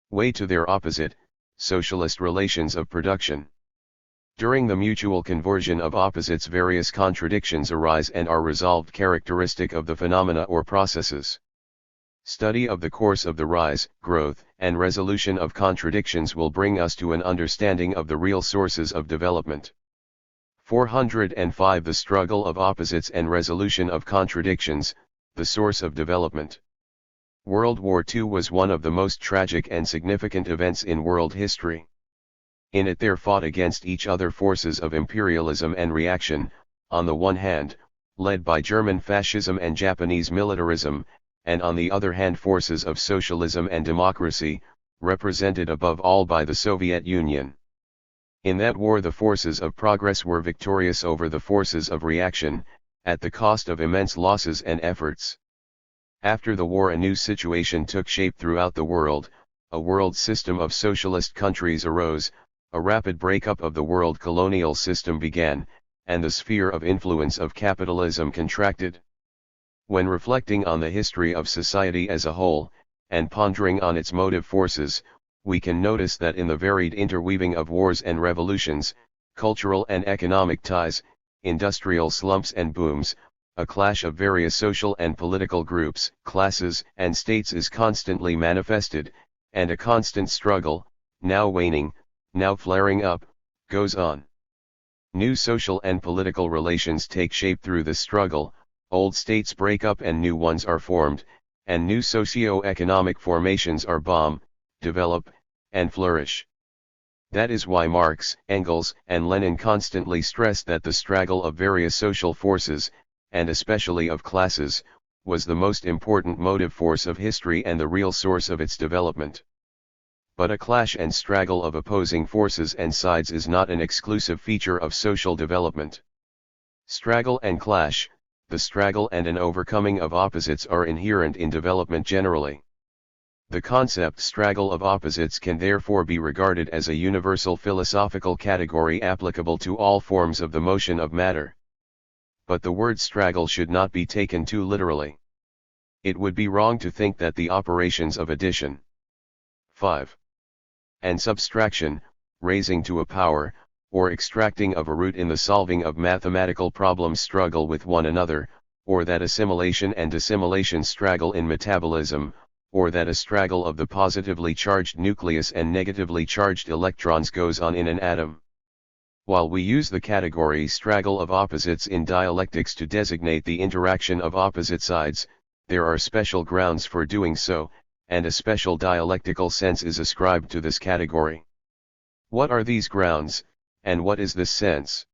Way to their opposite, socialist relations of production. During the mutual conversion of opposites, various contradictions arise and are resolved, characteristic of the phenomena or processes. Study of the course of the rise, growth, and resolution of contradictions will bring us to an understanding of the real sources of development. 405. The struggle of opposites and resolution of contradictions, the source of development. World War II was one of the most tragic and significant events in world history. In it there fought against each other forces of imperialism and reaction, on the one hand, led by German fascism and Japanese militarism, and on the other hand forces of socialism and democracy, represented above all by the Soviet Union. In that war the forces of progress were victorious over the forces of reaction, at the cost of immense losses and efforts. After the war a new situation took shape throughout the world, a world system of socialist countries arose, a rapid breakup of the world colonial system began, and the sphere of influence of capitalism contracted. When reflecting on the history of society as a whole, and pondering on its motive forces, we can notice that in the varied interweaving of wars and revolutions, cultural and economic ties, industrial slumps and booms, a clash of various social and political groups, classes, and states is constantly manifested, and a constant struggle, now waning, now flaring up, goes on. New social and political relations take shape through this struggle, old states break up and new ones are formed, and new socio-economic formations are develop, and flourish. That is why Marx, Engels, and Lenin constantly stressed that the struggle of various social forces, and especially of classes, was the most important motive force of history and the real source of its development. But a clash and struggle of opposing forces and sides is not an exclusive feature of social development. Struggle and clash, the struggle and an overcoming of opposites are inherent in development generally. The concept struggle of opposites can therefore be regarded as a universal philosophical category applicable to all forms of the motion of matter. But the word struggle should not be taken too literally. It would be wrong to think that the operations of addition, 5. and subtraction, raising to a power, or extracting of a root in the solving of mathematical problems struggle with one another, or that assimilation and dissimilation struggle in metabolism, or that a struggle of the positively charged nucleus and negatively charged electrons goes on in an atom. While we use the category struggle of opposites in dialectics to designate the interaction of opposite sides, there are special grounds for doing so, and a special dialectical sense is ascribed to this category. What are these grounds, and what is this sense?